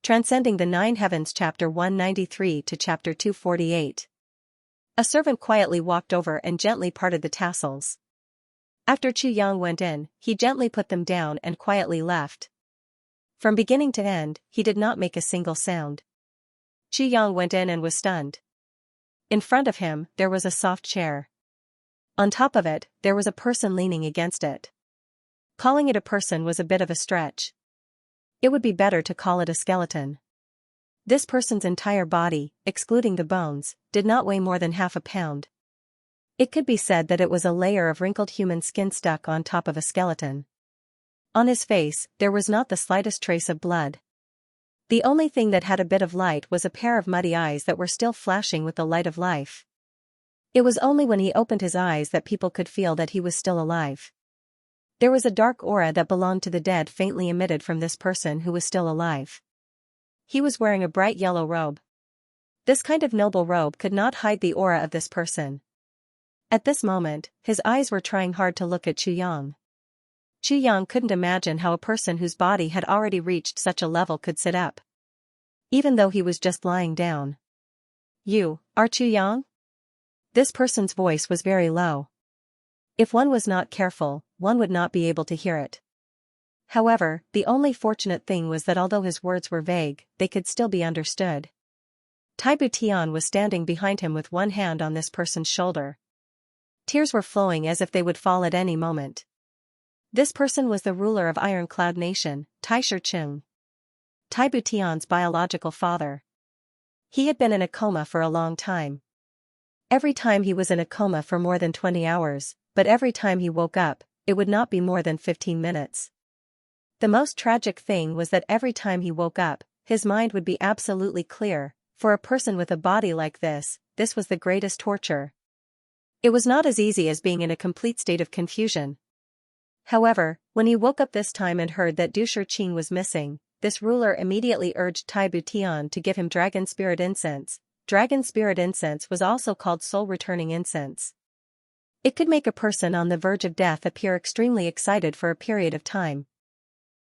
Transcending the Nine Heavens Chapter 193 to Chapter 248. A servant quietly walked over and gently parted the tassels. After Chu Yang went in, he gently put them down and quietly left. From beginning to end, he did not make a single sound. Chu Yang went in and was stunned. In front of him, there was a soft chair. On top of it, there was a person leaning against it. Calling it a person was a bit of a stretch. It would be better to call it a skeleton. This person's entire body, excluding the bones, did not weigh more than half a pound. It could be said that it was a layer of wrinkled human skin stuck on top of a skeleton. On his face, there was not the slightest trace of blood. The only thing that had a bit of light was a pair of muddy eyes that were still flashing with the light of life. It was only when he opened his eyes that people could feel that he was still alive. There was a dark aura that belonged to the dead faintly emitted from this person who was still alive. He was wearing a bright yellow robe. This kind of noble robe could not hide the aura of this person. At this moment, his eyes were trying hard to look at Chu Yang. Chu Yang couldn't imagine how a person whose body had already reached such a level could sit up. Even though he was just lying down. "You are Chu Yang?" This person's voice was very low. If one was not careful, one would not be able to hear it. However, the only fortunate thing was that although his words were vague, they could still be understood. Tai Butian was standing behind him with one hand on this person's shoulder. Tears were flowing as if they would fall at any moment. This person was the ruler of Iron Cloud Nation, Tai Shircheng. Tai Butian's biological father. He had been in a coma for a long time. Every time he was in a coma for more than 20 hours, but every time he woke up, it would not be more than 15 minutes. The most tragic thing was that every time he woke up, his mind would be absolutely clear. For a person with a body like this was the greatest torture. It was not as easy as being in a complete state of confusion. However, when he woke up this time and heard that Du Shiqing was missing, this ruler immediately urged Tai Butian to give him dragon spirit incense. Dragon spirit incense was also called soul-returning incense. It could make a person on the verge of death appear extremely excited for a period of time.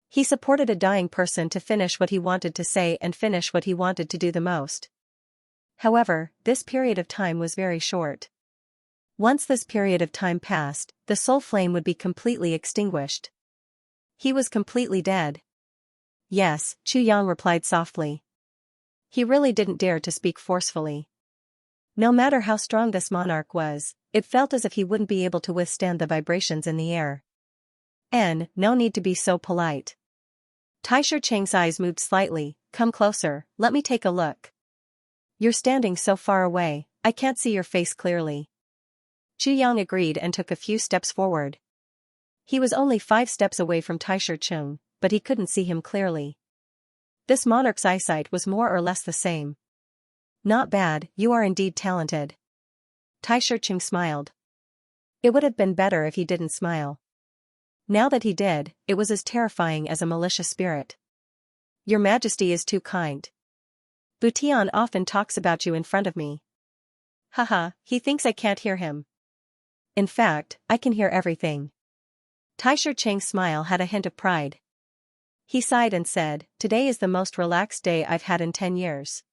He supported a dying person to finish what he wanted to say and finish what he wanted to do the most. However, this period of time was very short. Once this period of time passed, the soul flame would be completely extinguished. He was completely dead. "Yes," Chu Yang replied softly. He really didn't dare to speak forcefully. No matter how strong this monarch was, it felt as if he wouldn't be able to withstand the vibrations in the air. No need to be so polite. Tai Shircheng's eyes moved slightly. "Come closer, let me take a look. You're standing so far away, I can't see your face clearly." Chu Yang agreed and took a few steps forward. He was only 5 steps away from Tai Shircheng, but he couldn't see him clearly. This monarch's eyesight was more or less the same. "Not bad, you are indeed talented." Tai Shircheng smiled. It would have been better if he didn't smile. Now that he did, it was as terrifying as a malicious spirit. "Your Majesty is too kind. Butian often talks about you in front of me." "Haha, he thinks I can't hear him. In fact, I can hear everything." Tai Shircheng's smile had a hint of pride. He sighed and said, "Today is the most relaxed day I've had in 10 years.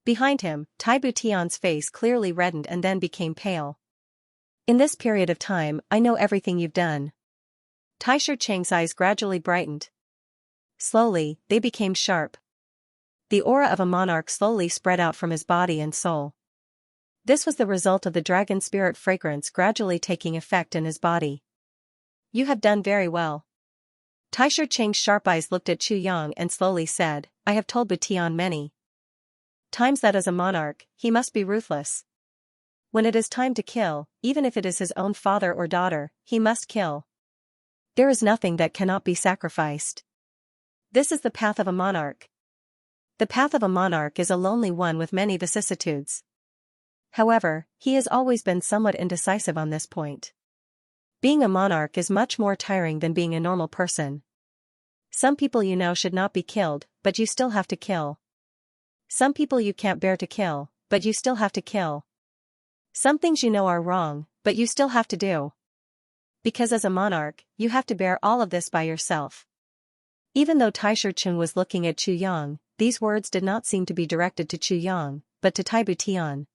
Behind him, Tai Butian's face clearly reddened and then became pale. "In this period of time, I know everything you've done." Tai Shircheng's eyes gradually brightened. Slowly, they became sharp. The aura of a monarch slowly spread out from his body and soul. This was the result of the dragon spirit fragrance gradually taking effect in his body. "You have done very well." Tai Shircheng's sharp eyes looked at Chu Yang and slowly said, "I have told Butian many times that as a monarch, he must be ruthless. When it is time to kill, even if it is his own father or daughter, he must kill. There is nothing that cannot be sacrificed. This is the path of a monarch. The path of a monarch is a lonely one with many vicissitudes." However, he has always been somewhat indecisive on this point. Being a monarch is much more tiring than being a normal person. Some people you know should not be killed, but you still have to kill. Some people you can't bear to kill, but you still have to kill. Some things you know are wrong, but you still have to do. Because as a monarch, you have to bear all of this by yourself. Even though Tai Shircheng was looking at Chu Yang, these words did not seem to be directed to Chu Yang, but to Tai Butian.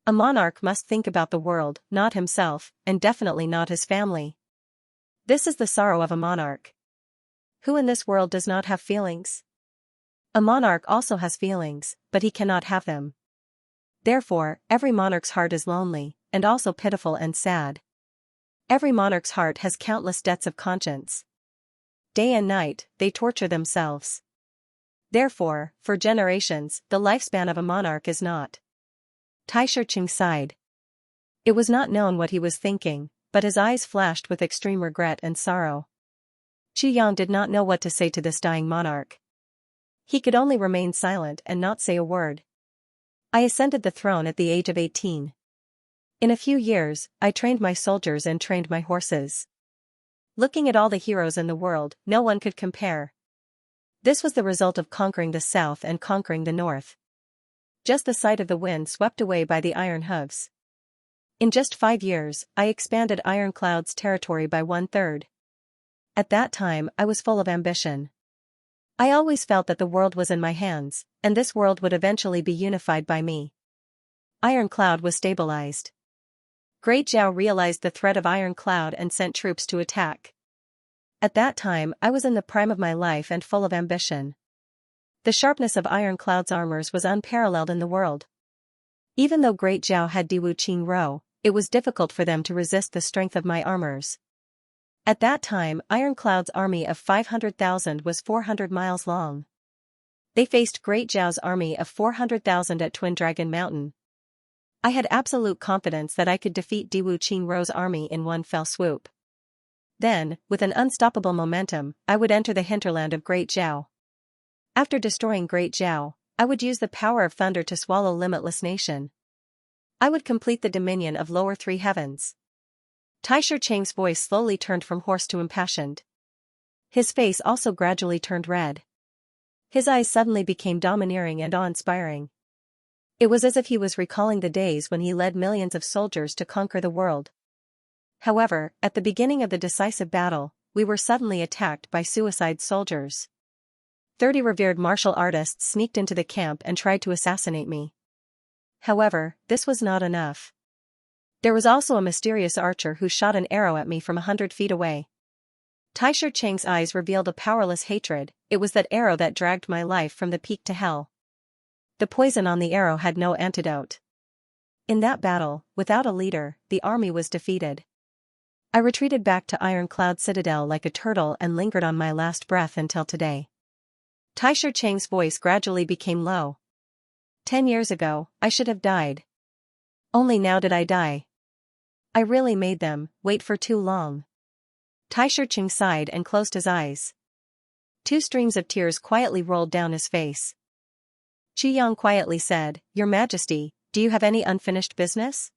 A monarch must think about the world, not himself, and definitely not his family. This is the sorrow of a monarch. Who in this world does not have feelings? A monarch also has feelings, but he cannot have them. Therefore, every monarch's heart is lonely, and also pitiful and sad. Every monarch's heart has countless debts of conscience. Day and night, they torture themselves. Therefore, for generations, the lifespan of a monarch is not. Tai Shirqing sighed. It was not known what he was thinking, but his eyes flashed with extreme regret and sorrow. Chu Yang did not know what to say to this dying monarch. He could only remain silent and not say a word. I ascended the throne at the age of 18. In a few years, I trained my soldiers and trained my horses. Looking at all the heroes in the world, no one could compare. This was the result of conquering the south and conquering the north. Just the sight of the wind swept away by the iron hooves. In just 5 years, I expanded Ironcloud's territory by 1/3. At that time I was full of ambition. I always felt that the world was in my hands, and this world would eventually be unified by me. Ironcloud was stabilized. Great Zhao realized the threat of Ironcloud and sent troops to attack. At that time I was in the prime of my life and full of ambition. The sharpness of Ironcloud's armors was unparalleled in the world. Even though Great Zhao had Diwu Qing Ro, it was difficult for them to resist the strength of my armors. At that time Ironcloud's army of 500,000 was 400 miles long. They faced Great Zhao's army of 400,000 at Twin Dragon Mountain. I had absolute confidence that I could defeat Diwu Qing Ro's army in one fell swoop. Then, with an unstoppable momentum, I would enter the hinterland of Great Zhao. After destroying Great Zhao, I would use the power of thunder to swallow limitless nation. I would complete the dominion of lower 3 heavens. Tai Shirqing's voice slowly turned from hoarse to impassioned. His face also gradually turned red. His eyes suddenly became domineering and awe-inspiring. It was as if he was recalling the days when he led millions of soldiers to conquer the world. However, at the beginning of the decisive battle, we were suddenly attacked by suicide soldiers. 30 revered martial artists sneaked into the camp and tried to assassinate me. However, this was not enough. There was also a mysterious archer who shot an arrow at me from 100 feet away. Tai Shirqing's eyes revealed a powerless hatred. It was that arrow that dragged my life from the peak to hell. The poison on the arrow had no antidote. In that battle, without a leader, the army was defeated. I retreated back to Ironcloud Citadel like a turtle and lingered on my last breath until today. Tai Shirqing's voice gradually became low. 10 years ago, I should have died. Only now did I die. I really made them wait for too long. Tai Shirqing sighed and closed his eyes. 2 streams of tears quietly rolled down his face. Chu Yang quietly said, "Your Majesty, do you have any unfinished business?"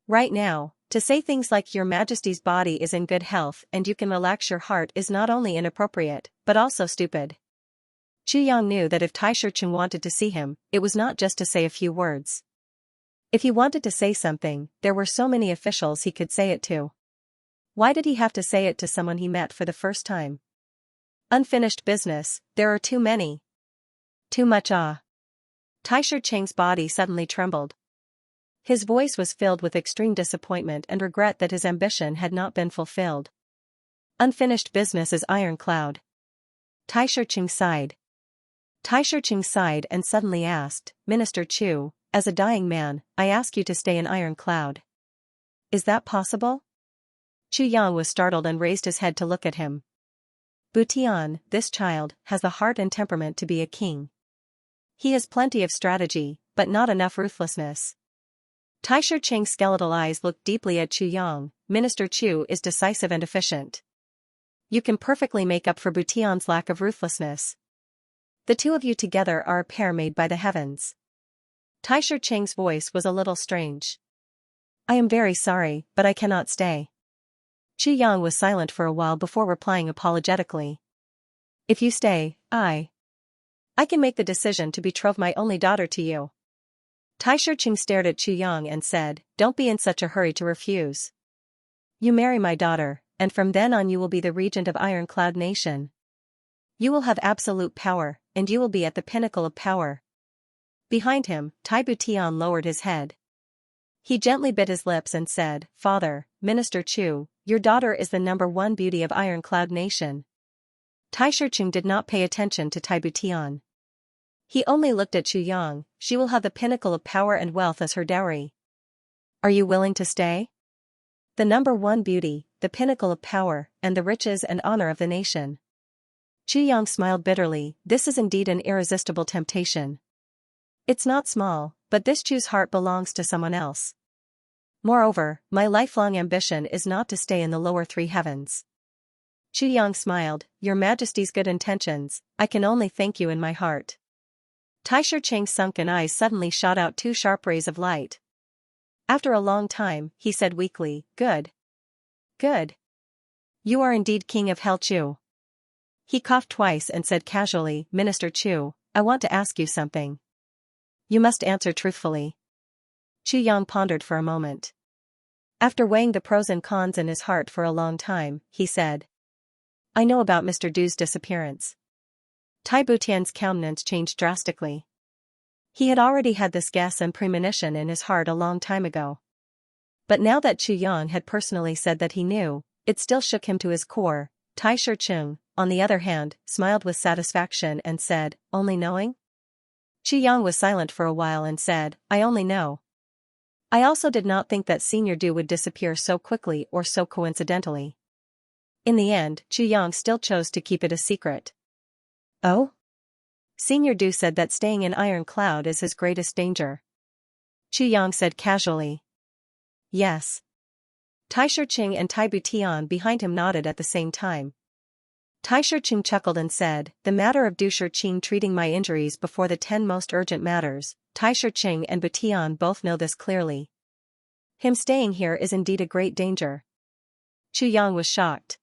Right now, to say things like Your Majesty's body is in good health and you can relax your heart is not only inappropriate, but also stupid. Chu Yang knew that if Tai Shirqing wanted to see him, it was not just to say a few words. If he wanted to say something, there were so many officials he could say it to. Why did he have to say it to someone he met for the first time? Unfinished business, there are too many. Too much awe. Tai Shirqing's body suddenly trembled. His voice was filled with extreme disappointment and regret that his ambition had not been fulfilled. Unfinished business is Ironcloud. Tai Shirqing sighed. Tai Shirqing sighed and suddenly asked, "Minister Chu, as a dying man, I ask you to stay in Ironcloud. Is that possible?" Chu Yang was startled and raised his head to look at him. Butian, this child, has the heart and temperament to be a king. He has plenty of strategy, but not enough ruthlessness. Tai Shirqing's skeletal eyes looked deeply at Chu Yang. Minister Chu is decisive and efficient. You can perfectly make up for Butian's lack of ruthlessness. The two of you together are a pair made by the heavens. Tai Shirqing's voice was a little strange. I am very sorry, but I cannot stay. Chu Yang was silent for a while before replying apologetically. If you stay, I can make the decision to betroth my only daughter to you. Tai Shirqing stared at Chu Yang and said, "Don't be in such a hurry to refuse. You marry my daughter, and from then on you will be the regent of Ironcloud Nation. You will have absolute power, and you will be at the pinnacle of power. Behind him, Taibu Tian lowered his head. He gently bit his lips and said, Father, Minister Chu, your daughter is the #1 beauty of Ironclad Nation. Tai Shicheng did not pay attention to Taibu Tian. He only looked at Chu Yang. She will have the pinnacle of power and wealth as her dowry. Are you willing to stay? The #1 beauty, the pinnacle of power, and the riches and honor of the nation. Chu Yang smiled bitterly. This is indeed an irresistible temptation. It's not small, but this Chu's heart belongs to someone else. Moreover, my lifelong ambition is not to stay in the lower 3 heavens. Chu Yang smiled. Your Majesty's good intentions, I can only thank you in my heart. Tai Shicheng's sunken eyes suddenly shot out 2 sharp rays of light. After a long time, he said weakly, Good. Good. You are indeed King of Hell Chu. He coughed twice and said casually, Minister Chu, I want to ask you something. You must answer truthfully. Chu Yang pondered for a moment. After weighing the pros and cons in his heart for a long time, he said, I know about Mr. Du's disappearance. Taibu Tian's countenance changed drastically. He had already had this guess and premonition in his heart a long time ago. But now that Chu Yang had personally said that he knew, it still shook him to his core. Tai Shicheng, on the other hand, smiled with satisfaction and said, Only knowing? Chu Yang was silent for a while and said, I only know. I also did not think that Senior Du would disappear so quickly or so coincidentally. In the end, Chu Yang still chose to keep it a secret. Oh? Senior Du said that staying in Iron Cloud is his greatest danger. Chu Yang said casually. Yes. Tai Shicheng and Taibu Tian behind him nodded at the same time. Tai Shicheng chuckled and said, The matter of Du Shicheng treating my injuries before the 10 most urgent matters, Tai Shicheng and Bu Tian both know this clearly. Him staying here is indeed a great danger. Chu Yang was shocked.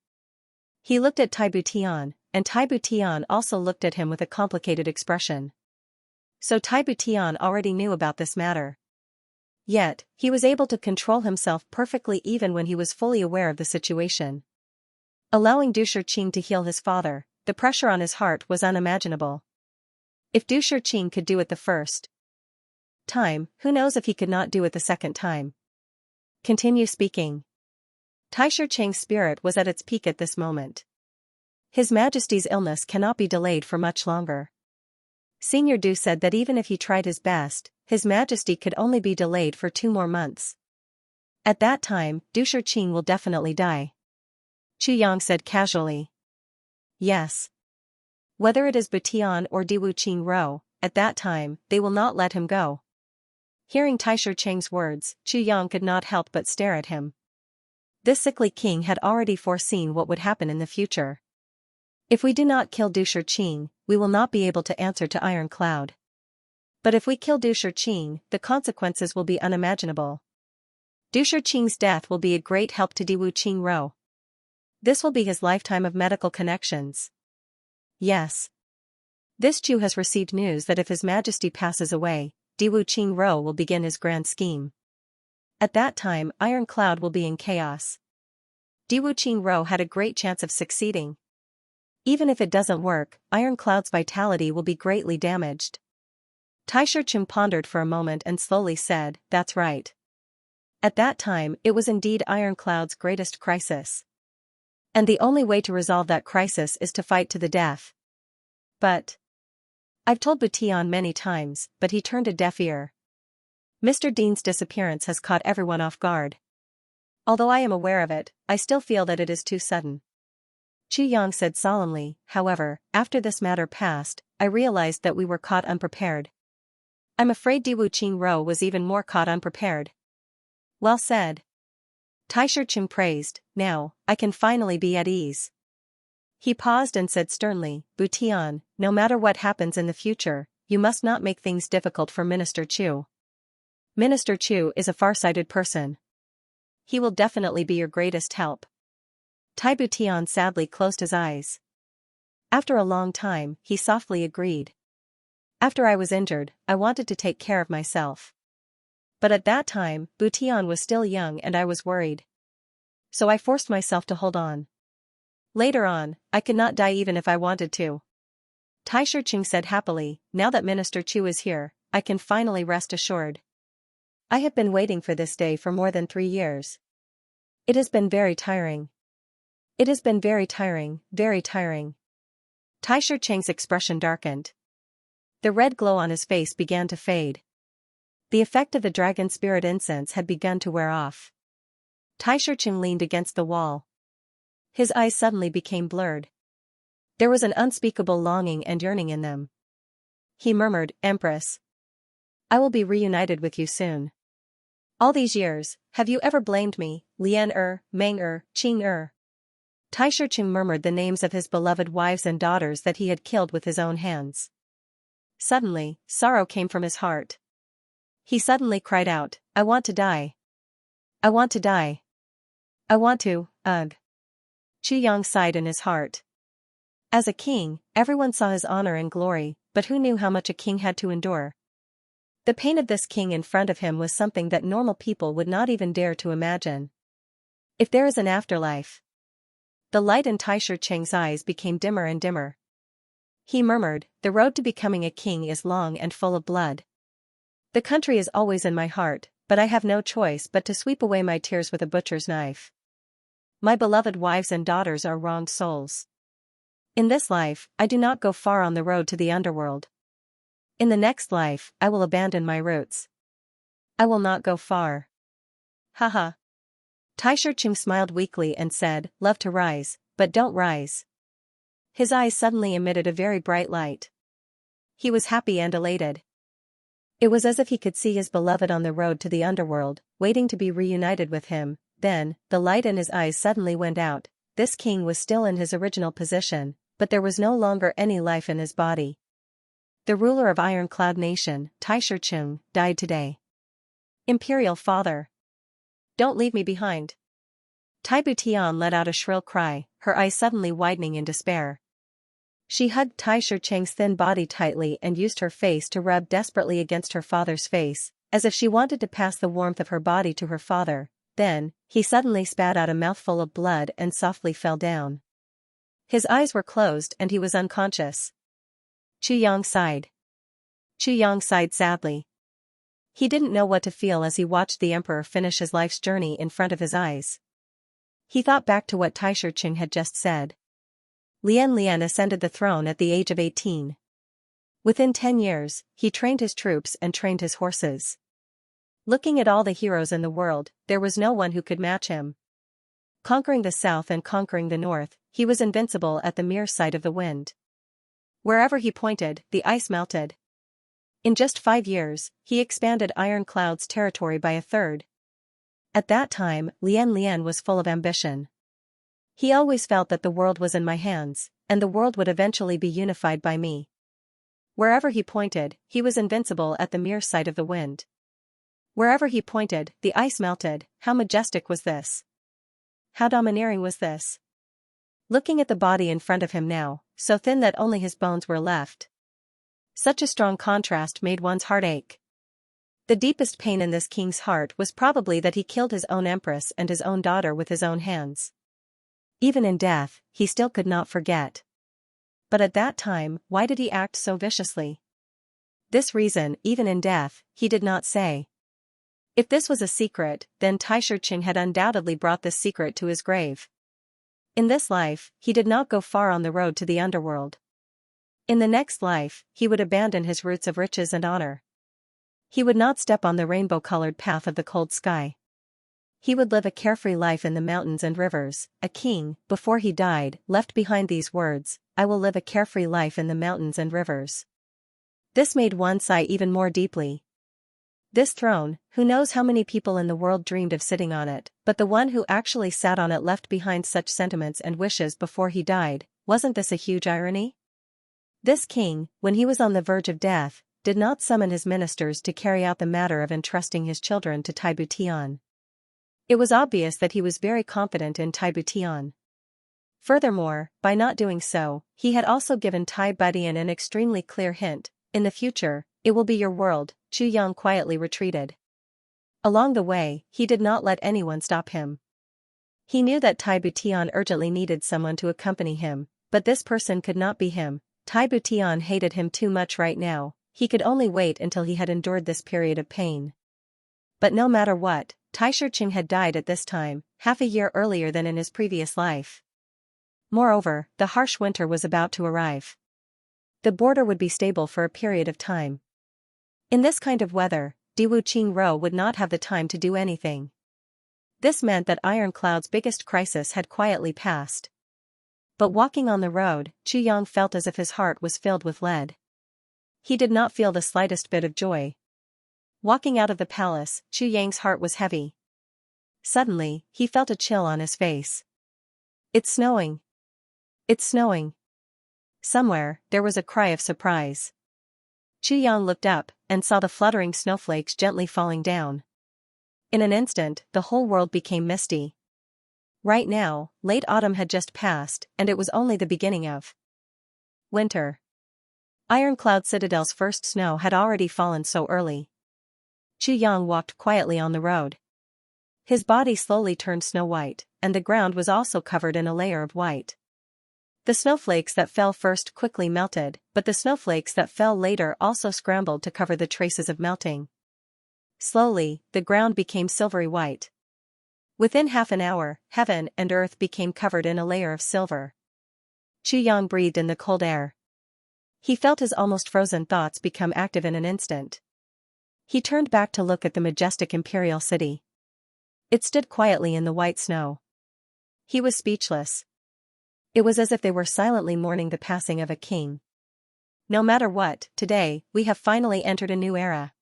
He looked at Taibu Tian, and Taibu Tian also looked at him with a complicated expression. So Taibu Tian already knew about this matter. Yet, he was able to control himself perfectly even when he was fully aware of the situation. Allowing Du Shicheng to heal his father, the pressure on his heart was unimaginable. If Du Shicheng could do it the first time, who knows if he could not do it the second time. Continue speaking. Tai Shicheng's spirit was at its peak at this moment. His Majesty's illness cannot be delayed for much longer. Senior Du said that even if he tried his best, His Majesty could only be delayed for 2 more months. At that time, Du Shicheng will definitely die. Chu Yang said casually. Yes. Whether it is Butian or Diwu Qing Ro, at that time, they will not let him go. Hearing Tai Shicheng's words, Chu Yang could not help but stare at him. This sickly king had already foreseen what would happen in the future. If we do not kill Du Shicheng, we will not be able to answer to Iron Cloud. But if we kill Du Shicheng, the consequences will be unimaginable. Du Shicheng's death will be a great help to Diwu Qing Ro. This will be his lifetime of medical connections. Yes. This Chu has received news that if His Majesty passes away, Diwu Qing Ro will begin his grand scheme. At that time, Iron Cloud will be in chaos. Diwu Qing Ro had a great chance of succeeding. Even if it doesn't work, Iron Cloud's vitality will be greatly damaged. Tai Shicheng pondered for a moment and slowly said, That's right. At that time, it was indeed Iron Cloud's greatest crisis. And the only way to resolve that crisis is to fight to the death. But I've told Butian many times, but he turned a deaf ear. Mr. Dean's disappearance has caught everyone off guard. Although I am aware of it, I still feel that it is too sudden. Chu Yang said solemnly, however, after this matter passed, I realized that we were caught unprepared. I'm afraid Diwu Qing Ro was even more caught unprepared. Well said. Tai Shicheng praised, now, I can finally be at ease. He paused and said sternly, Butian, no matter what happens in the future, you must not make things difficult for Minister Chu. Minister Chu is a far-sighted person. He will definitely be your greatest help. Tai Butian sadly closed his eyes. After a long time, he softly agreed. After I was injured, I wanted to take care of myself. But at that time, Butian was still young and I was worried. So I forced myself to hold on. Later on, I could not die even if I wanted to. Tai Shicheng said happily, now that Minister Chu is here, I can finally rest assured. I have been waiting for this day for more than 3 years. It has been very tiring. It has been very tiring, very tiring. Tai Shicheng's expression darkened. The red glow on his face began to fade. The effect of the dragon spirit incense had begun to wear off. Tai Shicheng leaned against the wall. His eyes suddenly became blurred. There was an unspeakable longing and yearning in them. He murmured, Empress. I will be reunited with you soon. All these years, have you ever blamed me, Lian Meng Qing Tai Shicheng murmured the names of his beloved wives and daughters that he had killed with his own hands. Suddenly, sorrow came from his heart. He suddenly cried out, I want to die. I want to die. I want to, ugh. Chu Yang sighed in his heart. As a king, everyone saw his honor and glory, but who knew how much a king had to endure? The pain of this king in front of him was something that normal people would not even dare to imagine. If there is an afterlife. The light in Tai Shicheng's eyes became dimmer and dimmer. He murmured, the road to becoming a king is long and full of blood. The country is always in my heart, but I have no choice but to sweep away my tears with a butcher's knife. My beloved wives and daughters are wronged souls. In this life, I do not go far on the road to the underworld. In the next life, I will abandon my roots. I will not go far. Haha. Tai Shicheng smiled weakly and said, love to rise, but don't rise. His eyes suddenly emitted a very bright light. He was happy and elated. It was as if he could see his beloved on the road to the underworld, waiting to be reunited with him. Then, the light in his eyes suddenly went out. This king was still in his original position, but there was no longer any life in his body. The ruler of Iron Cloud Nation, Tai Shicheng, died today. Imperial Father. Don't leave me behind. Tai Butian let out a shrill cry, her eyes suddenly widening in despair. She hugged Tai Shicheng's thin body tightly and used her face to rub desperately against her father's face, as if she wanted to pass the warmth of her body to her father. Then, he suddenly spat out a mouthful of blood and softly fell down. His eyes were closed and he was unconscious. Chu Yang sighed. Chu Yang sighed sadly. He didn't know what to feel as he watched the emperor finish his life's journey in front of his eyes. He thought back to what Tai Shicheng had just said. Lian ascended the throne at the age of 18. Within 10 years, he trained his troops and trained his horses. Looking at all the heroes in the world, there was no one who could match him. Conquering the south and conquering the north, he was invincible at the mere sight of the wind. Wherever he pointed, the ice melted. In just 5 years, he expanded Iron Cloud's territory by a third. At that time, Lian was full of ambition. He always felt that the world was in my hands, and the world would eventually be unified by me. Wherever he pointed, he was invincible at the mere sight of the wind. Wherever he pointed, the ice melted. How majestic was this? How domineering was this? Looking at the body in front of him now, so thin that only his bones were left. Such a strong contrast made one's heart ache. The deepest pain in this king's heart was probably that he killed his own empress and his own daughter with his own hands. Even in death, he still could not forget. But at that time, why did he act so viciously? This reason, even in death, he did not say. If this was a secret, then Tai Shicheng had undoubtedly brought this secret to his grave. In this life, he did not go far on the road to the underworld. In the next life, he would abandon his roots of riches and honor. He would not step on the rainbow-colored path of the cold sky. He would live a carefree life in the mountains and rivers. A king, before he died, left behind these words, I will live a carefree life in the mountains and rivers. This made one sigh even more deeply. This throne, who knows how many people in the world dreamed of sitting on it, but the one who actually sat on it left behind such sentiments and wishes before he died. Wasn't this a huge irony? This king, when he was on the verge of death, did not summon his ministers to carry out the matter of entrusting his children to Tai Butian. It was obvious that he was very confident in Tai Butian. Furthermore, by not doing so, he had also given Tai Butian an extremely clear hint. In the future, it will be your world. Chu Yang quietly retreated. Along the way, he did not let anyone stop him. He knew that Tai Butian urgently needed someone to accompany him, but this person could not be him. Tai Butian hated him too much right now, he could only wait until he had endured this period of pain. But no matter what, Tai Shiqing had died at this time, half a year earlier than in his previous life. Moreover, the harsh winter was about to arrive. The border would be stable for a period of time. In this kind of weather, Diwu Qingro would not have the time to do anything. This meant that Iron Cloud's biggest crisis had quietly passed. But walking on the road, Chu Yang felt as if his heart was filled with lead. He did not feel the slightest bit of joy. Walking out of the palace, Chu Yang's heart was heavy. Suddenly, he felt a chill on his face. It's snowing. It's snowing. Somewhere, there was a cry of surprise. Chu Yang looked up, and saw the fluttering snowflakes gently falling down. In an instant, the whole world became misty. Right now, late autumn had just passed, and it was only the beginning of winter. Iron Cloud Citadel's first snow had already fallen so early. Chu Yang walked quietly on the road. His body slowly turned snow-white, and the ground was also covered in a layer of white. The snowflakes that fell first quickly melted, but the snowflakes that fell later also scrambled to cover the traces of melting. Slowly, the ground became silvery white. Within half an hour, heaven and earth became covered in a layer of silver. Chu Yang breathed in the cold air. He felt his almost frozen thoughts become active in an instant. He turned back to look at the majestic imperial city. It stood quietly in the white snow. He was speechless. It was as if they were silently mourning the passing of a king. No matter what, today, we have finally entered a new era.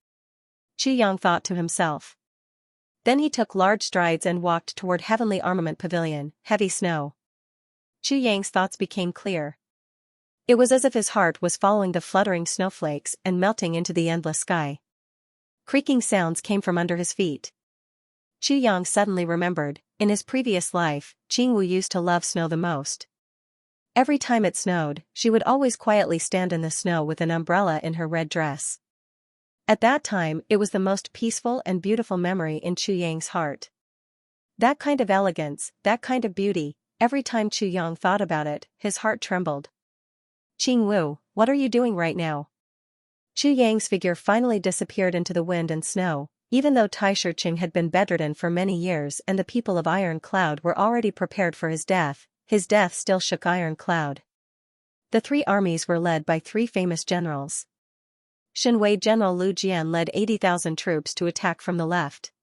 Chu Yang thought to himself. Then he took large strides and walked toward Heavenly Armament Pavilion, heavy snow. Chu Yang's thoughts became clear. It was as if his heart was following the fluttering snowflakes and melting into the endless sky. Creaking sounds came from under his feet. Chu Yang suddenly remembered, in his previous life, Qingwu used to love snow the most. Every time it snowed, she would always quietly stand in the snow with an umbrella in her red dress. At that time, it was the most peaceful and beautiful memory in Chu Yang's heart. That kind of elegance, that kind of beauty, every time Chu Yang thought about it, his heart trembled. Qingwu, what are you doing right now? Chu Yang's figure finally disappeared into the wind and snow, even though Tai Shiqing had been bedridden for many years and the people of Iron Cloud were already prepared for his death still shook Iron Cloud. The three armies were led by three famous generals. Shenwei General Lu Jian led 80,000 troops to attack from the left.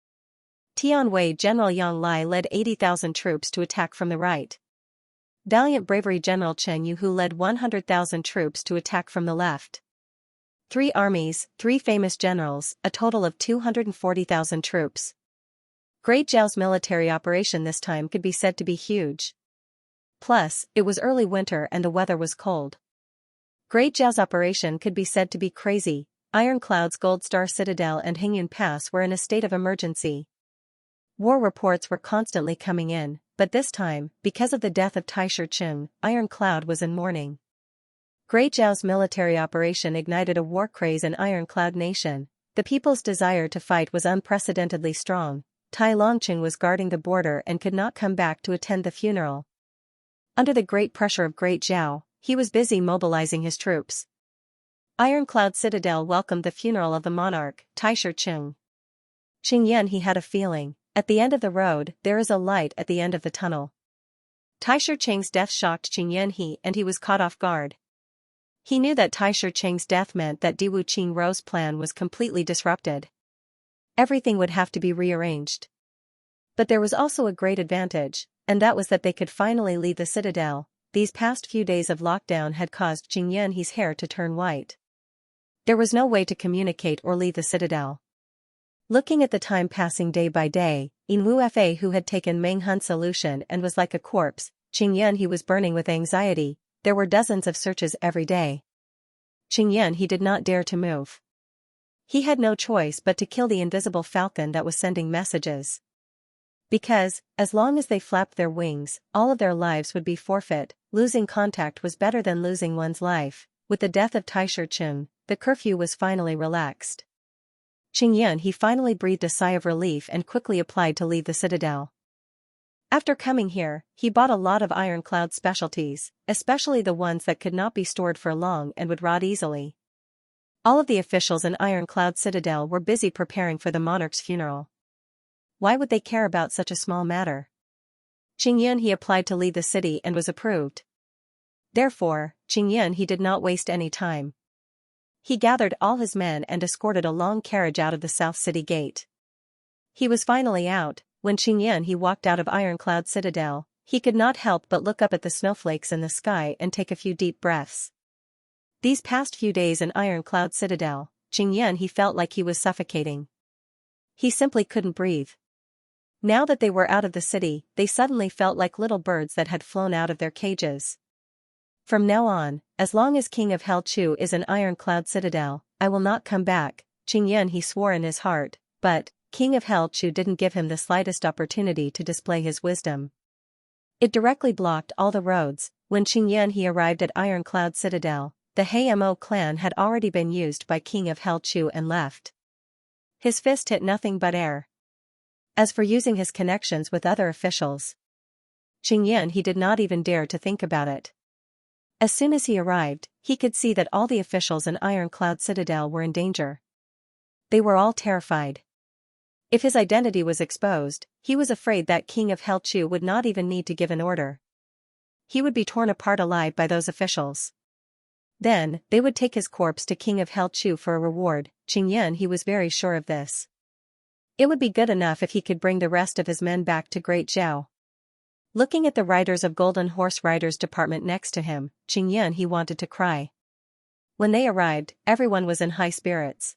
Tianwei General Yang Lai led 80,000 troops to attack from the right. Valiant Bravery General Chen Yuhu led 100,000 troops to attack from the left. Three armies, three famous generals, a total of 240,000 troops. Great Zhao's military operation this time could be said to be huge. Plus, it was early winter and the weather was cold. Great Zhao's operation could be said to be crazy. Iron Cloud's Gold Star Citadel and Hingyun Pass were in a state of emergency. War reports were constantly coming in, but this time, because of the death of Tai Shiqing, Iron Cloud was in mourning. Great Zhao's military operation ignited a war craze in Iron Cloud Nation. The people's desire to fight was unprecedentedly strong. Tai Longqing was guarding the border and could not come back to attend the funeral. Under the great pressure of Great Zhao, he was busy mobilizing his troops. Iron Cloud Citadel welcomed the funeral of the monarch, Tai Shiqing. Qingyan, he had a feeling, at the end of the road, there is a light at the end of the tunnel. Tai Shiqing's death shocked Qingyan and he was caught off guard. He knew that Tai Shiqing's death meant that Diwu Qingrou's plan was completely disrupted. Everything would have to be rearranged. But there was also a great advantage, and that was that they could finally leave the citadel. These past few days of lockdown had caused Qingyan's hair to turn white. There was no way to communicate or leave the citadel. Looking at the time passing day by day, In Wu Fa, who had taken Meng Hun's solution and was like a corpse, Qingyan he was burning with anxiety. There were dozens of searches every day. Qingyan he did not dare to move. He had no choice but to kill the invisible falcon that was sending messages. Because, as long as they flapped their wings, all of their lives would be forfeit. Losing contact was better than losing one's life. With the death of Tai Shiqing, the curfew was finally relaxed. Qingyan he finally breathed a sigh of relief and quickly applied to leave the citadel. After coming here, he bought a lot of ironclad specialties, especially the ones that could not be stored for long and would rot easily. All of the officials in Ironcloud Citadel were busy preparing for the monarch's funeral. Why would they care about such a small matter? Qingyun he applied to lead the city and was approved. Therefore, Qingyun he did not waste any time. He gathered all his men and escorted a long carriage out of the South City Gate. He was finally out. When Qingyun he walked out of Ironcloud Citadel, he could not help but look up at the snowflakes in the sky and take a few deep breaths. These past few days in Ironcloud Citadel, Qingyun he felt like he was suffocating. He simply couldn't breathe. Now that they were out of the city, they suddenly felt like little birds that had flown out of their cages. From now on, as long as King of Hell Chu is in Ironcloud Citadel, I will not come back, Qingyun he swore in his heart, but King of Hell Chu didn't give him the slightest opportunity to display his wisdom. It directly blocked all the roads. When Qingyun he arrived at Ironcloud Citadel, the Hamo clan had already been used by King of Hell Chu and left. His fist hit nothing but air. As for using his connections with other officials, Qingyun he did not even dare to think about it. As soon as he arrived, he could see that all the officials in Ironcloud Citadel were in danger. They were all terrified. If his identity was exposed, he was afraid that King of Hell Chu would not even need to give an order. He would be torn apart alive by those officials. Then, they would take his corpse to King of Hell Chu for a reward. Qingyun he was very sure of this. It would be good enough if he could bring the rest of his men back to Great Zhao. Looking at the riders of Golden Horse Riders Department next to him, Qingyun he wanted to cry. When they arrived, everyone was in high spirits.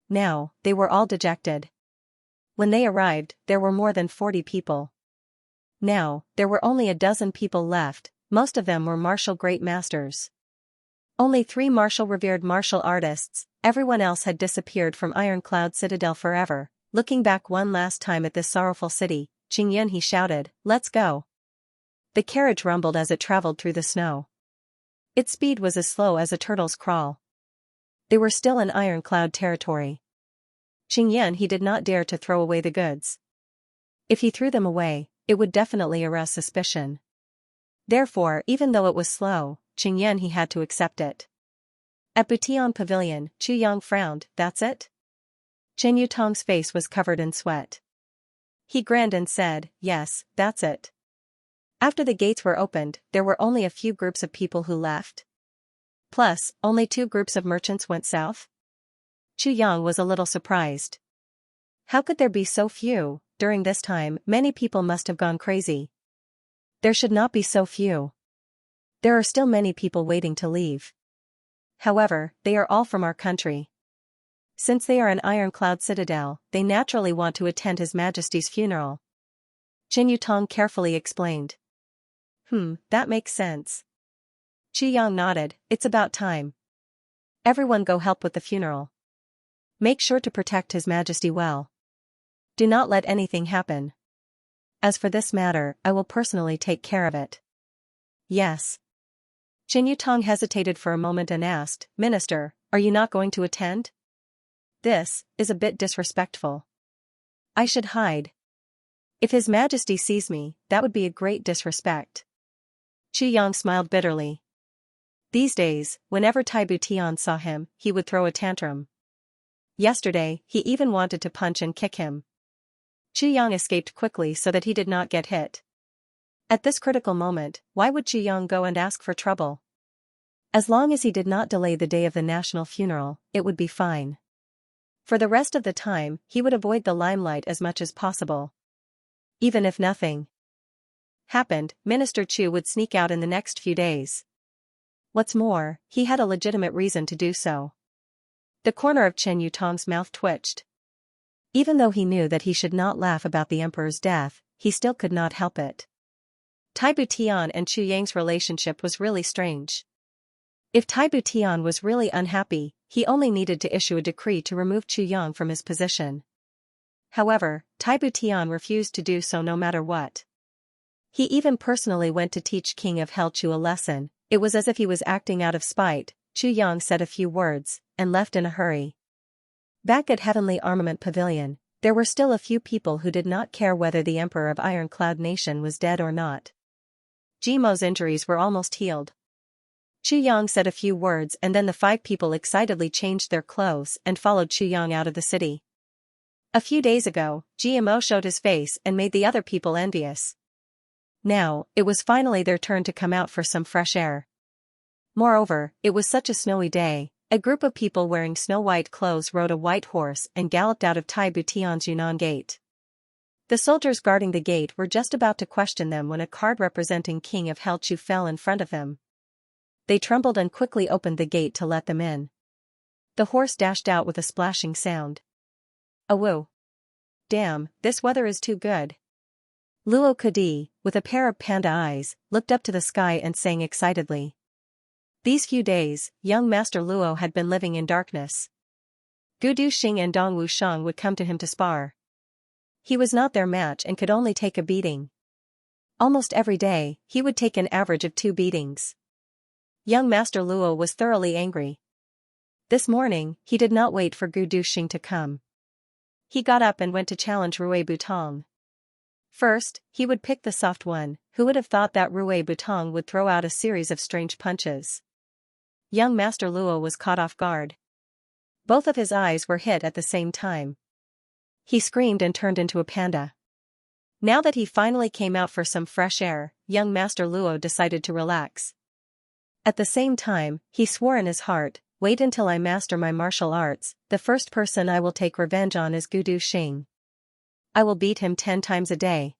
Now, they were all dejected. When they arrived, there were more than 40 people. Now, there were only a dozen people left. Most of them were martial great masters. Only 3 revered martial artists. Everyone else had disappeared from Ironcloud Citadel forever. Looking back one last time at this sorrowful city, Qingyun he shouted, "Let's go." The carriage rumbled as it traveled through the snow. Its speed was as slow as a turtle's crawl. They were still in Ironcloud territory. Qingyun he did not dare to throw away the goods. If he threw them away, it would definitely arouse suspicion. Therefore, even though it was slow, Qingyun he had to accept it. At Butian Pavilion, Chu Yang frowned. "That's it?" Chen Yutong's face was covered in sweat. He grinned and said, "Yes, that's it." After the gates were opened, there were only a few groups of people who left. Plus, only 2 groups of merchants went south. Chu Yang was a little surprised. How could there be so few? During this time, many people must have gone crazy. There should not be so few. There are still many people waiting to leave. However, they are all from our country. Since they are in Ironcloud Citadel, they naturally want to attend His Majesty's funeral. Chen Yutong carefully explained. That makes sense. Chu Yang nodded. "It's about time. Everyone go help with the funeral. Make sure to protect His Majesty well. Do not let anything happen. As for this matter, I will personally take care of it." "Yes." Chen Yutong hesitated for a moment and asked, "Minister, are you not going to attend? This is a bit disrespectful. I should hide. If His Majesty sees me, that would be a great disrespect." Chu Yang smiled bitterly. These days, whenever Tai Butian saw him, he would throw a tantrum. Yesterday, he even wanted to punch and kick him. Chu Yang escaped quickly so that he did not get hit. At this critical moment, why would Chu Yang go and ask for trouble? As long as he did not delay the day of the national funeral, it would be fine. For the rest of the time, he would avoid the limelight as much as possible. Even if nothing happened, Minister Chu would sneak out in the next few days. What's more, he had a legitimate reason to do so. The corner of Chen Yutong's mouth twitched. Even though he knew that he should not laugh about the emperor's death, he still could not help it. Tai Butian and Chu Yang's relationship was really strange. If Tai Butian was really unhappy, he only needed to issue a decree to remove Chu Yang from his position. However, Tai Butian refused to do so no matter what. He even personally went to teach King of Hell Chu a lesson. It was as if he was acting out of spite. Chu Yang said a few words, and left in a hurry. Back at Heavenly Armament Pavilion, There were still a few people who did not care whether the emperor of Iron Cloud Nation was dead or not. Jimo's injuries were almost healed. Chu Yang said a few words and then the 5 people excitedly changed their clothes and followed Chu Yang out of the city. A few days ago, Jimo showed his face and made the other people envious. Now, it was finally their turn to come out for some fresh air. Moreover, it was such a snowy day, a group of people wearing snow-white clothes rode a white horse and galloped out of Tai Butian's Yunnan gate. The soldiers guarding the gate were just about to question them when a card representing King of Helchu fell in front of them. They trembled and quickly opened the gate to let them in. The horse dashed out with a splashing sound. Awoo! Damn, this weather is too good. Luo Kudi, with a pair of panda eyes, looked up to the sky and sang excitedly. These few days, young Master Luo had been living in darkness. Gudu Xing and Dong Wusheng would come to him to spar. He was not their match and could only take a beating. Almost every day, he would take an average of 2 beatings. Young Master Luo was thoroughly angry. This morning, he did not wait for Gudu Xing to come. He got up and went to challenge Rui Butong. First, he would pick the soft one. Who would have thought that Rui Butong would throw out a series of strange punches? Young Master Luo was caught off guard. Both of his eyes were hit at the same time. He screamed and turned into a panda. Now that he finally came out for some fresh air, young Master Luo decided to relax. At the same time, he swore in his heart, wait until I master my martial arts, the first person I will take revenge on is Gudu Xing. I will beat him 10 times a day.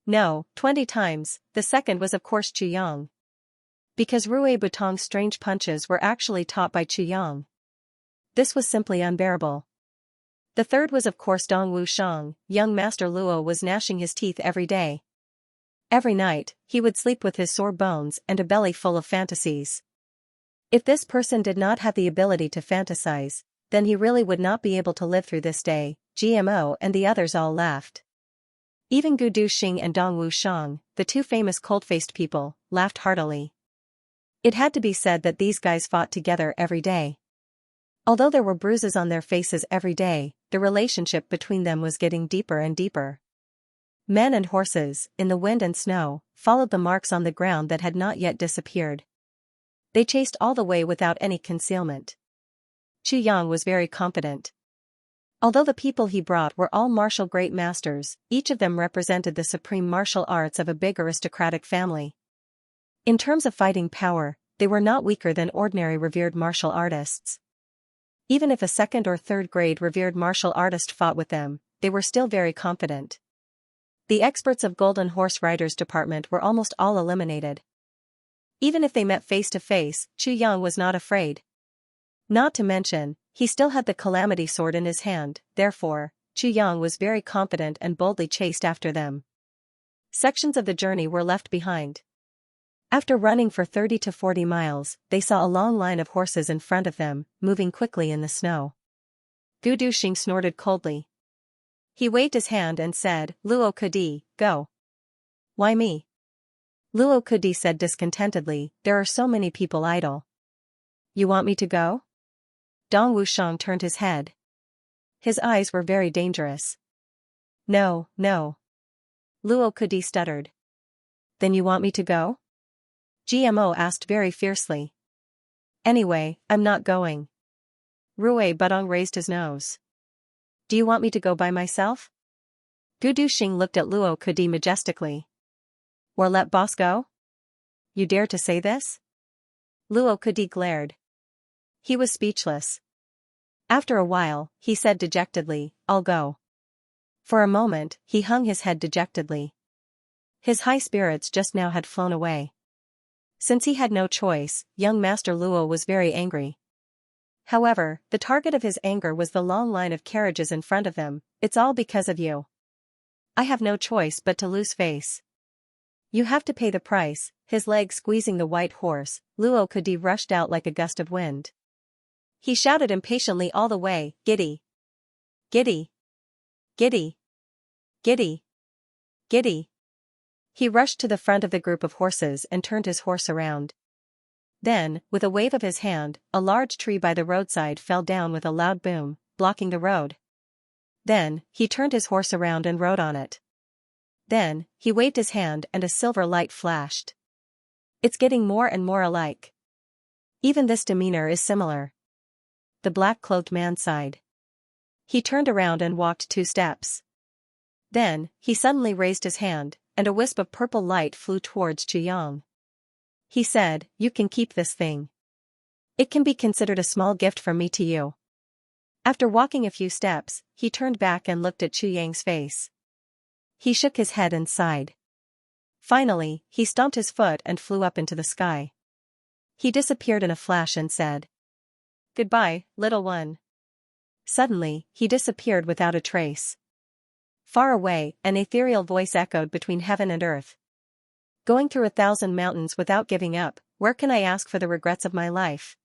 No, 20 times, the second was of course Chu Yang. Because Rui Butong's strange punches were actually taught by Chu Yang. This was simply unbearable. The third was of course Dong Wusheng. Young Master Luo was gnashing his teeth every day. Every night, he would sleep with his sore bones and a belly full of fantasies. If this person did not have the ability to fantasize, then he really would not be able to live through this day. GMO and the others all laughed. Even Gudu Xing and Dong Wusheng, the 2 famous cold-faced people, laughed heartily. It had to be said that these guys fought together every day. Although there were bruises on their faces every day, the relationship between them was getting deeper and deeper. Men and horses, in the wind and snow, followed the marks on the ground that had not yet disappeared. They chased all the way without any concealment. Chu Yang was very confident. Although the people he brought were all martial great masters, each of them represented the supreme martial arts of a big aristocratic family. In terms of fighting power, they were not weaker than ordinary revered martial artists. Even if a 2nd or 3rd grade revered martial artist fought with them, they were still very confident. The experts of Golden Horse Riders Department were almost all eliminated. Even if they met face to face, Chu Yang was not afraid. Not to mention, he still had the Calamity Sword in his hand, therefore, Chu Yang was very confident and boldly chased after them. Sections of the journey were left behind. After running for 30 to 40 miles, they saw a long line of horses in front of them, moving quickly in the snow. Gudu Xing snorted coldly. He waved his hand and said, Luo Kudi, go. Why me? Luo Kudi said discontentedly, there are so many people idle. You want me to go? Dong Wusheng turned his head. His eyes were very dangerous. No, no. Luo Kudi stuttered. Then you want me to go? GMO asked very fiercely. Anyway, I'm not going. Rui Butong raised his nose. Do you want me to go by myself? Gudu Xing looked at Luo Kudi majestically. Or let boss go? You dare to say this? Luo Kudi glared. He was speechless. After a while, he said dejectedly, I'll go. For a moment, he hung his head dejectedly. His high spirits just now had flown away. Since he had no choice, young Master Luo was very angry. However, the target of his anger was the long line of carriages in front of him. It's all because of you. I have no choice but to lose face. You have to pay the price. His leg squeezing the white horse, Luo Kudi rushed out like a gust of wind. He shouted impatiently all the way, Giddy! Giddy! Giddy! Giddy! Giddy! He rushed to the front of the group of horses and turned his horse around. Then, with a wave of his hand, a large tree by the roadside fell down with a loud boom, blocking the road. Then, he turned his horse around and rode on it. Then, he waved his hand and a silver light flashed. It's getting more and more alike. Even this demeanor is similar. The black-cloaked man sighed. He turned around and walked 2 steps. Then, he suddenly raised his hand, and a wisp of purple light flew towards Xianxia. He said, "You can keep this thing. It can be considered a small gift from me to you." After walking a few steps, he turned back and looked at Xianxia's face. He shook his head and sighed. Finally, he stomped his foot and flew up into the sky. He disappeared in a flash and said, "Goodbye, little one." Suddenly, he disappeared without a trace. Far away, an ethereal voice echoed between heaven and earth. "Going through 1,000 mountains without giving up, where can I ask for the regrets of my life?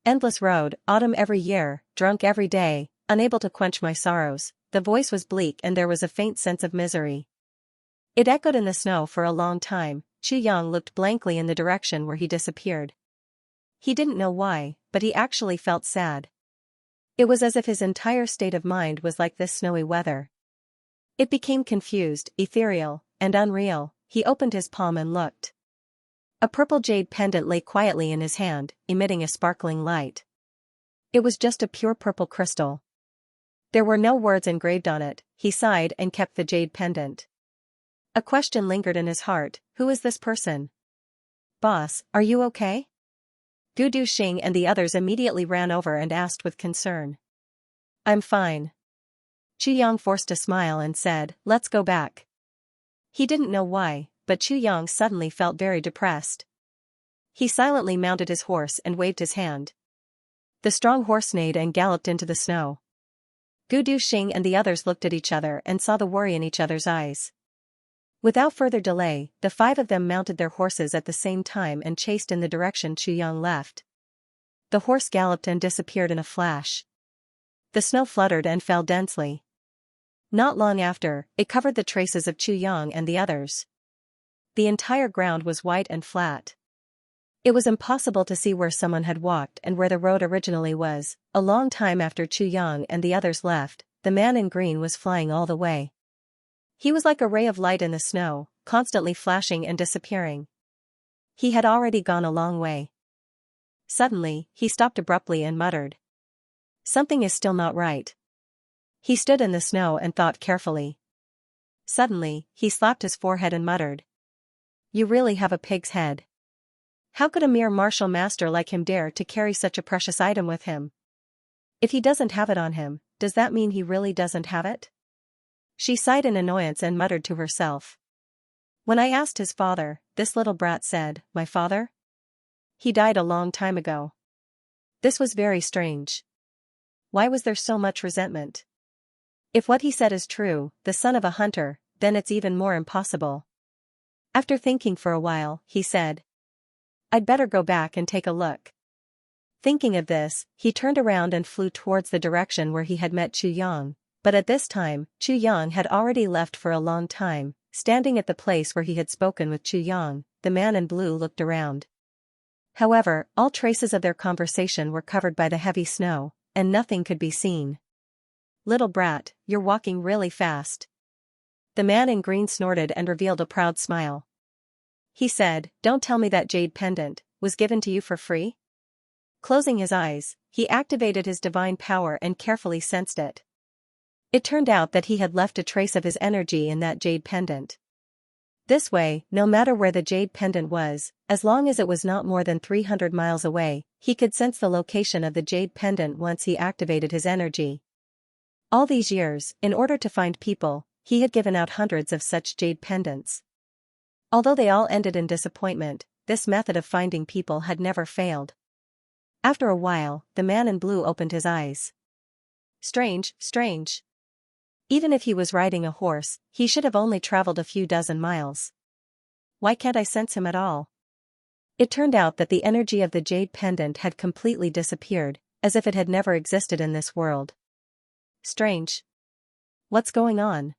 Endless road, autumn every year, drunk every day, unable to quench my sorrows." The voice was bleak and there was a faint sense of misery. It echoed in the snow for a long time. Xianxia looked blankly in the direction where he disappeared. He didn't know why, but he actually felt sad. It was as if his entire state of mind was like this snowy weather. It became confused, ethereal, and unreal. He opened his palm and looked. A purple jade pendant lay quietly in his hand, emitting a sparkling light. It was just a pure purple crystal. There were no words engraved on it. He sighed and kept the jade pendant. A question lingered in his heart: who is this person? "Boss, are you okay?" Gudu Xing and the others immediately ran over and asked with concern. "I'm fine." Xianxia forced a smile and said, "Let's go back." He didn't know why, but Xianxia suddenly felt very depressed. He silently mounted his horse and waved his hand. The strong horse neighed and galloped into the snow. Gudu Xing and the others looked at each other and saw the worry in each other's eyes. Without further delay, the 5 of them mounted their horses at the same time and chased in the direction Xianxia left. The horse galloped and disappeared in a flash. The snow fluttered and fell densely. Not long after, it covered the traces of Xianxia and the others. The entire ground was white and flat. It was impossible to see where someone had walked and where the road originally was. A long time after Xianxia and the others left, the man in green was flying all the way. He was like a ray of light in the snow, constantly flashing and disappearing. He had already gone a long way. Suddenly, he stopped abruptly and muttered, "Something is still not right." He stood in the snow and thought carefully. Suddenly, he slapped his forehead and muttered, "You really have a pig's head. How could a mere martial master like him dare to carry such a precious item with him? If he doesn't have it on him, does that mean he really doesn't have it?" She sighed in annoyance and muttered to herself. "When I asked his father, this little brat said, 'My father? He died a long time ago.' This was very strange. Why was there so much resentment? If what he said is true, the son of a hunter, then it's even more impossible." After thinking for a while, he said, "I'd better go back and take a look." Thinking of this, he turned around and flew towards the direction where he had met Xianxia, but at this time, Xianxia had already left for a long time. Standing at the place where he had spoken with Xianxia, the man in blue looked around. However, all traces of their conversation were covered by the heavy snow, and nothing could be seen. "Little brat, you're walking really fast." The man in green snorted and revealed a proud smile. He said, "Don't tell me that jade pendant was given to you for free?" Closing his eyes, he activated his divine power and carefully sensed it. It turned out that he had left a trace of his energy in that jade pendant. This way, no matter where the jade pendant was, as long as it was not more than 300 miles away, he could sense the location of the jade pendant once he activated his energy. All these years, in order to find people, he had given out hundreds of such jade pendants. Although they all ended in disappointment, this method of finding people had never failed. After a while, the man in blue opened his eyes. "Strange, strange. Even if he was riding a horse, he should have only traveled a few dozen miles. Why can't I sense him at all?" It turned out that the energy of the jade pendant had completely disappeared, as if it had never existed in this world. Strange. What's going on?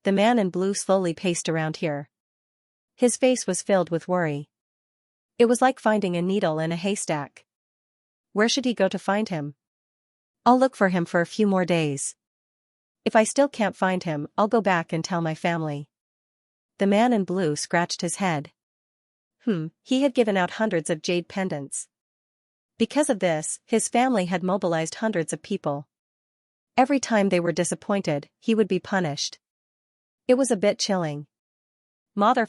The man in blue slowly paced around here. His face was filled with worry. It was like finding a needle in a haystack. Where should he go to find him? "I'll look for him for a few more days." If I still can't find him, I'll go back and tell my family. The man in blue scratched his head. He had given out hundreds of jade pendants. Because of this, his family had mobilized hundreds of people. Every time they were disappointed, he would be punished. It was a bit chilling. Mother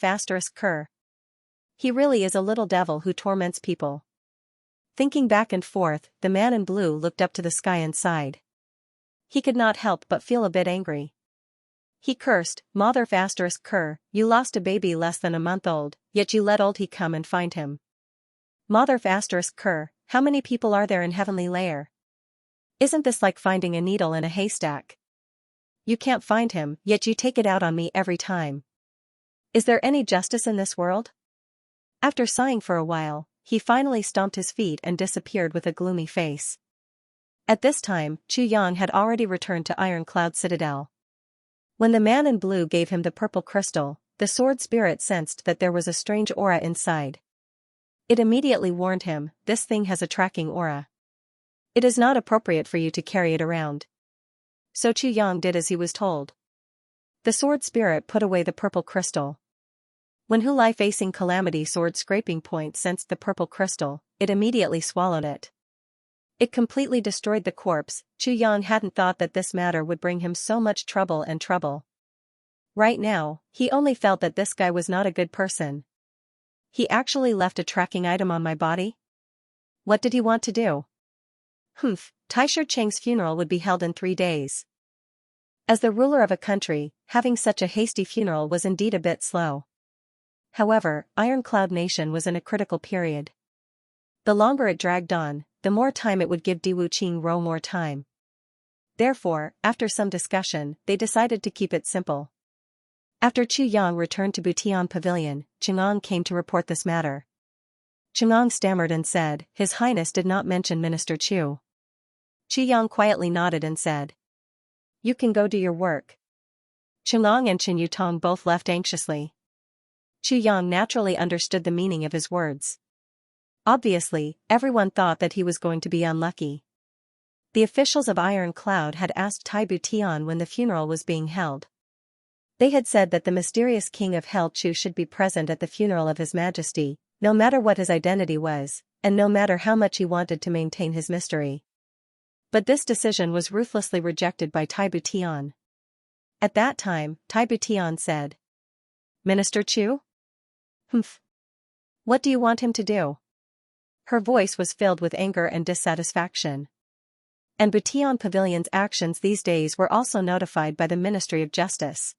**Cur. He really is a little devil who torments people. Thinking back and forth, the man in blue looked up to the sky and sighed. He could not help but feel a bit angry. He cursed, Mother **Cur, you lost a baby less than a month old, yet you let old he come and find him. Mother **Cur, how many people are there in heavenly layer? Isn't this like finding a needle in a haystack? You can't find him, yet you take it out on me every time. Is there any justice in this world? After sighing for a while, he finally stomped his feet and disappeared with a gloomy face. At this time, Chu Yang had already returned to Iron Cloud Citadel. When the man in blue gave him the purple crystal, the sword spirit sensed that there was a strange aura inside. It immediately warned him, this thing has a tracking aura. It is not appropriate for you to carry it around. So Chu Yang did as he was told. The sword spirit put away the purple crystal. When Hu Lai facing Calamity Sword Scraping Point sensed the purple crystal, it immediately swallowed it. It completely destroyed the corpse. Chu Yang hadn't thought that this matter would bring him so much trouble. Right now, he only felt that this guy was not a good person. He actually left a tracking item on my body? What did he want to do? Taisher Cheng's funeral would be held in 3 days. As the ruler of a country, having such a hasty funeral was indeed a bit slow. However, Iron Cloud Nation was in a critical period. The longer it dragged on, the more time it would give Diwu Qingro more time. Therefore, after some discussion, they decided to keep it simple. After Chu Yang returned to Butian Pavilion, Chang'an came to report this matter. Chang'an stammered and said, His Highness did not mention Minister Chu. Chu Yang quietly nodded and said, You can go do your work. Chang'an and Chen Yutong both left anxiously. Chu Yang naturally understood the meaning of his words. Obviously, everyone thought that he was going to be unlucky. The officials of Iron Cloud had asked Tai Butian when the funeral was being held. They had said that the mysterious king of Hell Chu should be present at the funeral of His Majesty, no matter what his identity was, and no matter how much he wanted to maintain his mystery. But this decision was ruthlessly rejected by Tai Butian. At that time, Tai Butian said, Minister Chu? What do you want him to do? Her voice was filled with anger and dissatisfaction. And Butian Pavilion's actions these days were also notified by the Ministry of Justice.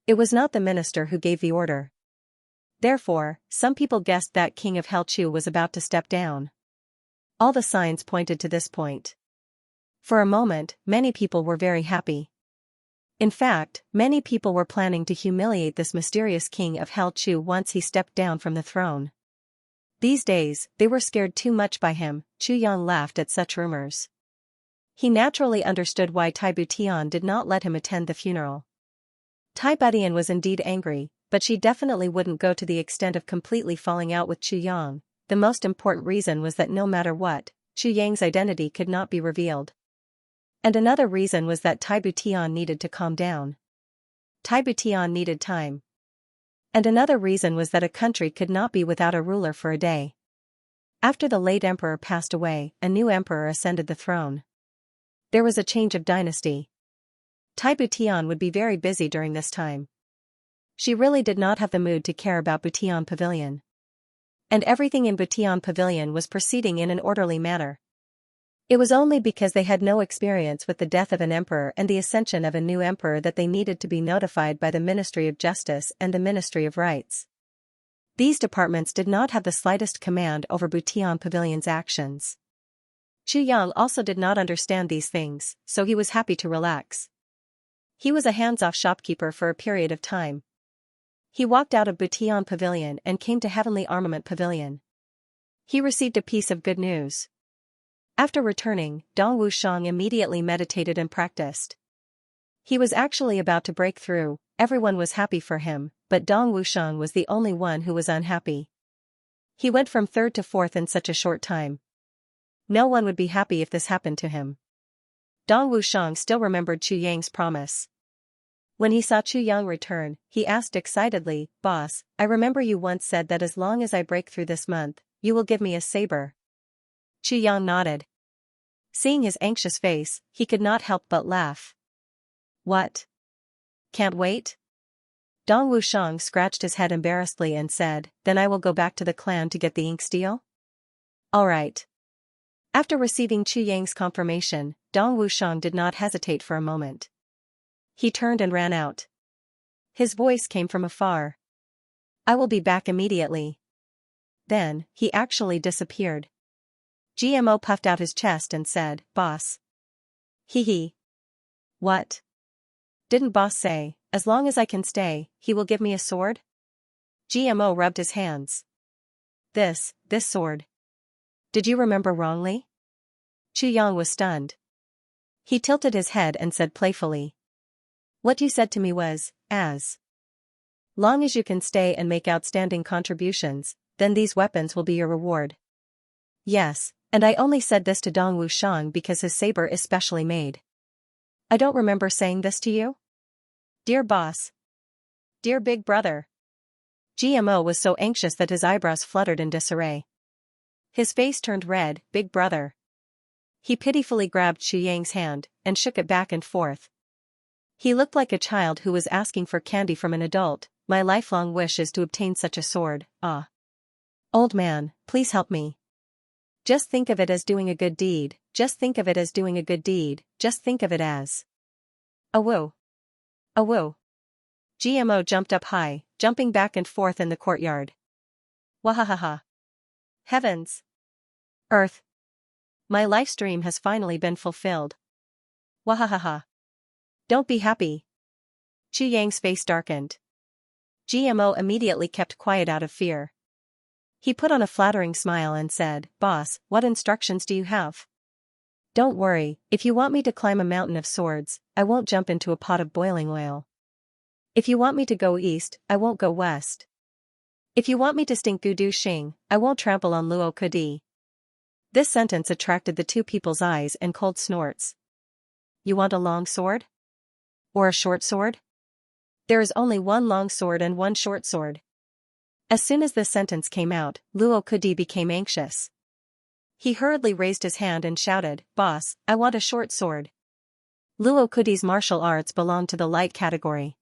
It was not the minister who gave the order. Therefore, some people guessed that King of Hell Chu was about to step down. All the signs pointed to this point. For a moment, many people were very happy. In fact, many people were planning to humiliate this mysterious King of Hell Chu once he stepped down from the throne. These days, they were scared too much by him. Chu Yang laughed at such rumors. He naturally understood why Tai Butian did not let him attend the funeral. Tai Butian was indeed angry, but she definitely wouldn't go to the extent of completely falling out with Chu Yang. The most important reason was that no matter what, Chu Yang's identity could not be revealed. And another reason was that Tai Butian needed to calm down. Tai Butian needed time. And another reason was that a country could not be without a ruler for a day. After the late emperor passed away, a new emperor ascended the throne. There was a change of dynasty. Tai Butian would be very busy during this time. She really did not have the mood to care about Butian Pavilion. And everything in Butian Pavilion was proceeding in an orderly manner. It was only because they had no experience with the death of an emperor and the ascension of a new emperor that they needed to be notified by the Ministry of Justice and the Ministry of Rights. These departments did not have the slightest command over Butian Pavilion's actions. Chu Yang also did not understand these things, so he was happy to relax. He was a hands-off shopkeeper for a period of time. He walked out of Butian Pavilion and came to Heavenly Armament Pavilion. He received a piece of good news. After returning, Dong Wushang immediately meditated and practiced. He was actually about to break through. Everyone was happy for him, but Dong Wushang was the only one who was unhappy. He went from third to fourth in such a short time. No one would be happy if this happened to him. Dong Wushang still remembered Chu Yang's promise. When he saw Chu Yang return, he asked excitedly, "Boss, I remember you once said that as long as I break through this month, you will give me a saber." Chu Yang nodded. Seeing his anxious face, he could not help but laugh. "What? Can't wait?" Dong Wushang scratched his head embarrassedly and said, "Then I will go back to the clan to get the ink steel?" "All right." After receiving Chu Yang's confirmation, Dong Wushang did not hesitate for a moment. He turned and ran out. His voice came from afar. "I will be back immediately." Then, he actually disappeared. GMO puffed out his chest and said, "Boss." "Hee hee. What? Didn't boss say, as long as I can stay, he will give me a sword?" GMO rubbed his hands. This sword. Did you remember wrongly?" Chu Yang was stunned. He tilted his head and said playfully, "What you said to me was, as long as you can stay and make outstanding contributions, then these weapons will be your reward." "Yes, and I only said this to Dong Wushang because his saber is specially made. I don't remember saying this to you?" "Dear boss. Dear big brother." GMO was so anxious that his eyebrows fluttered in disarray. His face turned red. "Big brother." He pitifully grabbed Chu Yang's hand and shook it back and forth. He looked like a child who was asking for candy from an adult. "My lifelong wish is to obtain such a sword. Ah. Old man, please help me. Just think of it as doing a good deed, just think of it as doing a good deed, just think of it as." "Awoo. Awoo." GMO jumped up high, jumping back and forth in the courtyard. "Wahahaha. Heavens. Earth. My life stream has finally been fulfilled. Wahahaha. Don't be happy." Chu Yang's face darkened. GMO immediately kept quiet out of fear. He put on a flattering smile and said, "Boss, what instructions do you have?" "Don't worry, if you want me to climb a mountain of swords, I won't jump into a pot of boiling oil. If you want me to go east, I won't go west. If you want me to stink Gudu Xing, I won't trample on Luo Kudi." This sentence attracted the two people's eyes and cold snorts. "You want a long sword? Or a short sword? There is only one long sword and one short sword." As soon as this sentence came out, Luo Kudi became anxious. He hurriedly raised his hand and shouted, "Boss, I want a short sword." Luo Kudi's martial arts belonged to the light category.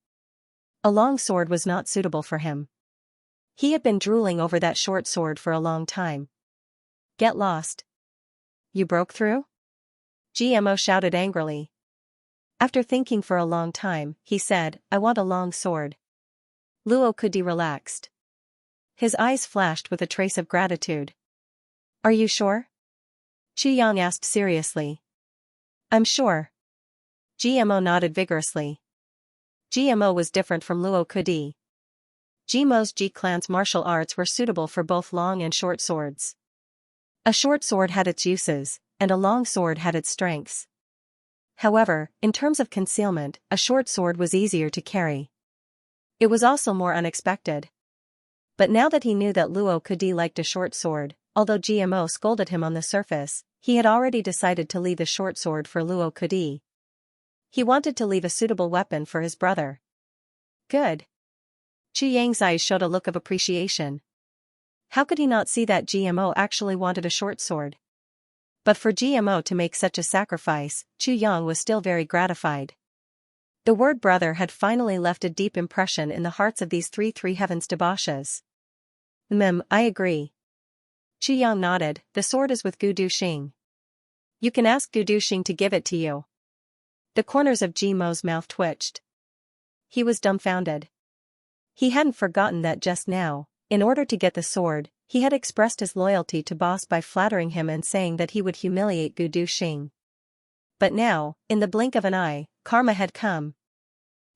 A long sword was not suitable for him. He had been drooling over that short sword for a long time. "Get lost. You broke through?" GMO shouted angrily. After thinking for a long time, he said, "I want a long sword." Luo Kudi relaxed. His eyes flashed with a trace of gratitude. "Are you sure?" Chu Yang asked seriously. "I'm sure." GMO nodded vigorously. GMO was different from Luo Kudi. GMO's G-clan's martial arts were suitable for both long and short swords. A short sword had its uses, and a long sword had its strengths. However, in terms of concealment, a short sword was easier to carry. It was also more unexpected. But now that he knew that Luo Kudi liked a short sword, although GMO scolded him on the surface, he had already decided to leave the short sword for Luo Kudi. He wanted to leave a suitable weapon for his brother. Good. Chu Yang's eyes showed a look of appreciation. How could he not see that GMO actually wanted a short sword? But for GMO to make such a sacrifice, Chu Yang was still very gratified. The word brother had finally left a deep impression in the hearts of these three heavens debauches. I agree." Chu Yang nodded. "The sword is with Gudu Xing. You can ask Gudu Xing to give it to you." The corners of GMO's mouth twitched. He was dumbfounded. He hadn't forgotten that just now, in order to get the sword, he had expressed his loyalty to boss by flattering him and saying that he would humiliate Gudu Xing. But now, in the blink of an eye, karma had come.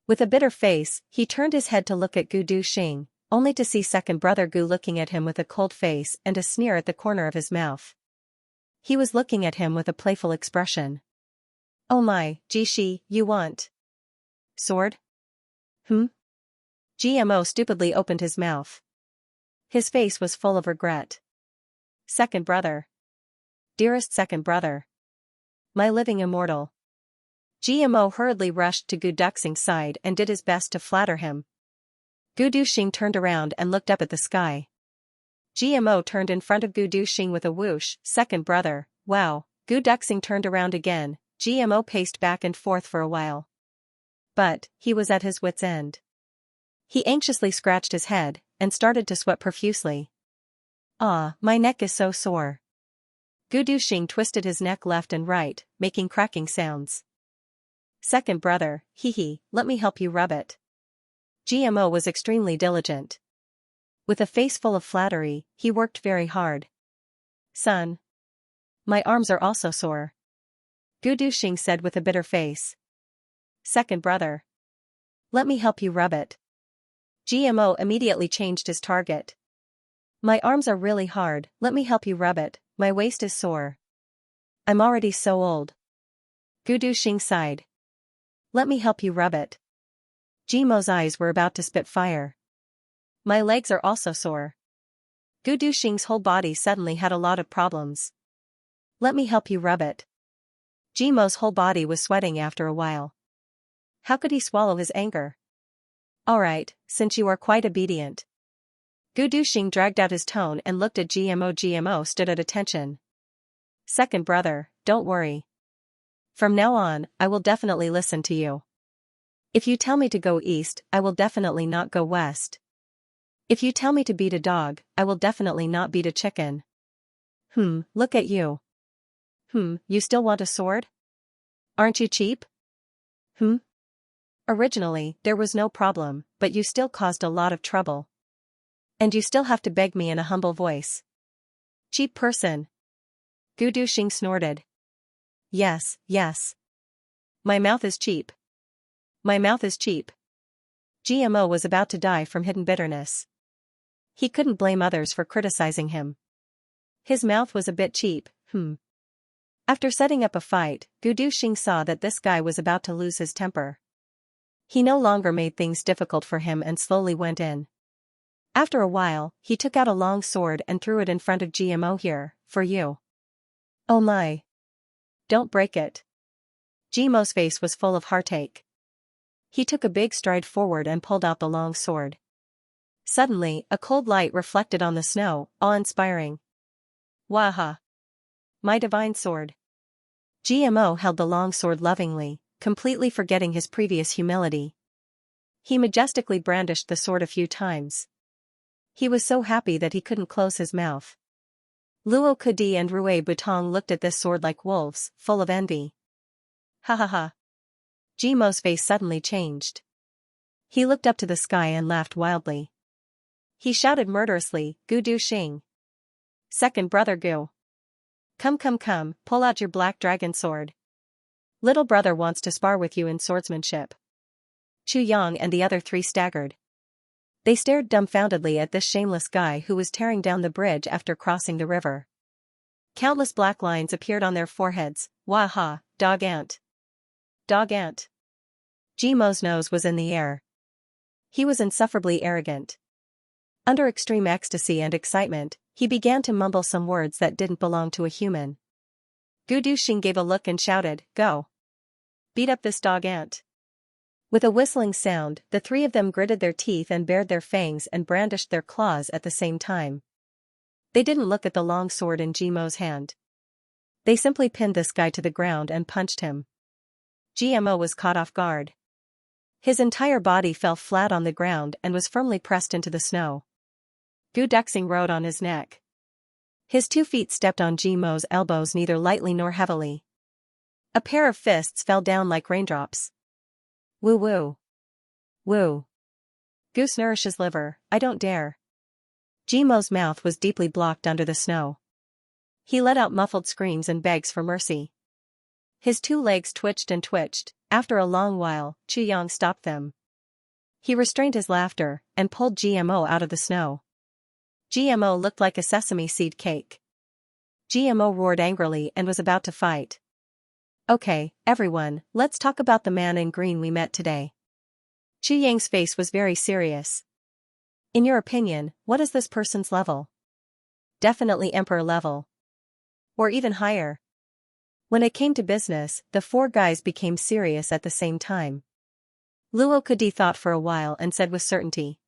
With a bitter face, he turned his head to look at Gudu Xing, only to see second brother Gu looking at him with a cold face and a sneer at the corner of his mouth. He was looking at him with a playful expression. "Oh my, Jishi, you want sword? GMO stupidly opened his mouth. His face was full of regret. "Second brother. Dearest second brother. My living immortal. GMO hurriedly rushed to Gu Duxing's side and did his best to flatter him. Gu Duxing turned around and looked up at the sky. GMO turned in front of Gu Duxing with a whoosh, second brother, wow. Gu Duxing turned around again. GMO paced back and forth for a while. But, he was at his wits' end. He anxiously scratched his head, and started to sweat profusely. Ah, my neck is so sore. Gu Duxing twisted his neck left and right, making cracking sounds. Second brother, hee, let me help you rub it. GMO was extremely diligent. With a face full of flattery, he worked very hard. Son. My arms are also sore. Gu Duxing said with a bitter face. Second brother. Let me help you rub it. GMO immediately changed his target. My arms are really hard, let me help you rub it, my waist is sore. I'm already so old. Gu Duxing sighed. Let me help you rub it. GMO's eyes were about to spit fire. My legs are also sore. Gu Duxing's whole body suddenly had a lot of problems. Let me help you rub it. GMO's whole body was sweating after a while. How could he swallow his anger? Alright, since you are quite obedient. Gu Duxing dragged out his tone and looked at GMO. GMO stood at attention. Second brother, don't worry. From now on, I will definitely listen to you. If you tell me to go east, I will definitely not go west. If you tell me to beat a dog, I will definitely not beat a chicken. Look at you. You still want a sword? Aren't you cheap? Originally, there was no problem, but you still caused a lot of trouble. And you still have to beg me in a humble voice. Cheap person. Gu Duxing snorted. Yes. My mouth is cheap. My mouth is cheap. GMO was about to die from hidden bitterness. He couldn't blame others for criticizing him. His mouth was a bit cheap, After setting up a fight, Gu Duxing saw that this guy was about to lose his temper. He no longer made things difficult for him and slowly went in. After a while, he took out a long sword and threw it in front of GMO. Here, for you. Oh my. Don't break it. GMO's face was full of heartache. He took a big stride forward and pulled out the long sword. Suddenly, a cold light reflected on the snow, awe-inspiring. Waha! My divine sword. GMO held the long sword lovingly, completely forgetting his previous humility. He majestically brandished the sword a few times. He was so happy that he couldn't close his mouth. Luo Kudi and Rue Butong looked at this sword like wolves, full of envy. Ha ha ha. GMO's face suddenly changed. He looked up to the sky and laughed wildly. He shouted murderously, Gu Duxing. Second brother Gu. Come, pull out your black dragon sword. Little brother wants to spar with you in swordsmanship. Chu Yang and the other three staggered. They stared dumbfoundedly at this shameless guy who was tearing down the bridge after crossing the river. Countless black lines appeared on their foreheads. Waha, dog ant. Dog ant. GMO's nose was in the air. He was insufferably arrogant. Under extreme ecstasy and excitement, he began to mumble some words that didn't belong to a human. Gu Duxing gave a look and shouted, Go! Beat up this dog ant. With a whistling sound, the three of them gritted their teeth and bared their fangs and brandished their claws at the same time. They didn't look at the long sword in GMO's hand. They simply pinned this guy to the ground and punched him. GMO was caught off guard. His entire body fell flat on the ground and was firmly pressed into the snow. Gu Duxing rode on his neck. His 2 feet stepped on GMO's elbows neither lightly nor heavily. A pair of fists fell down like raindrops. Woo woo. Woo. Goose nourishes liver, I don't dare. GMO's mouth was deeply blocked under the snow. He let out muffled screams and begs for mercy. His 2 legs twitched and twitched. After a long while, Chu Yang stopped them. He restrained his laughter and pulled GMO out of the snow. GMO looked like a sesame seed cake. GMO roared angrily and was about to fight. Okay, everyone, let's talk about the man in green we met today. Chu Yang's face was very serious. In your opinion, what is this person's level? Definitely emperor level. Or even higher. When it came to business, the four guys became serious at the same time. Luo Kudi thought for a while and said with certainty.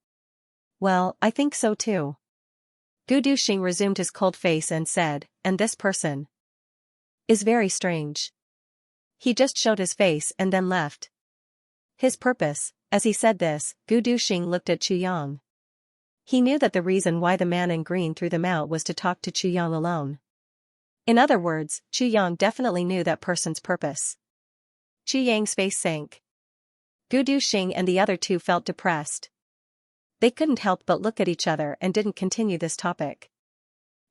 Well, I think so too. Gu Duxing resumed his cold face and said, and this person is very strange. He just showed his face and then left. His purpose, as he said this, Gu Duxing looked at Chu Yang. He knew that the reason why the man in green threw them out was to talk to Chu Yang alone. In other words, Chu Yang definitely knew that person's purpose. Chu Yang's face sank. Gu Duxing and the other two felt depressed. They couldn't help but look at each other and didn't continue this topic.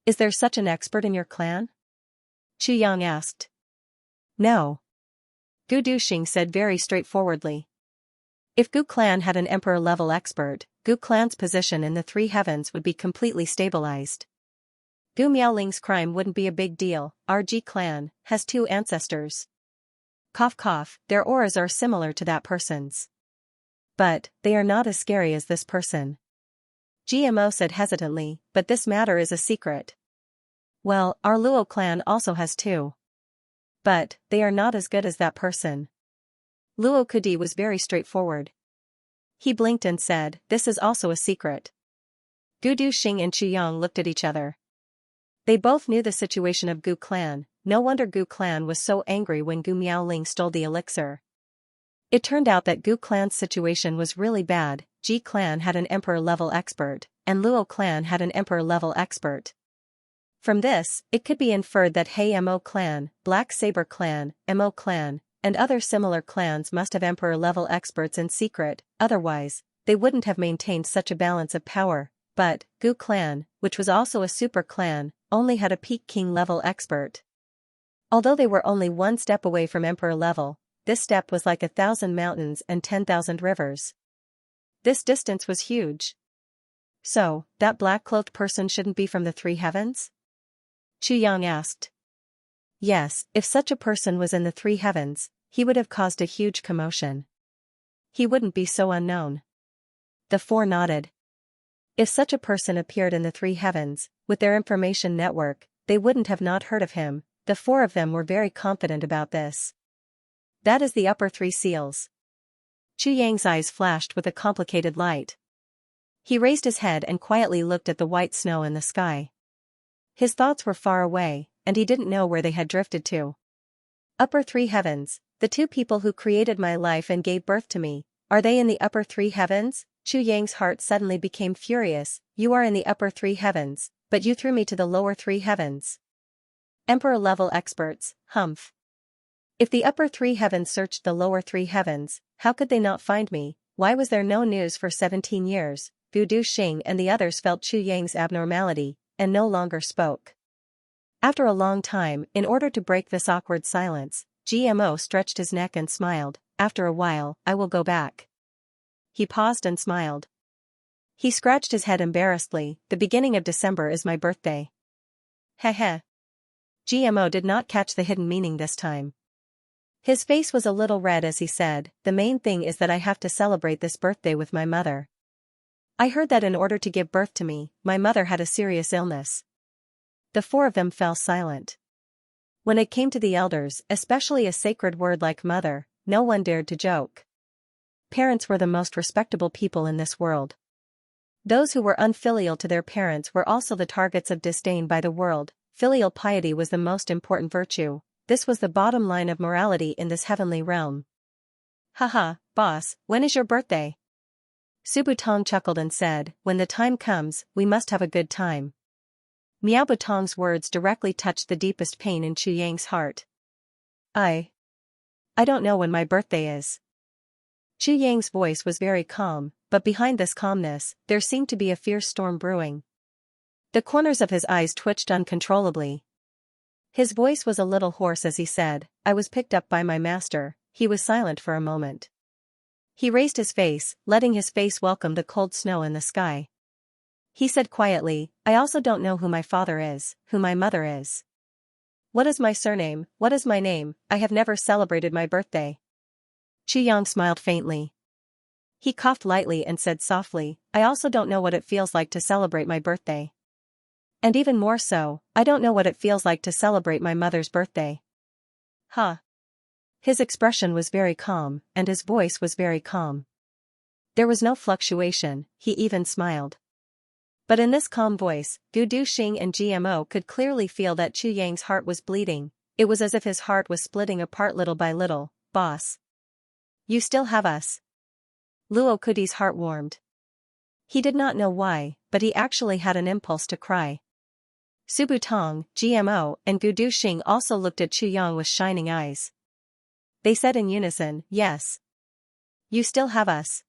Is there such an expert in your clan? Chu Yang asked. No. Gu Duxing said very straightforwardly. If Gu clan had an emperor-level expert, Gu clan's position in the three heavens would be completely stabilized. Gu Miaoling's crime wouldn't be a big deal. Our Ji clan has two ancestors. Cough cough, their auras are similar to that person's. But, they are not as scary as this person. GMO said hesitantly, but this matter is a secret. Well, our Luo clan also has two. But, they are not as good as that person. Luo Kudi was very straightforward. He blinked and said, this is also a secret. Gu Duxing and Chu Yang looked at each other. They both knew the situation of Gu clan, no wonder Gu clan was so angry when Gu Miaoling stole the elixir. It turned out that Gu clan's situation was really bad. Ji clan had an emperor-level expert, and Luo clan had an emperor-level expert. From this, it could be inferred that Hei Mo clan, Black Saber clan, Mo clan, and other similar clans must have emperor-level experts in secret, otherwise, they wouldn't have maintained such a balance of power. But, Gu clan, which was also a super clan, only had a peak king-level expert. Although they were only one step away from emperor level, this step was like 1,000 mountains and 10,000 rivers. This distance was huge. So, that black-cloaked person shouldn't be from the three heavens? Chu Yang asked. Yes, if such a person was in the three heavens, he would have caused a huge commotion. He wouldn't be so unknown. The four nodded. If such a person appeared in the three heavens, with their information network, they wouldn't have not heard of him. The four of them were very confident about this. That is the upper three seals. Chu Yang's eyes flashed with a complicated light. He raised his head and quietly looked at the white snow in the sky. His thoughts were far away, and he didn't know where they had drifted to. Upper three heavens, the two people who created my life and gave birth to me, are they in the upper three heavens? Chu Yang's heart suddenly became furious. You are in the upper three heavens, but you threw me to the lower three heavens. Emperor-level experts, humph. If the upper three heavens searched the lower three heavens, how could they not find me? Why was there no news for 17 years? Gu Duxing and the others felt Chu Yang's abnormality, and no longer spoke. After a long time, in order to break this awkward silence, GMO stretched his neck and smiled. After a while, I will go back. He paused and smiled. He scratched his head embarrassedly. The beginning of December is my birthday. Heh. GMO did not catch the hidden meaning this time. His face was a little red as he said, the main thing is that I have to celebrate this birthday with my mother. I heard that in order to give birth to me, my mother had a serious illness. The four of them fell silent. When it came to the elders, especially a sacred word like mother, no one dared to joke. Parents were the most respectable people in this world. Those who were unfilial to their parents were also the targets of disdain by the world. Filial piety was the most important virtue. This was the bottom line of morality in this heavenly realm. Haha, boss, when is your birthday? Subutong chuckled and said, when the time comes, we must have a good time. Miao Butong's words directly touched the deepest pain in Chu Yang's heart. I don't know when my birthday is. Chu Yang's voice was very calm, but behind this calmness, there seemed to be a fierce storm brewing. The corners of his eyes twitched uncontrollably. His voice was a little hoarse as he said, I was picked up by my master. He was silent for a moment. He raised his face, letting his face welcome the cold snow in the sky. He said quietly, I also don't know who my father is, who my mother is. What is my surname, what is my name? I have never celebrated my birthday. Chu Yang smiled faintly. He coughed lightly and said softly, I also don't know what it feels like to celebrate my birthday. And even more so, I don't know what it feels like to celebrate my mother's birthday. Huh. His expression was very calm, and his voice was very calm. There was no fluctuation, he even smiled. But in this calm voice, Gu Duxing and GMO could clearly feel that Chu Yang's heart was bleeding. It was as if his heart was splitting apart little by little. Boss. You still have us. Luo Kudi's heart warmed. He did not know why, but he actually had an impulse to cry. Su Butong, GMO, and Gu Duxing also looked at Chu Yang with shining eyes. They said in unison, yes. You still have us.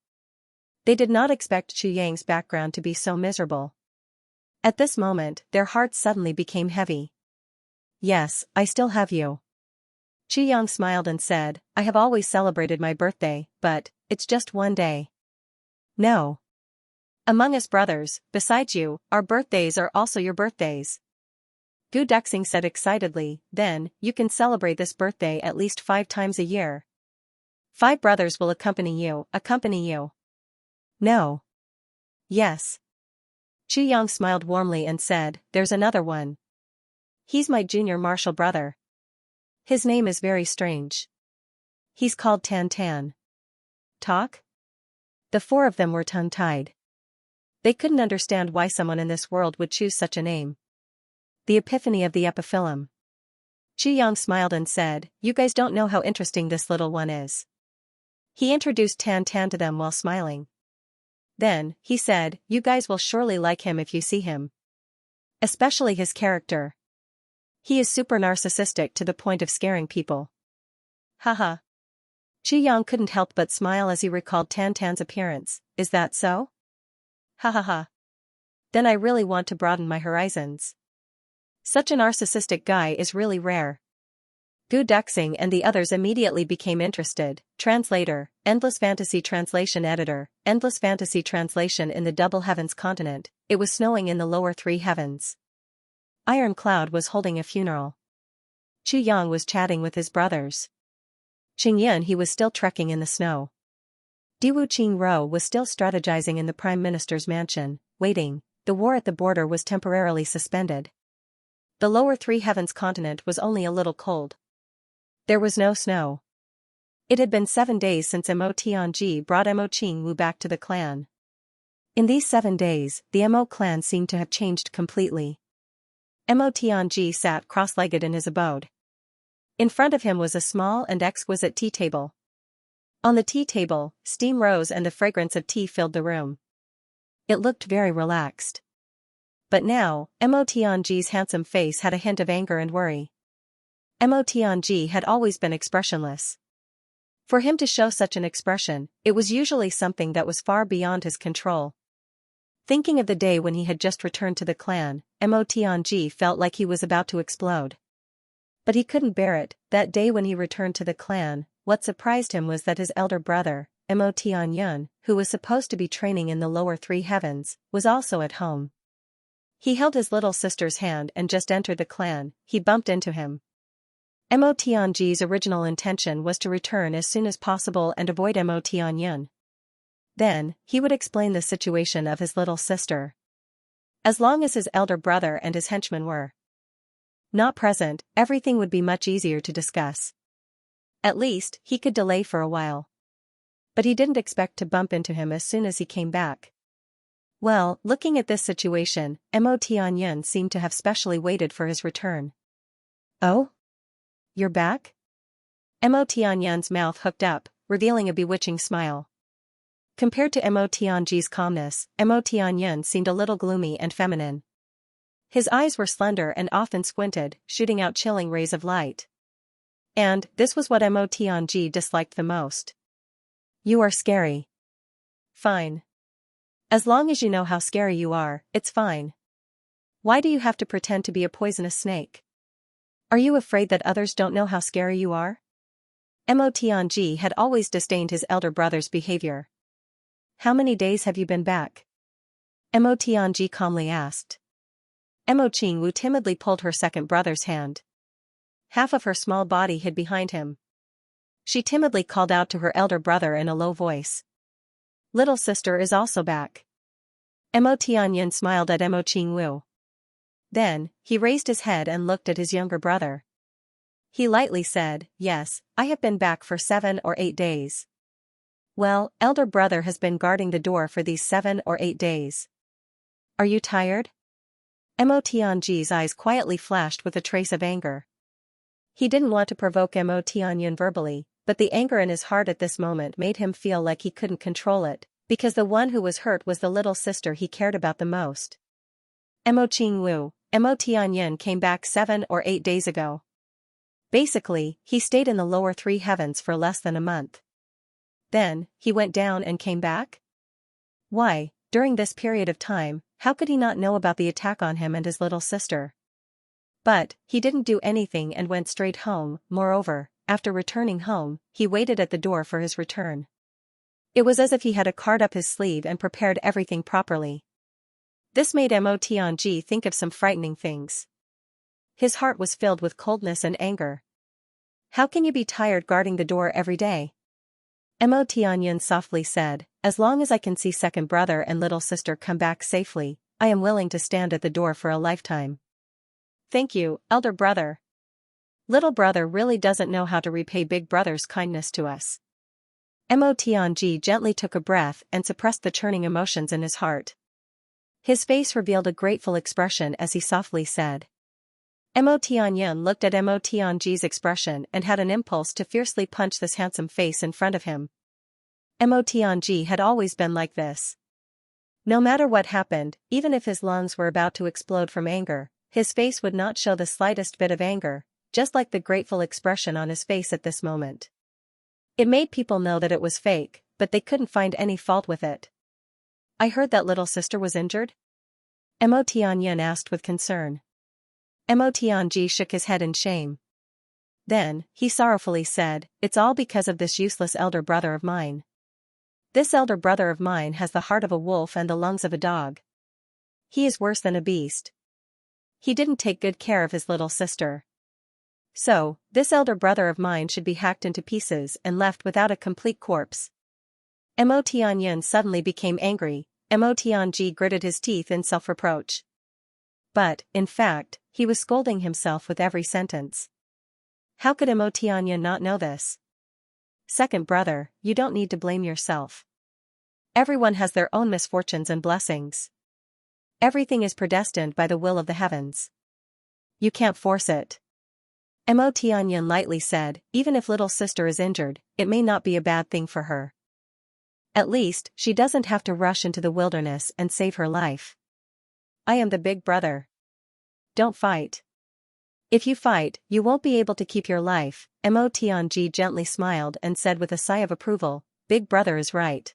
They did not expect Chu Yang's background to be so miserable. At this moment, their hearts suddenly became heavy. Yes, I still have you. Chu Yang smiled and said, I have always celebrated my birthday, but it's just one day. No. Among us brothers, besides you, our birthdays are also your birthdays. Gu Duxing said excitedly, then, you can celebrate this birthday at least 5 times a year. 5 brothers will accompany you. No. Yes. Chu Yang smiled warmly and said, there's another one. He's my junior martial brother. His name is very strange. He's called Tan Tan. Talk? The 4 of them were tongue-tied. They couldn't understand why someone in this world would choose such a name. The epiphany of the epiphyllum. Chu Yang smiled and said, you guys don't know how interesting this little one is. He introduced Tan Tan to them while smiling. Then, he said, you guys will surely like him if you see him. Especially his character. He is super narcissistic to the point of scaring people. Haha. Chu Yang couldn't help but smile as he recalled Tan Tan's appearance. Is that so? Ha ha ha. Then I really want to broaden my horizons. Such a narcissistic guy is really rare. Gu Duxing and the others immediately became interested. Translator, Endless Fantasy Translation Editor, Endless Fantasy Translation in the Double Heavens continent. It was snowing in the lower 3 heavens. Iron Cloud was holding a funeral. Chu Yang was chatting with his brothers. Qingyan he was still trekking in the snow. Diwu Qingro was still strategizing in the Prime Minister's mansion, waiting. The war at the border was temporarily suspended. The lower 3 heavens continent was only a little cold. There was no snow. It had been 7 days since Mo Tianji brought Mo Qingwu back to the clan. In these 7 days, the Mo clan seemed to have changed completely. Mo Tianji sat cross-legged in his abode. In front of him was a small and exquisite tea table. On the tea table, steam rose and the fragrance of tea filled the room. It looked very relaxed. But now, Mo Tianji's handsome face had a hint of anger and worry. Mo Tianji had always been expressionless. For him to show such an expression, it was usually something that was far beyond his control. Thinking of the day when he had just returned to the clan, Mo Tianji felt like he was about to explode. But he couldn't bear it. That day when he returned to the clan, what surprised him was that his elder brother, Mo Tianyun, who was supposed to be training in the lower 3 heavens, was also at home. He held his little sister's hand and just entered the clan. He bumped into him. Mo Tianji's original intention was to return as soon as possible and avoid Mo Tianyun. Then, he would explain the situation of his little sister. As long as his elder brother and his henchmen were not present, everything would be much easier to discuss. At least, he could delay for a while. But he didn't expect to bump into him as soon as he came back. Well, looking at this situation, Mo Tianyun seemed to have specially waited for his return. Oh? You're back? Mo Tianyun's mouth hooked up, revealing a bewitching smile. Compared to Mo Tianji's calmness, Mo Tianyun seemed a little gloomy and feminine. His eyes were slender and often squinted, shooting out chilling rays of light. And, this was what Mo Tianji disliked the most. You are scary. Fine. As long as you know how scary you are, it's fine. Why do you have to pretend to be a poisonous snake? Are you afraid that others don't know how scary you are? Mo Tianji had always disdained his elder brother's behavior. How many days have you been back? Mo Tianji calmly asked. Mo Qingwu timidly pulled her second brother's hand. Half of her small body hid behind him. She timidly called out to her elder brother in a low voice. Little sister is also back. Mo Tianyun smiled at Mo Qingwu. Then, he raised his head and looked at his younger brother. He lightly said, "Yes, I have been back for 7 or 8 days." "Well, elder brother has been guarding the door for these 7 or 8 days. Are you tired?" Mo Tianji's eyes quietly flashed with a trace of anger. He didn't want to provoke Mo Tianyin verbally, but the anger in his heart at this moment made him feel like he couldn't control it, because the one who was hurt was the little sister he cared about the most. Mo Qingwu, Mo Tianyin came back 7 or 8 days ago. Basically, he stayed in the lower three heavens for less than a month. Then, he went down and came back? Why, during this period of time, how could he not know about the attack on him and his little sister? But, he didn't do anything and went straight home. Moreover, after returning home, he waited at the door for his return. It was as if he had a card up his sleeve and prepared everything properly. This made Mo Tianji think of some frightening things. His heart was filled with coldness and anger. How can you be tired guarding the door every day? Mo Tianyin softly said, "As long as I can see second brother and little sister come back safely, I am willing to stand at the door for a lifetime." "Thank you, elder brother. Little brother really doesn't know how to repay big brother's kindness to us." Mo Tianji gently took a breath and suppressed the churning emotions in his heart. His face revealed a grateful expression as he softly said. Mo Tianyin looked at Mo Tianji's expression and had an impulse to fiercely punch this handsome face in front of him. Mo Tianji had always been like this. No matter what happened, even if his lungs were about to explode from anger, his face would not show the slightest bit of anger, just like the grateful expression on his face at this moment. It made people know that it was fake, but they couldn't find any fault with it. "I heard that little sister was injured?" Mo Tianyin asked with concern. Mo Tianji shook his head in shame. Then, he sorrowfully said, "It's all because of this useless elder brother of mine. This elder brother of mine has the heart of a wolf and the lungs of a dog. He is worse than a beast. He didn't take good care of his little sister. So, this elder brother of mine should be hacked into pieces and left without a complete corpse." Mo Tianyin suddenly became angry. Mo Tianji gritted his teeth in self-reproach. But, in fact, he was scolding himself with every sentence. How could Mo Tianyin not know this? "Second brother, you don't need to blame yourself. Everyone has their own misfortunes and blessings. Everything is predestined by the will of the heavens. You can't force it." Mo Tianyin lightly said, "Even if little sister is injured, it may not be a bad thing for her. At least, she doesn't have to rush into the wilderness and save her life. I am the big brother. Don't fight. If you fight, you won't be able to keep your life." Mo Tianji gently smiled and said with a sigh of approval, "Big brother is right.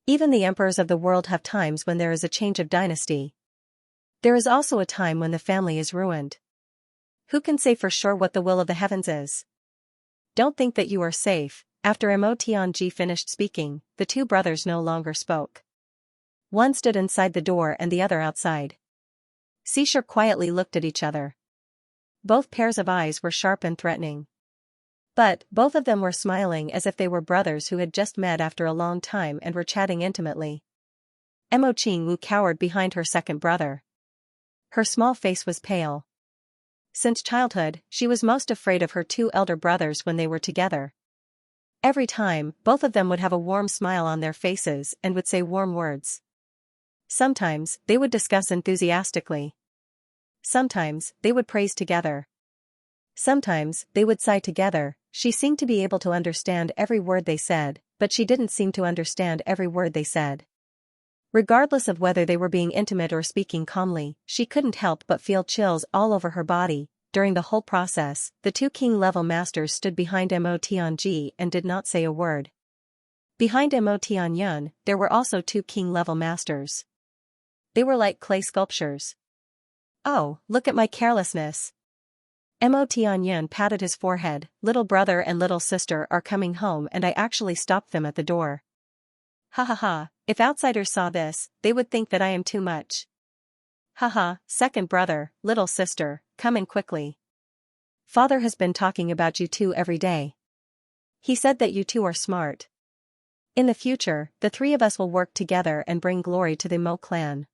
Even the emperors of the world have times when there is a change of dynasty. There is also a time when the family is ruined. Who can say for sure what the will of the heavens is? Don't think that you are safe." After Mo Tianji finished speaking, the two brothers no longer spoke. One stood inside the door and the other outside. Seashore quietly looked at each other. Both pairs of eyes were sharp and threatening. But, both of them were smiling as if they were brothers who had just met after a long time and were chatting intimately. Mo Qingwu cowered behind her second brother. Her small face was pale. Since childhood, she was most afraid of her two elder brothers when they were together. Every time, both of them would have a warm smile on their faces and would say warm words. Sometimes, they would discuss enthusiastically. Sometimes, they would praise together. Sometimes, they would sigh together. She seemed to be able to understand every word they said, but she didn't seem to understand every word they said. Regardless of whether they were being intimate or speaking calmly, she couldn't help but feel chills all over her body. During the whole process, the two king-level masters stood behind Mo Tianji and did not say a word. Behind Mo Tianyin, there were also two king-level masters. They were like clay sculptures. "Oh, look at my carelessness." Mo Tianyin patted his forehead. "Little brother and little sister are coming home and I actually stopped them at the door. Ha ha ha, if outsiders saw this, they would think that I am too much. Haha, second brother, little sister, come in quickly. Father has been talking about you two every day. He said that you two are smart. In the future, the three of us will work together and bring glory to the Mo clan.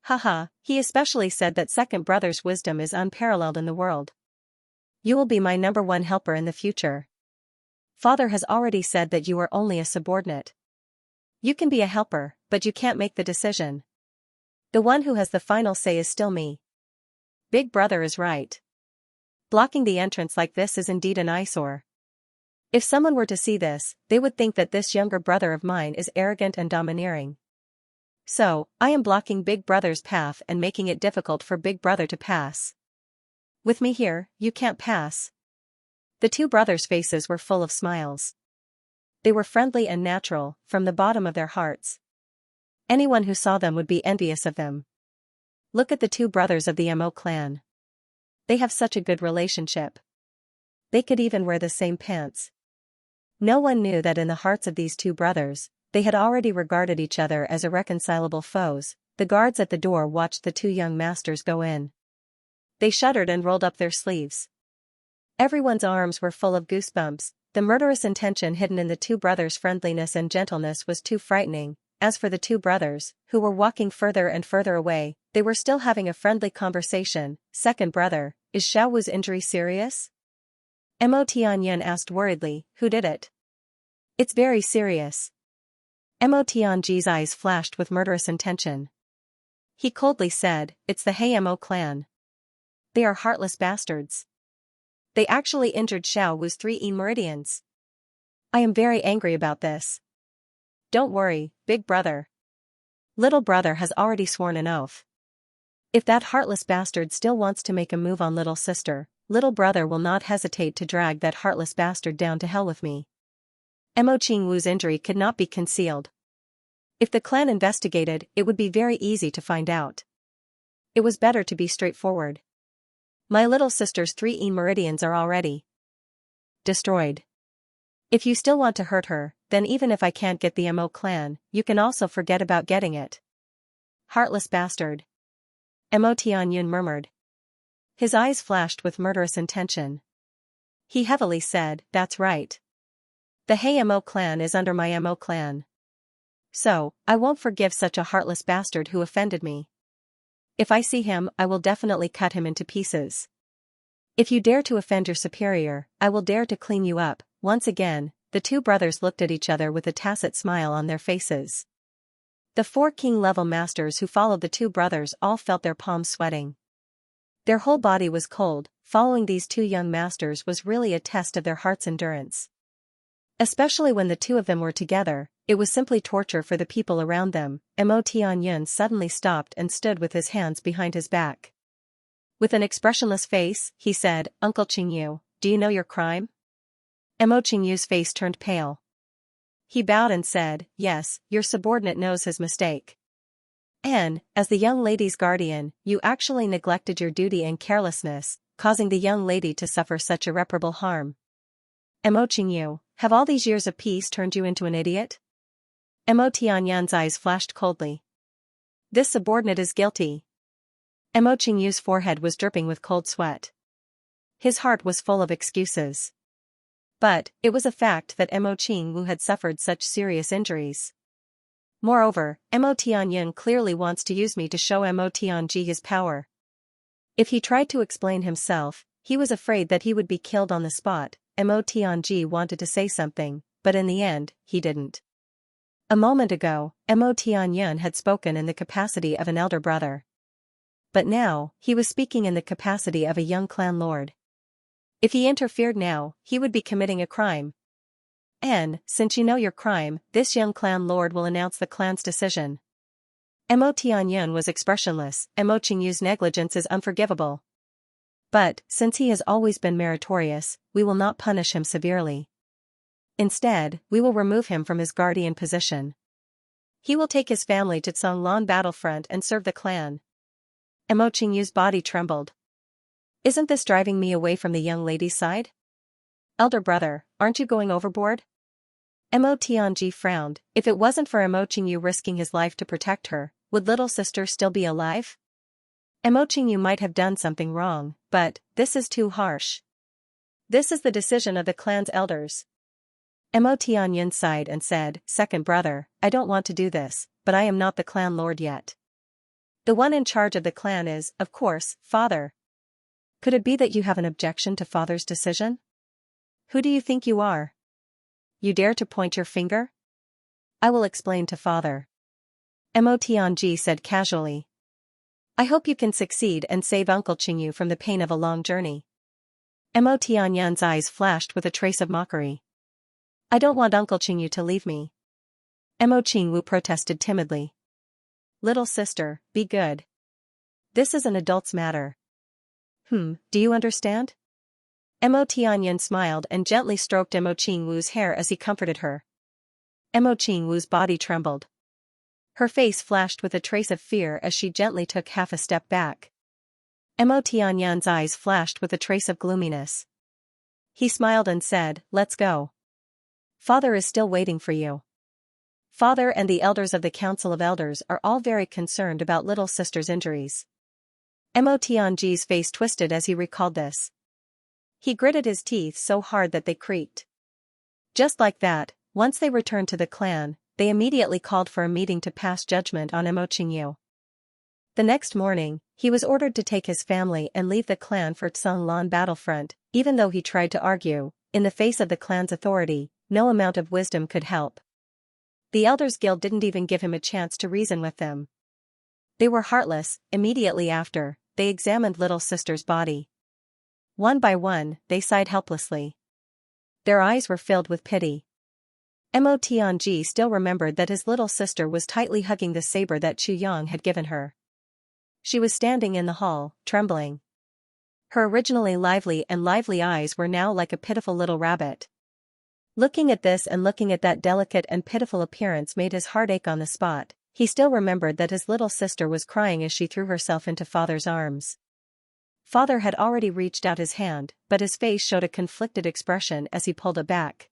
Haha, he especially said that second brother's wisdom is unparalleled in the world. You will be my #1 helper in the future. Father has already said that you are only a subordinate. You can be a helper, but you can't make the decision. The one who has the final say is still me. Big brother is right. Blocking the entrance like this is indeed an eyesore. If someone were to see this, they would think that this younger brother of mine is arrogant and domineering. So, I am blocking Big Brother's path and making it difficult for Big Brother to pass. With me here, you can't pass. The two brothers' faces were full of smiles. They were friendly and natural, from the bottom of their hearts. Anyone who saw them would be envious of them. Look at the two brothers of the Mo clan. They have such a good relationship. They could even wear the same pants. No one knew that in the hearts of these two brothers, they had already regarded each other as irreconcilable foes. The guards at the door watched the two young masters go in. They shuddered and rolled up their sleeves. Everyone's arms were full of goosebumps. The murderous intention hidden in the two brothers' friendliness and gentleness was too frightening. As for the two brothers, who were walking further and further away, they were still having a friendly conversation. Second brother, is Xiao Wu's injury serious? Mo Tianyan asked worriedly, who did it? It's very serious. Mo Tianji's eyes flashed with murderous intention. He coldly said, it's the Mo clan. They are heartless bastards. They actually injured Xiao Wu's 3 meridians. I am very angry about this. Don't worry, big brother. Little brother has already sworn an oath. If that heartless bastard still wants to make a move on little sister, little brother will not hesitate to drag that heartless bastard down to hell with me. Mo Qingwu's injury could not be concealed. If the clan investigated, it would be very easy to find out. It was better to be straightforward. My little sister's 3 meridians are already destroyed. If you still want to hurt her, then even if I can't get the Mo clan, you can also forget about getting it. Heartless bastard. Mo Tianyun murmured. His eyes flashed with murderous intention. He heavily said, that's right. The Mo clan is under my Mo clan. So, I won't forgive such a heartless bastard who offended me. If I see him, I will definitely cut him into pieces. If you dare to offend your superior, I will dare to clean you up. Once again, the two brothers looked at each other with a tacit smile on their faces. The 4 king-level masters who followed the two brothers all felt their palms sweating. Their whole body was cold. Following these two young masters was really a test of their heart's endurance. Especially when the two of them were together, it was simply torture for the people around them. Mo Tianyun suddenly stopped and stood with his hands behind his back. With an expressionless face, he said, Uncle Qingyu, do you know your crime? Mo Qingyu's face turned pale. He bowed and said, yes, your subordinate knows his mistake. And, as the young lady's guardian, you actually neglected your duty and carelessness, causing the young lady to suffer such irreparable harm. Mo Qingyu, have all these years of peace turned you into an idiot? Mo Tianyun's eyes flashed coldly. This subordinate is guilty. Mo Qingyu's forehead was dripping with cold sweat. His heart was full of excuses. But, it was a fact that Mo Qingwu had suffered such serious injuries. Moreover, Mo Tianyun clearly wants to use me to show Mo Tianji his power. If he tried to explain himself, he was afraid that he would be killed on the spot. Mo Tianji wanted to say something, but in the end, he didn't. A moment ago, Mo Tianyun had spoken in the capacity of an elder brother. But now, he was speaking in the capacity of a young clan lord. If he interfered now, he would be committing a crime. And, since you know your crime, this young clan lord will announce the clan's decision. Mo Tianyun was expressionless. Mo Qingyu's negligence is unforgivable. But, since he has always been meritorious, we will not punish him severely. Instead, we will remove him from his guardian position. He will take his family to Tsonglan battlefront and serve the clan. Mo Qingyu's body trembled. Isn't this driving me away from the young lady's side? Elder brother, aren't you going overboard? Mo Tianji frowned. If it wasn't for Mo Qingyu risking his life to protect her, would little sister still be alive? Mo Qingyu might have done something wrong, but, this is too harsh. This is the decision of the clan's elders. Mo Tianyun sighed and said, Second brother, I don't want to do this, but I am not the clan lord yet. The one in charge of the clan is, of course, father. Could it be that you have an objection to father's decision? Who do you think you are? You dare to point your finger? I will explain to father. Mo Tianji said casually. I hope you can succeed and save Uncle Qingyu from the pain of a long journey. Mo Tianyan's eyes flashed with a trace of mockery. I don't want Uncle Qingyu to leave me. Mo Qingwu protested timidly. Little sister, be good. This is an adult's matter. Do you understand? Mo Tianyan smiled and gently stroked Mo Qingwu's hair as he comforted her. Mo Qingwu's body trembled. Her face flashed with a trace of fear as she gently took half a step back. Mo Tianyan's eyes flashed with a trace of gloominess. He smiled and said, let's go. Father is still waiting for you. Father and the elders of the Council of Elders are all very concerned about little sister's injuries. Mo Tianji's face twisted as he recalled this. He gritted his teeth so hard that they creaked. Just like that, once they returned to the clan, they immediately called for a meeting to pass judgment on Mo Qingyu. The next morning, he was ordered to take his family and leave the clan for Tsanglan battlefront. Even though he tried to argue, in the face of the clan's authority, no amount of wisdom could help. The Elders Guild didn't even give him a chance to reason with them. They were heartless. Immediately after, they examined little sister's body. One by one, they sighed helplessly. Their eyes were filled with pity. Mo Tianji still remembered that his little sister was tightly hugging the saber that Chu Yang had given her. She was standing in the hall, trembling. Her originally lively eyes were now like a pitiful little rabbit. Looking at this and looking at that delicate and pitiful appearance made his heart ache on the spot. He still remembered that his little sister was crying as she threw herself into father's arms. Father had already reached out his hand, but his face showed a conflicted expression as he pulled it back.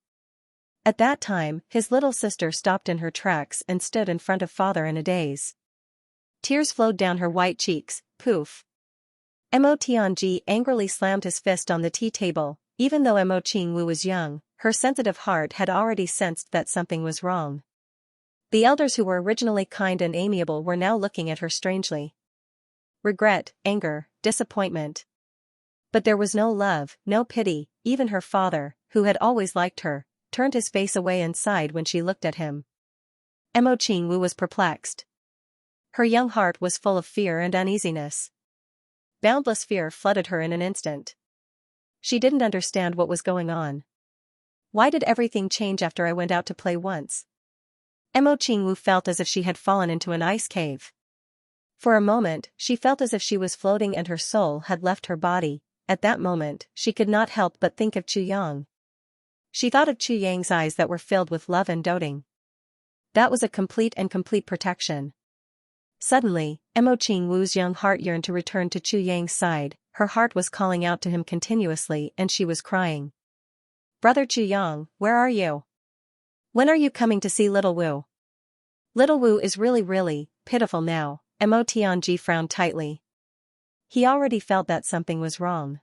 At that time, his little sister stopped in her tracks and stood in front of father in a daze. Tears flowed down her white cheeks. Poof. Mo Tianji angrily slammed his fist on the tea table. Even though Mo Qingwu was young, her sensitive heart had already sensed that something was wrong. The elders who were originally kind and amiable were now looking at her strangely. Regret, anger, disappointment. But there was no love, no pity. Even her father, who had always liked her, turned his face away and sighed when she looked at him. Mo Qingwu was perplexed. Her young heart was full of fear and uneasiness. Boundless fear flooded her in an instant. She didn't understand what was going on. Why did everything change after I went out to play once? Mo Qingwu felt as if she had fallen into an ice cave. For a moment, she felt as if she was floating and her soul had left her body. At that moment, she could not help but think of Chu Yang. She thought of Chu Yang's eyes that were filled with love and doting. That was a complete protection. Suddenly, Mo Qingwu's young heart yearned to return to Chu Yang's side. Her heart was calling out to him continuously and she was crying. Brother Chu Yang, where are you? When are you coming to see little Wu? Little Wu is really pitiful now. Mo Tianji frowned tightly. He already felt that something was wrong.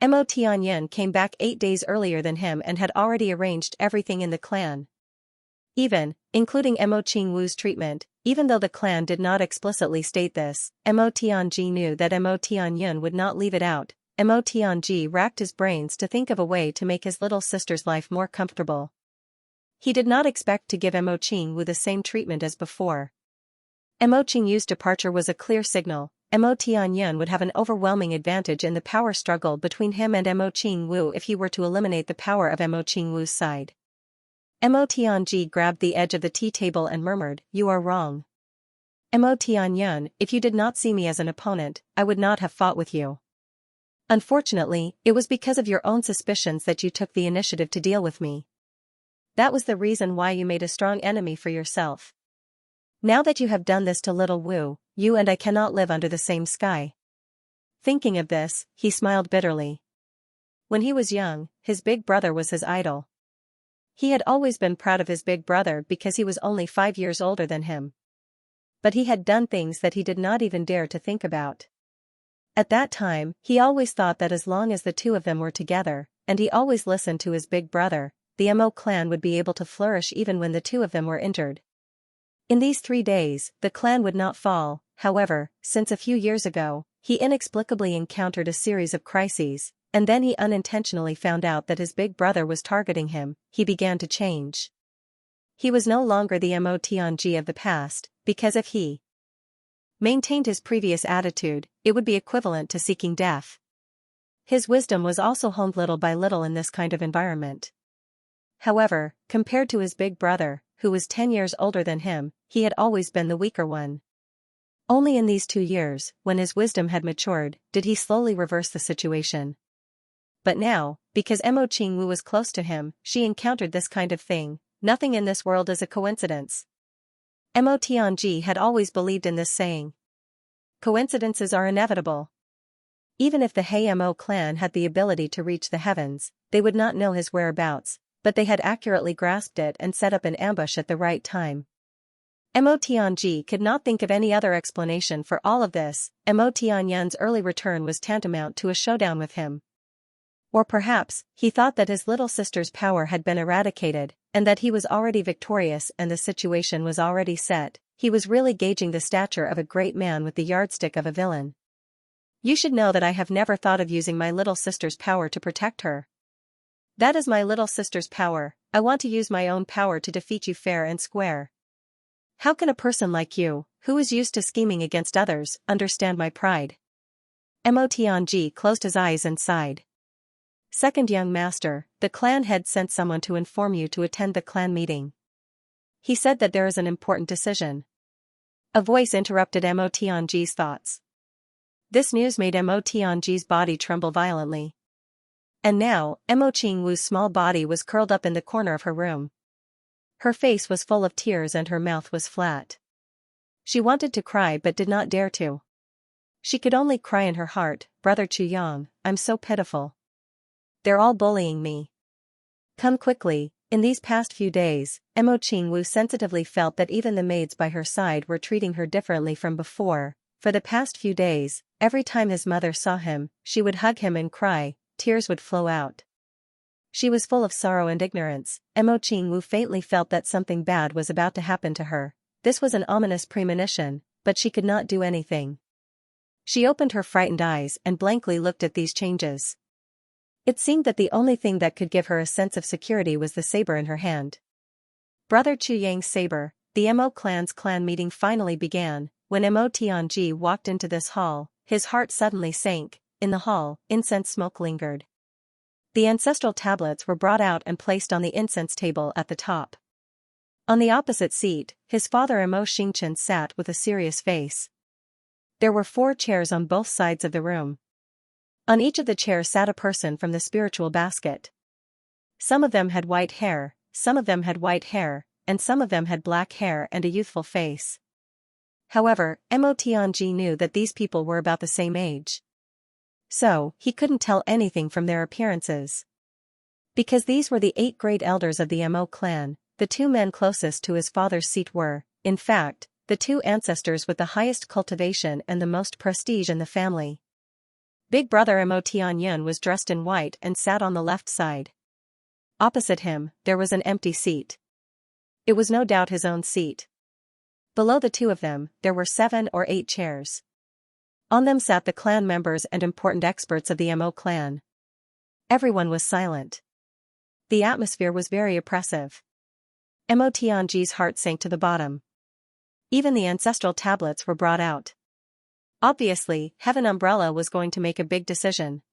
Mo Tianyan came back 8 days earlier than him and had already arranged everything in the clan. Including Mo Qingwu's treatment. Even though the clan did not explicitly state this, Mo Tianji knew that Mo Tianyan would not leave it out. Mo Tianji racked his brains to think of a way to make his little sister's life more comfortable. He did not expect to give Mo Qingwu the same treatment as before. Mo Qingyu's departure was a clear signal. Mo Tianyan would have an overwhelming advantage in the power struggle between him and Mo Qingwu if he were to eliminate the power of Mo Qingwu's side. Mo Tianji grabbed the edge of the tea table and murmured, "You are wrong. Mo Tianyan, if you did not see me as an opponent, I would not have fought with you. Unfortunately, it was because of your own suspicions that you took the initiative to deal with me. That was the reason why you made a strong enemy for yourself. Now that you have done this to little Wu, you and I cannot live under the same sky." Thinking of this, he smiled bitterly. When he was young, his big brother was his idol. He had always been proud of his big brother because he was only 5 years older than him. But he had done things that he did not even dare to think about. At that time, he always thought that as long as the two of them were together, and he always listened to his big brother, the Mo clan would be able to flourish even when the two of them were injured. In these 3 days, the clan would not fall. However, since a few years ago, He inexplicably encountered a series of crises, and then he unintentionally found out that his big brother was targeting him. He began to change. He was no longer the Mo Tianji of the past, because if he maintained his previous attitude, it would be equivalent to seeking death. His wisdom was also honed little by little in this kind of environment. However, compared to his big brother, who was 10 years older than him, he had always been the weaker one. Only in these 2 years, when his wisdom had matured, did he slowly reverse the situation. But now, because Mo Qingwu was close to him, she encountered this kind of thing. Nothing in this world is a coincidence. Mo Tianji had always believed in this saying. Coincidences are inevitable. Even if the He Mo clan had the ability to reach the heavens, they would not know his whereabouts, but they had accurately grasped it and set up an ambush at the right time. Mo Tianji could not think of any other explanation for all of this. Mo Tianyun's early return was tantamount to a showdown with him. Or perhaps, he thought that his little sister's power had been eradicated, and that he was already victorious and the situation was already set. He was really gauging the stature of a great man with the yardstick of a villain. You should know that I have never thought of using my little sister's power to protect her. That is my little sister's power. I want to use my own power to defeat you fair and square. How can a person like you, who is used to scheming against others, understand my pride? Mo Tianji closed his eyes and sighed. Second young master, the clan head sent someone to inform you to attend the clan meeting. He said that there is an important decision. A voice interrupted Mo Tianji's thoughts. This news made Mo Tianji's body tremble violently. And now, Mo Qingwu's small body was curled up in the corner of her room. Her face was full of tears and her mouth was flat. She wanted to cry but did not dare to. She could only cry in her heart, Brother Chuyang, I'm so pitiful. They're all bullying me. Come quickly. In these past few days, Mo Qingwu sensitively felt that even the maids by her side were treating her differently from before. For the past few days, every time his mother saw him, she would hug him and cry, tears would flow out. She was full of sorrow and ignorance. Mo Qingwu faintly felt that something bad was about to happen to her. This was an ominous premonition, but she could not do anything. She opened her frightened eyes and blankly looked at these changes. It seemed that the only thing that could give her a sense of security was the saber in her hand. Brother Chu Yang's saber. The Mo clan's clan meeting finally began. When Mo Tianji walked into this hall, his heart suddenly sank. In the hall, incense smoke lingered. The ancestral tablets were brought out and placed on the incense table at the top. On the opposite seat, his father Mo Xingchen sat with a serious face. There were 4 chairs on both sides of the room. On each of the chairs sat a person from the spiritual basket. Some of them had white hair, some of them had white hair, and some of them had black hair and a youthful face. However, Mo Tianji knew that these people were about the same age. So, he couldn't tell anything from their appearances. Because these were the 8 great elders of the Mo clan, the 2 men closest to his father's seat were, in fact, the 2 ancestors with the highest cultivation and the most prestige in the family. Big brother Mo Tianyun was dressed in white and sat on the left side. Opposite him, there was an empty seat. It was no doubt his own seat. Below the 2 of them, there were 7 or 8 chairs. On them sat the clan members and important experts of the Mo clan. Everyone was silent. The atmosphere was very oppressive. Mo Tianji's heart sank to the bottom. Even the ancestral tablets were brought out. Obviously, Heaven Umbrella was going to make a big decision.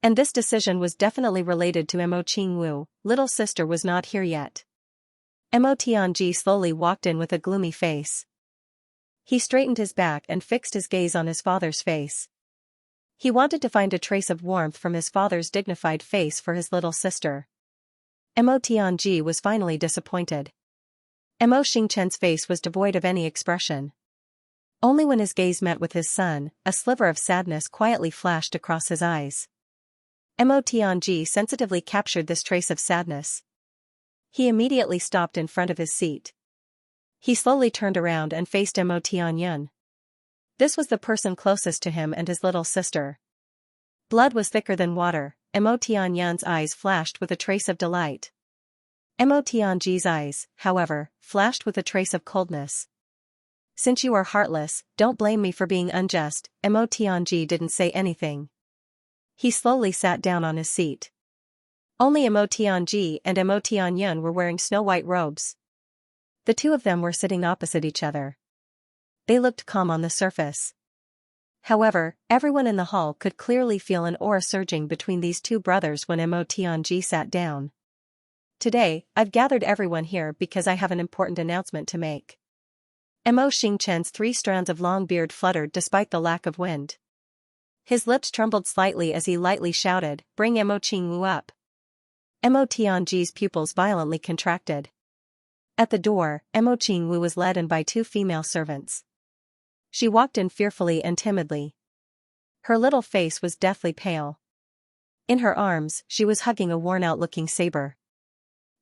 And this decision was definitely related to Mo Qingwu. Little sister was not here yet. Mo Tianji slowly walked in with a gloomy face. He straightened his back and fixed his gaze on his father's face. He wanted to find a trace of warmth from his father's dignified face for his little sister. Mo Tianji was finally disappointed. Mo Xingchen's face was devoid of any expression. Only when his gaze met with his son, a sliver of sadness quietly flashed across his eyes. Mo Tianji sensitively captured this trace of sadness. He immediately stopped in front of his seat. He slowly turned around and faced Mo Tianyun. This was the person closest to him and his little sister. Blood was thicker than water. Mo Tianyun's eyes flashed with a trace of delight. Mo Tianji's eyes, however, flashed with a trace of coldness. Since you are heartless, don't blame me for being unjust. Mo Tianji didn't say anything. He slowly sat down on his seat. Only Mo Tianji and Mo Tianyun were wearing snow-white robes. The two of them were sitting opposite each other. They looked calm on the surface. However, everyone in the hall could clearly feel an aura surging between these two brothers when Mo Tianji sat down. Today, I've gathered everyone here because I have an important announcement to make. Mo Xingchen's 3 strands of long beard fluttered despite the lack of wind. His lips trembled slightly as he lightly shouted, "Bring Mo Qingwu up." Mo Tianji's pupils violently contracted. At the door, Mo Qingwu was led in by 2 female servants. She walked in fearfully and timidly. Her little face was deathly pale. In her arms, she was hugging a worn-out-looking saber.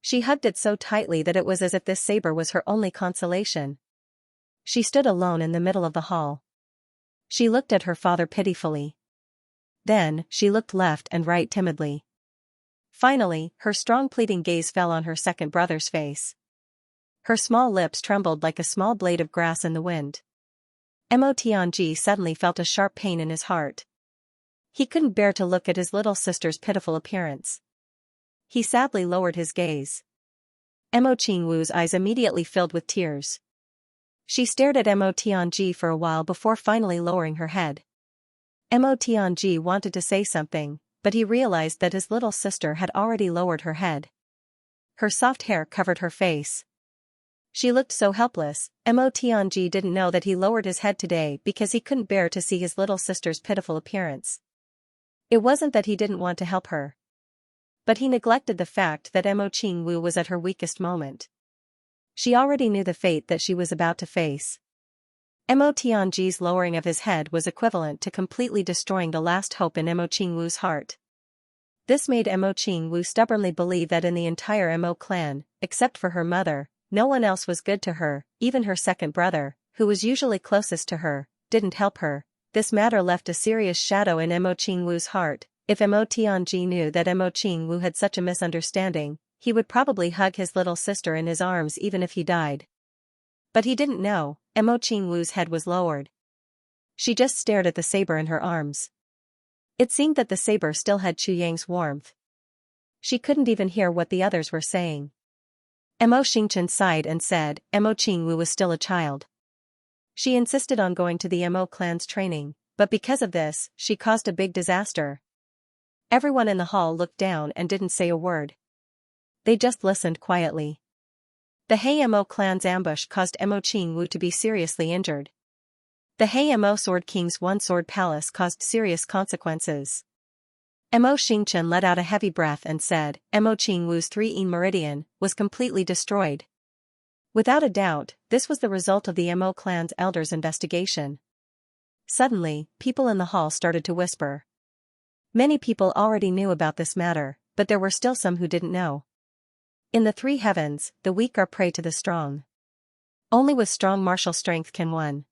She hugged it so tightly that it was as if this saber was her only consolation. She stood alone in the middle of the hall. She looked at her father pitifully. Then, she looked left and right timidly. Finally, her strong pleading gaze fell on her second brother's face. Her small lips trembled like a small blade of grass in the wind. Mo Tianji suddenly felt a sharp pain in his heart. He couldn't bear to look at his little sister's pitiful appearance. He sadly lowered his gaze. Mo Qingwu's eyes immediately filled with tears. She stared at Mo Tianji for a while before finally lowering her head. Mo Tianji wanted to say something, but he realized that his little sister had already lowered her head. Her soft hair covered her face. She looked so helpless. Mo Tianji didn't know that he lowered his head today because he couldn't bear to see his little sister's pitiful appearance. It wasn't that he didn't want to help her. But he neglected the fact that Mo Qingwu was at her weakest moment. She already knew the fate that she was about to face. Mo Tianji's lowering of his head was equivalent to completely destroying the last hope in Mo Qingwu's heart. This made Mo Qingwu stubbornly believe that in the entire Mo clan, except for her mother, no one else was good to her. Even her second brother, who was usually closest to her, didn't help her. This matter left a serious shadow in Mo Qingwu's heart. If Mo Tianji knew that Mo Qingwu had such a misunderstanding, he would probably hug his little sister in his arms even if he died. But he didn't know. Mo Qingwu's head was lowered. She just stared at the saber in her arms. It seemed that the saber still had Chu Yang's warmth. She couldn't even hear what the others were saying. Mo Xingchen sighed and said, Mo Qingwu was still a child. She insisted on going to the Mo clan's training, but because of this, she caused a big disaster. Everyone in the hall looked down and didn't say a word. They just listened quietly. The Hei Mo clan's ambush caused Mo Qingwu to be seriously injured. The Hei Mo Sword King's one-sword palace caused serious consequences. Mo Xingchen let out a heavy breath and said, Mo Qingwu's 3E meridian was completely destroyed. Without a doubt, this was the result of the Mo clan's elders' investigation. Suddenly, people in the hall started to whisper. Many people already knew about this matter, but there were still some who didn't know. In the 3 heavens, the weak are prey to the strong. Only with strong martial strength can one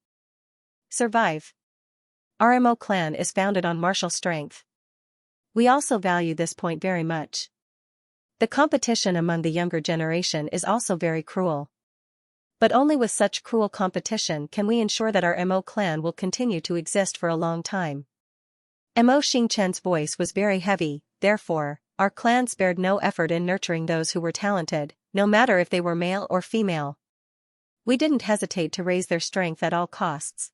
survive. Our Mo clan is founded on martial strength. We also value this point very much. The competition among the younger generation is also very cruel. But only with such cruel competition can we ensure that our Mo clan will continue to exist for a long time. Mo Xingchen's voice was very heavy, therefore, our clan spared no effort in nurturing those who were talented, no matter if they were male or female. We didn't hesitate to raise their strength at all costs.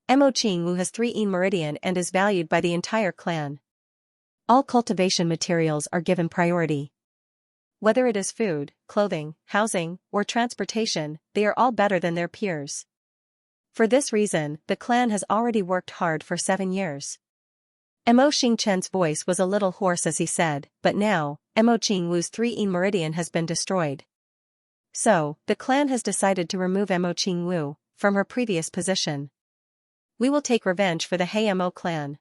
Mo Qingwu has 3E meridian and is valued by the entire clan. All cultivation materials are given priority. Whether it is food, clothing, housing, or transportation, they are all better than their peers. For this reason, the clan has already worked hard for 7 years. Mo Xingchen's voice was a little hoarse as he said, but now, Mo Qingwu's 3E meridian has been destroyed. So, the clan has decided to remove Mo Qingwu from her previous position. We will take revenge for the Hei Mo clan.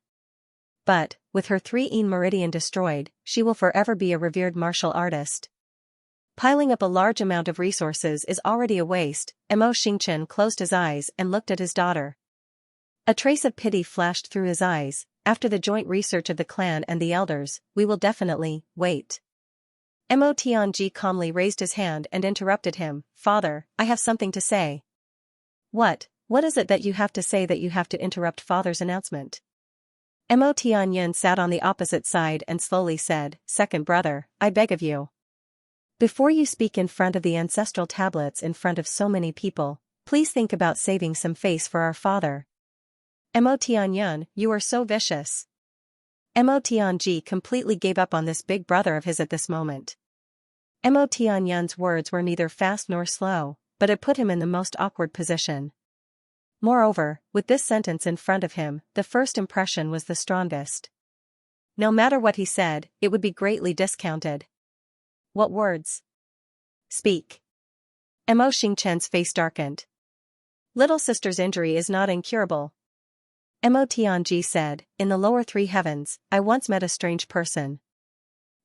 But, with her 3E meridian destroyed, she will forever be a revered martial artist. Piling up a large amount of resources is already a waste. Mo Xingchen closed his eyes and looked at his daughter. A trace of pity flashed through his eyes. After the joint research of the clan and the elders, we will definitely wait. Mo Tianji calmly raised his hand and interrupted him. Father, I have something to say. What is it that you have to say that you have to interrupt father's announcement? Mo Tianyin sat on the opposite side and slowly said, "Second brother, I beg of you. Before you speak in front of the ancestral tablets in front of so many people, please think about saving some face for our father." Mo Tianyin, you are so vicious. Mo Tianji completely gave up on this big brother of his at this moment. Mo Tianyin's words were neither fast nor slow, but it put him in the most awkward position. Moreover, with this sentence in front of him, the first impression was the strongest. No matter what he said, it would be greatly discounted. What words? Speak. Mo Xingchen's face darkened. Little sister's injury is not incurable. Mo Tianji said, in the lower three heavens, I once met a strange person.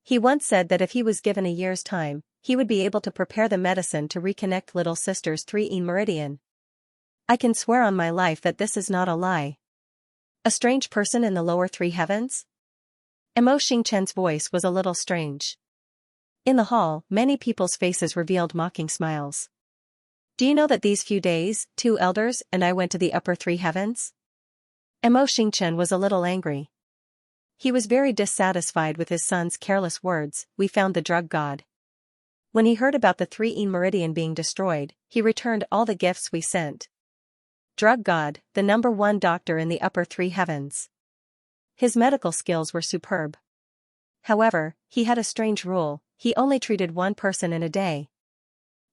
He once said that if he was given a year's time, he would be able to prepare the medicine to reconnect little sister's 3E meridian. I can swear on my life that this is not a lie. A strange person in the lower three heavens? Mo Xingchen's voice was a little strange. In the hall, many people's faces revealed mocking smiles. Do you know that these few days, 2 elders and I went to the upper three heavens? Mo Xingchen was a little angry. He was very dissatisfied with his son's careless words, "We found the drug god." When he heard about the 3E meridian being destroyed, he returned all the gifts we sent. Drug god, the number 1 doctor in the upper three heavens. His medical skills were superb. However, he had a strange rule, he only treated 1 person in a day.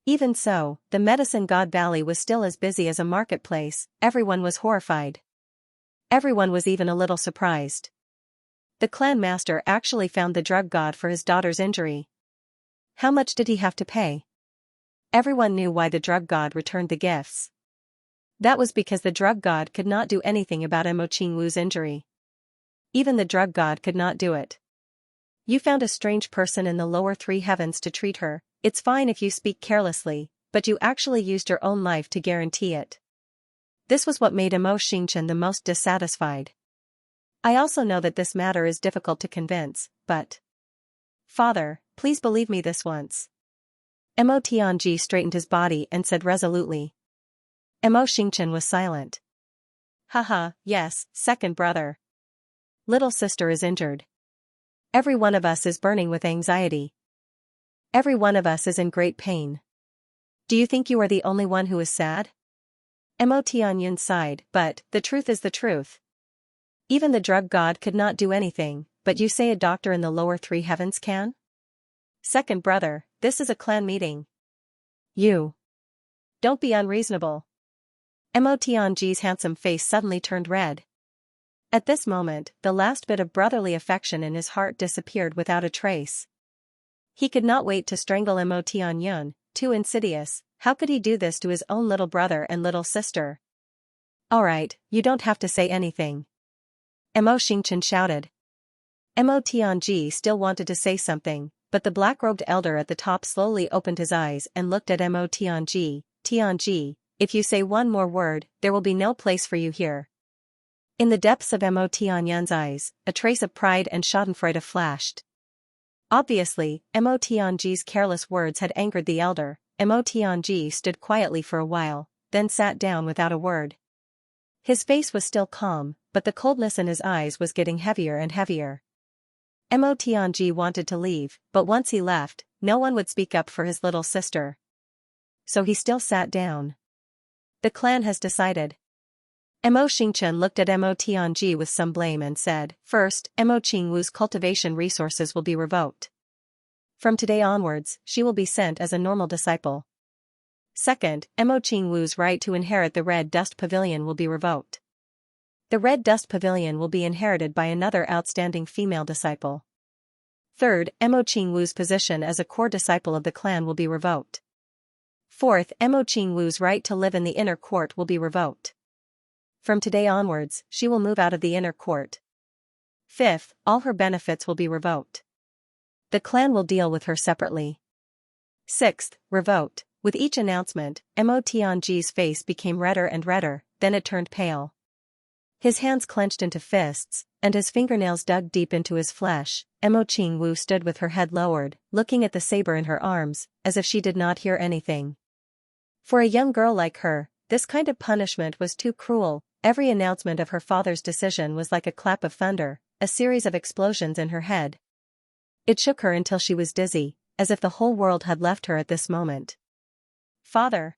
Even so, the medicine god valley was still as busy as a marketplace, everyone was horrified. Everyone was even a little surprised. The clan master actually found the drug god for his daughter's injury. How much did he have to pay? Everyone knew why the drug god returned the gifts. That was because the drug god could not do anything about Mo Qingwu's injury. Even the drug god could not do it. You found a strange person in the lower three heavens to treat her, it's fine if you speak carelessly, but you actually used your own life to guarantee it. This was what made Mo Xingchen the most dissatisfied. I also know that this matter is difficult to convince, but... Father, please believe me this once. Mo Tianji straightened his body and said resolutely. Mo Xingchen was silent. Haha, yes, second brother. Little sister is injured. Every one of us is burning with anxiety. Every one of us is in great pain. Do you think you are the only one who is sad? Mo Tianyin sighed, but, the truth is the truth. Even the drug god could not do anything, but you say a doctor in the lower three heavens can? Second brother, this is a clan meeting. You. Don't be unreasonable. Mo Tianji's handsome face suddenly turned red. At this moment, the last bit of brotherly affection in his heart disappeared without a trace. He could not wait to strangle Mo Tianyin, too insidious. How could he do this to his own little brother and little sister? Alright, you don't have to say anything. Mo Xingchen shouted. Mo Tianji still wanted to say something, but the black-robed elder at the top slowly opened his eyes and looked at Mo Tianji. Tianji, if you say one more word, there will be no place for you here. In the depths of Mo Tianyin's eyes, a trace of pride and schadenfreude flashed. Obviously, Mo Tianji's careless words had angered the elder. Mo Tianji stood quietly for a while, then sat down without a word. His face was still calm, but the coldness in his eyes was getting heavier and heavier. Mo Tianji wanted to leave, but once he left, no one would speak up for his little sister. So he still sat down. The clan has decided. Mo Xingchen looked at Mo Tianji with some blame and said, First, Mo Qingwu's cultivation resources will be revoked. From today onwards, she will be sent as a normal disciple. Second, Mo Qingwu's right to inherit the Red Dust Pavilion will be revoked. The Red Dust Pavilion will be inherited by another outstanding female disciple. Third, Mo Qingwu's position as a core disciple of the clan will be revoked. Fourth, Mo Qingwu's right to live in the inner court will be revoked. From today onwards, she will move out of the inner court. Fifth, all her benefits will be revoked. The clan will deal with her separately. Sixth, revoked. With each announcement, Mo Tianji's face became redder and redder, then it turned pale. His hands clenched into fists, and his fingernails dug deep into his flesh. Mo Qingwu stood with her head lowered, looking at the saber in her arms, as if she did not hear anything. For a young girl like her, this kind of punishment was too cruel. Every announcement of her father's decision was like a clap of thunder, a series of explosions in her head. It shook her until she was dizzy, as if the whole world had left her at this moment. Father.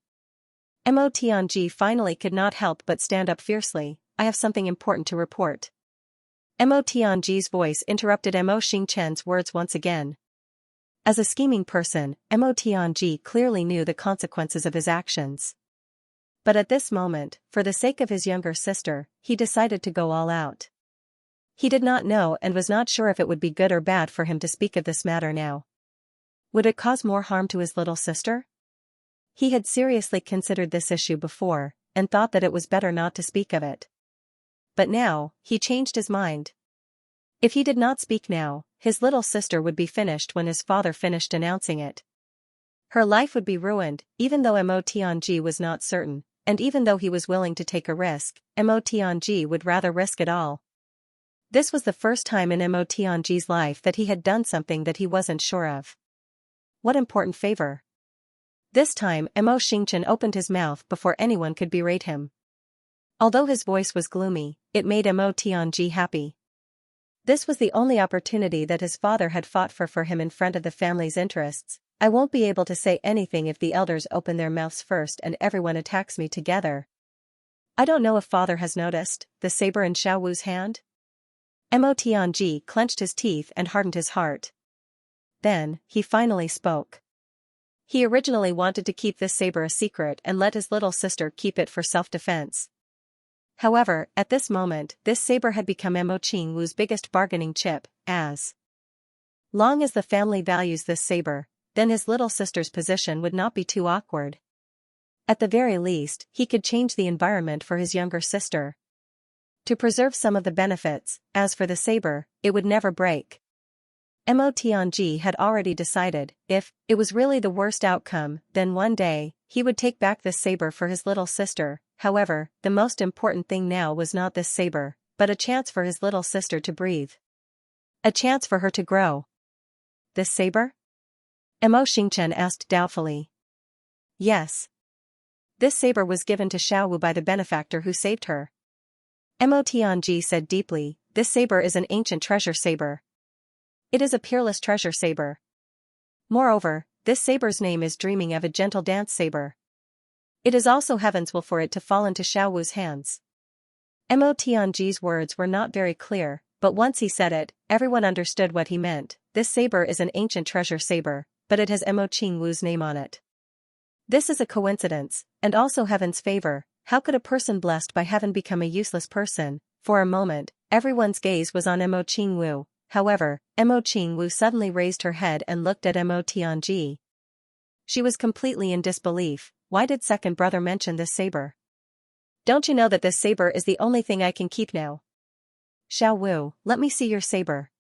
Mo Tianji finally could not help but stand up fiercely. I have something important to report. Mo Tianji's voice interrupted Mo Xingchen's words once again. As a scheming person, Mo Tianji clearly knew the consequences of his actions. But at this moment, for the sake of his younger sister, he decided to go all out. He did not know and was not sure if it would be good or bad for him to speak of this matter now. Would it cause more harm to his little sister? He had seriously considered this issue before, and thought that it was better not to speak of it. But now, he changed his mind. If he did not speak now, his little sister would be finished when his father finished announcing it. Her life would be ruined, even though Mo Tianji was not certain, and even though he was willing to take a risk, Mo Tianji would rather risk it all. This was the first time in Mo Tianji's life that he had done something that he wasn't sure of. What important favor? This time Mo Xingchen opened his mouth before anyone could berate him. Although his voice was gloomy, it made Mo Tianji happy. This was the only opportunity that his father had fought for him in front of the family's interests. I won't be able to say anything if the elders open their mouths first and everyone attacks me together. I don't know if father has noticed the saber in Xiao Wu's hand? Mo Tianji clenched his teeth and hardened his heart. Then, he finally spoke. He originally wanted to keep this saber a secret and let his little sister keep it for self-defense. However, at this moment, this saber had become Mo Qingwu's biggest bargaining chip, as long as the family values this saber, then his little sister's position would not be too awkward. At the very least, he could change the environment for his younger sister. To preserve some of the benefits, as for the saber, it would never break. Mo Tianji had already decided, if it was really the worst outcome, then one day, he would take back this saber for his little sister. However, the most important thing now was not this saber, but a chance for his little sister to breathe. A chance for her to grow. This saber? Mo Xingchen asked doubtfully. Yes. This saber was given to Xiao Wu by the benefactor who saved her. Mo Tianji said deeply, this saber is an ancient treasure saber. It is a peerless treasure saber. Moreover, this saber's name is dreaming of a gentle dance saber. It is also heaven's will for it to fall into Xiao Wu's hands. Mo Tianji's words were not very clear, but once he said it, everyone understood what he meant. This saber is an ancient treasure saber, but it has Mo Qingwu's name on it. This is a coincidence, and also heaven's favor. How could a person blessed by heaven become a useless person? For a moment, everyone's gaze was on Mo Qingwu. However, Mo Qingwu suddenly raised her head and looked at Mo Tianji. She was completely in disbelief. Why did second brother mention this saber? Don't you know that this saber is the only thing I can keep now? Xiao Wu, let me see your saber.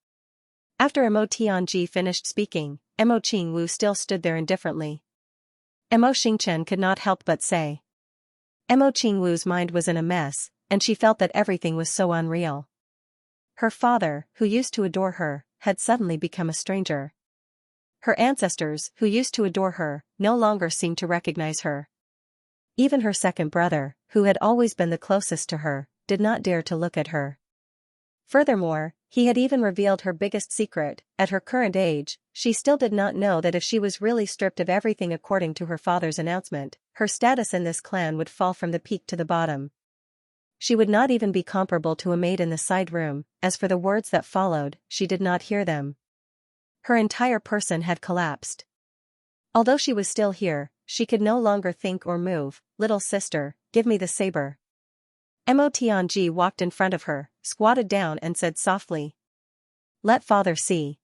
After Mo Tianji finished speaking, Mo Qingwu still stood there indifferently. Mo Xingchen could not help but say. Mo Qingwu's mind was in a mess, and she felt that everything was so unreal. Her father, who used to adore her, had suddenly become a stranger. Her ancestors, who used to adore her, no longer seemed to recognize her. Even her second brother, who had always been the closest to her, did not dare to look at her. Furthermore, he had even revealed her biggest secret. At her current age, she still did not know that if she was really stripped of everything according to her father's announcement, her status in this clan would fall from the peak to the bottom. She would not even be comparable to a maid in the side room. As for the words that followed, she did not hear them. Her entire person had collapsed. Although she was still here, she could no longer think or move. Little sister, give me the saber. Mo Tianji walked in front of her, squatted down and said softly. Let father see.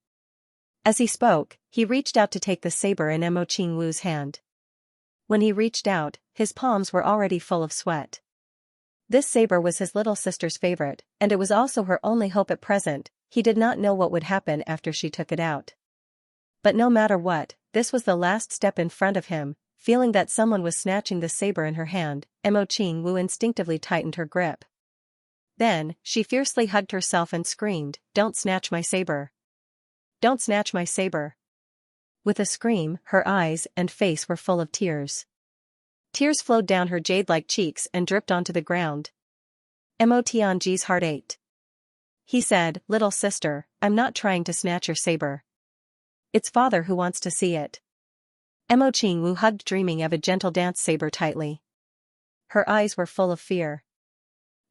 As he spoke, he reached out to take the saber in Mo Qingwu's hand. When he reached out, his palms were already full of sweat. This saber was his little sister's favorite, and it was also her only hope at present. He did not know what would happen after she took it out. But no matter what, this was the last step in front of him. Feeling that someone was snatching the saber in her hand, Mo Qingwu instinctively tightened her grip. Then, she fiercely hugged herself and screamed, "Don't snatch my saber! Don't snatch my saber!" With a scream, her eyes and face were full of tears. Tears flowed down her jade-like cheeks and dripped onto the ground. Mo Tianji's heart ached. He said, "Little sister, I'm not trying to snatch your saber. It's father who wants to see it." Mo Qingwu hugged dreaming of a gentle dance saber tightly. Her eyes were full of fear.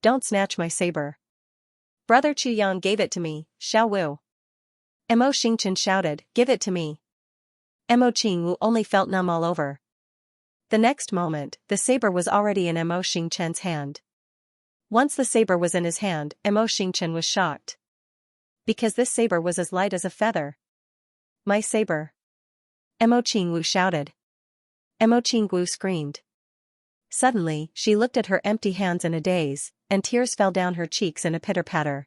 "Don't snatch my saber. Brother Qu Yang gave it to me, Xiao Wu." Mo Xingchen shouted, "Give it to me." Mo Qingwu only felt numb all over. The next moment, the saber was already in Mo Xingchen's hand. Once the saber was in his hand, Mo Xingchen was shocked. Because this saber was as light as a feather. "My saber!" Mo Qingwu shouted. Mo Qingwu screamed. Suddenly, she looked at her empty hands in a daze, and tears fell down her cheeks in a pitter-patter.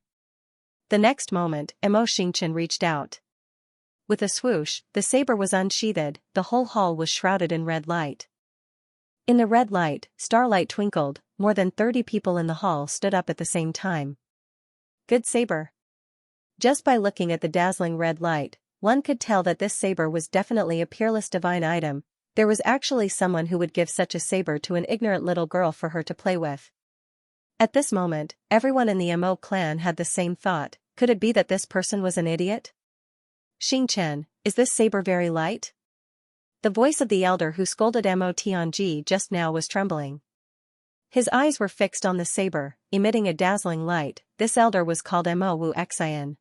The next moment, Mo Xingchen reached out. With a swoosh, the saber was unsheathed, the whole hall was shrouded in red light. In the red light, starlight twinkled, more than 30 people in the hall stood up at the same time. Good saber. Just by looking at the dazzling red light, one could tell that this saber was definitely a peerless divine item. There was actually someone who would give such a saber to an ignorant little girl for her to play with. At this moment, everyone in the Mo clan had the same thought. Could it be that this person was an idiot? "Xingchen, is this saber very light?" The voice of the elder who scolded Mo Tianji just now was trembling. His eyes were fixed on the saber, emitting a dazzling light. This elder was called Mo Wu Xian.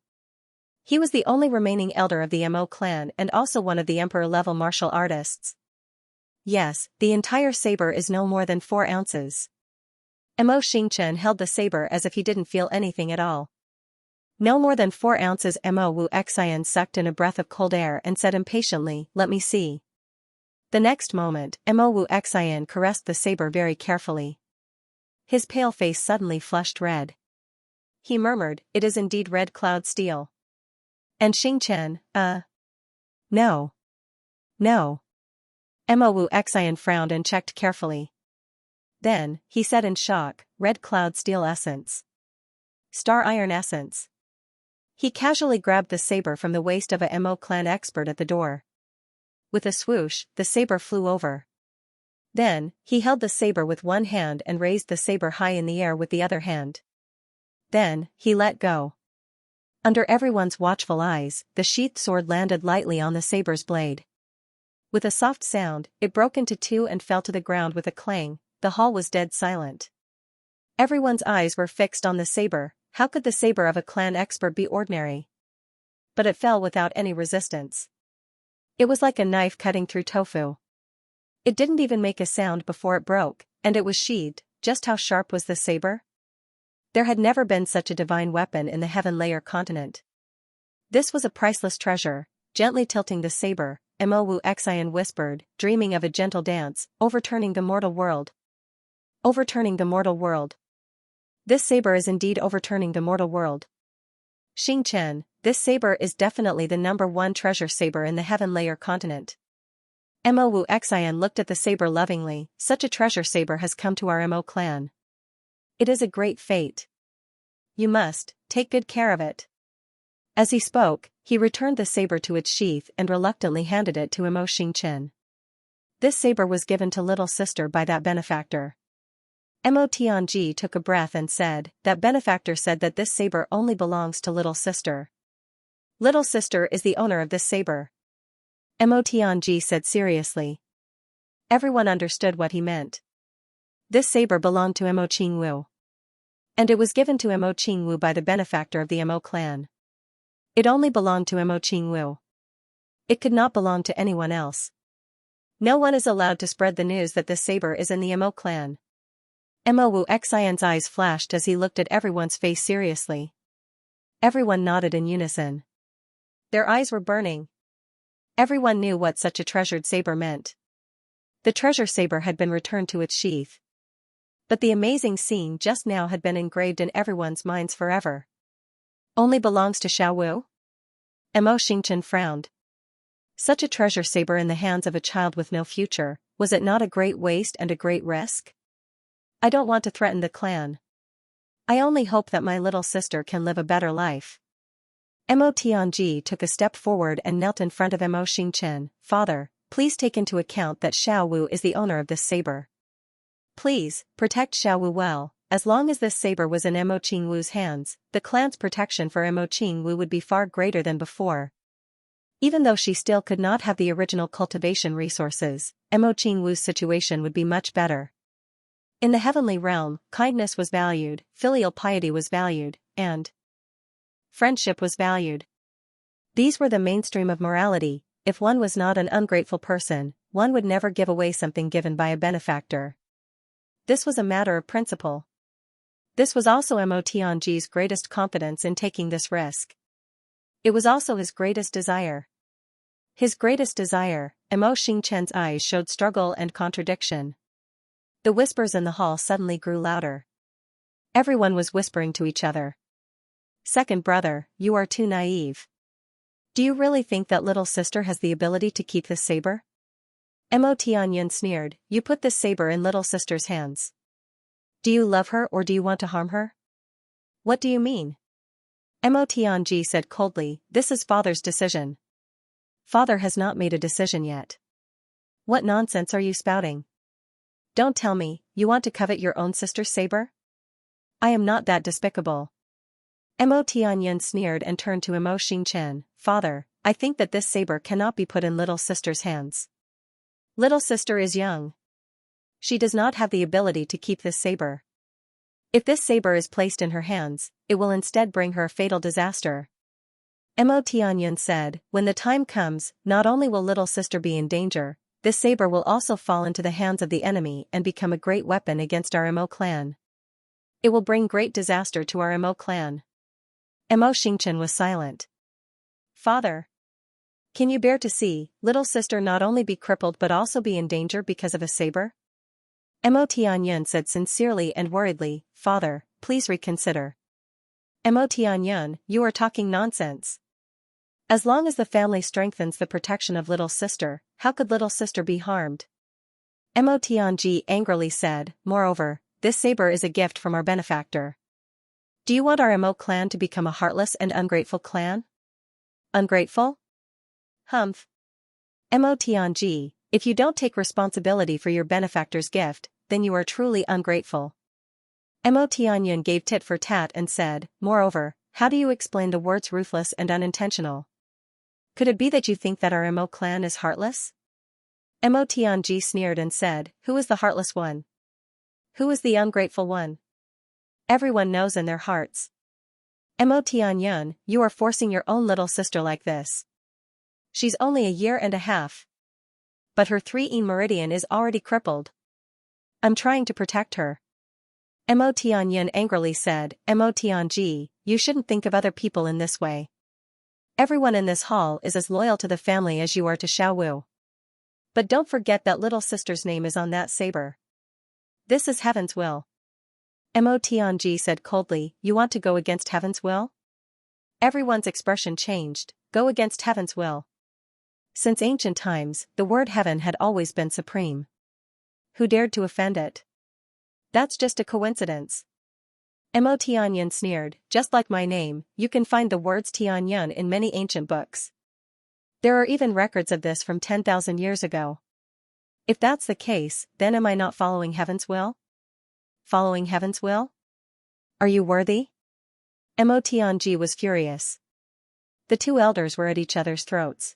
He was the only remaining elder of the Mo clan and also one of the emperor-level martial artists. "Yes, the entire saber is no more than 4 ounces. Mo Xingchen held the saber as if he didn't feel anything at all. "No more than 4 ounces." Mo Wu Xian sucked in a breath of cold air and said impatiently, "Let me see." The next moment, Mo Wu Xian caressed the saber very carefully. His pale face suddenly flushed red. He murmured, "It is indeed red cloud steel." "And Xingchen, no. No." Mo Wu Xian frowned and checked carefully. Then, he said in shock, "Red cloud steel essence. Star iron essence." He casually grabbed the saber from the waist of a Mo clan expert at the door. With a swoosh, the saber flew over. Then, he held the saber with one hand and raised the saber high in the air with the other hand. Then, he let go. Under everyone's watchful eyes, the sheathed sword landed lightly on the saber's blade. With a soft sound, it broke into 2 and fell to the ground with a clang. The hall was dead silent. Everyone's eyes were fixed on the saber. How could the saber of a clan expert be ordinary? But it fell without any resistance. It was like a knife cutting through tofu. It didn't even make a sound before it broke, and it was sheathed. Just how sharp was the saber? There had never been such a divine weapon in the Heaven Layer continent. This was a priceless treasure. Gently tilting the saber, Mo Wu Xian whispered, dreaming of a gentle dance, overturning the mortal world. Overturning the mortal world. This saber is indeed overturning the mortal world. "Xingchen, this saber is definitely the #1 treasure saber in the Heaven Layer continent." Mo Wu Xian looked at the saber lovingly. "Such a treasure saber has come to our Mo clan. It is a great fate. You must take good care of it." As he spoke, he returned the saber to its sheath and reluctantly handed it to Mo Xingchen. This saber was given to little sister by that benefactor. Mo Tianji took a breath and said, "That benefactor said that this saber only belongs to little sister. Little sister is the owner of this saber." Mo Tianji said seriously. Everyone understood what he meant. This saber belonged to Mo Qingwu. And it was given to Mo Qingwu by the benefactor of the Mo clan. It only belonged to Mo Qingwu. It could not belong to anyone else. No one is allowed to spread the news that this saber is in the Mo clan. Mo Wu Xian's eyes flashed as he looked at everyone's face seriously. Everyone nodded in unison. Their eyes were burning. Everyone knew what such a treasured saber meant. The treasure saber had been returned to its sheath. But the amazing scene just now had been engraved in everyone's minds forever. Only belongs to Xiao Wu? Mo Xingchen frowned. Such a treasure saber in the hands of a child with no future, was it not a great waste and a great risk? I don't want to threaten the clan. I only hope that my little sister can live a better life. Mo Tianji took a step forward and knelt in front of Mo Xingchen. "Father, please take into account that Xiao Wu is the owner of this saber. Please, protect Xiaowu well. As long as this saber was in Mo Qingwu's hands, the clan's protection for Mo Qingwu would be far greater than before. Even though she still could not have the original cultivation resources, Mo Qingwu's situation would be much better. In the heavenly realm, kindness was valued, filial piety was valued, and friendship was valued. These were the mainstream of morality. If one was not an ungrateful person, one would never give away something given by a benefactor. This was a matter of principle. This was also Mo Tianji's greatest confidence in taking this risk. It was also his greatest desire. His greatest desire. Mo Xingchen's eyes showed struggle and contradiction. The whispers in the hall suddenly grew louder. Everyone was whispering to each other. Second brother, you are too naive. Do you really think that little sister has the ability to keep this saber? Mo Tianyan sneered, you put this saber in little sister's hands. Do you love her or do you want to harm her? What do you mean? Mo Tianji said coldly, this is father's decision. Father has not made a decision yet. What nonsense are you spouting? Don't tell me, you want to covet your own sister's saber? I am not that despicable. Mo Tianyan sneered and turned to Mo Xingchen, father, I think that this saber cannot be put in little sister's hands. Little sister is young. She does not have the ability to keep this saber. If this saber is placed in her hands, it will instead bring her a fatal disaster. Mo Tianyan said, when the time comes, not only will little sister be in danger, this saber will also fall into the hands of the enemy and become a great weapon against our Mo clan. It will bring great disaster to our Mo clan. Mo Xingchen was silent. Father. Can you bear to see, little sister not only be crippled but also be in danger because of a saber? Mo Tianyan said sincerely and worriedly, father, please reconsider. Mo Tianyan, you are talking nonsense. As long as the family strengthens the protection of little sister, how could little sister be harmed? Mo Tianji angrily said, moreover, this saber is a gift from our benefactor. Do you want our Mo clan to become a heartless and ungrateful clan? Ungrateful? Humph. Mo Tianji, if you don't take responsibility for your benefactor's gift, then you are truly ungrateful. Mo Tianyan gave tit for tat and said, moreover, how do you explain the words ruthless and unintentional? Could it be that you think that our Mo clan is heartless? Mo Tianji sneered and said, who is the heartless one? Who is the ungrateful one? Everyone knows in their hearts. Mo Tianyan, you are forcing your own little sister like this. She's only a year and a half. But her 3-yin meridian is already crippled. I'm trying to protect her. Mo Tianyan angrily said, Mo Tianji, you shouldn't think of other people in this way. Everyone in this hall is as loyal to the family as you are to Xiaowu. But don't forget that little sister's name is on that saber. This is heaven's will. Mo Tianji said coldly, you want to go against heaven's will? Everyone's expression changed, go against heaven's will. Since ancient times, the word heaven had always been supreme. Who dared to offend it? That's just a coincidence. Mo Tianyan sneered, just like my name, you can find the words Tianyan in many ancient books. There are even records of this from 10,000 years ago. If that's the case, then am I not following heaven's will? Following heaven's will? Are you worthy? Mo Tianji was furious. The two elders were at each other's throats.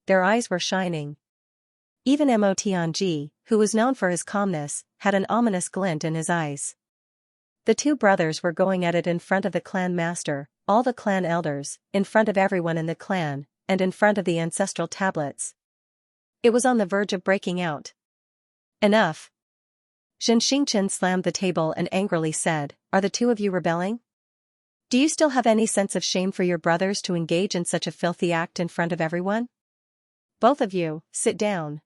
Their eyes were shining. Even Mo Tianji, who was known for his calmness, had an ominous glint in his eyes. The two brothers were going at it in front of the clan master, all the clan elders, in front of everyone in the clan, and in front of the ancestral tablets. It was on the verge of breaking out. Enough. Xingchen slammed the table and angrily said, are the two of you rebelling? Do you still have any sense of shame for your brothers to engage in such a filthy act in front of everyone? Both of you, sit down.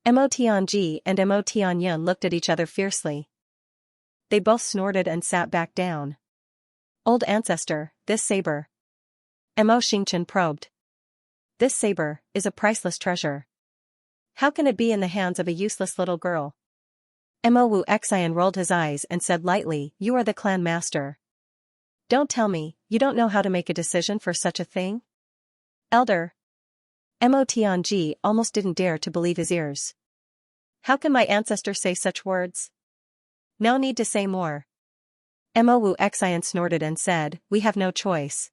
Mo Tianji and Mo Tianyan looked at each other fiercely. They both snorted and sat back down. Old ancestor, this saber. Mo Xingchen probed. This saber is a priceless treasure. How can it be in the hands of a useless little girl? Mo Wu Xian rolled his eyes and said lightly, you are the clan master. Don't tell me, you don't know how to make a decision for such a thing? Elder. Mo Tianji almost didn't dare to believe his ears. How can my ancestor say such words? No need to say more. Mo Wu Xian snorted and said, we have no choice.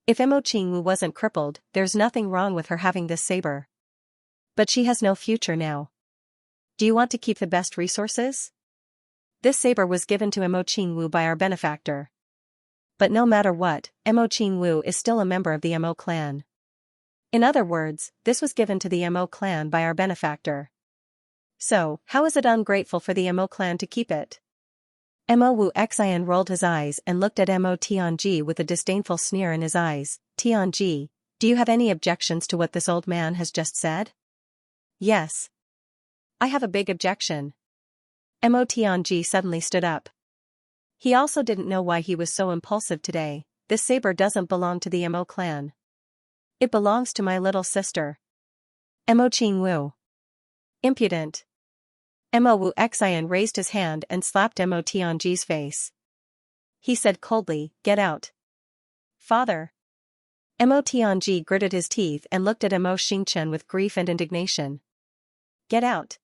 If Mo Qingwu wasn't crippled, there's nothing wrong with her having this saber. But she has no future now. Do you want to keep the best resources? This saber was given to Mo Qingwu by our benefactor. But no matter what, Mo Qingwu is still a member of the Mo clan. In other words, this was given to the Mo clan by our benefactor. So, how is it ungrateful for the Mo clan to keep it? Mo Wu Xian rolled his eyes and looked at Mo Tianji with a disdainful sneer in his eyes. Tianji, do you have any objections to what this old man has just said? Yes. I have a big objection. Mo Tianji suddenly stood up. He also didn't know why he was so impulsive today. This saber doesn't belong to the Mo clan. It belongs to my little sister. Mo Qingwu. Impudent. Mo Wu Xian raised his hand and slapped Mo Tianji's face. He said coldly, get out. Father. Mo Tianji gritted his teeth and looked at Mo Xingchen with grief and indignation. Get out.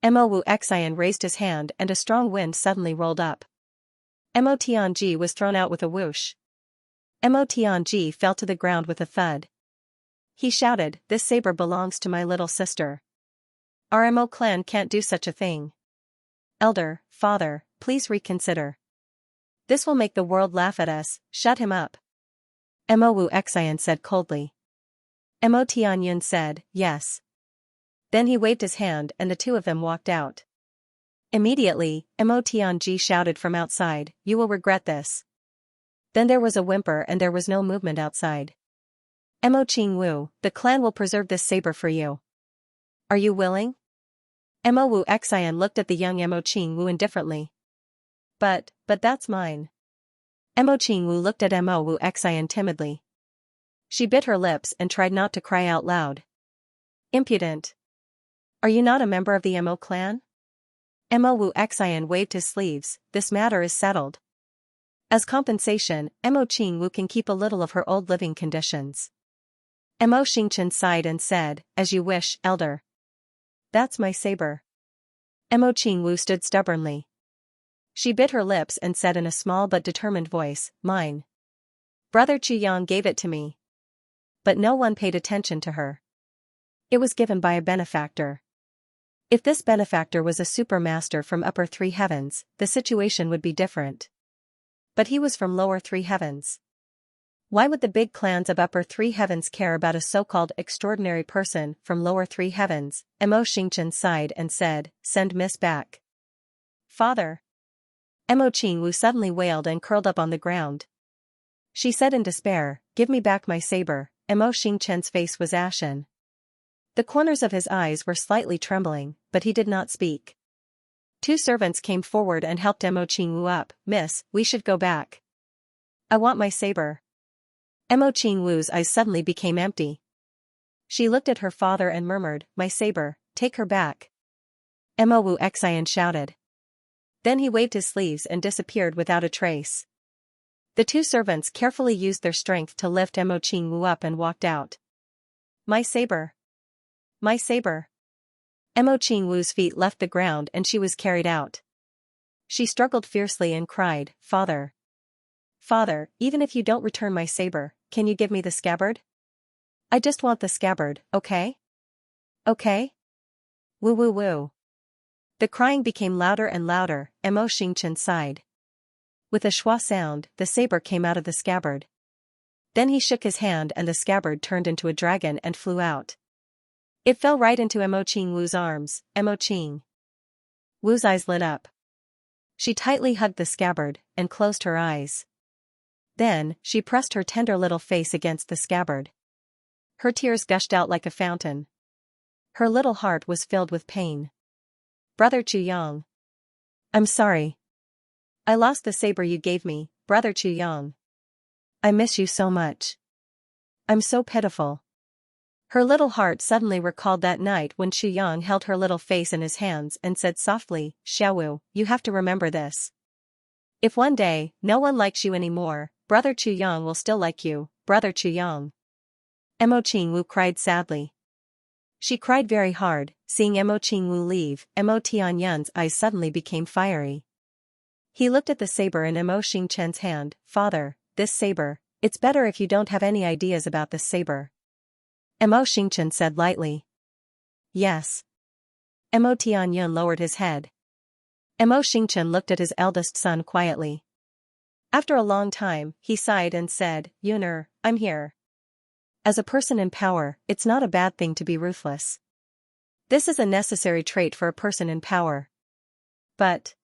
Mo Wu Xian raised his hand and a strong wind suddenly rolled up. Mo Tianji was thrown out with a whoosh. Mo Tianji fell to the ground with a thud. He shouted, this saber belongs to my little sister. Our Mo clan can't do such a thing. Elder, father, please reconsider. This will make the world laugh at us, shut him up. Mo Wu Xian said coldly. Mo Tianyun said, yes. Then he waved his hand and the two of them walked out. Immediately, Mo Tianji shouted from outside, you will regret this. Then there was a whimper and there was no movement outside. Mo Qingwu, the clan will preserve this saber for you. Are you willing? Mo Wu Xian looked at the young Mo Qingwu indifferently. But that's mine. Mo Qingwu looked at Mo Wu Xian timidly. She bit her lips and tried not to cry out loud. Impudent. Are you not a member of the Mo clan? Mo Wu Xian waved his sleeves, this matter is settled. As compensation, Mo Qingwu can keep a little of her old living conditions. Mo Xingchen sighed and said, as you wish, elder. That's my saber. Mo Qingwu stood stubbornly. She bit her lips and said in a small but determined voice, mine. Brother Chuyang gave it to me. But no one paid attention to her. It was given by a benefactor. If this benefactor was a supermaster from upper three heavens, the situation would be different. But he was from lower three heavens. Why would the big clans of upper three heavens care about a so-called extraordinary person from lower three heavens? Mo Xingchen sighed and said, send Miss back. Father. Mo Qingwu suddenly wailed and curled up on the ground. She said in despair, give me back my saber. Mo Xingchen's face was ashen. The corners of his eyes were slightly trembling, but he did not speak. Two servants came forward and helped Mo Qingwu up. Miss, we should go back. I want my saber. Mo Qingwu's eyes suddenly became empty. She looked at her father and murmured, my saber, take her back. Mo Wu Xian shouted. Then he waved his sleeves and disappeared without a trace. The two servants carefully used their strength to lift Mo Qingwu up and walked out. My saber. My saber. Mo Qingwu's feet left the ground and she was carried out. She struggled fiercely and cried, Father. Father, even if you don't return my saber, can you give me the scabbard? I just want the scabbard, okay? Okay? Woo woo woo. The crying became louder and louder. Mo Xingchen sighed. With a schwa sound, the saber came out of the scabbard. Then he shook his hand and the scabbard turned into a dragon and flew out. It fell right into Mo Qingwu's arms. Mo Qing Wu's eyes lit up. She tightly hugged the scabbard and closed her eyes. Then, she pressed her tender little face against the scabbard. Her tears gushed out like a fountain. Her little heart was filled with pain. Brother Chuyang. I'm sorry. I lost the saber you gave me, Brother Chuyang. I miss you so much. I'm so pitiful. Her little heart suddenly recalled that night when Chuyang held her little face in his hands and said softly, Xiaowu, you have to remember this. If one day, no one likes you anymore, Brother Chuyang will still like you, Brother Chuyang. Mo Qingwu cried sadly. She cried very hard. Seeing Mo Qingwu leave, Mo Tianyun's eyes suddenly became fiery. He looked at the saber in Mo Xingchen's hand. Father, this saber, it's better if you don't have any ideas about this saber. Mo Xingchen said lightly. Yes. Mo Tianyun lowered his head. Mo Xingchen looked at his eldest son quietly. After a long time, he sighed and said, Yuner, I'm here. As a person in power, it's not a bad thing to be ruthless. This is a necessary trait for a person in power. But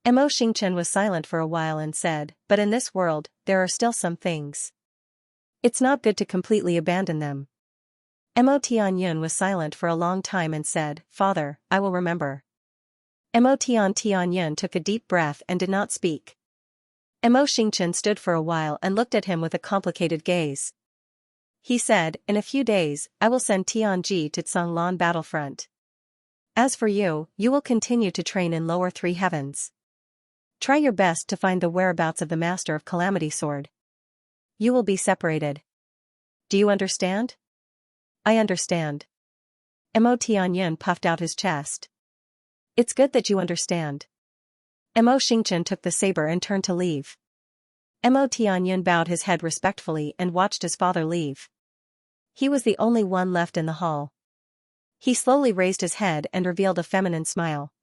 Mo Xingchen was silent for a while and said, but in this world, there are still some things. It's not good to completely abandon them. Mo Tianyun was silent for a long time and said, Father, I will remember. Mo Tianyun took a deep breath and did not speak. Mo Xingchen stood for a while and looked at him with a complicated gaze. He said, in a few days, I will send Tianji to Canglan battlefront. As for you, you will continue to train in lower three heavens. Try your best to find the whereabouts of the Master of Calamity Sword. You will be separated. Do you understand? I understand. Mo Tianyun puffed out his chest. It's good that you understand. Mo Xingchen took the saber and turned to leave. Mo Tianyun bowed his head respectfully and watched his father leave. He was the only one left in the hall. He slowly raised his head and revealed a feminine smile.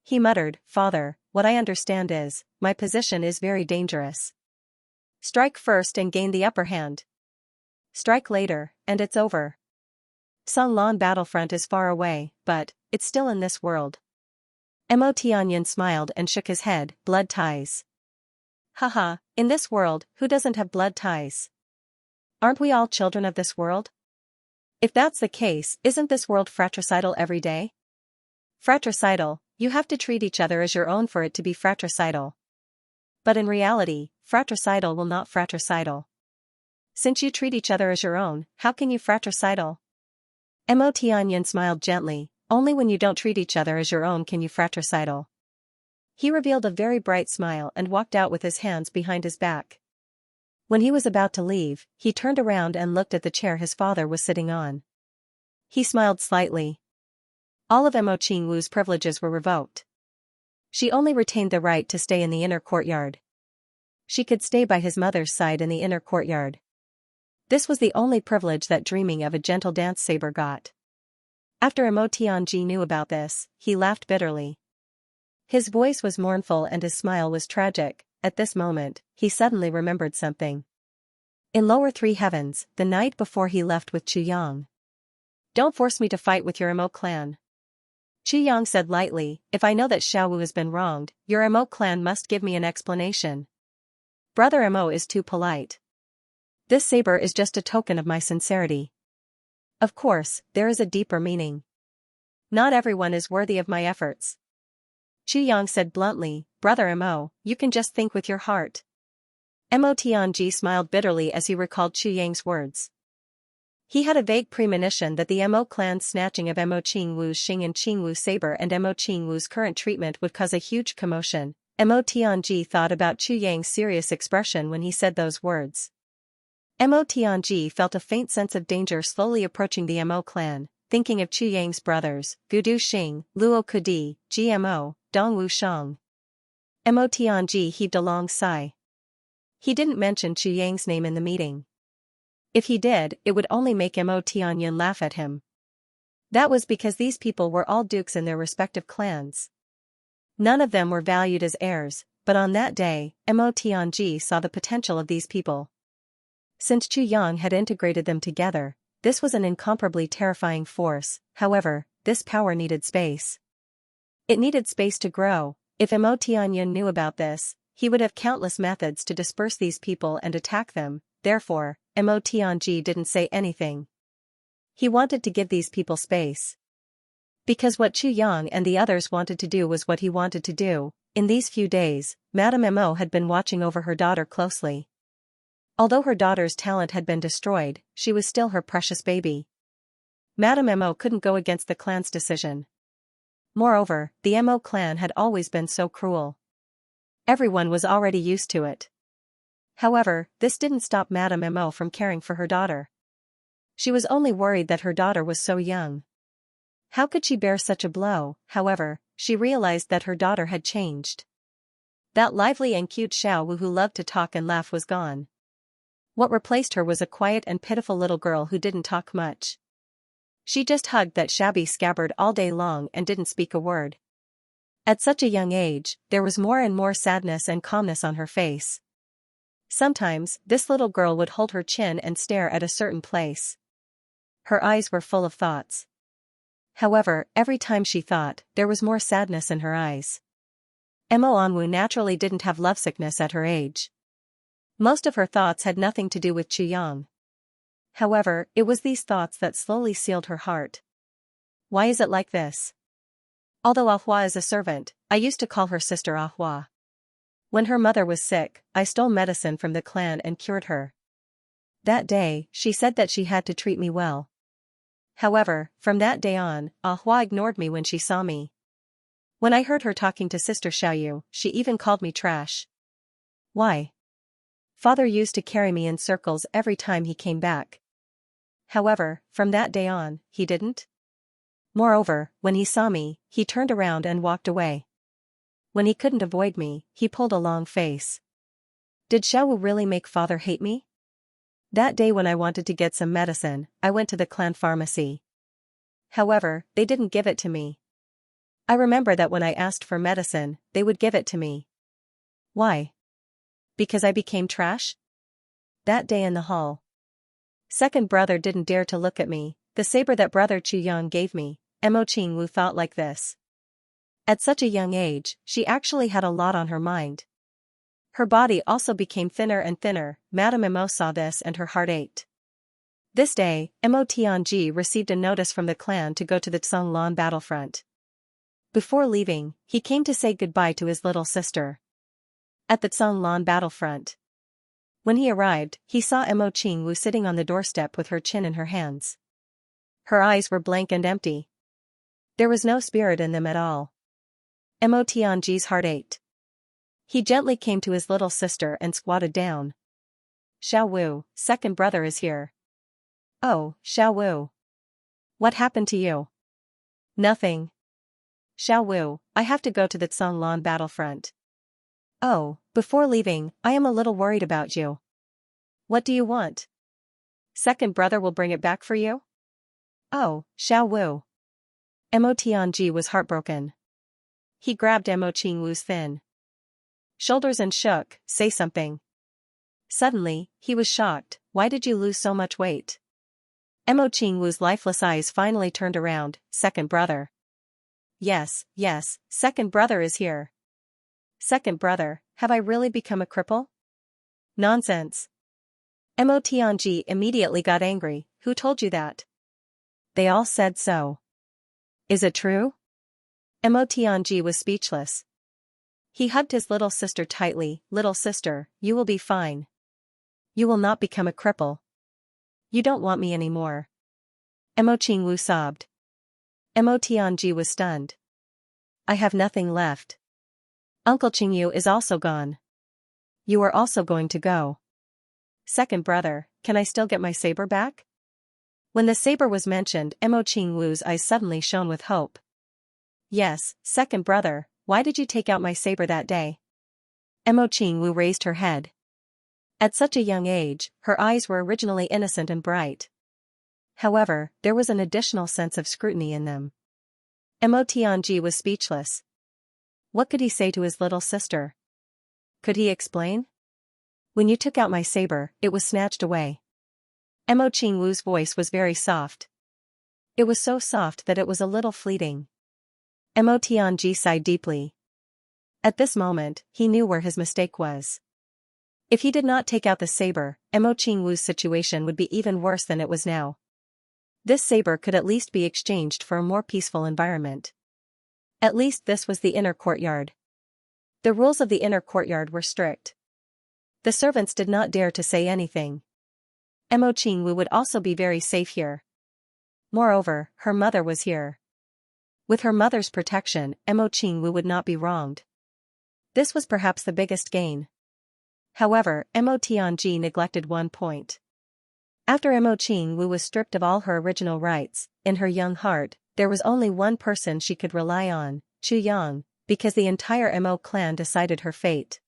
He muttered, Father, what I understand is, my position is very dangerous. Strike first and gain the upper hand. Strike later, and it's over. Canglan battlefront is far away, but it's still in this world. Mo Tianyun smiled and shook his head, blood ties. Haha, in this world, who doesn't have blood ties? Aren't we all children of this world? If that's the case, isn't this world fratricidal every day? Fratricidal, you have to treat each other as your own for it to be fratricidal. But in reality, fratricidal will not fratricidal. Since you treat each other as your own, how can you fratricidal? Mo Tianyun smiled gently, only when you don't treat each other as your own can you fratricidal. He revealed a very bright smile and walked out with his hands behind his back. When he was about to leave, he turned around and looked at the chair his father was sitting on. He smiled slightly. All of Mo Qingwu's privileges were revoked. She only retained the right to stay in the inner courtyard. She could stay by his mother's side in the inner courtyard. This was the only privilege that dreaming of a gentle dance saber got. After Mo Tianji knew about this, he laughed bitterly. His voice was mournful and his smile was tragic. At this moment, he suddenly remembered something. In lower three heavens, the night before he left with Chu Yang. Don't force me to fight with your Mo clan. Chu Yang said lightly, if I know that Xiaowu has been wronged, your Mo clan must give me an explanation. Brother Mo is too polite. This saber is just a token of my sincerity. Of course, there is a deeper meaning. Not everyone is worthy of my efforts. Chu Yang said bluntly, Brother Mo, you can just think with your heart. Mo Tianji smiled bitterly as he recalled Chu Yang's words. He had a vague premonition that the Mo clan's snatching of Mo Qingwu's Xing and Qingwu saber and Mo Qingwu's current treatment would cause a huge commotion. Mo Tianji thought about Chu Yang's serious expression when he said those words. Mo Tianji felt a faint sense of danger slowly approaching the Mo clan, thinking of Chu Yang's brothers, Gudu Xing, Luo Kudi, GMO, Dongwu Shang. Mo Tianji heaved a long sigh. He didn't mention Chu Yang's name in the meeting. If he did, it would only make Mo Tianyun laugh at him. That was because these people were all dukes in their respective clans. None of them were valued as heirs, but on that day, Mo Tianji saw the potential of these people. Since Chu Yang had integrated them together, this was an incomparably terrifying force. However, this power needed space. It needed space to grow. If Mo Tianyun knew about this, he would have countless methods to disperse these people and attack them. Therefore, Mo Tianji didn't say anything. He wanted to give these people space. Because what Chu Yang and the others wanted to do was what he wanted to do. In these few days, Madame Mo had been watching over her daughter closely. Although her daughter's talent had been destroyed, she was still her precious baby. Madame Mo couldn't go against the clan's decision. Moreover, the Mo clan had always been so cruel. Everyone was already used to it. However, this didn't stop Madame Mo from caring for her daughter. She was only worried that her daughter was so young. How could she bear such a blow? However, she realized that her daughter had changed. That lively and cute Xiao Wu who loved to talk and laugh was gone. What replaced her was a quiet and pitiful little girl who didn't talk much. She just hugged that shabby scabbard all day long and didn't speak a word. At such a young age, there was more and more sadness and calmness on her face. Sometimes, this little girl would hold her chin and stare at a certain place. Her eyes were full of thoughts. However, every time she thought, there was more sadness in her eyes. Mo Onwu naturally didn't have lovesickness at her age. Most of her thoughts had nothing to do with Chuyang. However, it was these thoughts that slowly sealed her heart. Why is it like this? Although Ahua is a servant, I used to call her sister Ahua. When her mother was sick, I stole medicine from the clan and cured her. That day, she said that she had to treat me well. However, from that day on, Ahua ignored me when she saw me. When I heard her talking to Sister Xiaoyu, she even called me trash. Why? Father used to carry me in circles every time he came back. However, from that day on, he didn't. Moreover, when he saw me, he turned around and walked away. When he couldn't avoid me, he pulled a long face. Did Xiaowu really make father hate me? That day when I wanted to get some medicine, I went to the clan pharmacy. However, they didn't give it to me. I remember that when I asked for medicine, they would give it to me. Why? Because I became trash? That day in the hall. Second brother didn't dare to look at me, the saber that brother Chuyang gave me. Mo Qingwu thought like this. At such a young age, she actually had a lot on her mind. Her body also became thinner and thinner. Madame Mo saw this and her heart ached. This day, Mo Tianji received a notice from the clan to go to the Tsonglan battlefront. Before leaving, he came to say goodbye to his little sister. At the Tsonglan battlefront. When he arrived, he saw Mo Qingwu sitting on the doorstep with her chin in her hands. Her eyes were blank and empty. There was no spirit in them at all. Mo Tianji's heart ached. He gently came to his little sister and squatted down. Xiao Wu, second brother is here. Oh, Xiao Wu. What happened to you? Nothing. Xiao Wu, I have to go to the Tsonglan battlefront. Oh, before leaving, I am a little worried about you. What do you want? Second brother will bring it back for you? Oh, Xiao Wu. Mo Tianji was heartbroken. He grabbed Mo Qingwu's thin shoulders and shook, say something. Suddenly, he was shocked. Why did you lose so much weight? Mo Qingwu's lifeless eyes finally turned around. Second brother. Yes, second brother is here. Second brother, have I really become a cripple? Nonsense. Mo Tianji immediately got angry. Who told you that? They all said so. Is it true? Mo Tianji was speechless. He hugged his little sister tightly. Little sister, you will be fine. You will not become a cripple. You don't want me anymore. Mo Qingwu sobbed. Mo Tianji was stunned. I have nothing left. Uncle Qingyu is also gone. You are also going to go. Second brother, can I still get my saber back? When the saber was mentioned, Mo Qingwu's eyes suddenly shone with hope. Yes, second brother, why did you take out my saber that day? Mo Qingwu raised her head. At such a young age, her eyes were originally innocent and bright. However, there was an additional sense of scrutiny in them. Mo Tianji was speechless. What could he say to his little sister? Could he explain? When you took out my saber, it was snatched away. Mo Qingwu's voice was very soft. It was so soft that it was a little fleeting. Mo Tianji sighed deeply. At this moment, he knew where his mistake was. If he did not take out the saber, Mo Qingwu's situation would be even worse than it was now. This saber could at least be exchanged for a more peaceful environment. At least this was the inner courtyard. The rules of the inner courtyard were strict. The servants did not dare to say anything. Mo Qingwu would also be very safe here. Moreover, her mother was here. With her mother's protection, Mo Qingwu would not be wronged. This was perhaps the biggest gain. However, Mo Tianji neglected one point. After Mo Qingwu was stripped of all her original rights, in her young heart, there was only one person she could rely on, Chu Yang, because the entire Mo clan decided her fate.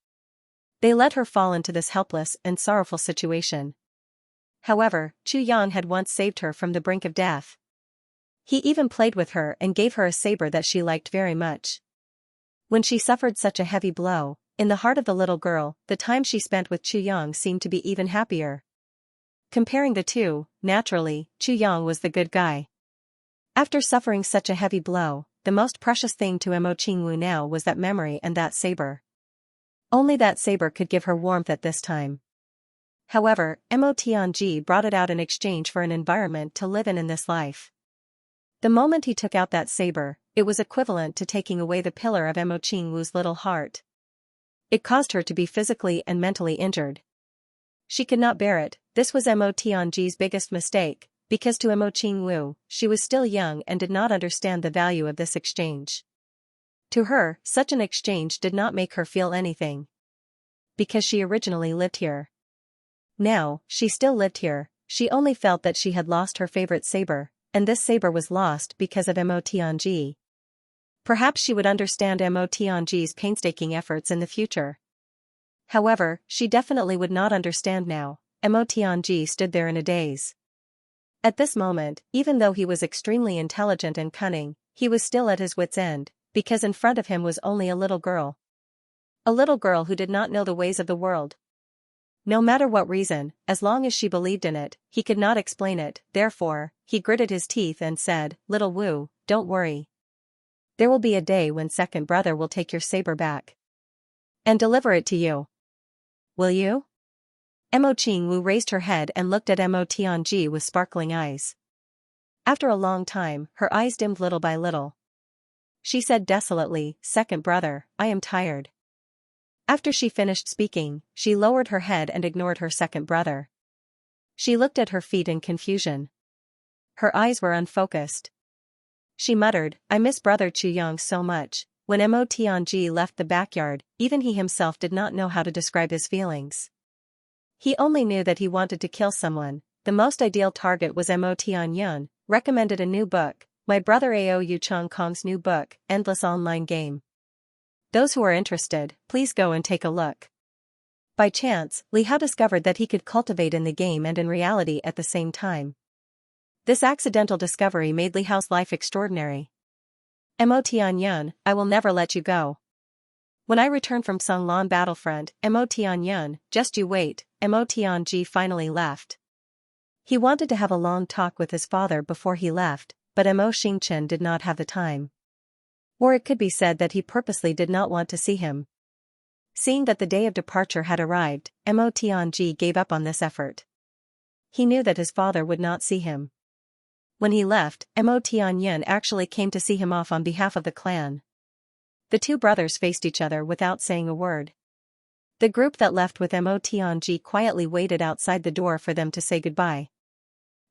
They let her fall into this helpless and sorrowful situation. However, Chu Yang had once saved her from the brink of death. He even played with her and gave her a saber that she liked very much. When she suffered such a heavy blow, in the heart of the little girl, the time she spent with Chu Yang seemed to be even happier. Comparing the two, naturally, Chu Yang was the good guy. After suffering such a heavy blow, the most precious thing to Mo Qingwu now was that memory and that saber. Only that saber could give her warmth at this time. However, Mo Tianji brought it out in exchange for an environment to live in this life. The moment he took out that saber, it was equivalent to taking away the pillar of Mo Qingwu's little heart. It caused her to be physically and mentally injured. She could not bear it. This was Mo Tianji's biggest mistake, because to Mo Qingwu, she was still young and did not understand the value of this exchange. To her, such an exchange did not make her feel anything. Because she originally lived here. Now, she still lived here, she only felt that she had lost her favorite saber, and this saber was lost because of Mo Tianji. Perhaps she would understand Mo Tianji's painstaking efforts in the future. However, she definitely would not understand now. Mo Tianji stood there in a daze. At this moment, even though he was extremely intelligent and cunning, he was still at his wit's end, because in front of him was only a little girl. A little girl who did not know the ways of the world. No matter what reason, as long as she believed in it, he could not explain it, therefore, he gritted his teeth and said, "Little Wu, don't worry. There will be a day when second brother will take your saber back. And deliver it to you. Will you?" Mo Qingwu raised her head and looked at Mo Tianji with sparkling eyes. After a long time, her eyes dimmed little by little. She said desolately, "Second brother, I am tired." After she finished speaking, she lowered her head and ignored her second brother. She looked at her feet in confusion. Her eyes were unfocused. She muttered, "I miss brother Chu Yang so much." When Mo Tianji left the backyard, even he himself did not know how to describe his feelings. He only knew that he wanted to kill someone. The most ideal target was Mo Tianyun, recommended a new book, My Brother Ao Yu Chong Kong's new book, Endless Online Game. Those who are interested, please go and take a look. By chance, Li Hao discovered that he could cultivate in the game and in reality at the same time. This accidental discovery made Li Hao's life extraordinary. Mo Tianyun, I will never let you go. When I return from Songlan battlefront, Mo Tianyun, just you wait. Mo Tianji finally left. He wanted to have a long talk with his father before he left, but Mo Xingchen did not have the time. Or it could be said that he purposely did not want to see him. Seeing that the day of departure had arrived, Mo Tianji gave up on this effort. He knew that his father would not see him. When he left, Mo Tianyun actually came to see him off on behalf of the clan. The two brothers faced each other without saying a word. The group that left with Mo Tianji quietly waited outside the door for them to say goodbye.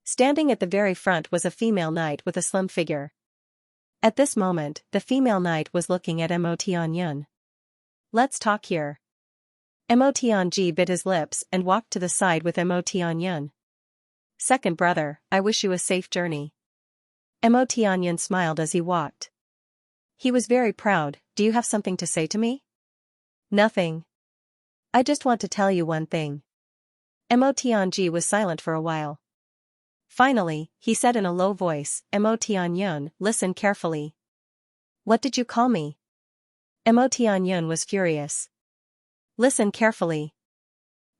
Standing at the very front was a female knight with a slim figure. At this moment, the female knight was looking at Mo Tianyun. "Let's talk here." Mo Tianji bit his lips and walked to the side with Mo Tianyun. "Second brother, I wish you a safe journey." Mo Tianyun smiled as he walked. He was very proud. "Do you have something to say to me?" "Nothing. I just want to tell you one thing." Mo Tianji was silent for a while. Finally, he said in a low voice, "Mo Tianyun, listen carefully." "What did you call me?" Mo Tianyun was furious. "Listen carefully."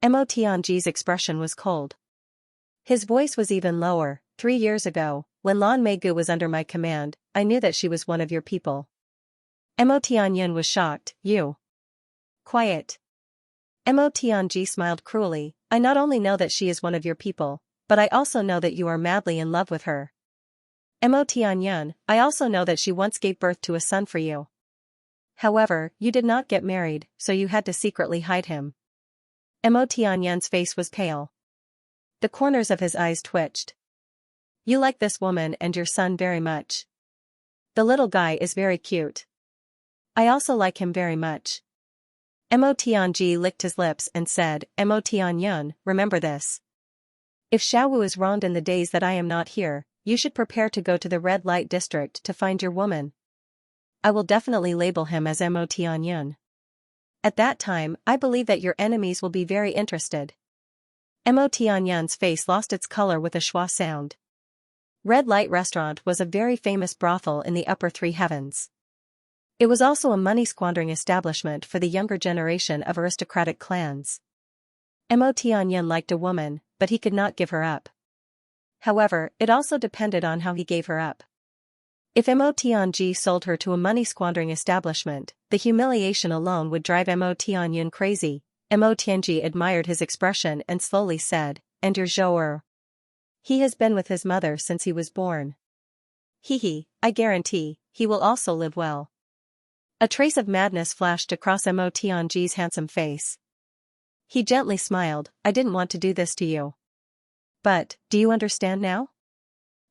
Mo Tianji's expression was cold. His voice was even lower. 3 years ago, when Lan Meigu was under my command, I knew that she was one of your people." Mo Tianyun was shocked. "You?" "Quiet." Mo Tianji smiled cruelly. "I not only know that she is one of your people, but I also know that you are madly in love with her." Mo Tianyun, "I also know that she once gave birth to a son for you. However, you did not get married, so you had to secretly hide him." Mo Tianyun's face was pale. The corners of his eyes twitched. "You like this woman and your son very much. The little guy is very cute. I also like him very much." Mo Tianji licked his lips and said, "Mo Tianyun, remember this. If Xiaowu is wronged in the days that I am not here, you should prepare to go to the red light district to find your woman. I will definitely label him as Mo Tianyun. At that time, I believe that your enemies will be very interested. Mo Tianyun's face lost its color with a schwa sound. Red Light Restaurant was a very famous brothel in the upper three heavens. It was also a money-squandering establishment for the younger generation of aristocratic clans. Mo Tianyun liked a woman, but he could not give her up. However, it also depended on how he gave her up. If Mo Tianji sold her to a money-squandering establishment, the humiliation alone would drive Mo Tianyun crazy. Mo Tianji admired his expression and slowly said, "And your Zhou?" "He has been with his mother since he was born. I guarantee, he will also live well." A trace of madness flashed across Mo Tianji's handsome face. He gently smiled, "I didn't want to do this to you. But, do you understand now?"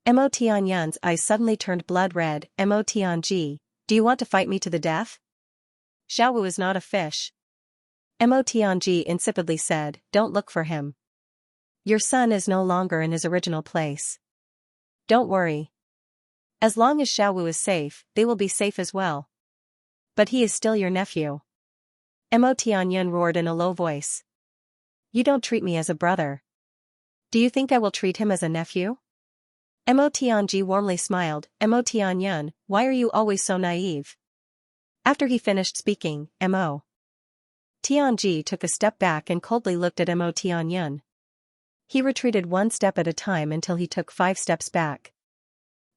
Mo Tianyun's eyes suddenly turned blood red. "Mo Tianji, do you want to fight me to the death?" "Xiaowu is not a fish," Mo Tianji insipidly said, "Don't look for him. Your son is no longer in his original place. Don't worry. As long as Xiaowu is safe, they will be safe as well. But he is still your nephew." Mo Tianyun roared in a low voice. "You don't treat me as a brother. Do you think I will treat him as a nephew?" Mo Tianji warmly smiled. "Mo Tianyun, why are you always so naive?" After he finished speaking, Mo Tianji took a step back and coldly looked at Mo Tianyun. He retreated one step at a time until he took 5 steps back.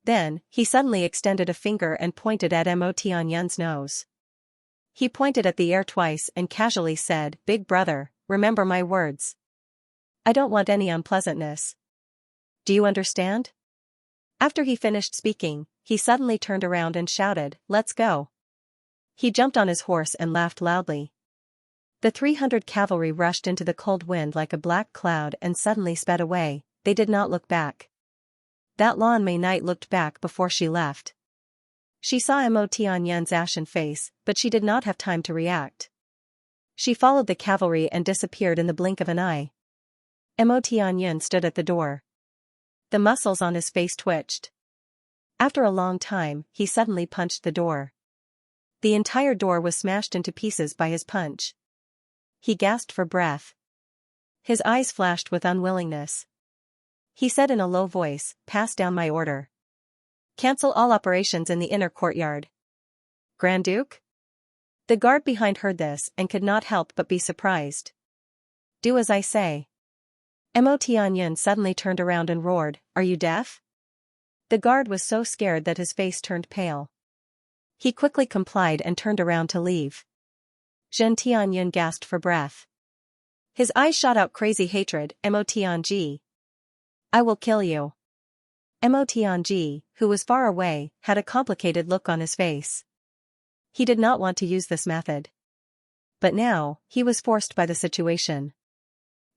Then, he suddenly extended a finger and pointed at Mo Tianyun's nose. He pointed at the air twice and casually said, "Big brother, remember my words. I don't want any unpleasantness. Do you understand?" After he finished speaking, he suddenly turned around and shouted, "Let's go." He jumped on his horse and laughed loudly. The 300 cavalry rushed into the cold wind like a black cloud and suddenly sped away. They did not look back. That Lan Mei knight looked back before she left. She saw Mo Tianyun's ashen face, but she did not have time to react. She followed the cavalry and disappeared in the blink of an eye. Mo Tianyun stood at the door. The muscles on his face twitched. After a long time, he suddenly punched the door. The entire door was smashed into pieces by his punch. He gasped for breath. His eyes flashed with unwillingness. He said in a low voice, "Pass down my order. Cancel all operations in the inner courtyard." "Grand Duke?" The guard behind heard this and could not help but be surprised. "Do as I say." Mo Tianyun suddenly turned around and roared, "Are you deaf?" The guard was so scared that his face turned pale. He quickly complied and turned around to leave. Zhen Tianyun gasped for breath. His eyes shot out crazy hatred. "Mo Tianji, I will kill you." Mo Tianji, who was far away, had a complicated look on his face. He did not want to use this method. But now, he was forced by the situation.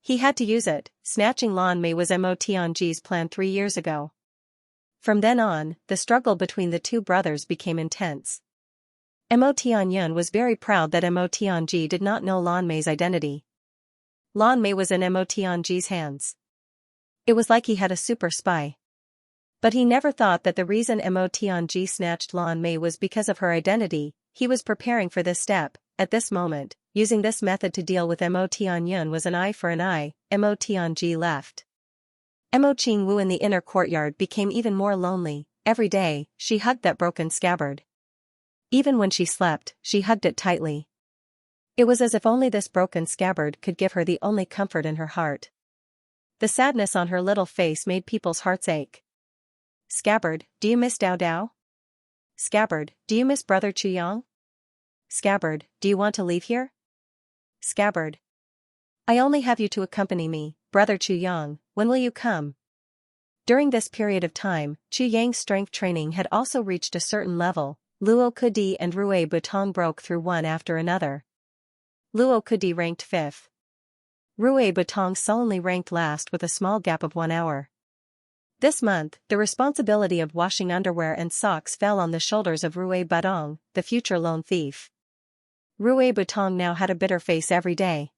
He had to use it. Snatching Lan Mei was Mo Tianji's plan 3 years ago. From then on, the struggle between the two brothers became intense. Mo Tianyun was very proud that Mo Tianji did not know Lan Mei's identity. Lan Mei was in Mo Tianji's hands. It was like he had a super spy. But he never thought that the reason Mo Tianji snatched Lan Mei was because of her identity. He was preparing for this step. At this moment, using this method to deal with Mo Tianyun was an eye for an eye. Mo Tianji left. Mo Qingwu in the inner courtyard became even more lonely. Every day, she hugged that broken scabbard. Even when she slept, she hugged it tightly. It was as if only this broken scabbard could give her the only comfort in her heart. The sadness on her little face made people's hearts ache. "Scabbard, do you miss Dao Dao? Scabbard, do you miss Brother Chuyang? Scabbard, do you want to leave here? Scabbard, I only have you to accompany me, Brother Chuyang, when will you come?" During this period of time, Chuyang's strength training had also reached a certain level. Luo Kudi and Rui Butong broke through one after another. Luo Kudi ranked 5th. Rui Butong sullenly ranked last with a small gap of 1 hour. This month, the responsibility of washing underwear and socks fell on the shoulders of Rui Butong, the future lone thief. Rui Butong now had a bitter face every day.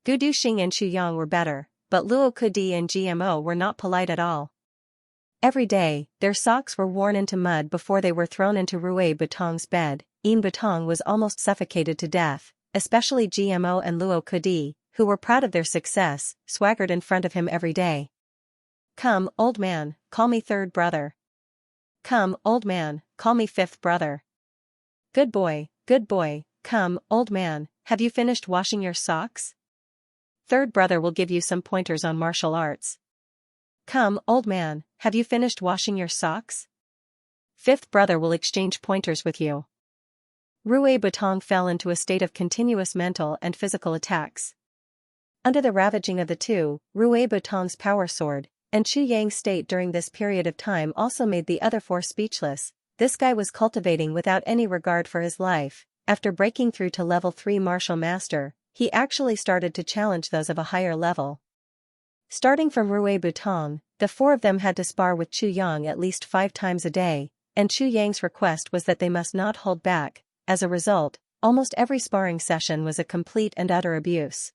Gudu Xing and Xu Yang were better, but Luo Kudi and GMO were not polite at all. Every day, their socks were worn into mud before they were thrown into Rui Butong's bed. Yin Butong was almost suffocated to death, especially GMO and Luo Kudi, who were proud of their success, swaggered in front of him every day. "Come, old man, call me third brother. Come, old man, call me fifth brother. Good boy, come, old man, have you finished washing your socks? Third brother will give you some pointers on martial arts. Come, old man, have you finished washing your socks? Fifth brother will exchange pointers with you." Rui Butong fell into a state of continuous mental and physical attacks. Under the ravaging of the two, Rui Butong's power soared, and Chu Yang's state during this period of time also made the other four speechless. This guy was cultivating without any regard for his life. After breaking through to level 3 martial master, he actually started to challenge those of a higher level. Starting from Rui Butong, the four of them had to spar with Chu Yang at least 5 times a day, and Chu Yang's request was that they must not hold back. As a result, almost every sparring session was a complete and utter abuse.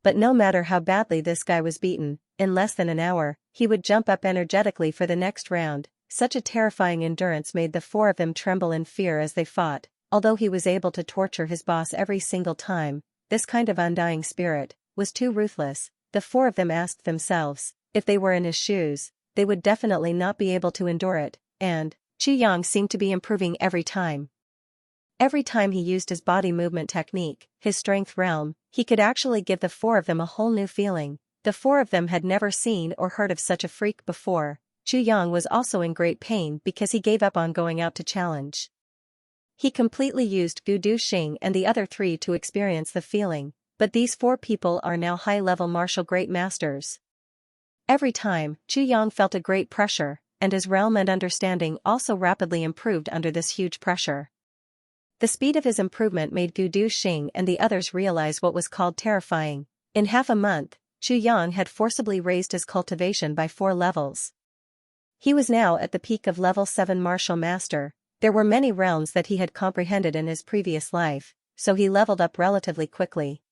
But no matter how badly this guy was beaten, in less than an hour, he would jump up energetically for the next round. Such a terrifying endurance made the four of them tremble in fear as they fought. Although he was able to torture his boss every single time, this kind of undying spirit was too ruthless. The four of them asked themselves, if they were in his shoes, they would definitely not be able to endure it, and Chu Yang seemed to be improving every time. Every time he used his body movement technique, his strength realm, he could actually give the four of them a whole new feeling. The four of them had never seen or heard of such a freak before. Chu Yang was also in great pain because he gave up on going out to challenge. He completely used Gu Duxing and the other three to experience the feeling, but these four people are now high-level martial great masters. Every time, Chu Yang felt a great pressure, and his realm and understanding also rapidly improved under this huge pressure. The speed of his improvement made Gu Duxing and the others realize what was called terrifying. In half a month, Chu Yang had forcibly raised his cultivation by 4 levels. He was now at the peak of level 7 martial master. There were many realms that he had comprehended in his previous life, so he leveled up relatively quickly.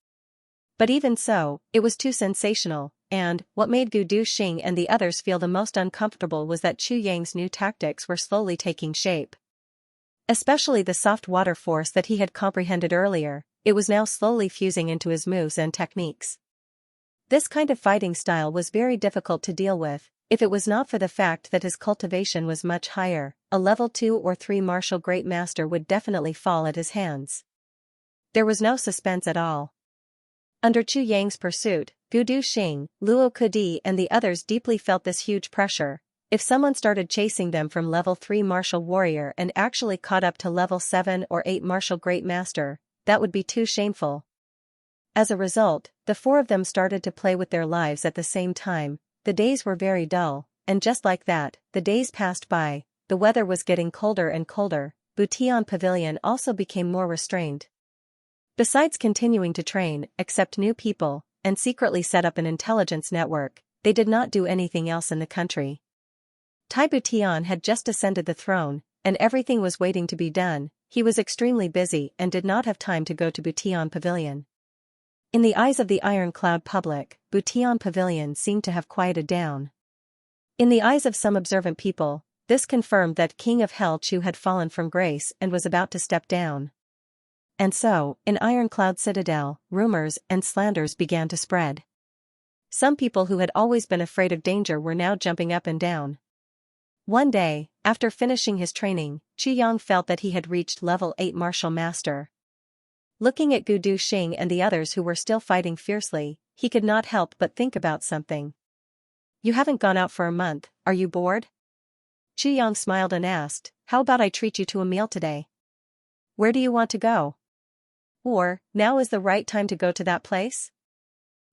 But even so, it was too sensational, and what made Gu Duxing and the others feel the most uncomfortable was that Chu Yang's new tactics were slowly taking shape. Especially the soft water force that he had comprehended earlier, it was now slowly fusing into his moves and techniques. This kind of fighting style was very difficult to deal with. If it was not for the fact that his cultivation was much higher, a level 2 or 3 martial great master would definitely fall at his hands. There was no suspense at all. Under Chu Yang's pursuit, Gu Duxing, Luo Kudi and the others deeply felt this huge pressure. If someone started chasing them from level 3 martial warrior and actually caught up to level 7 or 8 martial great master, that would be too shameful. As a result, the four of them started to play with their lives at the same time. The days were very dull, and just like that, the days passed by. The weather was getting colder and colder. Butian Pavilion also became more restrained. Besides continuing to train, accept new people, and secretly set up an intelligence network, they did not do anything else in the country. Tai Butian had just ascended the throne, and everything was waiting to be done. He was extremely busy and did not have time to go to Butian Pavilion. In the eyes of the ironclad public, Butian Pavilion seemed to have quieted down. In the eyes of some observant people, this confirmed that King of Hell Chu had fallen from grace and was about to step down. And so, in Ironclad Citadel, rumors and slanders began to spread. Some people who had always been afraid of danger were now jumping up and down. One day, after finishing his training, Chu Yang felt that he had reached level 8 martial master. Looking at Gu Duxing and the others who were still fighting fiercely, he could not help but think about something. "You haven't gone out for a month, are you bored?" Chu Yang smiled and asked, "How about I treat you to a meal today? Where do you want to go? Or, now is the right time to go to that place?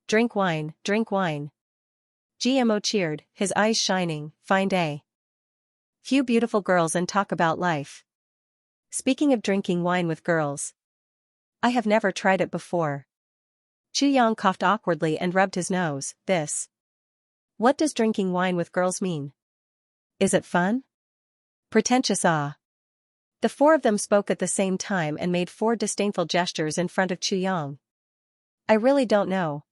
Drink wine, drink wine." GMO cheered, his eyes shining. "Fine day. Few beautiful girls and talk about life. Speaking of drinking wine with girls, I have never tried it before." Chu Yang coughed awkwardly and rubbed his nose. What does drinking wine with girls mean? Is it fun? Pretentious ah. The four of them spoke at the same time and made 4 disdainful gestures in front of Chu Yang. "I really don't know.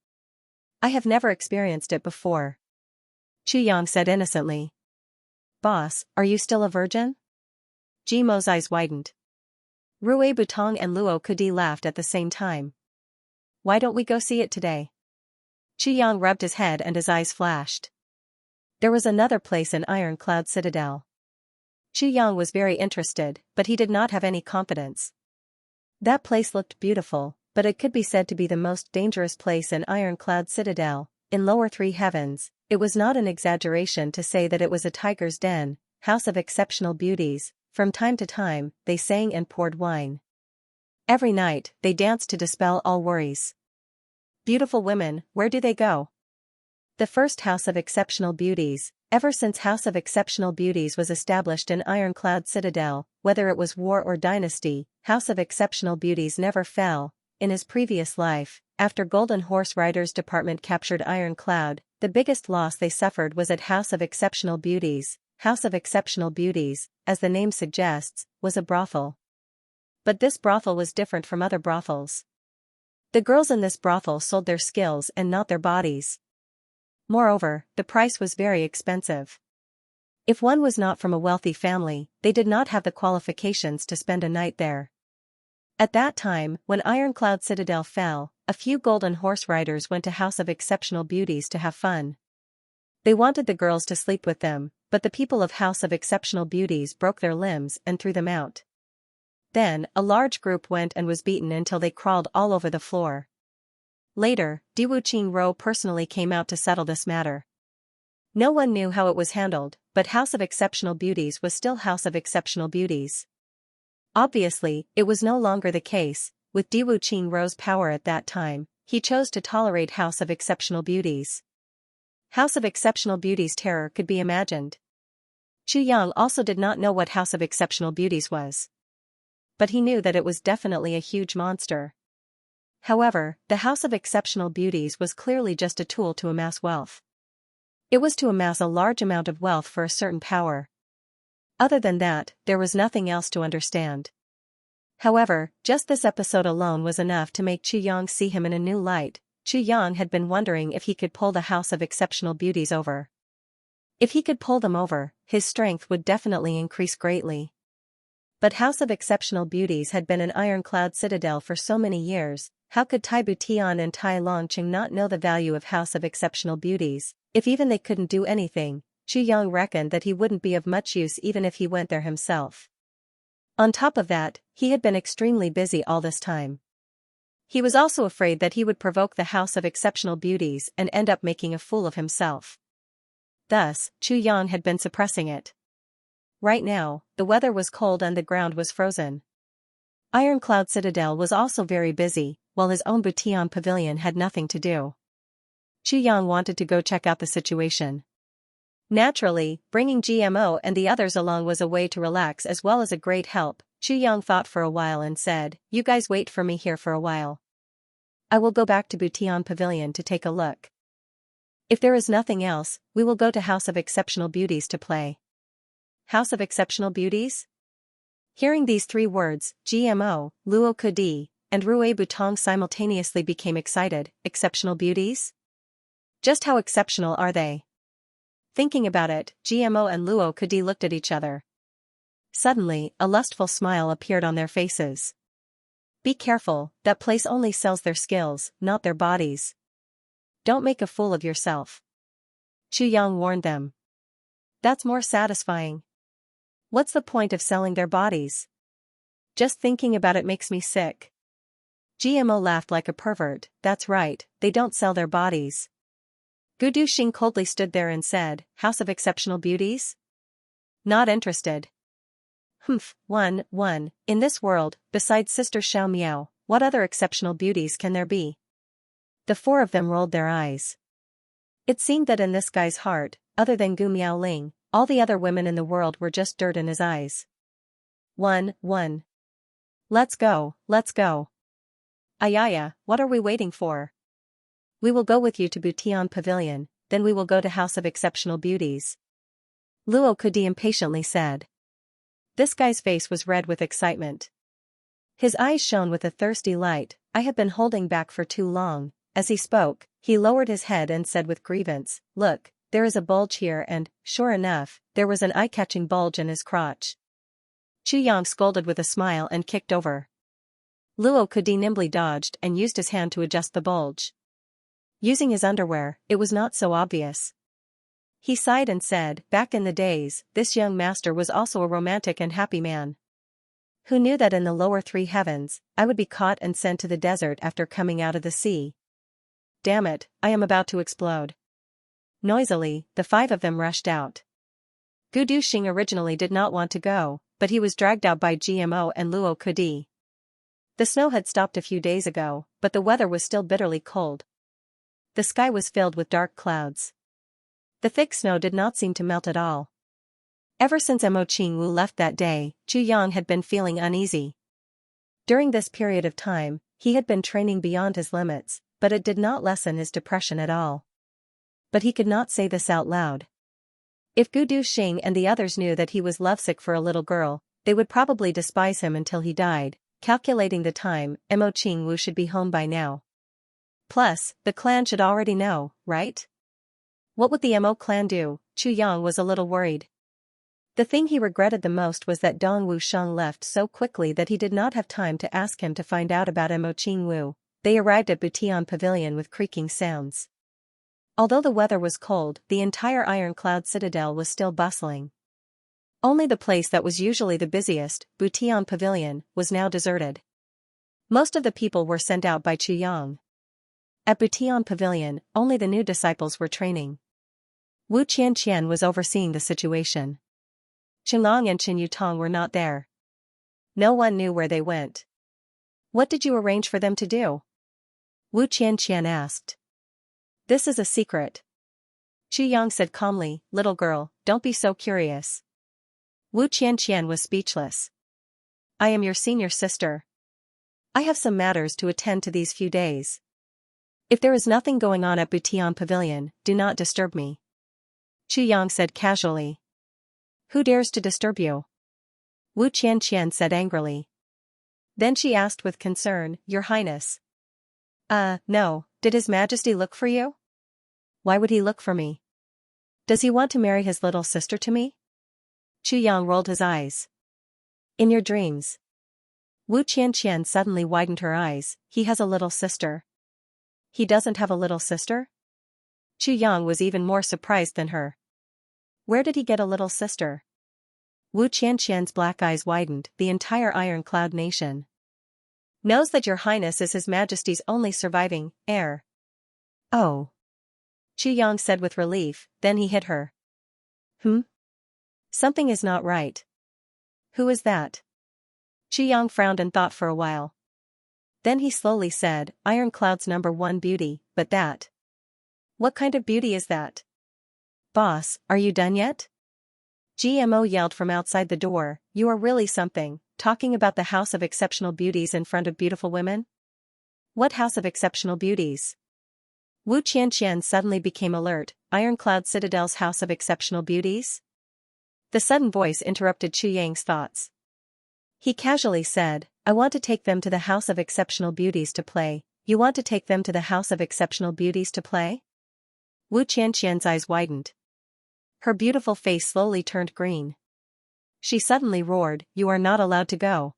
I have never experienced it before. Chu Yang said innocently. Boss, are you still a virgin? Jimo's eyes widened. Rue Butong and Luo Kudi laughed at the same time. Why don't we go see it today? Chu Yang rubbed his head and his eyes flashed. There was another place in Iron Cloud Citadel. Chu Yang was very interested, but he did not have any confidence. That place looked beautiful, but it could be said to be the most dangerous place in Iron Cloud Citadel. In Lower Three Heavens, it was not an exaggeration to say that it was a tiger's den, house of exceptional beauties. From time to time, they sang and poured wine. Every night, they danced to dispel all worries. Beautiful women, where do they go? The first House of Exceptional Beauties. Ever since House of Exceptional Beauties was established in Iron Cloud Citadel, whether it was war or dynasty, House of Exceptional Beauties never fell. In his previous life, after Golden Horse Riders Department captured Iron Cloud, the biggest loss they suffered was at House of Exceptional Beauties. House of Exceptional Beauties, as the name suggests, was a brothel. But this brothel was different from other brothels. The girls in this brothel sold their skills and not their bodies. Moreover, the price was very expensive. If one was not from a wealthy family, they did not have the qualifications to spend a night there. At that time, when Iron Cloud Citadel fell, a few Golden Horse Riders went to House of Exceptional Beauties to have fun. They wanted the girls to sleep with them, but the people of House of Exceptional Beauties broke their limbs and threw them out. Then, a large group went and was beaten until they crawled all over the floor. Later, Diwu Qingro personally came out to settle this matter. No one knew how it was handled, but House of Exceptional Beauties was still House of Exceptional Beauties. Obviously, it was no longer the case. With Diwu Qingro's power at that time, he chose to tolerate House of Exceptional Beauties. House of Exceptional Beauties' terror could be imagined. Chu Yang also did not know what House of Exceptional Beauties was. But he knew that it was definitely a huge monster. However, the House of Exceptional Beauties was clearly just a tool to amass wealth. It was to amass a large amount of wealth for a certain power. Other than that, there was nothing else to understand. However, just this episode alone was enough to make Chu Yang see him in a new light. Chu Yang had been wondering if he could pull the House of Exceptional Beauties over. If he could pull them over, his strength would definitely increase greatly. But House of Exceptional Beauties had been in Iron Cloud Citadel for so many years. How could Tai Butian and Tai Longqing not know the value of House of Exceptional Beauties? If even they couldn't do anything, Chu Yang reckoned that he wouldn't be of much use even if he went there himself. On top of that, he had been extremely busy all this time. He was also afraid that he would provoke the House of Exceptional Beauties and end up making a fool of himself. Thus, Chu Yang had been suppressing it. Right now, the weather was cold and the ground was frozen. Iron Cloud Citadel was also very busy, while his own Butian pavilion had nothing to do. Chu Yang wanted to go check out the situation. Naturally, bringing GMO and the others along was a way to relax as well as a great help. Chu Yang thought for a while and said, "You guys wait for me here for a while. I will go back to Butian Pavilion to take a look. If there is nothing else, we will go to House of Exceptional Beauties to play." House of Exceptional Beauties? Hearing these three words, GMO, Luo Kudi, and Rue Butong simultaneously became excited. Exceptional Beauties? Just how exceptional are they? Thinking about it, GMO and Luo Kudi looked at each other. Suddenly, a lustful smile appeared on their faces. Be careful, that place only sells their skills, not their bodies. Don't make a fool of yourself. Chu Yang warned them. That's more satisfying. What's the point of selling their bodies? Just thinking about it makes me sick. GMO laughed like a pervert. That's right, they don't sell their bodies. Gudu Xing coldly stood there and said, House of Exceptional Beauties? Not interested. One, in this world, besides Sister Xiao Miao, what other exceptional beauties can there be? The four of them rolled their eyes. It seemed that in this guy's heart, other than Gu Miaoling, all the other women in the world were just dirt in his eyes. One. Let's go. Ayaya, what are we waiting for? We will go with you to Butian Pavilion, then we will go to House of Exceptional Beauties. Luo Kudi impatiently said. This guy's face was red with excitement. His eyes shone with a thirsty light. I have been holding back for too long. As he spoke, he lowered his head and said with grievance, "Look, there is a bulge here," and, sure enough, there was an eye-catching bulge in his crotch. Chu Yang scolded with a smile and kicked over. Luo Kudi nimbly dodged and used his hand to adjust the bulge. Using his underwear, it was not so obvious. He sighed and said, "Back in the days, this young master was also a romantic and happy man. Who knew that in the lower three heavens, I would be caught and sent to the desert after coming out of the sea? Damn it, I am about to explode." Noisily, the five of them rushed out. Gu Duxing originally did not want to go, but he was dragged out by GMO and Luo Kudi. The snow had stopped a few days ago, but the weather was still bitterly cold. The sky was filled with dark clouds. The thick snow did not seem to melt at all. Ever since Mo Qingwu left that day, Chu Yang had been feeling uneasy. During this period of time, he had been training beyond his limits, but it did not lessen his depression at all. But he could not say this out loud. If Gu Duxing and the others knew that he was lovesick for a little girl, they would probably despise him until he died. Calculating the time, Mo Qingwu should be home by now. Plus, the clan should already know, right? What would the Mo clan do? Chu Yang was a little worried. The thing he regretted the most was that Dong Wusheng left so quickly that he did not have time to ask him to find out about Mo Qingwu. They arrived at Butian Pavilion with creaking sounds. Although the weather was cold, the entire Ironcloud Citadel was still bustling. Only the place that was usually the busiest, Butian Pavilion, was now deserted. Most of the people were sent out by Chu Yang. At Butian Pavilion, only the new disciples were training. Wu Qianqian was overseeing the situation. Qinglong and Qin Yutong were not there. No one knew where they went. "What did you arrange for them to do?" Wu Qianqian asked. "This is a secret." Chu Yang said calmly, "Little girl, don't be so curious." Wu Qianqian was speechless. "I am your senior sister. I have some matters to attend to these few days. If there is nothing going on at Butian Pavilion, do not disturb me." Chu Yang said casually. "Who dares to disturb you?" Wu Qianqian said angrily. Then she asked with concern, "Your Highness." No, did His Majesty look for you?" "Why would he look for me? Does he want to marry his little sister to me?" Chu Yang rolled his eyes. "In your dreams." Wu Qianqian suddenly widened her eyes. "He has a little sister." "He doesn't have a little sister?" Chu Yang was even more surprised than her. "Where did he get a little sister?" Wu Qianqian's black eyes widened. "The entire Ironcloud nation knows that your Highness is His Majesty's only surviving heir." "Oh," Chu Yang said with relief, then he hit her. Something is not right." "Who is that?" Chu Yang frowned and thought for a while. Then he slowly said, "Ironcloud's #1 beauty, but that." "What kind of beauty is that?" "Boss, are you done yet?" GMO yelled from outside the door, "You are really something, talking about the house of exceptional beauties in front of beautiful women?" "What house of exceptional beauties?" Wu Qianqian suddenly became alert. "Ironcloud Citadel's house of exceptional beauties?" The sudden voice interrupted Chu Yang's thoughts. He casually said, "I want to take them to the house of exceptional beauties to play." "You want to take them to the house of exceptional beauties to play?" Wu Qianqian's eyes widened. Her beautiful face slowly turned green. She suddenly roared, "You are not allowed to go."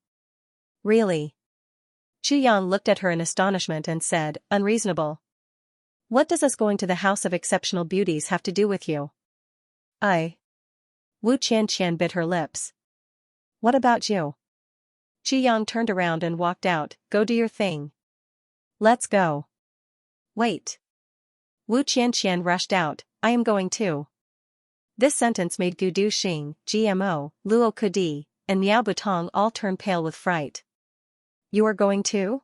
"Really?" Chu Yang looked at her in astonishment and said, "Unreasonable. What does us going to the house of exceptional beauties have to do with you?" Wu Qianqian bit her lips. "What about you?" Chu Yang turned around and walked out. "Go do your thing." "Let's go." "Wait." Wu Qianqian rushed out, "I am going too." This sentence made Gu Duxing, GMO, Luo Kudi, and Miao Butong all turn pale with fright. "You are going too?"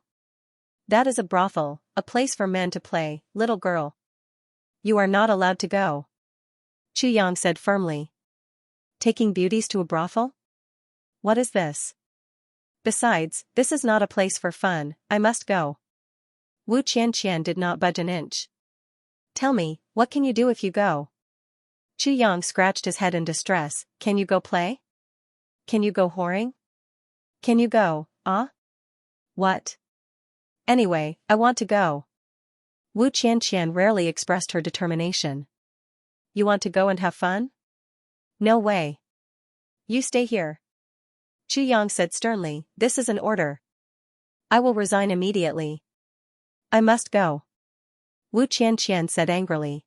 "That is a brothel, a place for men to play, little girl. You are not allowed to go." Chu Yang said firmly. "Taking beauties to a brothel? What is this? Besides, this is not a place for fun, I must go." Wu Qianqian did not budge an inch. "Tell me, what can you do if you go?" Chu Yang scratched his head in distress. "Can you go play? Can you go whoring? Can you go, What? Anyway, I want to go." Wu Qianqian rarely expressed her determination. You want to go and have fun? No way. You stay here. Chu Yang said sternly, this is an order. I will resign immediately. I must go. Wu Qianqian said angrily.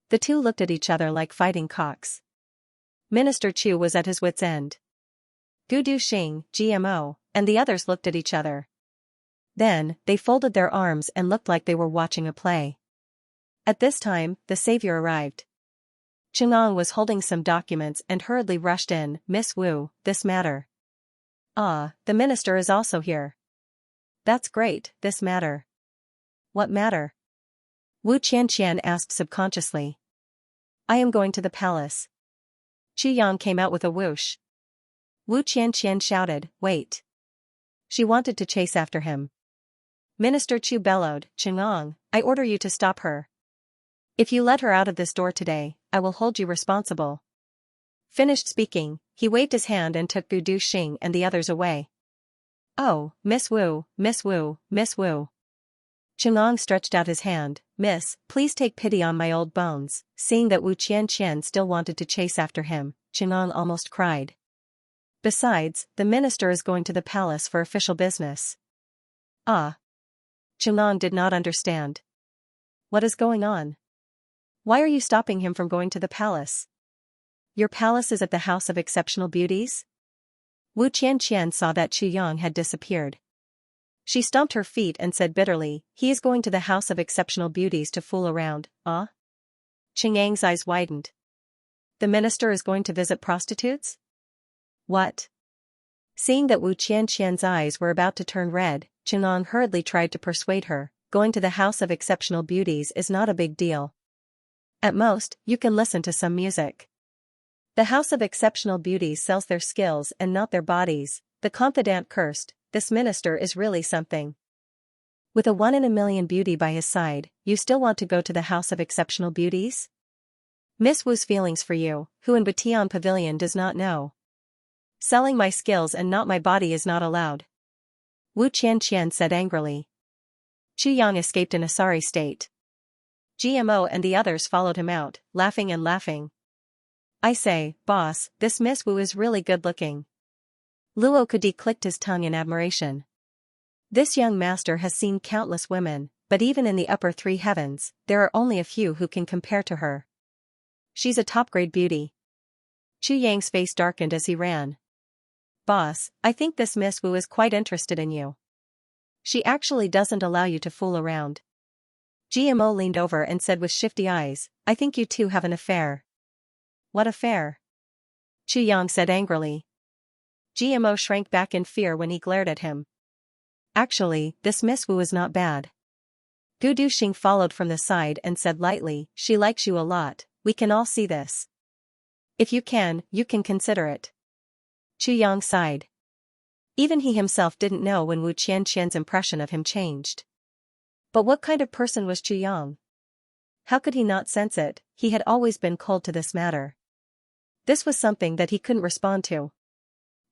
The two looked at each other like fighting cocks. Minister Chu was at his wits' end. Gu Duxing, GMO, and the others looked at each other. Then, they folded their arms and looked like they were watching a play. At this time, the savior arrived. Chang'an was holding some documents and hurriedly rushed in. Miss Wu, this matter. Ah, the minister is also here. That's great, this matter. What matter? Wu Qianqian asked subconsciously. I am going to the palace. Qi Yang came out with a whoosh. Wu Qianqian shouted, wait. She wanted to chase after him. Minister Chu bellowed, Chang'an, I order you to stop her. If you let her out of this door today, I will hold you responsible. Finished speaking, he waved his hand and took Gu Duxing and the others away. Oh, Miss Wu, Miss Wu, Miss Wu. Chang'an stretched out his hand, Miss, please take pity on my old bones. Seeing that Wu Qianqian still wanted to chase after him, Chang'an almost cried. Besides, the minister is going to the palace for official business. Ah. Chang'an did not understand. What is going on? Why are you stopping him from going to the palace? Your palace is at the House of Exceptional Beauties? Wu Qianqian saw that Qi Yang had disappeared. She stomped her feet and said bitterly, he is going to the House of Exceptional Beauties to fool around, ah? Chang'an's eyes widened. The minister is going to visit prostitutes? What? Seeing that Wu Qianqian's eyes were about to turn red, Chang'an hurriedly tried to persuade her, going to the House of Exceptional Beauties is not a big deal. At most, you can listen to some music. The House of Exceptional Beauties sells their skills and not their bodies, the confidant cursed, this minister is really something. With a 1 in a million beauty by his side, you still want to go to the House of Exceptional Beauties? Miss Wu's feelings for you, who in Batian Pavilion does not know. Selling my skills and not my body is not allowed. Wu Qianqian said angrily. Qi Yang escaped in a sorry state. GMO and the others followed him out, laughing and laughing. I say, boss, this Miss Wu is really good looking. Luo Kudi clicked his tongue in admiration. This young master has seen countless women, but even in the upper three heavens, there are only a few who can compare to her. She's a top-grade beauty. Chu Yang's face darkened as he ran. Boss, I think this Miss Wu is quite interested in you. She actually doesn't allow you to fool around. GMO leaned over and said with shifty eyes, I think you two have an affair. What affair? Chu Yang said angrily. GMO shrank back in fear when he glared at him. Actually, this Miss Wu is not bad. Gu Duxing followed from the side and said lightly, she likes you a lot, we can all see this. If you can consider it. Chu Yang sighed. Even he himself didn't know when Wu Qianqian's impression of him changed. But what kind of person was Chu Yang? How could he not sense it? He had always been cold to this matter. This was something that he couldn't respond to.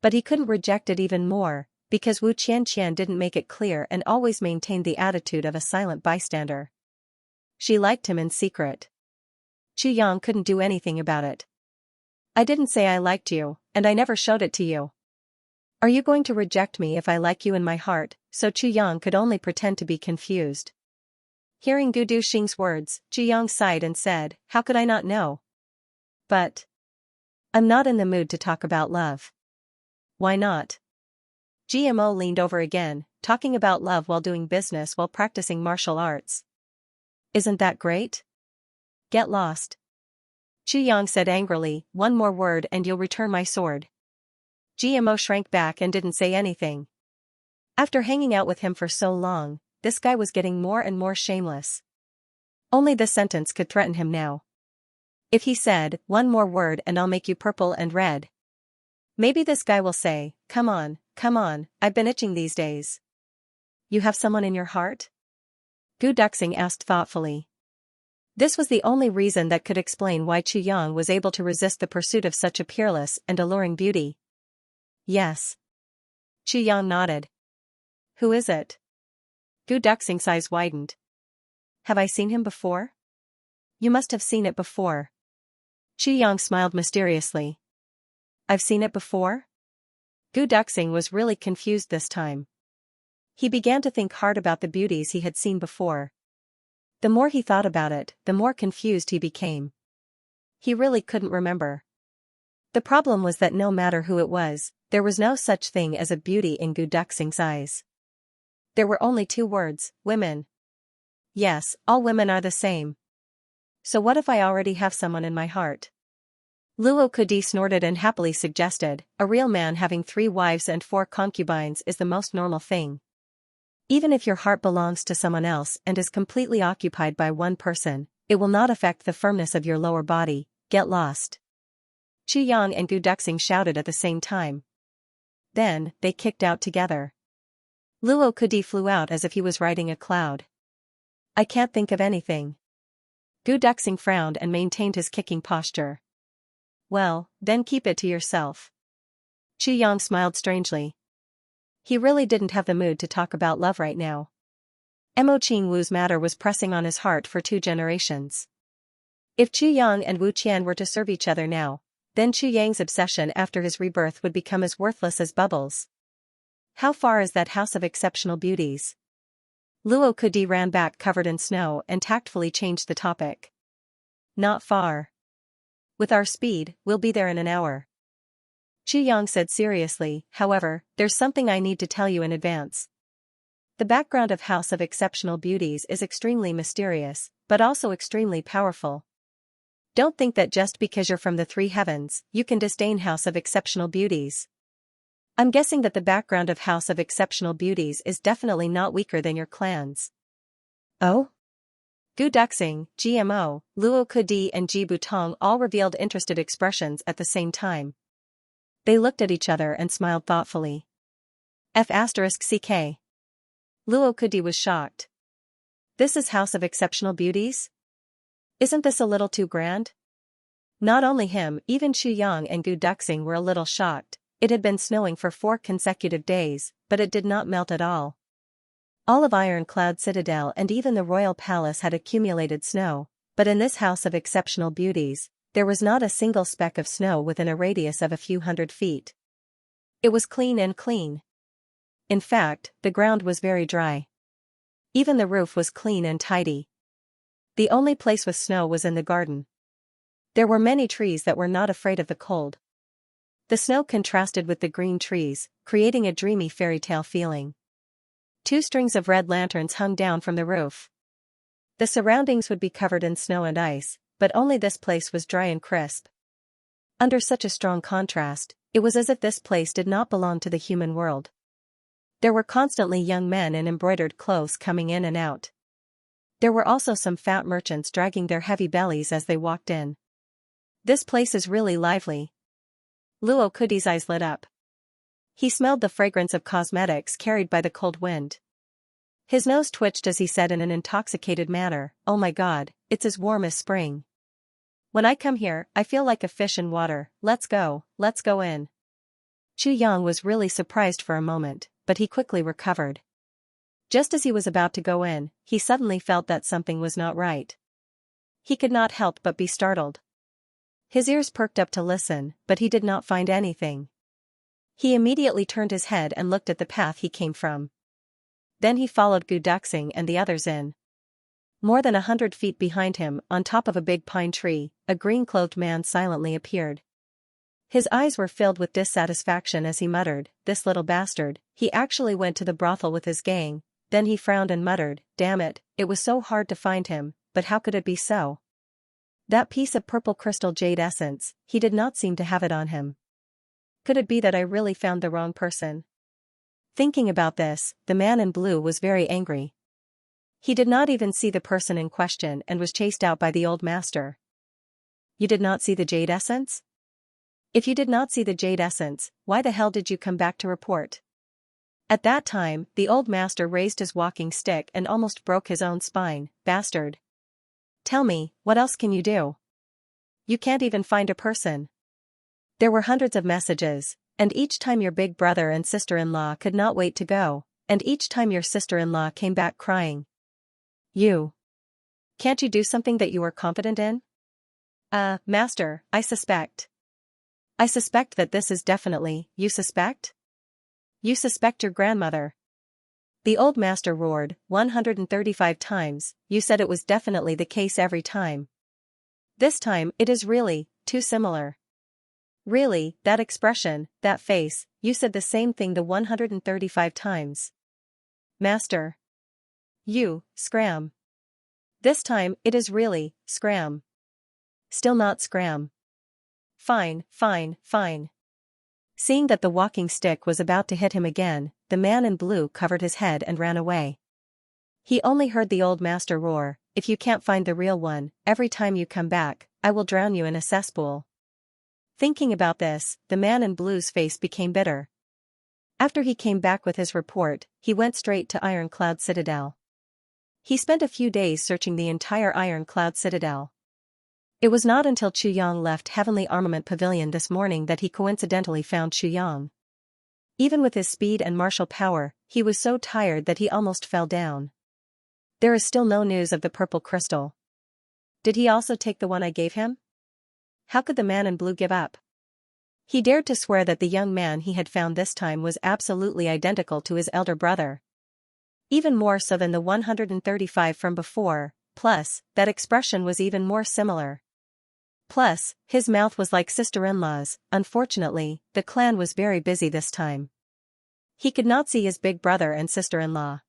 But he couldn't reject it even more, because Wu Qianqian didn't make it clear and always maintained the attitude of a silent bystander. She liked him in secret. Chu Yang couldn't do anything about it. I didn't say I liked you, and I never showed it to you. Are you going to reject me if I like you in my heart? So Chu Yang could only pretend to be confused. Hearing Gu Duxing's words, Chu Yang sighed and said, how could I not know? But I'm not in the mood to talk about love. Why not? GMO leaned over again, talking about love while doing business while practicing martial arts. Isn't that great? Get lost. Chu Yang said angrily, one more word and you'll return my sword. GMO shrank back and didn't say anything. After hanging out with him for so long, this guy was getting more and more shameless. Only this sentence could threaten him now. If he said, one more word and I'll make you purple and red. Maybe this guy will say, come on, I've been itching these days. You have someone in your heart? Gu Duxing asked thoughtfully. This was the only reason that could explain why Chu Yang was able to resist the pursuit of such a peerless and alluring beauty. Yes. Chu Yang nodded. Who is it? Gu Duxing's eyes widened. Have I seen him before? You must have seen it before. Yang smiled mysteriously. I've seen it before? Gu Duxing was really confused this time. He began to think hard about the beauties he had seen before. The more he thought about it, the more confused he became. He really couldn't remember. The problem was that no matter who it was, there was no such thing as a beauty in Gu Duxing's eyes. There were only two words, women. Yes, all women are the same. So what if I already have someone in my heart? Luo Kudi snorted and happily suggested, a real man having 3 wives and 4 concubines is the most normal thing. Even if your heart belongs to someone else and is completely occupied by one person, it will not affect the firmness of your lower body. Get lost. Yang and Gu Duxing shouted at the same time. Then, they kicked out together. Luo Kudi flew out as if he was riding a cloud. I can't think of anything. Gu Duxing frowned and maintained his kicking posture. Well, then keep it to yourself. Yang smiled strangely. He really didn't have the mood to talk about love right now. Mo Qingwu's matter was pressing on his heart for 2 generations. If Yang and Wu Qian were to serve each other now, then Yang's obsession after his rebirth would become as worthless as bubbles. How far is that house of exceptional beauties? Luo Kudi ran back covered in snow and tactfully changed the topic. Not far. With our speed, we'll be there in an hour. Yang said seriously, however, there's something I need to tell you in advance. The background of House of Exceptional Beauties is extremely mysterious, but also extremely powerful. Don't think that just because you're from the 3 heavens, you can disdain House of Exceptional Beauties. I'm guessing that the background of House of Exceptional Beauties is definitely not weaker than your clans. Oh? Gu Duxing, GMO, Luo Kudi and Ji Butong all revealed interested expressions at the same time. They looked at each other and smiled thoughtfully. F***CK. Luo Kudi was shocked. This is House of Exceptional Beauties? Isn't this a little too grand? Not only him, even Yang and Gu Duxing were a little shocked. It had been snowing for 4 consecutive days, but it did not melt at all. All of Ironclad Citadel and even the royal palace had accumulated snow, but in this House of Exceptional Beauties, there was not a single speck of snow within a radius of a few hundred feet. It was clean and clean. In fact, the ground was very dry. Even the roof was clean and tidy. The only place with snow was in the garden. There were many trees that were not afraid of the cold. The snow contrasted with the green trees, creating a dreamy fairy tale feeling. 2 strings of red lanterns hung down from the roof. The surroundings would be covered in snow and ice, but only this place was dry and crisp. Under such a strong contrast, it was as if this place did not belong to the human world. There were constantly young men in embroidered clothes coming in and out. There were also some fat merchants dragging their heavy bellies as they walked in. This place is really lively. Luo Kudi's eyes lit up. He smelled the fragrance of cosmetics carried by the cold wind. His nose twitched as he said in an intoxicated manner, "Oh my God, it's as warm as spring. When I come here, I feel like a fish in water. Let's go in." Yang was really surprised for a moment, but he quickly recovered. Just as he was about to go in, he suddenly felt that something was not right. He could not help but be startled. His ears perked up to listen, but he did not find anything. He immediately turned his head and looked at the path he came from. Then he followed Gu Duxing and the others in. More than 100 feet behind him, on top of a big pine tree, a green-clothed man silently appeared. His eyes were filled with dissatisfaction as he muttered, "This little bastard, he actually went to the brothel with his gang." Then he frowned and muttered, "Damn it, it was so hard to find him, but how could it be so? That piece of purple crystal jade essence, he did not seem to have it on him. Could it be that I really found the wrong person?" Thinking about this, the man in blue was very angry. He did not even see the person in question and was chased out by the old master. "You did not see the jade essence? If you did not see the jade essence, why the hell did you come back to report?" At that time, the old master raised his walking stick and almost broke his own spine. "Bastard. Tell me, what else can you do? You can't even find a person." There were hundreds of messages, and each time your big brother and sister-in-law could not wait to go, and each time your sister-in-law came back crying. "You. Can't you do something that you are confident in? Master, I suspect. I suspect that this is definitely, you suspect? You suspect your grandmother. The old master roared, 135 times, you said it was definitely the case every time. This time, it is really, too similar. Really, that expression, that face, you said the same thing the 135 times. Master. You, scram. This time, it is really, scram. Still not scram. Fine, fine, fine. Seeing that the walking stick was about to hit him again, the man in blue covered his head and ran away. He only heard the old master roar, if you can't find the real one, every time you come back, I will drown you in a cesspool. Thinking about this, the man in blue's face became bitter. After he came back with his report, he went straight to Ironcloud Citadel. He spent a few days searching the entire Ironcloud Citadel. It was not until Chu Yang left Heavenly Armament Pavilion this morning that he coincidentally found Chu Yang. Even with his speed and martial power, he was so tired that he almost fell down. There is still no news of the purple crystal. Did he also take the one I gave him? How could the man in blue give up? He dared to swear that the young man he had found this time was absolutely identical to his elder brother. Even more so than the 135 from before, plus, that expression was even more similar. Plus, his mouth was like sister-in-law's. Unfortunately, the clan was very busy this time. He could not see his big brother and sister-in-law.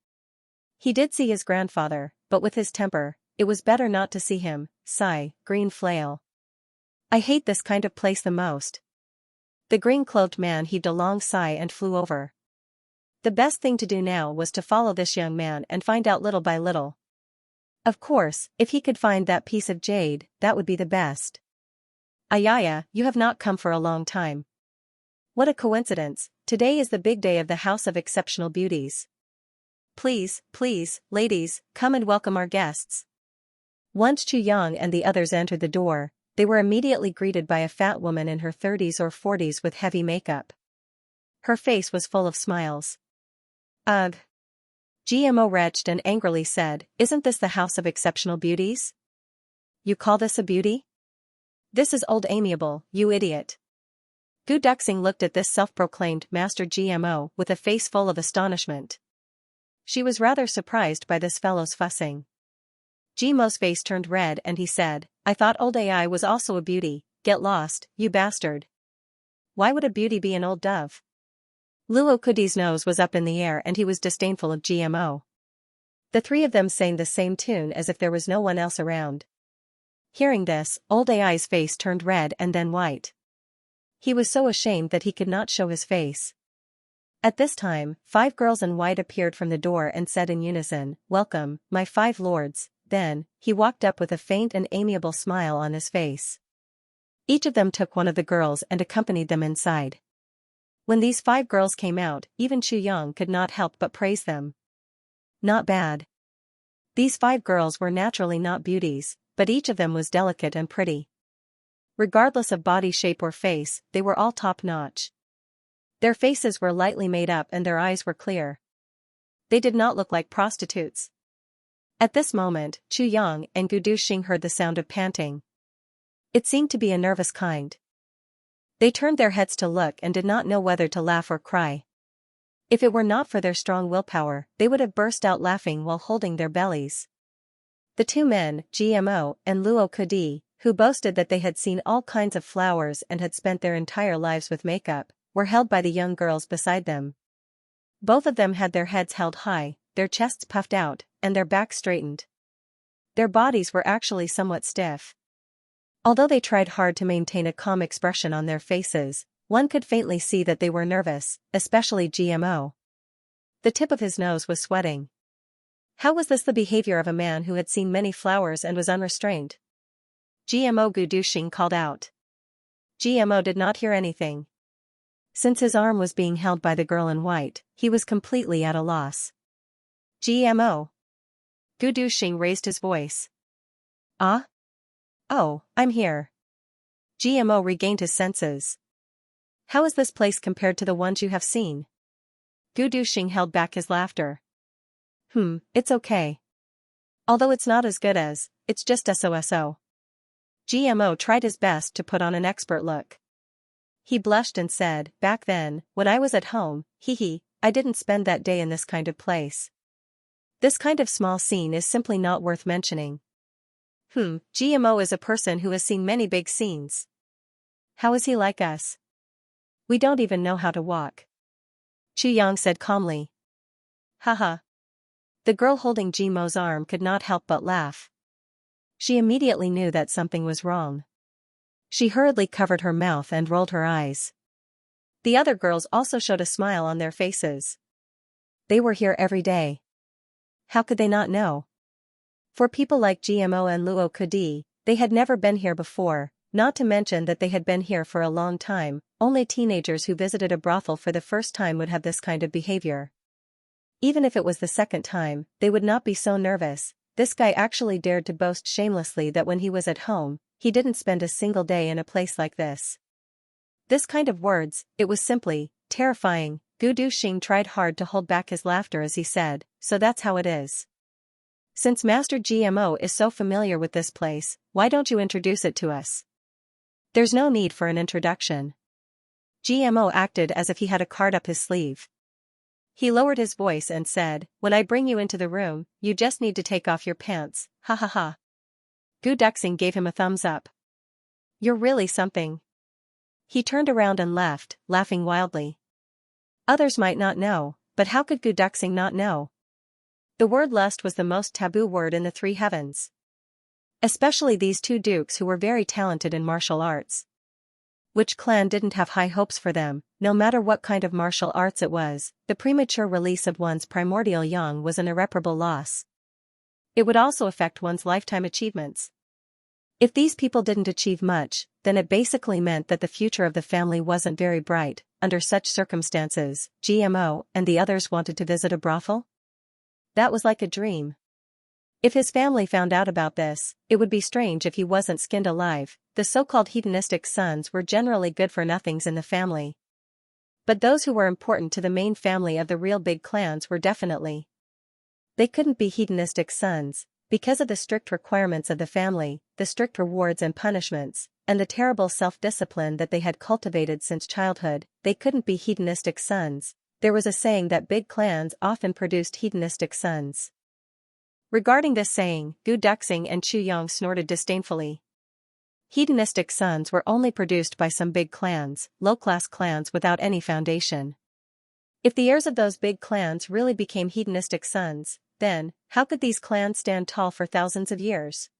He did see his grandfather, but with his temper, it was better not to see him. Sigh, green flail. I hate this kind of place the most. The green-clothed man heaved a long sigh and flew over. The best thing to do now was to follow this young man and find out little by little. Of course, if he could find that piece of jade, that would be the best. Ayaya, you have not come for a long time. What a coincidence, today is the big day of the House of Exceptional Beauties. Please, please, ladies, come and welcome our guests. Once Chu Yang and the others entered the door, they were immediately greeted by a fat woman in her 30s or 40s with heavy makeup. Her face was full of smiles. Ugh. GMO retched and angrily said, isn't this the House of Exceptional Beauties? You call this a beauty? This is old amiable, you idiot. Gu Duxing looked at this self-proclaimed Master GMO with a face full of astonishment. She was rather surprised by this fellow's fussing. GMO's face turned red and he said, I thought old AI was also a beauty, get lost, you bastard. Why would a beauty be an old dove? Luo Kudi's nose was up in the air and he was disdainful of GMO. The three of them sang the same tune as if there was no one else around. Hearing this, old AI's face turned red and then white. He was so ashamed that he could not show his face. At this time, 5 girls in white appeared from the door and said in unison, welcome, my 5 lords. Then, he walked up with a faint and amiable smile on his face. Each of them took one of the girls and accompanied them inside. When these 5 girls came out, even Chu Yang could not help but praise them. Not bad. These 5 girls were naturally not beauties, but each of them was delicate and pretty. Regardless of body shape or face, they were all top-notch. Their faces were lightly made up and their eyes were clear. They did not look like prostitutes. At this moment, Chu Yang and Gu Duxing heard the sound of panting. It seemed to be a nervous kind. They turned their heads to look and did not know whether to laugh or cry. If it were not for their strong willpower, they would have burst out laughing while holding their bellies. The 2 men, GMO and Luo Kudi, who boasted that they had seen all kinds of flowers and had spent their entire lives with makeup, were held by the young girls beside them. Both of them had their heads held high, their chests puffed out, and their backs straightened. Their bodies were actually somewhat stiff. Although they tried hard to maintain a calm expression on their faces, one could faintly see that they were nervous, especially GMO. The tip of his nose was sweating. How was this the behavior of a man who had seen many flowers and was unrestrained? GMO Gu Duxing called out. GMO did not hear anything. Since his arm was being held by the girl in white, he was completely at a loss. GMO. Gu Duxing raised his voice. Ah? Oh, I'm here. GMO regained his senses. How is this place compared to the ones you have seen? Gu Duxing held back his laughter. It's okay. Although it's not as good as, it's just SOSO. GMO tried his best to put on an expert look. He blushed and said, back then, when I was at home, I didn't spend that day in this kind of place. This kind of small scene is simply not worth mentioning. GMO is a person who has seen many big scenes. How is he like us? We don't even know how to walk. Xianxia said calmly. Haha. The girl holding GMO's arm could not help but laugh. She immediately knew that something was wrong. She hurriedly covered her mouth and rolled her eyes. The other girls also showed a smile on their faces. They were here every day. How could they not know? For people like GMO and Luo Kudi, they had never been here before, not to mention that they had been here for a long time. Only teenagers who visited a brothel for the first time would have this kind of behavior. Even if it was the second time, they would not be so nervous. This guy actually dared to boast shamelessly that when he was at home, he didn't spend a single day in a place like this. This kind of words, it was simply terrifying. Gu Duxing tried hard to hold back his laughter as he said, so that's how it is. Since Master GMO is so familiar with this place, why don't you introduce it to us? There's no need for an introduction. GMO acted as if he had a card up his sleeve. He lowered his voice and said, when I bring you into the room, you just need to take off your pants, ha ha ha. Gu Duxing gave him a thumbs up. You're really something. He turned around and left, laughing wildly. Others might not know, but how could Gu Duxing not know? The word lust was the most taboo word in the three heavens. Especially these two dukes who were very talented in martial arts. Which clan didn't have high hopes for them? No matter what kind of martial arts it was, the premature release of one's primordial yang was an irreparable loss. It would also affect one's lifetime achievements. If these people didn't achieve much, then it basically meant that the future of the family wasn't very bright. Under such circumstances, GMO and the others wanted to visit a brothel? That was like a dream. If his family found out about this, it would be strange if he wasn't skinned alive. The so-called hedonistic sons were generally good-for-nothings in the family. But those who were important to the main family of the real big clans were definitely. They couldn't be hedonistic sons, because of the strict requirements of the family, the strict rewards and punishments, and the terrible self-discipline that they had cultivated since childhood. They couldn't be hedonistic sons. There was a saying that big clans often produced hedonistic sons. Regarding this saying, Gu Duxing and Chu Yong snorted disdainfully. Hedonistic sons were only produced by some big clans, low-class clans without any foundation. If the heirs of those big clans really became hedonistic sons, then, how could these clans stand tall for thousands of years?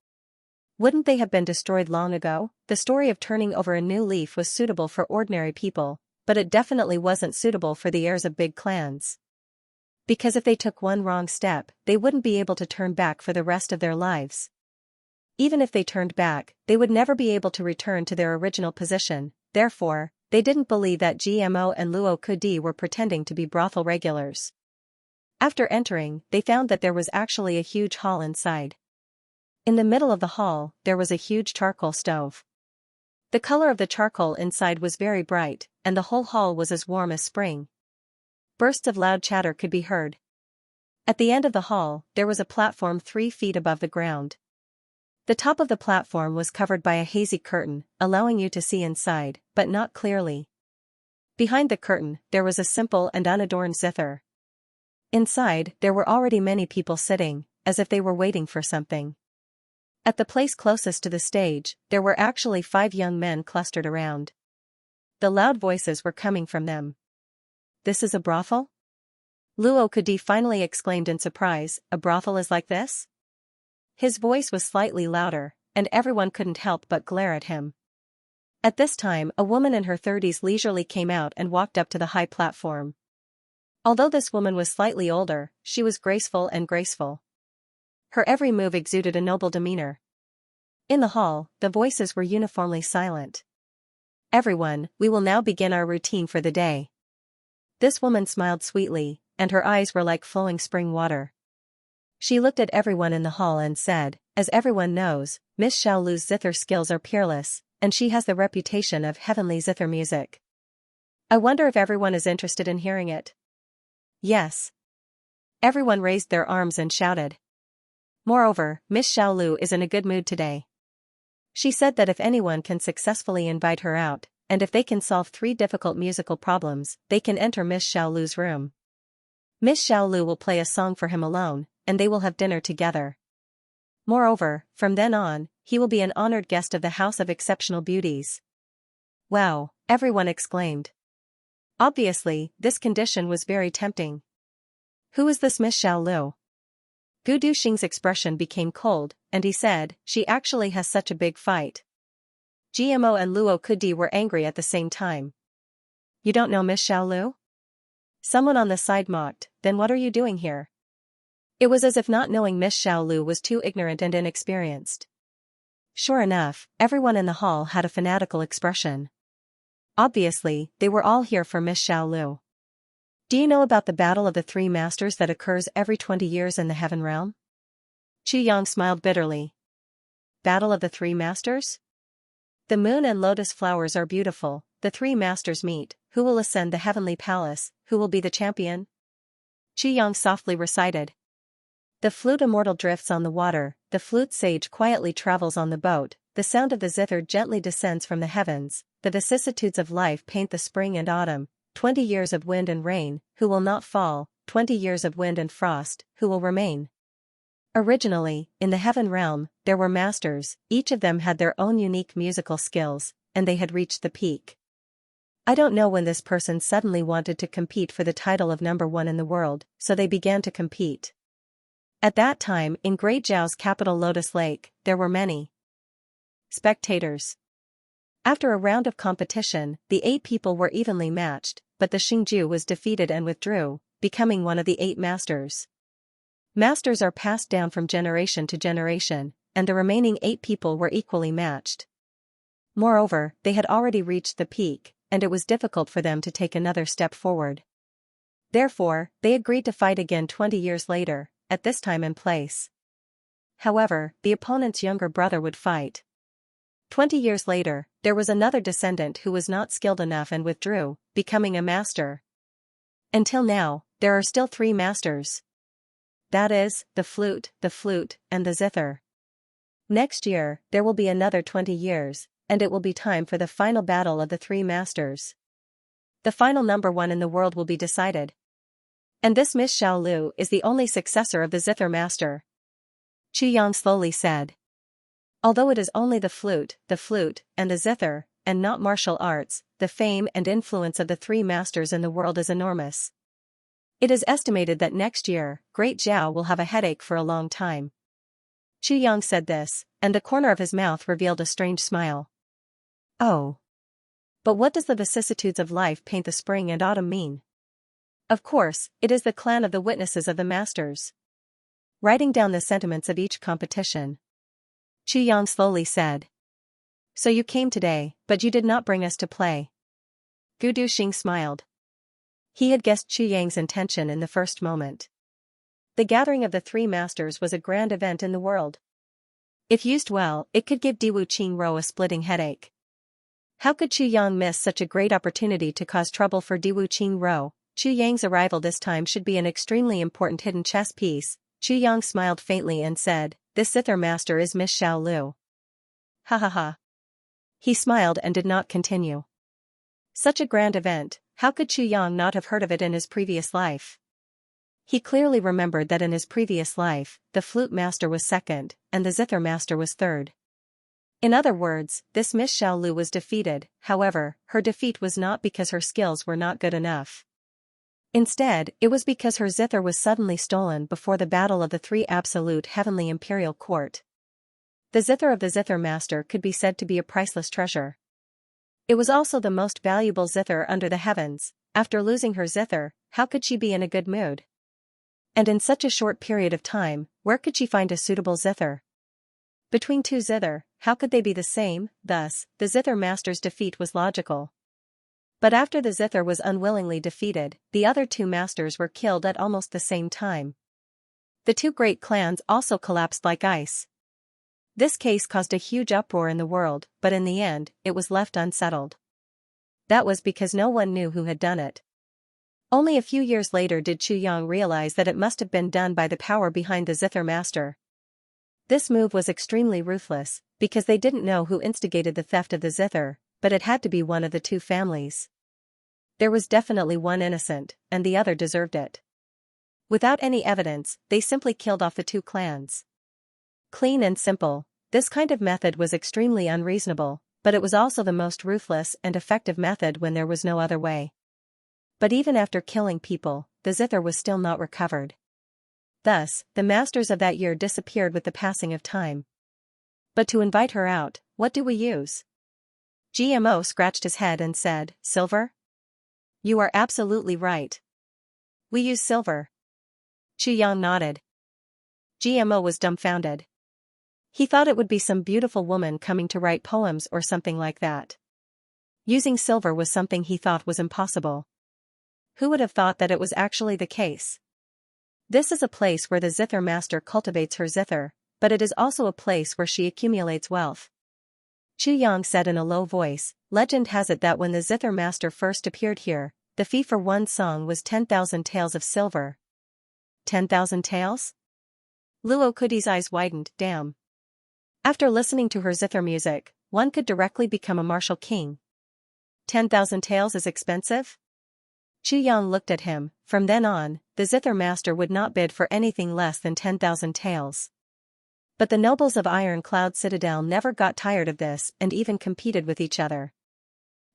Wouldn't they have been destroyed long ago? The story of turning over a new leaf was suitable for ordinary people, but it definitely wasn't suitable for the heirs of big clans. Because if they took one wrong step, they wouldn't be able to turn back for the rest of their lives. Even if they turned back, they would never be able to return to their original position. Therefore, they didn't believe that GMO and Luo Kudi were pretending to be brothel regulars. After entering, they found that there was actually a huge hall inside. In the middle of the hall, there was a huge charcoal stove. The color of the charcoal inside was very bright, and the whole hall was as warm as spring. Bursts of loud chatter could be heard. At the end of the hall, there was a platform 3 feet above the ground. The top of the platform was covered by a hazy curtain, allowing you to see inside, but not clearly. Behind the curtain, there was a simple and unadorned zither. Inside, there were already many people sitting, as if they were waiting for something. At the place closest to the stage, there were actually 5 young men clustered around. The loud voices were coming from them. This is a brothel? Luo Kudi finally exclaimed in surprise, a brothel is like this? His voice was slightly louder, and everyone couldn't help but glare at him. At this time, a woman in her 30s leisurely came out and walked up to the high platform. Although this woman was slightly older, she was graceful and graceful. Her every move exuded a noble demeanor. In the hall, the voices were uniformly silent. Everyone, we will now begin our routine for the day. This woman smiled sweetly, and her eyes were like flowing spring water. She looked at everyone in the hall and said, as everyone knows, Miss Xiaolu's zither skills are peerless, and she has the reputation of heavenly zither music. I wonder if everyone is interested in hearing it. Yes. Everyone raised their arms and shouted. Moreover, Miss Xiaolu is in a good mood today. She said that if anyone can successfully invite her out, and if they can solve 3 difficult musical problems, they can enter Miss Xiaolu's room. Miss Xiaolu will play a song for him alone, and they will have dinner together. Moreover, from then on, he will be an honored guest of the House of Exceptional Beauties. Wow, everyone exclaimed. Obviously, this condition was very tempting. Who is this Miss Xiaolu? Gu Duxing's expression became cold, and he said, she actually has such a big fight. GMO and Luo Kudi were angry at the same time. You don't know Miss Xiaolu? Someone on the side mocked, then what are you doing here? It was as if not knowing Miss Xiaolu was too ignorant and inexperienced. Sure enough, everyone in the hall had a fanatical expression. Obviously, they were all here for Miss Xiaolu. Do you know about the Battle of the 3 Masters that occurs every 20 years in the Heaven Realm? Qu Yang smiled bitterly. Battle of the 3 Masters? The moon and lotus flowers are beautiful, the 3 Masters meet, who will ascend the heavenly palace, who will be the champion? Qu Yang softly recited. The flute immortal drifts on the water, the flute sage quietly travels on the boat, the sound of the zither gently descends from the heavens, the vicissitudes of life paint the spring and autumn, 20 years of wind and rain, who will not fall, 20 years of wind and frost, who will remain. Originally, in the Heaven Realm, there were masters, each of them had their own unique musical skills, and they had reached the peak. I don't know when this person suddenly wanted to compete for the title of number 1 in the world, so they began to compete. At that time, in Great Zhao's capital Lotus Lake, there were many spectators. After a round of competition, the 8 people were evenly matched, but the Xingju was defeated and withdrew, becoming one of the 8 masters. Masters are passed down from generation to generation, and the remaining 8 people were equally matched. Moreover, they had already reached the peak, and it was difficult for them to take another step forward. Therefore, they agreed to fight again 20 years later, at this time and place. However, the opponent's younger brother would fight. 20 years later, there was another descendant who was not skilled enough and withdrew, becoming a master. Until now, there are still 3 masters. That is, the flute, and the zither. Next year, there will be another 20 years, and it will be time for the final battle of the 3 masters. The final number 1 in the world will be decided. And this Miss Xiaolu is the only successor of the zither master. Qu Yang slowly said. Although it is only the flute, and the zither, and not martial arts, the fame and influence of the 3 masters in the world is enormous. It is estimated that next year, Great Zhao will have a headache for a long time. Qu Yang said this, and the corner of his mouth revealed a strange smile. Oh. But what does the vicissitudes of life paint the spring and autumn mean? Of course, it is the clan of the witnesses of the masters. Writing down the sentiments of each competition. Qu Yang slowly said. So you came today, but you did not bring us to play. Gu Duxing smiled. He had guessed Qu Yang's intention in the first moment. The gathering of the 3 masters was a grand event in the world. If used well, it could give Diwu Qingro a splitting headache. How could Qu Yang miss such a great opportunity to cause trouble for Diwu Qingro? Qu Yang's arrival this time should be an extremely important hidden chess piece. Qu Yang smiled faintly and said, this zither master is Miss Xiaolu. Ha ha ha. He smiled and did not continue. Such a grand event, how could Qu Yang not have heard of it in his previous life? He clearly remembered that in his previous life, the flute master was second, and the zither master was third. In other words, this Miss Xiaolu was defeated, however, her defeat was not because her skills were not good enough. Instead, it was because her zither was suddenly stolen before the battle of the 3 absolute heavenly imperial court. The zither of the zither master could be said to be a priceless treasure. It was also the most valuable zither under the heavens. After losing her zither, how could she be in a good mood? And in such a short period of time, where could she find a suitable zither? Between 2 zither, how could they be the same? Thus, the zither master's defeat was logical. But after the zither was unwillingly defeated, the other 2 masters were killed at almost the same time. The 2 great clans also collapsed like ice. This case caused a huge uproar in the world, but in the end, it was left unsettled. That was because no one knew who had done it. Only a few years later did Qu Yang realize that it must have been done by the power behind the zither master. This move was extremely ruthless, because they didn't know who instigated the theft of the zither, but it had to be one of the two families. There was definitely one innocent, and the other deserved it. Without any evidence, they simply killed off the two clans. Clean and simple, this kind of method was extremely unreasonable, but it was also the most ruthless and effective method when there was no other way. But even after killing people, the zither was still not recovered. Thus, the masters of that year disappeared with the passing of time. But to invite her out, what do we use? GMO scratched his head and said, silver? You are absolutely right. We use silver. Xianxia nodded. GMO was dumbfounded. He thought it would be some beautiful woman coming to write poems or something like that. Using silver was something he thought was impossible. Who would have thought that it was actually the case? This is a place where the zither master cultivates her zither, but it is also a place where she accumulates wealth. Xianxia said in a low voice, legend has it that when the zither master first appeared here, the fee for one song was 10,000 taels of silver. 10,000 taels? Luo Kudi's eyes widened, damn. After listening to her zither music, one could directly become a martial king. 10,000 taels is expensive? Xianxia looked at him. From then on, the zither master would not bid for anything less than 10,000 taels. But the nobles of Iron Cloud Citadel never got tired of this and even competed with each other.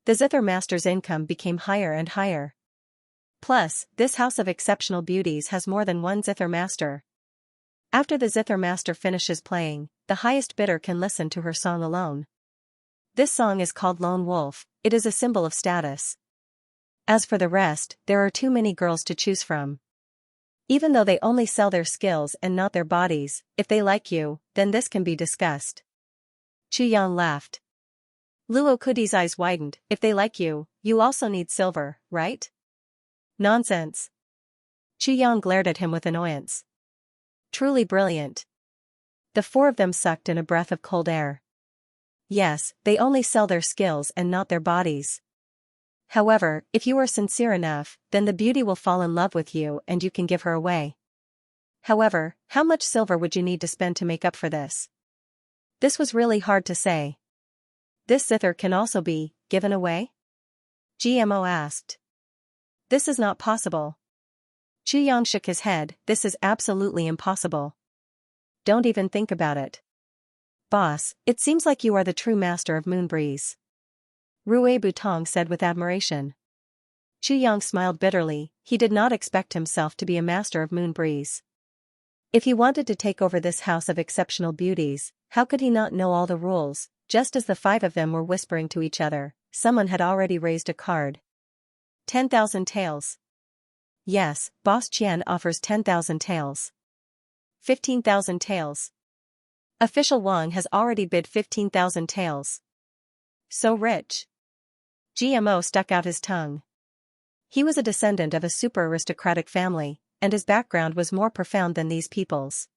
The zither master's income became higher and higher. Plus, this house of exceptional beauties has more than one zither master. After the zither master finishes playing, the highest bidder can listen to her song alone. This song is called Lone Wolf. It is a symbol of status. As for the rest, there are too many girls to choose from. Even though they only sell their skills and not their bodies, if they like you, then this can be discussed. Xianxia laughed. Luo Kudi's eyes widened. If they like you, you also need silver, right? Nonsense. Xianxia glared at him with annoyance. Truly brilliant. The four of them sucked in a breath of cold air. Yes, they only sell their skills and not their bodies. However, if you are sincere enough, then the beauty will fall in love with you and you can give her away. However, how much silver would you need to spend to make up for this? This was really hard to say. This zither can also be given away? GMO asked. This is not possible. Xianxia shook his head. This is absolutely impossible. Don't even think about it. Boss, it seems like you are the true master of Moonbreeze. Rue Butong said with admiration. Xianxia smiled bitterly. He did not expect himself to be a master of Moonbreeze. If he wanted to take over this house of exceptional beauties, how could he not know all the rules? Just as the five of them were whispering to each other, someone had already raised a card. 10,000 taels. Yes, Boss Qian offers 10,000 taels. 15,000 taels. Official Wang has already bid 15,000 taels. So rich. GMO stuck out his tongue. He was a descendant of a super aristocratic family, and his background was more profound than these people's.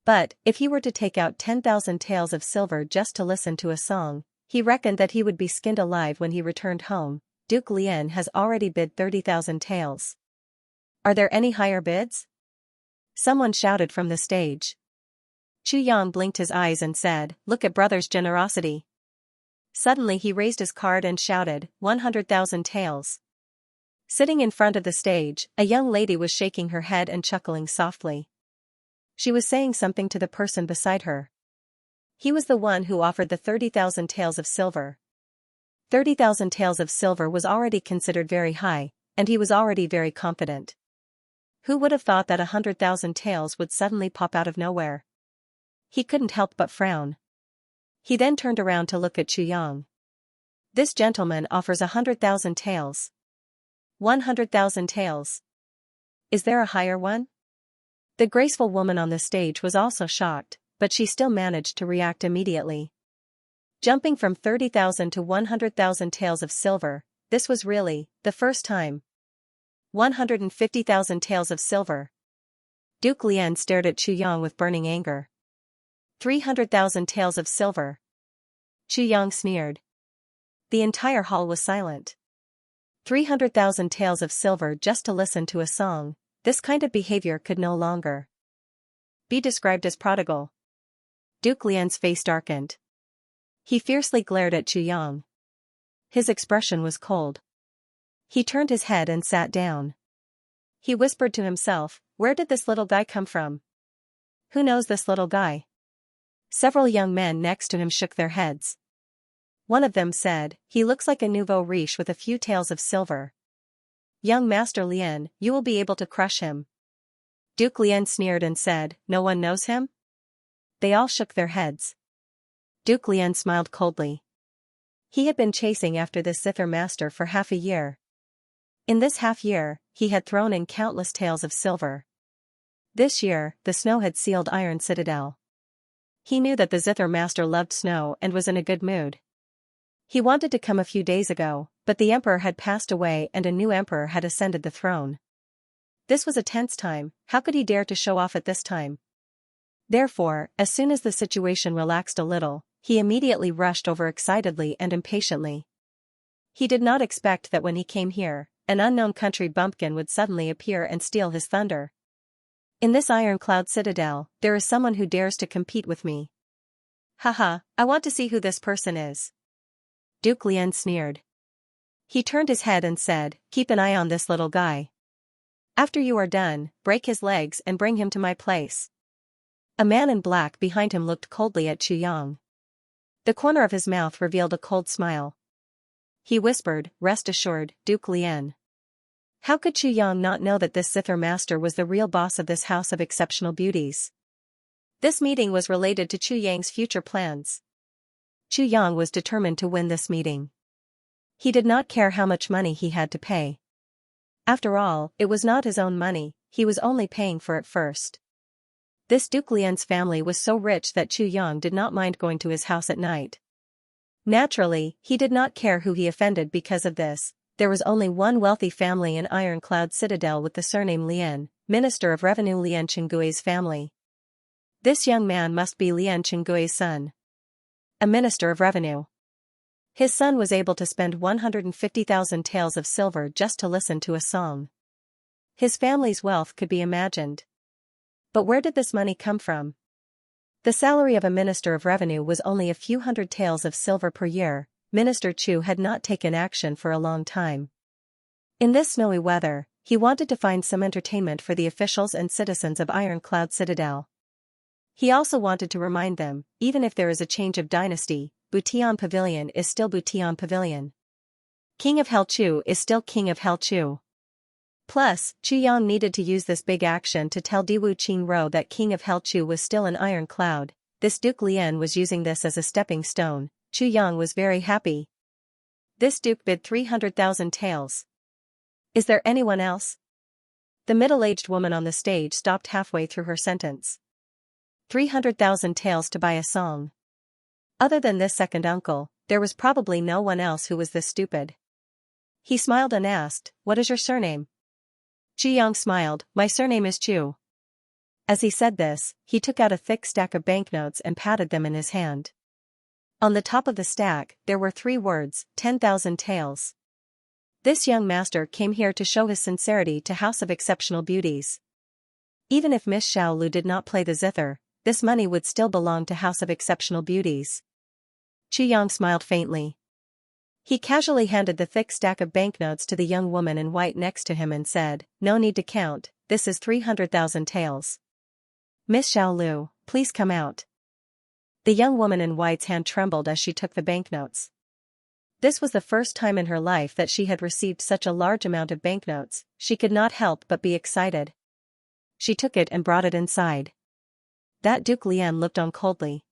But, if he were to take out 10,000 taels of silver just to listen to a song, he reckoned that he would be skinned alive when he returned home. Duke Lian has already bid 30,000 taels. Are there any higher bids? Someone shouted from the stage. Xianxia blinked his eyes and said, look at brother's generosity. Suddenly he raised his card and shouted, 100,000 taels. Sitting in front of the stage, a young lady was shaking her head and chuckling softly. She was saying something to the person beside her. He was the one who offered the 30,000 taels of silver. 30,000 taels of silver was already considered very high, and he was already very confident. Who would have thought that 100,000 taels would suddenly pop out of nowhere? He couldn't help but frown. He then turned around to look at Xianxia. This gentleman offers 100,000 taels. 100,000 taels. Is there a higher one? The graceful woman on the stage was also shocked, but she still managed to react immediately. Jumping from 30,000 to 100,000 taels of silver, this was really the first time. 150,000 taels of silver. Duke Lian stared at Xianxia with burning anger. 300,000 taels of silver. Xianxia sneered. The entire hall was silent. 300,000 taels of silver just to listen to a song. This kind of behavior could no longer be described as prodigal. Duke Lian's face darkened. He fiercely glared at Chu Yang. His expression was cold. He turned his head and sat down. He whispered to himself, "Where did this little guy come from? Who knows this little guy?" Several young men next to him shook their heads. One of them said, "He looks like a nouveau riche with a few tails of silver." "Young Master Lian, you will be able to crush him." Duke Lian sneered and said, "No one knows him?" They all shook their heads. Duke Lian smiled coldly. He had been chasing after this zither master for half a year. In this half-year, he had thrown in countless taels of silver. This year, the snow had sealed Iron Citadel. He knew that the zither master loved snow and was in a good mood. He wanted to come a few days ago, but the emperor had passed away and a new emperor had ascended the throne. This was a tense time. How could he dare to show off at this time? Therefore, as soon as the situation relaxed a little, he immediately rushed over excitedly and impatiently. He did not expect that when he came here, an unknown country bumpkin would suddenly appear and steal his thunder. In this iron-cloud citadel, there is someone who dares to compete with me. Haha, I want to see who this person is. Duke Lian sneered. He turned his head and said, "Keep an eye on this little guy. After you are done, break his legs and bring him to my place." A man in black behind him looked coldly at Chu Yang. The corner of his mouth revealed a cold smile. He whispered, "Rest assured, Duke Lian." How could Chu Yang not know that this zither master was the real boss of this house of exceptional beauties? This meeting was related to Chu Yang's future plans. Chu Yang was determined to win this meeting. He did not care how much money he had to pay. After all, it was not his own money, he was only paying for it first. This Duke Lian's family was so rich that Chu Yang did not mind going to his house at night. Naturally, he did not care who he offended because of this. There was only one wealthy family in Ironcloud Citadel with the surname Lian, Minister of Revenue Lian Chengui's family. This young man must be Lian Chengui's son. A Minister of Revenue. His son was able to spend 150,000 taels of silver just to listen to a song. His family's wealth could be imagined. But where did this money come from? The salary of a Minister of Revenue was only a few hundred taels of silver per year. Minister Chu had not taken action for a long time. In this snowy weather, he wanted to find some entertainment for the officials and citizens of Ironcloud Citadel. He also wanted to remind them, even if there is a change of dynasty, Butian Pavilion is still Butian Pavilion. King of Hell Chu is still King of Hell Chu. Plus, Chu Yang needed to use this big action to tell Diwu Qingro that King of Hell Chu was still an Iron Cloud. This Duke Lian was using this as a stepping stone. Chu Yang was very happy. This duke bid 300,000 taels. Is there anyone else? The middle-aged woman on the stage stopped halfway through her sentence. 300,000 taels to buy a song. Other than this second uncle, there was probably no one else who was this stupid. He smiled and asked, "What is your surname?" Chu Yang smiled, "My surname is Chu." As he said this, he took out a thick stack of banknotes and patted them in his hand. On the top of the stack, there were 3 words, 10,000 taels. This young master came here to show his sincerity to House of Exceptional Beauties. Even if Miss Xiaolu did not play the zither, this money would still belong to House of Exceptional Beauties. Chu Yang smiled faintly. He casually handed the thick stack of banknotes to the young woman in white next to him and said, "No need to count, this is 300,000 taels. Miss Xiaolu, please come out." The young woman in white's hand trembled as she took the banknotes. This was the first time in her life that she had received such a large amount of banknotes. She could not help but be excited. She took it and brought it inside. That Duke Lian looked on coldly.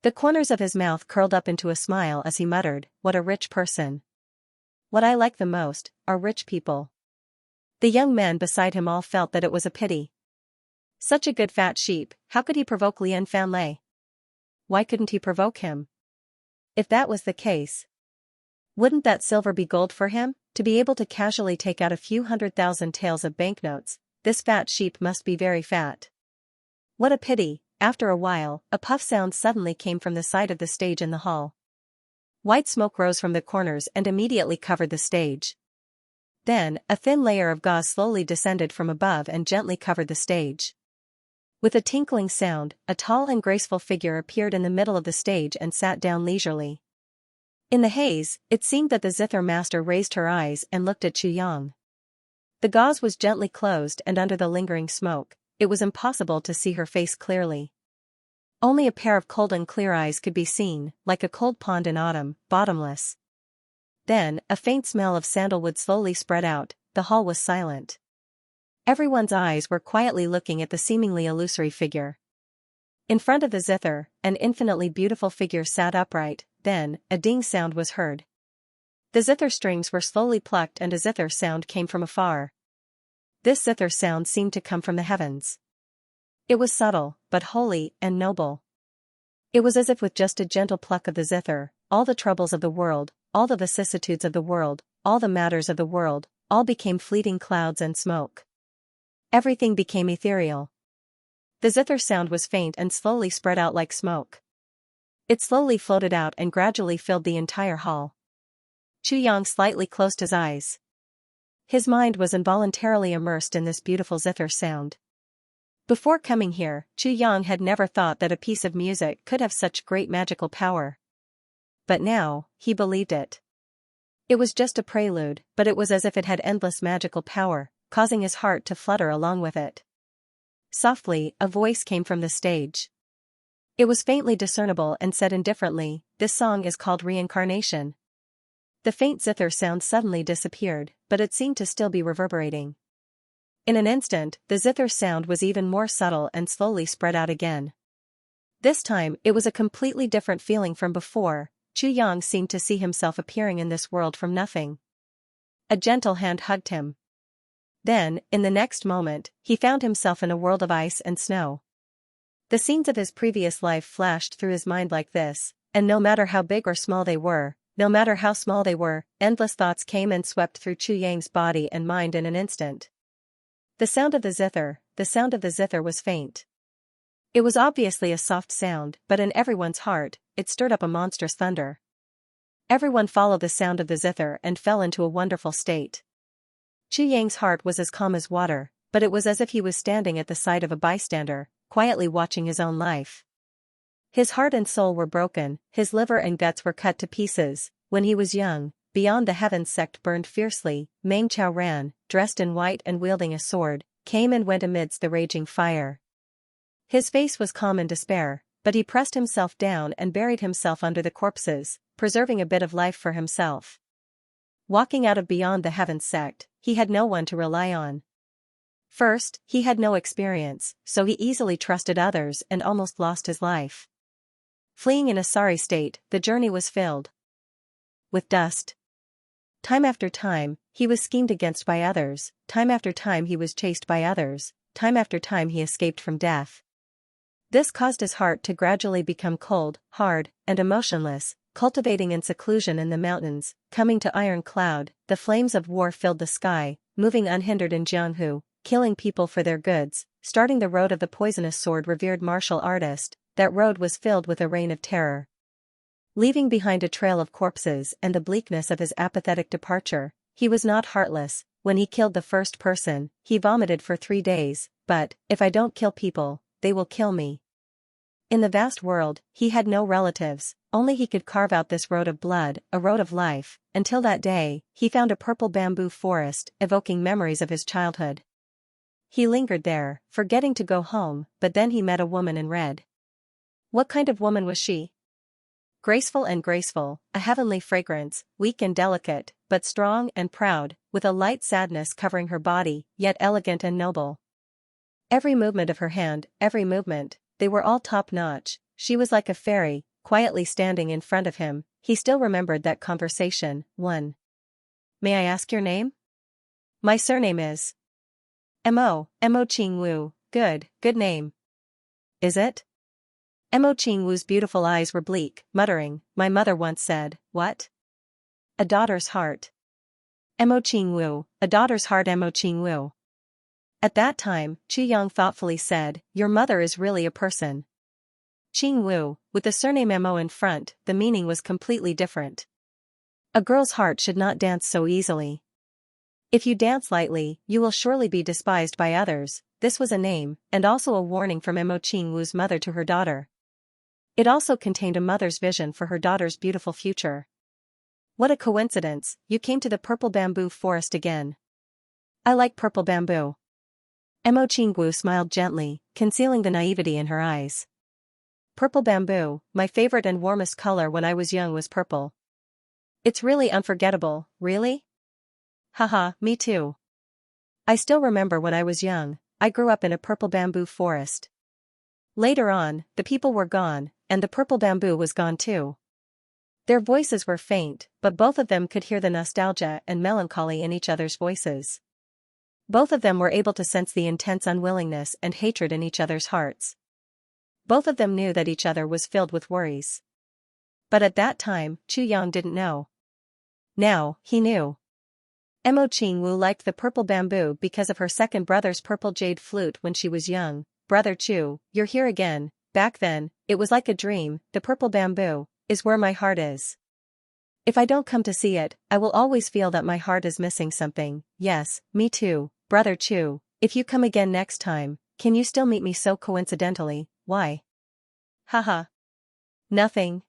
The corners of his mouth curled up into a smile as he muttered, "What a rich person. What I like the most are rich people." The young men beside him all felt that it was a pity. Such a good fat sheep, how could he provoke Lian Fanlei? Why couldn't he provoke him? If that was the case, wouldn't that silver be gold for him? To be able to casually take out a few 100,000 taels of banknotes, this fat sheep must be very fat. What a pity. After a while, a puff sound suddenly came from the side of the stage in the hall. White smoke rose from the corners and immediately covered the stage. Then, a thin layer of gauze slowly descended from above and gently covered the stage. With a tinkling sound, a tall and graceful figure appeared in the middle of the stage and sat down leisurely. In the haze, it seemed that the zither master raised her eyes and looked at Chu Yang. The gauze was gently closed, and under the lingering smoke, it was impossible to see her face clearly. Only a pair of cold and clear eyes could be seen, like a cold pond in autumn, bottomless. Then, a faint smell of sandalwood slowly spread out. The hall was silent. Everyone's eyes were quietly looking at the seemingly illusory figure. In front of the zither, an infinitely beautiful figure sat upright. Then, a ding sound was heard. The zither strings were slowly plucked and a zither sound came from afar. This zither sound seemed to come from the heavens. It was subtle, but holy and noble. It was as if with just a gentle pluck of the zither, all the troubles of the world, all the vicissitudes of the world, all the matters of the world, all became fleeting clouds and smoke. Everything became ethereal. The zither sound was faint and slowly spread out like smoke. It slowly floated out and gradually filled the entire hall. Chu Yang slightly closed his eyes. His mind was involuntarily immersed in this beautiful zither sound. Before coming here, Chu Yang had never thought that a piece of music could have such great magical power. But now, he believed it. It was just a prelude, but it was as if it had endless magical power, causing his heart to flutter along with it. Softly, a voice came from the stage. It was faintly discernible and said indifferently, "This song is called Reincarnation." The faint zither sound suddenly disappeared, but it seemed to still be reverberating. In an instant, the zither sound was even more subtle and slowly spread out again. This time, it was a completely different feeling from before. Chu Yang seemed to see himself appearing in this world from nothing. A gentle hand hugged him. Then, in the next moment, he found himself in a world of ice and snow. The scenes of his previous life flashed through his mind like this, and no matter how big or small they were, endless thoughts came and swept through Chu Yang's body and mind in an instant. The sound of the zither was faint. It was obviously a soft sound, but in everyone's heart, it stirred up a monstrous thunder. Everyone followed the sound of the zither and fell into a wonderful state. Chu Yang's heart was as calm as water, but it was as if he was standing at the side of a bystander, quietly watching his own life. His heart and soul were broken, his liver and guts were cut to pieces. When he was young, beyond the heavens sect burned fiercely. Meng Chao ran, dressed in white and wielding a sword, came and went amidst the raging fire. His face was calm in despair, but he pressed himself down and buried himself under the corpses, preserving a bit of life for himself. Walking out of beyond the heavens sect, he had no one to rely on. First, he had no experience, so he easily trusted others and almost lost his life. Fleeing in a sorry state, the journey was filled with dust. Time after time, he was schemed against by others, time after time he was chased by others, time after time he escaped from death. This caused his heart to gradually become cold, hard, and emotionless, cultivating in seclusion in the mountains, coming to Iron Cloud. The flames of war filled the sky, moving unhindered in Jianghu, killing people for their goods, starting the road of the poisonous sword. Revered martial artist, that road was filled with a rain of terror. Leaving behind a trail of corpses and the bleakness of his apathetic departure, he was not heartless. When he killed the first person, he vomited for 3 days, but, "If I don't kill people, they will kill me." In the vast world, he had no relatives, only he could carve out this road of blood, a road of life. Until that day, he found a purple bamboo forest, evoking memories of his childhood. He lingered there, forgetting to go home, but then he met a woman in red. What kind of woman was she? Graceful, a heavenly fragrance, weak and delicate, but strong and proud, with a light sadness covering her body, yet elegant and noble. Every movement of her hand, every movement, they were all top-notch. She was like a fairy, quietly standing in front of him. He still remembered that conversation. 1. May I ask your name? My surname is Mo Ching Wu. Good name. Is it? Mo Ching Wu's beautiful eyes were bleak, muttering, "My mother once said, what? A daughter's heart. Mo Ching Wu, a daughter's heart. Mo Ching Wu." At that time, Chu Yang thoughtfully said, "Your mother is really a person." Ching Wu, with the surname Mo in front, the meaning was completely different. A girl's heart should not dance so easily. If you dance lightly, you will surely be despised by others. This was a name, and also a warning from Mo Qingwu's mother to her daughter. It also contained a mother's vision for her daughter's beautiful future. What a coincidence, you came to the purple bamboo forest again. I like purple bamboo. Mo Qingwu smiled gently, concealing the naivety in her eyes. Purple bamboo, my favorite and warmest color when I was young was purple. It's really unforgettable, really? Haha, me too. I still remember when I was young, I grew up in a purple bamboo forest. Later on, the people were gone, and the purple bamboo was gone too. Their voices were faint, but both of them could hear the nostalgia and melancholy in each other's voices. Both of them were able to sense the intense unwillingness and hatred in each other's hearts. Both of them knew that each other was filled with worries. But at that time, Chu Yang didn't know. Now, he knew. Mo Qingwu liked the purple bamboo because of her second brother's purple jade flute when she was young. Brother Chu, you're here again. Back then, it was like a dream. The purple bamboo is where my heart is. If I don't come to see it, I will always feel that my heart is missing something. Yes, me too, Brother Chu. If you come again next time, can you still meet me so coincidentally? Why? Haha. Nothing.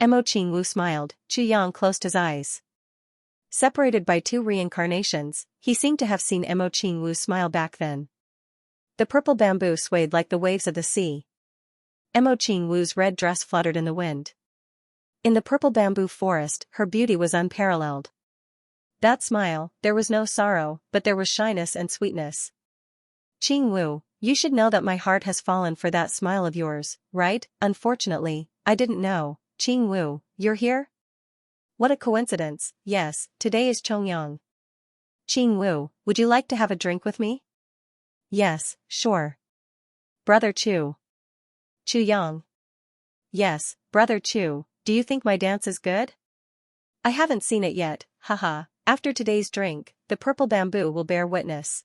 Mo Qingwu smiled. Chu Yang closed his eyes. Separated by two reincarnations, he seemed to have seen Mo Qingwu smile back then. The purple bamboo swayed like the waves of the sea. Mo Qingwu's red dress fluttered in the wind. In the purple bamboo forest, her beauty was unparalleled. That smile, there was no sorrow, but there was shyness and sweetness. Qingwu, you should know that my heart has fallen for that smile of yours, right? Unfortunately, I didn't know. Qingwu, you're here? What a coincidence. Yes, today is Chongyang. Qingwu, would you like to have a drink with me? Yes, sure. Brother Chu. Chu Yang. Yes, Brother Chu, do you think my dance is good? I haven't seen it yet, haha. After today's drink, the purple bamboo will bear witness.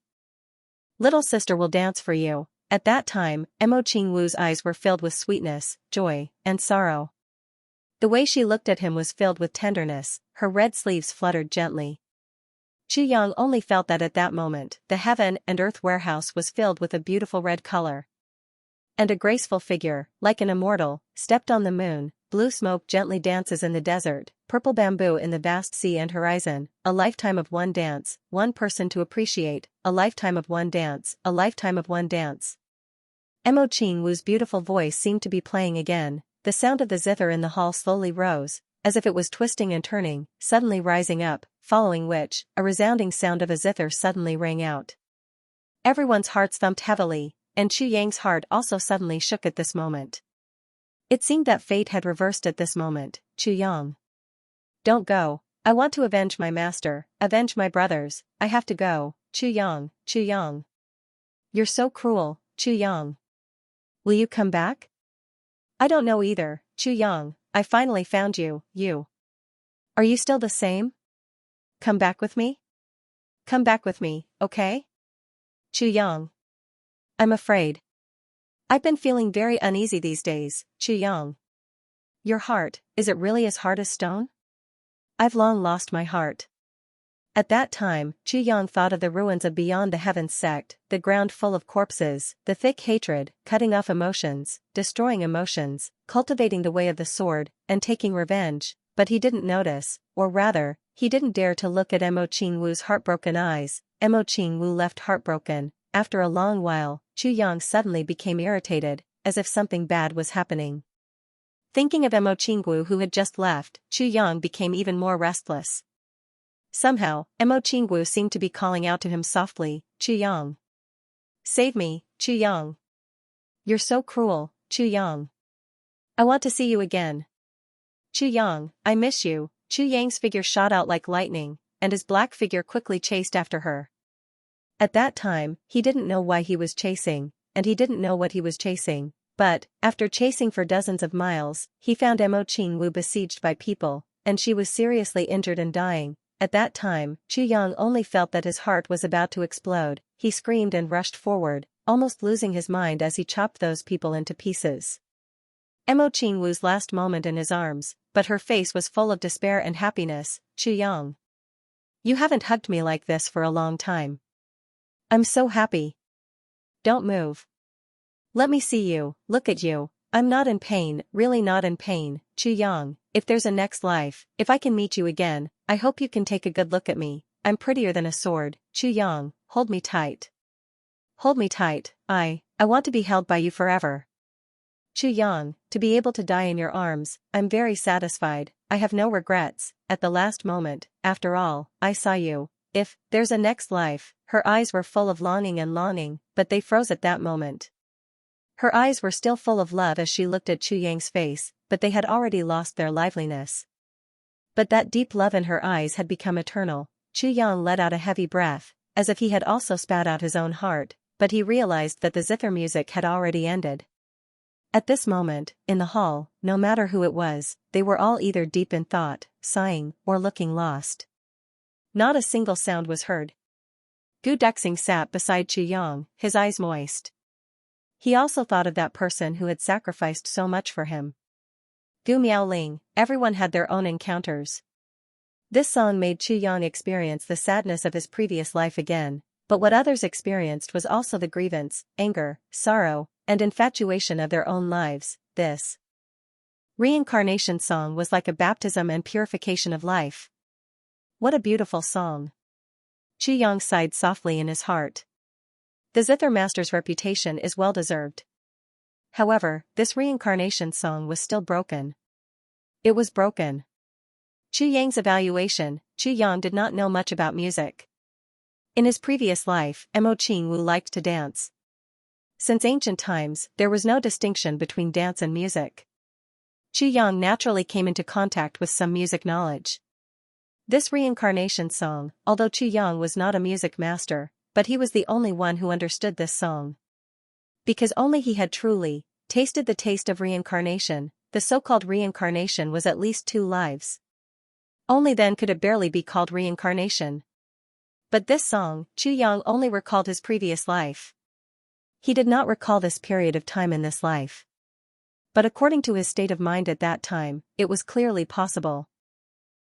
Little sister will dance for you. At that time, Mo Qingwu's eyes were filled with sweetness, joy, and sorrow. The way she looked at him was filled with tenderness, her red sleeves fluttered gently. Chu Yang only felt that at that moment, the heaven and earth warehouse was filled with a beautiful red color. And a graceful figure, like an immortal, stepped on the moon. Blue smoke gently dances in the desert, purple bamboo in the vast sea and horizon, a lifetime of one dance, one person to appreciate, a lifetime of one dance, a lifetime of one dance. Mo Qingwu's beautiful voice seemed to be playing again. The sound of the zither in the hall slowly rose, as if it was twisting and turning, suddenly rising up, following which, a resounding sound of a zither suddenly rang out. Everyone's hearts thumped heavily, and Chu Yang's heart also suddenly shook at this moment. It seemed that fate had reversed at this moment. Chu Yang. Don't go. I want to avenge my master, avenge my brothers. I have to go. Chu Yang, Chu Yang. You're so cruel, Chu Yang. Will you come back? I don't know either, Chu Yang. I finally found you, you. Are you still the same? Come back with me? Come back with me, okay? Chu Yang. I'm afraid. I've been feeling very uneasy these days, Chu Yang. Your heart, is it really as hard as stone? I've long lost my heart. At that time, Chu Yang thought of the ruins of Beyond the Heavens sect, the ground full of corpses, the thick hatred, cutting off emotions, destroying emotions, cultivating the way of the sword, and taking revenge, but he didn't notice, or rather, he didn't dare to look at Mo Qingwu's heartbroken eyes. Mo Qingwu left heartbroken. After a long while, Chu Yang suddenly became irritated, as if something bad was happening. Thinking of Mo Qingwu who had just left, Chu Yang became even more restless. Somehow, Mo Qingwu seemed to be calling out to him softly, Chu Yang. Save me, Chu Yang. You're so cruel, Chu Yang. I want to see you again. Chu Yang, I miss you. Chu Yang's figure shot out like lightning, and his black figure quickly chased after her. At that time, he didn't know why he was chasing, and he didn't know what he was chasing, but, after chasing for dozens of miles, he found Mo Qingwu besieged by people, and she was seriously injured and dying. At that time, Chu Yang only felt that his heart was about to explode. He screamed and rushed forward, almost losing his mind as he chopped those people into pieces. Mo Qingwu's last moment in his arms, but her face was full of despair and happiness. Chu Yang. You haven't hugged me like this for a long time. I'm so happy. Don't move. Let me see you, look at you. I'm not in pain, really not in pain, Yang. If there's a next life, if I can meet you again, I hope you can take a good look at me. I'm prettier than a sword, Yang, hold me tight. Hold me tight, I want to be held by you forever. Yang, to be able to die in your arms, I'm very satisfied, I have no regrets, at the last moment, after all, I saw you. If there's a next life, her eyes were full of longing, but they froze at that moment. Her eyes were still full of love as she looked at Yang's face, but they had already lost their liveliness. But that deep love in her eyes had become eternal. Yang let out a heavy breath, as if he had also spat out his own heart, but he realized that the zither music had already ended. At this moment, in the hall, no matter who it was, they were all either deep in thought, sighing, or looking lost. Not a single sound was heard. Gu Dexing sat beside Yang, his eyes moist. He also thought of that person who had sacrificed so much for him. Gu Miaoling, everyone had their own encounters. This song made Yang experience the sadness of his previous life again, but what others experienced was also the grievance, anger, sorrow, and infatuation of their own lives. This reincarnation song was like a baptism and purification of life. What a beautiful song. Yang sighed softly in his heart. The Zither Master's reputation is well deserved. However, this reincarnation song was still broken. It was broken. Yang's evaluation, Yang did not know much about music. In his previous life, Mo Qingwu liked to dance. Since ancient times, there was no distinction between dance and music. Yang naturally came into contact with some music knowledge. This reincarnation song, although Yang was not a music master, but he was the only one who understood this song. Because only he had truly tasted the taste of reincarnation, the so-called reincarnation was at least 2 lives. Only then could it barely be called reincarnation. But this song, Yang only recalled his previous life. He did not recall this period of time in this life. But according to his state of mind at that time, it was clearly possible.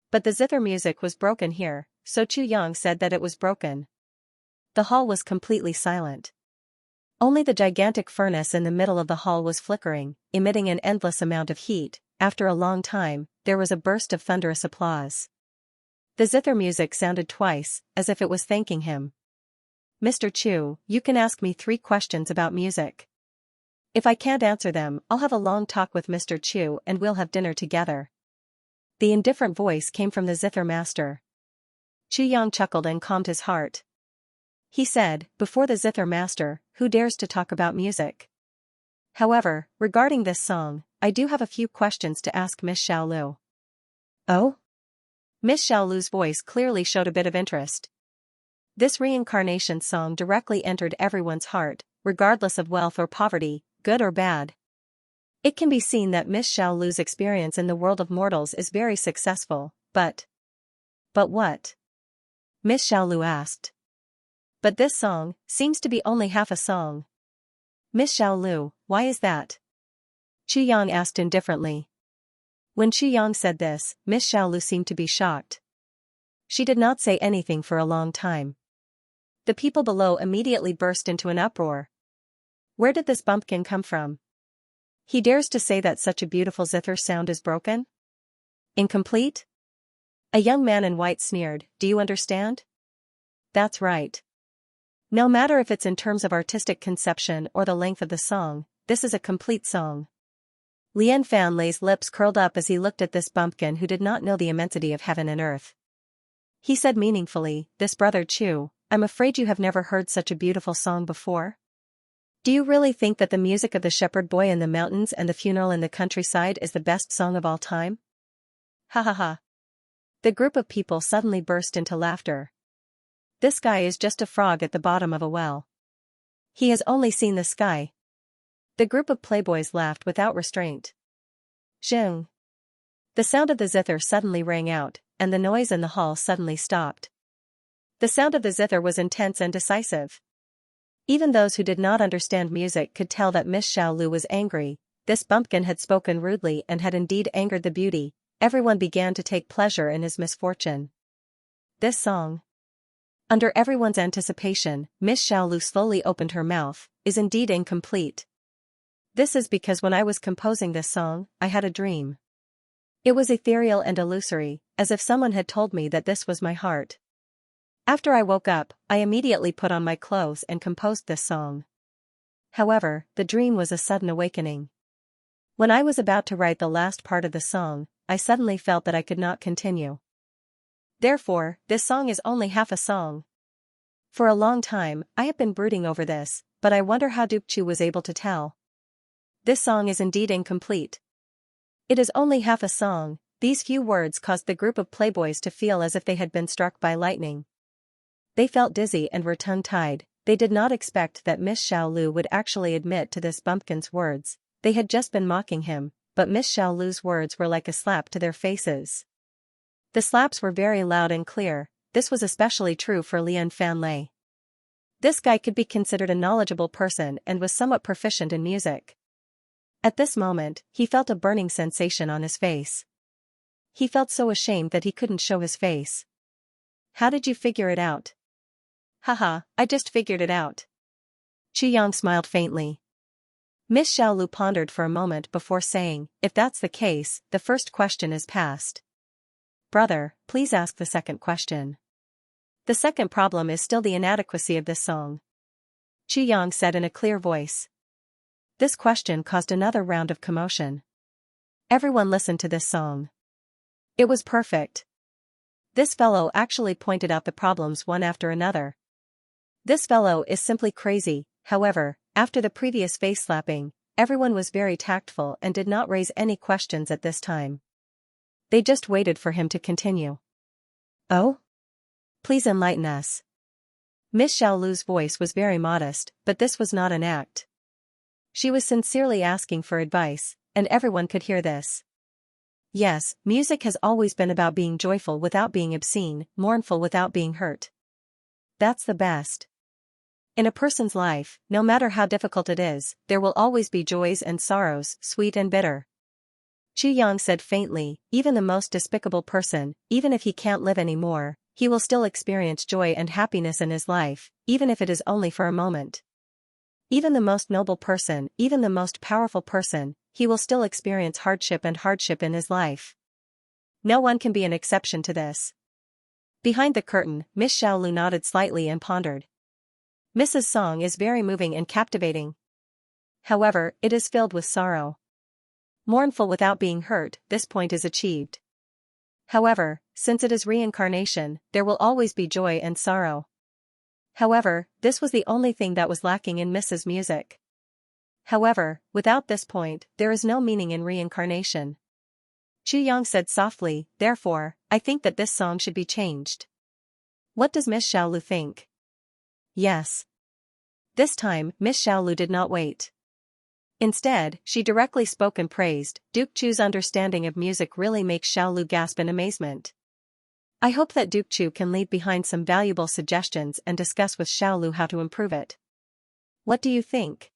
But the zither music was broken here, so Yang said that it was broken. The hall was completely silent. Only the gigantic furnace in the middle of the hall was flickering, emitting an endless amount of heat. After a long time, there was a burst of thunderous applause. The zither music sounded twice, as if it was thanking him. Mr. Chu, you can ask me 3 questions about music. If I can't answer them, I'll have a long talk with Mr. Chu and we'll have dinner together. The indifferent voice came from the zither master. Yang chuckled and calmed his heart. He said, before the zither master, who dares to talk about music? However, regarding this song, I do have a few questions to ask Miss Xiaolu. Oh? Miss Xiaolu's voice clearly showed a bit of interest. This reincarnation song directly entered everyone's heart, regardless of wealth or poverty, good or bad. It can be seen that Miss Xiaolu's experience in the world of mortals is very successful, but what? Miss Xiaolu asked. But this song seems to be only half a song. Miss Xiaolu, why is that? Yang asked indifferently. When Yang said this, Miss Xiaolu seemed to be shocked. She did not say anything for a long time. The people below immediately burst into an uproar. Where did this bumpkin come from? He dares to say that such a beautiful zither sound is broken? Incomplete? A young man in white sneered, do you understand? That's right. No matter if it's in terms of artistic conception or the length of the song, this is a complete song. Lian Fanlei's lips curled up as he looked at this bumpkin who did not know the immensity of heaven and earth. He said meaningfully, this brother Chu, I'm afraid you have never heard such a beautiful song before? Do you really think that the music of the shepherd boy in the mountains and the funeral in the countryside is the best song of all time? Ha ha ha. The group of people suddenly burst into laughter. This guy is just a frog at the bottom of a well. He has only seen the sky. The group of playboys laughed without restraint. Zheng. The sound of the zither suddenly rang out, and the noise in the hall suddenly stopped. The sound of the zither was intense and decisive. Even those who did not understand music could tell that Miss Xiaolu was angry. This bumpkin had spoken rudely and had indeed angered the beauty. Everyone began to take pleasure in his misfortune. This song, under everyone's anticipation, Miss Xiaolu slowly opened her mouth, is indeed incomplete. This is because when I was composing this song, I had a dream. It was ethereal and illusory, as if someone had told me that this was my heart. After I woke up, I immediately put on my clothes and composed this song. However, the dream was a sudden awakening. When I was about to write the last part of the song, I suddenly felt that I could not continue. Therefore, this song is only half a song. For a long time, I have been brooding over this, but I wonder how Dukchu was able to tell. This song is indeed incomplete. It is only half a song. These few words caused the group of playboys to feel as if they had been struck by lightning. They felt dizzy and were tongue-tied. They did not expect that Miss Xiaolu would actually admit to this bumpkin's words. They had just been mocking him, but Miss Xiaolu's words were like a slap to their faces. The slaps were very loud and clear. This was especially true for Lian Fanlei. This guy could be considered a knowledgeable person and was somewhat proficient in music. At this moment, he felt a burning sensation on his face. He felt so ashamed that he couldn't show his face. How did you figure it out? Haha, I just figured it out. Qiyang smiled faintly. Miss Xiaolu pondered for a moment before saying, if that's the case, the first question is passed. Brother, please ask the second question. The second problem is still the inadequacy of this song. Qiyang said in a clear voice. This question caused another round of commotion. Everyone listened to this song. It was perfect. This fellow actually pointed out the problems one after another. This fellow is simply crazy. However, after the previous face slapping, everyone was very tactful and did not raise any questions at this time. They just waited for him to continue. Oh? Please enlighten us. Miss Xiaolu's voice was very modest, but this was not an act. She was sincerely asking for advice, and everyone could hear this. Yes, music has always been about being joyful without being obscene, mournful without being hurt. That's the best. In a person's life, no matter how difficult it is, there will always be joys and sorrows, sweet and bitter. Qiyang said faintly, even the most despicable person, even if he can't live anymore, he will still experience joy and happiness in his life, even if it is only for a moment. Even the most noble person, even the most powerful person, he will still experience hardship in his life. No one can be an exception to this. Behind the curtain, Miss Xiaolu nodded slightly and pondered. Mrs. Song is very moving and captivating. However, it is filled with sorrow. Mournful without being hurt, this point is achieved. However, since it is reincarnation, there will always be joy and sorrow. However, this was the only thing that was lacking in Mrs. Music. However, without this point, there is no meaning in reincarnation. Qiyang said softly, therefore, I think that this song should be changed. What does Miss Xiaolu think? Yes. This time, Miss Xiaolu did not wait. Instead, she directly spoke and praised. Dukchu's understanding of music really makes Xiaolu gasp in amazement. I hope that Dukchu can leave behind some valuable suggestions and discuss with Xiaolu how to improve it. What do you think?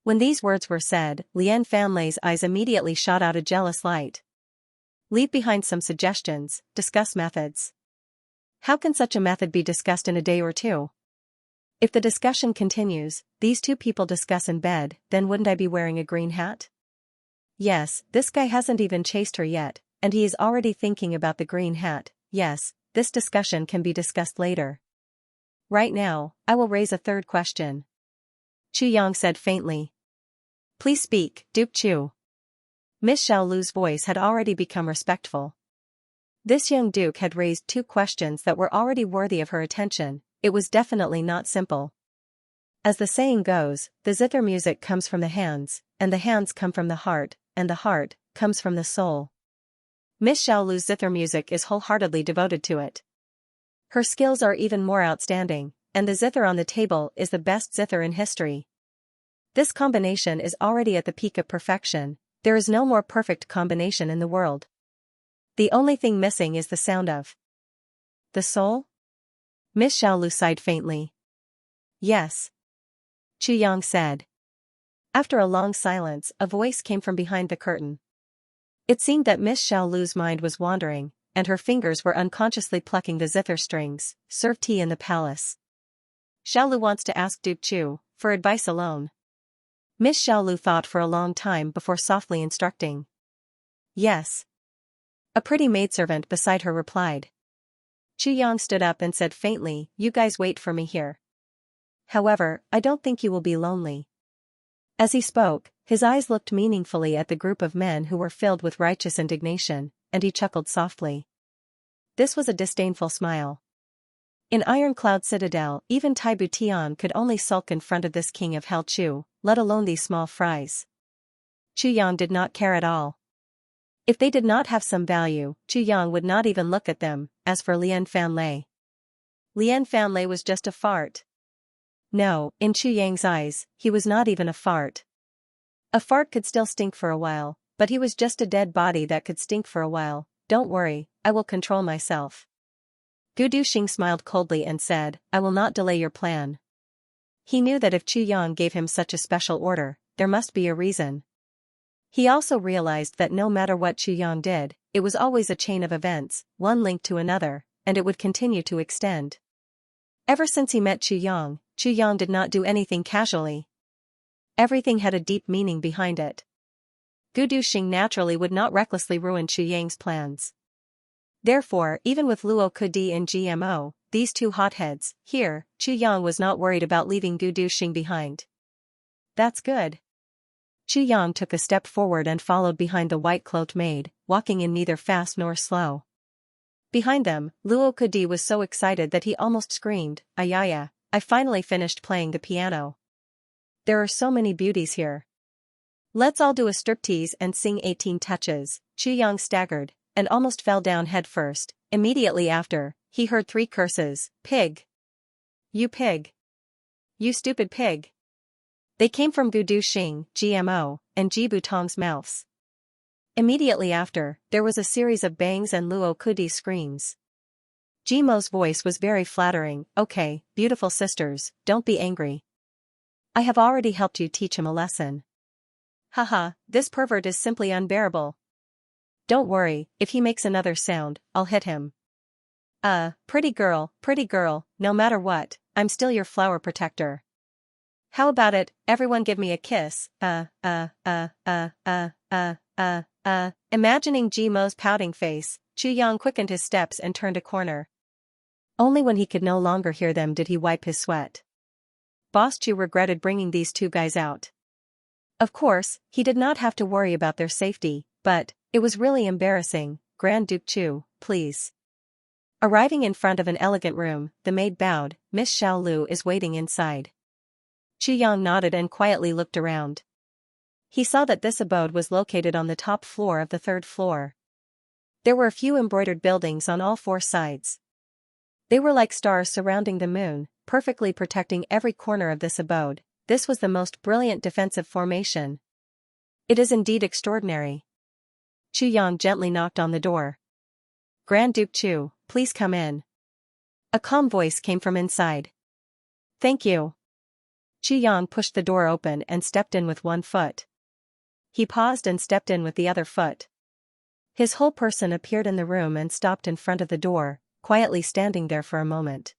When these words were said, Lian Fanlei's eyes immediately shot out a jealous light. Leave behind some suggestions, discuss methods. How can such a method be discussed in a day or two? If the discussion continues, these two people discuss in bed, then wouldn't I be wearing a green hat? Yes, this guy hasn't even chased her yet, and he is already thinking about the green hat. Yes, this discussion can be discussed later. Right now, I will raise a third question. Qiyang said faintly. Please speak, Duke Chu. Miss Xiaolu's voice had already become respectful. This young duke had raised two questions that were already worthy of her attention. It was definitely not simple. As the saying goes, the zither music comes from the hands, and the hands come from the heart, and the heart comes from the soul. Miss Xiaolu's zither music is wholeheartedly devoted to it. Her skills are even more outstanding, and the zither on the table is the best zither in history. This combination is already at the peak of perfection. There is no more perfect combination in the world. The only thing missing is the sound of the soul? Miss Xiaolu sighed faintly. Yes. Qiyang said. After a long silence, a voice came from behind the curtain. It seemed that Miss Xiaolu's mind was wandering, and her fingers were unconsciously plucking the zither strings. Serve tea in the palace. Xiaolu wants to ask Duke Chu for advice alone. Miss Xiaolu thought for a long time before softly instructing. Yes. A pretty maidservant beside her replied. Chu Yang stood up and said faintly, you guys wait for me here. However, I don't think you will be lonely. As he spoke, his eyes looked meaningfully at the group of men who were filled with righteous indignation, and he chuckled softly. This was a disdainful smile. In Iron Cloud Citadel, even Taibu Tian could only sulk in front of this king of Hell Chu, let alone these small fries. Chu Yang did not care at all. If they did not have some value, Chu Yang would not even look at them. As for Lian Fanlei. Lian Fanlei was just a fart. No, in Chu Yang's eyes, he was not even a fart. A fart could still stink for a while, but he was just a dead body that could stink for a while. Don't worry, I will control myself. Gu Duxing smiled coldly and said, I will not delay your plan. He knew that if Chu Yang gave him such a special order, there must be a reason. He also realized that no matter what Chu Yang did, it was always a chain of events, one linked to another, and it would continue to extend. Ever since he met Chu Yang did not do anything casually. Everything had a deep meaning behind it. Gu Duxing naturally would not recklessly ruin Chu Yang's plans. Therefore, even with Luo Kudi and GMO, these two hotheads, here, Chu Yang was not worried about leaving Gu Duxing behind. That's good. Chu Yang took a step forward and followed behind the white-cloaked maid, walking in neither fast nor slow. Behind them, Luo Kudi was so excited that he almost screamed, Ayaya, I finally finished playing the piano. There are so many beauties here. Let's all do a striptease and sing 18 touches. Chu Yang staggered, and almost fell down headfirst. Immediately after, he heard 3 curses, pig. You pig. You stupid pig. They came from Gu Duxing, GMO, and Ji Butong's mouths. Immediately after, there was a series of bangs and Luo Kudi's screams. Jimo's voice was very flattering. Okay, beautiful sisters, don't be angry. I have already helped you teach him a lesson. Haha, this pervert is simply unbearable. Don't worry, if he makes another sound, I'll hit him. Pretty girl, no matter what, I'm still your flower protector. How about it, everyone give me a kiss, Imagining Jimo's pouting face, Chu Yang quickened his steps and turned a corner. Only when he could no longer hear them did he wipe his sweat. Boss Chu regretted bringing these two guys out. Of course, he did not have to worry about their safety, but, it was really embarrassing. Grand Duke Chu, please. Arriving in front of an elegant room, the maid bowed. Miss Xiaolu is waiting inside. Chu Yang nodded and quietly looked around. He saw that this abode was located on the top floor of the 3rd floor. There were a few embroidered buildings on all 4 sides. They were like stars surrounding the moon, perfectly protecting every corner of this abode. This was the most brilliant defensive formation. It is indeed extraordinary. Chu Yang gently knocked on the door. Grand Duke Chu, please come in. A calm voice came from inside. Thank you. Chu Yang pushed the door open and stepped in with one foot. He paused and stepped in with the other foot. His whole person appeared in the room and stopped in front of the door, quietly standing there for a moment.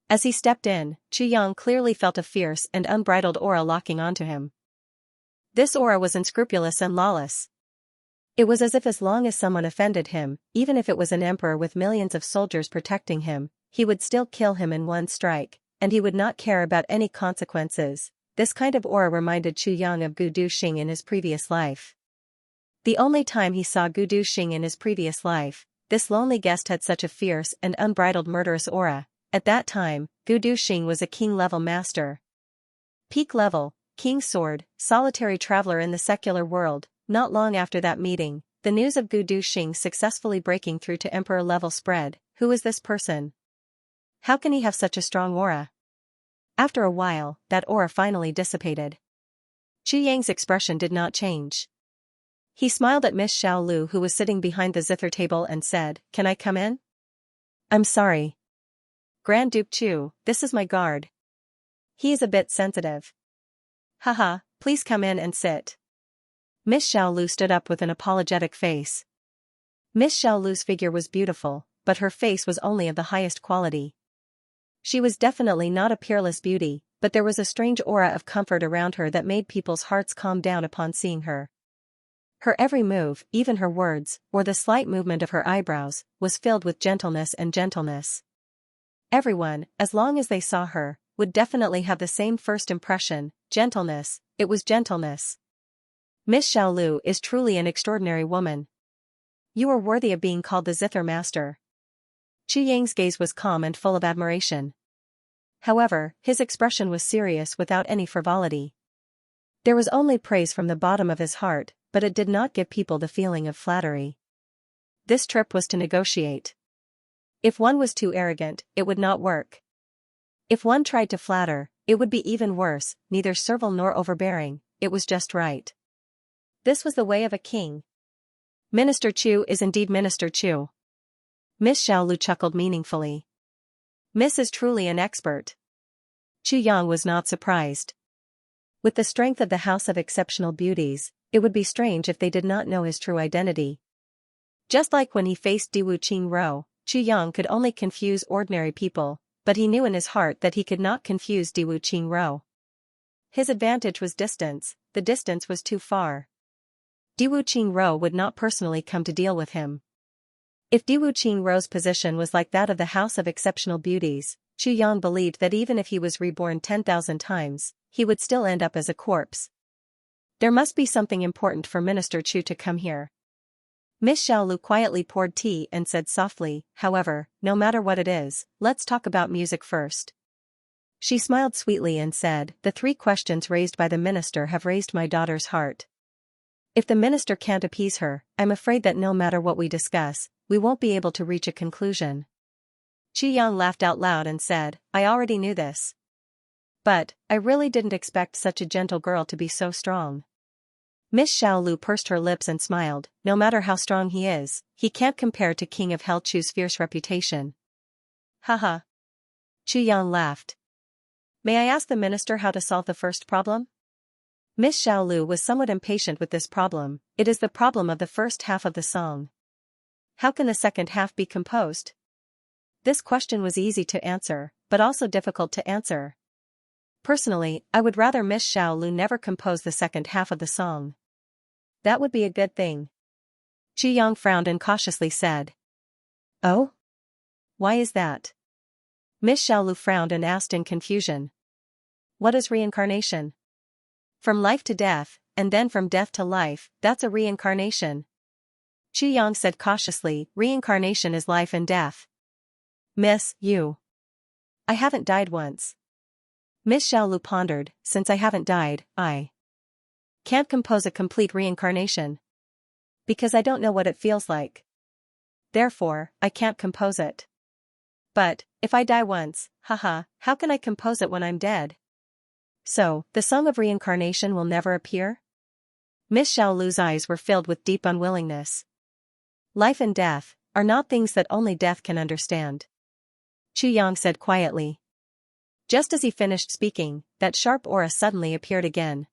As he stepped in, Chu Yang clearly felt a fierce and unbridled aura locking onto him. This aura was unscrupulous and lawless. It was as if as long as someone offended him, even if it was an emperor with millions of soldiers protecting him, he would still kill him in one strike, and he would not care about any consequences. This kind of aura reminded Chu Yang of Gu Duxing in his previous life. The only time he saw Gu Duxing in his previous life, this lonely guest had such a fierce and unbridled murderous aura. At that time, Gu Duxing was a king-level master. Peak level, king's sword, solitary traveler in the secular world. Not long after that meeting, the news of Gu Duxing successfully breaking through to emperor level spread. Who is this person? How can he have such a strong aura? After a while, that aura finally dissipated. Chu Yang's expression did not change. He smiled at Miss Xiaolu who was sitting behind the zither table and said, Can I come in? I'm sorry. Grand Duke Chu, this is my guard. He is a bit sensitive. Haha, please come in and sit. Miss Xiaolu stood up with an apologetic face. Miss Xiaolu's figure was beautiful, but her face was only of the highest quality. She was definitely not a peerless beauty, but there was a strange aura of comfort around her that made people's hearts calm down upon seeing her. Her every move, even her words, or the slight movement of her eyebrows, was filled with gentleness and gentleness. Everyone, as long as they saw her, would definitely have the same first impression, gentleness. It was gentleness. Miss Xiaolu is truly an extraordinary woman. You are worthy of being called the Zither Master. Qi Yang's gaze was calm and full of admiration. However, his expression was serious without any frivolity. There was only praise from the bottom of his heart, but it did not give people the feeling of flattery. This trip was to negotiate. If one was too arrogant, it would not work. If one tried to flatter, it would be even worse, neither servile nor overbearing, it was just right. This was the way of a king. Minister Chu is indeed Minister Chu. Miss Xiaolu chuckled meaningfully. Miss is truly an expert. Chu Yang was not surprised. With the strength of the House of Exceptional Beauties, it would be strange if they did not know his true identity. Just like when he faced Diwu Qingro, Chu Yang could only confuse ordinary people, but he knew in his heart that he could not confuse Diwu Qingro. His advantage was distance, the distance was too far. Diwu Qingro would not personally come to deal with him. If Diwu Qingro's position was like that of the House of Exceptional Beauties, Chu Yang believed that even if he was reborn 10,000 times, he would still end up as a corpse. There must be something important for Minister Chu to come here. Miss Xiaolu quietly poured tea and said softly, however, no matter what it is, let's talk about music first. She smiled sweetly and said, the 3 questions raised by the minister have raised my daughter's heart. If the minister can't appease her, I'm afraid that no matter what we discuss, we won't be able to reach a conclusion. Qi Yang laughed out loud and said, I already knew this. But, I really didn't expect such a gentle girl to be so strong. Miss Xiaolu pursed her lips and smiled, no matter how strong he can't compare to King of Hell Chu's fierce reputation. Haha. Chu Yang laughed. May I ask the minister how to solve the first problem? Miss Xiaolu was somewhat impatient with this problem. It is the problem of the first half of the song. How can the second half be composed? This question was easy to answer, but also difficult to answer. Personally, I would rather Miss Xiaolu never compose the second half of the song. That would be a good thing. Chu Yang frowned and cautiously said. Oh? Why is that? Miss Xiaolu frowned and asked in confusion. What is reincarnation? From life to death, and then from death to life, that's a reincarnation. Chu Yang said cautiously, reincarnation is life and death. Miss, you. I haven't died once. Miss Xiaolu pondered, since I haven't died, I can't compose a complete reincarnation. Because I don't know what it feels like. Therefore, I can't compose it. But, if I die once, haha, how can I compose it when I'm dead? So, the song of reincarnation will never appear? Miss Xiaolu's eyes were filled with deep unwillingness. Life and death are not things that only death can understand. Chu Yang said quietly. Just as he finished speaking, that sharp aura suddenly appeared again.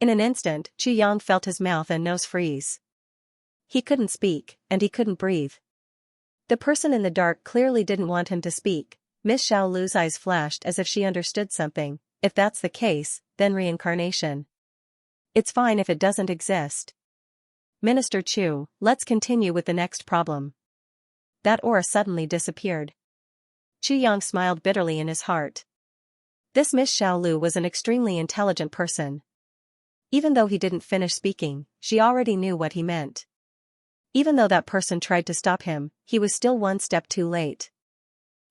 In an instant, Chu Yang felt his mouth and nose freeze. He couldn't speak, and he couldn't breathe. The person in the dark clearly didn't want him to speak. Miss Xiaolu's eyes flashed as if she understood something. If that's the case, then reincarnation. It's fine if it doesn't exist. Minister Chu, let's continue with the next problem. That aura suddenly disappeared. Chu Yang smiled bitterly in his heart. This Miss Xiaolu was an extremely intelligent person. Even though he didn't finish speaking, she already knew what he meant. Even though that person tried to stop him, he was still one step too late.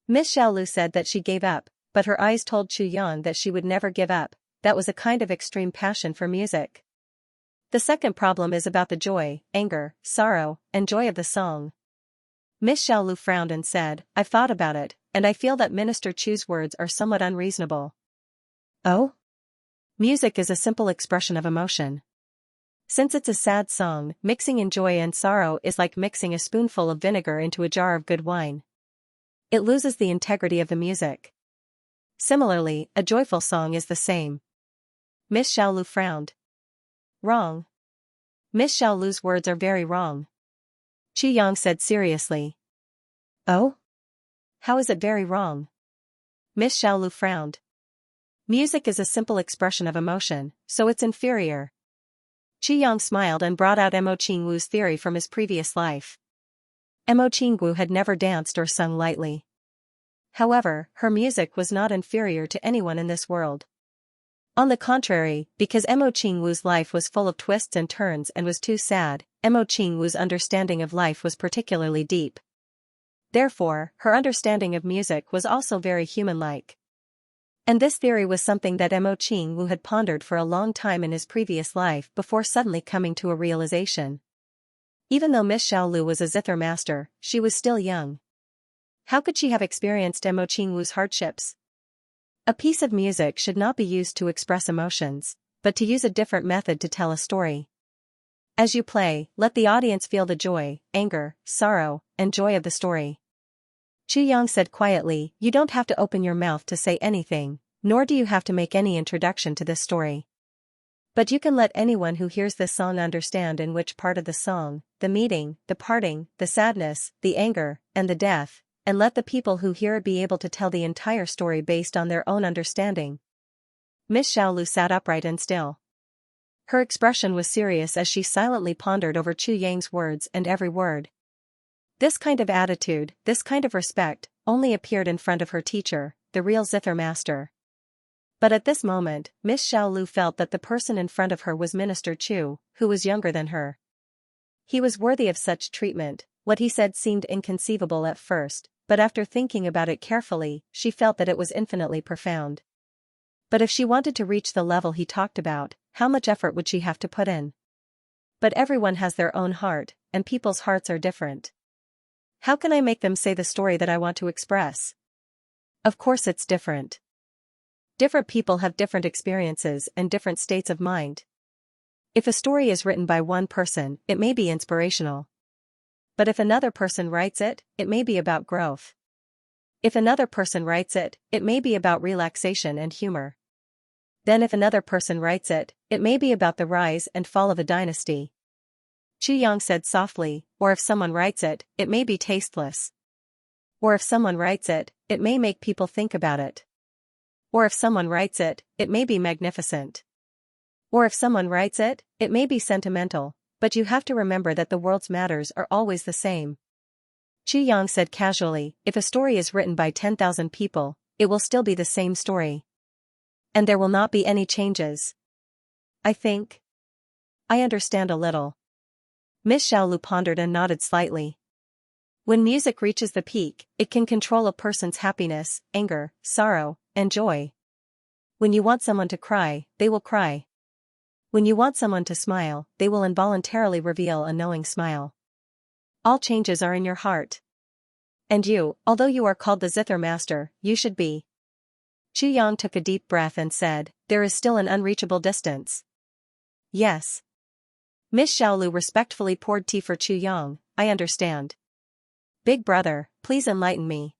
Miss Xiaolu said that she gave up, but her eyes told Chu Yang that she would never give up. That was a kind of extreme passion for music. The second problem is about the joy, anger, sorrow, and joy of the song. Miss Xiaolu frowned and said, I've thought about it, and I feel that Minister Chu's words are somewhat unreasonable. Oh? Music is a simple expression of emotion. Since it's a sad song, mixing in joy and sorrow is like mixing a spoonful of vinegar into a jar of good wine. It loses the integrity of the music. Similarly, a joyful song is the same. Miss Xiaolu frowned. Wrong. Miss Xiaolu's words are very wrong. Qi Yang said seriously. Oh? How is it very wrong? Miss Xiaolu frowned. Music is a simple expression of emotion, so it's inferior. Qi Yang smiled and brought out Mo Qingwu's theory from his previous life. Mo Qingwu had never danced or sung lightly. However, her music was not inferior to anyone in this world. On the contrary, because Mo Qingwu's life was full of twists and turns and was too sad, Mo Qingwu's understanding of life was particularly deep. Therefore, her understanding of music was also very human-like. And this theory was something that Mo Qingwu had pondered for a long time in his previous life before suddenly coming to a realization. Even though Miss Xiaolu was a zither master, she was still young. How could she have experienced Mo Qingwu's hardships? A piece of music should not be used to express emotions, but to use a different method to tell a story. As you play, let the audience feel the joy, anger, sorrow, and joy of the story. Qi Yang said quietly, you don't have to open your mouth to say anything, nor do you have to make any introduction to this story. But you can let anyone who hears this song understand in which part of the song, the meeting, the parting, the sadness, the anger, and the death, and let the people who hear it be able to tell the entire story based on their own understanding. Miss Xiaolu sat upright and still. Her expression was serious as she silently pondered over Qi Yang's words and every word. This kind of attitude, this kind of respect, only appeared in front of her teacher, the real zither master. But at this moment, Miss Xiaolu felt that the person in front of her was Minister Chu, who was younger than her. He was worthy of such treatment. What he said seemed inconceivable at first, but after thinking about it carefully, she felt that it was infinitely profound. But if she wanted to reach the level he talked about, how much effort would she have to put in? But everyone has their own heart, and people's hearts are different. How can I make them say the story that I want to express? Of course it's different. Different people have different experiences and different states of mind. If a story is written by one person, it may be inspirational. But if another person writes it, it may be about growth. If another person writes it, it may be about relaxation and humor. Then if another person writes it, it may be about the rise and fall of a dynasty. Qi Yang said softly, or if someone writes it, it may be tasteless. Or if someone writes it, it may make people think about it. Or if someone writes it, it may be magnificent. Or if someone writes it, it may be sentimental, but you have to remember that the world's matters are always the same. Qi Yang said casually, if a story is written by 10,000 people, it will still be the same story. And there will not be any changes. I think. I understand a little. Miss Xiaolu pondered and nodded slightly. When music reaches the peak, it can control a person's happiness, anger, sorrow, and joy. When you want someone to cry, they will cry. When you want someone to smile, they will involuntarily reveal a knowing smile. All changes are in your heart. And you, although you are called the zither master, you should be. Qi Yang took a deep breath and said, there is still an unreachable distance. Yes. Miss Xiaolu respectfully poured tea for Qi Yang, I understand. Big brother, please enlighten me.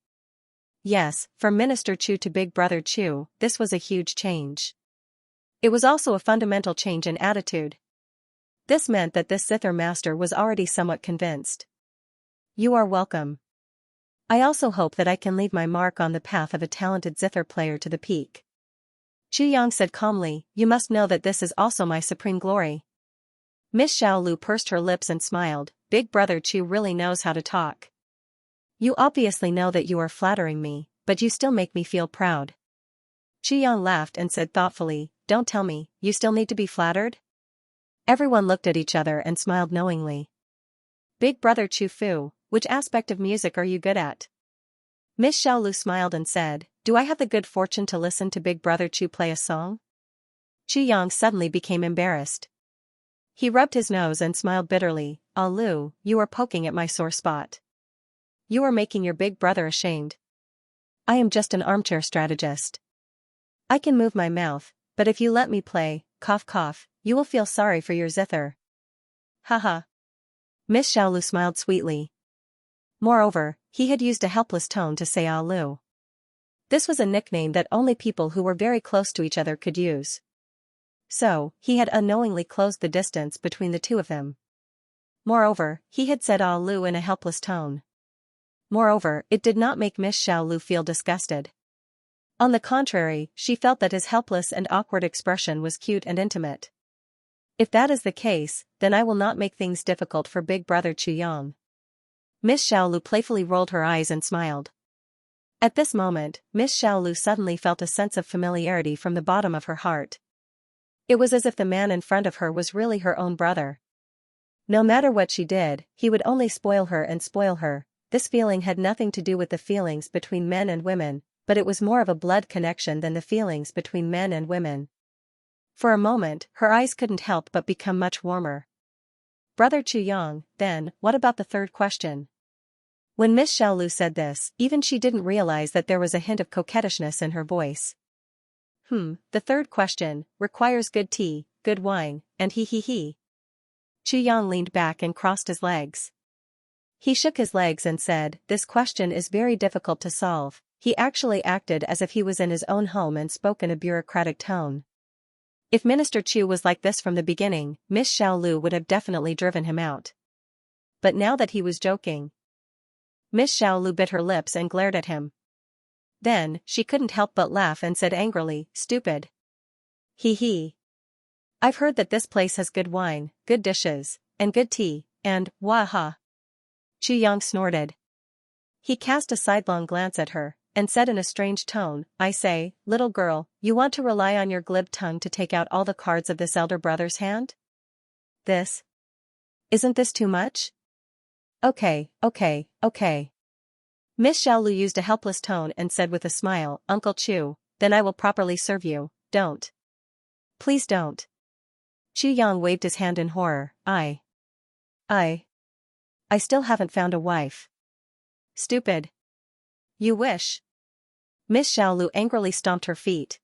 Yes, from Minister Chu to Big Brother Chu, this was a huge change. It was also a fundamental change in attitude. This meant that this zither master was already somewhat convinced. You are welcome. I also hope that I can leave my mark on the path of a talented zither player to the peak. Qi Yang said calmly, you must know that this is also my supreme glory. Miss Xiaolu pursed her lips and smiled, Big Brother Chu really knows how to talk. You obviously know that you are flattering me, but you still make me feel proud. Qi Yang laughed and said thoughtfully, don't tell me, you still need to be flattered? Everyone looked at each other and smiled knowingly. Big Brother Chu Fu, which aspect of music are you good at? Miss Xiaolu smiled and said, do I have the good fortune to listen to Big Brother Chu play a song? Qi Yang suddenly became embarrassed. He rubbed his nose and smiled bitterly, Ah Lu, you are poking at my sore spot. You are making your big brother ashamed. I am just an armchair strategist. I can move my mouth, but if you let me play, cough cough, you will feel sorry for your zither. Haha. Miss Xiaolu smiled sweetly. Moreover, he had used a helpless tone to say Ah Lu. This was a nickname that only people who were very close to each other could use. So, he had unknowingly closed the distance between the two of them. Moreover, he had said "Ah Lu" in a helpless tone. Moreover, it did not make Miss Xiaolu feel disgusted. On the contrary, she felt that his helpless and awkward expression was cute and intimate. If that is the case, then I will not make things difficult for big brother Chuyang. Miss Xiaolu playfully rolled her eyes and smiled. At this moment, Miss Xiaolu suddenly felt a sense of familiarity from the bottom of her heart. It was as if the man in front of her was really her own brother. No matter what she did, he would only spoil her and spoil her. This feeling had nothing to do with the feelings between men and women, but it was more of a blood connection than the feelings between men and women. For a moment, her eyes couldn't help but become much warmer. Brother Chuyang, then, what about the third question? When Miss Xiaolu said this, even she didn't realize that there was a hint of coquettishness in her voice. The third question requires good tea, good wine, and he. Chuyang leaned back and crossed his legs. He shook his legs and said, "This question is very difficult to solve." He actually acted as if he was in his own home and spoke in a bureaucratic tone. If Minister Chu was like this from the beginning, Miss Xiaolu would have definitely driven him out. But now that he was joking, Miss Xiaolu bit her lips and glared at him. Then, she couldn't help but laugh and said angrily, "Stupid. He. I've heard that this place has good wine, good dishes, and good tea, and, wah-ha." Chuyang snorted. He cast a sidelong glance at her, and said in a strange tone, "I say, little girl, you want to rely on your glib tongue to take out all the cards of this elder brother's hand? Isn't this too much? Okay. Miss Xiaolu used a helpless tone and said with a smile, "Uncle Chu, then I will properly serve you, don't. Please don't." Chuyang waved his hand in horror, I still haven't found a wife. Stupid. You wish. Miss Xiaolu angrily stomped her feet.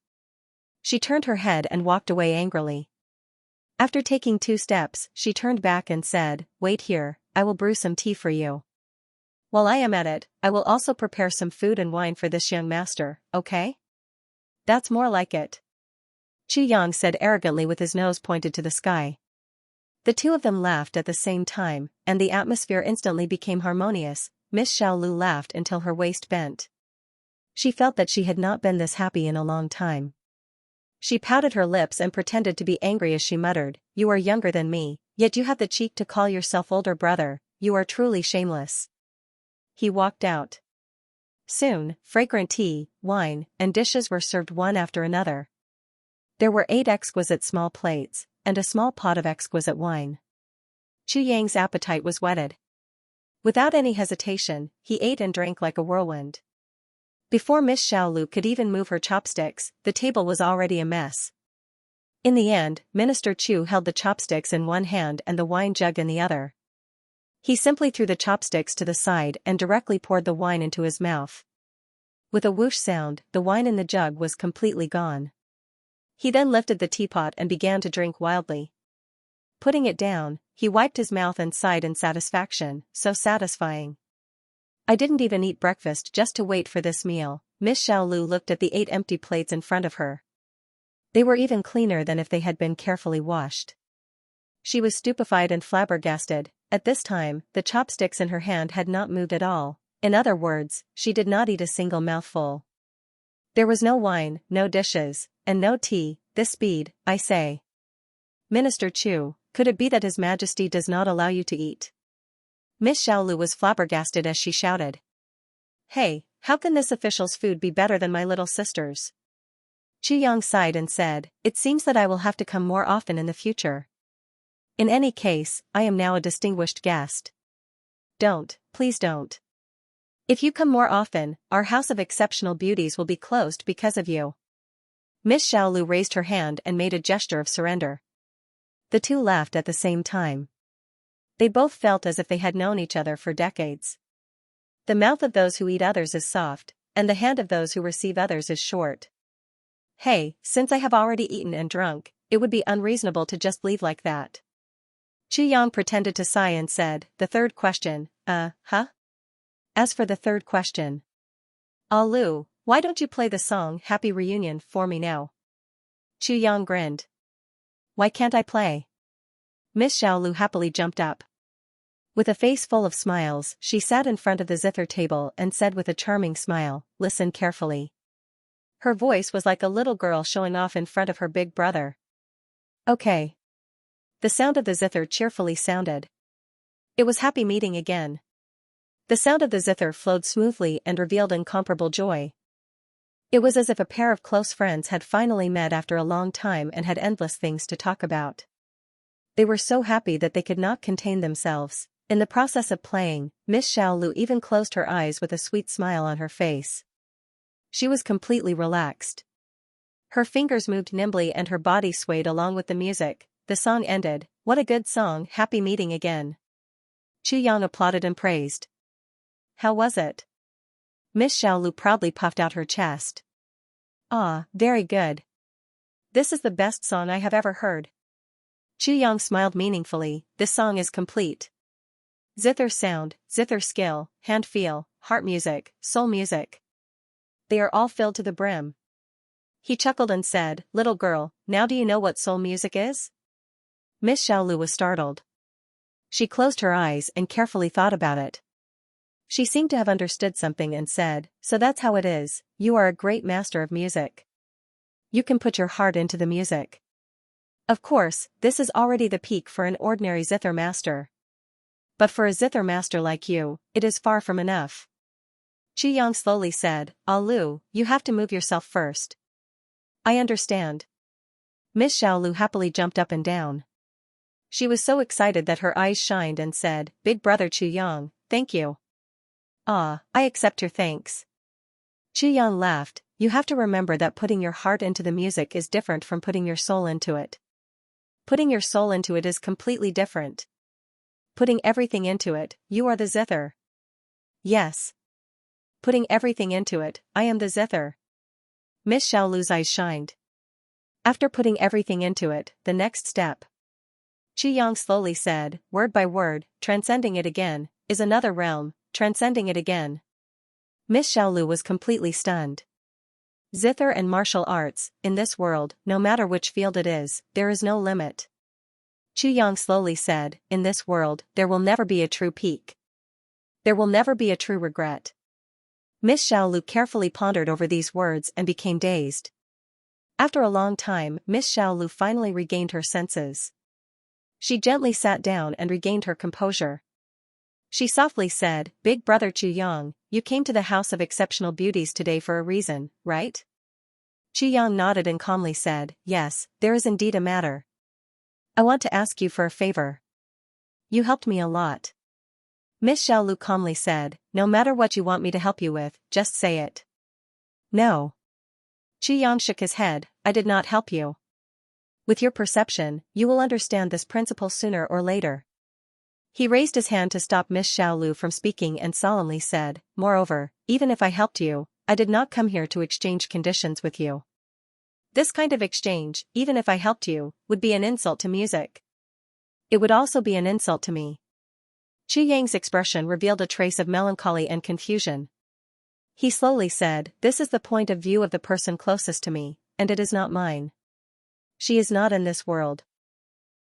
She turned her head and walked away angrily. After taking 2 steps, she turned back and said, "Wait here, I will brew some tea for you. While I am at it, I will also prepare some food and wine for this young master, okay?" "That's more like it," Chuyang said arrogantly with his nose pointed to the sky. The two of them laughed at the same time, and the atmosphere instantly became harmonious. Miss Xiaolu laughed until her waist bent. She felt that she had not been this happy in a long time. She pouted her lips and pretended to be angry as she muttered, "You are younger than me, yet you have the cheek to call yourself older brother, you are truly shameless." He walked out. Soon, fragrant tea, wine, and dishes were served one after another. There were 8 exquisite small plates, and a small pot of exquisite wine. Chuyang's appetite was whetted. Without any hesitation, he ate and drank like a whirlwind. Before Miss Xiaolu could even move her chopsticks, the table was already a mess. In the end, Minister Chu held the chopsticks in one hand and the wine jug in the other. He simply threw the chopsticks to the side and directly poured the wine into his mouth. With a whoosh sound, the wine in the jug was completely gone. He then lifted the teapot and began to drink wildly. Putting it down, he wiped his mouth and sighed in satisfaction, "So satisfying. I didn't even eat breakfast just to wait for this meal." Miss Xiaolu looked at the 8 empty plates in front of her. They were even cleaner than if they had been carefully washed. She was stupefied and flabbergasted. At this time, the chopsticks in her hand had not moved at all. In other words, she did not eat a single mouthful. There was no wine, no dishes, and no tea. This speed, I say. Minister Chu, could it be that His Majesty does not allow you to eat? Miss Xiaolu was flabbergasted as she shouted. "Hey, how can this official's food be better than my little sister's?" Chuyang sighed and said, "It seems that I will have to come more often in the future. In any case, I am now a distinguished guest. Please don't. If you come more often, our house of exceptional beauties will be closed because of you." Miss Xiaolu raised her hand and made a gesture of surrender. The two laughed at the same time. They both felt as if they had known each other for decades. The mouth of those who eat others is soft, and the hand of those who receive others is short. Hey, since I have already eaten and drunk, it would be unreasonable to just leave like that. Chuyang pretended to sigh and said, "The third question, huh? As for the third question. Ah Lu, why don't you play the song Happy Reunion for me now?" Chuyang grinned. "Why can't I play?" Miss Xiaolu happily jumped up. With a face full of smiles, she sat in front of the zither table and said with a charming smile, "Listen carefully." Her voice was like a little girl showing off in front of her big brother. "Okay." The sound of the zither cheerfully sounded. It was happy meeting again. The sound of the zither flowed smoothly and revealed incomparable joy. It was as if a pair of close friends had finally met after a long time and had endless things to talk about. They were so happy that they could not contain themselves. In the process of playing, Miss Xiaolu even closed her eyes with a sweet smile on her face. She was completely relaxed. Her fingers moved nimbly and her body swayed along with the music. The song ended. "What a good song, happy meeting again." Chu Yang applauded and praised. "How was it?" Miss Xiaolu proudly puffed out her chest. "Ah, very good. This is the best song I have ever heard." Chu Yang smiled meaningfully. "This song is complete. Zither sound, zither skill, hand feel, heart music, soul music. They are all filled to the brim." He chuckled and said, "Little girl, now do you know what soul music is?" Miss Xiaolu was startled. She closed her eyes and carefully thought about it. She seemed to have understood something and said, "So that's how it is, you are a great master of music. You can put your heart into the music." Of course, this is already the peak for an ordinary zither master. But for a zither master like you, it is far from enough. Chu Yang slowly said, "Ah Lu, you have to move yourself first." "I understand." Miss Xiaolu happily jumped up and down. She was so excited that her eyes shined and said, "Big brother Chu Yang, thank you." "Ah, I accept your thanks." Chu Yang laughed. "You have to remember that putting your heart into the music is different from putting your soul into it. Putting your soul into it is completely different. Putting everything into it, you are the zither." "Yes. Putting everything into it, I am the zither." Miss Xiaolu's eyes shined. "After putting everything into it, the next step," Chu Yang slowly said, word by word, "transcending it again, is another realm, transcending it again." Miss Xiaolu was completely stunned. Zither and martial arts, in this world, no matter which field it is, there is no limit. Chu Yang slowly said, "In this world, there will never be a true peak. There will never be a true regret." Miss Xiaolu carefully pondered over these words and became dazed. After a long time, Miss Xiaolu finally regained her senses. She gently sat down and regained her composure. She softly said, "Big brother Chu Yang, you came to the House of Exceptional Beauties today for a reason, right?" Chu Yang nodded and calmly said, "Yes, there is indeed a matter. I want to ask you for a favor. You helped me a lot." Miss Xiaolu calmly said, "No matter what you want me to help you with, just say it." "No." Chu Yang shook his head, "I did not help you. With your perception, you will understand this principle sooner or later." He raised his hand to stop Miss Xiaolu from speaking and solemnly said, "Moreover, even if I helped you, I did not come here to exchange conditions with you. This kind of exchange, even if I helped you, would be an insult to music. It would also be an insult to me." Chu Yang's expression revealed a trace of melancholy and confusion. He slowly said, "This is the point of view of the person closest to me, and it is not mine. She is not in this world.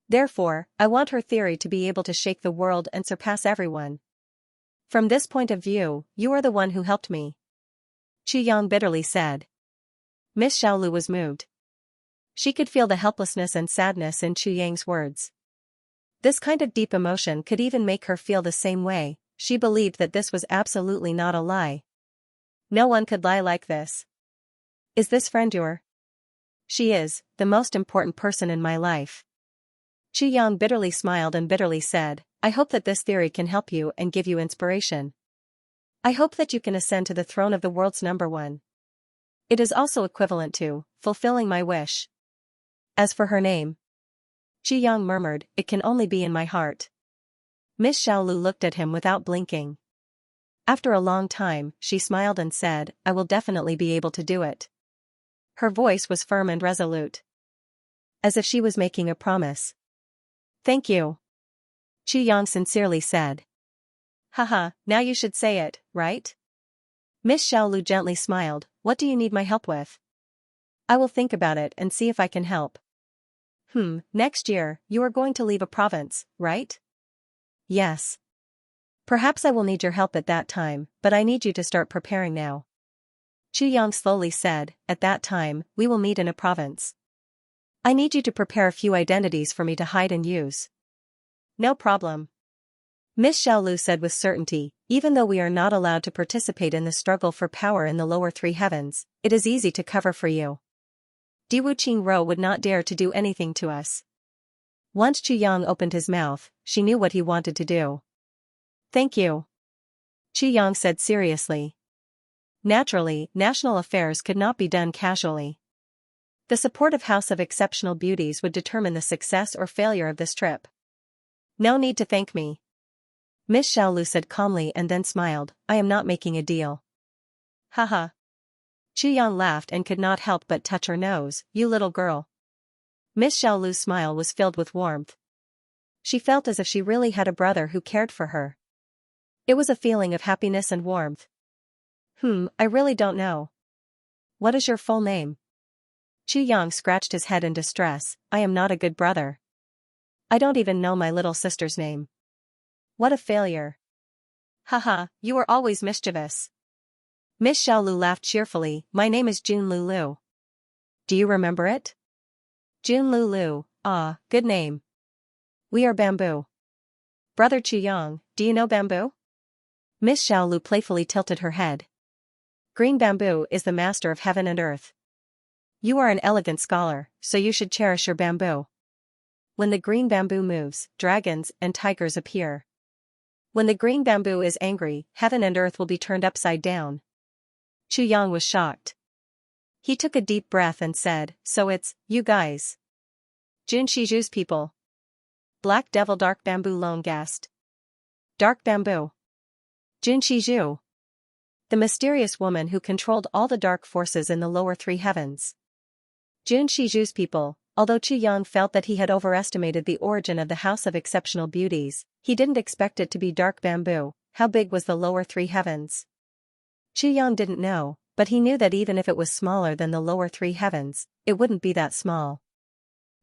Therefore, I want her theory to be able to shake the world and surpass everyone. From this point of view, you are the one who helped me." Chu Yang bitterly said. Miss Xiaolu was moved. She could feel the helplessness and sadness in Chu Yang's words. This kind of deep emotion could even make her feel the same way. She believed that this was absolutely not a lie. No one could lie like this. "Is this friend your?" "She is, the most important person in my life." Chu Yang bitterly smiled and bitterly said, "I hope that this theory can help you and give you inspiration. I hope that you can ascend to the throne of the world's number one. It is also equivalent to fulfilling my wish." As for her name, Chu Yang murmured, "It can only be in my heart." Miss Xiaolu looked at him without blinking. After a long time, she smiled and said, "I will definitely be able to do it." Her voice was firm and resolute, as if she was making a promise. "Thank you," Chu Yang sincerely said. "Haha, now you should say it, right?" Miss Xiaolu gently smiled, "What do you need my help with?" "I will think about it and see if I can help." Next year, you are going to leave a province, right?" "Yes." Perhaps I will need your help at that time, but I need you to start preparing now. Chu Yang slowly said, at that time, we will meet in a province. I need you to prepare a few identities for me to hide and use. No problem. Miss Xiaolu said with certainty, even though we are not allowed to participate in the struggle for power in the lower three heavens, it is easy to cover for you. Diwu Qingro would not dare to do anything to us. Once Chu Yang opened his mouth, she knew what he wanted to do. Thank you. Chu Yang said seriously. Naturally, national affairs could not be done casually. The support of House of Exceptional Beauties would determine the success or failure of this trip. No need to thank me. Miss Xiaolu said calmly and then smiled, I am not making a deal. Haha. Chu Yang laughed and could not help but touch her nose, you little girl. Miss Xiaolu's smile was filled with warmth. She felt as if she really had a brother who cared for her. It was a feeling of happiness and warmth. I really don't know. What is your full name? Chu Yang scratched his head in distress, I am not a good brother. I don't even know my little sister's name. What a failure. Haha, you are always mischievous. Miss Xiaolu laughed cheerfully, my name is Jun Lulu. Do you remember it? Jun Lulu, ah, good name. We are Bamboo. Brother Chu Yang, do you know bamboo? Miss Xiaolu playfully tilted her head. Green bamboo is the master of heaven and earth. You are an elegant scholar, so you should cherish your bamboo. When the green bamboo moves, dragons and tigers appear. When the green bamboo is angry, heaven and earth will be turned upside down. Chu Yang was shocked. He took a deep breath and said, so it's, you guys. Jun Shiju's people. Black Devil Dark Bamboo Lone gasped. Dark Bamboo. Jun Shiju. The mysterious woman who controlled all the dark forces in the lower three heavens. Jun Shiju's people. Although Chu Yang felt that he had overestimated the origin of the House of Exceptional Beauties, he didn't expect it to be dark bamboo. How big was the lower three heavens? Chu Yang didn't know, but he knew that even if it was smaller than the lower three heavens, it wouldn't be that small.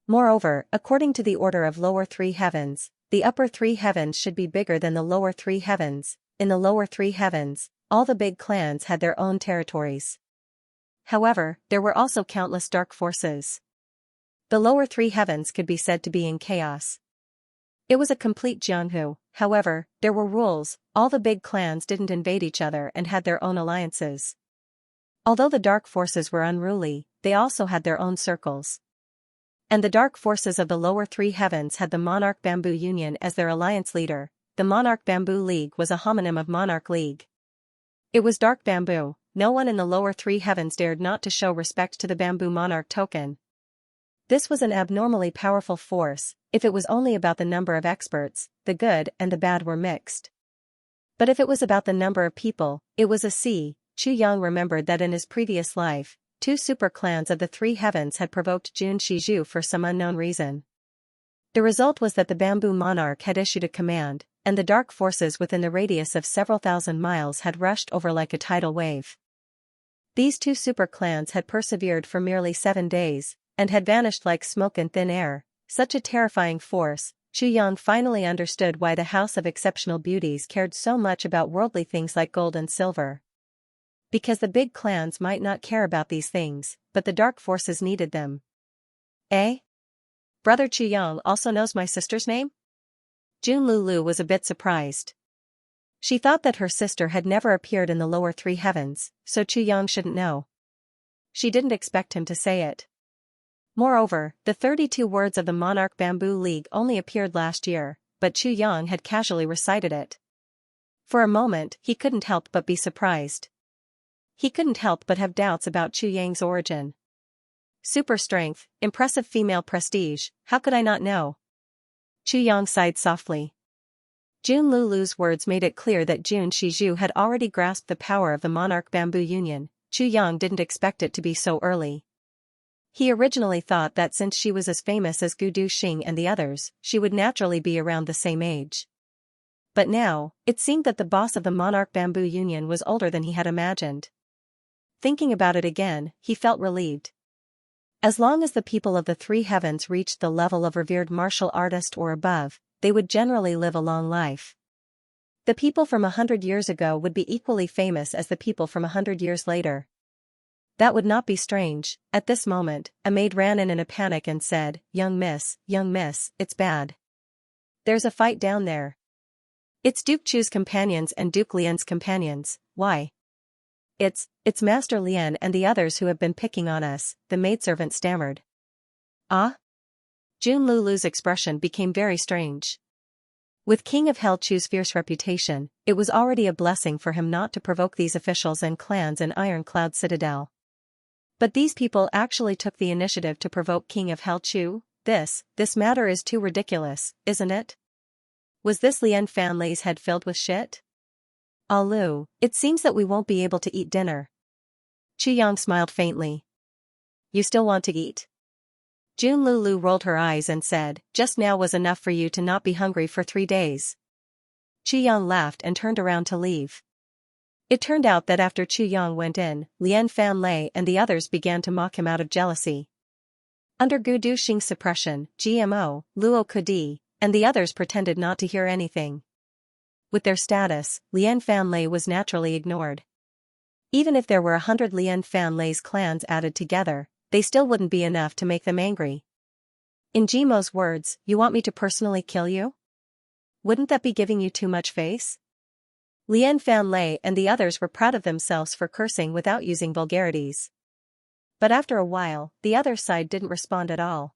Moreover, according to the order of lower three heavens, the upper three heavens should be bigger than the lower three heavens. In the lower three heavens, all the big clans had their own territories. However, there were also countless dark forces. The lower three heavens could be said to be in chaos. It was a complete jianghu, however, there were rules, all the big clans didn't invade each other and had their own alliances. Although the dark forces were unruly, they also had their own circles. And the dark forces of the lower three heavens had the Monarch Bamboo Union as their alliance leader. The Monarch Bamboo League was a homonym of Monarch League. It was dark bamboo, no one in the lower three heavens dared not to show respect to the Bamboo Monarch token. This was an abnormally powerful force. If it was only about the number of experts, the good and the bad were mixed. But if it was about the number of people, it was a C. Chu Yang remembered that in his previous life, 2 super clans of the three heavens had provoked Jun Shiju for some unknown reason. The result was that the Bamboo Monarch had issued a command, and the dark forces within the radius of several thousand miles had rushed over like a tidal wave. These 2 super clans had persevered for merely 7 days, and had vanished like smoke in thin air. Such a terrifying force. Chu Yang finally understood why the House of Exceptional Beauties cared so much about worldly things like gold and silver. Because the big clans might not care about these things, but the dark forces needed them. Eh? Brother Chu Yang also knows my sister's name? Jun Lulu was a bit surprised. She thought that her sister had never appeared in the lower three heavens, so Chu Yang shouldn't know. She didn't expect him to say it. Moreover, the 32 words of the Monarch Bamboo League only appeared last year, but Chu Yang had casually recited it. For a moment, he couldn't help but be surprised. He couldn't help but have doubts about Chu Yang's origin. Super strength, impressive female prestige, how could I not know? Chu Yang sighed softly. Jun Lulu's words made it clear that Jun Shiju had already grasped the power of the Monarch Bamboo Union. Chu Yang didn't expect it to be so early. He originally thought that since she was as famous as Gu Duxing and the others, she would naturally be around the same age. But now, it seemed that the boss of the Monarch Bamboo Union was older than he had imagined. Thinking about it again, he felt relieved. As long as the people of the three heavens reached the level of revered martial artist or above, they would generally live a long life. The people from 100 years ago would be equally famous as the people from 100 years later. That would not be strange. At this moment, a maid ran in a panic and said, young miss, it's bad. There's a fight down there. It's Duke Chu's companions and Duke Lian's companions. Why? It's Master Lian and the others who have been picking on us, the maidservant stammered. Ah? Jun Lulu's expression became very strange. With King of Hell Chu's fierce reputation, it was already a blessing for him not to provoke these officials and clans in Ironcloud Citadel. But these people actually took the initiative to provoke King of Hell Chu? This matter is too ridiculous, isn't it? Was this Lian Fanlei's head filled with shit? Ah Lu, it seems that we won't be able to eat dinner. Chu Yang smiled faintly. You still want to eat? Jun Lulu rolled her eyes and said, just now was enough for you to not be hungry for 3 days. Chu Yang laughed and turned around to leave. It turned out that after Chu Yang went in, Lian Fanlei and the others began to mock him out of jealousy. Under Gu Duxing's suppression, GMO, Luo Kudi, and the others pretended not to hear anything. With their status, Lian Fanlei was naturally ignored. Even if there were 100 Lian Fanlei's clans added together, they still wouldn't be enough to make them angry. In Jimo's words, you want me to personally kill you? Wouldn't that be giving you too much face? Lian Fanlei and the others were proud of themselves for cursing without using vulgarities. But after a while, the other side didn't respond at all.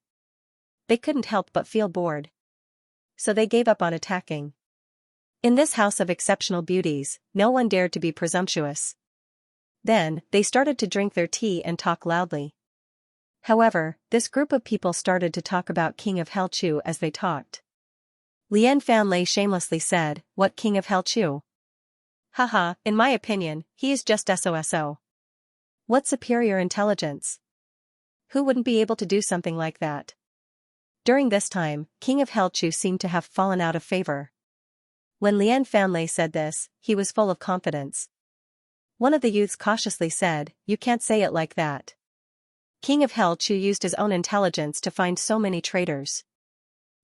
They couldn't help but feel bored. So they gave up on attacking. In this house of exceptional beauties, no one dared to be presumptuous. Then, they started to drink their tea and talk loudly. However, this group of people started to talk about King of Hell Chu as they talked. Lian Fanlei shamelessly said, what King of Hell Chu? Haha, in my opinion, he is just SOSO. What superior intelligence? Who wouldn't be able to do something like that? During this time, King of Hell Chu seemed to have fallen out of favor. When Lian Fanlei said this, he was full of confidence. One of the youths cautiously said, you can't say it like that. King of Hell Chu used his own intelligence to find so many traitors.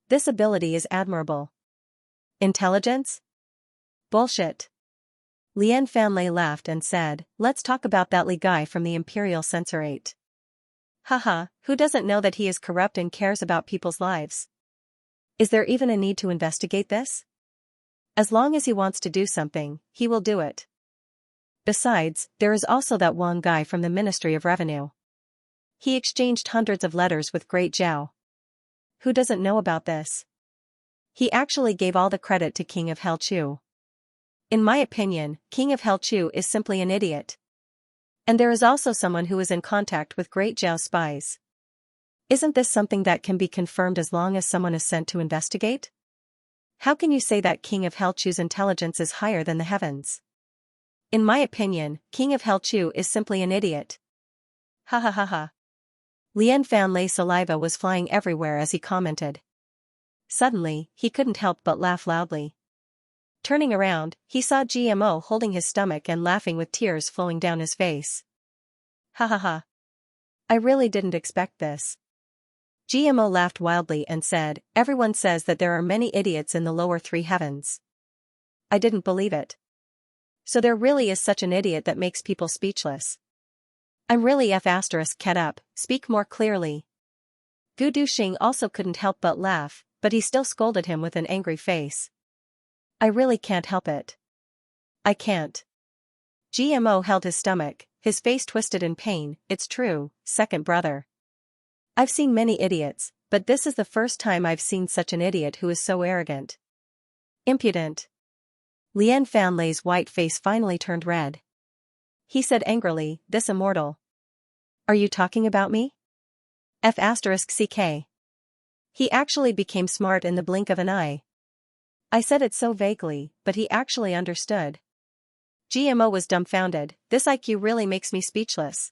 This ability is admirable. Intelligence? Bullshit. Lian Fanlei laughed and said, let's talk about that Li guy from the Imperial Censorate. Haha, who doesn't know that he is corrupt and cares about people's lives? Is there even a need to investigate this? As long as he wants to do something, he will do it. Besides, there is also that Wang guy from the Ministry of Revenue. He exchanged hundreds of letters with Great Zhao. Who doesn't know about this? He actually gave all the credit to King of Hell Chu. In my opinion, King of Hell Chu is simply an idiot. And there is also someone who is in contact with Great Zhao's spies. Isn't this something that can be confirmed as long as someone is sent to investigate? How can you say that King of Hell Chu's intelligence is higher than the heavens? In my opinion, King of Hell Chu is simply an idiot. Ha ha ha ha. Lian Fanlei's saliva was flying everywhere as he commented. Suddenly, he couldn't help but laugh loudly. Turning around, he saw GMO holding his stomach and laughing with tears flowing down his face. Ha ha ha. I really didn't expect this. GMO laughed wildly and said, everyone says that there are many idiots in the lower 3 heavens. I didn't believe it. So there really is such an idiot that makes people speechless. I'm really **ket up, speak more clearly. Gu Duxing also couldn't help but laugh, but he still scolded him with an angry face. I really can't help it. I can't. GMO held his stomach, his face twisted in pain. It's true, second brother. I've seen many idiots, but this is the first time I've seen such an idiot who is so arrogant. Impudent. Lian Fanlei's white face finally turned red. He said angrily, this immortal. Are you talking about me? F***ck. He actually became smart in the blink of an eye. I said it so vaguely, but he actually understood. GMO was dumbfounded, this IQ really makes me speechless.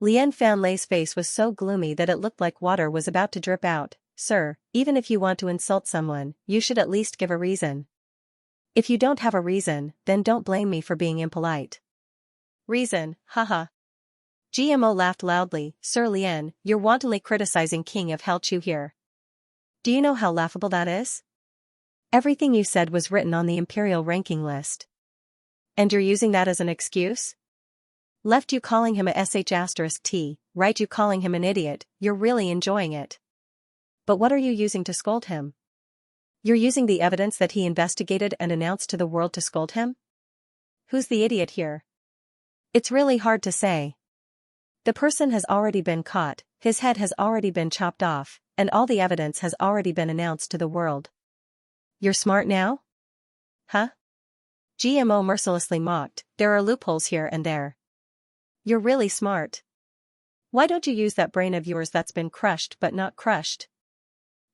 Lian Fanlei's face was so gloomy that it looked like water was about to drip out. Sir, even if you want to insult someone, you should at least give a reason. If you don't have a reason, then don't blame me for being impolite. Reason, haha. GMO laughed loudly, Sir Lian, you're wantonly criticizing King of Hell Chu here. Do you know how laughable that is? Everything you said was written on the imperial ranking list. And you're using that as an excuse? Left you calling him a sh*t, right you calling him an idiot, you're really enjoying it. But what are you using to scold him? You're using the evidence that he investigated and announced to the world to scold him? Who's the idiot here? It's really hard to say. The person has already been caught, his head has already been chopped off, and all the evidence has already been announced to the world. You're smart now? Huh? GMO mercilessly mocked, there are loopholes here and there. You're really smart. Why don't you use that brain of yours that's been crushed but not crushed?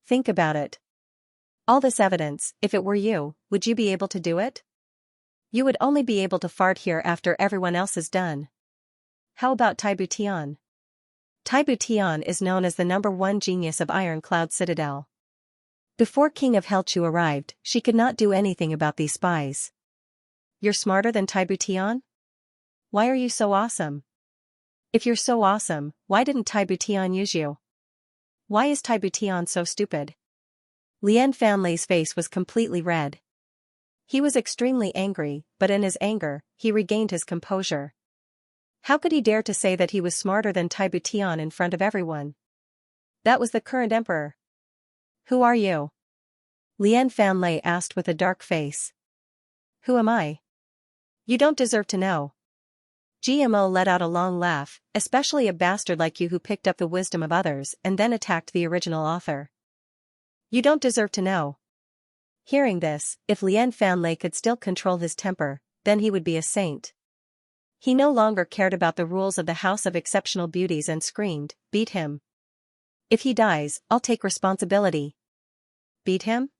Think about it. All this evidence, if it were you, would you be able to do it? You would only be able to fart here after everyone else is done. How about Taibu Tian? Taibu Tian is known as the #1 genius of Ironcloud Citadel. Before King of Helchu arrived, she could not do anything about these spies. You're smarter than Taibu Tian? Why are you so awesome? If you're so awesome, why didn't Taibu Tian use you? Why is Taibu Tian so stupid? Lian Fanlei's face was completely red. He was extremely angry, but in his anger, he regained his composure. How could he dare to say that he was smarter than Taibu Tian in front of everyone? That was the current emperor. Who are you? Lian Fanlei asked with a dark face. Who am I? You don't deserve to know. GMO let out a long laugh, especially a bastard like you who picked up the wisdom of others and then attacked the original author. You don't deserve to know. Hearing this, if Lian Fanlei could still control his temper, then he would be a saint. He no longer cared about the rules of the House of Exceptional Beauties and screamed, beat him. If he dies, I'll take responsibility. Beat him?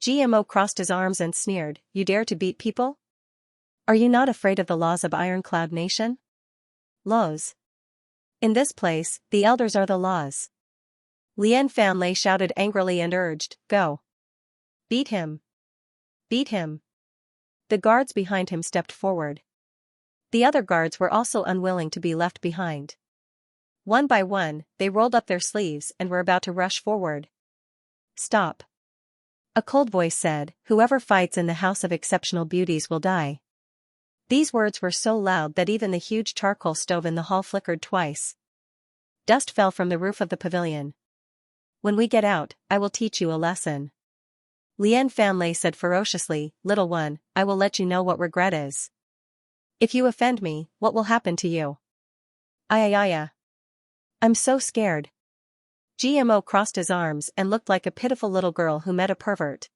GMO crossed his arms and sneered, you dare to beat people? Are you not afraid of the laws of Ironcloud Nation? Laws. In this place, the elders are the laws. Lian Fanlei shouted angrily and urged, go. Beat him. Beat him. The guards behind him stepped forward. The other guards were also unwilling to be left behind. One by one, they rolled up their sleeves and were about to rush forward. Stop. A cold voice said, whoever fights in the House of Exceptional Beauties will die. These words were so loud that even the huge charcoal stove in the hall flickered twice. Dust fell from the roof of the pavilion. When we get out, I will teach you a lesson. Lian Fanlei said ferociously, little one, I will let you know what regret is. If you offend me, what will happen to you? Ayayaya. I'm so scared. GMO crossed his arms and looked like a pitiful little girl who met a pervert.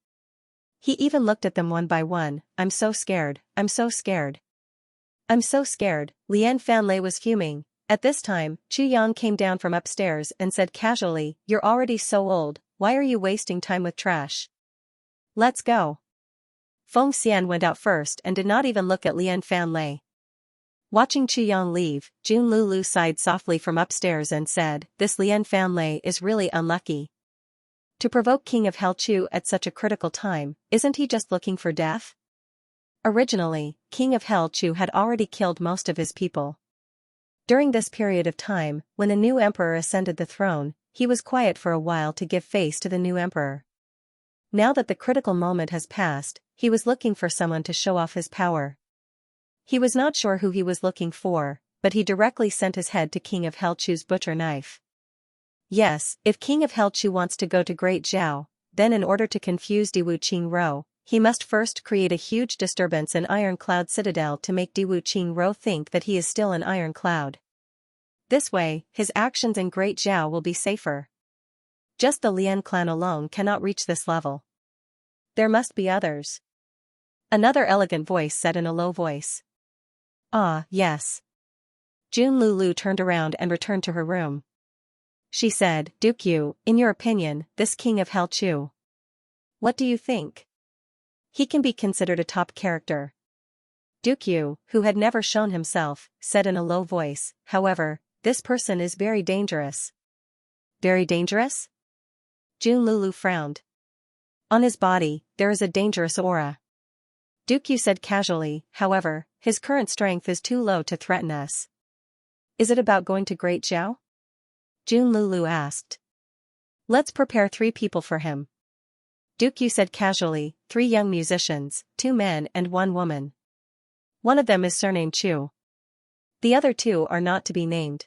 He even looked at them one by one, I'm so scared, I'm so scared. I'm so scared, Lian Fanlei was fuming. At this time, Chu Yang came down from upstairs and said casually, you're already so old, why are you wasting time with trash? Let's go. Feng Xian went out first and did not even look at Lian Fanlei. Watching Chu Yang leave, Jun Lulu sighed softly from upstairs and said, this Lian Fanlei is really unlucky. To provoke King of Helchu at such a critical time, isn't he just looking for death? Originally, King of Helchu had already killed most of his people. During this period of time, when the new emperor ascended the throne, he was quiet for a while to give face to the new emperor. Now that the critical moment has passed, he was looking for someone to show off his power. He was not sure who he was looking for, but he directly sent his head to King of Helchu's butcher knife. Yes, if King of Helchu wants to go to Great Zhao, then in order to confuse Diwu Qingro, he must first create a huge disturbance in Ironcloud Citadel to make Diwu Qingro think that he is still in Ironcloud. This way, his actions in Great Zhao will be safer. Just the Lian clan alone cannot reach this level. There must be others. Another elegant voice said in a low voice. Ah, yes. Jun Lulu turned around and returned to her room. She said, Duke Yu, in your opinion, this King of Helchu. What do you think? He can be considered a top character. Duke Yu, who had never shown himself, said in a low voice, however, this person is very dangerous. Very dangerous? Jun Lulu frowned. On his body, there is a dangerous aura. Duke Yu said casually, however, his current strength is too low to threaten us. Is it about going to Great Zhao? Jun Lulu asked. Let's prepare 3 people for him. Duke Yu said casually, 3 young musicians, 2 men and 1 woman. One of them is surnamed Chu. The other 2 are not to be named.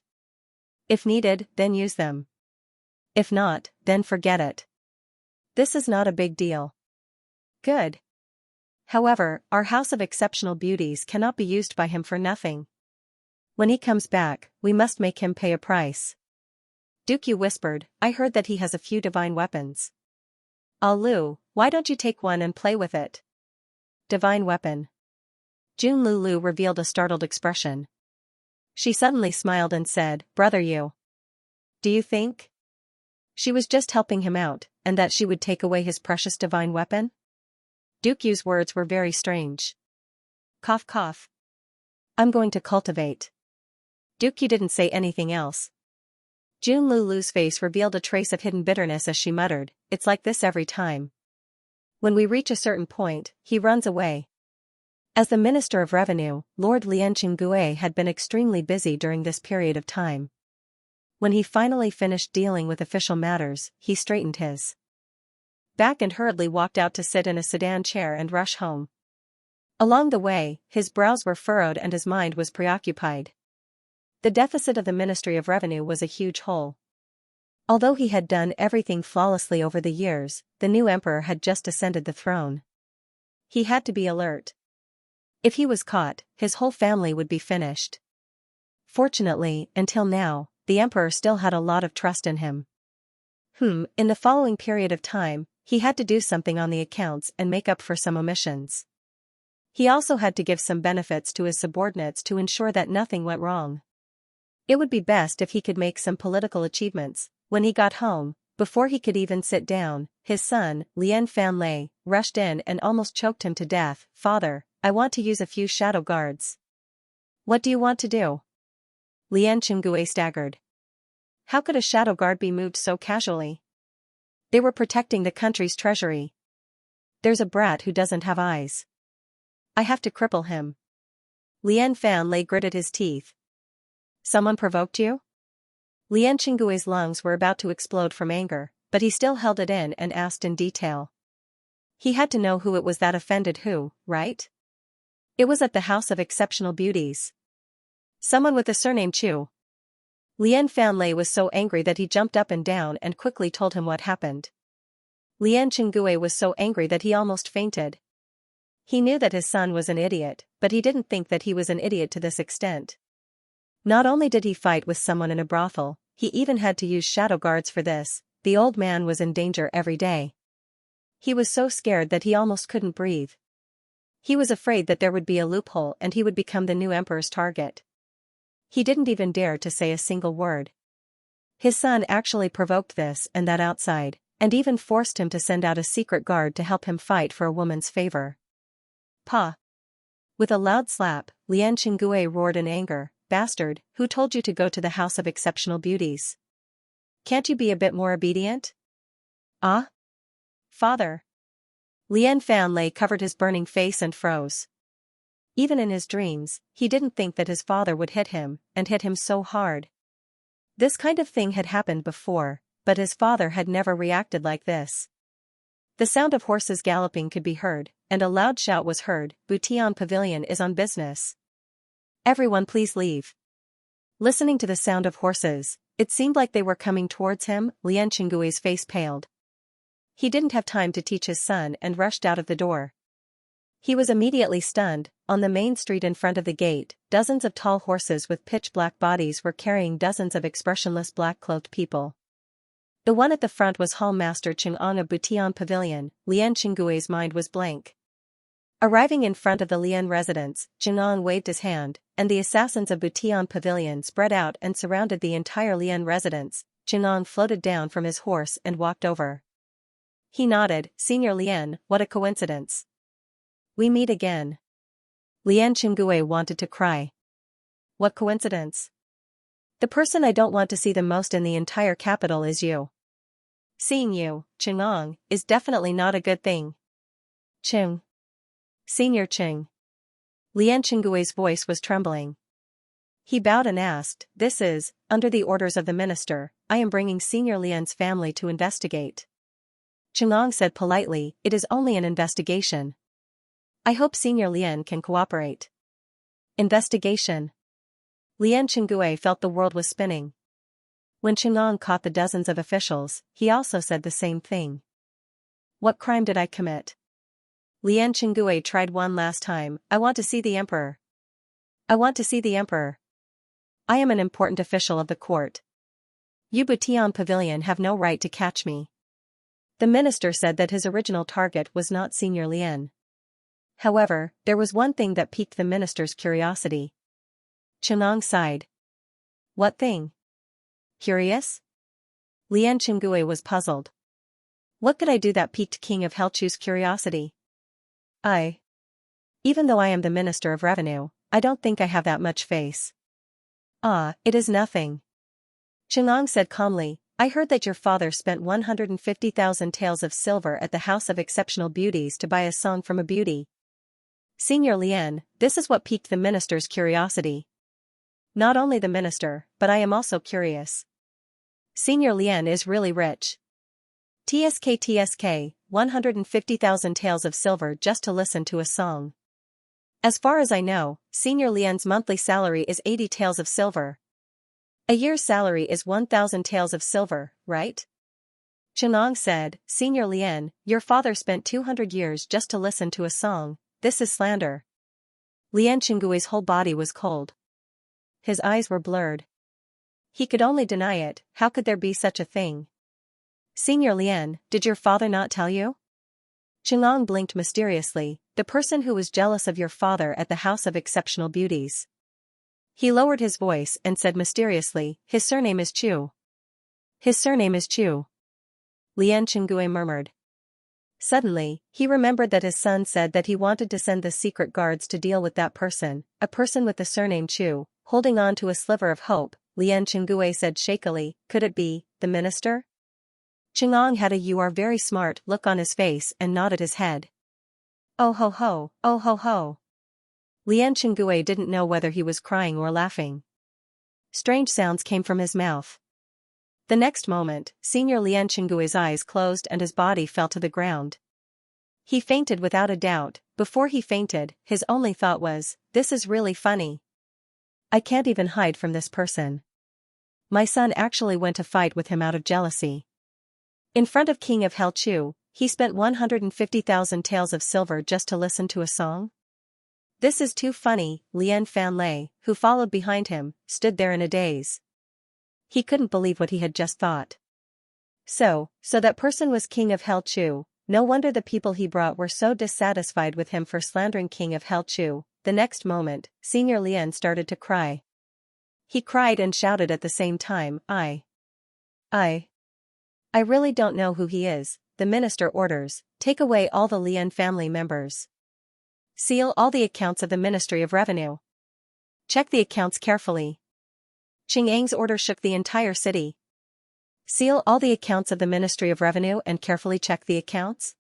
If needed, then use them. If not, then forget it. This is not a big deal. Good. However, our house of exceptional beauties cannot be used by him for nothing. When he comes back, we must make him pay a price. Duke Yu whispered, I heard that he has a few divine weapons. Ah Lu, why don't you take one and play with it? Divine weapon. Jun Lulu revealed a startled expression. She suddenly smiled and said, Brother Yu. Do you think she was just helping him out, and that she would take away his precious divine weapon? Duke Yu's words were very strange. Cough cough. I'm going to cultivate. Duke Yu didn't say anything else. Jun Lulu's face revealed a trace of hidden bitterness as she muttered, it's like this every time. When we reach a certain point, he runs away. As the Minister of Revenue, Lord Lian Qinggue had been extremely busy during this period of time. When he finally finished dealing with official matters, he straightened his back and hurriedly walked out to sit in a sedan chair and rush home. Along the way, his brows were furrowed and his mind was preoccupied. The deficit of the Ministry of Revenue was a huge hole. Although he had done everything flawlessly over the years, the new emperor had just ascended the throne. He had to be alert. If he was caught, his whole family would be finished. Fortunately, until now, the emperor still had a lot of trust in him. In the following period of time, he had to do something on the accounts and make up for some omissions. He also had to give some benefits to his subordinates to ensure that nothing went wrong. It would be best if he could make some political achievements. When he got home, before he could even sit down, his son, Lian Fanlei, rushed in and almost choked him to death. Father, I want to use a few shadow guards. What do you want to do? Lian Qinggue staggered. How could a shadow guard be moved so casually? They were protecting the country's treasury. There's a brat who doesn't have eyes. I have to cripple him. Lian Fanlei gritted his teeth. Someone provoked you? Lian Qinggue's lungs were about to explode from anger, but he still held it in and asked in detail. He had to know who it was that offended who, right? It was at the House of Exceptional Beauties. Someone with the surname Chu. Lian Fanlei was so angry that he jumped up and down and quickly told him what happened. Lian Qinggue was so angry that he almost fainted. He knew that his son was an idiot, but he didn't think that he was an idiot to this extent. Not only did he fight with someone in a brothel, he even had to use shadow guards for this. The old man was in danger every day. He was so scared that he almost couldn't breathe. He was afraid that there would be a loophole and he would become the new emperor's target. He didn't even dare to say a single word. His son actually provoked this and that outside, and even forced him to send out a secret guard to help him fight for a woman's favor. Pa! With a loud slap, Lian Qinggue roared in anger, Bastard, who told you to go to the House of Exceptional Beauties? Can't you be a bit more obedient? Ah? Father! Lian Fanlei covered his burning face and froze. Even in his dreams, he didn't think that his father would hit him, and hit him so hard. This kind of thing had happened before, but his father had never reacted like this. The sound of horses galloping could be heard, and a loud shout was heard, Butian Pavilion is on business. Everyone please leave. Listening to the sound of horses, it seemed like they were coming towards him. Lian Qinggue's face paled. He didn't have time to teach his son and rushed out of the door. He was immediately stunned. On the main street in front of the gate, dozens of tall horses with pitch-black bodies were carrying dozens of expressionless black-clothed people. The one at the front was Hall Master Chang'an of Butian Pavilion. Lian Qinggue's mind was blank. Arriving in front of the Lian residence, Chang'an waved his hand, and the assassins of Butian Pavilion spread out and surrounded the entire Lian residence. Chang'an floated down from his horse and walked over. He nodded, Senior Lian, what a coincidence. We meet again. Lian Qinggue wanted to cry. What coincidence? The person I don't want to see the most in the entire capital is you. Seeing you, Chang'an, is definitely not a good thing. Ching. Senior Ching. Lian Qinggue's voice was trembling. He bowed and asked, This is, under the orders of the minister, I am bringing Senior Lian's family to investigate. Chang'ang said politely, it is only an investigation. I hope Senior Lian can cooperate. Investigation. Lian Chenggui felt the world was spinning. When Chang'ang caught the dozens of officials, he also said the same thing. What crime did I commit? Lian Chenggui tried one last time. I want to see the emperor. I want to see the emperor. I am an important official of the court. You Butian Pavilion have no right to catch me. The minister said that his original target was not Senior Lian. However, there was one thing that piqued the minister's curiosity. Chang'ang sighed. What thing? Curious? Lian Chenggui was puzzled. What could I do that piqued King of Helchu's curiosity? Even though I am the Minister of Revenue, I don't think I have that much face. It is nothing. Chang'ang said calmly, I heard that your father spent 150,000 taels of silver at the House of Exceptional Beauties to buy a song from a beauty. Senior Lian, this is what piqued the minister's curiosity. Not only the minister, but I am also curious. Senior Lian is really rich. TSK, 150,000 taels of silver just to listen to a song. As far as I know, Senior Lian's monthly salary is 80 taels of silver. A year's salary is 1,000 taels of silver, right? Chang'ang said, Senior Lian, your father spent 200 years just to listen to a song. This is slander. Lian Chenggui's whole body was cold. His eyes were blurred. He could only deny it. How could there be such a thing? Senior Lian, did your father not tell you? Chang'ang blinked mysteriously, the person who was jealous of your father at the House of Exceptional Beauties. He lowered his voice and said mysteriously, his surname is Chu. His surname is Chu. Lian Chenggui murmured. Suddenly, he remembered that his son said that he wanted to send the secret guards to deal with that person, a person with the surname Chu. Holding on to a sliver of hope, Lian Chenggui said shakily, could it be, the minister? Chang'ang had a you are very smart look on his face and nodded his head. Oh ho ho, oh ho ho. Lian Chenggui didn't know whether he was crying or laughing. Strange sounds came from his mouth. The next moment, Senior Lian Chenggui's eyes closed and his body fell to the ground. He fainted without a doubt. Before he fainted, his only thought was, this is really funny. I can't even hide from this person. My son actually went to fight with him out of jealousy. In front of King of Helchu, he spent 150,000 taels of silver just to listen to a song? This is too funny. Lian Fanlei, who followed behind him, stood there in a daze. He couldn't believe what he had just thought. So that person was King of Helchu. No wonder the people he brought were so dissatisfied with him for slandering King of Helchu. The next moment, Senior Lian started to cry. He cried and shouted at the same time, I really don't know who he is. The minister orders, take away all the Lian family members. Seal all the accounts of the Ministry of Revenue. Check the accounts carefully. Chang'ang's order shook the entire city. Seal all the accounts of the Ministry of Revenue and carefully check the accounts?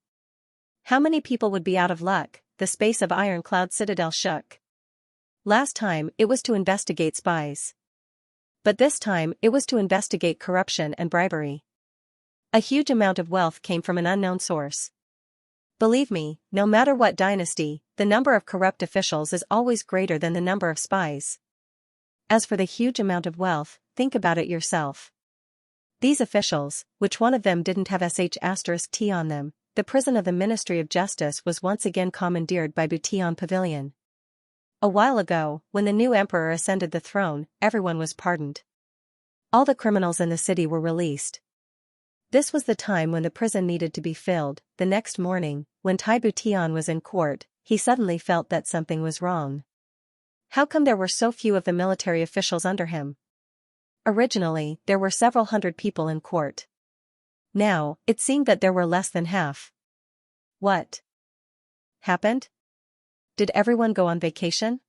How many people would be out of luck? The space of Ironclad Citadel shook. Last time, it was to investigate spies. But this time, it was to investigate corruption and bribery. A huge amount of wealth came from an unknown source. Believe me, no matter what dynasty, the number of corrupt officials is always greater than the number of spies. As for the huge amount of wealth, think about it yourself. These officials, which one of them didn't have *T on them, the prison of the Ministry of Justice was once again commandeered by Butian Pavilion. A while ago, when the new emperor ascended the throne, everyone was pardoned. All the criminals in the city were released. This was the time when the prison needed to be filled. The next morning, when Tai Butian was in court, he suddenly felt that something was wrong. How come there were so few of the military officials under him? Originally, there were several hundred people in court. Now, it seemed that there were less than half. What happened? Did everyone go on vacation?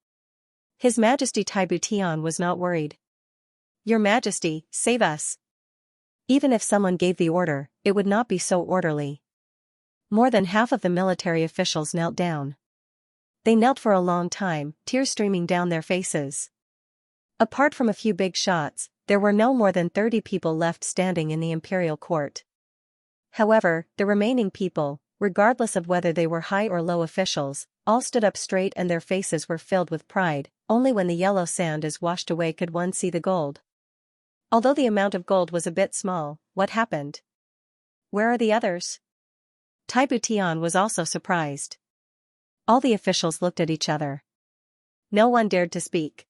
His Majesty Tai Butian was not worried. Your Majesty, save us. Even if someone gave the order, it would not be so orderly. More than half of the military officials knelt down. They knelt for a long time, tears streaming down their faces. Apart from a few big shots, there were no more than 30 people left standing in the imperial court. However, the remaining people, regardless of whether they were high or low officials, all stood up straight and their faces were filled with pride. Only when the yellow sand is washed away could one see the gold. Although the amount of gold was a bit small, what happened? Where are the others? Tai Butian was also surprised. All the officials looked at each other. No one dared to speak.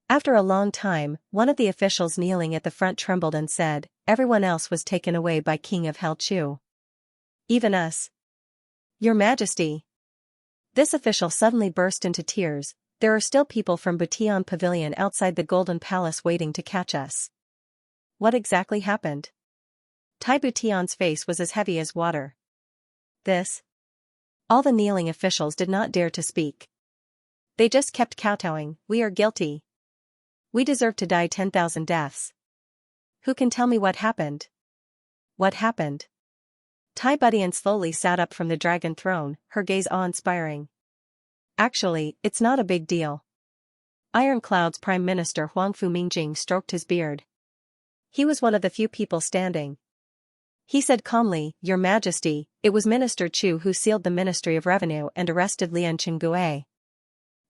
After a long time, one of the officials kneeling at the front trembled and said, "Everyone else was taken away by King of Hell Chu. Even us. Your Majesty." This official suddenly burst into tears. "There are still people from Butian Pavilion outside the Golden Palace waiting to catch us." What exactly happened? Tai Butian's face was as heavy as water. This? All the kneeling officials did not dare to speak. They just kept kowtowing. "We are guilty. We deserve to die 10,000 deaths. Who can tell me what happened?" What happened? Tai Butian slowly sat up from the dragon throne, her gaze awe-inspiring. "Actually, it's not a big deal." Iron Cloud's Prime Minister Huangfu Mingjing stroked his beard. He was one of the few people standing. He said calmly, "Your Majesty, it was Minister Chu who sealed the Ministry of Revenue and arrested Lian Chengue.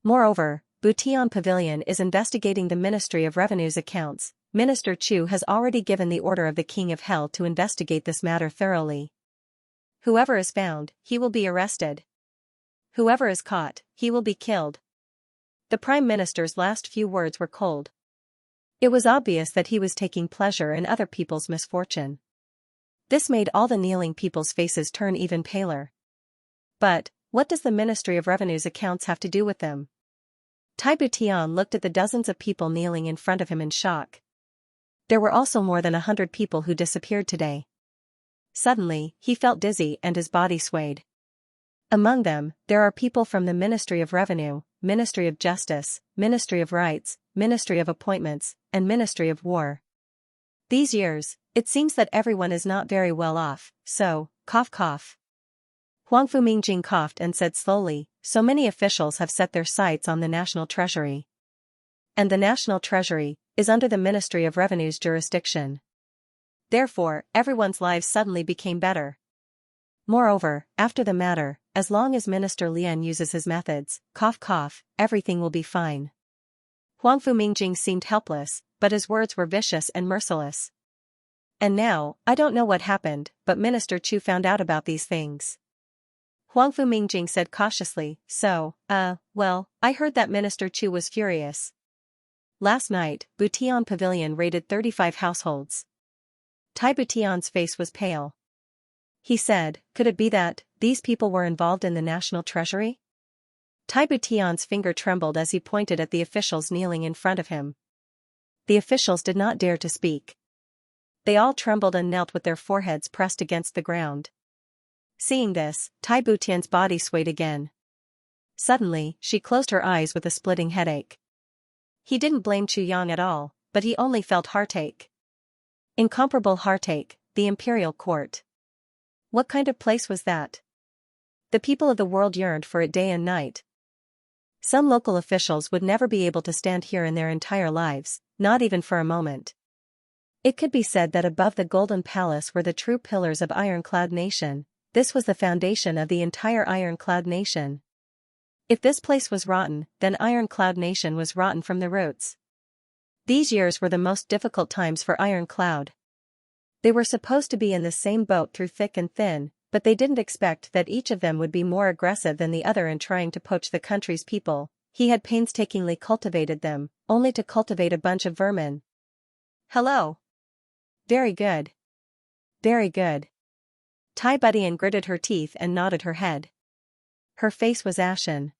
Moreover, Butian Pavilion is investigating the Ministry of Revenue's accounts. Minister Chu has already given the order of the King of Hell to investigate this matter thoroughly. Whoever is found, he will be arrested. Whoever is caught, he will be killed." The Prime Minister's last few words were cold. It was obvious that he was taking pleasure in other people's misfortune. This made all the kneeling people's faces turn even paler. But, what does the Ministry of Revenue's accounts have to do with them? Tai Butian looked at the dozens of people kneeling in front of him in shock. There were also more than 100 people who disappeared today. Suddenly, he felt dizzy and his body swayed. Among them, there are people from the Ministry of Revenue, Ministry of Justice, Ministry of Rights, Ministry of Appointments, and Ministry of War. These years, it seems that everyone is not very well off, so, cough cough. Huangfu Mingjing coughed and said slowly, "So many officials have set their sights on the National Treasury. And the National Treasury is under the Ministry of Revenue's jurisdiction. Therefore, everyone's lives suddenly became better. Moreover, after the matter, as long as Minister Lian uses his methods, cough cough, everything will be fine." Huangfu Mingjing seemed helpless, but his words were vicious and merciless. "And now, I don't know what happened, but Minister Chu found out about these things." Huangfu Mingjing said cautiously, well, I heard that Minister Chu was furious. Last night, Butian Pavilion raided 35 households. Tai Butian's face was pale. He said, "Could it be that these people were involved in the National Treasury?" Tai Butian's finger trembled as he pointed at the officials kneeling in front of him. The officials did not dare to speak. They all trembled and knelt with their foreheads pressed against the ground. Seeing this, Tai Butian's body swayed again. Suddenly, she closed her eyes with a splitting headache. He didn't blame Chu Yang at all, but he only felt heartache. Incomparable heartache, the imperial court. What kind of place was that? The people of the world yearned for it day and night. Some local officials would never be able to stand here in their entire lives, not even for a moment. It could be said that above the Golden Palace were the true pillars of Iron Cloud Nation. This was the foundation of the entire Iron Cloud Nation. If this place was rotten, then Iron Cloud Nation was rotten from the roots. These years were the most difficult times for Iron Cloud. They were supposed to be in the same boat through thick and thin, but they didn't expect that each of them would be more aggressive than the other in trying to poach the country's people. He had painstakingly cultivated them, only to cultivate a bunch of vermin. "Hello." "Very good. Very good." Tai Butian gritted her teeth and nodded her head. Her face was ashen.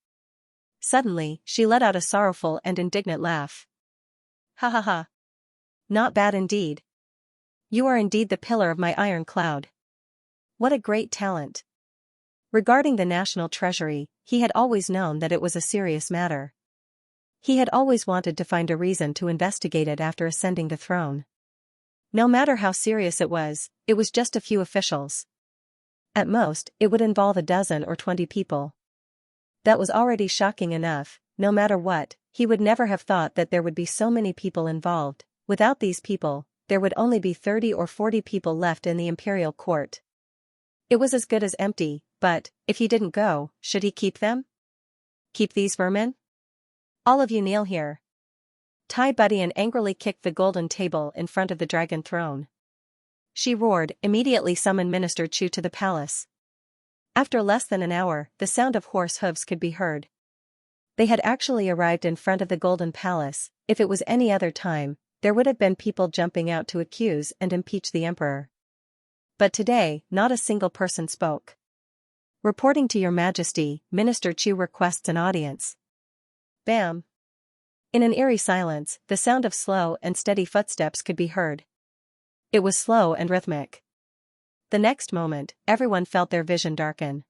Suddenly, she let out a sorrowful and indignant laugh. "Ha ha ha. Not bad indeed. You are indeed the pillar of my Iron Cloud. What a great talent." Regarding the National Treasury, he had always known that it was a serious matter. He had always wanted to find a reason to investigate it after ascending the throne. No matter how serious it was just a few officials. At most, it would involve a dozen or 20 people. That was already shocking enough. No matter what, he would never have thought that there would be so many people involved. Without these people, there would only be 30 or 40 people left in the imperial court. It was as good as empty, but, if he didn't go, should he keep them? Keep these vermin? All of you kneel here. Tai Budian angrily kicked the golden table in front of the dragon throne. She roared, immediately summoned Minister Chu to the palace. After less than an hour, the sound of horse hooves could be heard. They had actually arrived in front of the golden palace. If it was any other time, there would have been people jumping out to accuse and impeach the emperor. But today, not a single person spoke. Reporting to Your Majesty, Minister Chu requests an audience. Bam! In an eerie silence, the sound of slow and steady footsteps could be heard. It was slow and rhythmic. The next moment, everyone felt their vision darken.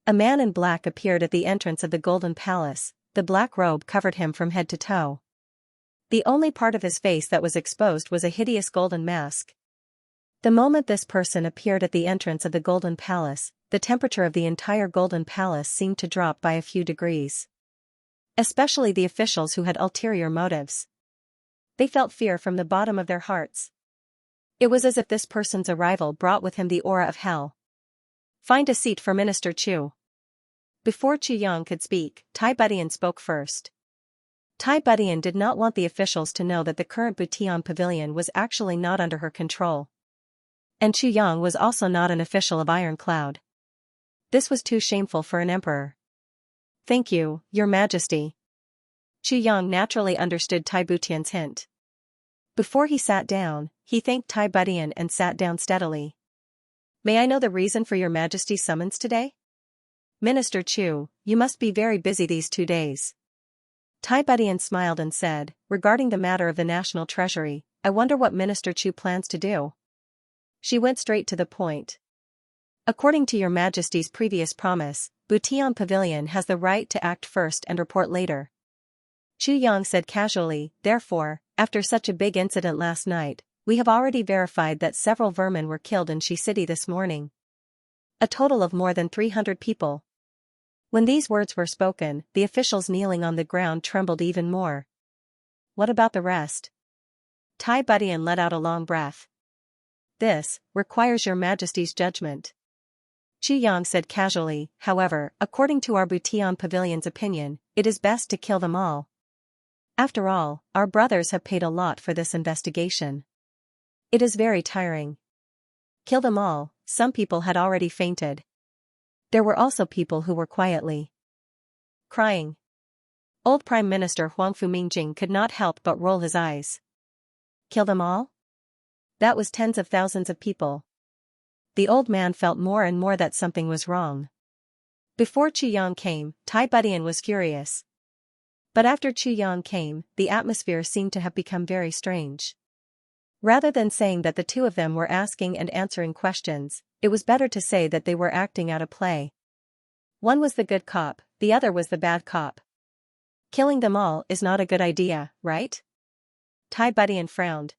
A man in black appeared at the entrance of the golden palace. The black robe covered him from head to toe. The only part of his face that was exposed was a hideous golden mask. The moment this person appeared at the entrance of the golden palace, the temperature of the entire golden palace seemed to drop by a few degrees. Especially the officials who had ulterior motives. They felt fear from the bottom of their hearts. It was as if this person's arrival brought with him the aura of hell. Find a seat for Minister Chu. Before Chu Yang could speak, Tai Budian spoke first. Tai Budian did not want the officials to know that the current Butian pavilion was actually not under her control. And Chu Yang was also not an official of Iron Cloud. This was too shameful for an emperor. Thank you, Your Majesty. Chu Yang naturally understood Tai Butian's hint. Before he sat down, he thanked Tai Budian and sat down steadily. May I know the reason for Your Majesty's summons today? Minister Chu, you must be very busy these 2 days. Tai Budian smiled and said, regarding the matter of the national treasury, I wonder what Minister Chu plans to do. She went straight to the point. According to Your Majesty's previous promise, Butian Pavilion has the right to act first and report later. Chu Yang said casually, therefore, after such a big incident last night, we have already verified that several vermin were killed in Shi City this morning. A total of more than 300 people. When these words were spoken, the officials kneeling on the ground trembled even more. What about the rest? Tai Budian let out a long breath. This requires Your Majesty's judgment. Chu Yang said casually, however, according to our Butian Pavilion's opinion, it is best to kill them all. After all, our brothers have paid a lot for this investigation. It is very tiring. Kill them all. Some people had already fainted. There were also people who were quietly crying. Old Prime Minister Huang Fumingjing could not help but roll his eyes. Kill them all? That was tens of thousands of people. The old man felt more and more that something was wrong. Before Chu Yang came, Tai Budian was furious. But after Chu Yang came, the atmosphere seemed to have become very strange. Rather than saying that the two of them were asking and answering questions, it was better to say that they were acting out a play. One was the good cop, the other was the bad cop. Killing them all is not a good idea, right? Tai Budian frowned.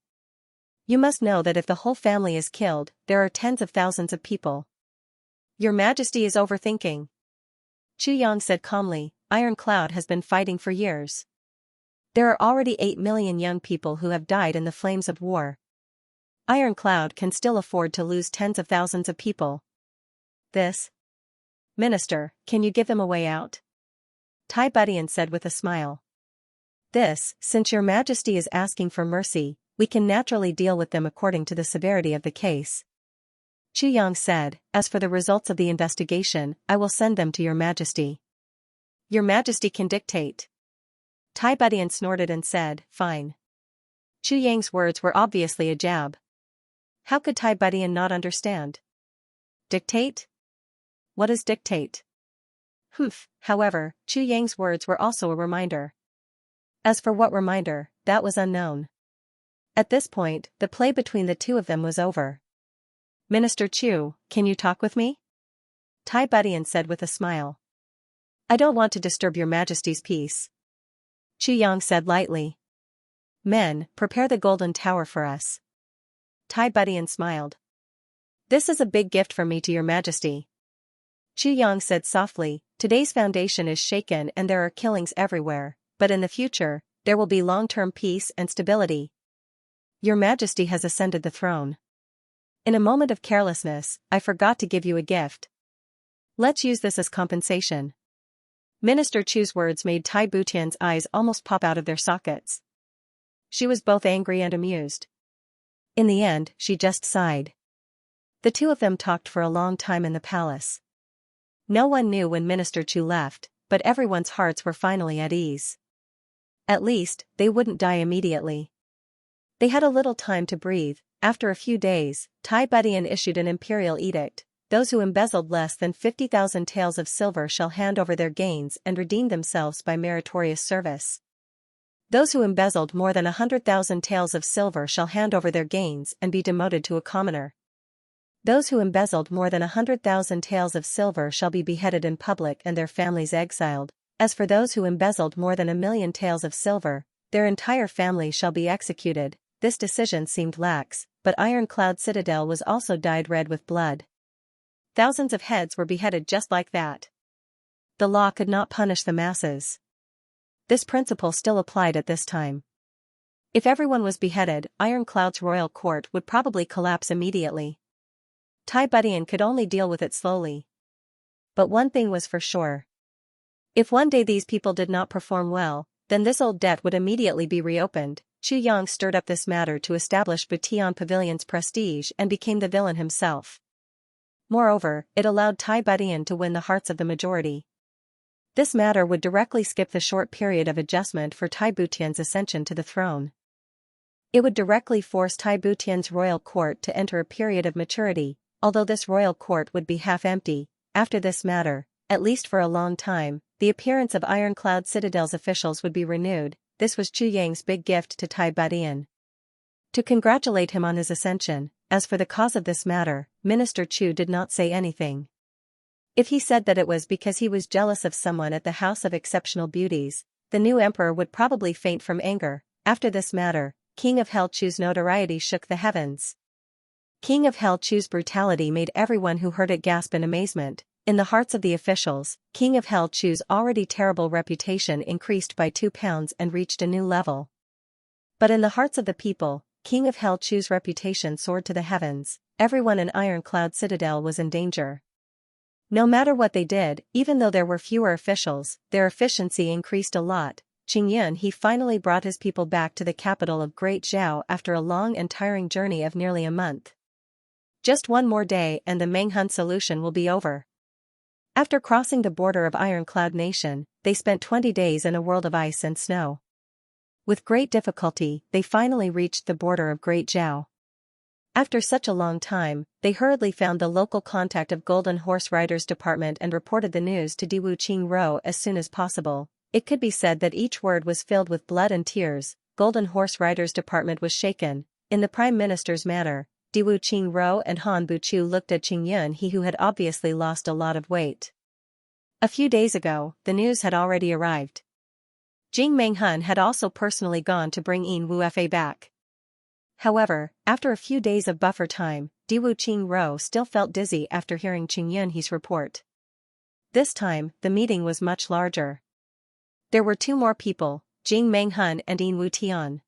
You must know that if the whole family is killed, there are tens of thousands of people. Your Majesty is overthinking. Chu Yang said calmly, Iron Cloud has been fighting for years. There are already 8 million young people who have died in the flames of war. Iron Cloud can still afford to lose tens of thousands of people. This? Minister, can you give them a way out? Tai Budian said with a smile. This, since Your Majesty is asking for mercy, we can naturally deal with them according to the severity of the case. Chu Yang said, as for the results of the investigation, I will send them to Your Majesty. Your Majesty can dictate. Tai Budian snorted and said, fine. Chu Yang's words were obviously a jab. How could Tai Budian not understand? Dictate? What is dictate? However, Chu Yang's words were also a reminder. As for what reminder, that was unknown. At this point, the play between the two of them was over. Minister Chu, can you talk with me? Tai Budian said with a smile. I don't want to disturb Your Majesty's peace. Chu Yang said lightly. Men, prepare the golden tower for us. Tai Budian smiled. This is a big gift from me to Your Majesty. Chu Yang said softly, today's foundation is shaken and there are killings everywhere, but in the future, there will be long-term peace and stability. Your Majesty has ascended the throne. In a moment of carelessness, I forgot to give you a gift. Let's use this as compensation. Minister Chu's words made Tai Butian's eyes almost pop out of their sockets. She was both angry and amused. In the end, she just sighed. The two of them talked for a long time in the palace. No one knew when Minister Chu left, but everyone's hearts were finally at ease. At least, they wouldn't die immediately. They had a little time to breathe. After a few days, Tai Butian issued an imperial edict. Those who embezzled less than 50,000 taels of silver shall hand over their gains and redeem themselves by meritorious service. Those who embezzled more than 100,000 taels of silver shall hand over their gains and be demoted to a commoner. Those who embezzled more than 100,000 taels of silver shall be beheaded in public and their families exiled. As for those who embezzled more than 1,000,000 taels of silver, their entire family shall be executed. This decision seemed lax, but Ironclad Citadel was also dyed red with blood. Thousands of heads were beheaded just like that. The law could not punish the masses. This principle still applied at this time. If everyone was beheaded, Ironclad's royal court would probably collapse immediately. Tai Butian could only deal with it slowly. But one thing was for sure. If one day these people did not perform well, then this old debt would immediately be reopened. Chu Yang stirred up this matter to establish Butian Pavilion's prestige and became the villain himself. Moreover, it allowed Tai Butian to win the hearts of the majority. This matter would directly skip the short period of adjustment for Tai Butian's ascension to the throne. It would directly force Tai Butian's royal court to enter a period of maturity, although this royal court would be half empty. After this matter, at least for a long time, the appearance of Ironclad Citadel's officials would be renewed. This was Chu Yang's big gift to Tai Butian. To congratulate him on his ascension. As for the cause of this matter, Minister Chu did not say anything. If he said that it was because he was jealous of someone at the House of Exceptional Beauties, the new emperor would probably faint from anger. After this matter, King of Hell Chu's notoriety shook the heavens. King of Hell Chu's brutality made everyone who heard it gasp in amazement. In the hearts of the officials, King of Hell Chu's already terrible reputation increased by 2 pounds and reached a new level. But in the hearts of the people, King of Hell Chu's reputation soared to the heavens. Everyone in Ironclad Citadel was in danger. No matter what they did, even though there were fewer officials, their efficiency increased a lot. Qingyun he finally brought his people back to the capital of Great Zhao after a long and tiring journey of nearly a month. Just one more day and the Menghun solution will be over. After crossing the border of Ironclad Nation, they spent 20 days in a world of ice and snow. With great difficulty, they finally reached the border of Great Zhao. After such a long time, they hurriedly found the local contact of Golden Horse Riders Department and reported the news to Diwu Qingro as soon as possible. It could be said that each word was filled with blood and tears. Golden Horse Riders Department was shaken. In the Prime Minister's manner, Diwu Qingro and Han Buchu looked at Qingyun he who had obviously lost a lot of weight. A few days ago, the news had already arrived. Jing Menghun had also personally gone to bring Yin Wufa back. However, after a few days of buffer time, Diwu Qingro still felt dizzy after hearing Qingyun he's report. This time, the meeting was much larger. There were 2 more people, Jing Menghun and Yin Wutian.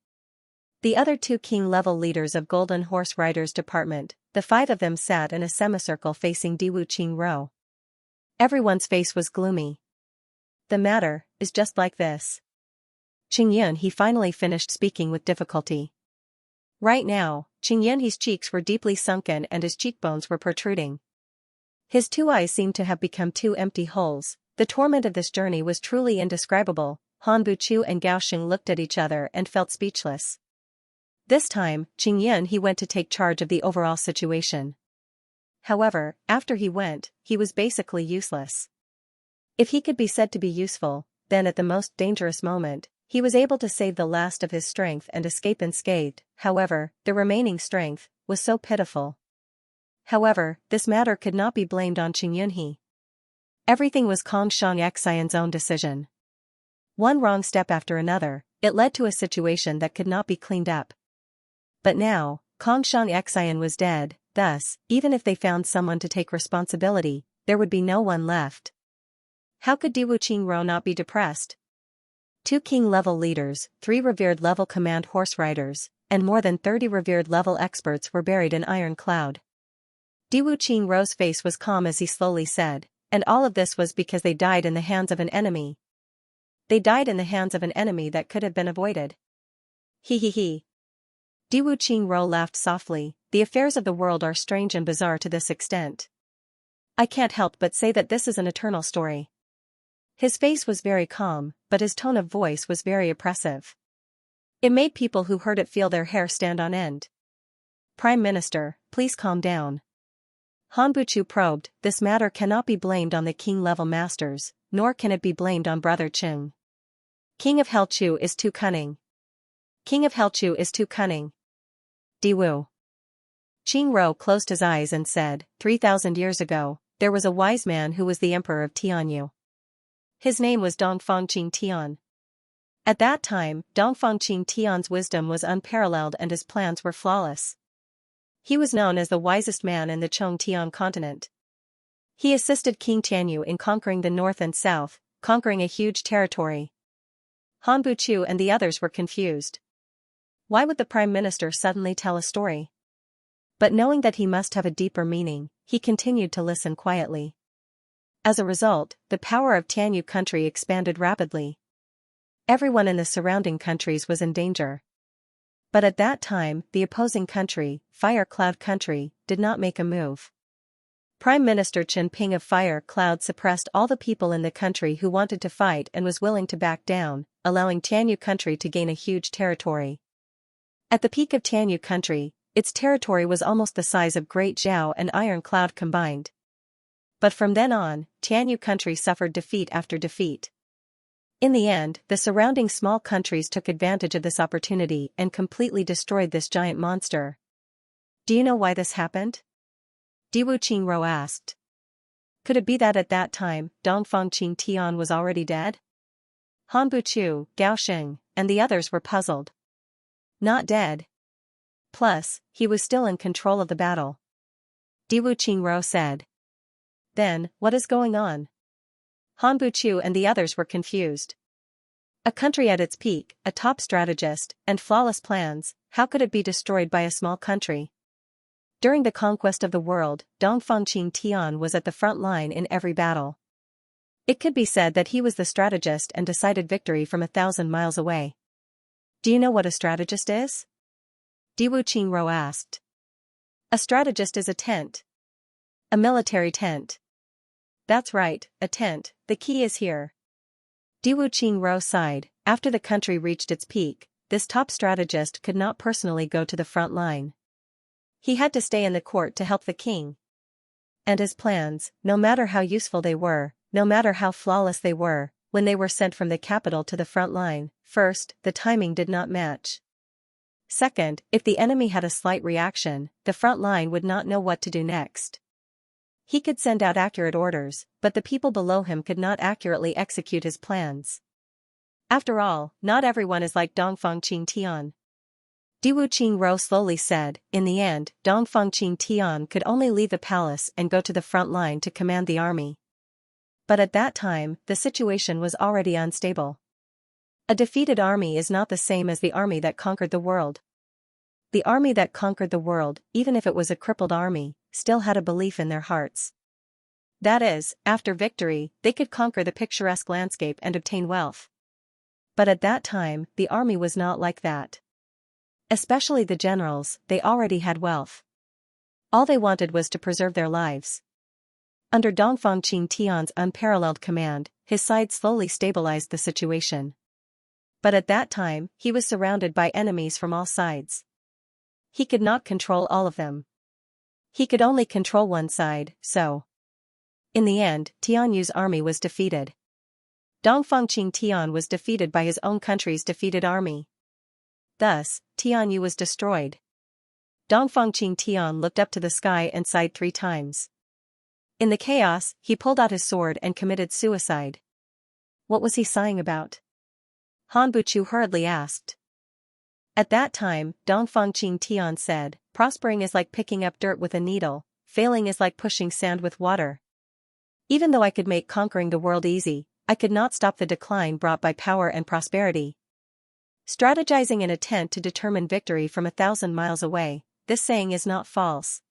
The other 2 king-level leaders of Golden Horse Riders Department, the 5 of them sat in a semicircle facing Diwu Qingro. Everyone's face was gloomy. The matter is just like this. Qingyun he finally finished speaking with difficulty. Right now, Qingyun he's cheeks were deeply sunken and his cheekbones were protruding. His 2 eyes seemed to have become 2 empty holes. The torment of this journey was truly indescribable. Han Buchu and Gao Xing looked at each other and felt speechless. This time, Qingyun he went to take charge of the overall situation. However, after he went, he was basically useless. If he could be said to be useful, then at the most dangerous moment, he was able to save the last of his strength and escape unscathed. However, the remaining strength was so pitiful. However, this matter could not be blamed on Qingyun he. Everything was Kong Xianxian's own decision. One wrong step after another, it led to a situation that could not be cleaned up. But now, Kong Xianxian was dead, thus, even if they found someone to take responsibility, there would be no one left. How could Diwu Qingro not be depressed? 2 king-level leaders, 3 revered level command horse riders, and more than 30 revered level experts were buried in Iron Cloud. Diwu Qingrou's face was calm as he slowly said, and all of this was because they died in the hands of an enemy. They died in the hands of an enemy that could have been avoided. He. Diwu Qingrou laughed softly. The affairs of the world are strange and bizarre to this extent. I can't help but say that this is an eternal story. His face was very calm, but his tone of voice was very oppressive. It made people who heard it feel their hair stand on end. Prime Minister, please calm down. Han Buchu probed, this matter cannot be blamed on the king-level masters, nor can it be blamed on Brother Qing. King of Helchu is too cunning. King of Helchu is too cunning. Diwu Qingrou closed his eyes and said, 3,000 years ago, there was a wise man who was the emperor of Tianyu. His name was Dongfang Qing Tian. At that time, Dongfang Qing Tian's wisdom was unparalleled and his plans were flawless. He was known as the wisest man in the Chongtian continent. He assisted King Tianyu in conquering the north and south, conquering a huge territory. Han Buchu and the others were confused. Why would the prime minister suddenly tell a story? But knowing that he must have a deeper meaning, he continued to listen quietly. As a result, the power of Tianyu country expanded rapidly. Everyone in the surrounding countries was in danger. But at that time, the opposing country, Fire Cloud country, did not make a move. Prime Minister Chen Ping of Fire Cloud suppressed all the people in the country who wanted to fight and was willing to back down, allowing Tianyu country to gain a huge territory. At the peak of Tianyu country, its territory was almost the size of Great Zhao and Iron Cloud combined. But from then on, Tianyu country suffered defeat after defeat. In the end, the surrounding small countries took advantage of this opportunity and completely destroyed this giant monster. Do you know why this happened? Diwu Qingrou asked. Could it be that at that time, Dongfang Qing Tian was already dead? Han Buchu, Gao Sheng, and the others were puzzled. Not dead. Plus, he was still in control of the battle. Diwu Qingrou said. Then, what is going on? Han Buchu and the others were confused. A country at its peak, a top strategist, and flawless plans, how could it be destroyed by a small country? During the conquest of the world, Dongfang Qing Tian was at the front line in every battle. It could be said that he was the strategist and decided victory from 1,000 miles away. Do you know what a strategist is? Diwu Qingrou asked. A strategist is a tent. A military tent. That's right, a tent, the key is here. Diwu Qingrou sighed. After the country reached its peak, this top strategist could not personally go to the front line. He had to stay in the court to help the king. And his plans, no matter how useful they were, no matter how flawless they were, when they were sent from the capital to the front line, first, the timing did not match. Second, if the enemy had a slight reaction, the front line would not know what to do next. He could send out accurate orders, but the people below him could not accurately execute his plans. After all, not everyone is like Dongfang Qing Tian. Diwu Qingrou slowly said, in the end, Dongfang Qing Tian could only leave the palace and go to the front line to command the army. But at that time, the situation was already unstable. A defeated army is not the same as the army that conquered the world. The army that conquered the world, even if it was a crippled army, still had a belief in their hearts. That is, after victory, they could conquer the picturesque landscape and obtain wealth. But at that time, the army was not like that. Especially the generals, they already had wealth. All they wanted was to preserve their lives. Under Dongfang Qing Tian's unparalleled command, his side slowly stabilized the situation. But at that time, he was surrounded by enemies from all sides. He could not control all of them. He could only control one side, so. In the end, Tianyu's army was defeated. Dongfang Qing Tian was defeated by his own country's defeated army. Thus, Tianyu was destroyed. Dongfang Qing Tian looked up to the sky and sighed 3 times. In the chaos, he pulled out his sword and committed suicide. What was he sighing about? Han Buchu hurriedly asked. At that time, Dongfang Qing Tian said, prospering is like picking up dirt with a needle, failing is like pushing sand with water. Even though I could make conquering the world easy, I could not stop the decline brought by power and prosperity. Strategizing in a tent to determine victory from 1,000 miles away, this saying is not false.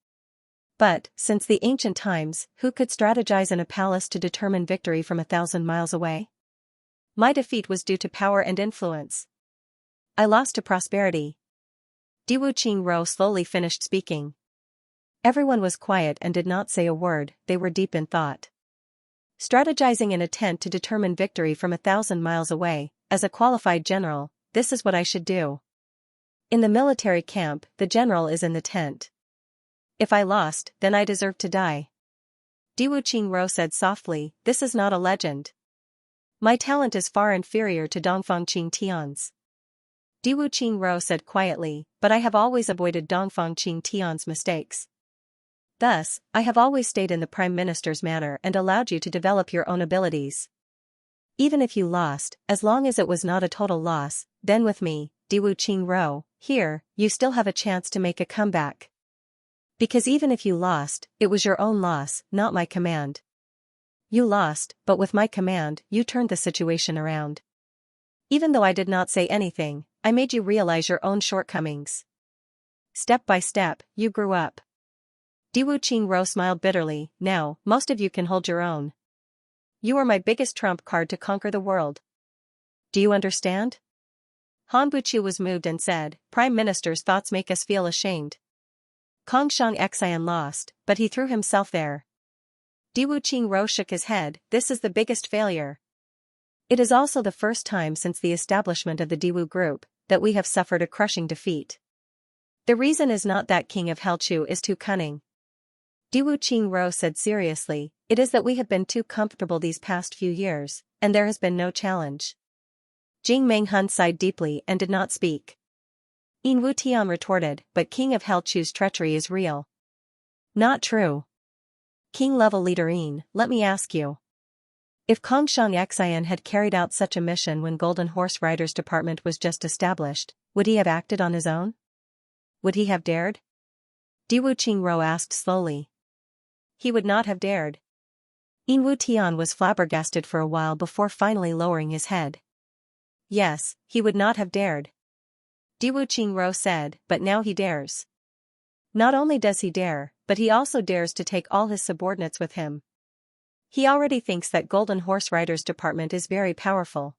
But, since the ancient times, who could strategize in a palace to determine victory from 1,000 miles away? My defeat was due to power and influence. I lost to prosperity. Diwu Qingro slowly finished speaking. Everyone was quiet and did not say a word, they were deep in thought. Strategizing in a tent to determine victory from 1,000 miles away, as a qualified general, this is what I should do. In the military camp, the general is in the tent. If I lost, then I deserve to die. Diwu Qingro said softly, this is not a legend. My talent is far inferior to Dongfang Qingtian's. Diwu Qingro said quietly, but I have always avoided Dongfang Qingtian's mistakes. Thus, I have always stayed in the Prime Minister's manner and allowed you to develop your own abilities. Even if you lost, as long as it was not a total loss, then with me, Diwu Qingro, here, you still have a chance to make a comeback. Because even if you lost, it was your own loss, not my command. You lost, but with my command, you turned the situation around. Even though I did not say anything, I made you realize your own shortcomings. Step by step, you grew up. Diwu Qingro smiled bitterly, now, most of you can hold your own. You are my biggest trump card to conquer the world. Do you understand? Han Buqiu was moved and said, Prime Minister's thoughts make us feel ashamed. Kong Xianxia lost, but he threw himself there. Diwu Qingro shook his head, this is the biggest failure. It is also the first time since the establishment of the Diwu group, that we have suffered a crushing defeat. The reason is not that King of Helchu is too cunning. Diwu Qingro said seriously, it is that we have been too comfortable these past few years, and there has been no challenge. Jing Menghun sighed deeply and did not speak. Yin Wutian retorted, but King of Helchu's treachery is real. Not true. King-level leader Yin, let me ask you. If Kong Xianxian had carried out such a mission when Golden Horse Riders Department was just established, would he have acted on his own? Would he have dared? Diwu Qingro asked slowly. He would not have dared. Yin Wutian was flabbergasted for a while before finally lowering his head. Yes, he would not have dared. Diwu Qingro said, but now he dares. Not only does he dare, but he also dares to take all his subordinates with him. He already thinks that Golden Horse Riders Department is very powerful.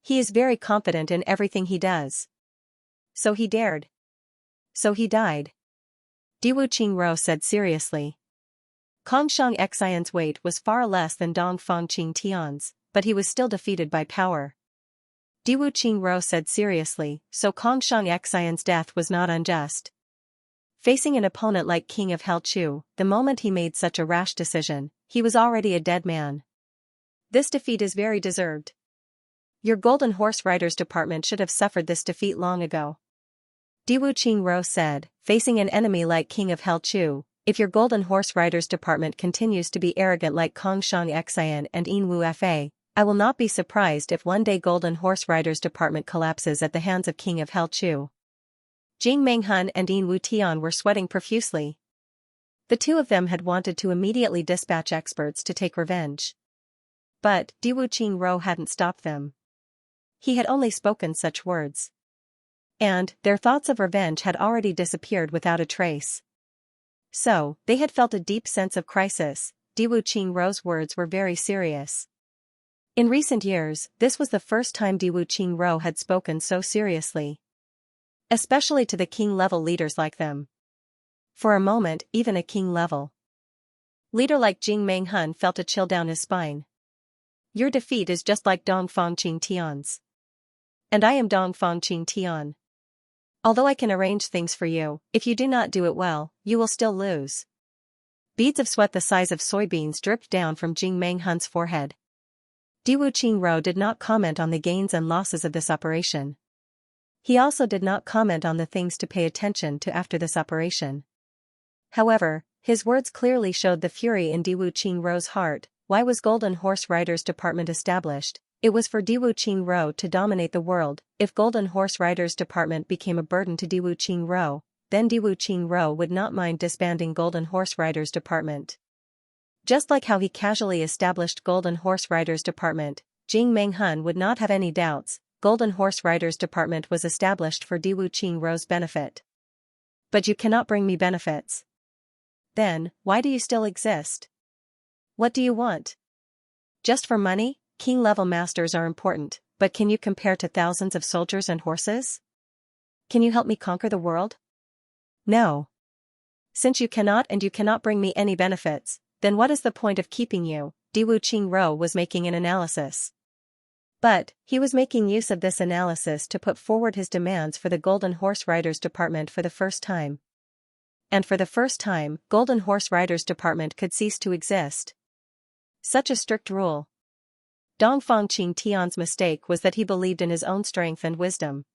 He is very confident in everything he does. So he dared. So he died. Diwu Qingro said seriously. Kong Xianxian's weight was far less than Dongfang Qingtian's, but he was still defeated by power. Diwu Qingro said seriously, so Kong Xianxian's death was not unjust. Facing an opponent like King of Helchu, the moment he made such a rash decision, he was already a dead man. This defeat is very deserved. Your Golden Horse Riders Department should have suffered this defeat long ago. Diwu Qingro said, facing an enemy like King of Helchu, if your Golden Horse Riders Department continues to be arrogant like Kong Xianxian and Yin Wufa, I will not be surprised if one day Golden Horse Riders Department collapses at the hands of King of Helchu. Jing Menghun and Yin Wutian were sweating profusely. The two of them had wanted to immediately dispatch experts to take revenge. But Diwu Qingro hadn't stopped them. He had only spoken such words. And their thoughts of revenge had already disappeared without a trace. So, they had felt a deep sense of crisis. Diwu Qingro's words were very serious. In recent years, this was the first time Diwu Qingro had spoken so seriously. Especially to the king-level leaders like them. For a moment, even a king-level leader like Jing Menghun felt a chill down his spine. Your defeat is just like Dongfang Qingtian's. And I am Dongfang Qingtian. Although I can arrange things for you, if you do not do it well, you will still lose. Beads of sweat the size of soybeans dripped down from Jing Menghun's forehead. Diwu Qingro did not comment on the gains and losses of this operation. He also did not comment on the things to pay attention to after this operation. However, his words clearly showed the fury in Diwu Qingro's heart. Why was Golden Horse Riders Department established? It was for Diwu Qingro to dominate the world. If Golden Horse Riders Department became a burden to Diwu Qingro, then Diwu Qingro would not mind disbanding Golden Horse Riders Department. Just like how he casually established Golden Horse Riders Department, Jing Menghun would not have any doubts. Golden Horse Riders Department was established for Diwu Qingro's benefit. But you cannot bring me benefits. Then, why do you still exist? What do you want? Just for money? King-level masters are important, but can you compare to thousands of soldiers and horses? Can you help me conquer the world? No. Since you cannot and you cannot bring me any benefits, then what is the point of keeping you? Diwu Qingro was making an analysis. But, he was making use of this analysis to put forward his demands for the Golden Horse Riders Department for the first time. And for the first time, Golden Horse Riders Department could cease to exist. Such a strict rule. Dongfang Qing Tian's mistake was that he believed in his own strength and wisdom.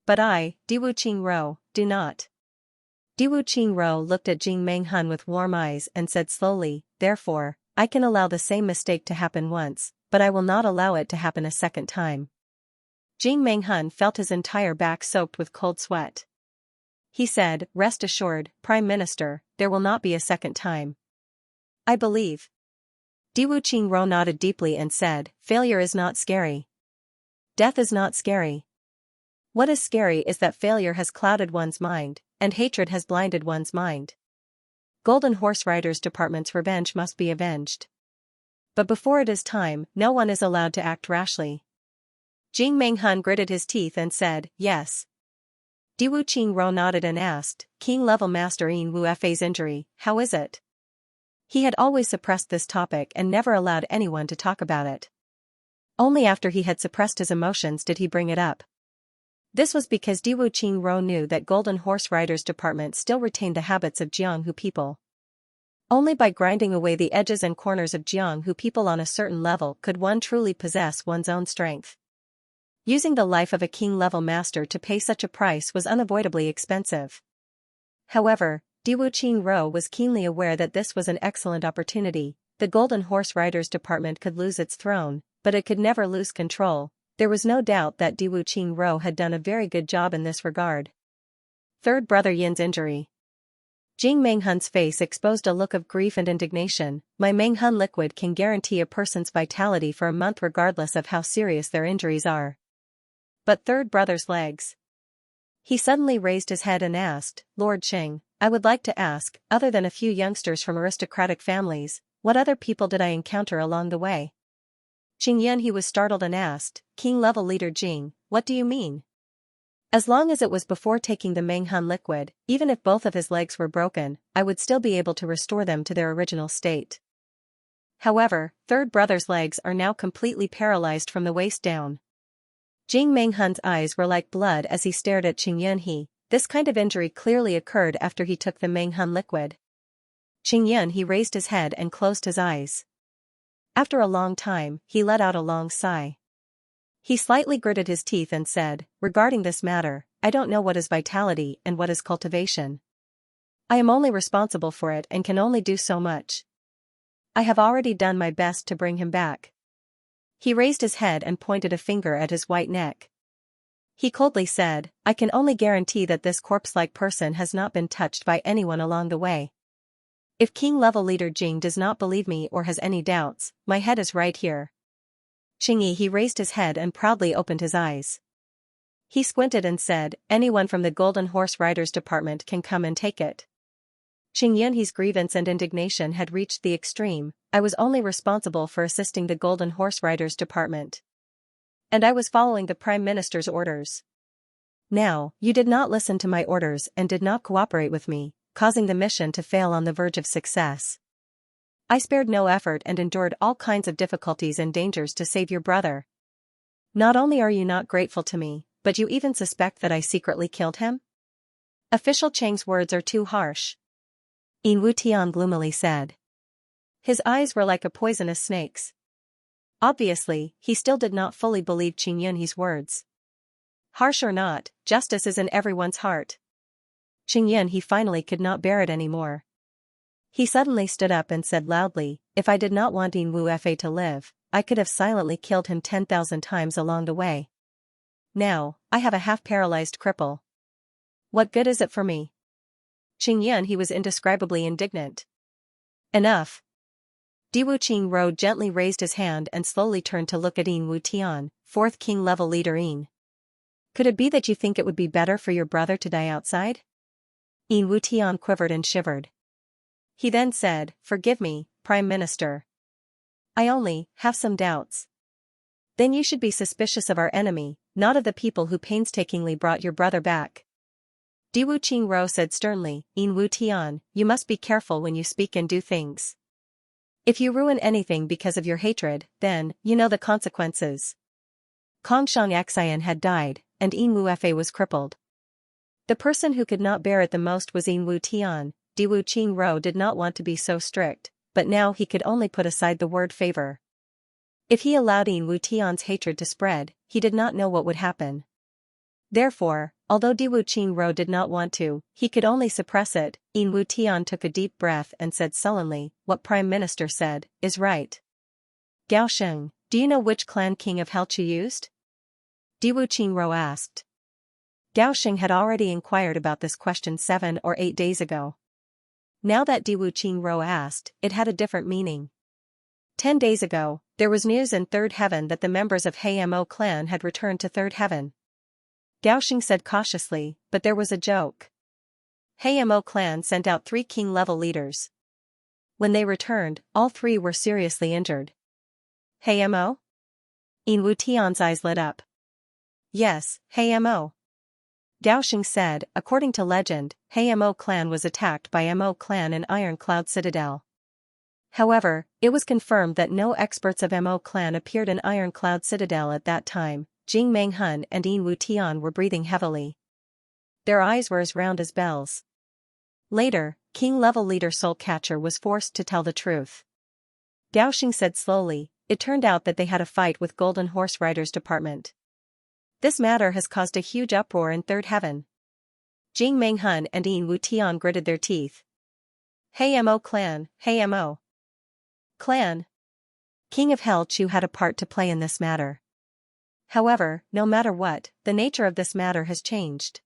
But I, Diwu Qingro, do not. Diwu Qingro looked at Jing Menghun with warm eyes and said slowly, therefore, I can allow the same mistake to happen once, but I will not allow it to happen a second time. Jing Menghun felt his entire back soaked with cold sweat. He said, rest assured, Prime Minister, there will not be a second time. I believe. Diwu Qingro nodded deeply and said, failure is not scary. Death is not scary. What is scary is that failure has clouded one's mind, and hatred has blinded one's mind. Golden Horse Riders Department's revenge must be avenged. But before it is time, no one is allowed to act rashly. Jing Menghun gritted his teeth and said, yes. Diwu Qingro nodded and asked, King-level Master Yin Wuefei's injury, how is it? He had always suppressed this topic and never allowed anyone to talk about it. Only after he had suppressed his emotions did he bring it up. This was because Diwu Qingro knew that Golden Horse Riders Department still retained the habits of Jianghu people. Only by grinding away the edges and corners of Jianghu people on a certain level could one truly possess one's own strength. Using the life of a king-level master to pay such a price was unavoidably expensive. However, Diwu Qingro was keenly aware that this was an excellent opportunity. The Golden Horse Riders Department could lose its throne, but it could never lose control. There was no doubt that Diwu Qingro had done a very good job in this regard. Third Brother Yin's injury. Jing Menghun's face exposed a look of grief and indignation. My Menghun liquid can guarantee a person's vitality for a month regardless of how serious their injuries are. But third brother's legs. He suddenly raised his head and asked, Lord Qing, I would like to ask, other than a few youngsters from aristocratic families, what other people did I encounter along the way? Qing Yan he was startled and asked, King-level leader Jing, what do you mean? As long as it was before taking the Menghun liquid, even if both of his legs were broken, I would still be able to restore them to their original state. However, third brother's legs are now completely paralyzed from the waist down. Jing Menghun's eyes were like blood as he stared at Qing Yan. This kind of injury clearly occurred after he took the Menghun liquid. Qing Yan he raised his head and closed his eyes. After a long time, he let out a long sigh. He slightly gritted his teeth and said, regarding this matter, I don't know what is vitality and what is cultivation. I am only responsible for it and can only do so much. I have already done my best to bring him back. He raised his head and pointed a finger at his white neck. He coldly said, I can only guarantee that this corpse-like person has not been touched by anyone along the way. If King-level leader Jing does not believe me or has any doubts, my head is right here. Qingyi he raised his head and proudly opened his eyes. He squinted and said, anyone from the Golden Horse Riders Department can come and take it. Qing Yunhe's grievance and indignation had reached the extreme. I was only responsible for assisting the Golden Horse Riders Department. And I was following the Prime Minister's orders. Now, you did not listen to my orders and did not cooperate with me, causing the mission to fail on the verge of success. I spared no effort and endured all kinds of difficulties and dangers to save your brother. Not only are you not grateful to me, but you even suspect that I secretly killed him? Official Chang's words are too harsh. Yin Wutian gloomily said. His eyes were like a poisonous snake's. Obviously, he still did not fully believe Qing Yunhe's words. Harsh or not, justice is in everyone's heart. Qing Yunhe finally could not bear it anymore. He suddenly stood up and said loudly, if I did not want Yin Wuefei to live, I could have silently killed him 10,000 times along the way. Now, I have a half-paralyzed cripple. What good is it for me? Qing Yunhe was indescribably indignant. Enough. Diwu Qingro gently raised his hand and slowly turned to look at Yin Wutian, fourth king-level leader Yin. Could it be that you think it would be better for your brother to die outside? Yin Wutian quivered and shivered. He then said, "Forgive me, Prime Minister. I only have some doubts." "Then you should be suspicious of our enemy, not of the people who painstakingly brought your brother back." Diwu Qingro said sternly, "In Wu Tian, you must be careful when you speak and do things. If you ruin anything because of your hatred, then, you know the consequences." Kong Xianxia had died, and In Wu Fa was crippled. The person who could not bear it the most was In Wu Tian. Diwu Qingro did not want to be so strict, but now he could only put aside the word favor. If he allowed In Wu Tian's hatred to spread, he did not know what would happen. Therefore, although Diwu Qingro did not want to, he could only suppress it. In Wu Tian took a deep breath and said sullenly, "What Prime Minister said is right." "Gao Sheng, do you know which clan King of Helchu used?" Diwu Qingro asked. Gao Sheng had already inquired about this question 7 or 8 days ago. Now that Diwu Qingro asked, it had a different meaning. 10 days ago, there was news in Third Heaven that the members of Mo clan had returned to Third Heaven. Gao Sheng said cautiously, but there was a joke. Mo clan sent out 3 king-level leaders. When they returned, all 3 were seriously injured. Mo? In Wu Tian's eyes lit up. Yes, Mo. Gao Sheng said, according to legend, Mo clan was attacked by Mo clan in Iron Cloud Citadel. However, it was confirmed that no experts of Mo clan appeared in Iron Cloud Citadel at that time. Jing Manghun and In Wu Tian were breathing heavily. Their eyes were as round as bells. Later, king-level leader Soul Catcher was forced to tell the truth. Gao Sheng said slowly, "It turned out that they had a fight with Golden Horse Riders Department. This matter has caused a huge uproar in Third Heaven." Jing Manghun and In Wu Tian gritted their teeth. Mo clan, Mo clan. King of Hell Chu had a part to play in this matter. However, no matter what, the nature of this matter has changed.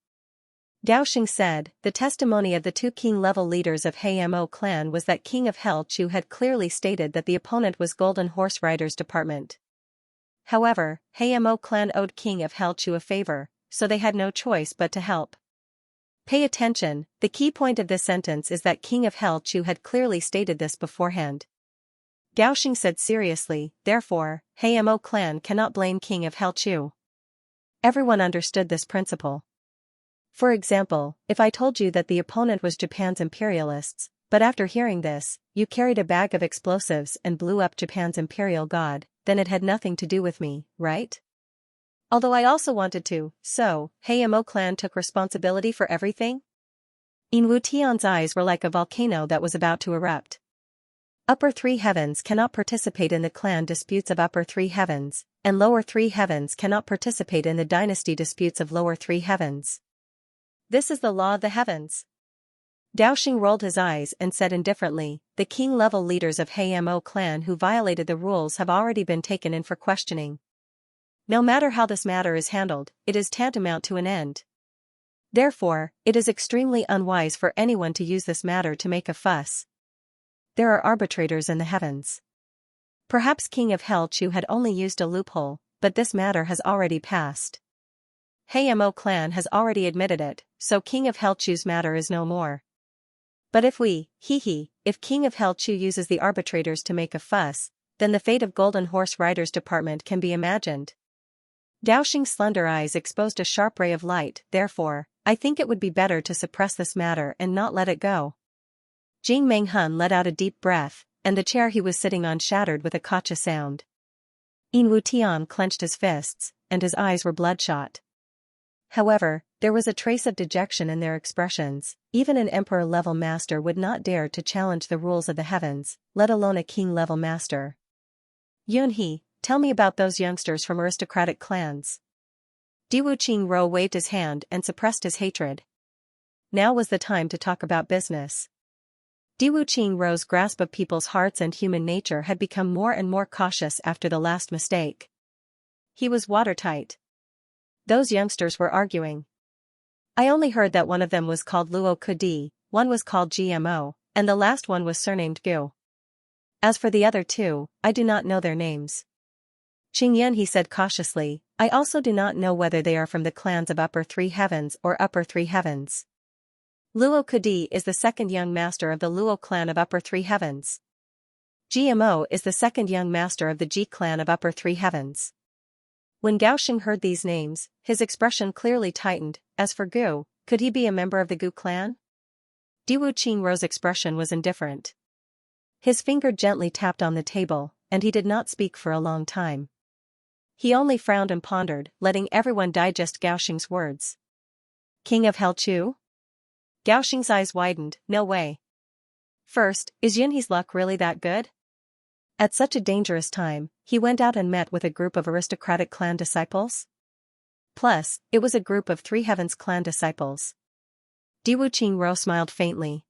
Gao Sheng said, the testimony of the 2 king-level leaders of Mo clan was that King of Hell Chu had clearly stated that the opponent was Golden Horse Riders Department. However, Mo clan owed King of Hell Chu a favor, so they had no choice but to help. Pay attention, the key point of this sentence is that King of Hell Chu had clearly stated this beforehand. Gao Sheng said seriously, therefore, Mo clan cannot blame King of Hell Chu. Everyone understood this principle. For example, if I told you that the opponent was Japan's imperialists, but after hearing this, you carried a bag of explosives and blew up Japan's imperial god, then it had nothing to do with me, right? Although I also wanted to, so, Mo clan took responsibility for everything? In Wu Tian's eyes were like a volcano that was about to erupt. Upper 3 heavens cannot participate in the clan disputes of Upper 3 heavens, and Lower 3 heavens cannot participate in the dynasty disputes of Lower 3 heavens. This is the law of the heavens. Gao Sheng rolled his eyes and said indifferently, the king-level leaders of Mo clan who violated the rules have already been taken in for questioning. No matter how this matter is handled, it is tantamount to an end. Therefore, it is extremely unwise for anyone to use this matter to make a fuss. There are arbitrators in the heavens. Perhaps King of Hell Chu had only used a loophole, but this matter has already passed. Mo clan has already admitted it, so King of Hell Chu's matter is no more. But if if King of Hell Chu uses the arbitrators to make a fuss, then the fate of Golden Horse Riders Department can be imagined. Gao Sheng's slender eyes exposed a sharp ray of light, therefore, I think it would be better to suppress this matter and not let it go. Jing Manghun let out a deep breath, and the chair he was sitting on shattered with a kacha sound. In Wu Tian clenched his fists, and his eyes were bloodshot. However, there was a trace of dejection in their expressions. Even an emperor-level master would not dare to challenge the rules of the heavens, let alone a king-level master. Yunhe, tell me about those youngsters from aristocratic clans. Diwu Qingro waved his hand and suppressed his hatred. Now was the time to talk about business. Diwu Qingro's grasp of people's hearts and human nature had become more and more cautious after the last mistake. He was watertight. Those youngsters were arguing. I only heard that one of them was called Luo Kudi, one was called GMO, and the last one was surnamed Gu. As for the other 2, I do not know their names. Qingyun, he said cautiously, I also do not know whether they are from the clans of Upper 3 heavens or Upper 3 heavens. Luo Kudi is the second young master of the Luo clan of Upper Three Heavens. GMO is the second young master of the Ji clan of Upper Three Heavens. When Gao Sheng heard these names, his expression clearly tightened. As for Gu, could he be a member of the Gu clan? Diwu Qingrou's expression was indifferent. His finger gently tapped on the table, and he did not speak for a long time. He only frowned and pondered, letting everyone digest Gao Sheng's words. King of Helchu? Gao Sheng's eyes widened. No way. First, is Yunhe's luck really that good? At such a dangerous time, he went out and met with a group of aristocratic clan disciples? Plus, it was a group of Three Heavens clan disciples. Diwu Qingrou smiled faintly.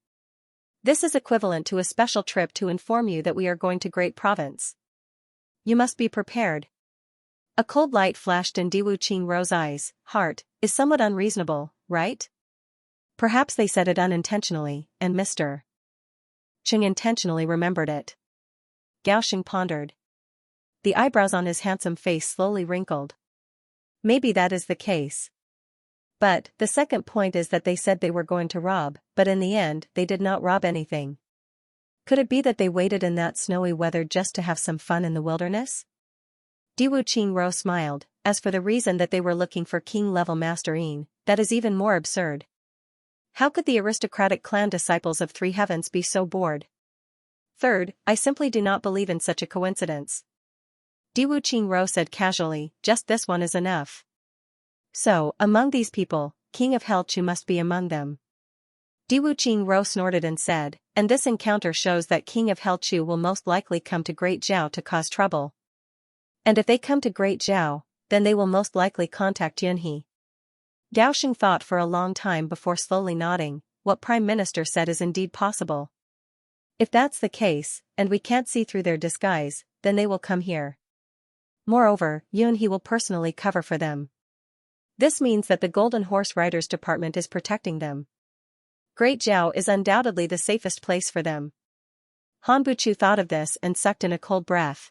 This is equivalent to a special trip to inform you that we are going to Great Province. You must be prepared. A cold light flashed in Diwu Qingrou's eyes. Heart is somewhat unreasonable, right? Perhaps they said it unintentionally, and Mr. Qing intentionally remembered it. Gao Sheng pondered. The eyebrows on his handsome face slowly wrinkled. Maybe that is the case. But the second point is that they said they were going to rob, but in the end they did not rob anything. Could it be that they waited in that snowy weather just to have some fun in the wilderness? Diwu Qingrou smiled. As for the reason that they were looking for king-level Master Yin, that is even more absurd. How could the aristocratic clan disciples of Three Heavens be so bored? Third, I simply do not believe in such a coincidence. Diwu Qingrou said casually, just this one is enough. So, among these people, King of Helchu must be among them. Diwu Qingrou snorted and said, and this encounter shows that King of Helchu will most likely come to Great Zhao to cause trouble. And if they come to Great Zhao, then they will most likely contact Yunhe. Gao Sheng thought for a long time before slowly nodding. What Prime Minister said is indeed possible. If that's the case, and we can't see through their disguise, then they will come here. Moreover, Yunhe will personally cover for them. This means that the Golden Horse Riders Department is protecting them. Great Zhao is undoubtedly the safest place for them. Han Buchu thought of this and sucked in a cold breath.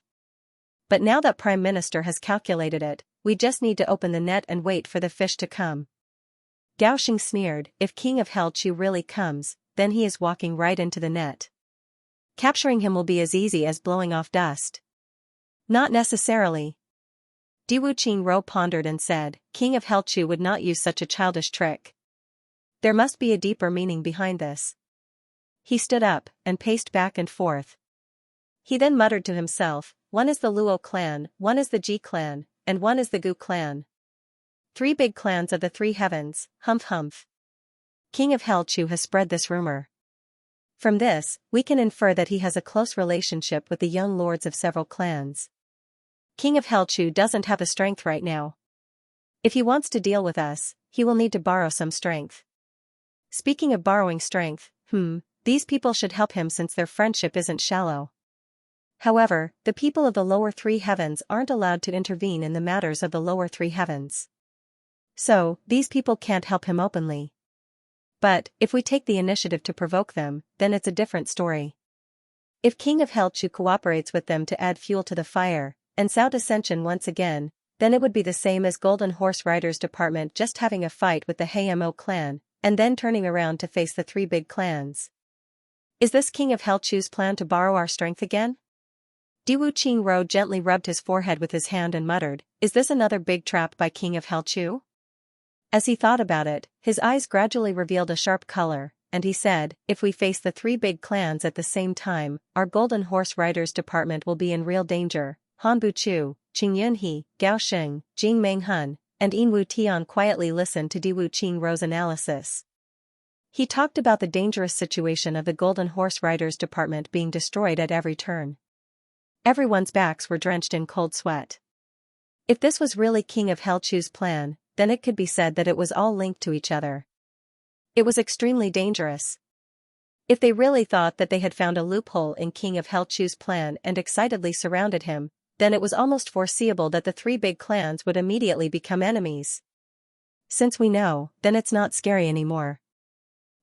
But now that Prime Minister has calculated it, we just need to open the net and wait for the fish to come. Gao Sheng sneered, if King of Helchu really comes, then he is walking right into the net. Capturing him will be as easy as blowing off dust. Not necessarily. Diwu Qingrou pondered and said, King of Helchu would not use such a childish trick. There must be a deeper meaning behind this. He stood up and paced back and forth. He then muttered to himself, one is the Luo clan, one is the Ji clan, and one is the Gu clan. Three big clans of the Three Heavens, humph humph. King of Helchu has spread this rumor. From this, we can infer that he has a close relationship with the young lords of several clans. King of Helchu doesn't have the strength right now. If he wants to deal with us, he will need to borrow some strength. Speaking of borrowing strength, these people should help him since their friendship isn't shallow. However, the people of the lower Three Heavens aren't allowed to intervene in the matters of the lower Three Heavens. So, these people can't help him openly. But, if we take the initiative to provoke them, then it's a different story. If King of Helchu cooperates with them to add fuel to the fire, and sow dissension once again, then it would be the same as Golden Horse Riders Department just having a fight with the Hayamo clan, and then turning around to face the three big clans. Is this King of Helchu's plan to borrow our strength again? Diwu Qingrou gently rubbed his forehead with his hand and muttered, is this another big trap by King of Helchu? As he thought about it, his eyes gradually revealed a sharp color, and he said, if we face the three big clans at the same time, our Golden Horse Riders Department will be in real danger. Han Buchu, Qing Yunhe, Gao Sheng, Jing Menghun, and Yin Wu Tian quietly listened to Diwu Qingrou's analysis. He talked about the dangerous situation of the Golden Horse Riders Department being destroyed at every turn. Everyone's backs were drenched in cold sweat. If this was really King of Helchu's plan, then it could be said that it was all linked to each other. It was extremely dangerous. If they really thought that they had found a loophole in King of Helchu's plan and excitedly surrounded him, then it was almost foreseeable that the three big clans would immediately become enemies. Since we know, then it's not scary anymore.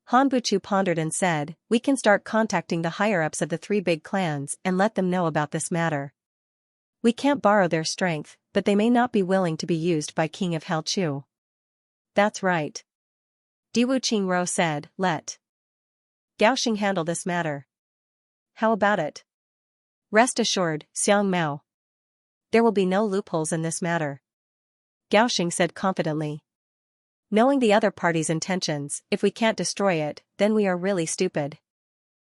Han Buchu pondered and said, we can start contacting the higher-ups of the three big clans and let them know about this matter. We can't borrow their strength, but they may not be willing to be used by King of Helchu. That's right. Diwu Qingro said, let Gaoxing handle this matter. How about it? Rest assured, Xiang Mao. There will be no loopholes in this matter. Gaoxing said confidently. Knowing the other party's intentions, if we can't destroy it, then we are really stupid.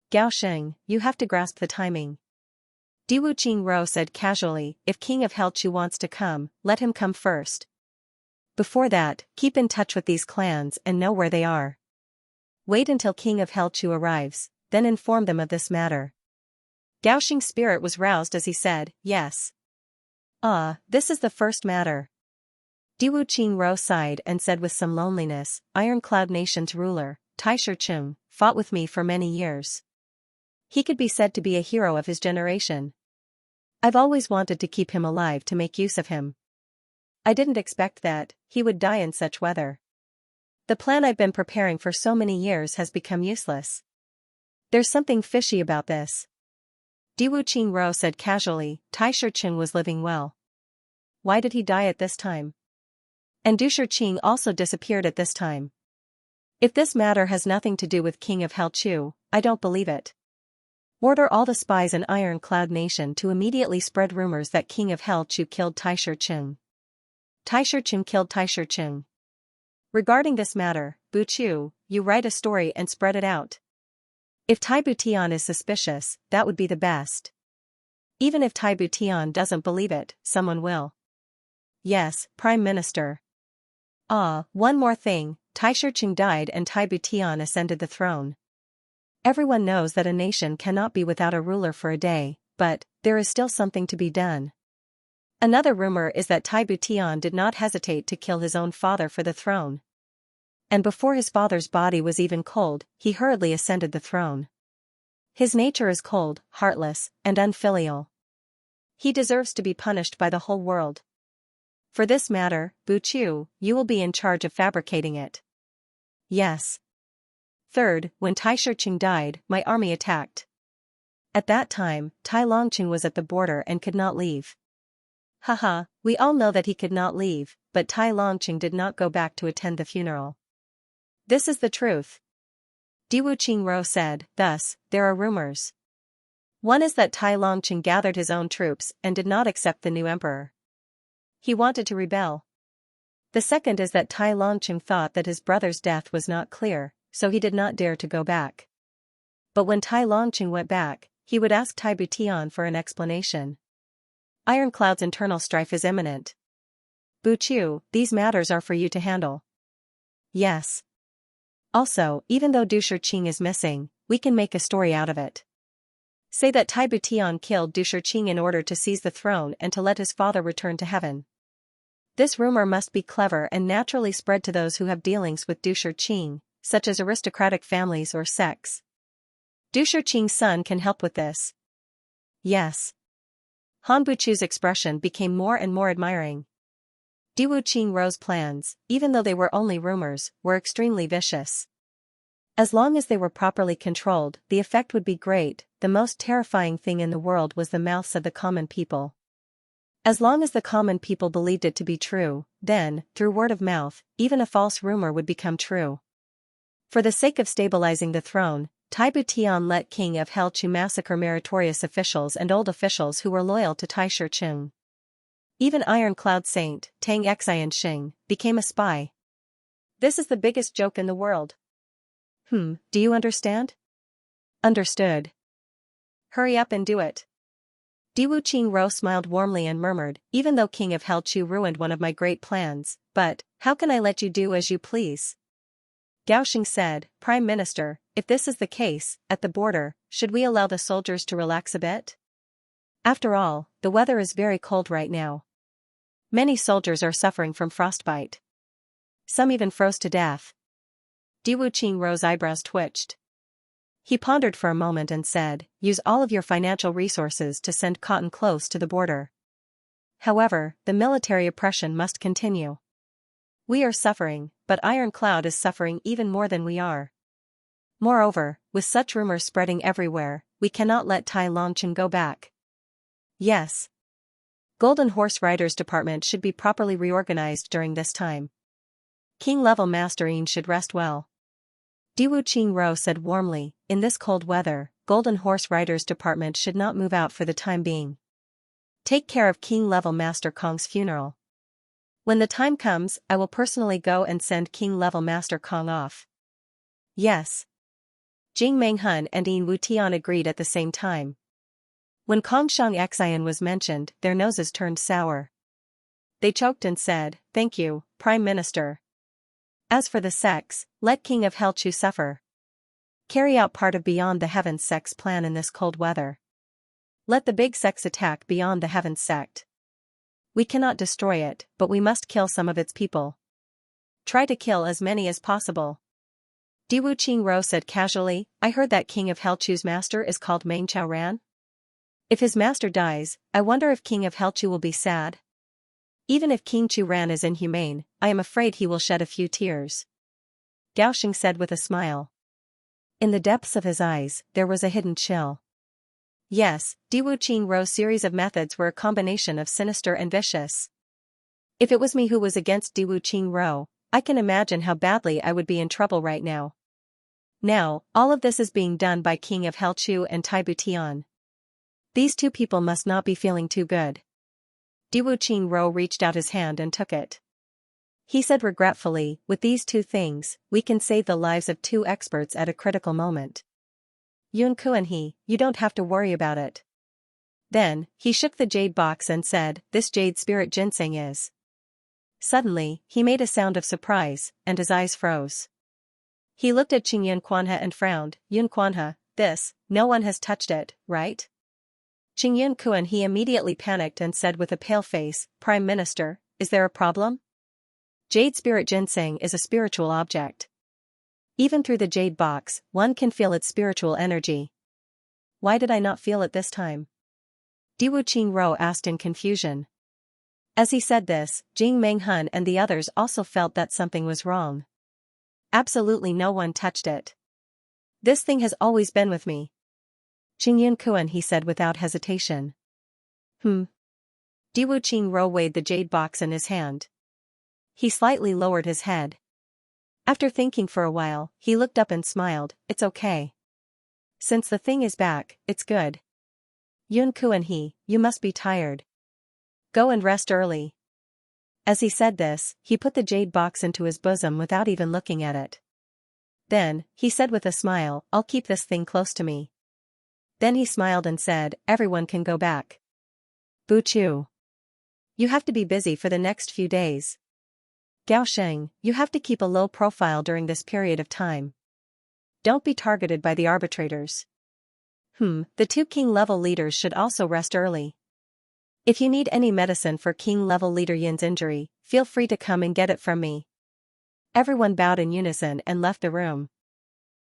Gaoxing, you have to grasp the timing. Diwu Qingro said casually, if King of Helchu wants to come, let him come first. Before that, keep in touch with these clans and know where they are. Wait until King of Helchu arrives, then inform them of this matter. Gaoxing's spirit was roused as he said, yes. This is the first matter. Diwu Qingro sighed and said with some loneliness, Ironclad Nation's ruler, Taisher Chung, fought with me for many years. He could be said to be a hero of his generation. I've always wanted to keep him alive to make use of him. I didn't expect that he would die in such weather. The plan I've been preparing for so many years has become useless. There's something fishy about this. Diwu Qingro said casually, Taisher Chung was living well. Why did he die at this time? And Dusher Qing also disappeared at this time. If this matter has nothing to do with King of Helchu, I don't believe it. Order all the spies in Ironclad Nation to immediately spread rumors that King of Helchu killed Taisher Chung. Taisher Chung killed Taisher Chung. Regarding this matter, Bu Chu, you write a story and spread it out. If Tai Butian is suspicious, that would be the best. Even if Tai Butian doesn't believe it, someone will. Yes, Prime Minister. One more thing, Taisher Chung died and Tai Butian ascended the throne. Everyone knows that a nation cannot be without a ruler for a day, but there is still something to be done. Another rumor is that Tai Butian did not hesitate to kill his own father for the throne. And before his father's body was even cold, he hurriedly ascended the throne. His nature is cold, heartless, and unfilial. He deserves to be punished by the whole world. For this matter, Bu Chu, you will be in charge of fabricating it. Yes. Third, when Taisher Chung died, my army attacked. At that time, Tai Longqing was at the border and could not leave. Haha, we all know that he could not leave, but Tai Longqing did not go back to attend the funeral. This is the truth. Diwu Qingro said, thus, there are rumors. One is that Tai Longqing gathered his own troops and did not accept the new emperor. He wanted to rebel. The second is that Tai Longqing thought that his brother's death was not clear, so he did not dare to go back. But when Tai Longqing went back, he would ask Tai Butian for an explanation. Ironclad's internal strife is imminent. Bu Chu, these matters are for you to handle. Yes. Also, even though Dusher Qing is missing, we can make a story out of it. Say that Tai Butian killed Dusher Qing in order to seize the throne and to let his father return to heaven. This rumor must be clever and naturally spread to those who have dealings with Dusher Qing, such as aristocratic families or sects. Dusher Qing's son can help with this. Yes. Han Buchu's expression became more and more admiring. Diwu Qingro's plans, even though they were only rumors, were extremely vicious. As long as they were properly controlled, the effect would be great. The most terrifying thing in the world was the mouths of the common people. As long as the common people believed it to be true, then, through word of mouth, even a false rumor would become true. For the sake of stabilizing the throne, Tai Butian let King of Helchu massacre meritorious officials and old officials who were loyal to Taisher Chung. Even Ironclad Saint, Tang Xian Shing, became a spy. This is the biggest joke in the world. Do you understand? Understood. Hurry up and do it. Diwu Qingro smiled warmly and murmured, even though King of Helchu ruined one of my great plans, but, how can I let you do as you please? Gaoxing said, Prime Minister, if this is the case, at the border, should we allow the soldiers to relax a bit? After all, the weather is very cold right now. Many soldiers are suffering from frostbite. Some even froze to death. Diwu Qingro's eyebrows twitched. He pondered for a moment and said, use all of your financial resources to send cotton clothes to the border. However, the military oppression must continue. We are suffering, but Ironclad is suffering even more than we are. Moreover, with such rumors spreading everywhere, we cannot let Tai Longqing go back. Yes. Golden Horse Riders Department should be properly reorganized during this time. King-level Master Yin should rest well. Diwu Qingro said warmly, in this cold weather, Golden Horse Riders Department should not move out for the time being. Take care of King-level Master Kong's funeral. When the time comes, I will personally go and send King-level Master Kong off. Yes. Jing Menghun and Yin Wutian agreed at the same time. When Kong Xianxia was mentioned, their noses turned sour. They choked and said, "Thank you, Prime Minister. As for the sex, let King of Hell Chu suffer. Carry out part of Beyond the Heavens sect's plan in this cold weather. Let the big sex attack Beyond the Heavens sect. We cannot destroy it, but we must kill some of its people. Try to kill as many as possible." Diwu Qingro said casually, "I heard that King of Hell Chu's master is called Meng Chao Ran. If his master dies, I wonder if King of Hell Chu will be sad. Even if King Chu Ran is inhumane, I am afraid he will shed a few tears." Gao Xing said with a smile. In the depths of his eyes, there was a hidden chill. Yes, Diwu Qingro's series of methods were a combination of sinister and vicious. If it was me who was against Diwu Qingro, I can imagine how badly I would be in trouble right now. Now, all of this is being done by King of Hell Chu and Tai Butian. These two people must not be feeling too good. Diwu Qingro reached out his hand and took it. He said regretfully, "With these two things, we can save the lives of two experts at a critical moment. Yun Kuan-he, you don't have to worry about it." Then, he shook the jade box and said, "This jade spirit ginseng is." Suddenly, he made a sound of surprise, and his eyes froze. He looked at Qing Yun Quanha and frowned. "Yun Quanha, this, no one has touched it, right?" Qing Yun Kuan-he immediately panicked and said with a pale face, "Prime Minister, is there a problem? Jade spirit ginseng is a spiritual object. Even through the jade box, one can feel its spiritual energy. Why did I not feel it this time?" Diwu Qingro asked in confusion. As he said this, Jing Menghun and the others also felt that something was wrong. Absolutely no one touched it. "This thing has always been with me." Qing Yun Kuan, he said without hesitation. Diwu Qingro weighed the jade box in his hand. He slightly lowered his head. After thinking for a while, he looked up and smiled, "It's okay. Since the thing is back, it's good. Yun Kuan-he, you must be tired. Go and rest early." As he said this, he put the jade box into his bosom without even looking at it. Then, he said with a smile, "I'll keep this thing close to me." Then he smiled and said, "Everyone can go back. Bu Chu, you have to be busy for the next few days. Gao Sheng, you have to keep a low profile during this period of time. Don't be targeted by the arbitrators. The two king-level leaders should also rest early. If you need any medicine for king-level leader Yin's injury, feel free to come and get it from me." Everyone bowed in unison and left the room.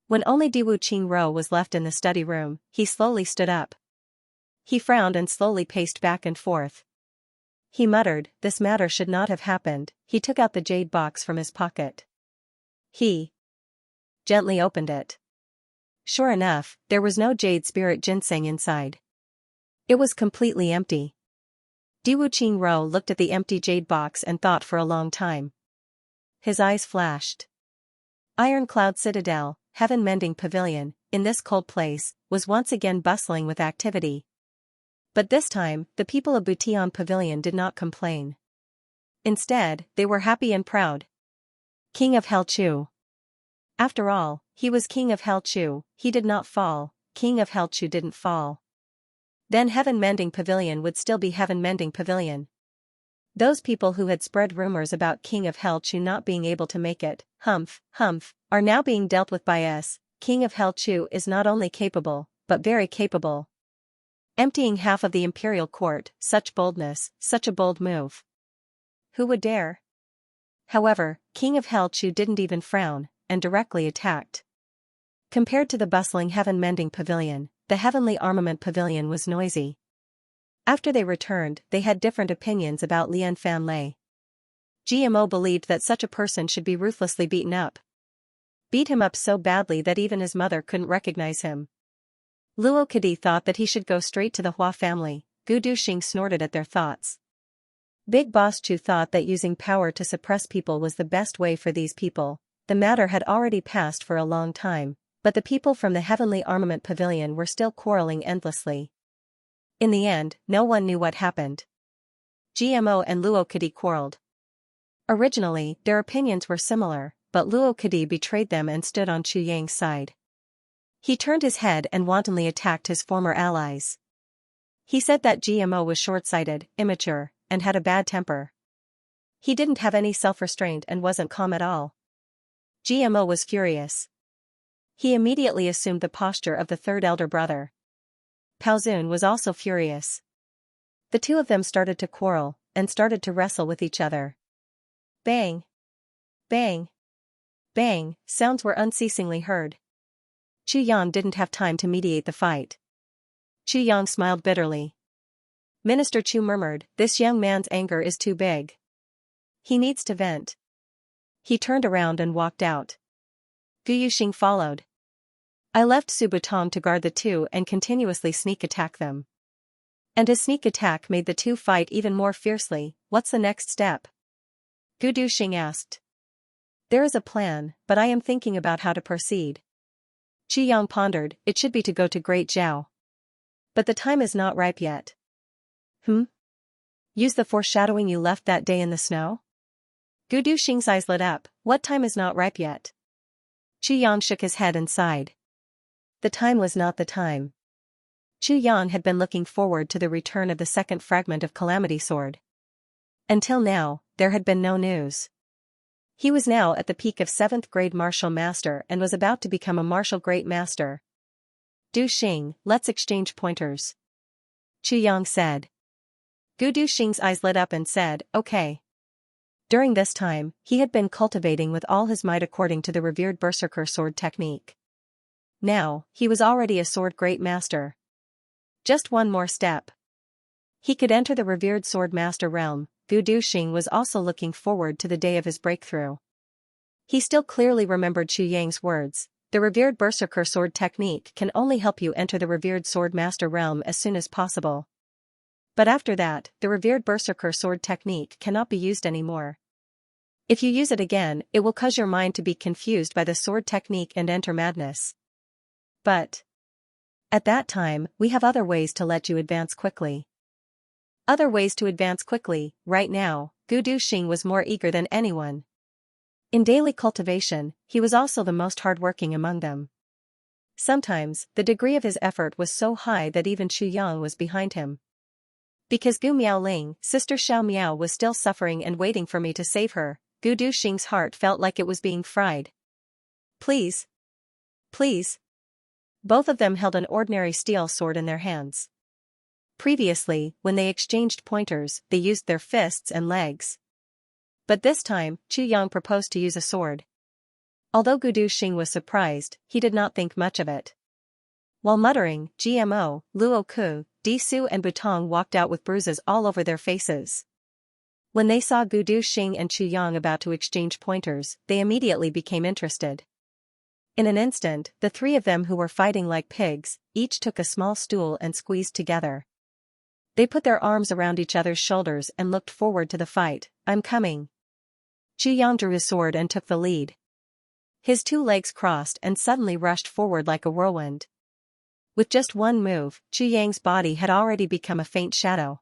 When only Diwu Qingro was left in the study room, he slowly stood up. He frowned and slowly paced back and forth. He muttered, "This matter should not have happened." He took out the jade box from his pocket. He gently opened it. Sure enough, there was no jade spirit ginseng inside. It was completely empty. Diwu Qingro looked at the empty jade box and thought for a long time. His eyes flashed. Iron Cloud Citadel, Heaven Mending Pavilion, in this cold place, was once again bustling with activity. But this time, the people of Butian Pavilion did not complain. Instead, they were happy and proud. King of Hell Chu. After all, he was King of Hell Chu, he did not fall, King of Hell Chu didn't fall. Then Heaven Mending Pavilion would still be Heaven Mending Pavilion. Those people who had spread rumors about King of Hell Chu not being able to make it, are now being dealt with by us. King of Hell Chu is not only capable, but very capable. Emptying half of the imperial court, such boldness, such a bold move. Who would dare? However, King of Hell Chu didn't even frown, and directly attacked. Compared to the bustling Heaven Mending Pavilion, the Heavenly Armament Pavilion was noisy. After they returned, they had different opinions about Lian Fanlei. GMO believed that such a person should be ruthlessly beaten up. Beat him up so badly that even his mother couldn't recognize him. Luo Kadi thought that he should go straight to the Hua family. Gu Duxing snorted at their thoughts. Big Boss Chu thought that using power to suppress people was the best way for these people. the matter had already passed for a long time, but the people from the Heavenly Armament Pavilion were still quarreling endlessly. In the end, no one knew what happened. GMO and Luo Kadi quarreled. Originally, their opinions were similar, but Luo Kadi betrayed them and stood on Chu Yang's side. He turned his head and wantonly attacked his former allies. He said that GMO was short-sighted, immature, and had a bad temper. He didn't have any self-restraint and wasn't calm at all. GMO was furious. He immediately assumed the posture of the third elder brother. Paozun was also furious. The two of them started to quarrel, and started to wrestle with each other. Bang! Bang! Bang! Sounds were unceasingly heard. Chu Yang didn't have time to mediate the fight. Chu Yang smiled bitterly. Minister Chu murmured, "This young man's anger is too big. He needs to vent." He turned around and walked out. Gu Yuxing followed. I left Su Butong to guard the two and continuously sneak attack them. And his sneak attack made the two fight even more fiercely. What's the next step? Gu Duxing asked. There is a plan, but I am thinking about how to proceed. Chu Yang pondered, it should be to go to Great Zhao. But the time is not ripe yet. Use the foreshadowing you left that day in the snow? Gu Duxing's eyes lit up. What time is not ripe yet? Chu Yang shook his head and sighed. The time was not the time. Chu Yang had been looking forward to the return of the second fragment of Calamity Sword. Until now, there had been no news. He was now at the peak of 7th grade martial master and was about to become a martial great master. Duxing, let's exchange pointers. Chu Yang said. Gu Duxing's eyes lit up and said, okay. During this time, he had been cultivating with all his might according to the revered berserker sword technique. Now, he was already a sword great master. Just one more step. He could enter the revered sword master realm. Gu Duxing was also looking forward to the day of his breakthrough. He still clearly remembered Chu Yang's words, the revered berserker sword technique can only help you enter the revered sword master realm as soon as possible. But after that, the revered berserker sword technique cannot be used anymore. If you use it again, it will cause your mind to be confused by the sword technique and enter madness. But at that time, we have other ways to let you advance quickly. Other ways to advance quickly. Right now, Gu Duxing was more eager than anyone. In daily cultivation, he was also the most hardworking among them. Sometimes, the degree of his effort was so high that even Chu Yang was behind him. Because Gu Miaoling, Sister Xiao Miao, was still suffering and waiting for me to save her, Gu Duxing's heart felt like it was being fried. Please. Please. Both of them held an ordinary steel sword in their hands. Previously, when they exchanged pointers, they used their fists and legs. But this time, Chu Yang proposed to use a sword. Although Gu Duxing was surprised, he did not think much of it. While muttering, GMO, Luo Ku, Disu and Butong walked out with bruises all over their faces. When they saw Gu Duxing and Chu Yang about to exchange pointers, they immediately became interested. In an instant, the three of them who were fighting like pigs, each took a small stool and squeezed together. They put their arms around each other's shoulders and looked forward to the fight. I'm coming. Chu Yang drew his sword and took the lead. His two legs crossed and suddenly rushed forward like a whirlwind. With just one move, Chu Yang's body had already become a faint shadow.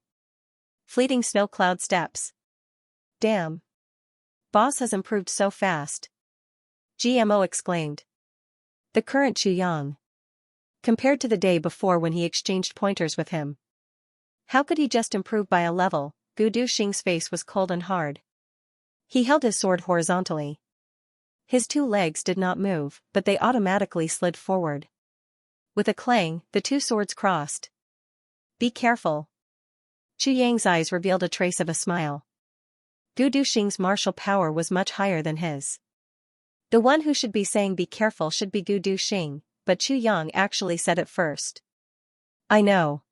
Fleeting snow cloud steps. Damn. Boss has improved so fast. GMO exclaimed. The current Chu Yang. Compared to the day before when he exchanged pointers with him. How could he just improve by a level? Gu Duxing's face was cold and hard. He held his sword horizontally. His two legs did not move, but they automatically slid forward. With a clang, the two swords crossed. Be careful. Chu Yang's eyes revealed a trace of a smile. Gu Duxing's martial power was much higher than his. The one who should be saying be careful should be Gu Duxing, but Chu Yang actually said it first. I know.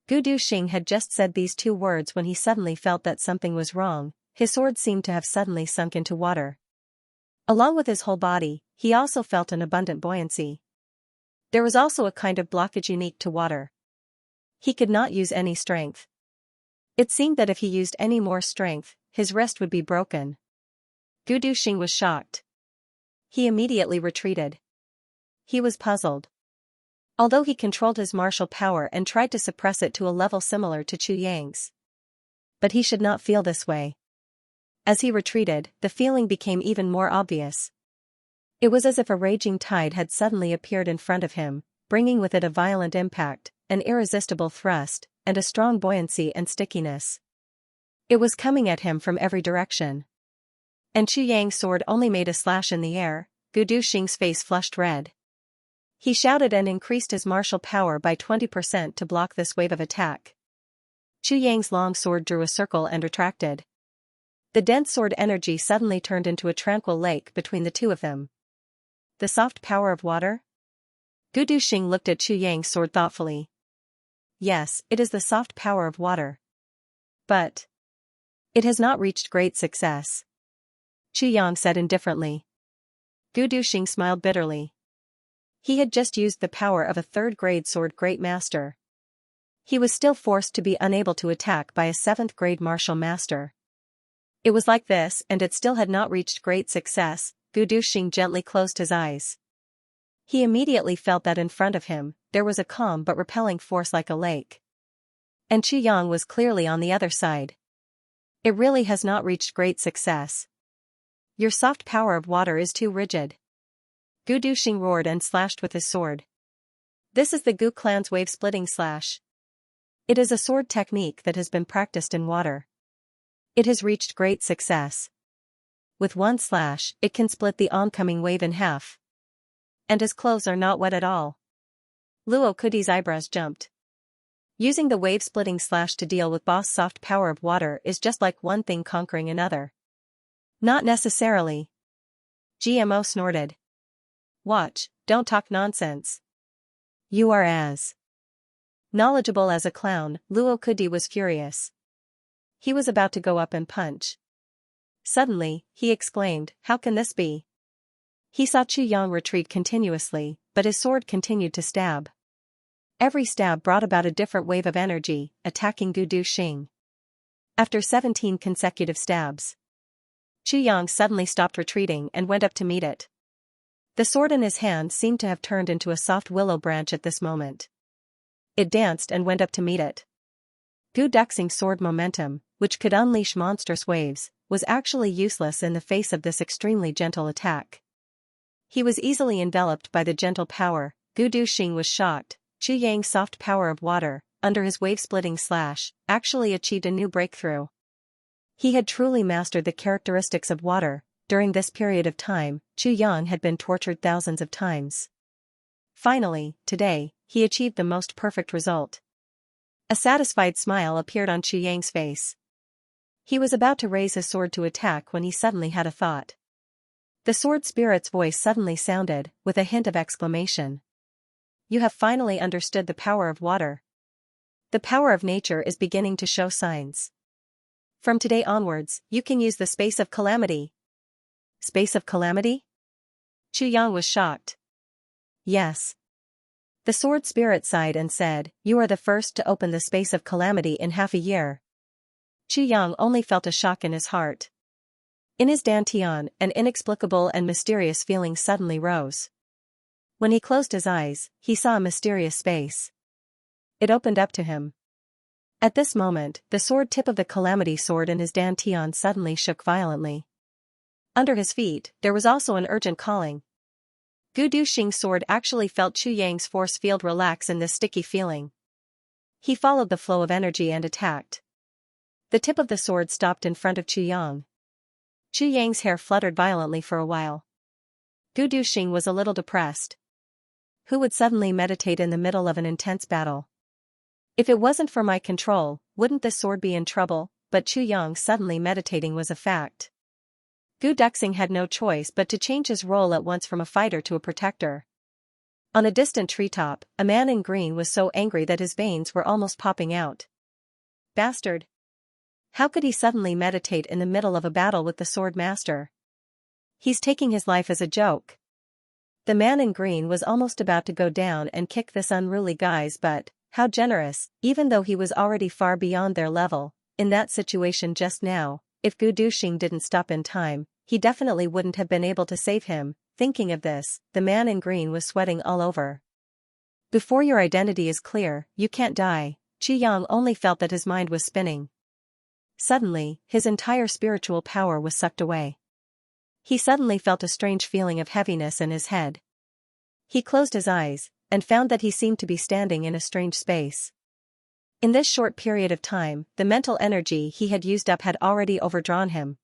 Gu Duxing had just said these two words when he suddenly felt that something was wrong. His sword seemed to have suddenly sunk into water. Along with his whole body, he also felt an abundant buoyancy. There was also a kind of blockage unique to water. He could not use any strength. It seemed that if he used any more strength, his wrist would be broken. Gu Duxing was shocked. He immediately retreated. He was puzzled. Although he controlled his martial power and tried to suppress it to a level similar to Chu Yang's. But he should not feel this way. As he retreated, the feeling became even more obvious. It was as if a raging tide had suddenly appeared in front of him, bringing with it a violent impact, an irresistible thrust, and a strong buoyancy and stickiness. It was coming at him from every direction. And Chu Yang's sword only made a slash in the air. Gu Duxing's face flushed red. He shouted and increased his martial power by 20% to block this wave of attack. Chu Yang's long sword drew a circle and retracted. The dense sword energy suddenly turned into a tranquil lake between the two of them. The soft power of water? Gu Duxing looked at Chu Yang's sword thoughtfully. Yes, it is the soft power of water. But it has not reached great success, Chu Yang said indifferently. Gu Duxing smiled bitterly. He had just used the power of a third-grade sword great master. He was still forced to be unable to attack by a 7th-grade martial master. It was like this and it still had not reached great success. Gu Duxing gently closed his eyes. He immediately felt that in front of him, there was a calm but repelling force like a lake. And Chu Yang was clearly on the other side. It really has not reached great success. Your soft power of water is too rigid. Gu Duxing roared and slashed with his sword. This is the Gu clan's wave-splitting slash. It is a sword technique that has been practiced in water. It has reached great success. With one slash, it can split the oncoming wave in half. And his clothes are not wet at all. Luo Kudi's eyebrows jumped. Using the wave-splitting slash to deal with boss soft power of water is just like one thing conquering another. Not necessarily. GMO snorted. Watch, don't talk nonsense. You are as knowledgeable as a clown. Luo Kudi was furious. He was about to go up and punch. Suddenly, he exclaimed, how can this be? He saw Chu Yang retreat continuously, but his sword continued to stab. Every stab brought about a different wave of energy, attacking Gu Duxing. After 17 consecutive stabs, Chu Yang suddenly stopped retreating and went up to meet it. The sword in his hand seemed to have turned into a soft willow branch at this moment. It danced and went up to meet it. Gu Duxing's sword momentum, which could unleash monstrous waves, was actually useless in the face of this extremely gentle attack. He was easily enveloped by the gentle power. Gu Duxing was shocked. Chu Yang's soft power of water, under his wave-splitting slash, actually achieved a new breakthrough. He had truly mastered the characteristics of water. During this period of time, Chu Yang had been tortured thousands of times. Finally, today, he achieved the most perfect result. A satisfied smile appeared on Chu Yang's face. He was about to raise his sword to attack when he suddenly had a thought. The sword spirit's voice suddenly sounded, with a hint of exclamation. You have finally understood the power of water. The power of nature is beginning to show signs. From today onwards, you can use the space of calamity. Space of calamity? Chu Yang was shocked. Yes. The sword spirit sighed and said, you are the first to open the space of calamity in half a year. Chu Yang only felt a shock in his heart. In his dantian, an inexplicable and mysterious feeling suddenly rose. When he closed his eyes, he saw a mysterious space. It opened up to him. At this moment, the sword tip of the calamity sword in his dantian suddenly shook violently. Under his feet, there was also an urgent calling. Gu Duxing's sword actually felt Chu Yang's force field relax in this sticky feeling. He followed the flow of energy and attacked. The tip of the sword stopped in front of Chu Yang. Chu Yang's hair fluttered violently for a while. Gu Duxing was a little depressed. Who would suddenly meditate in the middle of an intense battle? If it wasn't for my control, wouldn't this sword be in trouble? But Chu Yang suddenly meditating was a fact. Gu Duxing had no choice but to change his role at once from a fighter to a protector. On a distant treetop, a man in green was so angry that his veins were almost popping out. Bastard! How could he suddenly meditate in the middle of a battle with the sword master? He's taking his life as a joke. The man in green was almost about to go down and kick this unruly guy's butt. How generous, even though he was already far beyond their level. In that situation just now, if Gu Duxing didn't stop in time, he definitely wouldn't have been able to save him. Thinking of this, the man in green was sweating all over. Before your identity is clear, you can't die. Xianxia only felt that his mind was spinning. Suddenly, his entire spiritual power was sucked away. He suddenly felt a strange feeling of heaviness in his head. He closed his eyes, and found that he seemed to be standing in a strange space. In this short period of time, the mental energy he had used up had already overdrawn him.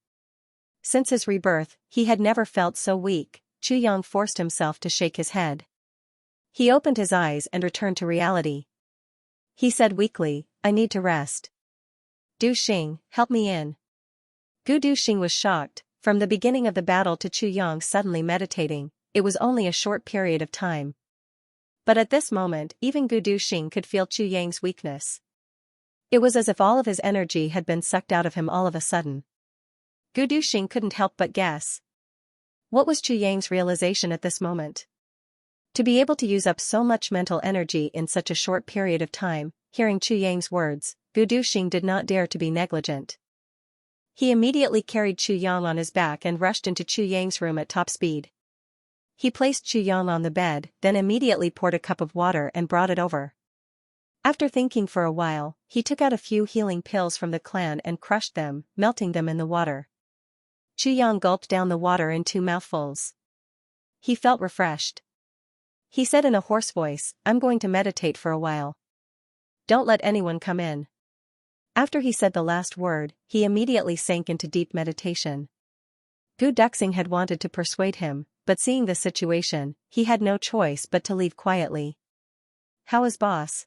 Since his rebirth, he had never felt so weak. Xianxia forced himself to shake his head. He opened his eyes and returned to reality. He said weakly, "I need to rest. Du Xing, help me in." Du Xing was shocked. From the beginning of the battle to Xianxia suddenly meditating, it was only a short period of time. But at this moment, even Du Xing could feel Xianxia's weakness. It was as if all of his energy had been sucked out of him all of a sudden. Du Xing couldn't help but guess. What was Xianxia's realization at this moment? To be able to use up so much mental energy in such a short period of time, hearing Xianxia's words, Du Xing did not dare to be negligent. He immediately carried Xianxia on his back and rushed into Xianxia's room at top speed. He placed Xianxia on the bed, then immediately poured a cup of water and brought it over. After thinking for a while, he took out a few healing pills from the clan and crushed them, melting them in the water. Xianxia gulped down the water in 2 mouthfuls. He felt refreshed. He said in a hoarse voice, "I'm going to meditate for a while. Don't let anyone come in." After he said the last word, he immediately sank into deep meditation. Du Xing had wanted to persuade him, but seeing the situation, he had no choice but to leave quietly. "How is boss?"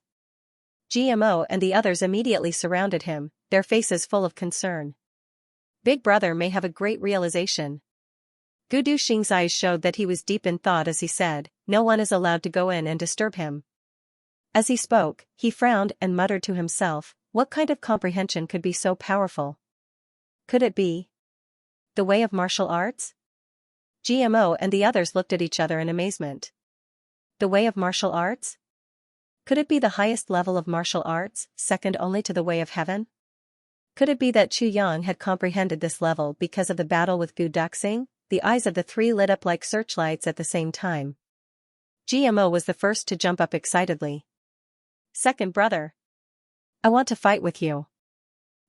GMO and the others immediately surrounded him, their faces full of concern. Big brother may have a great realization. Du Xing's eyes showed that he was deep in thought as he said, "No one is allowed to go in and disturb him." As he spoke, he frowned and muttered to himself, what kind of comprehension could be so powerful? Could it be the way of martial arts? GMO and the others looked at each other in amazement. The way of martial arts? Could it be the highest level of martial arts, second only to the way of heaven? Could it be that Xianxia had comprehended this level because of the battle with Du Xing? The eyes of the 3 lit up like searchlights at the same time. GMO was the first to jump up excitedly. "Second brother, I want to fight with you."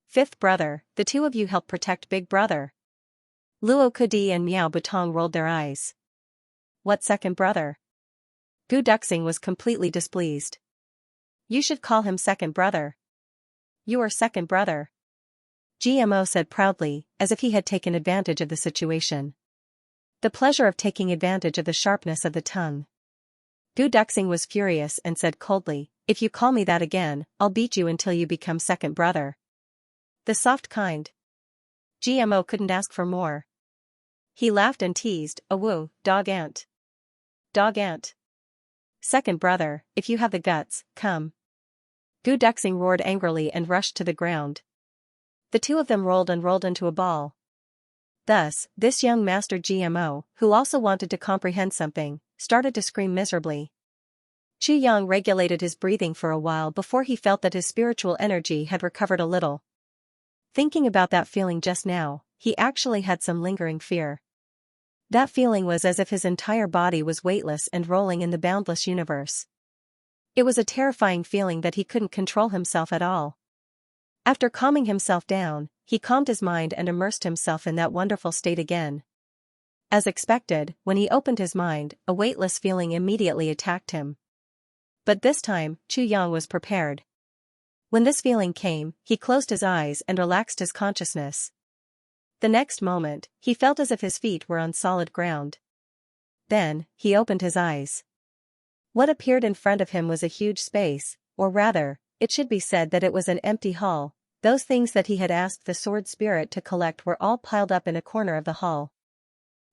"Fifth brother, the 2 of you help protect big brother." Luo Kudi and Miao Butong rolled their eyes. "What second brother?" Du Xing was completely displeased. "You should call him second brother. You are second brother," GMO said proudly, as if he had taken advantage of the situation. The pleasure of taking advantage of the sharpness of the tongue. Du Xing was furious and said coldly, "If you call me that again, I'll beat you until you become second brother." The soft kind. GMO couldn't ask for more. He laughed and teased, "Awoo, dog ant. Dog ant. Second brother, if you have the guts, come." Du Xing roared angrily and rushed to the ground. The 2 of them rolled and rolled into a ball. Thus, this young master GMO, who also wanted to comprehend something, started to scream miserably. Xianxia regulated his breathing for a while before he felt that his spiritual energy had recovered a little. Thinking about that feeling just now, he actually had some lingering fear. That feeling was as if his entire body was weightless and rolling in the boundless universe. It was a terrifying feeling that he couldn't control himself at all. After calming himself down, he calmed his mind and immersed himself in that wonderful state again. As expected, when he opened his mind, a weightless feeling immediately attacked him. But this time, Xianxia was prepared. When this feeling came, he closed his eyes and relaxed his consciousness. The next moment, he felt as if his feet were on solid ground. Then, he opened his eyes. What appeared in front of him was a huge space, or rather, it should be said that it was an empty hall. Those things that he had asked the sword spirit to collect were all piled up in a corner of the hall.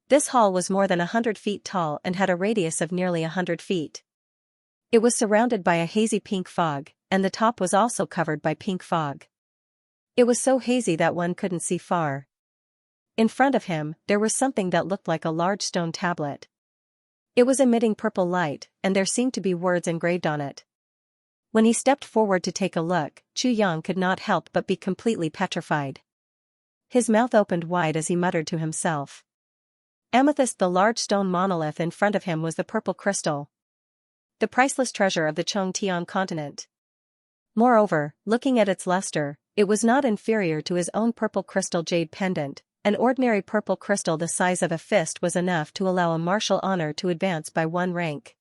This hall was more than 100 feet tall and had a radius of nearly 100 feet. It was surrounded by a hazy pink fog, and the top was also covered by pink fog. It was so hazy that one couldn't see far. In front of him, there was something that looked like a large stone tablet. It was emitting purple light, and there seemed to be words engraved on it. When he stepped forward to take a look, Xianxia could not help but be completely petrified. His mouth opened wide as he muttered to himself. Amethyst, the large stone monolith in front of him, was the purple crystal, the priceless treasure of the Chongtian continent. Moreover, looking at its luster, it was not inferior to his own purple crystal jade pendant. An ordinary purple crystal the size of a fist was enough to allow a martial honor to advance by 1 rank.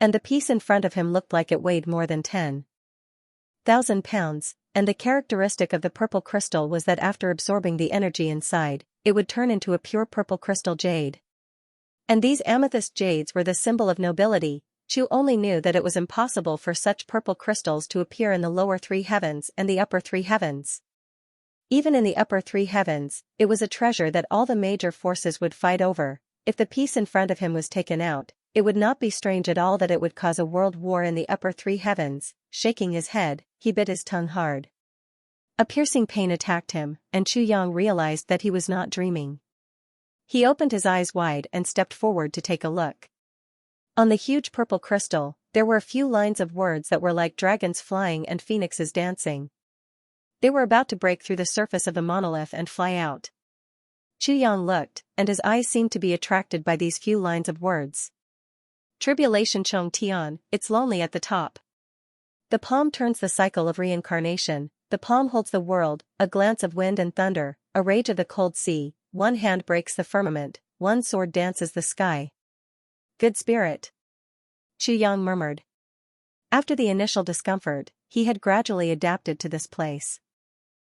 And the piece in front of him looked like it weighed more than 10,000 pounds, and the characteristic of the purple crystal was that after absorbing the energy inside, it would turn into a pure purple crystal jade. And these amethyst jades were the symbol of nobility. Chu only knew that it was impossible for such purple crystals to appear in the lower 3 heavens and the upper 3 heavens. Even in the upper 3 heavens, it was a treasure that all the major forces would fight over. If the piece in front of him was taken out, it would not be strange at all that it would cause a world war in the upper 3 heavens. Shaking his head, he bit his tongue hard. A piercing pain attacked him, and Chu Yang realized that he was not dreaming. He opened his eyes wide and stepped forward to take a look. On the huge purple crystal, there were a few lines of words that were like dragons flying and phoenixes dancing. They were about to break through the surface of the monolith and fly out. Chu Yang looked, and his eyes seemed to be attracted by these few lines of words. Tribulation Chongtian, it's lonely at the top. The palm turns the cycle of reincarnation, the palm holds the world, a glance of wind and thunder, a rage of the cold sea, 1 hand breaks the firmament, 1 sword dances the sky. Good spirit. Chu Yang murmured. After the initial discomfort, he had gradually adapted to this place.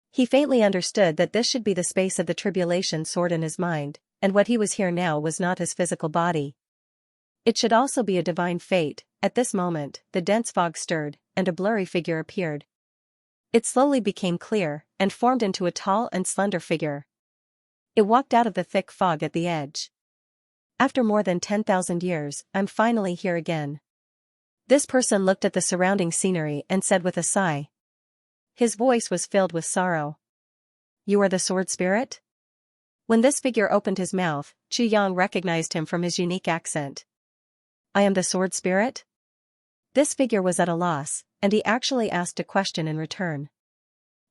He faintly understood that this should be the space of the tribulation sword in his mind, and what he was here now was not his physical body. It should also be a divine fate. At this moment, the dense fog stirred, and a blurry figure appeared. It slowly became clear, and formed into a tall and slender figure. It walked out of the thick fog at the edge. After more than 10,000 years, I'm finally here again. This person looked at the surrounding scenery and said with a sigh. His voice was filled with sorrow. You are the sword spirit? When this figure opened his mouth, Chu Yang recognized him from his unique accent. I am the sword spirit? This figure was at a loss, and he actually asked a question in return.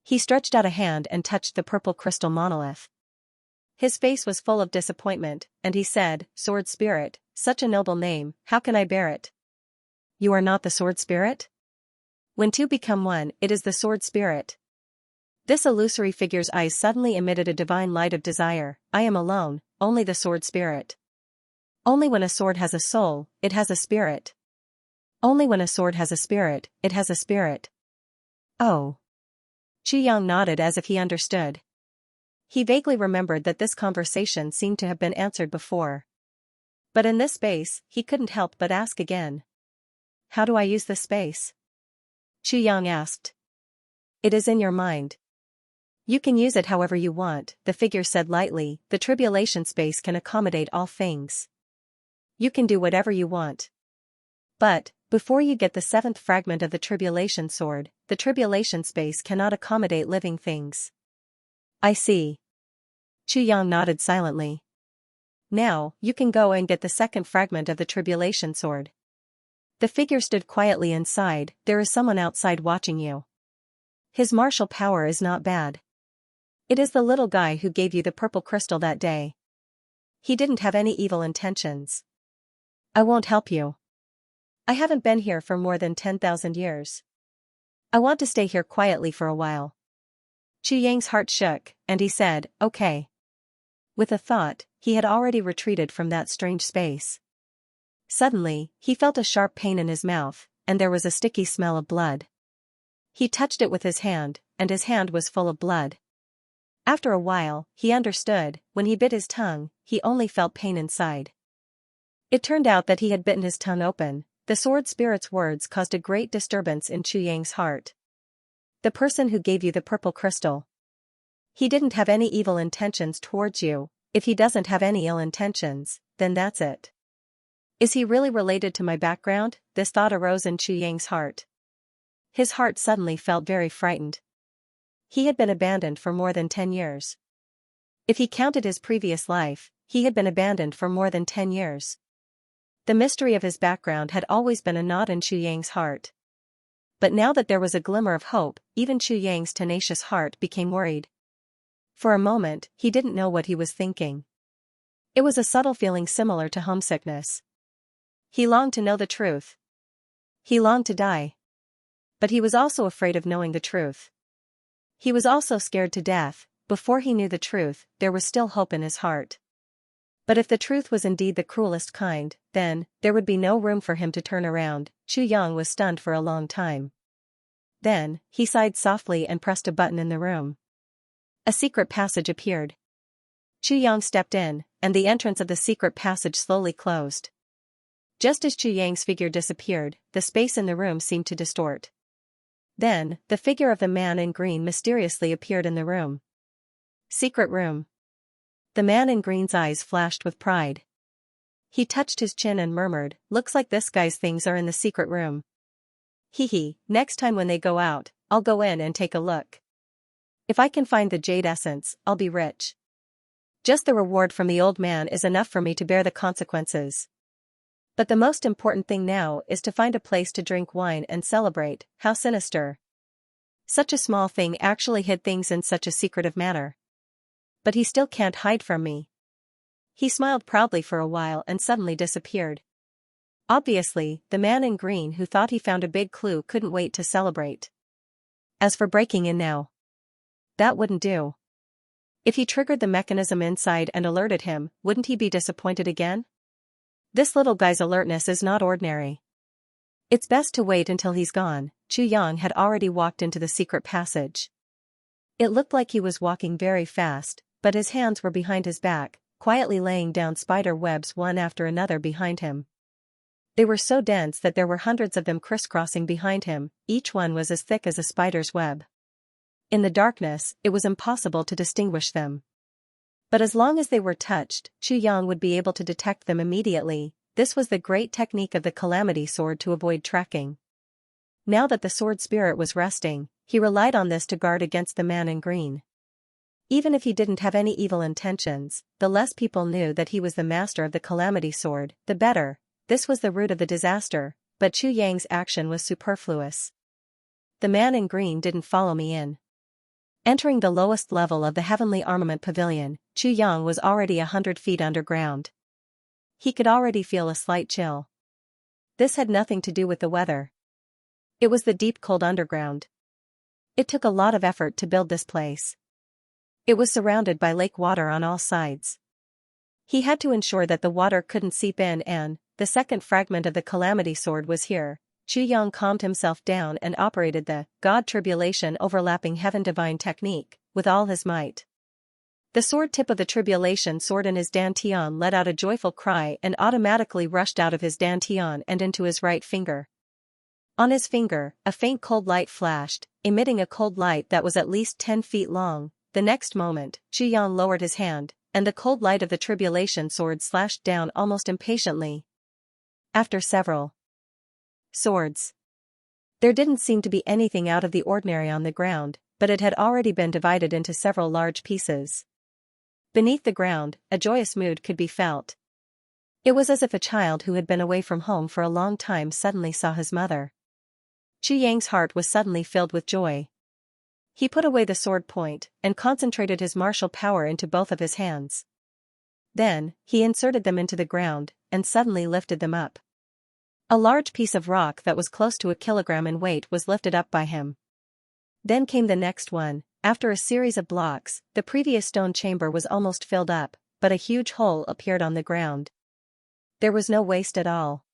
He stretched out a hand and touched the purple crystal monolith. His face was full of disappointment, and he said, Sword spirit, such a noble name, how can I bear it? You are not the sword spirit? When 2 become 1, it is the sword spirit. This illusory figure's eyes suddenly emitted a divine light of desire. I am alone, only the sword spirit. Only when a sword has a soul, it has a spirit. Only when a sword has a spirit, it has a spirit. Oh. Chu Yang nodded as if he understood. He vaguely remembered that this conversation seemed to have been answered before. But in this space, he couldn't help but ask again. How do I use this space? Chu Yang asked. It is in your mind. You can use it however you want, the figure said lightly. The tribulation space can accommodate all things. You can do whatever you want. But, before you get the 7th fragment of the tribulation sword, the tribulation space cannot accommodate living things. I see. Chu Yang nodded silently. Now, you can go and get the 2nd fragment of the tribulation sword. The figure stood quietly inside. There is someone outside watching you. His martial power is not bad. It is the little guy who gave you the purple crystal that day. He didn't have any evil intentions. I won't help you. I haven't been here for more than 10,000 years. I want to stay here quietly for a while. Chu Yang's heart shook, and he said, okay. With a thought, he had already retreated from that strange space. Suddenly, he felt a sharp pain in his mouth, and there was a sticky smell of blood. He touched it with his hand, and his hand was full of blood. After a while, he understood. When he bit his tongue, he only felt pain inside. It turned out that he had bitten his tongue open. The sword spirit's words caused a great disturbance in Chu Yang's heart. The person who gave you the purple crystal. He didn't have any evil intentions towards you. If he doesn't have any ill intentions, then that's it. Is he really related to my background? This thought arose in Chu Yang's heart. His heart suddenly felt very frightened. He had been abandoned for more than 10 years. If he counted his previous life, he had been abandoned for more than 10 years. The mystery of his background had always been a knot in Chu Yang's heart. But now that there was a glimmer of hope, even Chu Yang's tenacious heart became worried. For a moment, he didn't know what he was thinking. It was a subtle feeling similar to homesickness. He longed to know the truth. He longed to die. But he was also afraid of knowing the truth. He was also scared to death. Before he knew the truth, there was still hope in his heart. But if the truth was indeed the cruelest kind, then, there would be no room for him to turn around. Chu Yang was stunned for a long time. Then, he sighed softly and pressed a button in the room. A secret passage appeared. Chu Yang stepped in, and the entrance of the secret passage slowly closed. Just as Chu Yang's figure disappeared, the space in the room seemed to distort. Then, the figure of the man in green mysteriously appeared in the room. Secret room. The man in green's eyes flashed with pride. He touched his chin and murmured, "Looks like this guy's things are in the secret room. Hee, next time when they go out, I'll go in and take a look. If I can find the jade essence, I'll be rich. Just the reward from the old man is enough for me to bear the consequences. But the most important thing now is to find a place to drink wine and celebrate." How sinister. Such a small thing actually hid things in such a secretive manner. But he still can't hide from me. He smiled proudly for a while and suddenly disappeared. Obviously, the man in green who thought he found a big clue couldn't wait to celebrate. As for breaking in now, that wouldn't do. If he triggered the mechanism inside and alerted him, wouldn't he be disappointed again? This little guy's alertness is not ordinary. It's best to wait until he's gone. Chu Yang had already walked into the secret passage. It looked like he was walking very fast, but his hands were behind his back, quietly laying down spider webs one after another behind him. They were so dense that there were hundreds of them crisscrossing behind him, each one was as thick as a spider's web. In the darkness, it was impossible to distinguish them. But as long as they were touched, Chu Yang would be able to detect them immediately. This was the great technique of the Calamity Sword to avoid tracking. Now that the sword spirit was resting, he relied on this to guard against the man in green. Even if he didn't have any evil intentions, the less people knew that he was the master of the Calamity Sword, the better. This was the root of the disaster, but Chu Yang's action was superfluous. The man in green didn't follow me in. Entering the lowest level of the Heavenly Armament Pavilion, Chu Yang was already 100 feet underground. He could already feel a slight chill. This had nothing to do with the weather. It was the deep cold underground. It took a lot of effort to build this place. It was surrounded by lake water on all sides. He had to ensure that the water couldn't seep in and, the second fragment of the Calamity Sword was here. Chu Yang calmed himself down and operated the God Tribulation Overlapping Heaven Divine technique with all his might. The sword tip of the Tribulation Sword in his dantian let out a joyful cry and automatically rushed out of his dantian and into his right finger. On his finger, a faint cold light flashed, emitting a cold light that was at least 10 feet long. The next moment, Chu Yang lowered his hand, and the cold light of the Tribulation Sword slashed down almost impatiently. After several swords, there didn't seem to be anything out of the ordinary on the ground, but it had already been divided into several large pieces. Beneath the ground, a joyous mood could be felt. It was as if a child who had been away from home for a long time suddenly saw his mother. Chu Yang's heart was suddenly filled with joy. He put away the sword point and concentrated his martial power into both of his hands. Then, he inserted them into the ground and suddenly lifted them up. A large piece of rock that was close to a kilogram in weight was lifted up by him. Then came the next one. After a series of blocks, the previous stone chamber was almost filled up, but a huge hole appeared on the ground. There was no waste at all.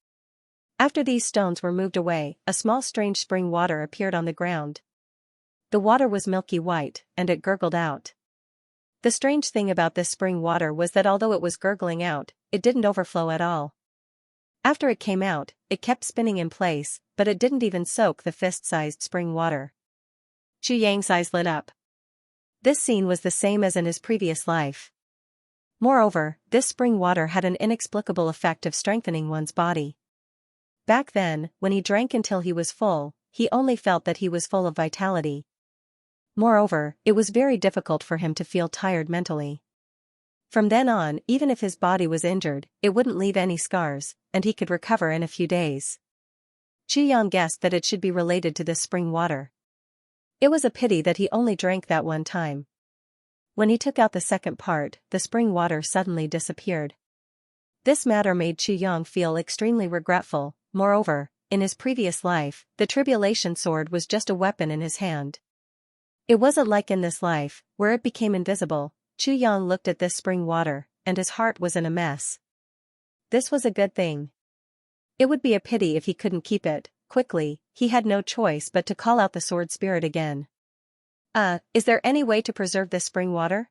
After these stones were moved away, a small strange spring water appeared on the ground. The water was milky white, and it gurgled out. The strange thing about this spring water was that although it was gurgling out, it didn't overflow at all. After it came out, it kept spinning in place, but it didn't even soak the fist-sized spring water. Chu Yang's eyes lit up. This scene was the same as in his previous life. Moreover, this spring water had an inexplicable effect of strengthening one's body. Back then, when he drank until he was full, he only felt that he was full of vitality. Moreover, it was very difficult for him to feel tired mentally. From then on, even if his body was injured, it wouldn't leave any scars, and he could recover in a few days. Chu Yang guessed that it should be related to this spring water. It was a pity that he only drank that one time. When he took out the second part, the spring water suddenly disappeared. This matter made Xianxia feel extremely regretful. Moreover, in his previous life, the tribulation sword was just a weapon in his hand. It wasn't like in this life, where it became invisible. Xianxia looked at this spring water, and his heart was in a mess. This was a good thing. It would be a pity if he couldn't keep it. Quickly, he had no choice but to call out the sword spirit again. Is there any way to preserve this spring water?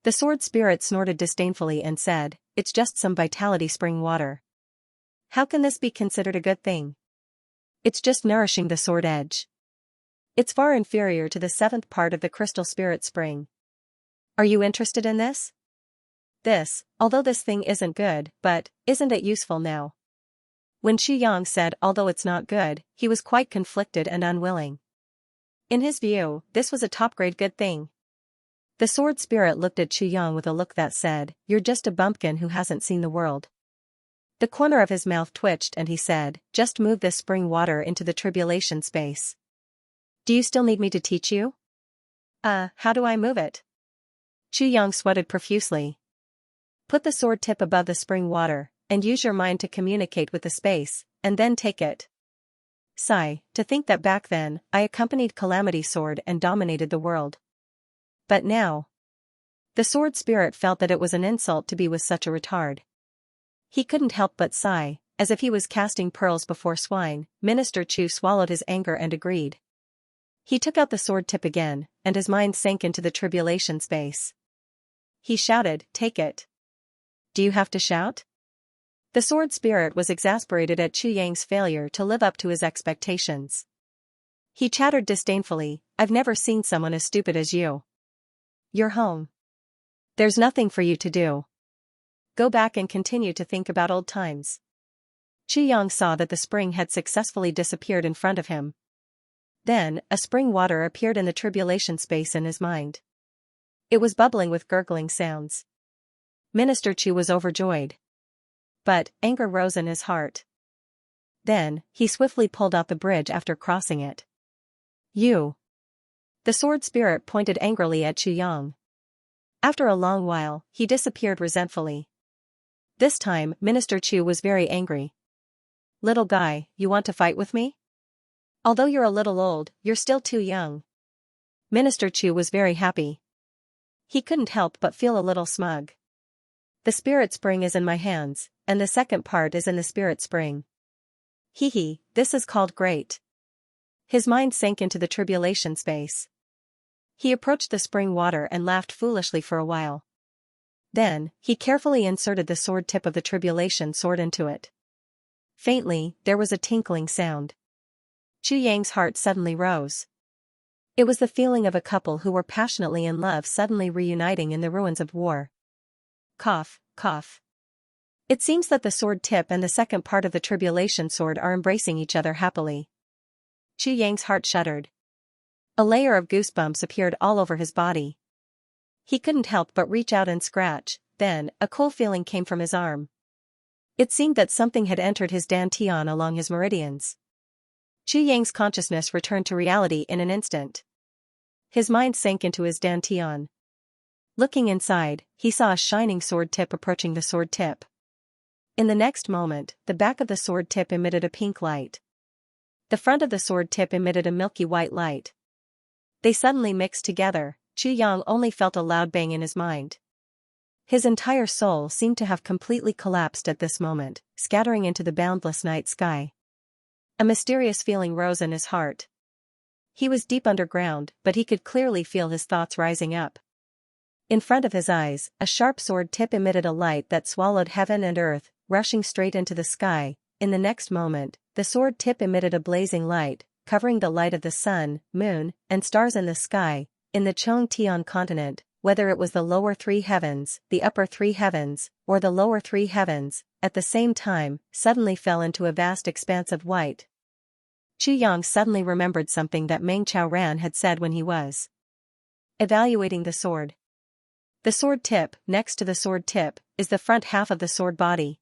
The sword spirit snorted disdainfully and said, "It's just some vitality spring water. How can this be considered a good thing? It's just nourishing the sword edge. It's far inferior to the seventh part of the crystal spirit spring. Are you interested in this? Although this thing isn't good, but, isn't it useful now?" When Xianxia said although it's not good, he was quite conflicted and unwilling. In his view, this was a top-grade good thing. The sword spirit looked at Xianxia with a look that said, "You're just a bumpkin who hasn't seen the world." The corner of his mouth twitched and he said, "Just move this spring water into the tribulation space." "Do you still need me to teach you?" How do I move it?" Xianxia sweated profusely. "Put the sword tip above the spring water, and use your mind to communicate with the space, and then take it." Sigh, to think that back then, I accompanied Calamity Sword and dominated the world. But now. The sword spirit felt that it was an insult to be with such a retard. He couldn't help but sigh, as if he was casting pearls before swine. Minister Chu swallowed his anger and agreed. He took out the sword tip again, and his mind sank into the tribulation space. He shouted, "Take it." "Do you have to shout?" The sword spirit was exasperated at Xianxia's failure to live up to his expectations. He chattered disdainfully, "I've never seen someone as stupid as you. You're home. There's nothing for you to do. Go back and continue to think about old times." Xianxia saw that the spring had successfully disappeared in front of him. Then, a spring water appeared in the tribulation space in his mind. It was bubbling with gurgling sounds. Minister Chu was overjoyed. But, anger rose in his heart. Then, he swiftly pulled out the bridge after crossing it. "You!" The sword spirit pointed angrily at Xianxia. After a long while, he disappeared resentfully. This time, Minister Chu was very angry. "Little guy, you want to fight with me? Although you're a little old, you're still too young." Minister Chu was very happy. He couldn't help but feel a little smug. "The spirit spring is in my hands, and the second part is in the spirit spring. Hee, this is called great." His mind sank into the tribulation space. He approached the spring water and laughed foolishly for a while. Then, he carefully inserted the sword tip of the tribulation sword into it. Faintly, there was a tinkling sound. Xianxia's heart suddenly rose. It was the feeling of a couple who were passionately in love suddenly reuniting in the ruins of war. Cough, cough. It seems that the sword tip and the second part of the tribulation sword are embracing each other happily. Xianxia's heart shuddered. A layer of goosebumps appeared all over his body. He couldn't help but reach out and scratch, then, a cool feeling came from his arm. It seemed that something had entered his dantian along his meridians. Xianxia's consciousness returned to reality in an instant. His mind sank into his dantian. Looking inside, he saw a shining sword tip approaching the sword tip. In the next moment, the back of the sword tip emitted a pink light. The front of the sword tip emitted a milky white light. They suddenly mixed together. Xianxia only felt a loud bang in his mind. His entire soul seemed to have completely collapsed at this moment, scattering into the boundless night sky. A mysterious feeling rose in his heart. He was deep underground, but he could clearly feel his thoughts rising up. In front of his eyes, a sharp sword tip emitted a light that swallowed heaven and earth, rushing straight into the sky. In the next moment, the sword tip emitted a blazing light, covering the light of the sun, moon, and stars in the sky. In the Xianxia continent, whether it was the lower three heavens, the upper three heavens, or the lower three heavens, at the same time, suddenly fell into a vast expanse of white. Xianxia suddenly remembered something that Meng Chaoran had said when he was evaluating the sword. The sword tip, next to the sword tip, is the front half of the sword body.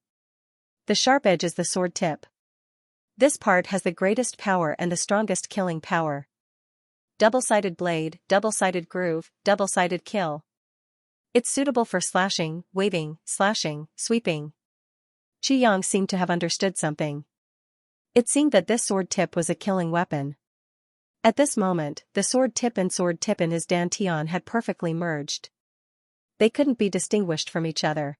The sharp edge is the sword tip. This part has the greatest power and the strongest killing power. Double-sided blade, double-sided groove, double-sided kill. It's suitable for slashing, waving, slashing, sweeping. Xianxia seemed to have understood something. It seemed that this sword tip was a killing weapon. At this moment, the sword tip in his dantian had perfectly merged. They couldn't be distinguished from each other.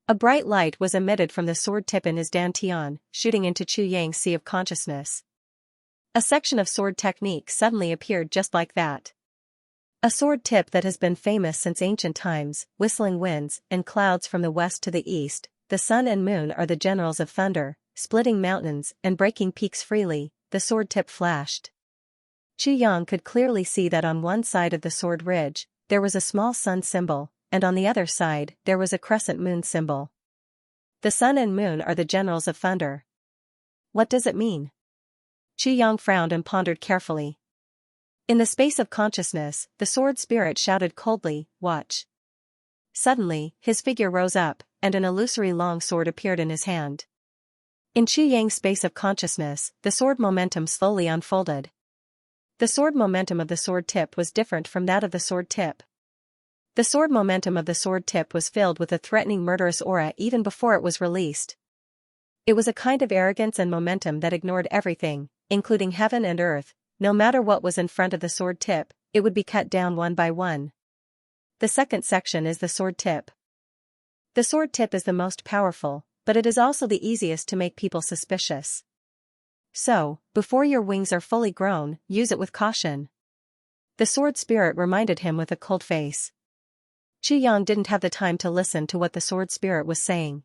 A bright light was emitted from the sword tip in his dantian, shooting into Xianxia's sea of consciousness. A section of sword technique suddenly appeared just like that. A sword tip that has been famous since ancient times, whistling winds and clouds from the west to the east, the sun and moon are the generals of thunder, splitting mountains and breaking peaks freely, the sword tip flashed. Xianxia could clearly see that on one side of the sword ridge, there was a small sun symbol, and on the other side, there was a crescent moon symbol. The sun and moon are the generals of thunder. What does it mean? Xianxia frowned and pondered carefully. In the space of consciousness, the sword spirit shouted coldly, "Watch." Suddenly, his figure rose up, and an illusory long sword appeared in his hand. In Xianxia's space of consciousness, the sword momentum slowly unfolded. The sword momentum of the sword tip was different from that of the sword tip. The sword momentum of the sword tip was filled with a threatening murderous aura even before it was released. It was a kind of arrogance and momentum that ignored everything, including heaven and earth. No matter what was in front of the sword tip, it would be cut down one by one. The second section is the sword tip. The sword tip is the most powerful, but it is also the easiest to make people suspicious. So, before your wings are fully grown, use it with caution. The sword spirit reminded him with a cold face. Xianxia didn't have the time to listen to what the sword spirit was saying.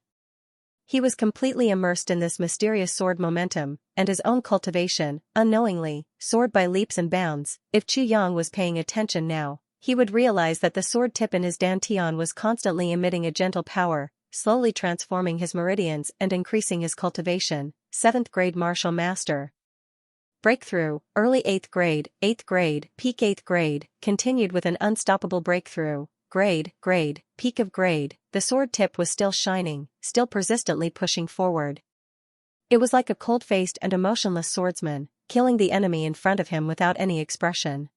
He was completely immersed in this mysterious sword momentum, and his own cultivation, unknowingly, soared by leaps and bounds. If Xianxia was paying attention now, he would realize that the sword tip in his dantian was constantly emitting a gentle power, slowly transforming his meridians and increasing his cultivation. 7th grade martial master. Breakthrough, early 8th grade, peak 8th grade, continued with an unstoppable breakthrough. Grade, peak of grade, the sword tip was still shining, still persistently pushing forward. It was like a cold-faced and emotionless swordsman, killing the enemy in front of him without any expression.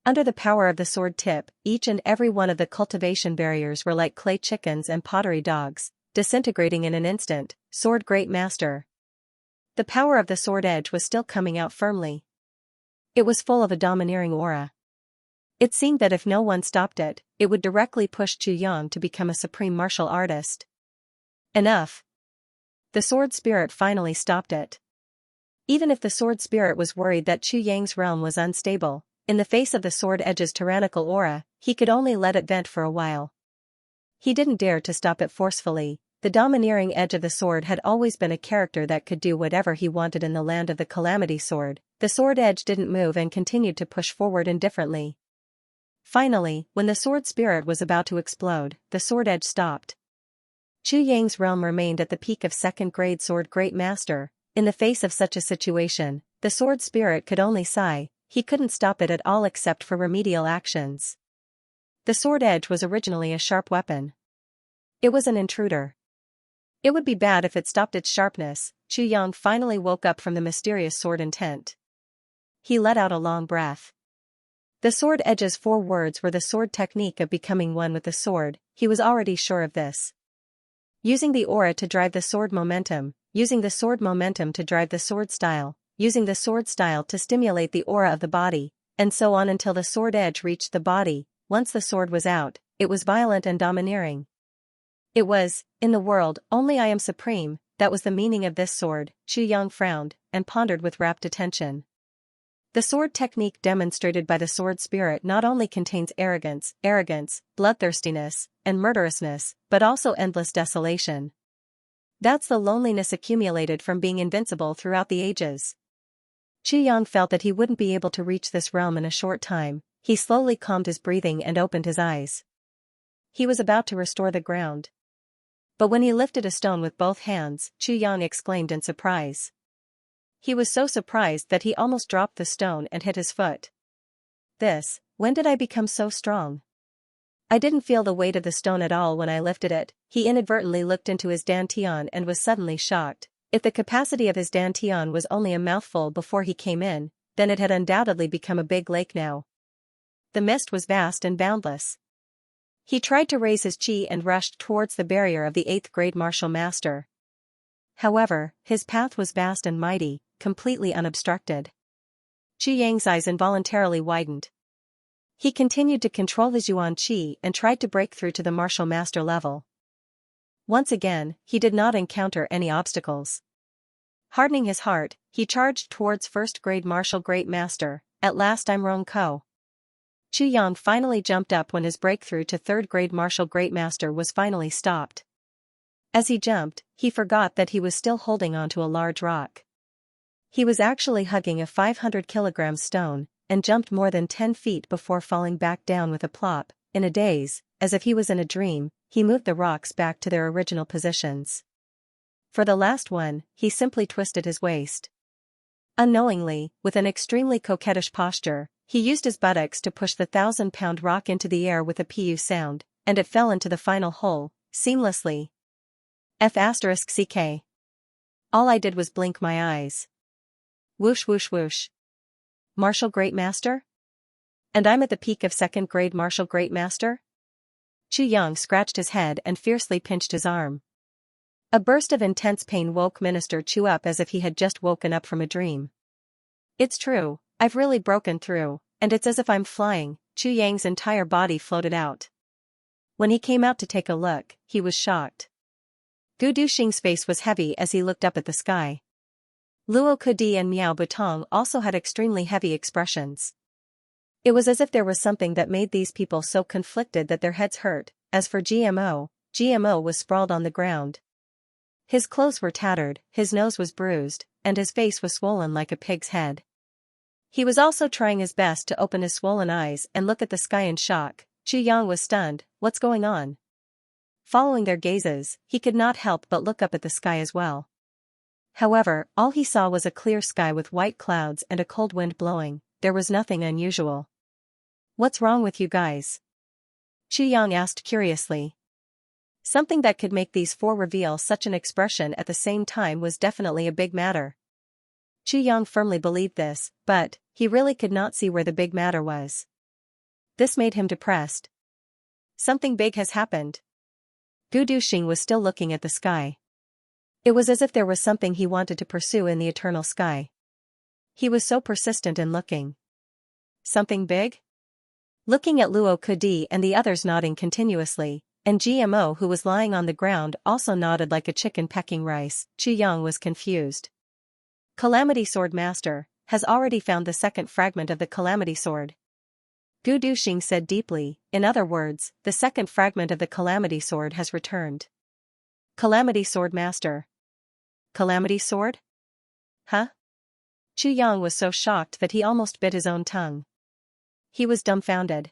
Under the power of the sword tip, each and every one of the cultivation barriers were like clay chickens and pottery dogs, disintegrating in an instant. Sword great master. The power of the sword edge was still coming out firmly. It was full of a domineering aura. It seemed that if no one stopped it, it would directly push Xianxia to become a supreme martial artist. Enough. The sword spirit finally stopped it. Even if the sword spirit was worried that Xianxia's realm was unstable, in the face of the sword edge's tyrannical aura, he could only let it vent for a while. He didn't dare to stop it forcefully. The domineering edge of the sword had always been a character that could do whatever he wanted in the land of the Calamity Sword. The sword edge didn't move and continued to push forward indifferently. Finally, when the sword spirit was about to explode, the sword edge stopped. Xianxia's realm remained at the peak of 2nd grade sword great master. In the face of such a situation, the sword spirit could only sigh. He couldn't stop it at all except for remedial actions. The sword edge was originally a sharp weapon. It was an intruder. It would be bad if it stopped its sharpness. Xianxia finally woke up from the mysterious sword intent. He let out a long breath. The sword edge's 4 words were the sword technique of becoming one with the sword. He was already sure of this. Using the aura to drive the sword momentum, using the sword momentum to drive the sword style, using the sword style to stimulate the aura of the body, and so on until the sword edge reached the body. Once the sword was out, it was violent and domineering. It was, in the world, only I am supreme. That was the meaning of this sword. Xianxia frowned, and pondered with rapt attention. The sword technique demonstrated by the sword spirit not only contains arrogance, bloodthirstiness, and murderousness, but also endless desolation. That's the loneliness accumulated from being invincible throughout the ages. Xianxia felt that he wouldn't be able to reach this realm in a short time. He slowly calmed his breathing and opened his eyes. He was about to restore the ground. But when he lifted a stone with both hands, Xianxia exclaimed in surprise. He was so surprised that he almost dropped the stone and hit his foot. When did I become so strong? I didn't feel the weight of the stone at all when I lifted it. He inadvertently looked into his dantian and was suddenly shocked. If the capacity of his dantian was only a mouthful before he came in, then it had undoubtedly become a big lake now. The mist was vast and boundless. He tried to raise his chi and rushed towards the barrier of the 8th grade martial master. However, his path was vast and mighty, completely unobstructed. Xianxia's eyes involuntarily widened. He continued to control his yuan chi and tried to break through to the martial master level. Once again, he did not encounter any obstacles. Hardening his heart, he charged towards 1st grade martial great master. At last I'm Rong Ko. Chu Yang finally jumped up when his breakthrough to 3rd grade martial great master was finally stopped. As he jumped, he forgot that he was still holding onto a large rock. He was actually hugging a 500 kilogram stone, and jumped more than 10 feet before falling back down with a plop. In a daze, as if he was in a dream, he moved the rocks back to their original positions. For the last one, he simply twisted his waist. Unknowingly, with an extremely coquettish posture, he used his buttocks to push the 1,000-pound rock into the air with a pu sound, and it fell into the final hole, seamlessly. F***ck. All I did was blink my eyes. Whoosh whoosh whoosh. Martial Great Master? And I'm at the peak of 2nd grade martial Great Master? Chu Yang scratched his head and fiercely pinched his arm. A burst of intense pain woke Minister Chu up as if he had just woken up from a dream. It's true, I've really broken through, and it's as if I'm flying. Chu Yang's entire body floated out. When he came out to take a look, he was shocked. Gu Duxing's face was heavy as he looked up at the sky. Luo Kudi and Miao Butong also had extremely heavy expressions. It was as if there was something that made these people so conflicted that their heads hurt. As for GMO was sprawled on the ground. His clothes were tattered, his nose was bruised, and his face was swollen like a pig's head. He was also trying his best to open his swollen eyes and look at the sky in shock. Chu Yang was stunned. What's going on? Following their gazes, he could not help but look up at the sky as well. However, all he saw was a clear sky with white clouds and a cold wind blowing. There was nothing unusual. What's wrong with you guys? Chu Yang asked curiously. Something that could make these four reveal such an expression at the same time was definitely a big matter. Chu Yang firmly believed this, but he really could not see where the big matter was. This made him depressed. Something big has happened. Gu Duxing was still looking at the sky. It was as if there was something he wanted to pursue in the eternal sky. He was so persistent in looking. Something big? Looking at Luo Kudi and the others nodding continuously, and GMO who was lying on the ground also nodded like a chicken pecking rice, Chu Yang was confused. Calamity Sword Master has already found the second fragment of the Calamity Sword. Gu Duxing said deeply, in other words, the second fragment of the Calamity Sword has returned. Calamity Sword Master. Calamity Sword? Huh? Chu Yang was so shocked that he almost bit his own tongue. He was dumbfounded.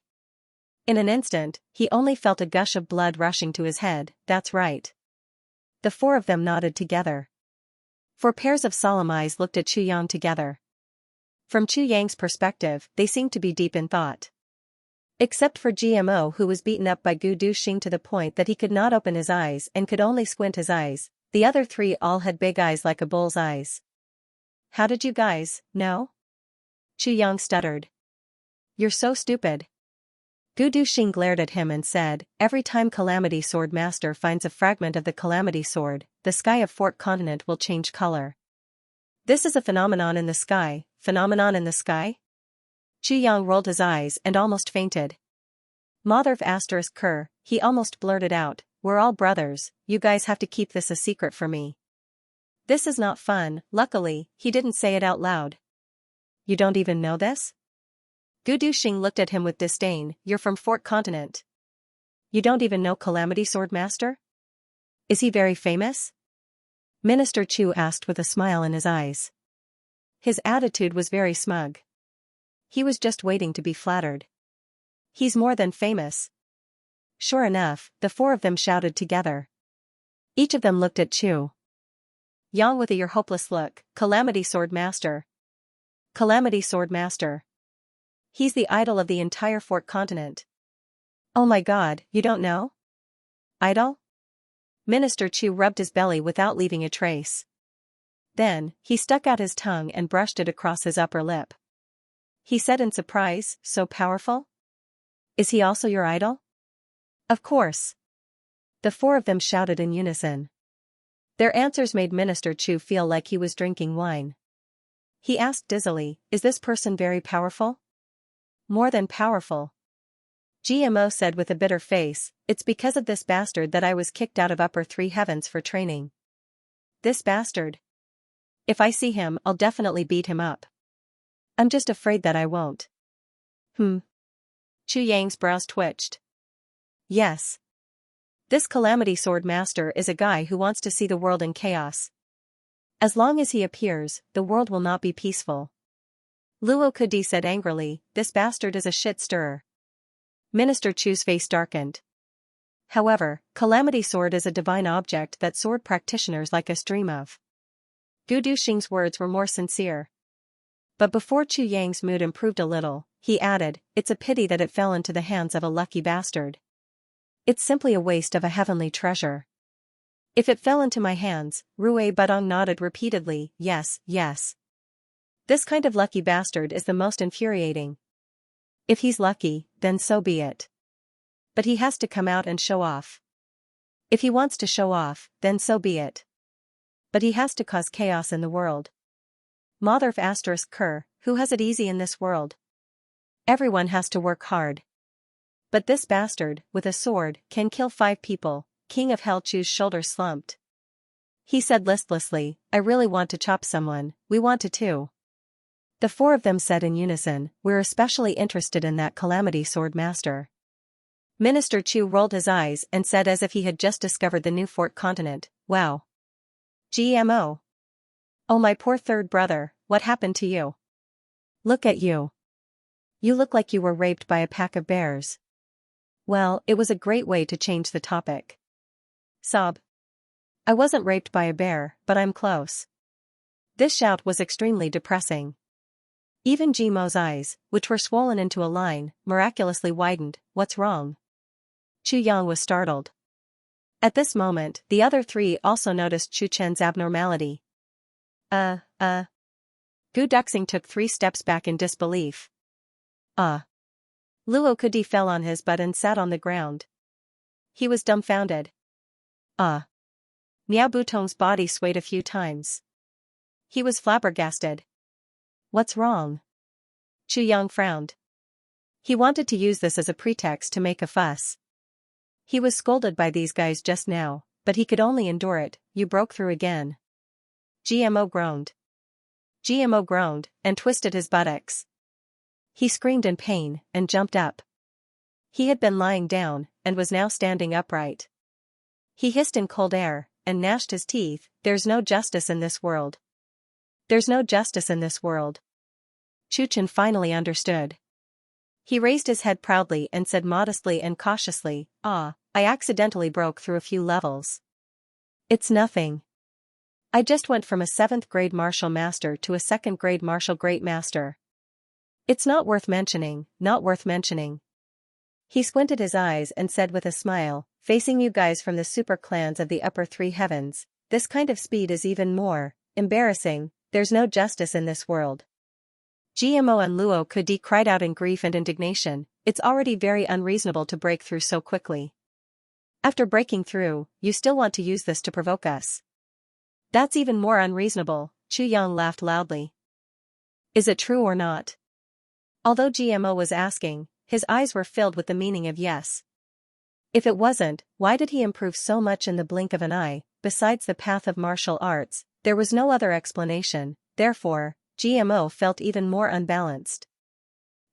In an instant, he only felt a gush of blood rushing to his head. That's right. The four of them nodded together. Four pairs of solemn eyes looked at Chu Yang together. From Chu Yang's perspective, they seemed to be deep in thought. Except for GMO who was beaten up by Gu Duxing to the point that he could not open his eyes and could only squint his eyes, the other three all had big eyes like a bull's eyes. How did you guys know? Chu Yang stuttered. You're so stupid. Gu Duxing glared at him and said, every time Calamity Sword Master finds a fragment of the Calamity Sword, the sky of Fort Continent will change color. This is a phenomenon in the sky. Phenomenon in the sky? Chu Yang rolled his eyes and almost fainted. Motherf asterisk cur, he almost blurted out, we're all brothers, you guys have to keep this a secret for me. This is not fun. Luckily, he didn't say it out loud. You don't even know this? Gu Duxing looked at him with disdain. You're from Fort Continent. You don't even know Calamity Sword Master? Is he very famous? Minister Chu asked with a smile in his eyes. His attitude was very smug. He was just waiting to be flattered. He's more than famous. Sure enough, the four of them shouted together. Each of them looked at Chu Yang with a your hopeless look. Calamity Sword Master. Calamity Sword Master. He's the idol of the entire Fort Continent. Oh my god, you don't know? Idol? Minister Chu rubbed his belly without leaving a trace. Then, he stuck out his tongue and brushed it across his upper lip. He said in surprise, so powerful? Is he also your idol? Of course. The four of them shouted in unison. Their answers made Minister Chu feel like he was drinking wine. He asked dizzily, "Is this person very powerful?" "More than powerful," GMO said with a bitter face. "It's because of this bastard that I was kicked out of upper three heavens for training." "This bastard? If I see him, I'll definitely beat him up. I'm just afraid that I won't." Chu Yang's brows twitched. Yes. This Calamity Sword Master is a guy who wants to see the world in chaos. As long as he appears, the world will not be peaceful. Luo Kudi said angrily, "This bastard is a shit stirrer." Minister Chu's face darkened. However, Calamity Sword is a divine object that sword practitioners like us dream of. Gu Duxing's words were more sincere. But before Chu Yang's mood improved a little, he added, "It's a pity that it fell into the hands of a lucky bastard. It's simply a waste of a heavenly treasure." "If it fell into my hands," Rui Budong nodded repeatedly, "Yes, yes. This kind of lucky bastard is the most infuriating. If he's lucky, then so be it. But he has to come out and show off. If he wants to show off, then so be it. But he has to cause chaos in the world. Motherf asterisk Kerr, who has it easy in this world? Everyone has to work hard. But this bastard, with a sword, can kill 5 people." King of Hell Chu's shoulders slumped. He said listlessly, "I really want to chop someone, we want to too." The four of them said in unison, "We're especially interested in that Calamity Sword Master." Minister Chu rolled his eyes and said as if he had just discovered the new fort continent, "Wow. GMO. Oh my poor third brother, what happened to you? Look at you. You look like you were raped by a pack of bears." Well, it was a great way to change the topic. Sob. "I wasn't raped by a bear, but I'm close." This shout was extremely depressing. Even Jimo's eyes, which were swollen into a line, miraculously widened. "What's wrong?" Chu Yang was startled. At this moment, the other 3 also noticed Chu Chen's abnormality. Gu Duxing took 3 steps back in disbelief. Luo Kudi fell on his butt and sat on the ground. He was dumbfounded. Miao Butong's body swayed a few times. He was flabbergasted. "What's wrong?" Chu Yang frowned. He wanted to use this as a pretext to make a fuss. He was scolded by these guys just now, but he could only endure it. "You broke through again." GMO groaned. GMO groaned, and twisted his buttocks. He screamed in pain, and jumped up. He had been lying down, and was now standing upright. He hissed in cold air, and gnashed his teeth. "There's no justice in this world. There's no justice in this world." Chu Chen finally understood. He raised his head proudly and said modestly and cautiously, I accidentally broke through a few levels. It's nothing. I just went from a 7th grade martial master to a 2nd grade martial great master. It's not worth mentioning, not worth mentioning." He squinted his eyes and said with a smile, "Facing you guys from the super clans of the upper 3 heavens, this kind of speed is even more embarrassing. There's no justice in this world." GMO and Luo Kudi cried out in grief and indignation. "It's already very unreasonable to break through so quickly. After breaking through, you still want to use this to provoke us. That's even more unreasonable." Chu Yang laughed loudly. "Is it true or not?" Although GMO was asking, his eyes were filled with the meaning of yes. If it wasn't, why did he improve so much in the blink of an eye? Besides the path of martial arts, there was no other explanation. Therefore, GMO felt even more unbalanced.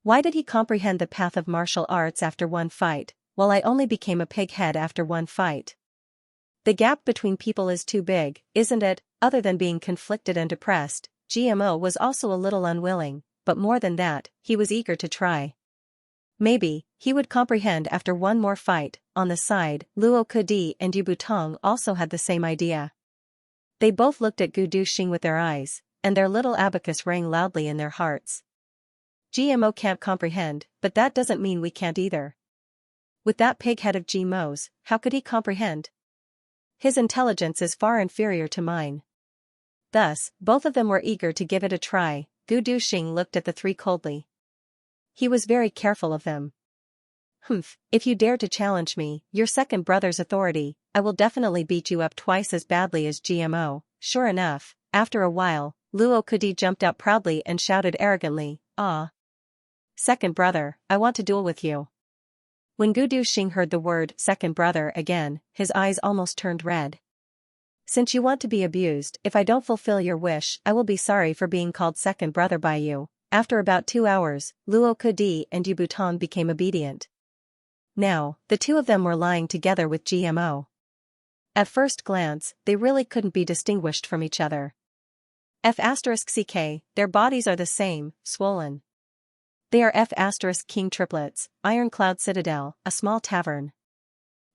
Why did he comprehend the path of martial arts after one fight, while I only became a pighead after one fight? The gap between people is too big, isn't it? Other than being conflicted and depressed, GMO was also a little unwilling, but more than that, he was eager to try. Maybe, he would comprehend after one more fight. On the side, Luo Kudi and Yu Butong also had the same idea. They both looked at Gu Duxing with their eyes, and their little abacus rang loudly in their hearts. GMO can't comprehend, but that doesn't mean we can't either. With that pighead of GMO's, how could he comprehend? His intelligence is far inferior to mine. Thus, both of them were eager to give it a try. Gu Duxing looked at the 3 coldly. He was very careful of them. Humph, if you dare to challenge me, your second brother's authority, I will definitely beat you up twice as badly as GMO. Sure enough, after a while, Luo Kudi jumped out proudly and shouted arrogantly, "Ah! Second brother, I want to duel with you." When Gu Duxing heard the word second brother again, his eyes almost turned red. "Since you want to be abused, if I don't fulfill your wish, I will be sorry for being called second brother by you." After about 2 hours, Luo Kudi and Yu Butong became obedient. Now, the two of them were lying together with GMO. At first glance, they really couldn't be distinguished from each other. F*CK, their bodies are the same, swollen. They are F*King triplets, Ironclad Citadel, a small tavern.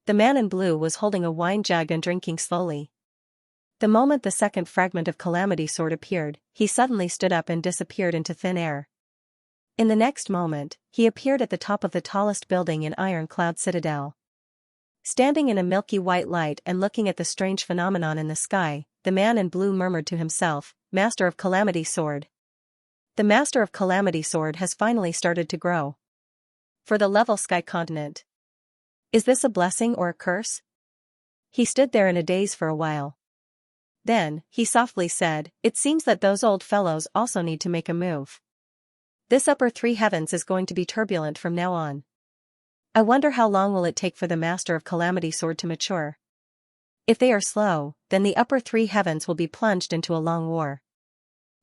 The man in blue was holding a wine jug and drinking slowly. The moment the second fragment of Calamity Sword appeared, he suddenly stood up and disappeared into thin air. In the next moment, he appeared at the top of the tallest building in Ironclad Citadel. Standing in a milky white light and looking at the strange phenomenon in the sky, the man in blue murmured to himself, "Master of Calamity Sword. The Master of Calamity Sword has finally started to grow. For the level sky continent. Is this a blessing or a curse?" He stood there in a daze for a while. Then, he softly said, "It seems that those old fellows also need to make a move. This upper three heavens is going to be turbulent from now on. I wonder how long will it take for the Master of Calamity Sword to mature? If they are slow, then the upper three heavens will be plunged into a long war."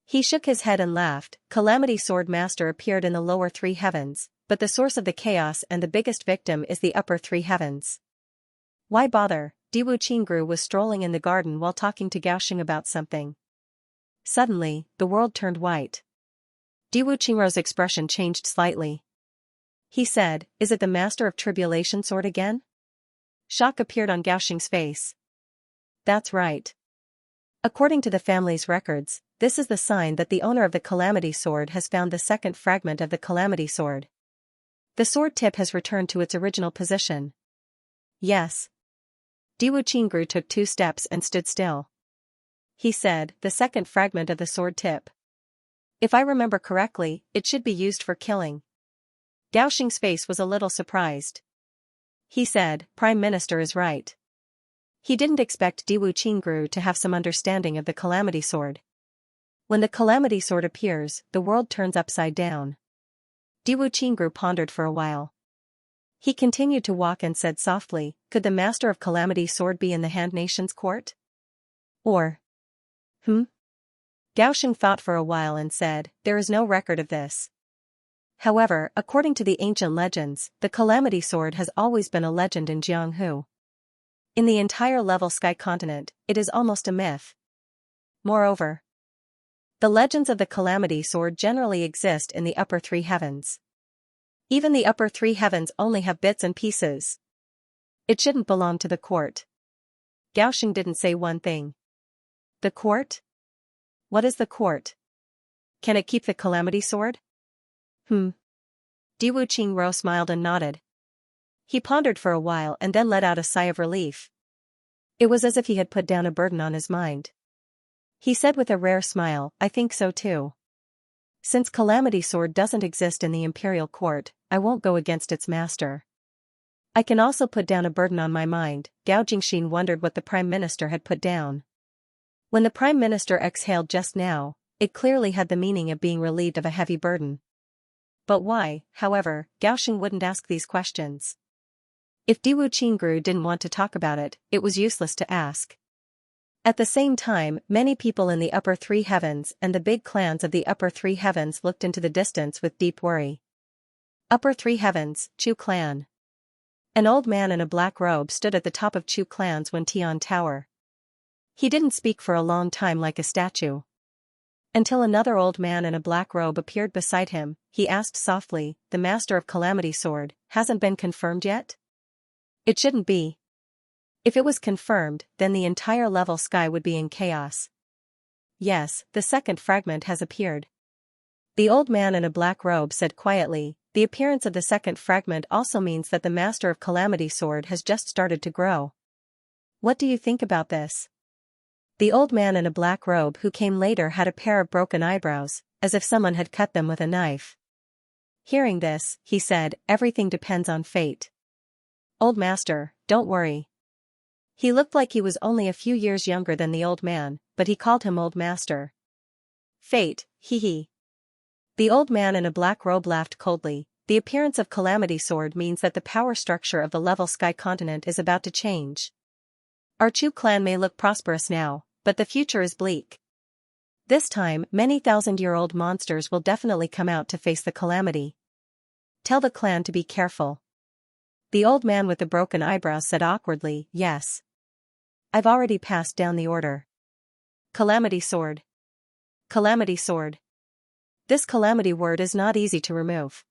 He shook his head and laughed. Calamity Sword Master appeared in the lower three heavens, but the source of the chaos and the biggest victim is the upper three heavens. Why bother? Diwu Qingru was strolling in the garden while talking to Gaoxing about something. Suddenly, the world turned white. Diwu Qingru's expression changed slightly. He said, "Is it the Master of Tribulation Sword again?" Shock appeared on Gaoxing's face. "That's right. According to the family's records, this is the sign that the owner of the Calamity Sword has found the second fragment of the Calamity Sword. The sword tip has returned to its original position." "Yes." Diwu Qingru took 2 steps and stood still. He said, "The second fragment of the sword tip. If I remember correctly, it should be used for killing." Gaoxing's face was a little surprised. He said, "Prime Minister is right." He didn't expect Diwu Qingru to have some understanding of the Calamity Sword. When the Calamity Sword appears, the world turns upside down. Diwu Qingru pondered for a while. He continued to walk and said softly, "Could the Master of Calamity Sword be in the Hand Nation's court? Or? Gaoxing thought for a while and said, "There is no record of this. However, according to the ancient legends, the Calamity Sword has always been a legend in Jianghu. In the entire level sky continent, it is almost a myth. Moreover, the legends of the Calamity Sword generally exist in the upper three heavens. Even the upper three heavens only have bits and pieces. It shouldn't belong to the court." Gaoxing didn't say one thing. "The court? What is the court? Can it keep the Calamity Sword?" Diwu Qingru smiled and nodded. He pondered for a while and then let out a sigh of relief. It was as if he had put down a burden on his mind. He said with a rare smile, "I think so too. Since Calamity Sword doesn't exist in the imperial court, I won't go against its master. I can also put down a burden on my mind." Gao Jingxin wondered what the Prime Minister had put down. When the Prime Minister exhaled just now, it clearly had the meaning of being relieved of a heavy burden. But why, however, Gaoxing wouldn't ask these questions. If Diwu Qingru didn't want to talk about it, it was useless to ask. At the same time, many people in the upper three heavens and the big clans of the upper three heavens looked into the distance with deep worry. Upper three heavens, Chu clan. An old man in a black robe stood at the top of Chu clan's Wentian Tower. He didn't speak for a long time like a statue. Until another old man in a black robe appeared beside him, he asked softly, "The Master of Calamity Sword hasn't been confirmed yet?" "It shouldn't be. If it was confirmed, then the entire level sky would be in chaos." "Yes, the second fragment has appeared." The old man in a black robe said quietly, "The appearance of the second fragment also means that the Master of Calamity Sword has just started to grow. What do you think about this?" The old man in a black robe who came later had a pair of broken eyebrows, as if someone had cut them with a knife. Hearing this, he said, everything depends on fate. Old master, don't worry. He looked like he was only a few years younger than the old man, but he called him old master. Fate, hee hee. The old man in a black robe laughed coldly. The appearance of Calamity Sword means that the power structure of the level sky continent is about to change. Our Chu clan may look prosperous now, but the future is bleak. This time, many thousand-year-old monsters will definitely come out to face the calamity. Tell the clan to be careful. The old man with the broken eyebrows said awkwardly, yes. I've already passed down the order. Calamity Sword. Calamity Sword. This calamity word is not easy to remove.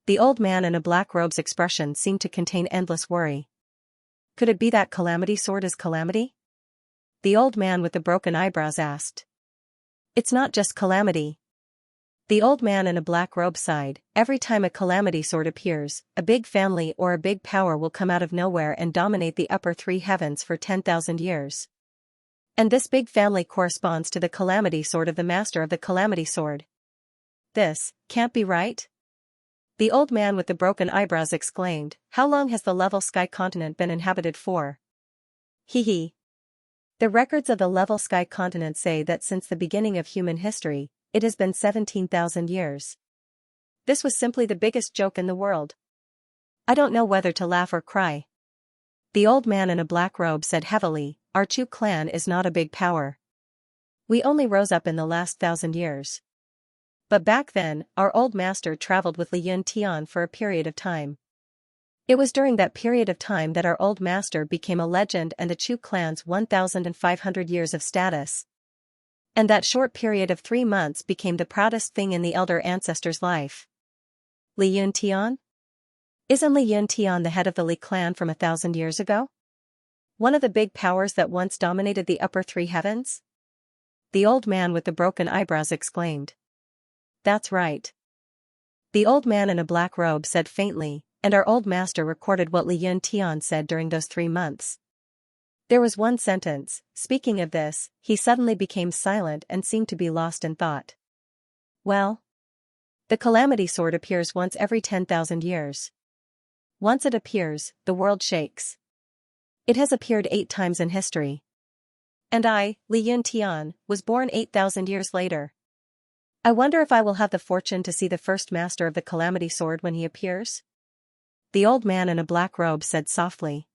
The old man in a black robe's expression seemed to contain endless worry. Could it be that Calamity Sword is calamity? The old man with the broken eyebrows asked. It's not just calamity. The old man in a black robe sighed. Every time a Calamity Sword appears, a big family or a big power will come out of nowhere and dominate the upper three heavens for 10,000 years. And this big family corresponds to the Calamity Sword of the master of the Calamity Sword. This can't be right? The old man with the broken eyebrows exclaimed, how long has the level sky continent been inhabited for? Hee hee. The records of the level sky continent say that since the beginning of human history, it has been 17,000 years. This was simply the biggest joke in the world. I don't know whether to laugh or cry. The old man in a black robe said heavily, our Chu clan is not a big power. We only rose up in the last 1,000 years. But back then, our old master traveled with Li Yuntian for a period of time. It was during that period of time that our old master became a legend and the Chu clan's 1,500 years of status. And that short period of 3 months became the proudest thing in the elder ancestor's life. Li Yuntian? Isn't Li Yuntian the head of the Li clan from 1,000 years ago? One of the big powers that once dominated the upper three heavens? The old man with the broken eyebrows exclaimed. That's right. The old man in a black robe said faintly, and our old master recorded what Li Yuntian said during those 3 months. There was one sentence. Speaking of this, he suddenly became silent and seemed to be lost in thought. Well? The Calamity Sword appears once every 10,000 years. Once it appears, the world shakes. It has appeared 8 times in history. And I, Li Yuntian, was born 8,000 years later. I wonder if I will have the fortune to see the first master of the Calamity Sword when he appears? The old man in a black robe said softly.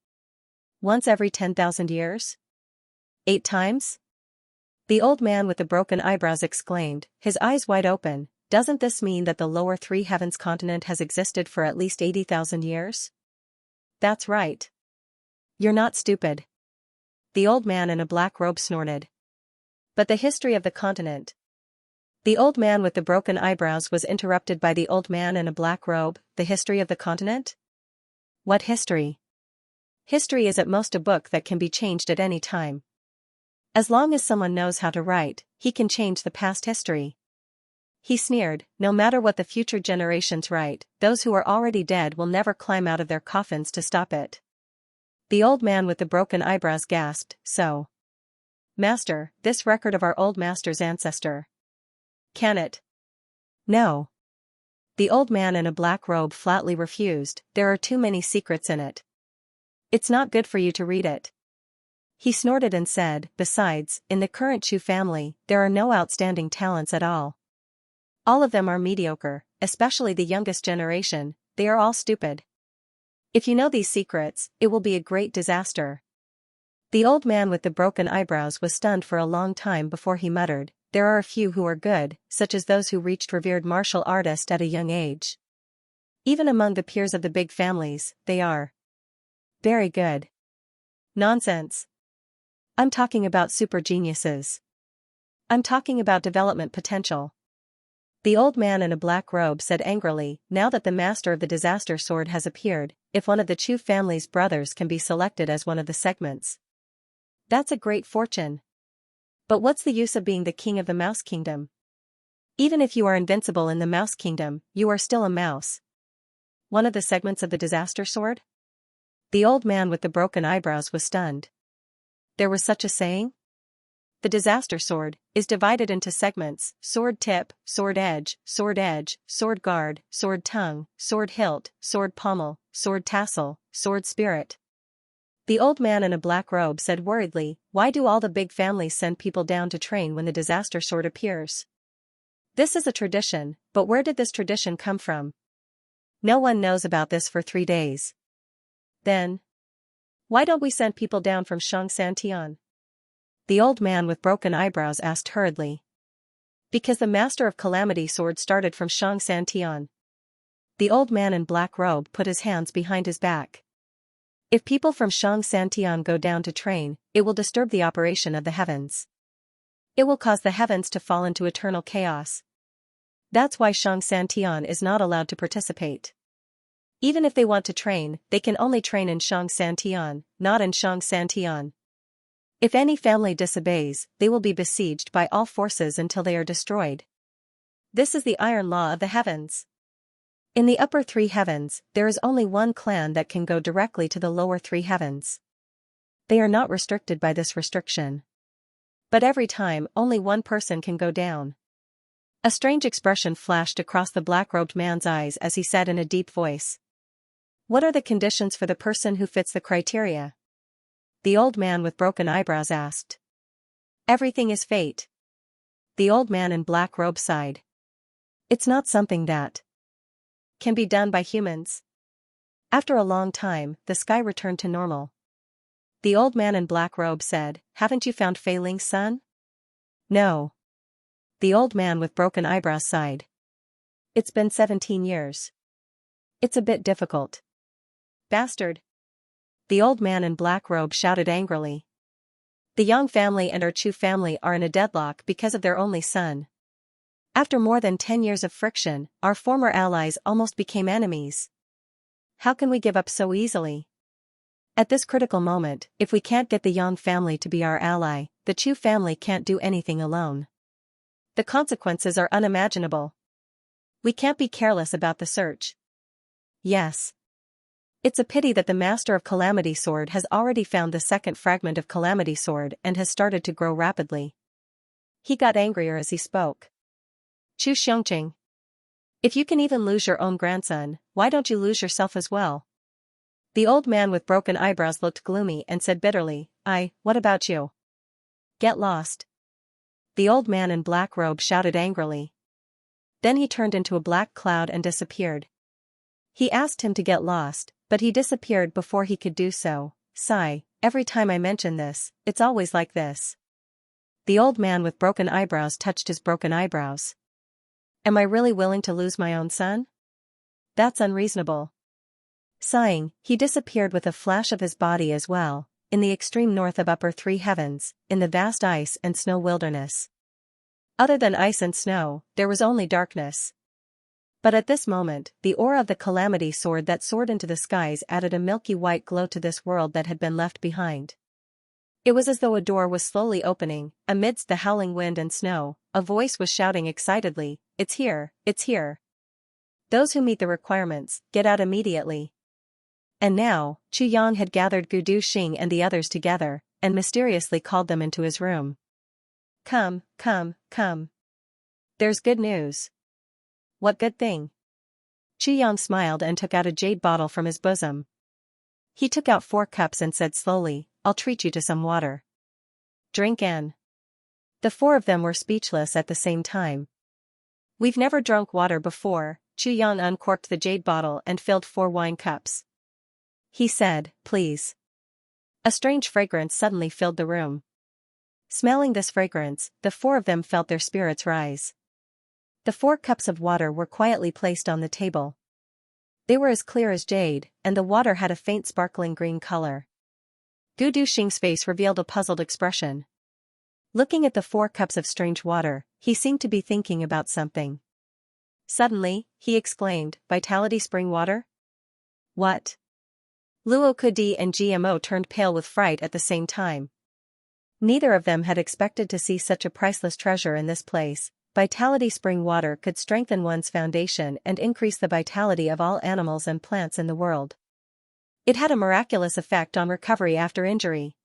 Once every 10,000 years? 8 times? The old man with the broken eyebrows exclaimed, his eyes wide open, doesn't this mean that the lower three heavens continent has existed for at least 80,000 years? That's right. You're not stupid. The old man in a black robe snorted. But the history of the continent. The old man with the broken eyebrows was interrupted by the old man in a black robe. The history of the continent? What history? History is at most a book that can be changed at any time. As long as someone knows how to write, he can change the past history. He sneered, no matter what the future generations write, those who are already dead will never climb out of their coffins to stop it. The old man with the broken eyebrows gasped, so. Master, this record of our old master's ancestor. Can it? No. The old man in a black robe flatly refused, there are too many secrets in it. It's not good for you to read it. He snorted and said, besides, in the current Chu family, there are no outstanding talents at all. All of them are mediocre, especially the youngest generation, they are all stupid. If you know these secrets, it will be a great disaster. The old man with the broken eyebrows was stunned for a long time before he muttered, there are a few who are good, such as those who reached revered martial artist at a young age. Even among the peers of the big families, they are very good. Nonsense. I'm talking about super geniuses. I'm talking about development potential. The old man in a black robe said angrily, now that the master of the disaster sword has appeared, if one of the Chu family's brothers can be selected as one of the segments. That's a great fortune. But what's the use of being the king of the mouse kingdom? Even if you are invincible in the mouse kingdom, you are still a mouse. One of the segments of the disaster sword? The old man with the broken eyebrows was stunned. There was such a saying? the disaster sword, is divided into segments: sword tip, sword edge, sword guard, sword tongue, sword hilt, sword pommel, sword tassel, sword spirit. The old man in a black robe said worriedly, "Why do all the big families send people down to train when the disaster sword appears? This is a tradition, but where did this tradition come from? No one knows about this for 3 days. Then, why don't we send people down from Xianxia?" The old man with broken eyebrows asked hurriedly. "Because the master of Calamity sword started from Xianxia." The old man in black robe put his hands behind his back. "If people from Xianxia go down to train, it will disturb the operation of the heavens. It will cause the heavens to fall into eternal chaos. That's why Xianxia is not allowed to participate. Even if they want to train, they can only train in Xianxia, not in Xianxia. If any family disobeys, they will be besieged by all forces until they are destroyed. This is the iron law of the heavens. In the upper 3 heavens, there is only one clan that can go directly to the lower 3 heavens. They are not restricted by this restriction. But every time, only one person can go down." A strange expression flashed across the black-robed man's eyes as he said in a deep voice, "What are the conditions for the person who fits the criteria?" The old man with broken eyebrows asked. "Everything is fate." The old man in black robe sighed. "It's not something that can be done by humans." After a long time, the sky returned to normal. The old man in black robe said, "Haven't you found Fei Ling's son?" "No." The old man with broken eyebrows sighed. "It's been 17 years. It's a bit difficult." "Bastard!" The old man in black robe shouted angrily. "The Yang family and our Chu family are in a deadlock because of their only son. After more than 10 years of friction, our former allies almost became enemies. How can we give up so easily? At this critical moment, if we can't get the Yang family to be our ally, the Chu family can't do anything alone. The consequences are unimaginable. We can't be careless about the search." "Yes. It's a pity that the master of Calamity sword has already found the second fragment of Calamity sword and has started to grow rapidly." He got angrier as he spoke. "Chu Xiongqing. If you can even lose your own grandson, why don't you lose yourself as well?" The old man with broken eyebrows looked gloomy and said bitterly, What about you? Get lost." The old man in black robe shouted angrily. Then he turned into a black cloud and disappeared. He asked him to get lost, but he disappeared before he could do so. Sigh, every time I mention this, it's always like this. The old man with broken eyebrows touched his broken eyebrows. Am I really willing to lose my own son? That's unreasonable. Sighing, he disappeared with a flash of his body as well, in the extreme north of upper 3 heavens, in the vast ice and snow wilderness. Other than ice and snow, there was only darkness. But at this moment, the aura of the Calamity sword that soared into the skies added a milky white glow to this world that had been left behind. It was as though a door was slowly opening. Amidst the howling wind and snow, a voice was shouting excitedly, "It's here, it's here. Those who meet the requirements, get out immediately." And now, Chu Yang had gathered Gudu Xing and the others together, and mysteriously called them into his room. Come, come, come. There's good news." "What good thing?" Chu Yang smiled and took out a jade bottle from his bosom. He took out 4 cups and said slowly, "I'll treat you to some water. Drink in." The 4 of them were speechless at the same time. "We've never drunk water before." Chu Yang uncorked the jade bottle and filled 4 wine cups. He said, "Please." A strange fragrance suddenly filled the room. Smelling this fragrance, the 4 of them felt their spirits rise. The 4 cups of water were quietly placed on the table. They were as clear as jade, and the water had a faint sparkling green color. Gudu Xing's face revealed a puzzled expression. Looking at the 4 cups of strange water, he seemed to be thinking about something. Suddenly, he exclaimed, "Vitality spring water?" "What?" Luo Kudi and GMO turned pale with fright at the same time. Neither of them had expected to see such a priceless treasure in this place. Vitality spring water could strengthen one's foundation and increase the vitality of all animals and plants in the world. It had a miraculous effect on recovery after injury.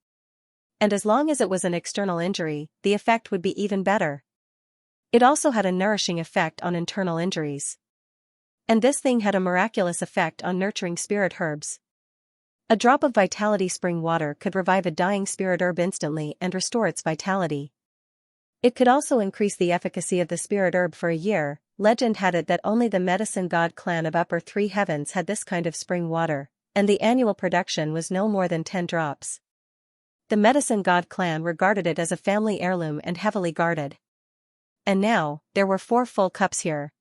And as long as it was an external injury, the effect would be even better. It also had a nourishing effect on internal injuries. And this thing had a miraculous effect on nurturing spirit herbs. A drop of vitality spring water could revive a dying spirit herb instantly and restore its vitality. It could also increase the efficacy of the spirit herb for a year. Legend had it that only the medicine god clan of upper three heavens had this kind of spring water, and the annual production was no more than 10 drops. The medicine god clan regarded it as a family heirloom and heavily guarded. And now, there were 4 full cups here.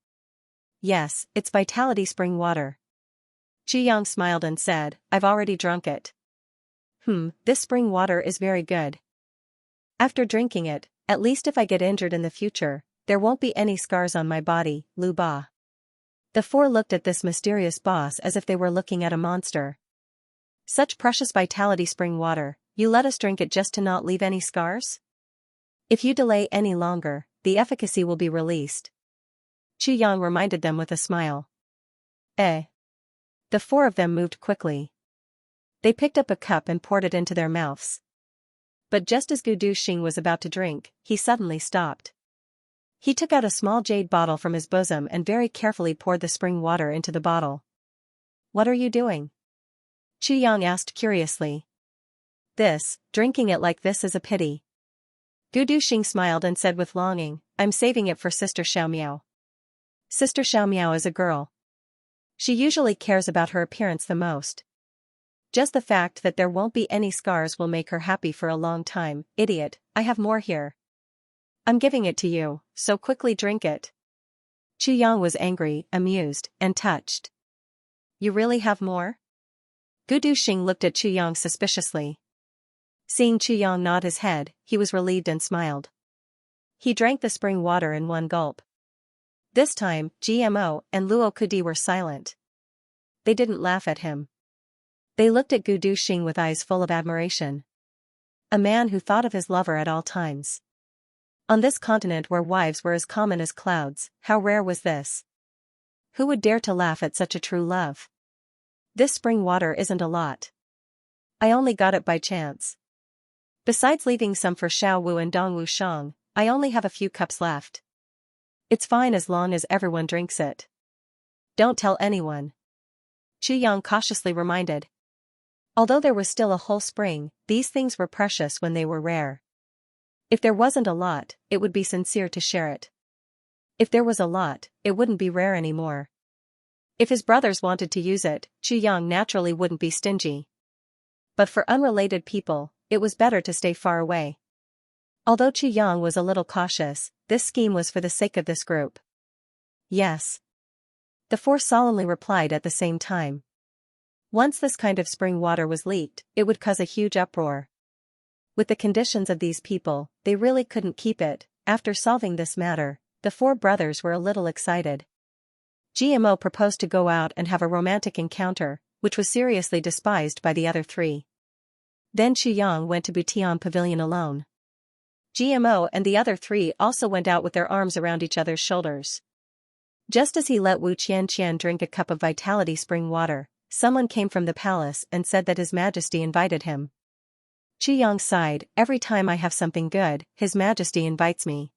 Yes, it's vitality spring water. Xianxia smiled and said, I've already drunk it. This spring water is very good. After drinking it, at least if I get injured in the future, there won't be any scars on my body, Lu Ba. The 4 looked at this mysterious boss as if they were looking at a monster. Such precious vitality spring water, you let us drink it just to not leave any scars? If you delay any longer, the efficacy will be released. Xianxia reminded them with a smile. The 4 of them moved quickly. They picked up a cup and poured it into their mouths. But just as Gu Duxing was about to drink, he suddenly stopped. He took out a small jade bottle from his bosom and very carefully poured the spring water into the bottle. What are you doing? Xianxia asked curiously. Drinking it like this is a pity. Gu Duxing smiled and said with longing, I'm saving it for Sister Xiaomiao. Sister Xiaomiao is a girl. She usually cares about her appearance the most. Just the fact that there won't be any scars will make her happy for a long time. Idiot, I have more here. I'm giving it to you, so quickly drink it. Xianxia was angry, amused, and touched. You really have more? Gu Duxing looked at Xianxia suspiciously. Seeing Xianxia nod his head, he was relieved and smiled. He drank the spring water in one gulp. This time, GMO and Luo Kudi were silent. They didn't laugh at him. They looked at Gu Duxing with eyes full of admiration. A man who thought of his lover at all times. On this continent where wives were as common as clouds, how rare was this? Who would dare to laugh at such a true love? This spring water isn't a lot. I only got it by chance. Besides leaving some for Xiao Wu and Dong Wu Shang, I only have a few cups left. It's fine as long as everyone drinks it. Don't tell anyone. Xianxia cautiously reminded. Although there was still a whole spring, these things were precious when they were rare. If there wasn't a lot, it would be sincere to share it. If there was a lot, it wouldn't be rare anymore. If his brothers wanted to use it, Xianxia naturally wouldn't be stingy. But for unrelated people, it was better to stay far away. Although Xianxia was a little cautious, this scheme was for the sake of this group. Yes. The 4 solemnly replied at the same time. Once this kind of spring water was leaked, it would cause a huge uproar. With the conditions of these people, they really couldn't keep it. After solving this matter, the 4 brothers were a little excited. GMO proposed to go out and have a romantic encounter, which was seriously despised by the other 3. Then Xianxia went to Butian Pavilion alone. GMO and the other 3 also went out with their arms around each other's shoulders. Just as he let Wu Qianqian drink a cup of vitality spring water, someone came from the palace and said that His Majesty invited him. Xianxia sighed, every time I have something good, His Majesty invites me.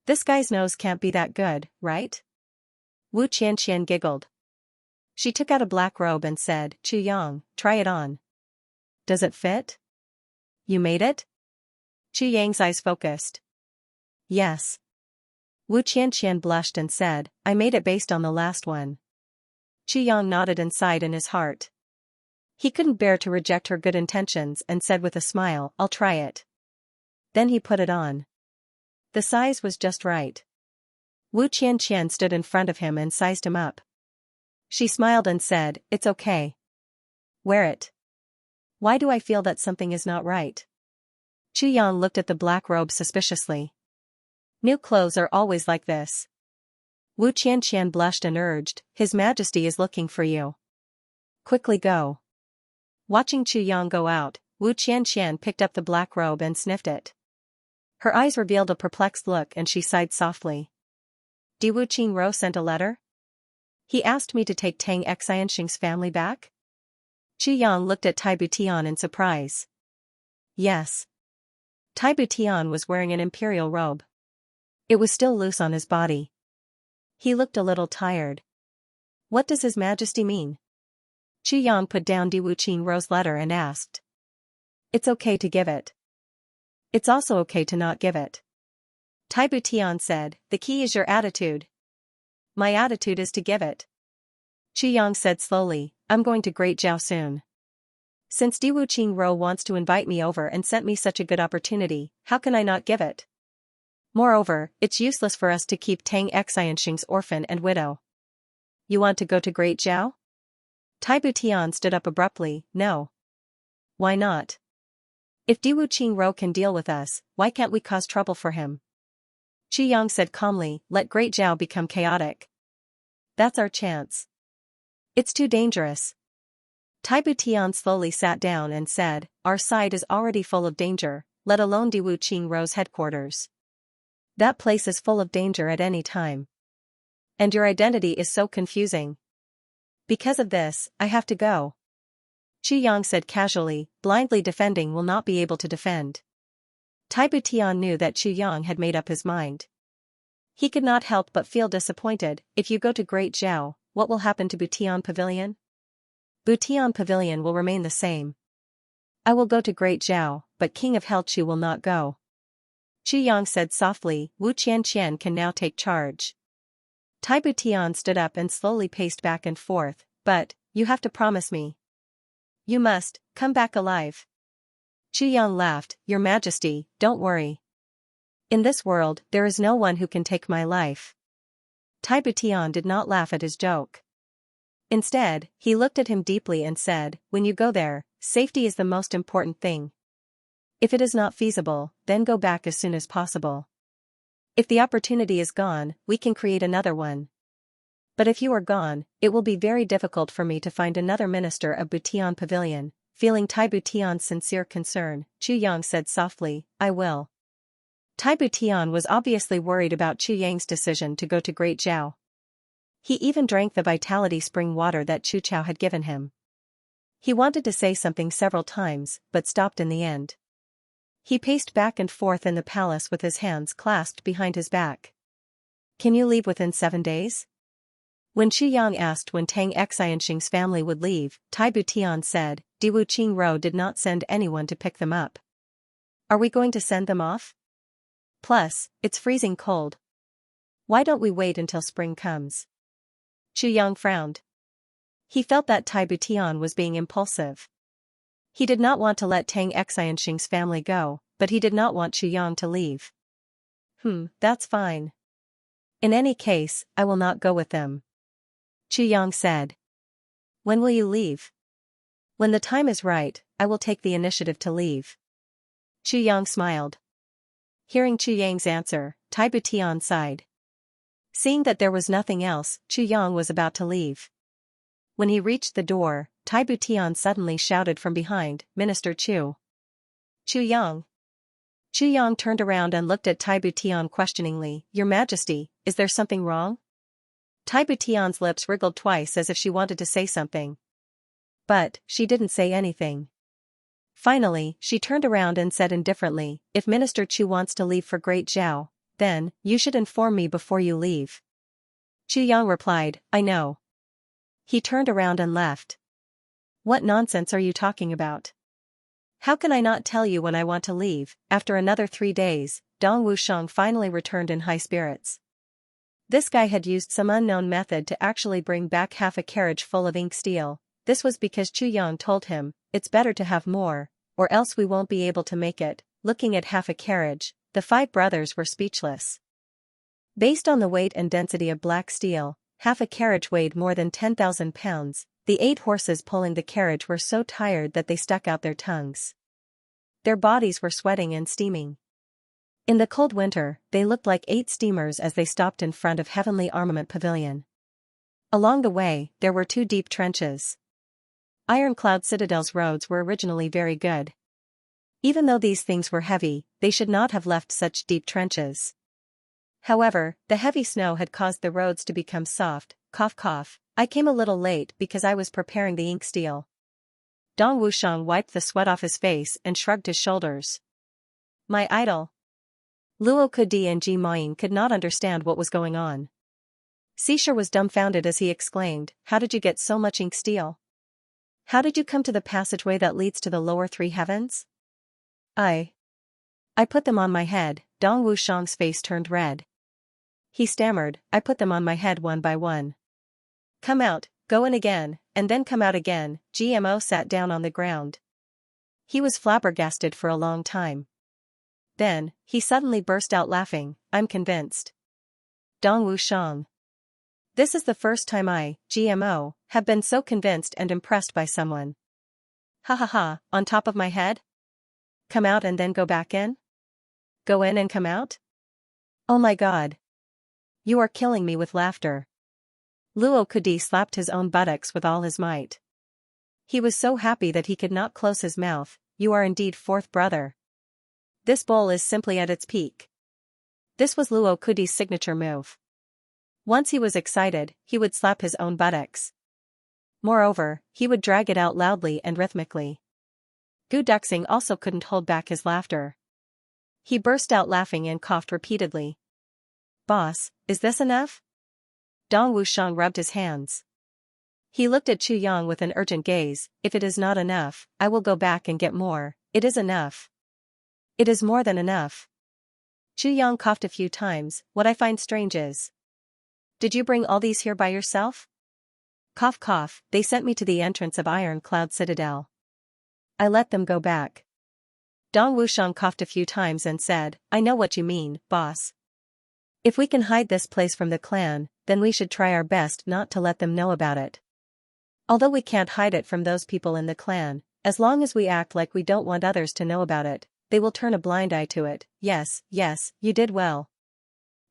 This guy's nose can't be that good, right? Wu Qianqian giggled. She took out a black robe and said, Xianxia, try it on. Does it fit? You made it? Xianxia's eyes focused. Yes. Wu Qianqian blushed and said, I made it based on the last one. Xianxia nodded and sighed in his heart. He couldn't bear to reject her good intentions and said with a smile, I'll try it. Then he put it on. The size was just right. Wu Qianqian stood in front of him and sized him up. She smiled and said, it's okay. Wear it. Why do I feel that something is not right? Xianxia looked at the black robe suspiciously. New clothes are always like this. Wu Qianqian blushed and urged, His Majesty is looking for you. Quickly go. Watching Xianxia go out, Wu Qianqian picked up the black robe and sniffed it. Her eyes revealed a perplexed look and she sighed softly. Di Wu Qingro sent a letter? He asked me to take Tang Xianxing's family back? Xianxia looked at Tai Butian in surprise. Yes. Tai Butian was wearing an imperial robe. It was still loose on his body. He looked a little tired. What does His Majesty mean? Chu Yang put down Di Wuqingrou's letter and asked. It's okay to give it. It's also okay to not give it. Tai Butian said, the key is your attitude. My attitude is to give it. Chu Yang said slowly, I'm going to Great Jiao soon. Since Di Wuqingrou wants to invite me over and sent me such a good opportunity, how can I not give it? Moreover, it's useless for us to keep Tang Xianxing's orphan and widow. You want to go to Great Jiao? Tai Butian stood up abruptly, no. Why not? If Di Wuqingrou can deal with us, why can't we cause trouble for him? Chu Yang said calmly, let Great Jiao become chaotic. That's our chance. It's too dangerous. Tai Butian slowly sat down and said, our side is already full of danger, let alone Di Wuqingrou's headquarters. That place is full of danger at any time. And your identity is so confusing. Because of this, I have to go. Chu Yang said casually, blindly defending will not be able to defend. Tai Butian knew that Chu Yang had made up his mind. He could not help but feel disappointed. If you go to Great Jiao, what will happen to Butian Pavilion? Butian Pavilion will remain the same. I will go to Great Jiao, but King of Helchu will not go. Chu Yang said softly, Wu Qianqian can now take charge. Tai Butian stood up and slowly paced back and forth, but, you have to promise me. You must, come back alive. Chu Yang laughed, Your Majesty, don't worry. In this world, there is no one who can take my life. Tai Butian did not laugh at his joke. Instead, he looked at him deeply and said, when you go there, safety is the most important thing. If it is not feasible, then go back as soon as possible. If the opportunity is gone, we can create another one. But if you are gone, it will be very difficult for me to find another minister of Butian Pavilion. Feeling Tai Butian's sincere concern, Chu Yang said softly, I will. Tai Butian was obviously worried about Chu Yang's decision to go to Great Jiao. He even drank the vitality spring water that Chu Chao had given him. He wanted to say something several times, but stopped in the end. He paced back and forth in the palace with his hands clasped behind his back. Can you leave within 7 days? When Chu Yang asked when Tang Xianxing's family would leave, Tai Butian said, Di Wuqingrou did not send anyone to pick them up. Are we going to send them off? Plus, it's freezing cold. Why don't we wait until spring comes? Chu Yang frowned. He felt that Tai Butian was being impulsive. He did not want to let Tang Xianxing's family go, but he did not want Chu Yang to leave. That's fine. In any case, I will not go with them. Chu Yang said. When will you leave? When the time is right, I will take the initiative to leave. Chu Yang smiled. Hearing Chu Yang's answer, Tai Butian sighed. Seeing that there was nothing else, Chu Yang was about to leave. When he reached the door, Tai Butian suddenly shouted from behind, Minister Chu. Chu Yang. Chu Yang turned around and looked at Tai Butian questioningly, Your Majesty, is there something wrong? Tai Butian's lips wriggled twice as if she wanted to say something. But, she didn't say anything. Finally, she turned around and said indifferently, If Minister Chu wants to leave for Great Jiao, then, you should inform me before you leave. Chu Yang replied, I know. He turned around and left. What nonsense are you talking about? How can I not tell you when I want to leave? After another 3 days, Dong Wusheng finally returned in high spirits. This guy had used some unknown method to actually bring back half a carriage full of ink steel. This was because Chu Yang told him, it's better to have more, or else we won't be able to make it. Looking at half a carriage, the 5 brothers were speechless. Based on the weight and density of black steel, half a carriage weighed more than 10,000 pounds. The 8 horses pulling the carriage were so tired that they stuck out their tongues. Their bodies were sweating and steaming. In the cold winter, they looked like 8 steamers as they stopped in front of Heavenly Armament Pavilion. Along the way, there were 2 deep trenches. Ironclad Citadel's roads were originally very good. Even though these things were heavy, they should not have left such deep trenches. However, the heavy snow had caused the roads to become soft. Cough cough, I came a little late because I was preparing the ink steel. Dong Wusheng wiped the sweat off his face and shrugged his shoulders. My idol. Luo Kudi and Ji Moying could not understand what was going on. Xianxia was dumbfounded as he exclaimed, "How did you get so much ink steel? How did you come to the passageway that leads to the lower three heavens?" I put them on my head." Dong Wushang's face turned red. He stammered, "I put them on my head one by one." "Come out, go in again, and then come out again." GMO sat down on the ground. He was flabbergasted for a long time. Then, he suddenly burst out laughing, "I'm convinced. Dong Wushang. This is the first time I, GMO, have been so convinced and impressed by someone. Ha ha ha, on top of my head? Come out and then go back in? Go in and come out? Oh my god. You are killing me with laughter." Luo Kudi slapped his own buttocks with all his might. He was so happy that he could not close his mouth. "You are indeed fourth brother. This bowl is simply at its peak." This was Luo Kudi's signature move. Once he was excited, he would slap his own buttocks. Moreover, he would drag it out loudly and rhythmically. Gu Duxing also couldn't hold back his laughter. He burst out laughing and coughed repeatedly. "Boss, is this enough?" Dong Wushang rubbed his hands. He looked at Chu Yang with an urgent gaze. "If it is not enough, I will go back and get more." "It is enough. It is more than enough." Chu Yang coughed a few times. "What I find strange is, did you bring all these here by yourself?" Cough cough, "They sent me to the entrance of Iron Cloud Citadel. I let them go back." Dong Wushang coughed a few times and said, "I know what you mean, boss. If we can hide this place from the clan, then we should try our best not to let them know about it. Although we can't hide it from those people in the clan, as long as we act like we don't want others to know about it, they will turn a blind eye to it." Yes, you did well."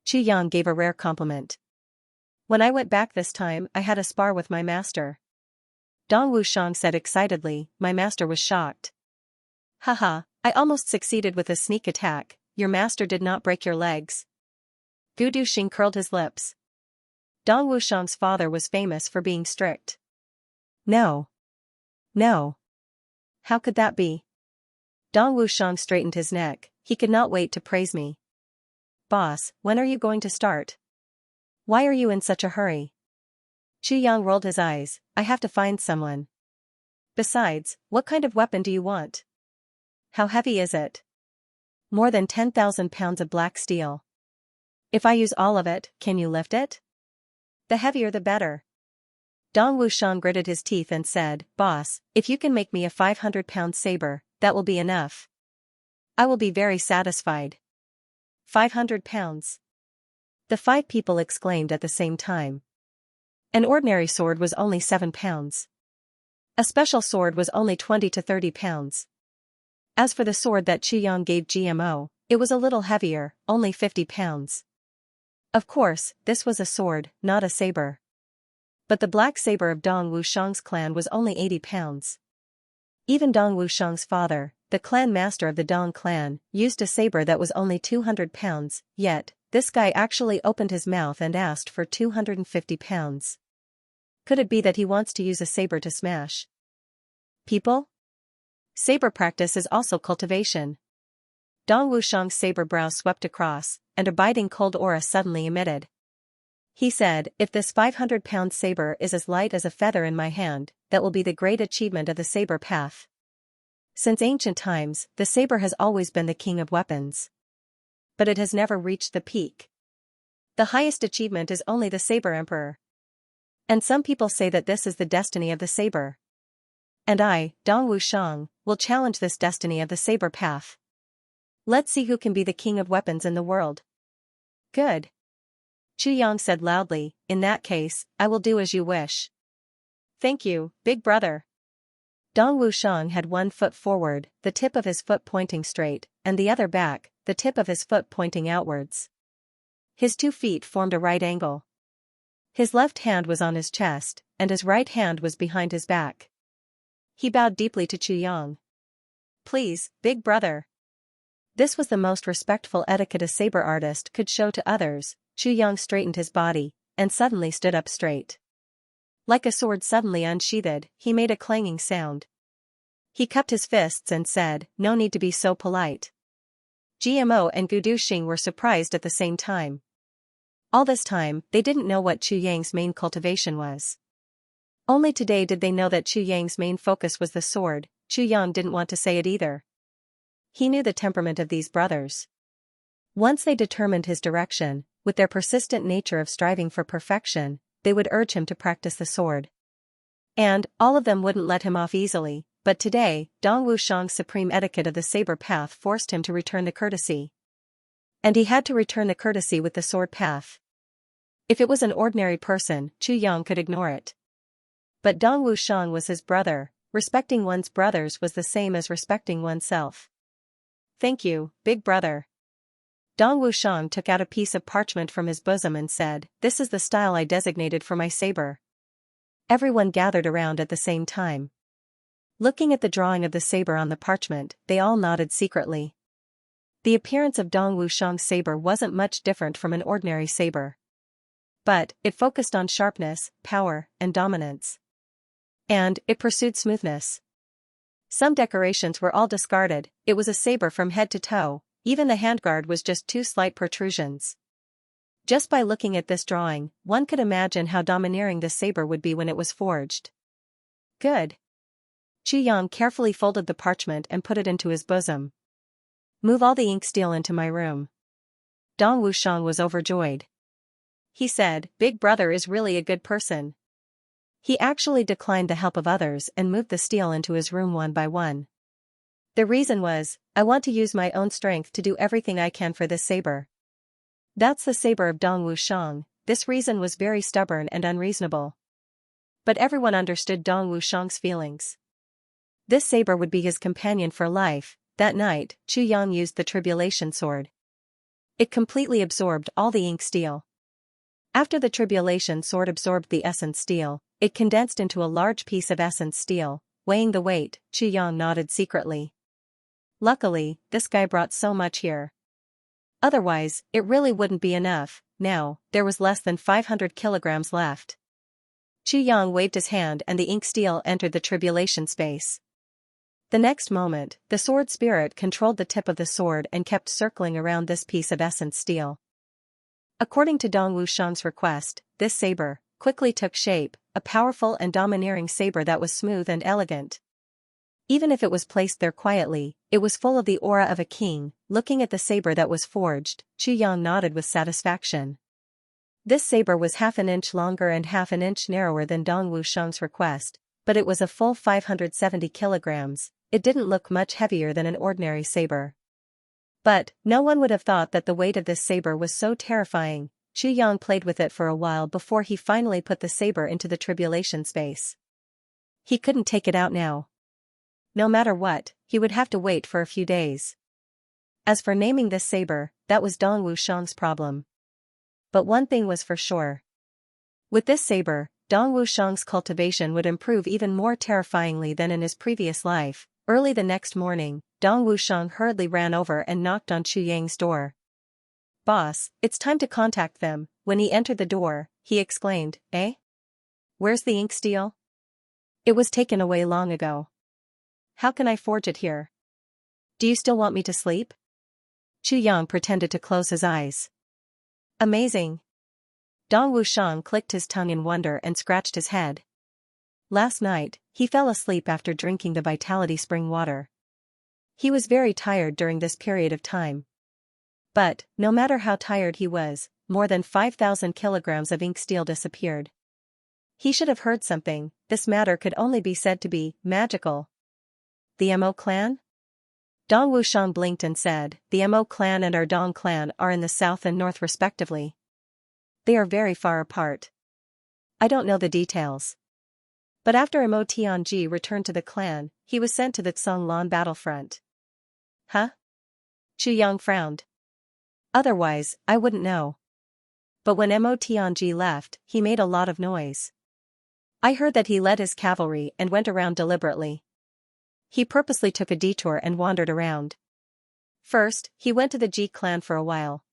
Chu Yang gave a rare compliment. "When I went back this time, I had a spar with my master." Dong Wushang said excitedly. "My master was shocked." "Haha, I almost succeeded with a sneak attack." "Your master did not break your legs?" Gu Duxing curled his lips. Dong Wushang's father was famous for being strict. No. How could that be?" Dong Wushang straightened his neck. "He could not wait to praise me." "Boss, when are you going to start? Why are you in such a hurry?" Chu Yang rolled his eyes. "I have to find someone. Besides, what kind of weapon do you want? How heavy is it?" "More than 10,000 pounds of black steel." "If I use all of it, can you lift it?" "The heavier the better." Dong Wushang gritted his teeth and said, "Boss, if you can make me a 500-pound saber, that will be enough. I will be very satisfied." 500 pounds. The 5 people exclaimed at the same time. An ordinary sword was only 7 pounds. A special sword was only 20 to 30 pounds. As for the sword that Chu Yang gave GMO, it was a little heavier, only 50 pounds. Of course, this was a sword, not a saber. But the black saber of Dong Wushang's clan was only 80 pounds. Even Dong Wushang's father, the clan master of the Dong clan, used a saber that was only 200 pounds, yet, this guy actually opened his mouth and asked for 250 pounds. Could it be that he wants to use a saber to smash people? Saber practice is also cultivation. Dong Wushang's saber brow swept across, and a biting cold aura suddenly emitted. He said, "If this 500-pound saber is as light as a feather in my hand, that will be the great achievement of the saber path. Since ancient times, the saber has always been the king of weapons. But it has never reached the peak. The highest achievement is only the saber emperor. And some people say that this is the destiny of the saber. And I, Dong Wushang, will challenge this destiny of the saber path. Let's see who can be the king of weapons in the world." "Good." Chu Yang said loudly, "In that case, I will do as you wish." "Thank you, big brother." Dong Wushang had one foot forward, the tip of his foot pointing straight, and the other back, the tip of his foot pointing outwards. His 2 feet formed a right angle. His left hand was on his chest, and his right hand was behind his back. He bowed deeply to Chu Yang. "Please, big brother." This was the most respectful etiquette a saber artist could show to others. Chu Yang straightened his body, and suddenly stood up straight. Like a sword suddenly unsheathed, he made a clanging sound. He cupped his fists and said, "No need to be so polite. GMO and Gu Duxing were surprised at the same time. All this time, they didn't know what Chu Yang's main cultivation was. Only today did they know that Chu Yang's main focus was the sword. Chu Yang didn't want to say it either. He knew the temperament of these brothers. Once they determined his direction, with their persistent nature of striving for perfection, they would urge him to practice the sword. And, all of them wouldn't let him off easily, but today, Dong Wushang's supreme etiquette of the saber path forced him to return the courtesy. And he had to return the courtesy with the sword path. If it was an ordinary person, Chu Yang could ignore it. But Dong Wushang was his brother. Respecting one's brothers was the same as respecting oneself. "Thank you, big brother." Dong Wushang took out a piece of parchment from his bosom and said, "This is the style I designated for my saber." Everyone gathered around at the same time. Looking at the drawing of the saber on the parchment, they all nodded secretly. The appearance of Dong Wushang's saber wasn't much different from an ordinary saber. But, it focused on sharpness, power, and dominance. And, it pursued smoothness. Some decorations were all discarded. It was a saber from head to toe, even the handguard was just 2 slight protrusions. Just by looking at this drawing, one could imagine how domineering this saber would be when it was forged. Good. Chu Yang carefully folded the parchment and put it into his bosom. "Move all the ink steel into my room." Dong Wushang was overjoyed. He said, "Big brother is really a good person." He actually declined the help of others and moved the steel into his room one by one. The reason was, "I want to use my own strength to do everything I can for this saber." That's the saber of Dong Wushang. This reason was very stubborn and unreasonable. But everyone understood Dong Wushang's feelings. This saber would be his companion for life. That night, Chu Yang used the tribulation sword. It completely absorbed all the ink steel. After the tribulation sword absorbed the essence steel, it condensed into a large piece of essence steel. Weighing the weight, Chu Yang nodded secretly. Luckily, this guy brought so much here. Otherwise, it really wouldn't be enough. Now, there was less than 500 kilograms left. Chu Yang waved his hand and the ink steel entered the tribulation space. The next moment, the sword spirit controlled the tip of the sword and kept circling around this piece of essence steel. According to Dong Wushang's request, this saber quickly took shape, a powerful and domineering saber that was smooth and elegant. Even if it was placed there quietly, it was full of the aura of a king. Looking at the saber that was forged, Chu Yang nodded with satisfaction. This saber was half an inch longer and half an inch narrower than Dong Wushang's request, but it was a full 570 kilograms. It didn't look much heavier than an ordinary saber. But, no one would have thought that the weight of this saber was so terrifying. Chu Yang played with it for a while before he finally put the saber into the tribulation space. He couldn't take it out now. No matter what, he would have to wait for a few days. As for naming this saber, that was Dong Wushang's problem. But one thing was for sure. With this saber, Dong Wushang's cultivation would improve even more terrifyingly than in his previous life. Early the next morning, Dong Wushang hurriedly ran over and knocked on Chu Yang's door. "Boss, it's time to contact them." When he entered the door, he exclaimed, "Eh? Where's the ink steel? It was taken away long ago. How can I forge it here? Do you still want me to sleep?" Chu Yang pretended to close his eyes. "Amazing." Dong Wushang clicked his tongue in wonder and scratched his head. Last night, he fell asleep after drinking the Vitality Spring water. He was very tired during this period of time. But, no matter how tired he was, more than 5,000 kilograms of ink steel disappeared. He should have heard something. This matter could only be said to be magical. The Mo clan? Dong Wushang blinked and said, "The Mo clan and our Dong clan are in the south and north respectively. They are very far apart. I don't know the details. But after Mo Tianji returned to the clan, he was sent to the Xonglan battlefront." "Huh?" Chu Yang frowned. "Otherwise, I wouldn't know. But when Mo Tianji left, he made a lot of noise. I heard that he led his cavalry and went around deliberately. He purposely took a detour and wandered around. First, he went to the Ji clan for a while.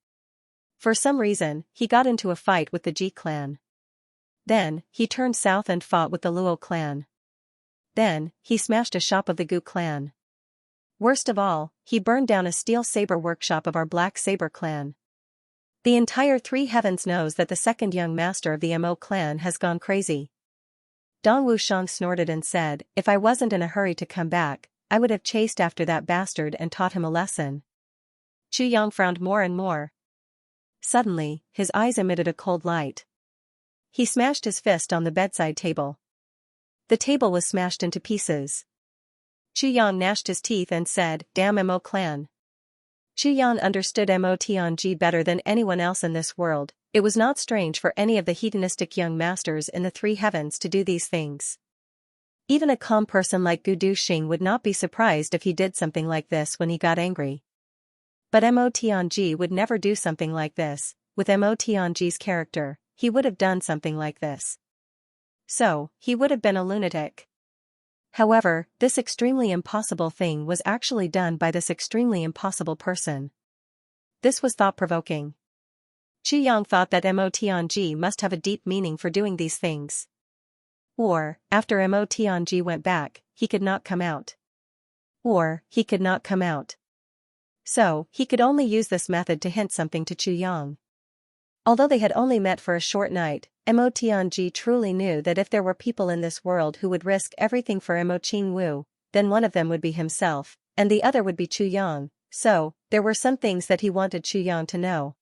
For some reason, he got into a fight with the Ji clan. Then, he turned south and fought with the Luo clan. Then, he smashed a shop of the Gu clan. Worst of all, he burned down a steel saber workshop of our Black Saber clan. The entire Three Heavens knows that the second young master of the Mo clan has gone crazy. Dong Wushang snorted and said, if I wasn't in a hurry to come back, I would have chased after that bastard and taught him a lesson. Chu Yang frowned more and more. Suddenly, his eyes emitted a cold light. He smashed his fist on the bedside table. The table was smashed into pieces. Chu Yang gnashed his teeth and said, damn Mo clan. Chu Yang understood Mo Tianji better than anyone else in this world. It was not strange for any of the hedonistic young masters in the Three Heavens to do these things. Even a calm person like Gu Duxing would not be surprised if he did something like this when he got angry. But Mo Tianji would never do something like this. With Mo Tianji's character, he would have done something like this. So, he would have been a lunatic. However, this extremely impossible thing was actually done by this extremely impossible person. This was thought-provoking. Chu Yang thought that Mo Tianji must have a deep meaning for doing these things. Or, after Mo Tianji went back, he could not come out. Or, he could not come out. So, he could only use this method to hint something to Chu Yang. Although they had only met for a short night, Mo Tianji truly knew that if there were people in this world who would risk everything for Mo Qingwu, then one of them would be himself, and the other would be Chu Yang, so, there were some things that he wanted Chu Yang to know.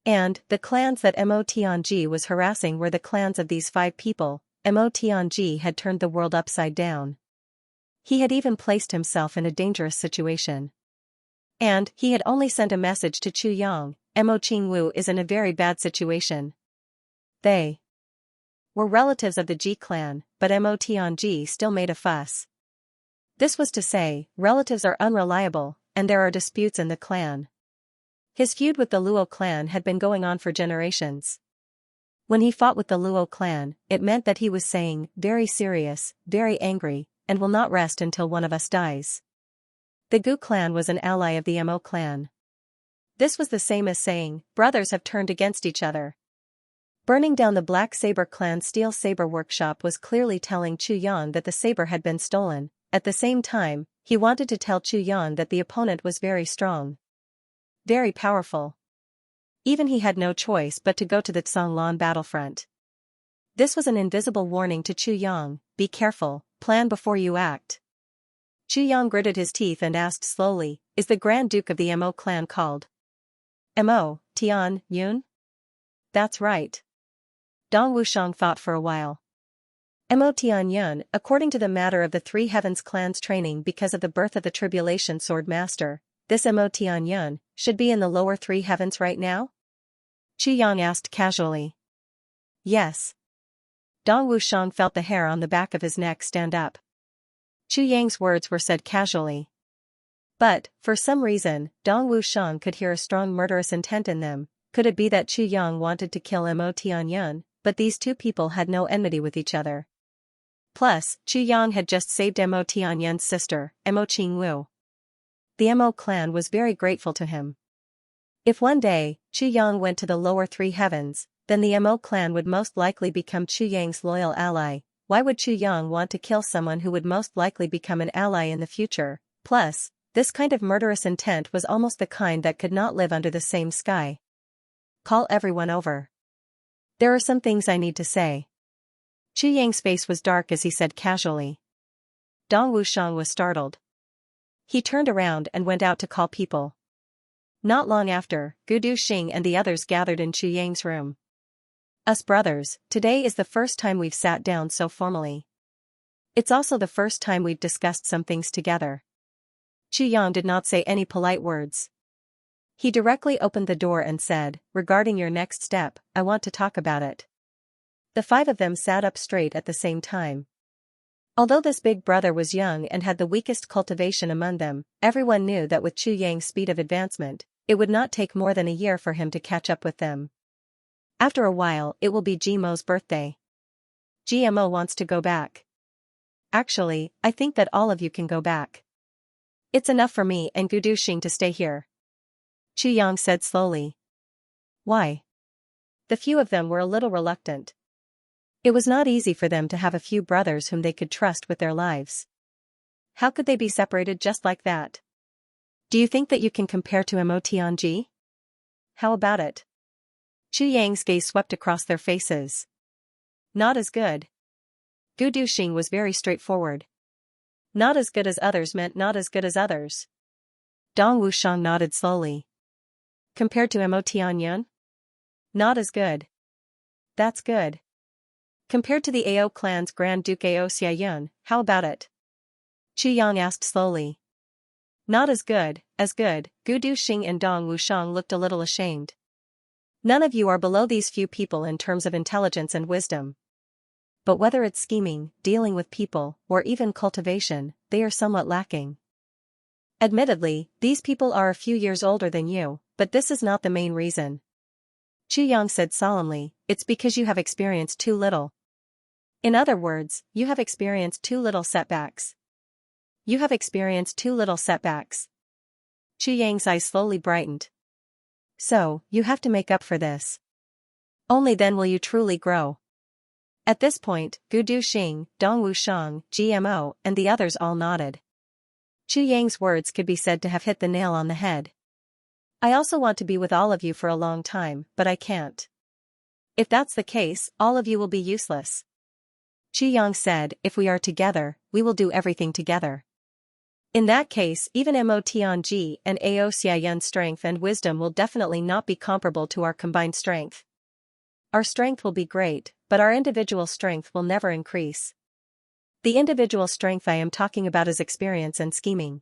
And, the clans that Mo Tianji was harassing were the clans of these 5 people. Mo Tianji had turned the world upside down. He had even placed himself in a dangerous situation. And, he had only sent a message to Chu Yang, Mo Qingwu is in a very bad situation. They were relatives of the Ji clan, but Mo Tianji still made a fuss. This was to say, relatives are unreliable, and there are disputes in the clan. His feud with the Luo clan had been going on for generations. When he fought with the Luo clan, it meant that he was saying, very serious, very angry, and will not rest until one of us dies. The Gu clan was an ally of the Mo clan. This was the same as saying, brothers have turned against each other. Burning down the Black Saber clan's steel saber workshop was clearly telling Chu Yang that the saber had been stolen. At the same time, he wanted to tell Chu Yang that the opponent was very strong. Very powerful. Even he had no choice but to go to the Tsanglan battlefront. This was an invisible warning to Chu Yang, be careful, plan before you act. Chu Yang gritted his teeth and asked slowly, is the Grand Duke of the Mo clan called Mo Tian Yun? That's right. Dong Wushang thought for a while. Mo Tian Yun, according to the matter of the Three Heavens clan's training because of the birth of the Tribulation Sword Master, this Mo Tian Yun should be in the lower Three Heavens right now? Chu Yang asked casually. Yes. Dong Wushang felt the hair on the back of his neck stand up. Chu Yang's words were said casually. But, for some reason, Dong Wushang could hear a strong murderous intent in them. Could it be that Chu Yang wanted to kill Mo Tian Yun, but these two people had no enmity with each other? Plus, Chu Yang had just saved Mo Tian Yun's sister, Mo Qingwu. The Mo clan was very grateful to him. If one day, Chu Yang went to the lower Three Heavens, then the Mo clan would most likely become Chu Yang's loyal ally. Why would Chu Yang want to kill someone who would most likely become an ally in the future? Plus, this kind of murderous intent was almost the kind that could not live under the same sky. Call everyone over. There are some things I need to say. Chu Yang's face was dark as he said casually. Dong Wushang was startled. He turned around and went out to call people. Not long after, Gu Duxing and the others gathered in Chu Yang's room. Us brothers, today is the first time we've sat down so formally. It's also the first time we've discussed some things together. Chu Yang did not say any polite words. He directly opened the door and said, regarding your next step, I want to talk about it. The 5 of them sat up straight at the same time. Although this big brother was young and had the weakest cultivation among them, everyone knew that with Chu Yang's speed of advancement, it would not take more than a year for him to catch up with them. After a while, it will be Gmo's birthday. Gmo wants to go back. Actually, I think that all of you can go back. It's enough for me and Gu Duxing to stay here. Chu Yang said slowly. Why? The few of them were a little reluctant. It was not easy for them to have a few brothers whom they could trust with their lives. How could they be separated just like that? Do you think that you can compare to Motianji? How about it? Chu Yang's gaze swept across their faces. Not as good. Gu Duxing was very straightforward. Not as good as others meant not as good as others. Dong Wushang nodded slowly. Compared to Motianyun? Not as good. That's good. Compared to the Ao clan's Grand Duke Ao Xiayun, how about it? Chu Yang asked slowly. Not as good, as good. Gu Duxing and Dong Wushang looked a little ashamed. None of you are below these few people in terms of intelligence and wisdom. But whether it's scheming, dealing with people, or even cultivation, they are somewhat lacking. Admittedly, these people are a few years older than you, but this is not the main reason. Chu Yang said solemnly, it's because you have experienced too little. In other words, you have experienced too little setbacks. You have experienced too little setbacks. Chu Yang's eyes slowly brightened. So, you have to make up for this. Only then will you truly grow. At this point, Gu Duxing, Dong Wushang, GMO, and the others all nodded. Chu Yang's words could be said to have hit the nail on the head. I also want to be with all of you for a long time, but I can't. If that's the case, all of you will be useless. Chu Yang said, if we are together, we will do everything together. In that case, even Motianji and Ao Xiayun's strength and wisdom will definitely not be comparable to our combined strength. Our strength will be great, but our individual strength will never increase. The individual strength I am talking about is experience and scheming.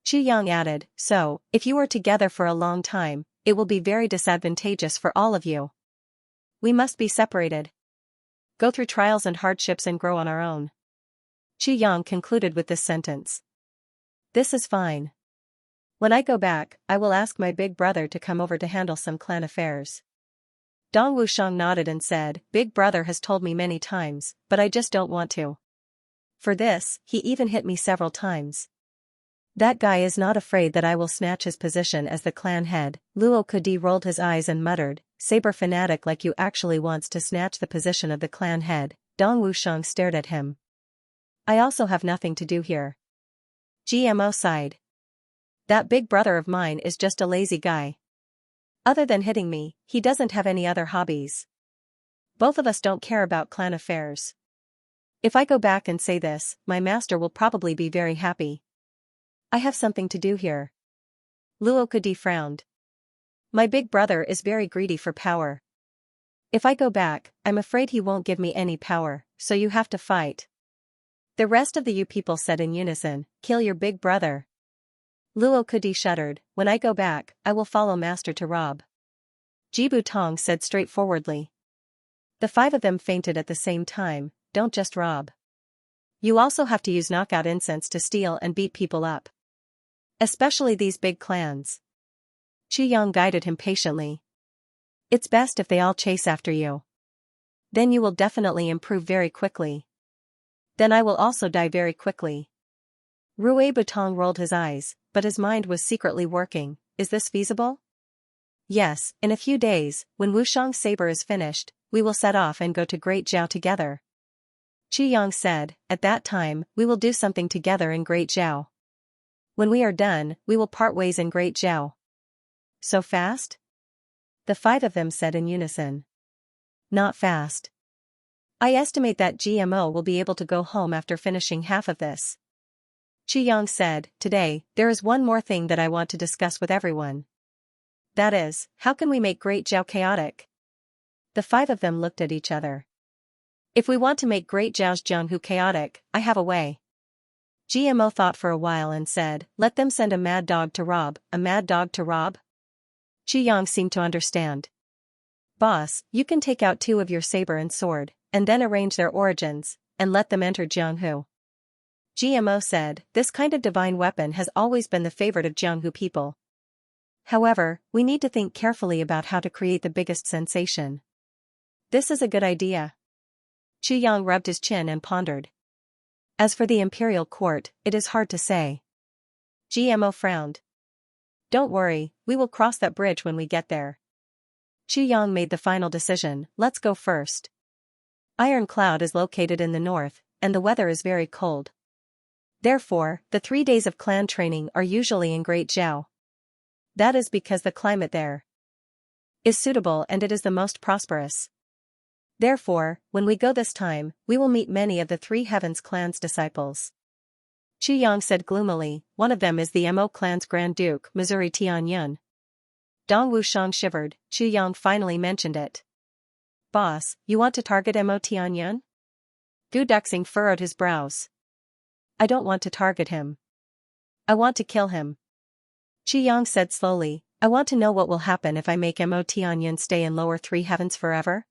Chu Yang added, so, if you are together for a long time, it will be very disadvantageous for all of you. We must be separated. Go through trials and hardships and grow on our own. Chu Yang concluded with this sentence. This is fine. When I go back, I will ask my big brother to come over to handle some clan affairs. Dong Wushang nodded and said, Big brother has told me many times, but I just don't want to. For this, he even hit me several times. That guy is not afraid that I will snatch his position as the clan head. Luo Kudi rolled his eyes and muttered, saber fanatic like you actually wants to snatch the position of the clan head. Dong Wushang stared at him. I also have nothing to do here. GMO sighed. That big brother of mine is just a lazy guy. Other than hitting me, he doesn't have any other hobbies. Both of us don't care about clan affairs. If I go back and say this, my master will probably be very happy. I have something to do here. Luo Kudi frowned. My big brother is very greedy for power. If I go back, I'm afraid he won't give me any power, so you have to fight. The rest of the you people said in unison, kill your big brother. Luo Kudi shuddered, when I go back, I will follow master to rob. Jibu Tong said straightforwardly. The five of them fainted at the same time, don't just rob. You also have to use knockout incense to steal and beat people up. Especially these big clans. Chu Yang guided him patiently. It's best if they all chase after you. Then you will definitely improve very quickly. Then I will also die very quickly. Rue Butong rolled his eyes, but his mind was secretly working. Is this feasible? Yes, in a few days, when Wushang's saber is finished, we will set off and go to Great Zhao together. Chu Yang said, at that time, we will do something together in Great Zhao. When we are done, we will part ways in Great Zhao. So fast? The five of them said in unison. Not fast. I estimate that GMO will be able to go home after finishing half of this. Chu Yang said, today, there is one more thing that I want to discuss with everyone. That is, how can we make Great Zhao chaotic? The five of them looked at each other. If we want to make Great Zhao's Jianghu chaotic, I have a way. GMO thought for a while and said, let them send a mad dog to rob. A mad dog to rob? Chu Yang seemed to understand. Boss, you can take out two of your saber and sword, and then arrange their origins, and let them enter Jianghu. GMO said, this kind of divine weapon has always been the favorite of Jianghu people. However, we need to think carefully about how to create the biggest sensation. This is a good idea. Chu Yang rubbed his chin and pondered. As for the imperial court, it is hard to say. GMO frowned. Don't worry, we will cross that bridge when we get there. Chu Yang made the final decision, let's go first. Iron Cloud is located in the north, and the weather is very cold. Therefore, the 3 days of clan training are usually in Great Zhao. That is because the climate there is suitable and it is the most prosperous. Therefore, when we go this time, we will meet many of the Three Heavens clan's disciples. Xianxia said gloomily, one of them is the Mo clan's Grand Duke, Missouri Tianyun. Dong Wushang shivered. Xianxia finally mentioned it. Boss, you want to target Mo Tianyun? Gu Duxing furrowed his brows. I don't want to target him. I want to kill him. Xianxia said slowly, I want to know what will happen if I make Mo Tianyun stay in lower Three Heavens forever.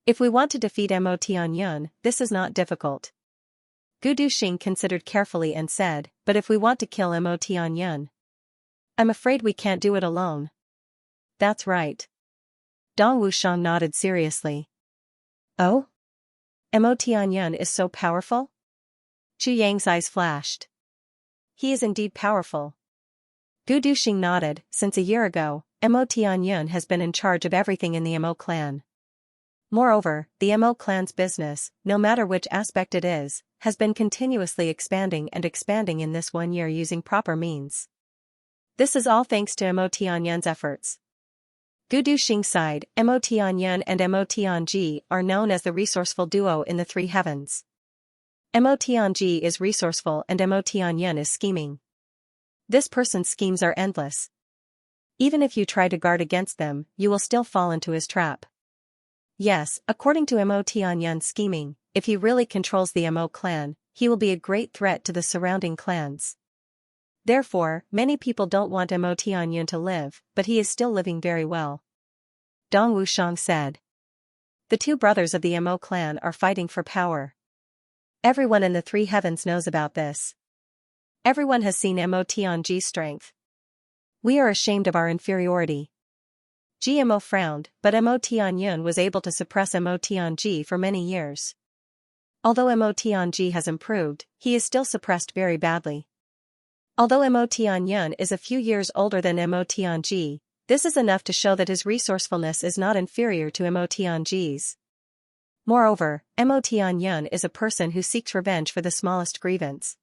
If we want to defeat Mo Tianyun, this is not difficult. Gu Duxing considered carefully and said, but if we want to kill Mo Tianyun, I'm afraid we can't do it alone. That's right. Dong Wushang nodded seriously. Oh? Mo Tianyun is so powerful? Xianxia's eyes flashed. He is indeed powerful. Gu Duxing nodded. Since a year ago, Mo Tianyun has been in charge of everything in the Mo clan. Moreover, the Mo clan's business, no matter which aspect it is, has been continuously expanding and expanding in this 1 year using proper means. This is all thanks to Mo Tianyun's efforts. Gu Duxing sighed. Mo Tianyun and Mo Tianji are known as the resourceful duo in the Three Heavens. Mo Tianji is resourceful and Mo Tianyun is scheming. This person's schemes are endless. Even if you try to guard against them, you will still fall into his trap. Yes, according to Mo Tianyun's scheming, if he really controls the Mo clan, he will be a great threat to the surrounding clans. Therefore, many people don't want Mo Tianyun to live, but he is still living very well. Dong Wushang said. The two brothers of the Mo clan are fighting for power. Everyone in the Three Heavens knows about this. Everyone has seen Mo Tianji's strength. We are ashamed of our inferiority. GMO frowned, but Mo Tianyun was able to suppress Mo Tianji for many years. Although Mo Tianji has improved, he is still suppressed very badly. Although Mo Tianyun is a few years older than Mo Tianji, this is enough to show that his resourcefulness is not inferior to Mo Tianji's. Moreover, Mo Tianyun is a person who seeks revenge for the smallest grievance.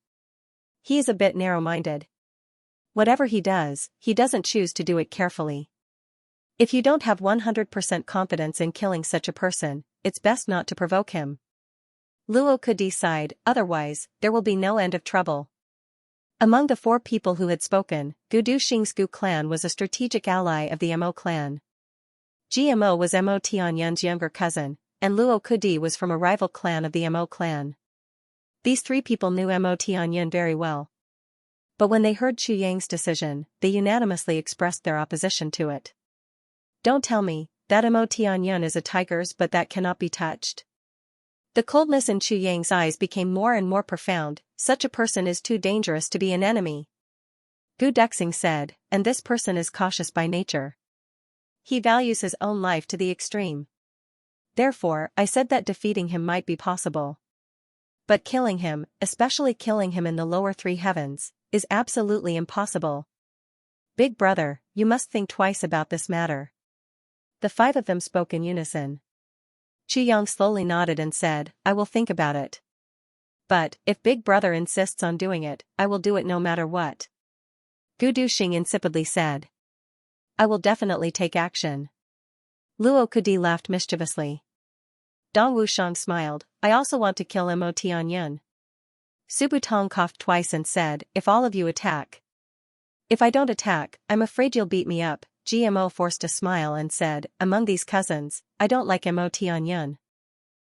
He is a bit narrow-minded. Whatever he does, he doesn't choose to do it carefully. If you don't have 100% confidence in killing such a person, it's best not to provoke him. Luo could decide, otherwise, there will be no end of trouble. Among the 4 people who had spoken, Gu Duxing's Gu clan was a strategic ally of the Mo clan. GMO was Mo Tianyun's younger cousin, and Luo Kudi was from a rival clan of the Mo clan. These 3 people knew Mo Tianyun very well. But when they heard Chu Yang's decision, they unanimously expressed their opposition to it. Don't tell me that Mo Tianyun is a tiger's but that cannot be touched. The coldness in Chu Yang's eyes became more and more profound. Such a person is too dangerous to be an enemy. Gu Duxing said, and this person is cautious by nature. He values his own life to the extreme. Therefore, I said that defeating him might be possible. But killing him, especially killing him in the lower Three Heavens, is absolutely impossible. Big brother, you must think twice about this matter. The 5 of them spoke in unison. Xianxia slowly nodded and said, I will think about it. But, if Big Brother insists on doing it, I will do it no matter what. Gu Duxing insipidly said. I will definitely take action. Luo Kudi laughed mischievously. Dong Wushang smiled, I also want to kill Mo Tianyun. Subutong coughed twice and said, if all of you attack. If I don't attack, I'm afraid you'll beat me up. GMO forced a smile and said, among these cousins, I don't like Mo Tianyun.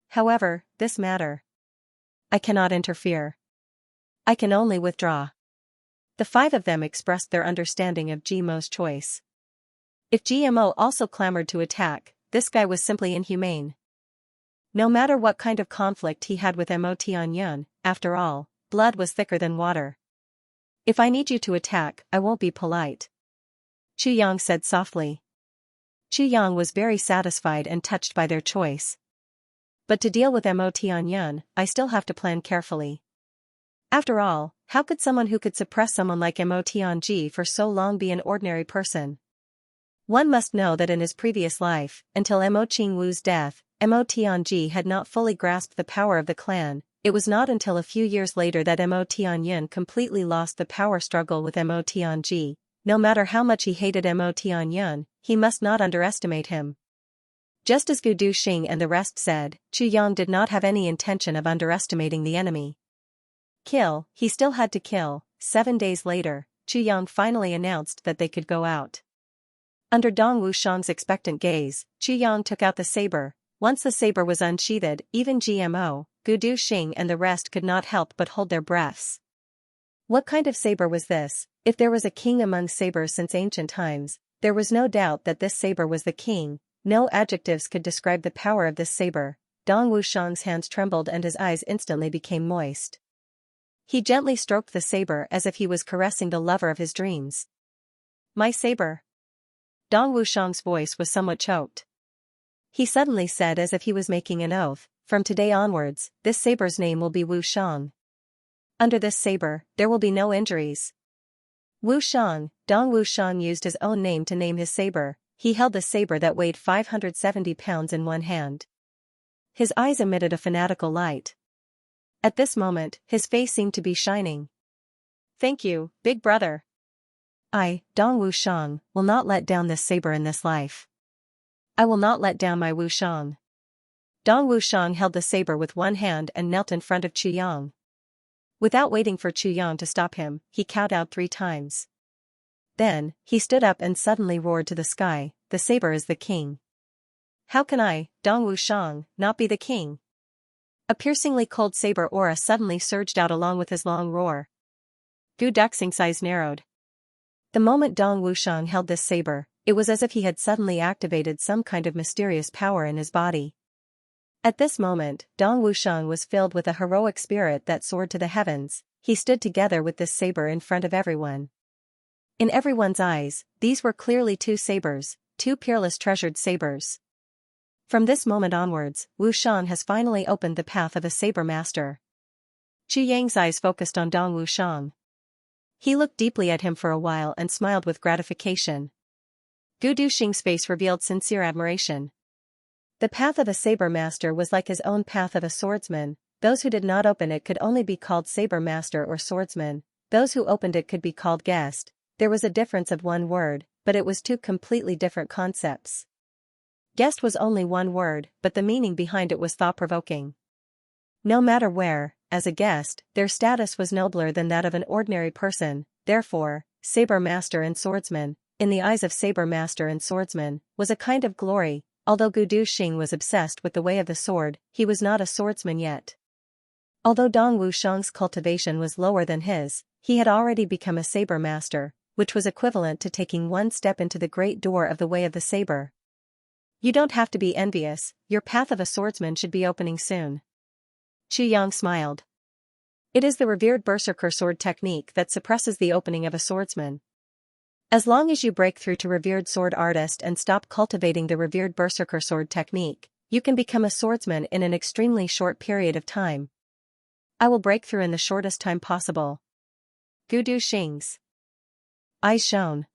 However, this matter. I cannot interfere. I can only withdraw. The 5 of them expressed their understanding of GMO's choice. If GMO also clamored to attack, this guy was simply inhumane. No matter what kind of conflict he had with Mo Tianyun, after all, blood was thicker than water. If I need you to attack, I won't be polite. Xianxia said softly. Xianxia was very satisfied and touched by their choice. But to deal with Mo Tianyun, I still have to plan carefully. After all, how could someone who could suppress someone like Mo Tianji for so long be an ordinary person? One must know that in his previous life, until Mo Qingwu's death, Mo Tianji had not fully grasped the power of the clan, it was not until a few years later that Mo Tianyin completely lost the power struggle with Mo Tianji. No matter how much he hated Mo Tianyin, he must not underestimate him. Just as Gu Duxing and the rest said, Chu Yang did not have any intention of underestimating the enemy. Kill, he still had to kill. 7 days later, Chu Yang finally announced that they could go out. Under Dong Wushang's expectant gaze, Chu Yang took out the saber. Once the saber was unsheathed, even GMO, Gu Duxing and the rest could not help but hold their breaths. What kind of saber was this? If there was a king among sabers since ancient times, there was no doubt that this saber was the king. No adjectives could describe the power of this saber. Dong Wushang's hands trembled and his eyes instantly became moist. He gently stroked the saber as if he was caressing the lover of his dreams. My saber. Dong Wushang's voice was somewhat choked. He suddenly said as if he was making an oath, from today onwards, this saber's name will be Wushang. Under this saber, there will be no injuries. Wushang, Dong Wushang used his own name to name his saber. He held the saber that weighed 570 pounds in one hand. His eyes emitted a fanatical light. At this moment, his face seemed to be shining. Thank you, big brother. I, Dong Wushang, will not let down this saber in this life. I will not let down my Wushang. Dong Wushang held the saber with one hand and knelt in front of Chu Yang. Without waiting for Chu Yang to stop him, he kowtowed 3 times. Then, he stood up and suddenly roared to the sky, the saber is the king. How can I, Dong Wushang, not be the king? A piercingly cold saber aura suddenly surged out along with his long roar. Gu Duxing's eyes narrowed. The moment Dong Wushang held this saber, it was as if he had suddenly activated some kind of mysterious power in his body. At this moment, Dong Wushang was filled with a heroic spirit that soared to the heavens. He stood together with this saber in front of everyone. In everyone's eyes, these were clearly 2 sabers, 2 peerless treasured sabers. From this moment onwards, Wushang has finally opened the path of a saber master. Chu Yang's eyes focused on Dong Wushang. He looked deeply at him for a while and smiled with gratification. Gu Duxing's face revealed sincere admiration. The path of a saber master was like his own path of a swordsman. Those who did not open it could only be called saber master or swordsman. Those who opened it could be called guest. There was a difference of 1 word, but it was 2 completely different concepts. Guest was only 1 word, but the meaning behind it was thought-provoking. No matter where, as a guest, their status was nobler than that of an ordinary person. Therefore, saber master and swordsman, in the eyes of saber master and swordsman, was a kind of glory. Although Gu Duxing was obsessed with the way of the sword, he was not a swordsman yet. Although Dong Wushang's cultivation was lower than his, he had already become a saber master, which was equivalent to taking 1 step into the great door of the way of the saber. You don't have to be envious, your path of a swordsman should be opening soon. Chu Yang smiled. It is the revered berserker sword technique that suppresses the opening of a swordsman. As long as you break through to revered sword artist and stop cultivating the revered berserker sword technique, you can become a swordsman in an extremely short period of time. I will break through in the shortest time possible. Gu Duxing's eyes shone.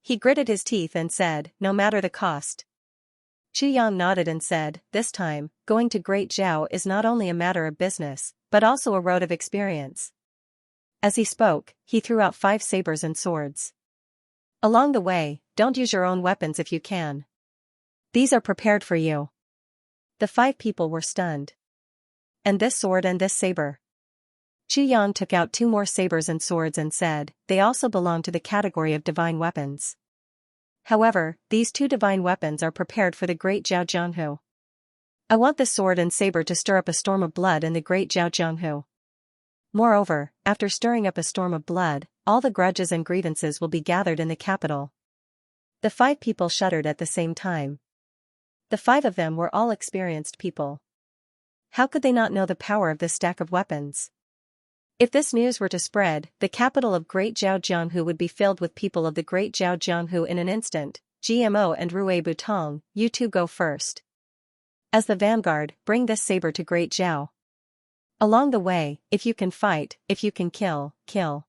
He gritted his teeth and said, no matter the cost. Chu Yang nodded and said, this time, going to Great Zhao is not only a matter of business, but also a road of experience. As he spoke, he threw out 5 sabers and swords. Along the way, don't use your own weapons if you can. These are prepared for you. The 5 people were stunned. And this sword and this saber. Chu Yang took out 2 more sabers and swords and said, they also belong to the category of divine weapons. However, these 2 divine weapons are prepared for the great Zhao Jianghu. I want this sword and saber to stir up a storm of blood in the great Zhao Jianghu. Moreover, after stirring up a storm of blood, all the grudges and grievances will be gathered in the capital. The 5 people shuddered at the same time. The 5 of them were all experienced people. How could they not know the power of this stack of weapons? If this news were to spread, the capital of Great Zhao Jianghu would be filled with people of the Great Zhao Jianghu in an instant. GMO and Rui Butong, you 2 go first. As the vanguard, bring this saber to Great Zhao. Along the way, if you can fight, if you can kill, kill.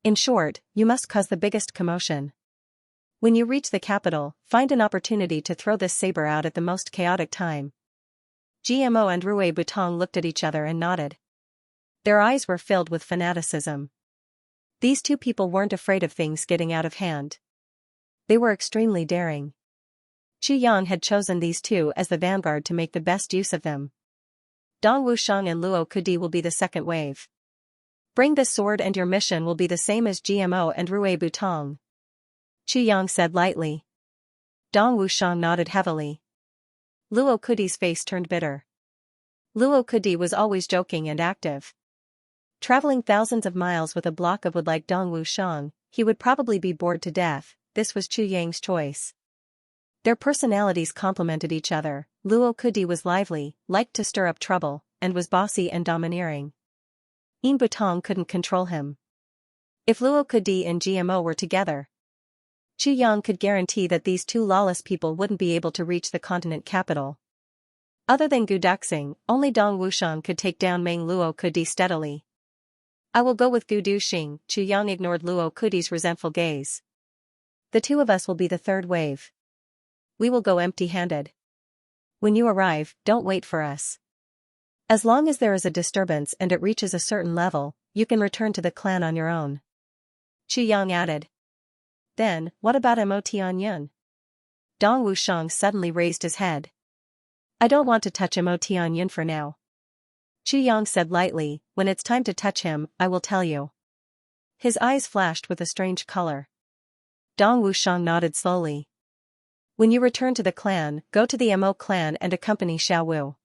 In short, you must cause the biggest commotion. When you reach the capital, find an opportunity to throw this saber out at the most chaotic time. GMO and Rui Butong looked at each other and nodded. Their eyes were filled with fanaticism. These two people weren't afraid of things getting out of hand. They were extremely daring. Qu Yang had chosen these two as the vanguard to make the best use of them. Dong Wushang and Luo Kudi will be the second wave. Bring the sword and your mission will be the same as GMO and Rui Butong. Qu Yang said lightly. Dong Wushang nodded heavily. Luo Kudi's face turned bitter. Luo Kudi was always joking and active. Traveling thousands of miles with a block of wood like Dong Wushang, he would probably be bored to death. This was Qu Yang's choice. Their personalities complemented each other. Luo Kudi was lively, liked to stir up trouble, and was bossy and domineering. Yin Butong couldn't control him. If Luo Kudi and GMO were together, Qu Yang could guarantee that these two lawless people wouldn't be able to reach the continent capital. Other than Gu Duxing, only Dong Wushang could take down Meng Luo Kudi steadily. I will go with Gu Duxing. Qu Yang ignored Luo Kudi's resentful gaze. The two of us will be the third wave. We will go empty-handed. When you arrive, don't wait for us. As long as there is a disturbance and it reaches a certain level, you can return to the clan on your own. Qu Yang added. Then, what about Mo Tianyun? Dong Wushang suddenly raised his head. I don't want to touch Mo Tianyun for now. Qu Yang said lightly, when it's time to touch him, I will tell you. His eyes flashed with a strange color. Dong Wushang nodded slowly. When you return to the clan, go to the Mo clan and accompany Xiao Wu.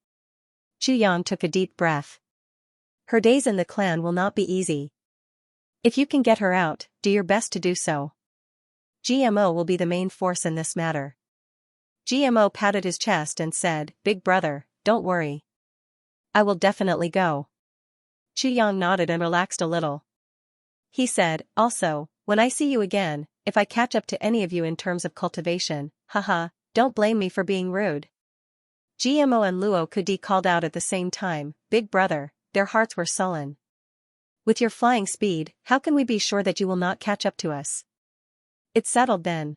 Qu Yang took a deep breath. Her days in the clan will not be easy. If you can get her out, do your best to do so. GMO will be the main force in this matter. GMO patted his chest and said, Big brother, don't worry. I will definitely go. Qu Yang nodded and relaxed a little. He said, also, when I see you again, if I catch up to any of you in terms of cultivation, haha, don't blame me for being rude. GMO and Luo Kudi called out at the same time, Big brother, their hearts were sullen. With your flying speed, how can we be sure that you will not catch up to us? It's settled then.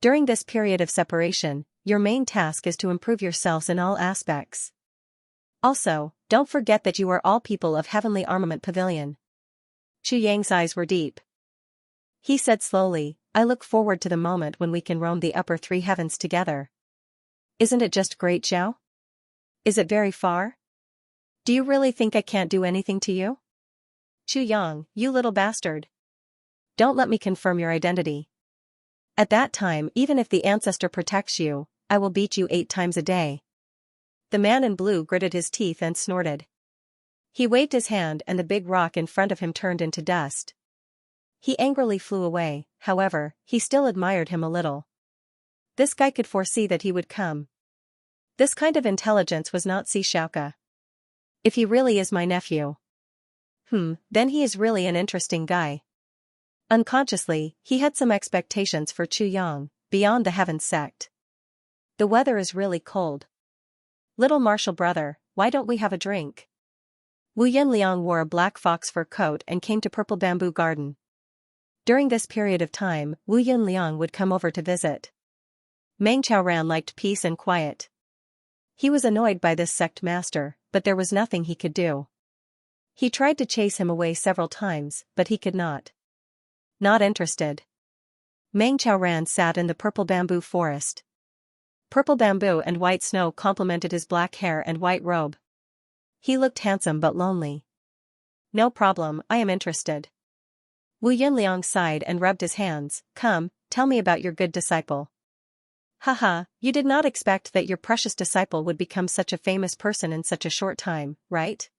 During this period of separation, your main task is to improve yourselves in all aspects. Also, don't forget that you are all people of Heavenly Armament Pavilion. Qu Yang's eyes were deep. He said slowly, I look forward to the moment when we can roam the upper three heavens together. Isn't it just great, Zhao? Is it very far? Do you really think I can't do anything to you? Qu Yang, you little bastard. Don't let me confirm your identity. At that time, even if the ancestor protects you, I will beat you 8 times a day. The man in blue gritted his teeth and snorted. He waved his hand and the big rock in front of him turned into dust. He angrily flew away, however, he still admired him a little. This guy could foresee that he would come. This kind of intelligence was not Xianxia. If he really is my nephew. Then he is really an interesting guy. Unconsciously, he had some expectations for Qu Yang, beyond the Heaven sect. The weather is really cold. Little martial brother, why don't we have a drink? Wu Yinliang wore a black fox fur coat and came to Purple Bamboo Garden. During this period of time, Wu Yinliang would come over to visit. Meng Chaoran liked peace and quiet. He was annoyed by this sect master, but there was nothing he could do. He tried to chase him away several times, but he could not. Not interested. Meng Chaoran sat in the purple bamboo forest. Purple bamboo and white snow complemented his black hair and white robe. He looked handsome but lonely. No problem, I am interested. Wu Yinliang sighed and rubbed his hands. Come, tell me about your good disciple. Haha, you did not expect that your precious disciple would become such a famous person in such a short time, right?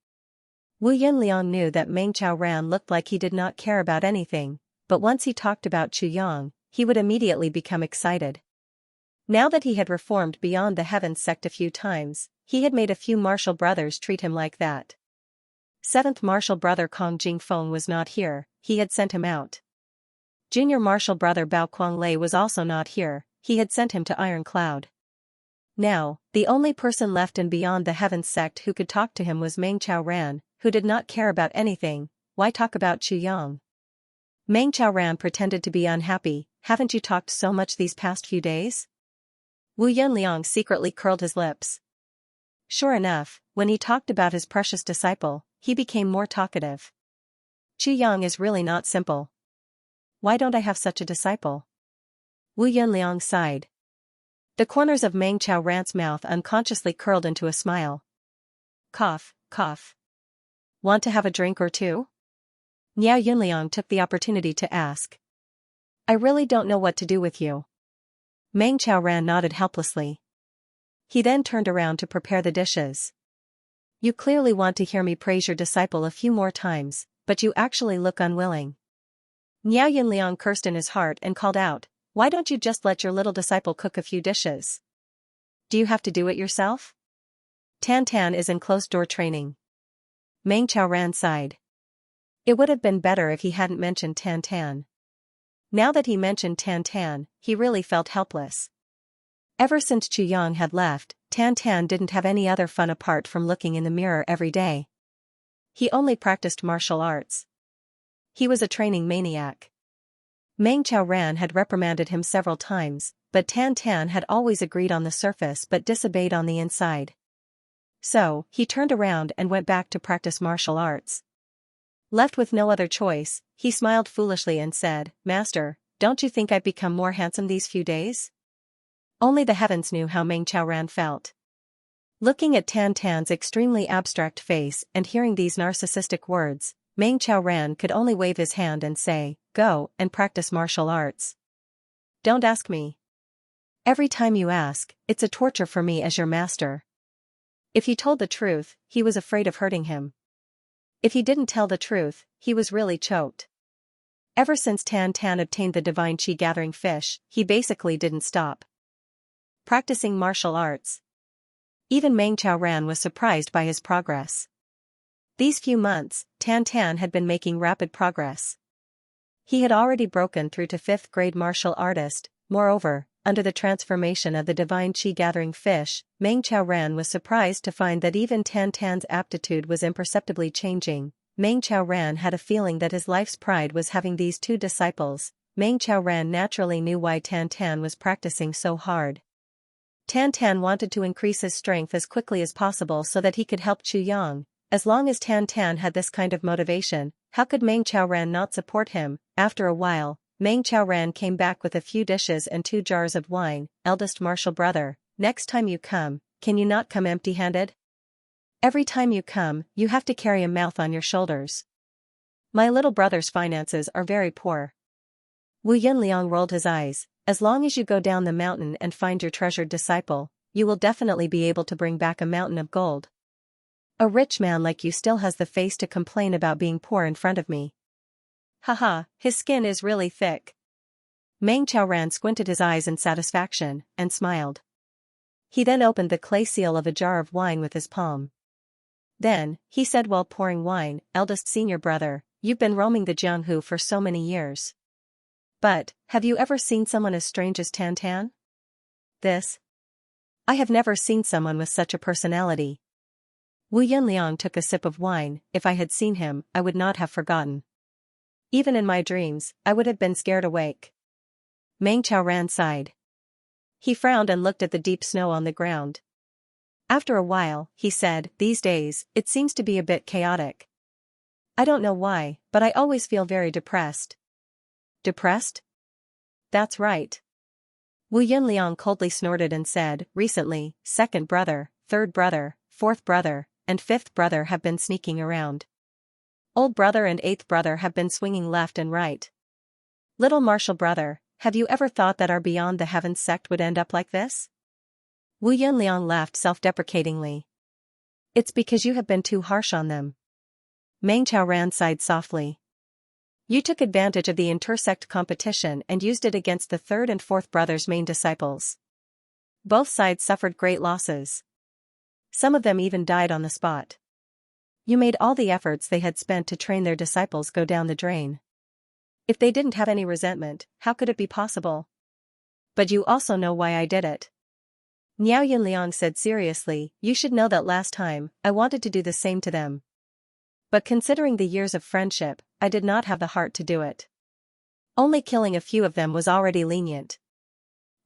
Wu Yinliang knew that Meng Chaoran looked like he did not care about anything, but once he talked about Qu Yang, he would immediately become excited. Now that he had reformed beyond the Heaven sect a few times, he had made a few martial brothers treat him like that. 7th martial brother Kong Jingfeng was not here, he had sent him out. Junior martial brother Bao Kuanglei was also not here, he had sent him to Iron Cloud. Now, the only person left in beyond the Heaven sect who could talk to him was Meng Chaoran, who did not care about anything. Why talk about Qu Yang? Meng Chaoran pretended to be unhappy. Haven't you talked so much these past few days? Wu Yinliang secretly curled his lips. Sure enough, when he talked about his precious disciple, he became more talkative. Qiyang is really not simple. Why don't I have such a disciple? Wu Yunliang sighed. The corners of Meng Chao Ran's mouth unconsciously curled into a smile. Cough, cough. Want to have a drink or two? Niao Yunliang took the opportunity to ask. I really don't know what to do with you. Meng Chao Ran nodded helplessly. He then turned around to prepare the dishes. You clearly want to hear me praise your disciple a few more times, but you actually look unwilling. Niao Yunliang cursed in his heart and called out, why don't you just let your little disciple cook a few dishes? Do you have to do it yourself? Tan Tan is in closed-door training. Meng Chao Ran sighed. It would have been better if he hadn't mentioned Tan Tan. Now that he mentioned Tan Tan, he really felt helpless. Ever since Chu Yang had left, Tan Tan didn't have any other fun apart from looking in the mirror every day. He only practiced martial arts. He was a training maniac. Meng Chao Ran had reprimanded him several times, but Tan Tan had always agreed on the surface but disobeyed on the inside. So, he turned around and went back to practice martial arts. Left with no other choice, he smiled foolishly and said, Master, don't you think I've become more handsome these few days? Only the heavens knew how Meng Chao Ran felt. Looking at Tan Tan's extremely abstract face and hearing these narcissistic words, Meng Chao Ran could only wave his hand and say, go and practice martial arts. Don't ask me. Every time you ask, it's a torture for me as your master. If he told the truth, he was afraid of hurting him. If he didn't tell the truth, he was really choked. Ever since Tan Tan obtained the divine chi gathering fish, he basically didn't stop practicing martial arts. Even Meng Chao Ran was surprised by his progress. These few months, Tan Tan had been making rapid progress. He had already broken through to 5th grade martial artist. Moreover, under the transformation of the divine chi gathering fish, Meng Chao Ran was surprised to find that even Tan Tan's aptitude was imperceptibly changing. Meng Chao Ran had a feeling that his life's pride was having these two disciples. Meng Chao Ran naturally knew why Tan Tan was practicing so hard. Tan Tan wanted to increase his strength as quickly as possible so that he could help Chu Yang. As long as Tan Tan had this kind of motivation, how could Meng Chao Ran not support him? After a while, Meng Chao Ran came back with a few dishes and 2 jars of wine. Eldest martial brother, next time you come, can you not come empty-handed? Every time you come, you have to carry a mouth on your shoulders. My little brother's finances are very poor. Wu Yunliang rolled his eyes. As long as you go down the mountain and find your treasured disciple, you will definitely be able to bring back a mountain of gold. A rich man like you still has the face to complain about being poor in front of me. Haha, his skin is really thick. Meng Chao Ran squinted his eyes in satisfaction, and smiled. He then opened the clay seal of a jar of wine with his palm. Then, he said while pouring wine, eldest senior brother, you've been roaming the Jianghu for so many years. But, have you ever seen someone as strange as Tan Tan? This? I have never seen someone with such a personality. Wu Yunliang took a sip of wine. If I had seen him, I would not have forgotten. Even in my dreams, I would have been scared awake. Meng Chao Ran sighed. He frowned and looked at the deep snow on the ground. After a while, he said, these days, it seems to be a bit chaotic. I don't know why, but I always feel very depressed. Depressed? That's right. Wu Yunliang coldly snorted and said, recently, 2nd brother, 3rd brother, 4th brother, and 5th brother have been sneaking around. Old brother and 8th brother have been swinging left and right. Little martial brother, have you ever thought that our Beyond the Heavens sect would end up like this? Wu Yunliang laughed self-deprecatingly. It's because you have been too harsh on them. Meng Chao Ran sighed softly. You took advantage of the intersect competition and used it against the 3rd and 4th brothers' main disciples. Both sides suffered great losses. Some of them even died on the spot. You made all the efforts they had spent to train their disciples go down the drain. If they didn't have any resentment, how could it be possible? But you also know why I did it. Niao Yunliang said seriously, you should know that last time, I wanted to do the same to them. But considering the years of friendship, I did not have the heart to do it. Only killing a few of them was already lenient.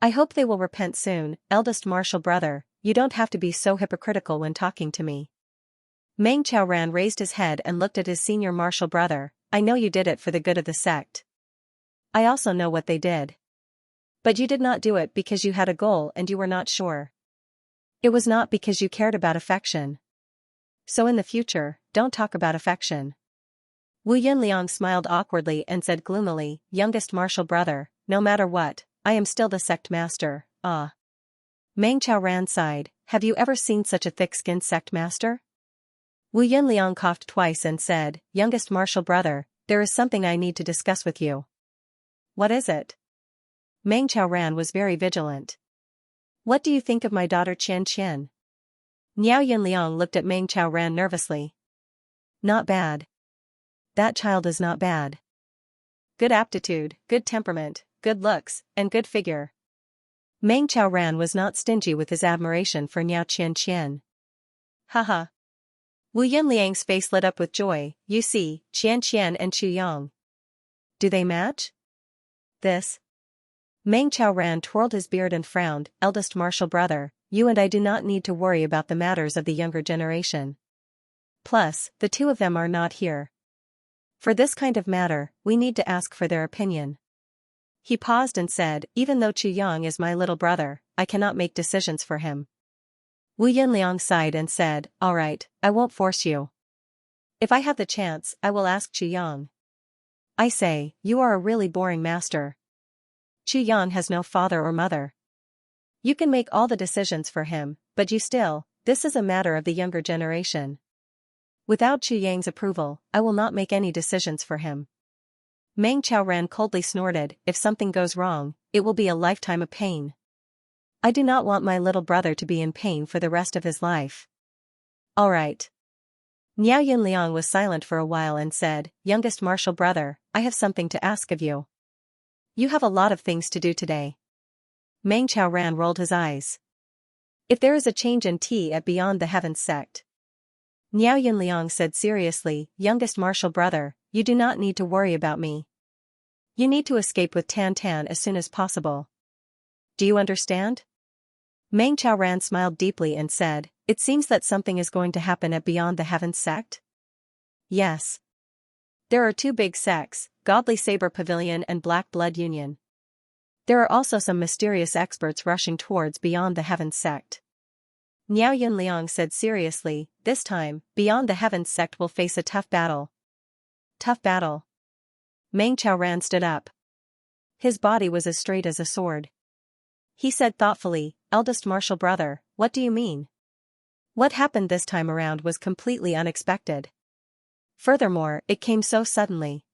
I hope they will repent soon, eldest martial brother, you don't have to be so hypocritical when talking to me. Meng Chaoran raised his head and looked at his senior martial brother. I know you did it for the good of the sect. I also know what they did. But you did not do it because you had a goal and you were not sure. It was not because you cared about affection. So in the future, don't talk about affection. Wu Yunliang smiled awkwardly and said gloomily, youngest martial brother, no matter what, I am still the sect master, ah. Meng Chaoran sighed, have you ever seen such a thick-skinned sect master? Wu Yunliang coughed twice and said, youngest martial brother, there is something I need to discuss with you. What is it? Meng Chaoran was very vigilant. What do you think of my daughter Xianxia? Niao Yunliang looked at Meng Chaoran nervously. Not bad. That child is not bad. Good aptitude, good temperament, good looks, and good figure. Meng Chaoran was not stingy with his admiration for Niao Xianxian. Haha. Wu Yunliang's face lit up with joy, you see, Xianxian and Chuyang. Do they match? This. Meng Chaoran twirled his beard and frowned, eldest martial brother, you and I do not need to worry about the matters of the younger generation. Plus, the two of them are not here. For this kind of matter, we need to ask for their opinion. He paused and said, even though Chuyang is my little brother, I cannot make decisions for him. Wu Yunliang sighed and said, all right, I won't force you. If I have the chance, I will ask Chuyang. I say, you are a really boring master. Chuyang has no father or mother. You can make all the decisions for him, but this is a matter of the younger generation. Without Chuyang's approval, I will not make any decisions for him. Meng Chaoran coldly snorted, if something goes wrong, it will be a lifetime of pain. I do not want my little brother to be in pain for the rest of his life. All right. Niao Yunliang was silent for a while and said, youngest martial brother, I have something to ask of you. You have a lot of things to do today. Meng Chaoran rolled his eyes. If there is a change in tea at Beyond the Heavens sect. Niao Yunliang said seriously, youngest martial brother, you do not need to worry about me. You need to escape with Tan Tan as soon as possible. Do you understand? Meng Chaoran smiled deeply and said, it seems that something is going to happen at Beyond the Heavens sect? Yes. There are two big sects, Godly Saber Pavilion and Black Blood Union. There are also some mysterious experts rushing towards Beyond the Heavens sect. Niao Yunliang said seriously, this time, Beyond the Heavens sect will face a tough battle. Tough battle. Meng Chaoran stood up. His body was as straight as a sword. He said thoughtfully, eldest martial brother, what do you mean? What happened this time around was completely unexpected. Furthermore, it came so suddenly.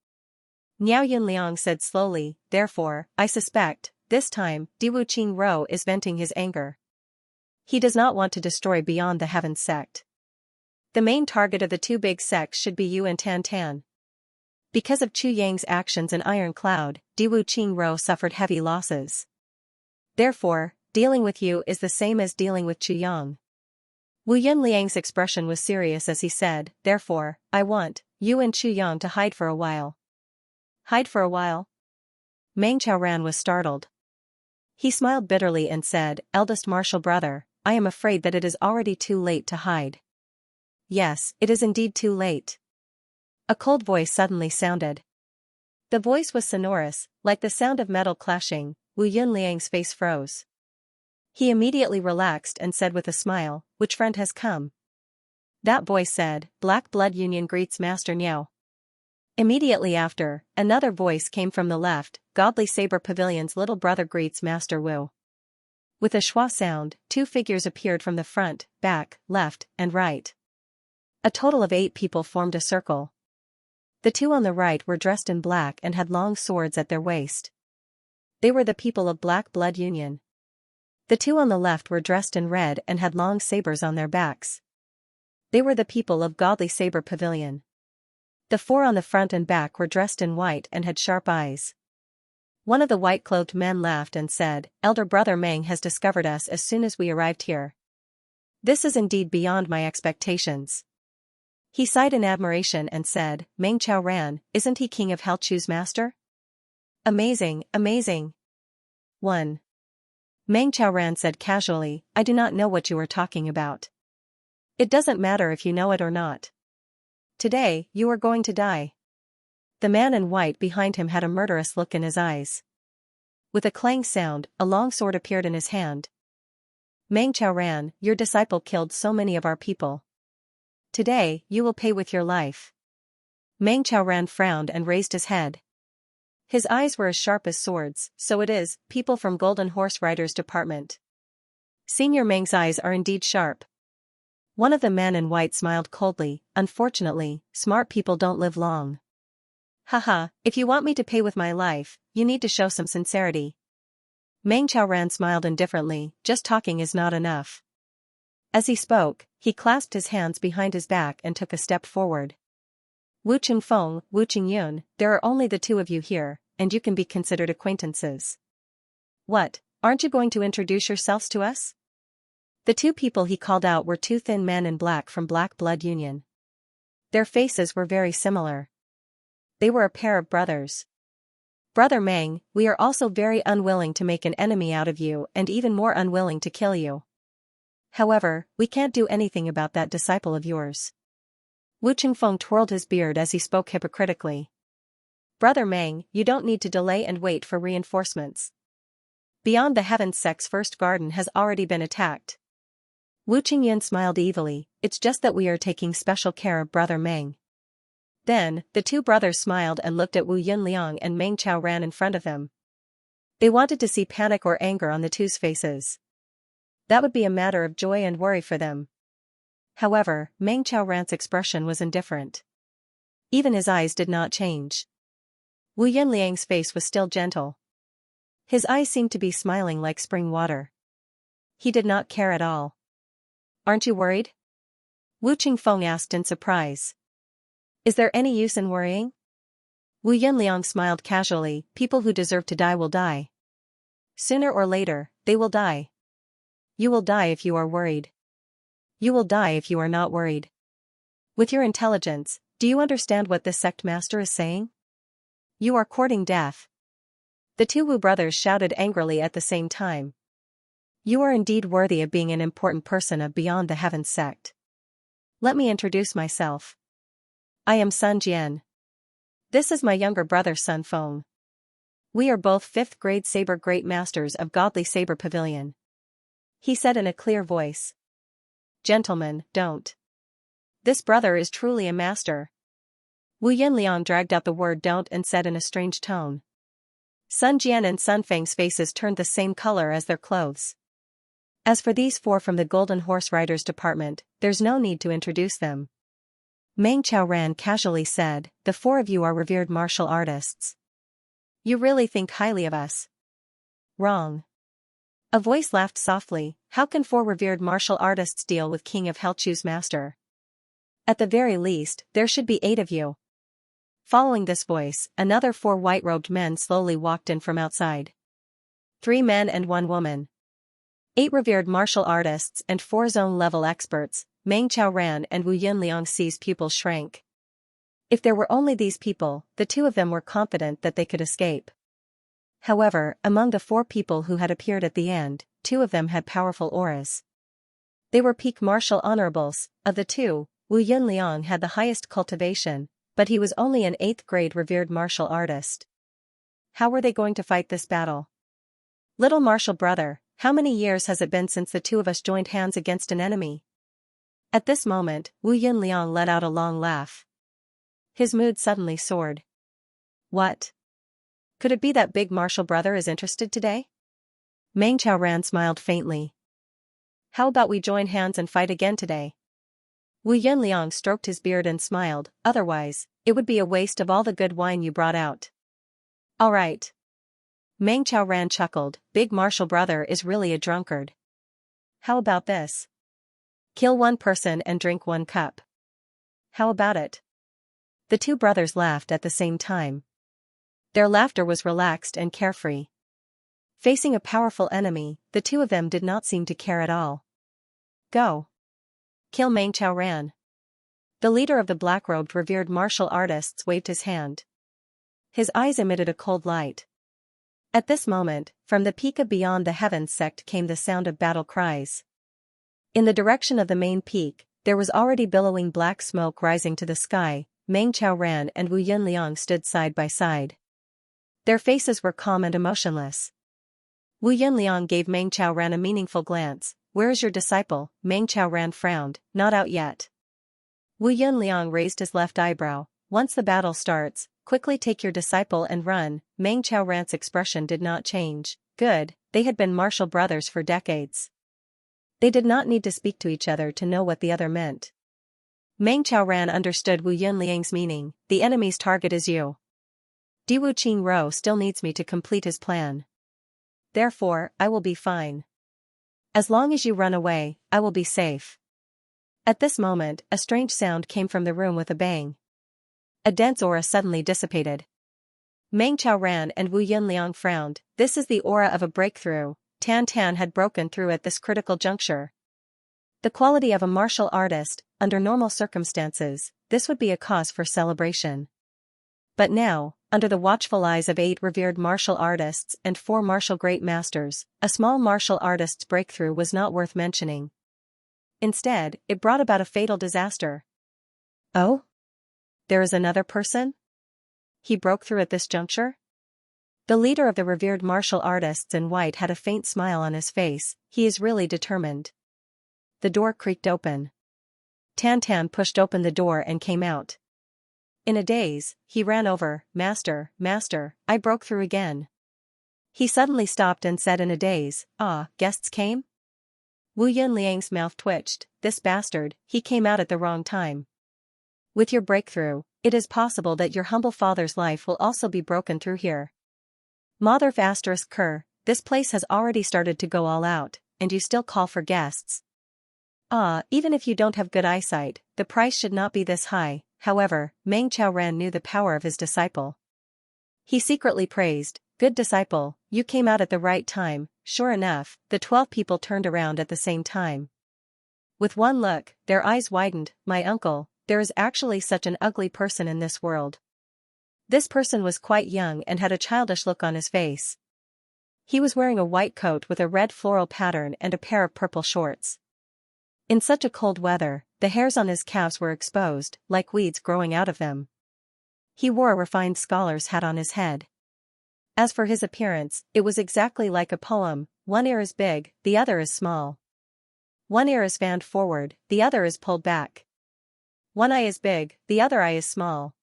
Niao Yunliang said slowly, therefore, I suspect, this time, Diwu Qingro is venting his anger. He does not want to destroy Beyond the Heavens sect. The main target of the two big sects should be you and Tan Tan. Because of Chu Yang's actions in Iron Cloud, Diwu Qingro suffered heavy losses. Therefore, dealing with you is the same as dealing with Chu Yang. Wu Yunliang's expression was serious as he said, therefore, I want you and Chu Yang to hide for a while. Hide for a while? Meng Chaoran was startled. He smiled bitterly and said, eldest martial brother, I am afraid that it is already too late to hide. Yes, it is indeed too late. A cold voice suddenly sounded. The voice was sonorous, like the sound of metal clashing. Wu Yunliang's face froze. He immediately relaxed and said with a smile, which friend has come? That voice said, Black Blood Union greets Master Niao. Immediately after, another voice came from the left, Godly Saber Pavilion's little brother greets Master Wu. With a schwa sound, two figures appeared from the front, back, left, and right. A total of 8 people formed a circle. The two on the right were dressed in black and had long swords at their waist. They were the people of Black Blood Union. The two on the left were dressed in red and had long sabers on their backs. They were the people of Godly Saber Pavilion. The 4 on the front and back were dressed in white and had sharp eyes. One of the white-clothed men laughed and said, Elder Brother Meng has discovered us as soon as we arrived here. This is indeed beyond my expectations. He sighed in admiration and said, Meng Chaoran, isn't he King of Hell Chu's master? Amazing, amazing. 1. Meng Xiaoran said casually, I do not know what you are talking about. It doesn't matter if you know it or not. Today, you are going to die. The man in white behind him had a murderous look in his eyes. With a clang sound, a long sword appeared in his hand. Meng Xiaoran, your disciple killed so many of our people. Today, you will pay with your life. Meng Xiaoran frowned and raised his head. His eyes were as sharp as swords, so it is, people from Golden Horse Riders Department. Senior Meng's eyes are indeed sharp. One of the men in white smiled coldly, unfortunately, smart people don't live long. Haha, if you want me to pay with my life, you need to show some sincerity. Meng Xiaoran smiled indifferently, just talking is not enough. As he spoke, he clasped his hands behind his back and took a step forward. Wu Qingfeng, Wu Qingyun, there are only the two of you here, and you can be considered acquaintances. What, aren't you going to introduce yourselves to us? The two people he called out were two thin men in black from Black Blood Union. Their faces were very similar. They were a pair of brothers. Brother Meng, we are also very unwilling to make an enemy out of you and even more unwilling to kill you. However, we can't do anything about that disciple of yours. Wu Qingfeng twirled his beard as he spoke hypocritically. Brother Meng, you don't need to delay and wait for reinforcements. Beyond the Heavens Sect's first garden has already been attacked. Wu Qingyun smiled evilly, it's just that we are taking special care of Brother Meng. Then, the two brothers smiled and looked at Wu Yunliang and Meng Xiaoran in front of him. They wanted to see panic or anger on the two's faces. That would be a matter of joy and worry for them. However, Meng Xiaoran's expression was indifferent. Even his eyes did not change. Wu Yunliang's face was still gentle. His eyes seemed to be smiling like spring water. He did not care at all. Aren't you worried? Wu Qingfeng asked in surprise. Is there any use in worrying? Wu Yunliang smiled casually, people who deserve to die will die. Sooner or later, they will die. You will die if you are worried. You will die if you are not worried. With your intelligence, do you understand what this sect master is saying? You are courting death. The two Wu brothers shouted angrily at the same time. You are indeed worthy of being an important person of Beyond the Heavens sect. Let me introduce myself. I am Sun Jian. This is my younger brother Sun Feng. We are both 5th grade Saber Great Masters of Godly Saber Pavilion. He said in a clear voice. Gentlemen, don't. This brother is truly a master. Wu Yunliang dragged out the word don't and said in a strange tone. Sun Jian and Sun Feng's faces turned the same color as their clothes. As for these four from the Golden Horse Riders Department, there's no need to introduce them. Meng Xiaoran casually said, the four of you are revered martial artists. You really think highly of us? Wrong. A voice laughed softly, how can four revered martial artists deal with King of Helchu's master? At the very least, there should be 8 of you. Following this voice, another 4 white-robed men slowly walked in from outside. 3 men and 1 woman. 8 revered martial artists and 4 zone-level experts. Meng Xiaoran and Wu Yunliang Xi's pupils shrank. If there were only these people, the two of them were confident that they could escape. However, among the 4 people who had appeared at the end, 2 of them had powerful auras. They were peak martial honorables. Of the 2, Wu Yunliang had the highest cultivation, but he was only an 8th grade revered martial artist. How were they going to fight this battle? Little martial brother, how many years has it been since the two of us joined hands against an enemy? At this moment, Wu Yunliang let out a long laugh. His mood suddenly soared. What? Could it be that big martial brother is interested today? Meng Xiaoran smiled faintly. How about we join hands and fight again today? Wu Yunliang stroked his beard and smiled, otherwise, it would be a waste of all the good wine you brought out. All right. Meng Xiaoran chuckled, big martial brother is really a drunkard. How about this? Kill 1 person and drink 1 cup. How about it? The 2 brothers laughed at the same time. Their laughter was relaxed and carefree. Facing a powerful enemy, the 2 of them did not seem to care at all. Go. Kill Meng Xiaoran. The leader of the black-robed revered martial artists waved his hand. His eyes emitted a cold light. At this moment, from the peak of Beyond the Heavens sect came the sound of battle cries. In the direction of the main peak, there was already billowing black smoke rising to the sky. Meng Qiaoran and Wu Yunliang stood side by side. Their faces were calm and emotionless. Wu Yunliang gave Meng Qiaoran a meaningful glance. "Where is your disciple?" Meng Qiaoran frowned. "Not out yet." Wu Yunliang raised his left eyebrow. "Once the battle starts, quickly take your disciple and run." Meng Qiaoran's expression did not change. Good, they had been martial brothers for decades. They did not need to speak to each other to know what the other meant. Meng Qiaoran understood Wu Yunliang's meaning. "The enemy's target is you. Diwu Qingro still needs me to complete his plan. Therefore, I will be fine. As long as you run away, I will be safe." At this moment, a strange sound came from the room with a bang. A dense aura suddenly dissipated. Meng Qiaoran and Wu Yunliang frowned. This is the aura of a breakthrough. Tan Tan had broken through at this critical juncture. The quality of a martial artist, under normal circumstances, this would be a cause for celebration. But now, under the watchful eyes of 8 revered martial artists and 4 martial great masters, a small martial artist's breakthrough was not worth mentioning. Instead, it brought about a fatal disaster. "Oh? There is another person? He broke through at this juncture?" The leader of the revered martial artists in white had a faint smile on his face. "He is really determined." The door creaked open. Tan Tan pushed open the door and came out. In a daze, he ran over. Master, I broke through again." He suddenly stopped and said in a daze, "Ah, guests came?" Wu Yunliang's mouth twitched. "This bastard, he came out at the wrong time. With your breakthrough, it is possible that your humble father's life will also be broken through here. Motherf ****, this place has already started to go all out, and you still call for guests. Ah, even if you don't have good eyesight, the price should not be this high." However, Meng Qiaoran knew the power of his disciple. He secretly praised, "Good disciple, you came out at the right time." Sure enough, the 12 people turned around at the same time. With one look, their eyes widened. "My uncle, there is actually such an ugly person in this world." This person was quite young and had a childish look on his face. He was wearing a white coat with a red floral pattern and a pair of purple shorts. In such a cold weather, the hairs on his calves were exposed, like weeds growing out of them. He wore a refined scholar's hat on his head. As for his appearance, it was exactly like a poem. One ear is big, the other is small. One ear is fanned forward, the other is pulled back. One eye is big, the other eye is small.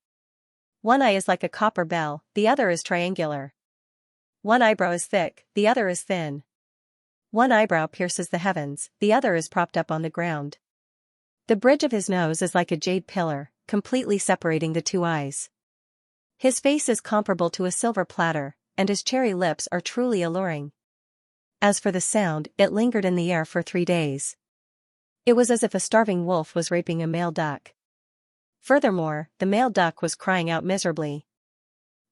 One eye is like a copper bell, the other is triangular. One eyebrow is thick, the other is thin. One eyebrow pierces the heavens, the other is propped up on the ground. The bridge of his nose is like a jade pillar, completely separating the 2 eyes. His face is comparable to a silver platter, and his cherry lips are truly alluring. As for the sound, it lingered in the air for 3 days. It was as if a starving wolf was raping a male duck. Furthermore, the male duck was crying out miserably.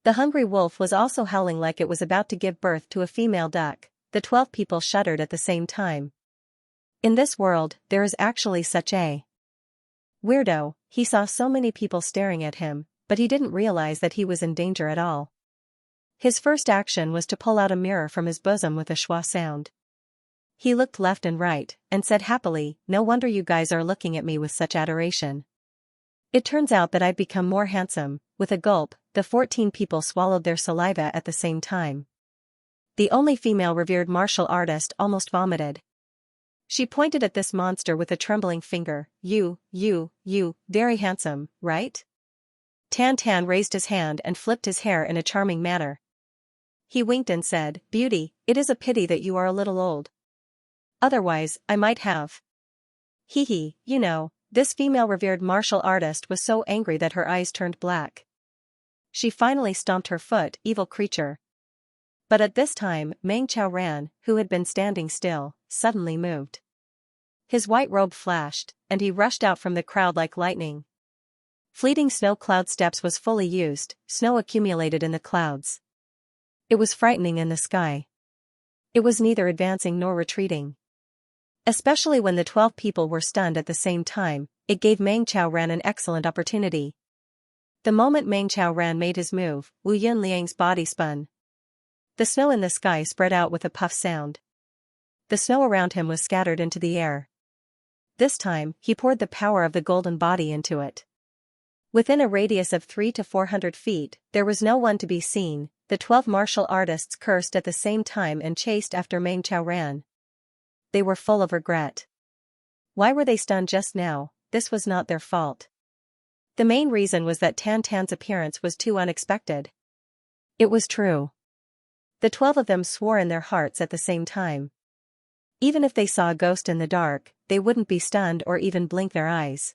The hungry wolf was also howling like it was about to give birth to a female duck. The 12 people shuddered at the same time. In this world, there is actually such a weirdo. He saw so many people staring at him, but he didn't realize that he was in danger at all. His first action was to pull out a mirror from his bosom with a schwa sound. He looked left and right, and said happily, "No wonder you guys are looking at me with such adoration. It turns out that I've become more handsome." With a gulp, the 14 people swallowed their saliva at the same time. The only female revered martial artist almost vomited. She pointed at this monster with a trembling finger. You, very handsome, right?" Tan Tan raised his hand and flipped his hair in a charming manner. He winked and said, "Beauty, it is a pity that you are a little old. Otherwise, I might have." Hee, this female revered martial artist was so angry that her eyes turned black. She finally stomped her foot, evil creature. But at this time, Meng Qiaoran, who had been standing still, suddenly moved. His white robe flashed, and he rushed out from the crowd like lightning. Fleeting snow cloud steps was fully used, snow accumulated in the clouds. It was frightening in the sky. It was neither advancing nor retreating. Especially when the 12 people were stunned at the same time, it gave Meng Qiaoran an excellent opportunity. The moment Meng Qiaoran made his move, Wu Yunliang's body spun. The snow in the sky spread out with a puff sound. The snow around him was scattered into the air. This time, he poured the power of the golden body into it. Within a radius of 300 to 400 feet, there was no one to be seen. The 12 martial artists cursed at the same time and chased after Meng Xiaoran. They were full of regret. Why were they stunned just now? This was not their fault. The main reason was that Tan Tan's appearance was too unexpected. It was true. The 12 of them swore in their hearts at the same time. Even if they saw a ghost in the dark, they wouldn't be stunned or even blink their eyes.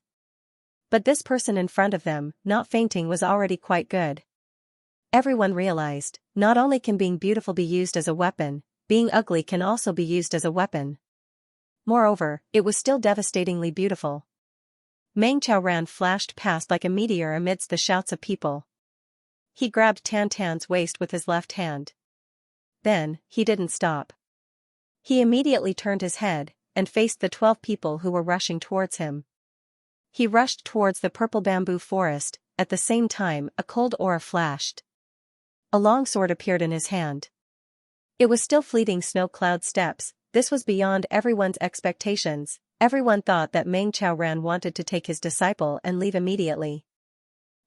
But this person in front of them, not fainting, was already quite good. Everyone realized, not only can being beautiful be used as a weapon, being ugly can also be used as a weapon. Moreover, it was still devastatingly beautiful. Meng Xiaoran flashed past like a meteor amidst the shouts of people. He grabbed Tan Tan's waist with his left hand. Then, he didn't stop. He immediately turned his head, and faced the 12 people who were rushing towards him. He rushed towards the purple bamboo forest. At the same time, a cold aura flashed. A long sword appeared in his hand. It was still fleeting snow cloud steps. This was beyond everyone's expectations. Everyone thought that Meng Xiaoran wanted to take his disciple and leave immediately.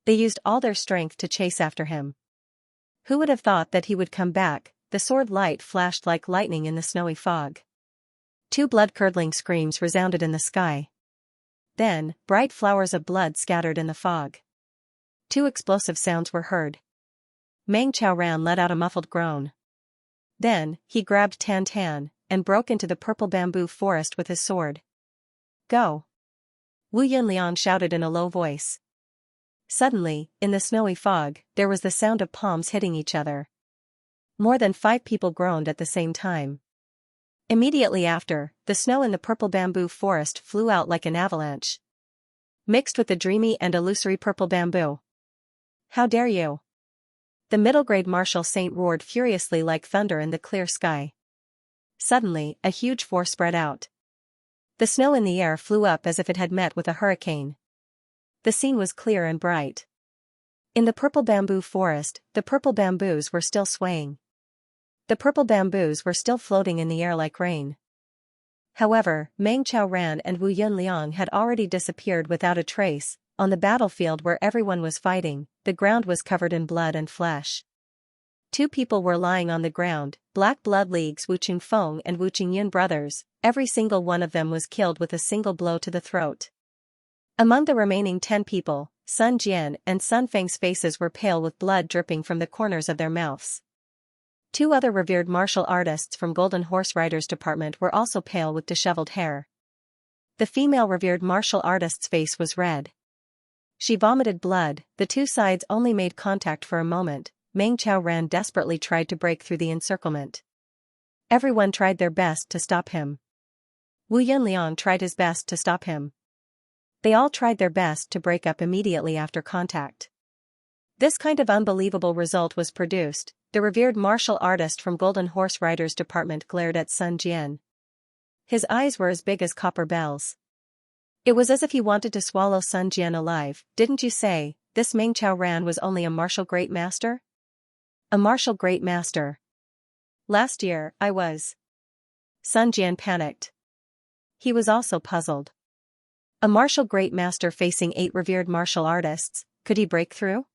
They used all their strength to chase after him. Who would have thought that he would come back? The sword light flashed like lightning in the snowy fog. 2 blood-curdling screams resounded in the sky. Then, bright flowers of blood scattered in the fog. 2 explosive sounds were heard. Meng Xiaoran let out a muffled groan. Then, he grabbed Tan Tan, and broke into the purple bamboo forest with his sword. Go! Wu Yunliang shouted in a low voice. Suddenly, in the snowy fog, there was the sound of palms hitting each other. More than 5 people groaned at the same time. Immediately after, the snow in the purple bamboo forest flew out like an avalanche, mixed with the dreamy and illusory purple bamboo. How dare you! The middle-grade martial saint roared furiously like thunder in the clear sky. Suddenly, a huge force spread out. The snow in the air flew up as if it had met with a hurricane. The scene was clear and bright. In the purple bamboo forest, the purple bamboos were still swaying. The purple bamboos were still floating in the air like rain. However, Meng Xiaoran and Wu Yunliang had already disappeared without a trace. On the battlefield where everyone was fighting, the ground was covered in blood and flesh. 2 people were lying on the ground, Black Blood League's Wu Qingfeng and Wu Qingyun brothers. Every single one of them was killed with a single blow to the throat. Among the remaining 10 people, Sun Jian and Sun Feng's faces were pale with blood dripping from the corners of their mouths. 2 other revered martial artists from Golden Horse Riders Department were also pale with disheveled hair. The female revered martial artist's face was red. She vomited blood. The 2 sides only made contact for a moment. Meng Xiaoran desperately tried to break through the encirclement. Everyone tried their best to stop him. Wu Yunliang tried his best to stop him. They all tried their best to break up immediately after contact. This kind of unbelievable result was produced. The revered martial artist from Golden Horse Riders Department glared at Sun Jian. His eyes were as big as copper bells. It was as if he wanted to swallow Sun Jian alive. Didn't you say, this Meng Xiaoran was only a martial great master? A martial great master. Last year, I was. Sun Jian panicked. He was also puzzled. A martial great master facing 8 revered martial artists, could he break through?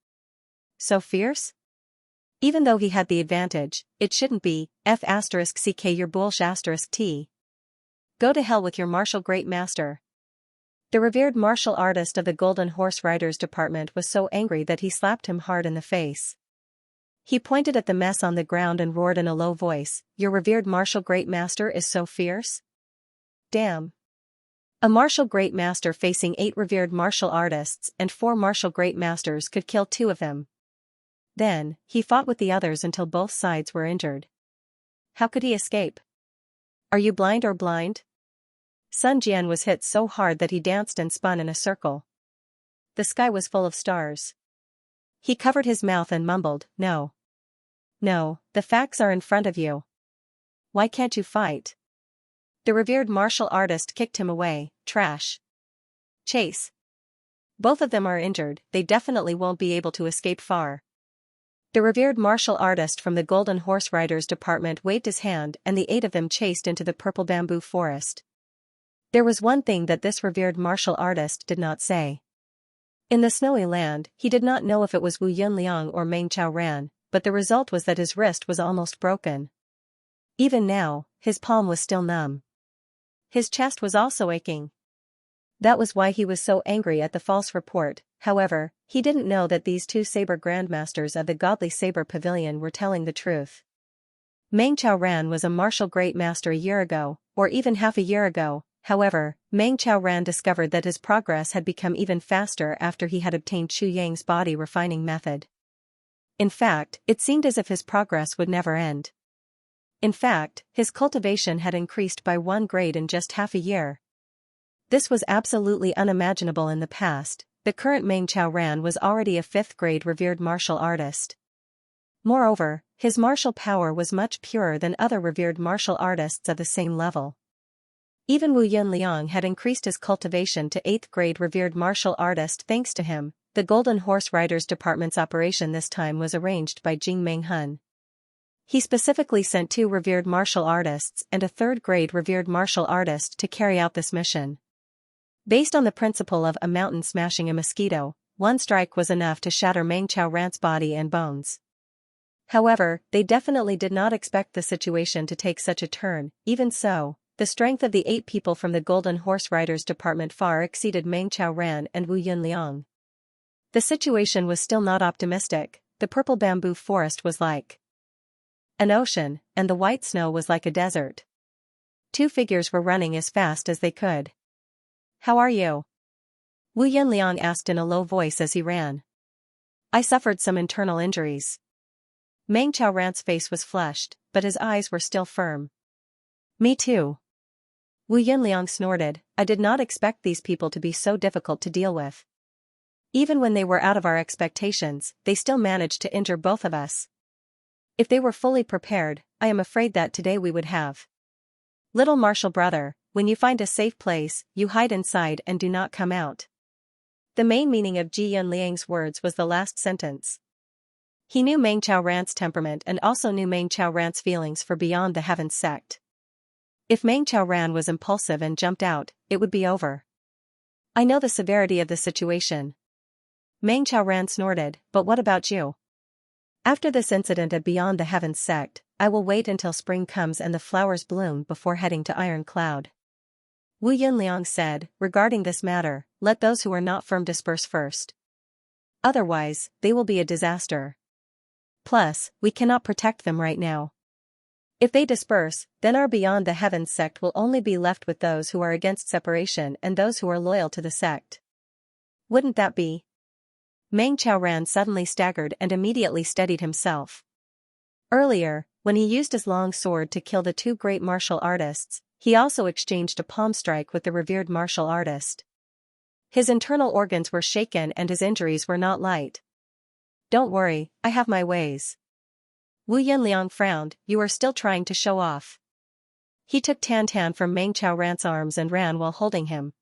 So fierce? Even though he had the advantage, it shouldn't be. F*ck your bullsh**. Go to hell with your martial great master. The revered martial artist of the Golden Horse Riders Department was so angry that he slapped him hard in the face. He pointed at the mess on the ground and roared in a low voice, your revered martial great master is so fierce? Damn. A martial great master facing 8 revered martial artists and 4 martial great masters could kill 2 of them. Then, he fought with the others until both sides were injured. How could he escape? Are you blind or blind? Sun Jian was hit so hard that he danced and spun in a circle. The sky was full of stars. He covered his mouth and mumbled, no. No, the facts are in front of you. Why can't you fight? The revered martial artist kicked him away, trash. Chase. Both of them are injured, they definitely won't be able to escape far. The revered martial artist from the Golden Horse Riders Department waved his hand and the 8 of them chased into the purple bamboo forest. There was one thing that this revered martial artist did not say. In the snowy land, he did not know if it was Wu Yunliang or Meng Chao ran, but the result was that his wrist was almost broken. Even now, his palm was still numb. His chest was also aching. That was why he was so angry at the false report. However, he didn't know that these 2 saber grandmasters of the Godly Saber Pavilion were telling the truth. Meng Chao Ran was a martial great master a year ago, or even half a year ago. However, Meng Chao Ran discovered that his progress had become even faster after he had obtained Chu Yang's body refining method. In fact, it seemed as if his progress would never end. In fact, his cultivation had increased by 1 grade in just half a year. This was absolutely unimaginable in the past. The current Meng Chao Ran was already a 5th grade revered martial artist. Moreover, his martial power was much purer than other revered martial artists of the same level. Even Wu Yunliang had increased his cultivation to 8th grade revered martial artist thanks to him. The Golden Horse Riders Department's operation this time was arranged by Jing Menghun. He specifically sent 2 revered martial artists and a 3rd grade revered martial artist to carry out this mission. Based on the principle of a mountain smashing a mosquito, 1 strike was enough to shatter Meng Chao Ran's body and bones. However, they definitely did not expect the situation to take such a turn. Even so, the strength of the 8 people from the Golden Horse Riders Department far exceeded Meng Chao Ran and Wu Yunliang. The situation was still not optimistic. The purple bamboo forest was like an ocean, and the white snow was like a desert. 2 figures were running as fast as they could. "How are you?" Wu Yunliang asked in a low voice as he ran. "I suffered some internal injuries." Meng Chao Ran's face was flushed, but his eyes were still firm. "Me too." Wu Yunliang snorted. "I did not expect these people to be so difficult to deal with. Even when they were out of our expectations, they still managed to injure both of us. If they were fully prepared, I am afraid that today we would have. Little martial brother, when you find a safe place, you hide inside and do not come out." The main meaning of Ji Yunliang's words was the last sentence. He knew Meng Chao Ran's temperament and also knew Meng Chao Ran's feelings for Beyond the Heavens sect. If Meng Chao Ran was impulsive and jumped out, it would be over. "I know the severity of the situation." Meng Chao Ran snorted, "But what about you? After this incident at Beyond the Heavens sect, I will wait until spring comes and the flowers bloom before heading to Iron Cloud." Wu Yunliang said, "Regarding this matter, let those who are not firm disperse first. Otherwise, they will be a disaster. Plus, we cannot protect them right now. If they disperse, then our Beyond the Heavens sect will only be left with those who are against separation and those who are loyal to the sect. Wouldn't that be?" Meng Chao Ran suddenly staggered and immediately steadied himself. Earlier, when he used his long sword to kill the 2 great martial artists, he also exchanged a palm strike with the revered martial artist. His internal organs were shaken and his injuries were not light. "Don't worry, I have my ways." Wu Yunliang frowned. "You are still trying to show off." He took Tan Tan from Meng Chao Ran's arms and ran while holding him.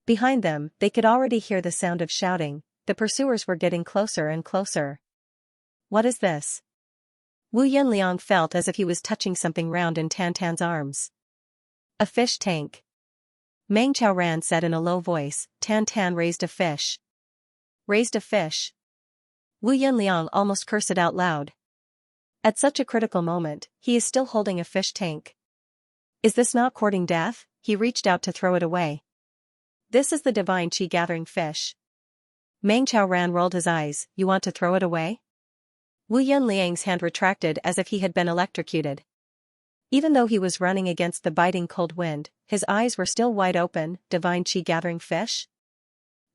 Behind them, they could already hear the sound of shouting. The pursuers were getting closer and closer. "What is this?" Wu Yunliang felt as if he was touching something round in Tan Tan's arms. "A fish tank." Meng Chao Ran said in a low voice. Tan Tan raised a fish. "Raised a fish?" Wu Yunliang almost cursed out loud. At such a critical moment, he is still holding a fish tank. Is this not courting death? He reached out to throw it away. "This is the divine chi gathering fish." Meng Chao Ran rolled his eyes. "You want to throw it away?" Wu Yunliang's hand retracted as if he had been electrocuted. Even though he was running against the biting cold wind, his eyes were still wide open. "Divine chi gathering fish?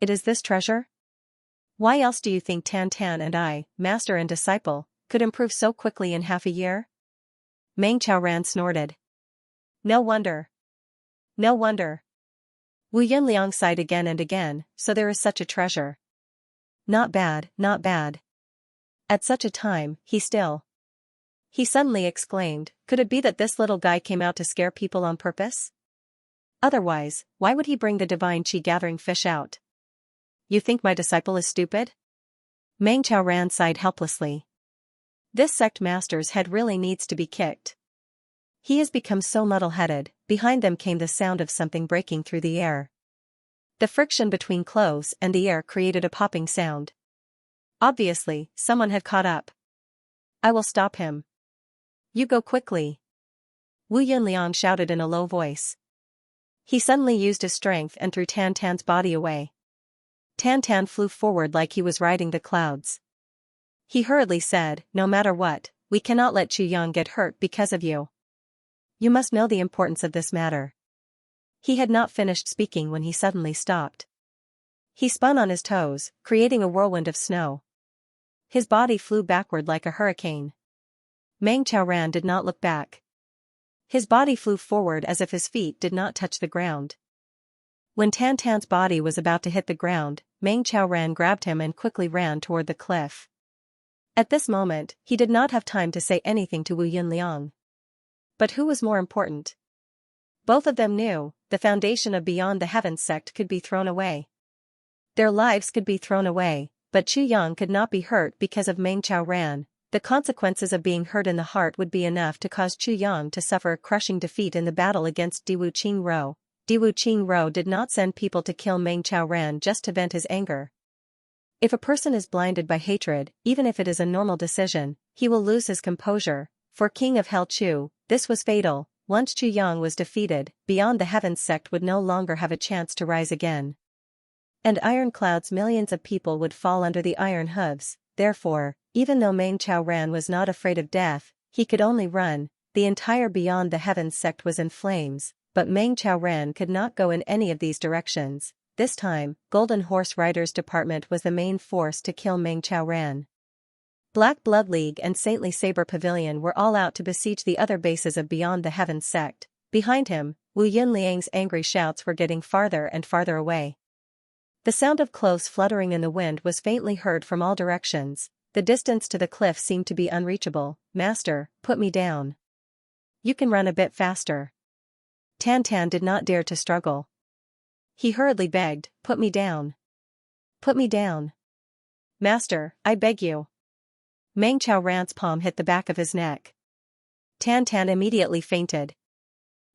It is this treasure? Why else do you think Tan Tan and I, master and disciple, could improve so quickly in half a year?" Meng Chao Ran snorted. No wonder. No wonder." Wu Yunliang sighed again and again. "So there is such a treasure. Not bad, not bad." At such a time, he suddenly exclaimed, "Could it be that this little guy came out to scare people on purpose? Otherwise, why would he bring the divine chi gathering fish out? You think my disciple is stupid?" Meng Chao Ran sighed helplessly. This sect master's head really needs to be kicked. He has become so muddle-headed. Behind them came the sound of something breaking through the air. The friction between clothes and the air created a popping sound. Obviously, someone had caught up. I will stop him. You go quickly. Wu Yunliang shouted in a low voice. He suddenly used his strength and threw Tan Tan's body away. Tan Tan flew forward like he was riding the clouds. He hurriedly said, "No matter what, we cannot let Chu Yang get hurt because of you. You must know the importance of this matter." He had not finished speaking when he suddenly stopped. He spun on his toes, creating a whirlwind of snow. His body flew backward like a hurricane. Meng Chaoran did not look back. His body flew forward as if his feet did not touch the ground. When Tan Tan's body was about to hit the ground, Meng Chaoran grabbed him and quickly ran toward the cliff. At this moment, he did not have time to say anything to Wu Yunliang. But who was more important? Both of them knew, the foundation of Beyond the Heavens sect could be thrown away. Their lives could be thrown away, but Chu Yang could not be hurt because of Meng Chaoran. The consequences of being hurt in the heart would be enough to cause Chu Yang to suffer a crushing defeat in the battle against Diwu Qingro. Diwu Qingro did not send people to kill Meng Chaoran just to vent his anger. If a person is blinded by hatred, even if it is a normal decision, he will lose his composure. For King of Hell Chu, this was fatal. Once Chu Yang was defeated, Beyond the Heavens sect would no longer have a chance to rise again. And Iron Cloud's millions of people would fall under the iron hooves. Therefore, even though Meng Chaoran was not afraid of death, he could only run. The entire Beyond the Heavens sect was in flames, but Meng Chaoran could not go in any of these directions. This time, Golden Horse Riders Department was the main force to kill Meng Chaoran. Black Blood League and Saintly Saber Pavilion were all out to besiege the other bases of Beyond the Heavens sect. Behind him, Wu Yunliang's angry shouts were getting farther and farther away. The sound of clothes fluttering in the wind was faintly heard from all directions. The distance to the cliff seemed to be unreachable. "Master, put me down. You can run a bit faster." Tan Tan did not dare to struggle. He hurriedly begged, "Put me down. Put me down. Master, I beg you." Meng Chaoran's palm hit the back of his neck. Tan Tan immediately fainted.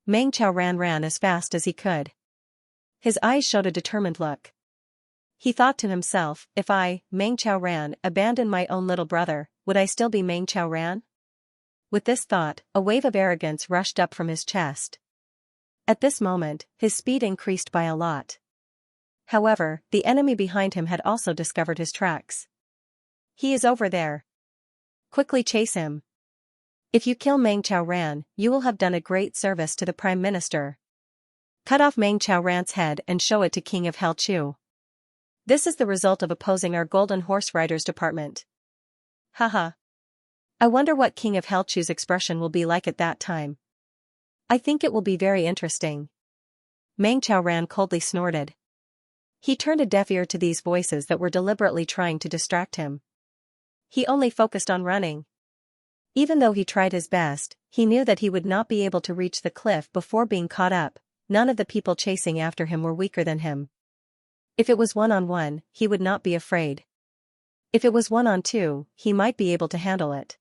Meng Chaoran ran as fast as he could. His eyes showed a determined look. He thought to himself, if I, Meng Chaoran, abandoned my own little brother, would I still be Meng Chaoran? With this thought, a wave of arrogance rushed up from his chest. At this moment, his speed increased by a lot. However, the enemy behind him had also discovered his tracks. "He is over there. Quickly chase him. If you kill Meng Chaoran, you will have done a great service to the Prime Minister. Cut off Meng Chaoran's head and show it to King of Hell Chu. This is the result of opposing our Golden Horse Riders Department." Haha. I wonder what King of Hell Chu's expression will be like at that time. I think it will be very interesting. Meng Chaoran coldly snorted. He turned a deaf ear to these voices that were deliberately trying to distract him. He only focused on running. Even though he tried his best, he knew that he would not be able to reach the cliff before being caught up. None of the people chasing after him were weaker than him. If it was one-on-one, he would not be afraid. If it was one-on-two, he might be able to handle it.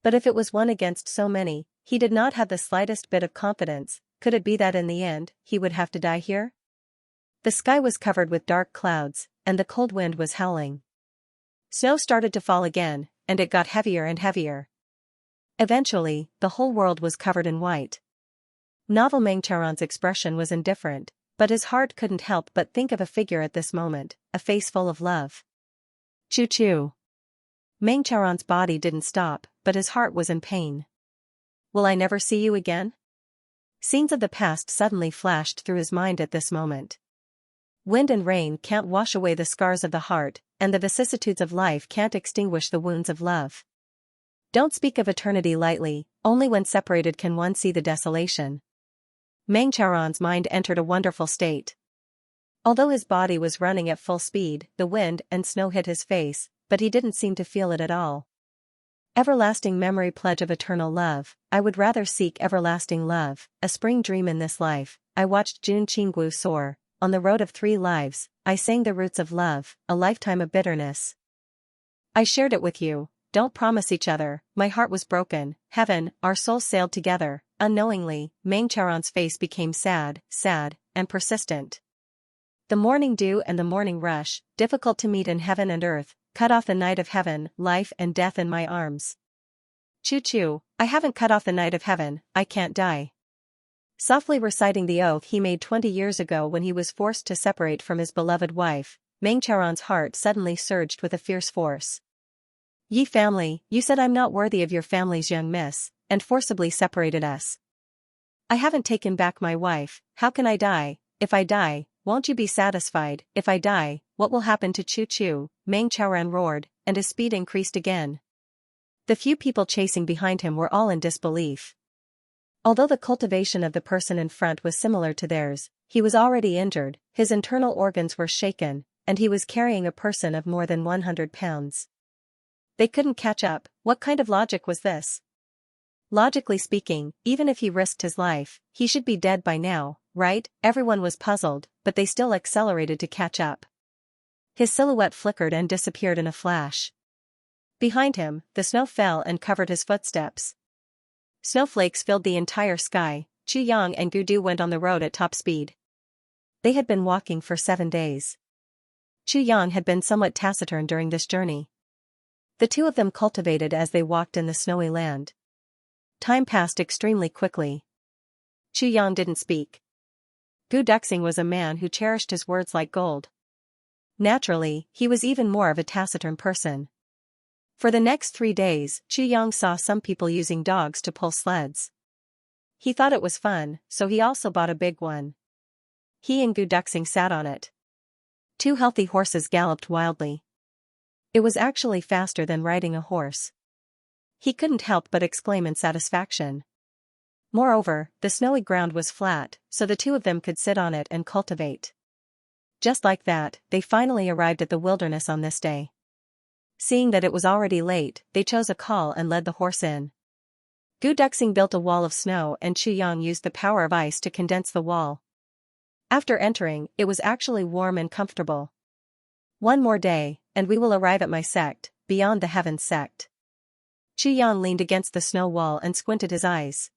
But if it was one against so many, he did not have the slightest bit of confidence. Could it be that in the end, he would have to die here? The sky was covered with dark clouds, and the cold wind was howling. Snow started to fall again, and it got heavier and heavier. Eventually, the whole world was covered in white. Novel Meng Chaoran's expression was indifferent, but his heart couldn't help but think of a figure at this moment, a face full of love. Choo-choo. Meng Chaoran's body didn't stop, but his heart was in pain. Will I never see you again? Scenes of the past suddenly flashed through his mind at this moment. Wind and rain can't wash away the scars of the heart, and the vicissitudes of life can't extinguish the wounds of love. Don't speak of eternity lightly, only when separated can one see the desolation. Meng Chaoran's mind entered a wonderful state. Although his body was running at full speed, the wind and snow hit his face, but he didn't seem to feel it at all. Everlasting memory, pledge of eternal love. I would rather seek everlasting love, a spring dream in this life. I watched Jun Qinggu soar. On the road of 3 lives, I sang the roots of love, a lifetime of bitterness. I shared it with you. don't promise each other, my heart was broken, heaven, our souls sailed together. Unknowingly, Meng Charon's face became sad, and persistent. The morning dew and the morning rush, difficult to meet in heaven and earth, cut off the night of heaven, life and death in my arms. Choo-choo, I haven't cut off the night of heaven, I can't die. Softly reciting the oath he made 20 years ago when he was forced to separate from his beloved wife, Meng Charon's heart suddenly surged with a fierce force. Ye family, you said I'm not worthy of your family's young miss, and forcibly separated us. I haven't taken back my wife, how can I die? If I die, won't you be satisfied? If I die, what will happen to Choo-choo? Meng Chaoran roared, and his speed increased again. The few people chasing behind him were all in disbelief. Although the cultivation of the person in front was similar to theirs, he was already injured, his internal organs were shaken, and he was carrying a person of more than 100 pounds. They couldn't catch up. What kind of logic was this? Logically speaking, even if he risked his life, he should be dead by now, right? Everyone was puzzled, but they still accelerated to catch up. His silhouette flickered and disappeared in a flash. Behind him, the snow fell and covered his footsteps. Snowflakes filled the entire sky. Chu Yang and Gudu went on the road at top speed. They had been walking for 7 days. Chu Yang had been somewhat taciturn during this journey. The two of them cultivated as they walked in the snowy land. Time passed extremely quickly. Chu Yang didn't speak. Gu Duxing was a man who cherished his words like gold. Naturally, he was even more of a taciturn person. For the next 3 days, Chu Yang saw some people using dogs to pull sleds. He thought it was fun, so he also bought a big one. He and Gu Duxing sat on it. 2 healthy horses galloped wildly. It was actually faster than riding a horse. He couldn't help but exclaim in satisfaction. Moreover, the snowy ground was flat, so the two of them could sit on it and cultivate. Just like that, they finally arrived at the wilderness on this day. Seeing that it was already late, they chose a call and led the horse in. Gu Duxing built a wall of snow and Chu Yang used the power of ice to condense the wall. After entering, it was actually warm and comfortable. One more day, and we will arrive at my sect, beyond the heavens sect. Chu Yang leaned against the snow wall and squinted his eyes.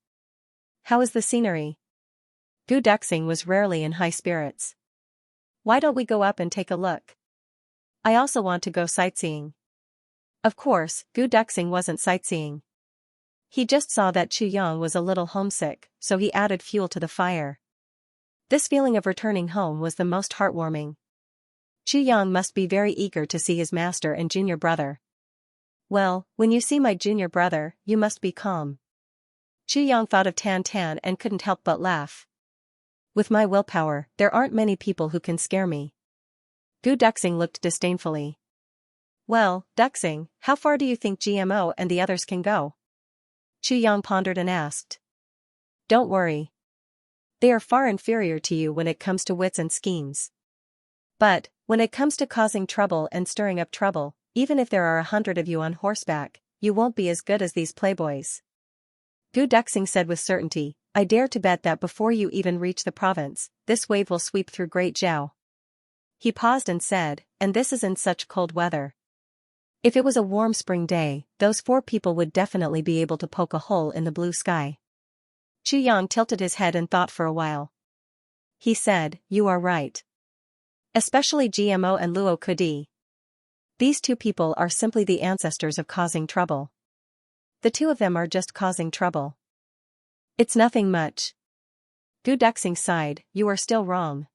How is the scenery? Gu Duxing was rarely in high spirits. Why don't we go up and take a look? I also want to go sightseeing. Of course, Gu Duxing wasn't sightseeing. He just saw that Chu Yang was a little homesick, so he added fuel to the fire. This feeling of returning home was the most heartwarming. Chu Yang must be very eager to see his master and junior brother. Well, when you see my junior brother, you must be calm. Chu Yang thought of Tan Tan and couldn't help but laugh. With my willpower, there aren't many people who can scare me. Gu Duxing looked disdainfully. Well, Duxing, how far do you think GMO and the others can go? Chu Yang pondered and asked. Don't worry. They are far inferior to you when it comes to wits and schemes. But, when it comes to causing trouble and stirring up trouble, even if there are 100 of you on horseback, you won't be as good as these playboys. Gu Duxing said with certainty, I dare to bet that before you even reach the province, this wave will sweep through Great Zhao. He paused and said, and this is in such cold weather. If it was a warm spring day, those 4 people would definitely be able to poke a hole in the blue sky. Chu Yang tilted his head and thought for a while. He said, you are right. Especially GMO and Luo Kudi. These 2 people are simply the ancestors of causing trouble. The 2 of them are just causing trouble. It's nothing much. Gu Duxing sighed, you are still wrong.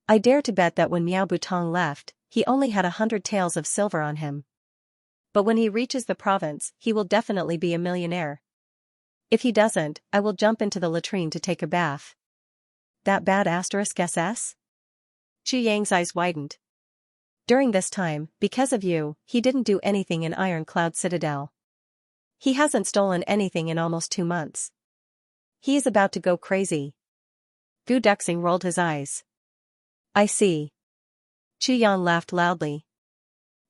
I dare to bet that when Miao Butong left, he only had 100 taels of silver on him. But when he reaches the province, he will definitely be a millionaire. If he doesn't, I will jump into the latrine to take a bath. That bad *SS? Chu Yang's eyes widened. During this time, because of you, he didn't do anything in Iron Cloud Citadel. He hasn't stolen anything in almost 2 months. He is about to go crazy. Gu Duxing rolled his eyes. I see. Chu Yang laughed loudly.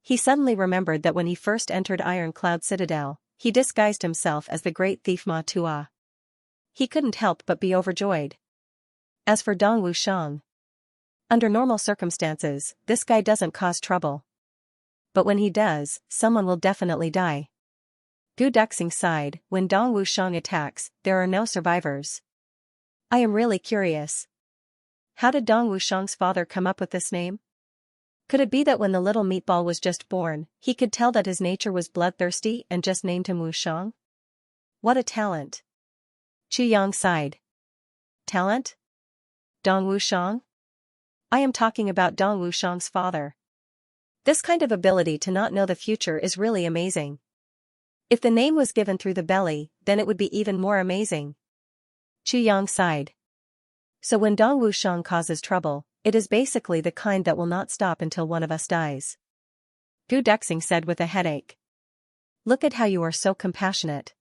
He suddenly remembered that when he first entered Iron Cloud Citadel, he disguised himself as the great thief Ma Tua. He couldn't help but be overjoyed. As for Dong Wushang, under normal circumstances, this guy doesn't cause trouble. But when he does, someone will definitely die. Gu Duxing sighed, when Dong Wushang attacks, there are no survivors. I am really curious. How did Dong Wushang's father come up with this name? Could it be that when the little meatball was just born, he could tell that his nature was bloodthirsty and just named him Wushang? What a talent. Chu Yang sighed. Talent? Dong Wushang? I am talking about Dong Wushang's father. This kind of ability to not know the future is really amazing. If the name was given through the belly, then it would be even more amazing. Chu Yang sighed. So when Dong Wushang causes trouble, it is basically the kind that will not stop until one of us dies. Gu Duxing said with a headache. Look at how you are so compassionate.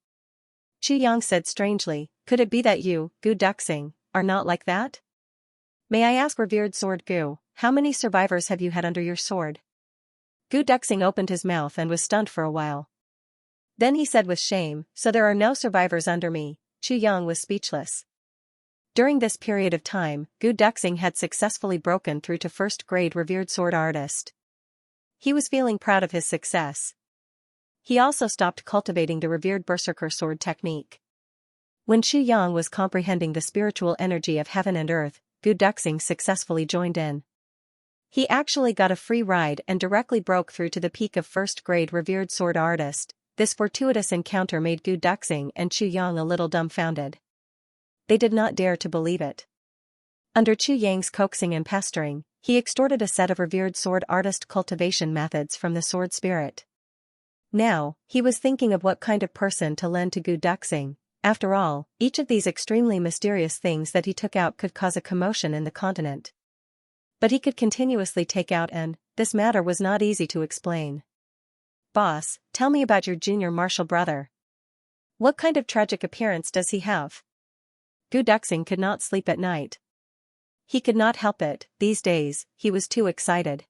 Chu Yang said strangely, could it be that you, Gu Duxing, are not like that? May I ask, revered sword Gu, how many survivors have you had under your sword? Gu Duxing opened his mouth and was stunned for a while. Then he said with shame, so there are no survivors under me. Chu Yang was speechless. During this period of time, Gu Duxing had successfully broken through to first grade revered sword artist. He was feeling proud of his success. He also stopped cultivating the revered berserker sword technique. When Chu Yang was comprehending the spiritual energy of heaven and earth, Gu Duxing successfully joined in. He actually got a free ride and directly broke through to the peak of first grade revered sword artist. This fortuitous encounter made Gu Duxing and Chu Yang a little dumbfounded. They did not dare to believe it. Under Chu Yang's coaxing and pestering, he extorted a set of revered sword artist cultivation methods from the sword spirit. Now, he was thinking of what kind of person to lend to Gu Duxing. After all, each of these extremely mysterious things that he took out could cause a commotion in the continent. But he could continuously take out and, this matter was not easy to explain. Boss, tell me about your junior martial brother. What kind of tragic appearance does he have? Gu Duxing could not sleep at night. He could not help it, these days, he was too excited.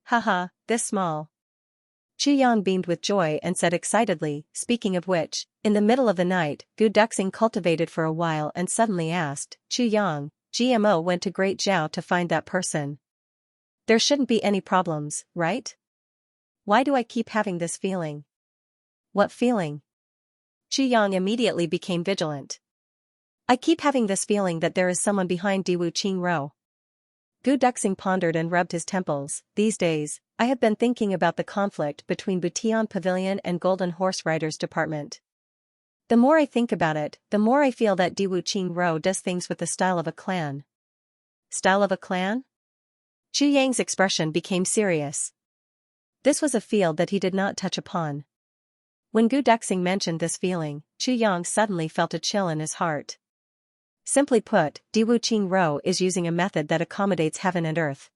Haha, this small. Chu Yang beamed with joy and said excitedly, speaking of which, in the middle of the night, Gu Duxing cultivated for a while and suddenly asked, Chu Yang, GMO went to Great Zhao to find that person. There shouldn't be any problems, right? Why do I keep having this feeling? What feeling? Chu Yang immediately became vigilant. I keep having this feeling that there is someone behind Diwu Qingro. Gu Duxing pondered and rubbed his temples. These days, I have been thinking about the conflict between Butian Pavilion and Golden Horse Riders Department. The more I think about it, the more I feel that Diwu Qingro does things with the style of a clan. Style of a clan? Chu Yang's expression became serious. This was a field that he did not touch upon. When Gu Duxing mentioned this feeling, Chu Yang suddenly felt a chill in his heart. Simply put, Diwu Qingro is using a method that accommodates heaven and earth.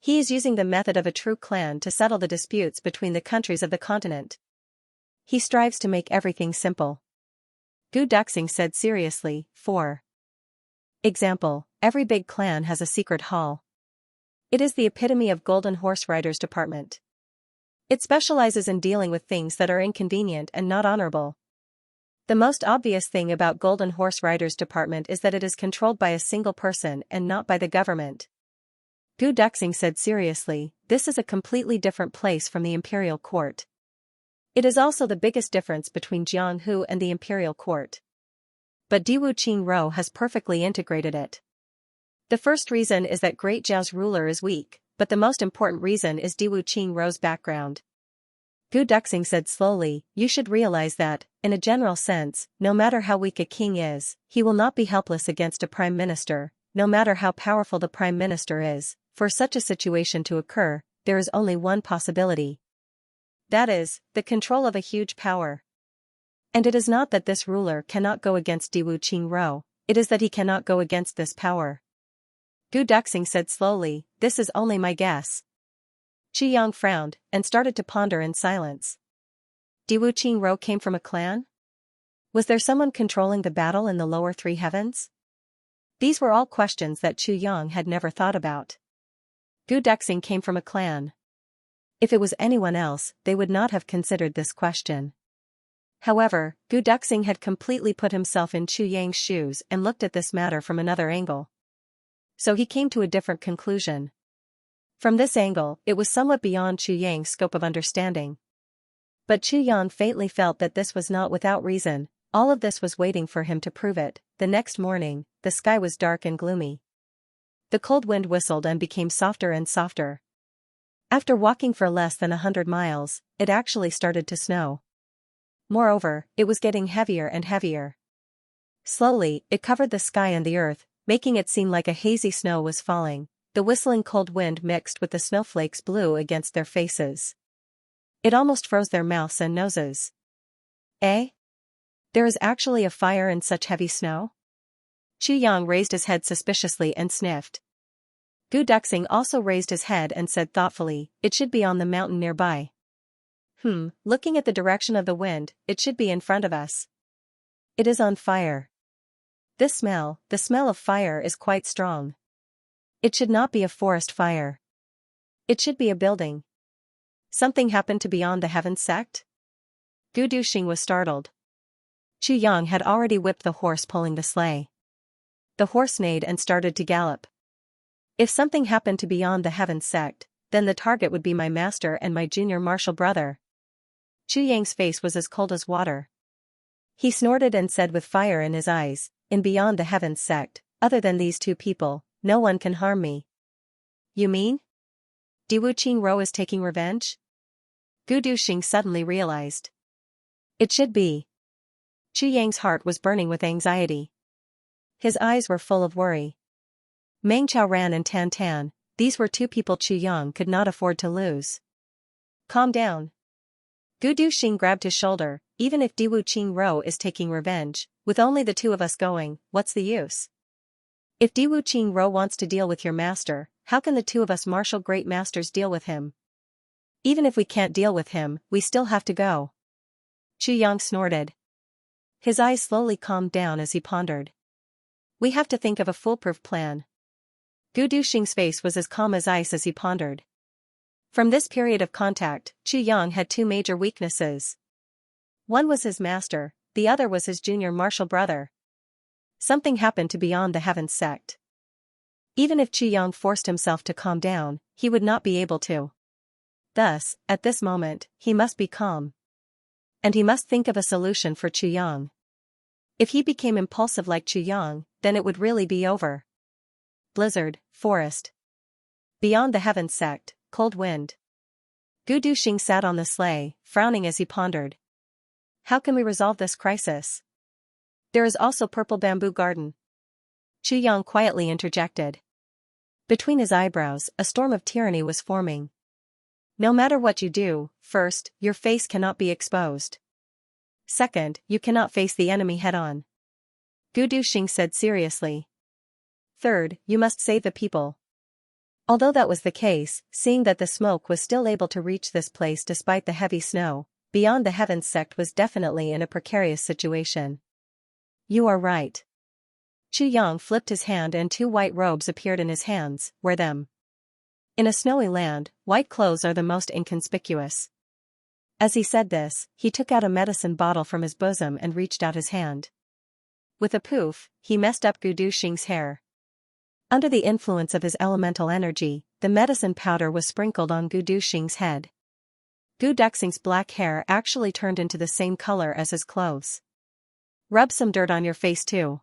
He is using the method of a true clan to settle the disputes between the countries of the continent. He strives to make everything simple. Gu Duxing said seriously, for example, every big clan has a secret hall. It is the epitome of Golden Horse Riders Department. It specializes in dealing with things that are inconvenient and not honorable. The most obvious thing about Golden Horse Riders Department is that it is controlled by a single person and not by the government. Gu Duxing said seriously, this is a completely different place from the Imperial Court. It is also the biggest difference between Jianghu and the Imperial Court. But Diwu Qingro has perfectly integrated it. The first reason is that Great Zhao's ruler is weak, but the most important reason is Diwu Qingro's background. Gu Duxing said slowly, you should realize that, in a general sense, no matter how weak a king is, he will not be helpless against a prime minister, no matter how powerful the prime minister is. For such a situation to occur, there is only one possibility. That is, the control of a huge power. And it is not that this ruler cannot go against Diwu Qingro, it is that he cannot go against this power. Gu Duxing said slowly, this is only my guess. Chu Yang frowned, and started to ponder in silence. Diwu Qingro came from a clan? Was there someone controlling the battle in the lower three heavens? These were all questions that Chu Yang had never thought about. Gu Duxing came from a clan. If it was anyone else, they would not have considered this question. However, Gu Duxing had completely put himself in Chu Yang's shoes and looked at this matter from another angle. So he came to a different conclusion. From this angle, it was somewhat beyond Chu Yang's scope of understanding. But Chu Yan faintly felt that this was not without reason. All of this was waiting for him to prove it. The next morning, the sky was dark and gloomy. The cold wind whistled and became softer and softer. After walking for less than 100 miles, it actually started to snow. Moreover, it was getting heavier and heavier. Slowly, it covered the sky and the earth, making it seem like a hazy snow was falling. The whistling cold wind mixed with the snowflakes blew against their faces. It almost froze their mouths and noses. Eh? There is actually a fire in such heavy snow? Chu Yang raised his head suspiciously and sniffed. Gu Duxing also raised his head and said thoughtfully, it should be on the mountain nearby. Looking at the direction of the wind, it should be in front of us. It is on fire. The smell of fire is quite strong. It should not be a forest fire. It should be a building. Something happened to Beyond the Heavens sect? Gu Duxing was startled. Chu Yang had already whipped the horse pulling the sleigh. The horse neighed and started to gallop. If something happened to Beyond the Heavens sect, then the target would be my master and my junior martial brother. Chu Yang's face was as cold as water. He snorted and said with fire in his eyes, in Beyond the Heavens sect, other than these two people, no one can harm me. You mean? Diwu Qingro is taking revenge? Gu Duxing suddenly realized. It should be. Chu Yang's heart was burning with anxiety. His eyes were full of worry. Meng Chaoran and Tan Tan, these were two people Chu Yang could not afford to lose. Calm down. Gu Duxing grabbed his shoulder. Even if Diwu Qingro is taking revenge, with only the two of us going, what's the use? If Diwu Qingro wants to deal with your master, how can the two of us martial great masters deal with him? Even if we can't deal with him, we still have to go. Chu Yang snorted. His eyes slowly calmed down as he pondered. We have to think of a foolproof plan. Gu Duxing's face was as calm as ice as he pondered. From this period of contact, Chu Yang had two major weaknesses. One was his master, the other was his junior martial brother. Something happened to Beyond the Heavens sect. Even if Chu Yang forced himself to calm down, he would not be able to. Thus, at this moment, he must be calm. And he must think of a solution for Chu Yang. If he became impulsive like Chu Yang, then it would really be over. Blizzard, forest. Beyond the Heavens sect, cold wind. Gu Duxing sat on the sleigh, frowning as he pondered. How can we resolve this crisis? There is also Purple Bamboo Garden. Chu Yang quietly interjected. Between his eyebrows, a storm of tyranny was forming. No matter what you do, first, your face cannot be exposed. Second, you cannot face the enemy head-on. Gu Duxing said seriously. Third, you must save the people. Although that was the case, seeing that the smoke was still able to reach this place despite the heavy snow, Beyond the Heavens sect was definitely in a precarious situation. You are right. Chu Yang flipped his hand and two white robes appeared in his hands. Wear them. In a snowy land, white clothes are the most inconspicuous. As he said this, he took out a medicine bottle from his bosom and reached out his hand. With a poof, he messed up Gu Duxing's hair. Under the influence of his elemental energy, the medicine powder was sprinkled on Gu Duxing's head. Gu Duxing's black hair actually turned into the same color as his clothes. Rub some dirt on your face too.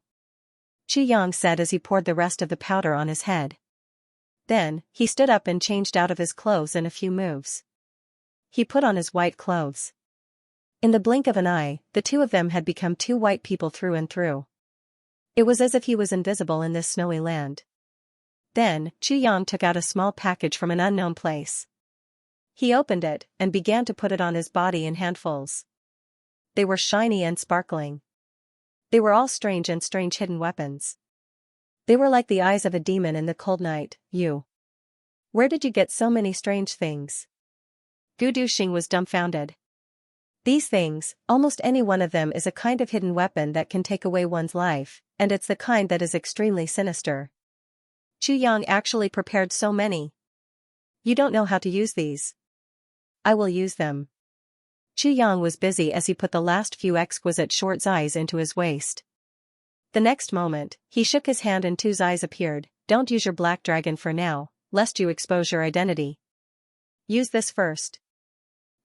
Chu Yang said as he poured the rest of the powder on his head. Then, he stood up and changed out of his clothes in a few moves. He put on his white clothes. In the blink of an eye, the two of them had become two white people through and through. It was as if he was invisible in this snowy land. Then, Chu Yang took out a small package from an unknown place. He opened it, and began to put it on his body in handfuls. They were shiny and sparkling. They were all strange hidden weapons. They were like the eyes of a demon in the cold night. Where did you get so many strange things? Gu Duxing was dumbfounded. These things, almost any one of them is a kind of hidden weapon that can take away one's life, and it's the kind that is extremely sinister. Chu Yang actually prepared so many. You don't know how to use these. I will use them. Chu Yang was busy as he put the last few exquisite short zais into his waist. The next moment, he shook his hand and two zais appeared. Don't use your black dragon for now, lest you expose your identity. Use this first.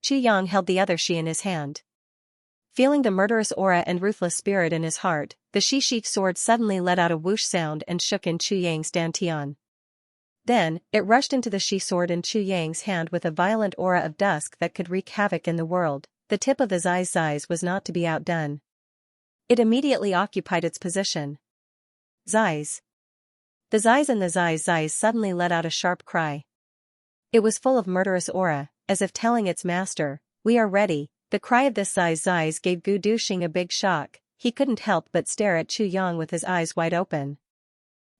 Chu Yang held the other shi in his hand. Feeling the murderous aura and ruthless spirit in his heart, the shi sword suddenly let out a whoosh sound and shook in Chu Yang's dantian. Then, it rushed into the shi sword in Chu Yang's hand with a violent aura of dusk that could wreak havoc in the world. The tip of the zai's was not to be outdone. It immediately occupied its position. Zai's. The zai's and the zai's suddenly let out a sharp cry. It was full of murderous aura, as if telling its master, "We are ready." The cry of this zai's gave Gu Duxing a big shock. He couldn't help but stare at Chu Yang with his eyes wide open.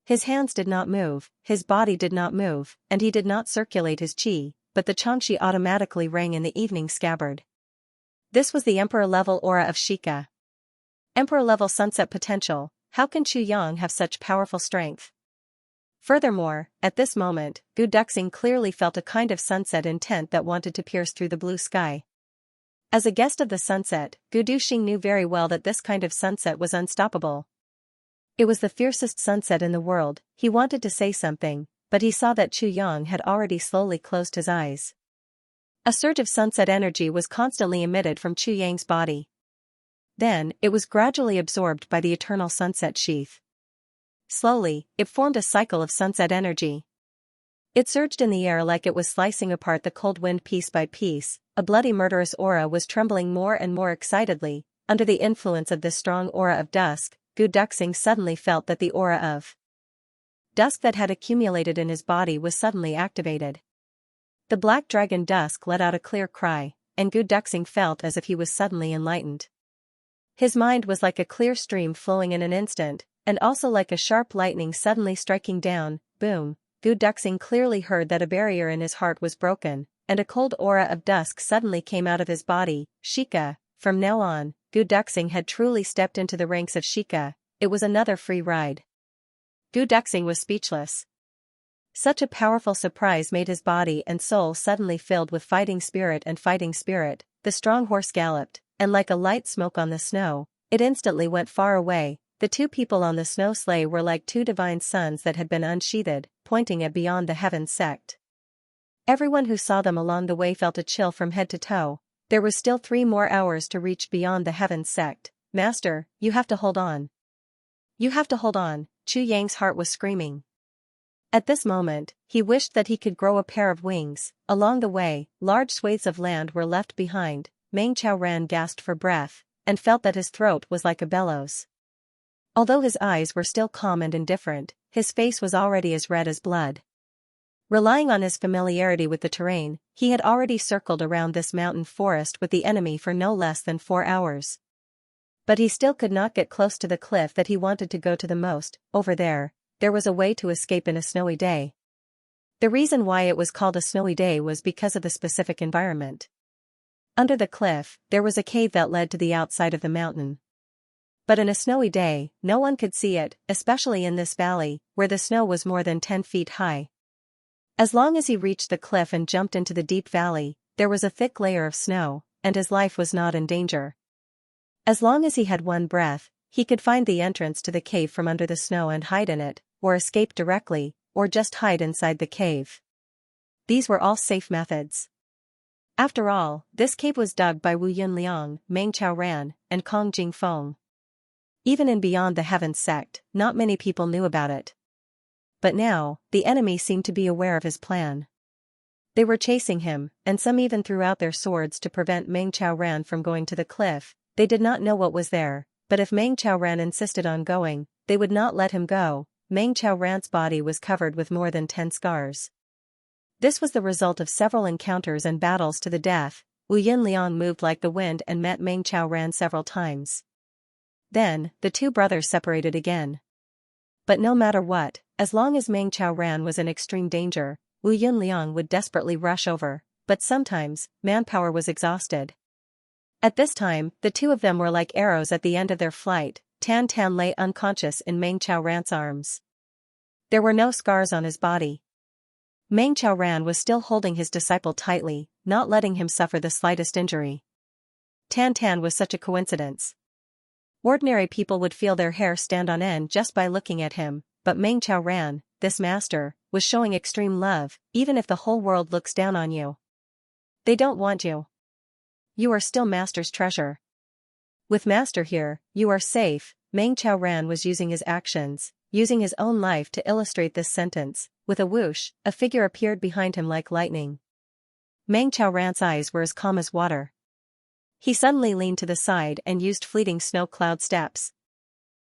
His hands did not move, his body did not move, and he did not circulate his qi, but the Xianxia automatically rang in the evening scabbard. This was the Emperor-level aura of Shika. Emperor-level sunset potential. How can Chu Yang have such powerful strength? Furthermore, at this moment, Gu Duxing clearly felt a kind of sunset intent that wanted to pierce through the blue sky. As a guest of the sunset, Gu Duxing knew very well that this kind of sunset was unstoppable. It was the fiercest sunset in the world. He wanted to say something, but he saw that Chu Yang had already slowly closed his eyes. A surge of sunset energy was constantly emitted from Chu Yang's body. Then, it was gradually absorbed by the eternal sunset sheath. Slowly, it formed a cycle of sunset energy. It surged in the air like it was slicing apart the cold wind piece by piece. A bloody murderous aura was trembling more and more excitedly. Under the influence of this strong aura of dusk, Gu Duxing suddenly felt that the aura of dusk that had accumulated in his body was suddenly activated. The black dragon dusk let out a clear cry, and Gu Duxing felt as if he was suddenly enlightened. His mind was like a clear stream flowing in an instant, and also like a sharp lightning suddenly striking down. Boom! Gu Duxing clearly heard that a barrier in his heart was broken, and a cold aura of dusk suddenly came out of his body. Shika. From now on, Gu Duxing had truly stepped into the ranks of Shika. It was another free ride. Gu Duxing was speechless. Such a powerful surprise made his body and soul suddenly filled with fighting spirit and fighting spirit. The strong horse galloped, and like a light smoke on the snow, it instantly went far away. The two people on the snow sleigh were like two divine suns that had been unsheathed, pointing at beyond the heavens sect. Everyone who saw them along the way felt a chill from head to toe. There was still 3 more hours to reach beyond the heavens sect. "Master, you have to hold on. You have to hold on," Chu Yang's heart was screaming. At this moment, he wished that he could grow a pair of wings. Along the way, large swathes of land were left behind. Meng Ran gasped for breath, and felt that his throat was like a bellows. Although his eyes were still calm and indifferent, his face was already as red as blood. Relying on his familiarity with the terrain, he had already circled around this mountain forest with the enemy for no less than 4 hours. But he still could not get close to the cliff that he wanted to go to the most. Over there was a way to escape in a snowy day. The reason why it was called a snowy day was because of the specific environment. Under the cliff, there was a cave that led to the outside of the mountain. But in a snowy day, no one could see it, especially in this valley, where the snow was more than 10 feet high. As long as he reached the cliff and jumped into the deep valley, there was a thick layer of snow, and his life was not in danger. As long as he had one breath, he could find the entrance to the cave from under the snow and hide in it, or escape directly, or just hide inside the cave. These were all safe methods. After all, this cave was dug by Wu Yunliang, Meng Ran, and Kong Jingfeng. Even in Beyond the Heavens sect, not many people knew about it. But now, the enemy seemed to be aware of his plan. They were chasing him, and some even threw out their swords to prevent Meng Ran from going to the cliff. They did not know what was there, but if Meng Ran insisted on going, they would not let him go. Meng Ran's body was covered with more than 10 scars. This was the result of several encounters and battles to the death. Wu Yunliang moved like the wind and met Meng Ran several times. Then, the two brothers separated again. But no matter what, as long as Meng Ran was in extreme danger, Wu Yunliang would desperately rush over, but sometimes, manpower was exhausted. At this time, the two of them were like arrows at the end of their flight. Tan lay unconscious in Meng Ran's arms. There were no scars on his body. Meng Ran was still holding his disciple tightly, not letting him suffer the slightest injury. Tan was such a coincidence. Ordinary people would feel their hair stand on end just by looking at him, but Meng Ran, this master, was showing extreme love. Even if the whole world looks down on you, they don't want you. you are still Master's treasure. With Master here, you are safe. Meng Qiaoran was using his actions, using his own life to illustrate this sentence. With a whoosh, a figure appeared behind him like lightning. Meng Qiaoran's eyes were as calm as water. He suddenly leaned to the side and used fleeting snow cloud steps.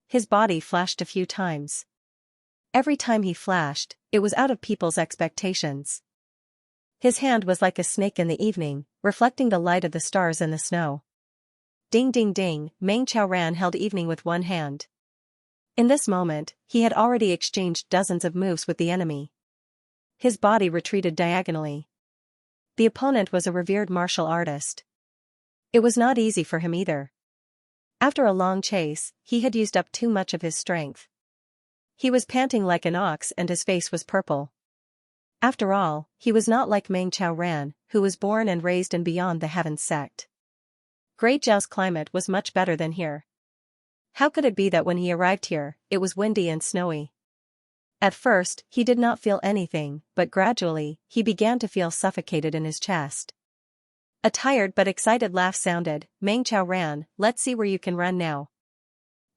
His body flashed a few times. Every time he flashed, it was out of people's expectations. His hand was like a snake in the evening, reflecting the light of the stars in the snow. Ding ding ding, Meng Qiaoran held evening with one hand. In this moment, he had already exchanged dozens of moves with the enemy. His body retreated diagonally. The opponent was a revered martial artist. It was not easy for him either. After a long chase, he had used up too much of his strength. He was panting like an ox and his face was purple. After all, he was not like Meng Qiaoran, who was born and raised in Beyond the Heavens sect. Great Zhao's climate was much better than here. How could it be that when he arrived here, it was windy and snowy? At first, he did not feel anything, but gradually, he began to feel suffocated in his chest. A tired but excited laugh sounded. Meng Qiaoran, let's see where you can run now.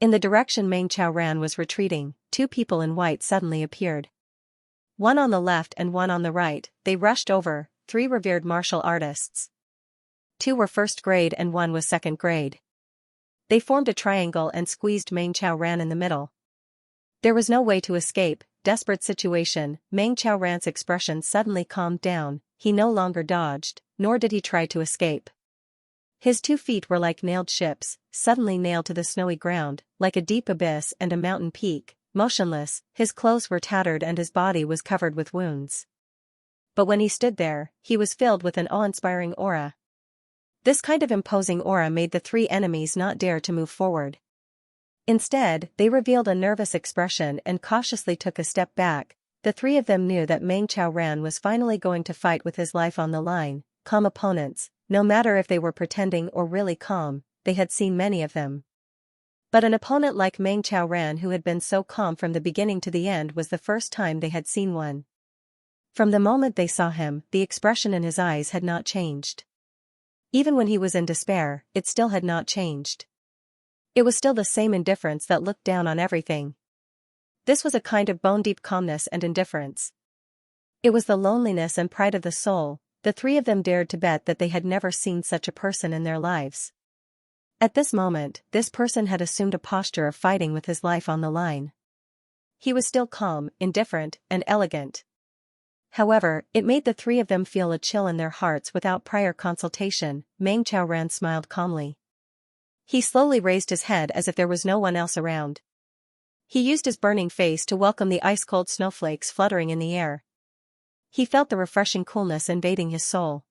In the direction Meng Qiaoran was retreating, two people in white suddenly appeared. One on the left and one on the right. They rushed over, three revered martial artists. Two were first grade and one was second grade. They formed a triangle and squeezed Meng Qiaoran in the middle. There was no way to escape. Desperate situation. Meng Qiaoran's expression suddenly calmed down. He no longer dodged, nor did he try to escape. His 2 feet were like nailed ships, suddenly nailed to the snowy ground, like a deep abyss and a mountain peak, motionless. His clothes were tattered and his body was covered with wounds. But when he stood there, he was filled with an awe-inspiring aura. This kind of imposing aura made the 3 enemies not dare to move forward. Instead, they revealed a nervous expression and cautiously took a step back. The 3 of them knew that Meng Qiaoran was finally going to fight with his life on the line. Calm opponents, no matter if they were pretending or really calm, they had seen many of them. But an opponent like Meng Qiaoran who had been so calm from the beginning to the end was the first time they had seen one. From the moment they saw him, the expression in his eyes had not changed. Even when he was in despair, it still had not changed. It was still the same indifference that looked down on everything. This was a kind of bone-deep calmness and indifference. It was the loneliness and pride of the soul. The 3 of them dared to bet that they had never seen such a person in their lives. At this moment, this person had assumed a posture of fighting with his life on the line. He was still calm, indifferent, and elegant. However, it made the 3 of them feel a chill in their hearts without prior consultation. Meng Qiaoran smiled calmly. He slowly raised his head as if there was no one else around. He used his burning face to welcome the ice-cold snowflakes fluttering in the air. He felt the refreshing coolness invading his soul.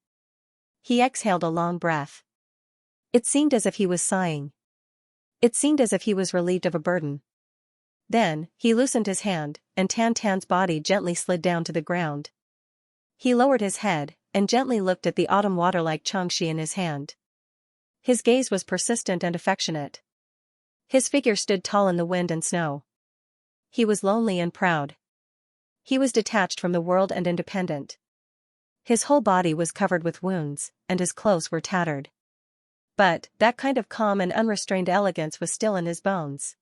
He exhaled a long breath. It seemed as if he was sighing. It seemed as if he was relieved of a burden. Then, he loosened his hand, and Tan Tan's body gently slid down to the ground. He lowered his head, and gently looked at the autumn water like Xianxia in his hand. His gaze was persistent and affectionate. His figure stood tall in the wind and snow. He was lonely and proud. He was detached from the world and independent. His whole body was covered with wounds, and his clothes were tattered. But, that kind of calm and unrestrained elegance was still in his bones.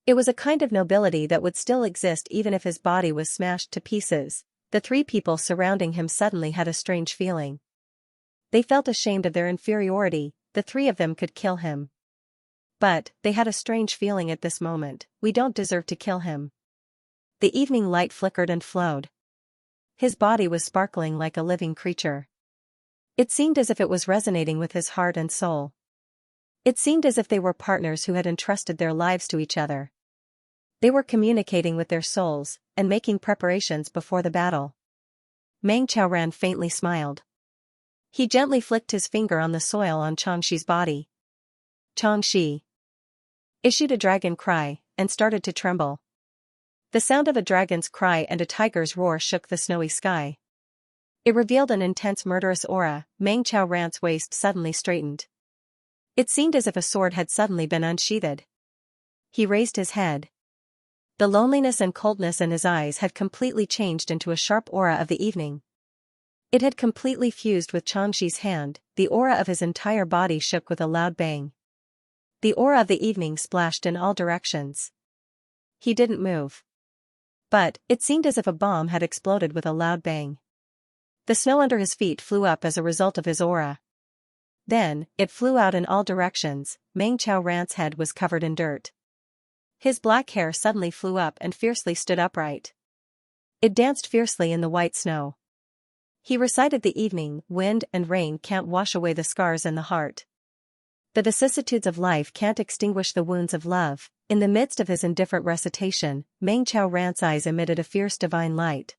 It was a kind of nobility that would still exist even if his body was smashed to pieces. The 3 people surrounding him suddenly had a strange feeling. They felt ashamed of their inferiority. The 3 of them could kill him. But, they had a strange feeling at this moment. We don't deserve to kill him. The evening light flickered and flowed. His body was sparkling like a living creature. It seemed as if it was resonating with his heart and soul. It seemed as if they were partners who had entrusted their lives to each other. They were communicating with their souls, and making preparations before the battle. Meng Qiaoran faintly smiled. He gently flicked his finger on the soil on Xianxi's body. Xianxi issued a dragon cry, and started to tremble. The sound of a dragon's cry and a tiger's roar shook the snowy sky. It revealed an intense murderous aura. Meng Qiaoran's waist suddenly straightened. It seemed as if a sword had suddenly been unsheathed. He raised his head. The loneliness and coldness in his eyes had completely changed into a sharp aura of the evening. It had completely fused with Xianxia's hand, the aura of his entire body shook with a loud bang. The aura of the evening splashed in all directions. He didn't move. But, it seemed as if a bomb had exploded with a loud bang. The snow under his feet flew up as a result of his aura. Then, it flew out in all directions. Meng Xiaoran's head was covered in dirt. His black hair suddenly flew up and fiercely stood upright. It danced fiercely in the white snow. He recited the evening, wind and rain can't wash away the scars in the heart. The vicissitudes of life can't extinguish the wounds of love. In the midst of his indifferent recitation, Meng Xiaoran's eyes emitted a fierce divine light.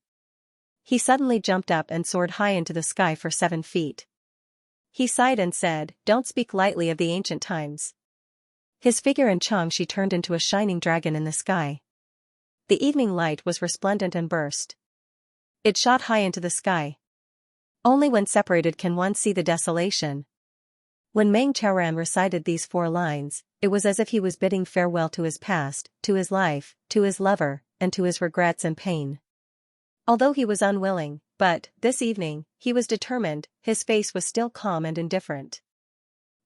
He suddenly jumped up and soared high into the sky for 7 feet. He sighed and said, "Don't speak lightly of the ancient times." His figure in Xianxia turned into a shining dragon in the sky. The evening light was resplendent and burst. It shot high into the sky. Only when separated can one see the desolation. When Meng Xiaoran recited these 4 lines, it was as if he was bidding farewell to his past, to his life, to his lover, and to his regrets and pain. Although he was unwilling, but, this evening, he was determined, his face was still calm and indifferent.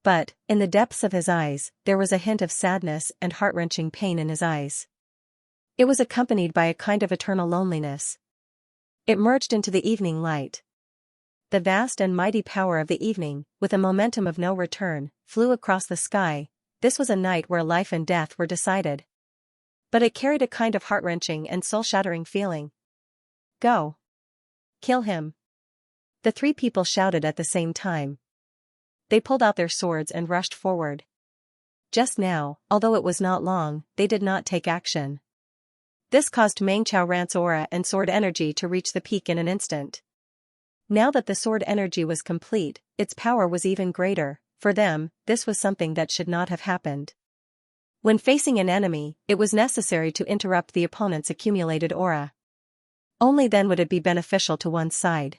But, in the depths of his eyes, there was a hint of sadness and heart-wrenching pain in his eyes. It was accompanied by a kind of eternal loneliness. It merged into the evening light. The vast and mighty power of the evening, with a momentum of no return, flew across the sky. This was a night where life and death were decided. But it carried a kind of heart-wrenching and soul-shattering feeling. Go. Kill him. The 3 people shouted at the same time. They pulled out their swords and rushed forward. Just now, although it was not long, they did not take action. This caused Meng Xiaoran's aura and sword energy to reach the peak in an instant. Now that the sword energy was complete, its power was even greater. For them, this was something that should not have happened. When facing an enemy, it was necessary to interrupt the opponent's accumulated aura. Only then would it be beneficial to one's side.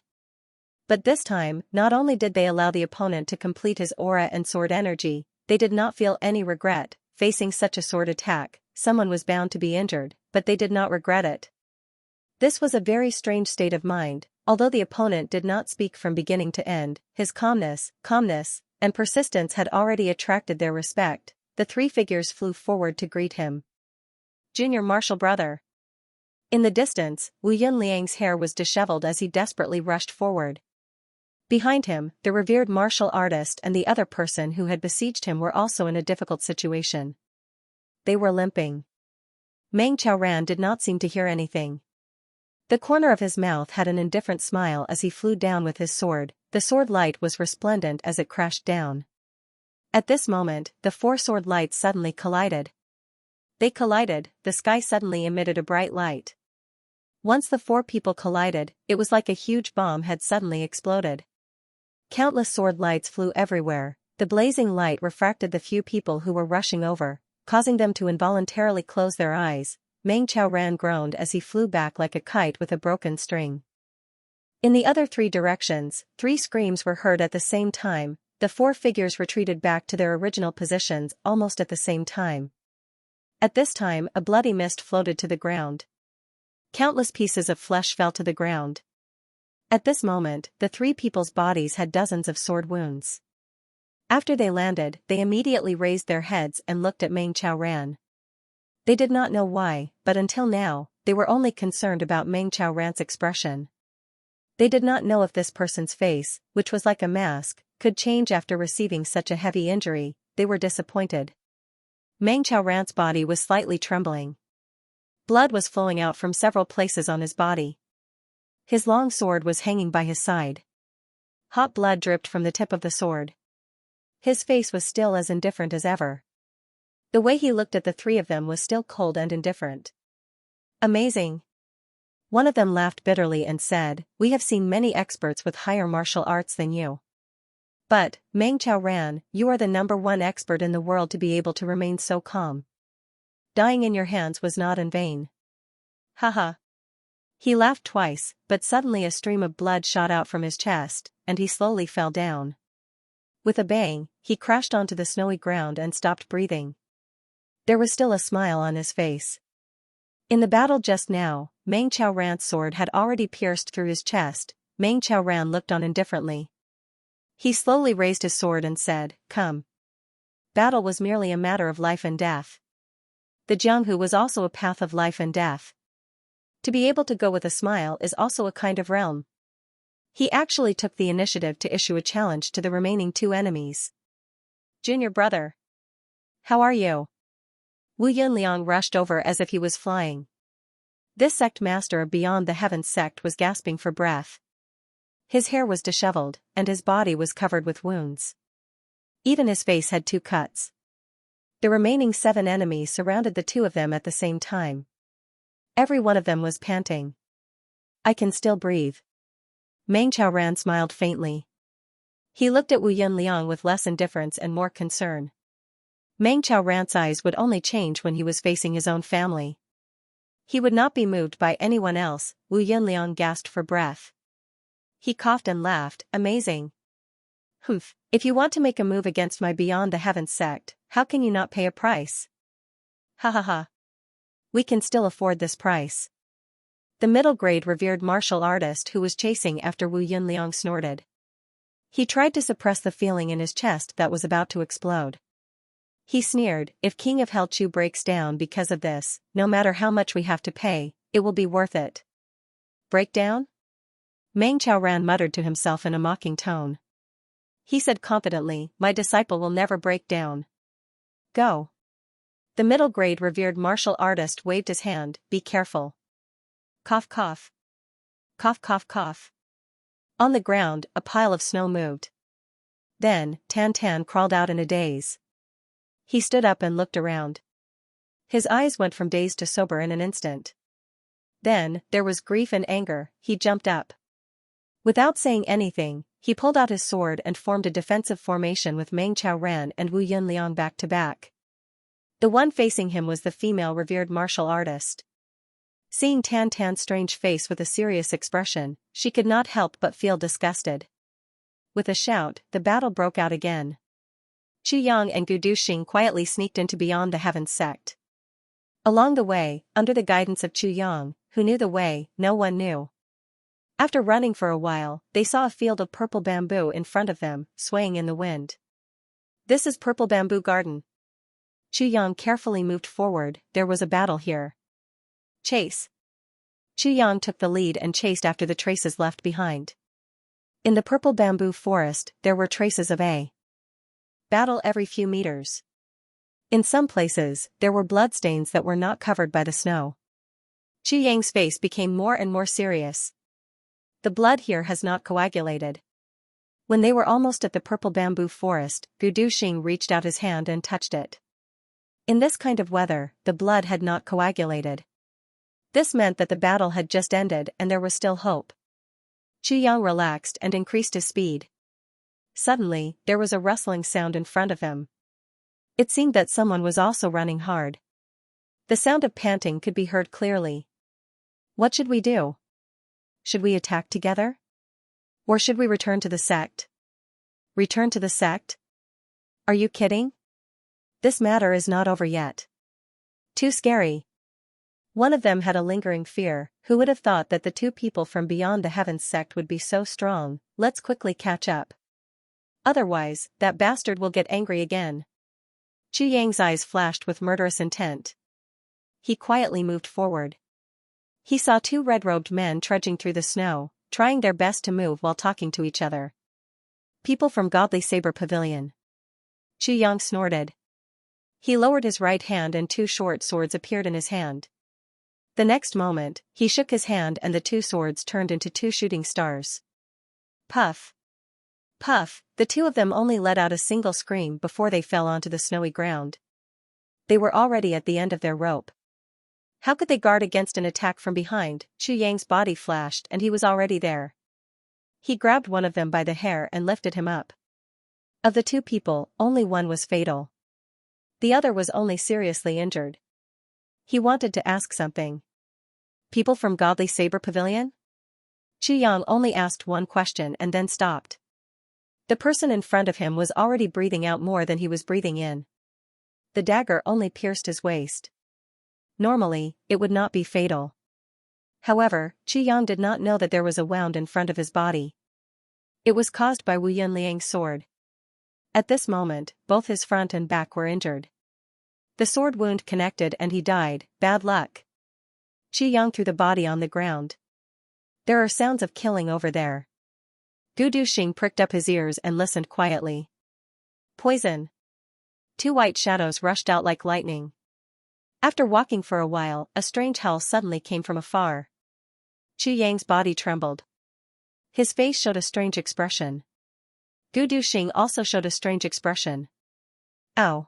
But this time, not only did they allow the opponent to complete his aura and sword energy, they did not feel any regret. Facing such a sword attack, someone was bound to be injured, but they did not regret it. This was a very strange state of mind. Although the opponent did not speak from beginning to end, his calmness, and persistence had already attracted their respect. The 3 figures flew forward to greet him. Junior Martial Brother. In the distance, Wu Yunliang's hair was disheveled as he desperately rushed forward. Behind him, the revered martial artist and the other person who had besieged him were also in a difficult situation. They were limping. Meng Xiaoran did not seem to hear anything. The corner of his mouth had an indifferent smile as he flew down with his sword. The sword light was resplendent as it crashed down. At this moment, the 4 sword lights suddenly collided. They collided, the sky suddenly emitted a bright light. Once the 4 people collided, it was like a huge bomb had suddenly exploded. Countless sword lights flew everywhere. The blazing light refracted the few people who were rushing over, causing them to involuntarily close their eyes. Meng Xiaoran groaned as he flew back like a kite with a broken string. In the other 3 directions, 3 screams were heard at the same time. The 4 figures retreated back to their original positions almost at the same time. At this time, a bloody mist floated to the ground. Countless pieces of flesh fell to the ground. At this moment, the 3 people's bodies had dozens of sword wounds. After they landed, they immediately raised their heads and looked at Meng Xiaoran. They did not know why, but until now, they were only concerned about Meng Xiaoran's expression. They did not know if this person's face, which was like a mask, could change after receiving such a heavy injury. They were disappointed. Meng Xiaoran's body was slightly trembling. Blood was flowing out from several places on his body. His long sword was hanging by his side. Hot blood dripped from the tip of the sword. His face was still as indifferent as ever. The way he looked at the 3 of them was still cold and indifferent. Amazing. One of them laughed bitterly and said, "We have seen many experts with higher martial arts than you. But, Meng Xiaoran, you are the #1 expert in the world to be able to remain so calm. Dying in your hands was not in vain." Haha. He laughed twice, but suddenly a stream of blood shot out from his chest, and he slowly fell down. With a bang, he crashed onto the snowy ground and stopped breathing. There was still a smile on his face. In the battle just now, Meng Xiaoran's sword had already pierced through his chest. Meng Xiaoran looked on indifferently. He slowly raised his sword and said, "Come." Battle was merely a matter of life and death. The Jianghu was also a path of life and death. To be able to go with a smile is also a kind of realm. He actually took the initiative to issue a challenge to the remaining two enemies. "Junior brother. How are you?" Wu Yunliang rushed over as if he was flying. This sect master of Beyond the Heavens sect was gasping for breath. His hair was disheveled, and his body was covered with wounds. Even his face had 2 cuts. The remaining 7 enemies surrounded the 2 of them at the same time. Every one of them was panting. "I can still breathe." Meng Xiaoran smiled faintly. He looked at Wu Yunliang with less indifference and more concern. Meng Xiaoran's eyes would only change when he was facing his own family. He would not be moved by anyone else. Wu Yunliang gasped for breath. He coughed and laughed, amazing. "Humph, if you want to make a move against my Beyond the Heavens sect, how can you not pay a price?" "Ha ha ha. We can still afford this price." The middle-grade revered martial artist who was chasing after Wu Yunliang snorted. He tried to suppress the feeling in his chest that was about to explode. He sneered, "If King of Hell Chu breaks down because of this, no matter how much we have to pay, it will be worth it." "Break down?" Meng Xiaoran muttered to himself in a mocking tone. He said confidently, "My disciple will never break down." "Go." The middle-grade revered martial artist waved his hand, "Be careful." Cough cough. Cough cough cough. On the ground, a pile of snow moved. Then, Tan Tan crawled out in a daze. He stood up and looked around. His eyes went from dazed to sober in an instant. Then, there was grief and anger. He jumped up. Without saying anything, he pulled out his sword and formed a defensive formation with Meng Xiaoran and Wu Yunliang back to back. The one facing him was the female revered martial artist. Seeing Tan Tan's strange face with a serious expression, she could not help but feel disgusted. With a shout, the battle broke out again. Qu Yang and Gu Duxing quietly sneaked into Beyond the Heavens sect. Along the way, under the guidance of Qu Yang, who knew the way, no one knew. After running for a while, they saw a field of purple bamboo in front of them, swaying in the wind. "This is Purple Bamboo Garden." Qu Yang carefully moved forward. "There was a battle here." "Chase." Qu Yang took the lead and chased after the traces left behind. In the purple bamboo forest, there were traces of a battle every few meters. In some places, there were bloodstains that were not covered by the snow. Qu Yang's face became more and more serious. "The blood here has not coagulated." When they were almost at the purple bamboo forest, Gu Duxing reached out his hand and touched it. In this kind of weather, the blood had not coagulated. This meant that the battle had just ended and there was still hope. Qu Yang relaxed and increased his speed. Suddenly, there was a rustling sound in front of him. It seemed that someone was also running hard. The sound of panting could be heard clearly. "What should we do? Should we attack together? Or should we return to the sect?" "Return to the sect? Are you kidding? This matter is not over yet. Too scary." One of them had a lingering fear. Who would have thought that the 2 people from Beyond the Heavens sect would be so strong? "Let's quickly catch up. Otherwise, that bastard will get angry again." Qu Yang's eyes flashed with murderous intent. He quietly moved forward. He saw 2 red-robed men trudging through the snow, trying their best to move while talking to each other. "People from Godly Saber Pavilion." Qu Yang snorted. He lowered his right hand and 2 short swords appeared in his hand. The next moment, he shook his hand and the 2 swords turned into 2 shooting stars. Puff. Puff, the 2 of them only let out a single scream before they fell onto the snowy ground. They were already at the end of their rope. How could they guard against an attack from behind? Qu Yang's body flashed and he was already there. He grabbed one of them by the hair and lifted him up. Of the 2 people, only one was fatal. The other was only seriously injured. He wanted to ask something. "People from Godly Saber Pavilion?" Qu Yang only asked one question and then stopped. The person in front of him was already breathing out more than he was breathing in. The dagger only pierced his waist. Normally, it would not be fatal. However, Qi Yang did not know that there was a wound in front of his body. It was caused by Wu Yunliang's sword. At this moment, both his front and back were injured. The sword wound connected and he died. Bad luck. Qi Yang threw the body on the ground. There are sounds of killing over there. Gu Duxing pricked up his ears and listened quietly. Poison. Two white shadows rushed out like lightning. After walking for a while, a strange howl suddenly came from afar. Qi Yang's body trembled. His face showed a strange expression. Gu Duxing also showed a strange expression. Ow.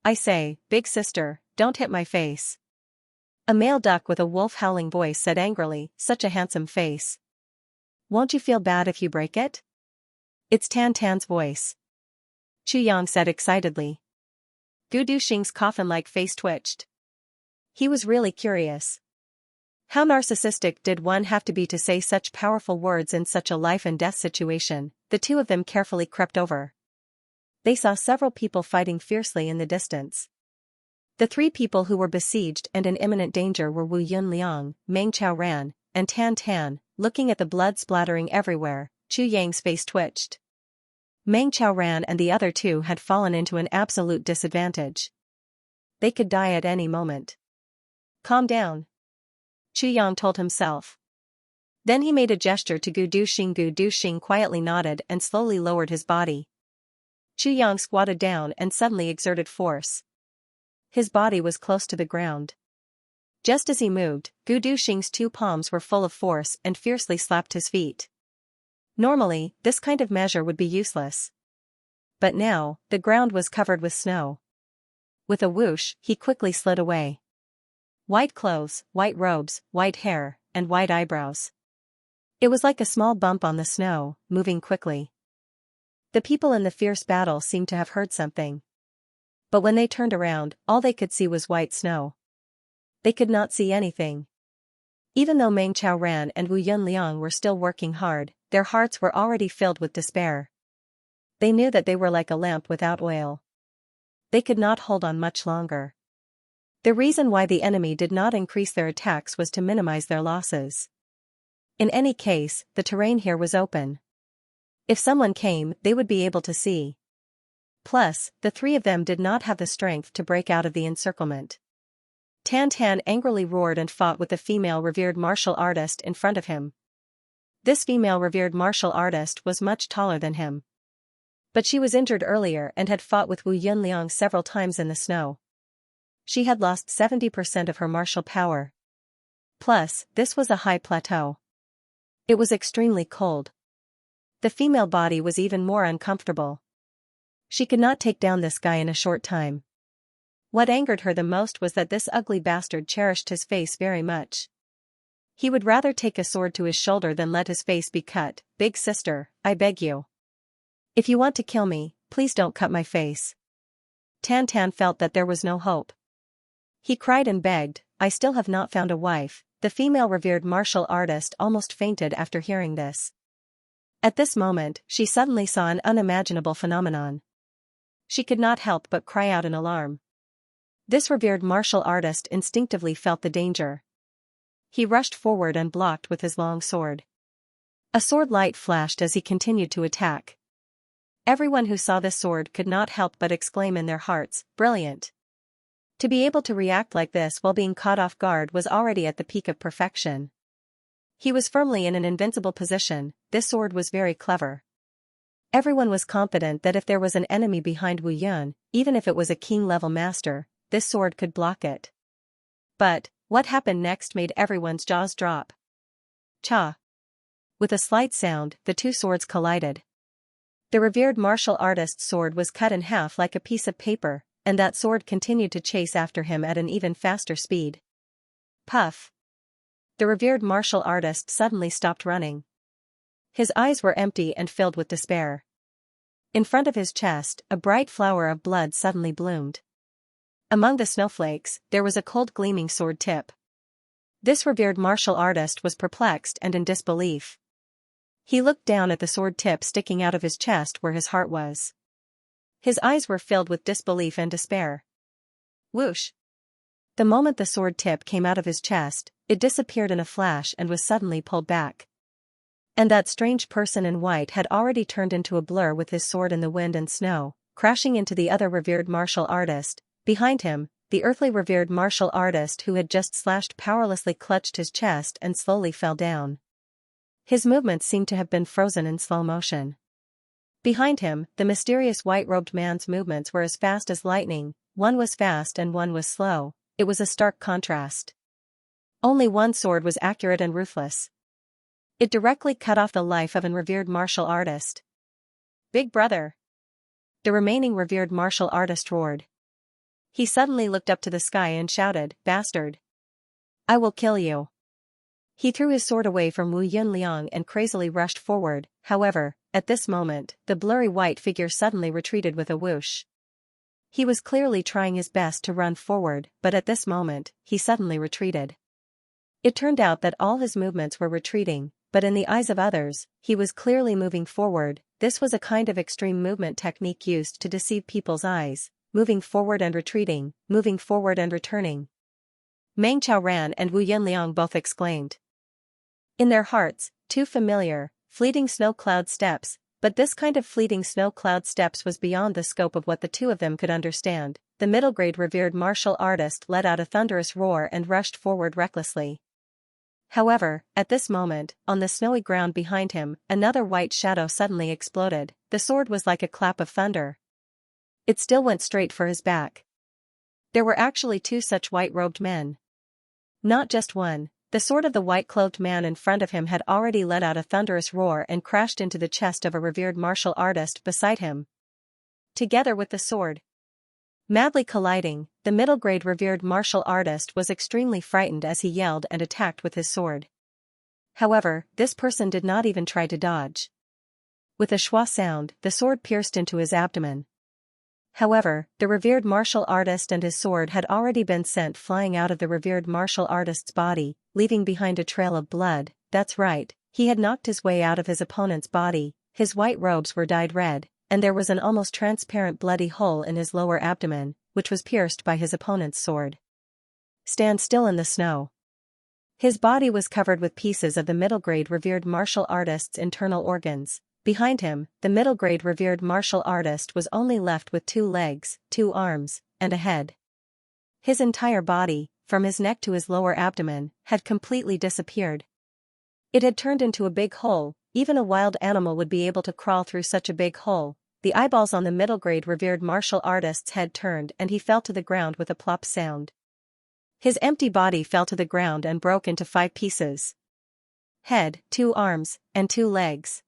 I say, big sister, don't hit my face. A male duck with a wolf-howling voice said angrily, such a handsome face. Won't you feel bad if you break it? It's Tan Tan's voice. Qi Yang said excitedly. Gu Duxing's coffin-like face twitched. He was really curious. How narcissistic did one have to be to say such powerful words in such a life-and-death situation? The two of them carefully crept over. They saw several people fighting fiercely in the distance. The three people who were besieged and in imminent danger were Wu Yunliang, Meng Qiaoran, and Tan Tan. Looking at the blood splattering everywhere, Qi Yang's face twitched. Meng Qiaoran and the other two had fallen into an absolute disadvantage. They could die at any moment. Calm down. Qi Yang told himself. Then he made a gesture to Gu Duxing. Gu Duxing quietly nodded and slowly lowered his body. Qi Yang squatted down and suddenly exerted force. His body was close to the ground. Just as he moved, Gu Duxing's two palms were full of force and fiercely slapped his feet. Normally, this kind of measure would be useless. But now, the ground was covered with snow. With a whoosh, he quickly slid away. White clothes, white robes, white hair, and white eyebrows. It was like a small bump on the snow, moving quickly. The people in the fierce battle seemed to have heard something. But when they turned around, all they could see was white snow. They could not see anything. Even though Meng Qiaoran and Wu Yunliang were still working hard, their hearts were already filled with despair. They knew that they were like a lamp without oil. They could not hold on much longer. The reason why the enemy did not increase their attacks was to minimize their losses. In any case, the terrain here was open. If someone came, they would be able to see. Plus, the three of them did not have the strength to break out of the encirclement. Tan Tan angrily roared and fought with the female revered martial artist in front of him. This female revered martial artist was much taller than him. But she was injured earlier and had fought with Wu Yunliang several times in the snow. She had lost 70% of her martial power. Plus, this was a high plateau. It was extremely cold. The female body was even more uncomfortable. She could not take down this guy in a short time. What angered her the most was that this ugly bastard cherished his face very much. He would rather take a sword to his shoulder than let his face be cut. Big sister, I beg you. If you want to kill me, please don't cut my face. Tan Tan felt that there was no hope. He cried and begged, I still have not found a wife. The female revered martial artist almost fainted after hearing this. At this moment, she suddenly saw an unimaginable phenomenon. She could not help but cry out in alarm. This revered martial artist instinctively felt the danger. He rushed forward and blocked with his long sword. A sword light flashed as he continued to attack. Everyone who saw this sword could not help but exclaim in their hearts, brilliant. To be able to react like this while being caught off guard was already at the peak of perfection. He was firmly in an invincible position. This sword was very clever. Everyone was confident that if there was an enemy behind Wu Yun, even if it was a king-level master, this sword could block it. But, what happened next made everyone's jaws drop. Cha! With a slight sound, the two swords collided. The revered martial artist's sword was cut in half like a piece of paper, and that sword continued to chase after him at an even faster speed. Puff! The revered martial artist suddenly stopped running. His eyes were empty and filled with despair. In front of his chest, a bright flower of blood suddenly bloomed. Among the snowflakes, there was a cold gleaming sword tip. This revered martial artist was perplexed and in disbelief. He looked down at the sword tip sticking out of his chest where his heart was. His eyes were filled with disbelief and despair. Whoosh! The moment the sword tip came out of his chest, it disappeared in a flash and was suddenly pulled back. And that strange person in white had already turned into a blur with his sword in the wind and snow, crashing into the other revered martial artist. Behind him, the earthly revered martial artist who had just slashed powerlessly clutched his chest and slowly fell down. His movements seemed to have been frozen in slow motion. Behind him, the mysterious white-robed man's movements were as fast as lightning, one was fast and one was slow. It was a stark contrast. Only one sword was accurate and ruthless. It directly cut off the life of an revered martial artist. "Big brother!" The remaining revered martial artist roared. He suddenly looked up to the sky and shouted, "Bastard! I will kill you!" He threw his sword away from Wu Yunliang and crazily rushed forward. However, at this moment, the blurry white figure suddenly retreated with a whoosh. He was clearly trying his best to run forward, but at this moment, he suddenly retreated. It turned out that all his movements were retreating, but in the eyes of others, he was clearly moving forward. This was a kind of extreme movement technique used to deceive people's eyes, moving forward and retreating, moving forward and returning. Meng Chaoran and Wu Yunliang both exclaimed. In their hearts, two familiar, fleeting snow cloud steps, but this kind of fleeting snow cloud steps was beyond the scope of what the two of them could understand. The middle-grade revered martial artist let out a thunderous roar and rushed forward recklessly. However, at this moment, on the snowy ground behind him, another white shadow suddenly exploded. The sword was like a clap of thunder. It still went straight for his back. There were actually two such white-robed men. Not just one. The sword of the white-clothed man in front of him had already let out a thunderous roar and crashed into the chest of a revered martial artist beside him. Together with the sword, madly colliding, the middle-grade revered martial artist was extremely frightened as he yelled and attacked with his sword. However, this person did not even try to dodge. With a schwa sound, the sword pierced into his abdomen. However, the revered martial artist and his sword had already been sent flying out of the revered martial artist's body, leaving behind a trail of blood. That's right, he had knocked his way out of his opponent's body. His white robes were dyed red, and there was an almost transparent bloody hole in his lower abdomen, which was pierced by his opponent's sword. Stand still in the snow. His body was covered with pieces of the middle-grade revered martial artist's internal organs. Behind him, the middle-grade revered martial artist was only left with 2 legs, 2 arms, and a head. His entire body, from his neck to his lower abdomen, had completely disappeared. It had turned into a big hole. Even a wild animal would be able to crawl through such a big hole. The eyeballs on the middle-grade revered martial artist's head turned and he fell to the ground with a plop sound. His empty body fell to the ground and broke into 5 pieces. Head, 2 arms, and 2 legs.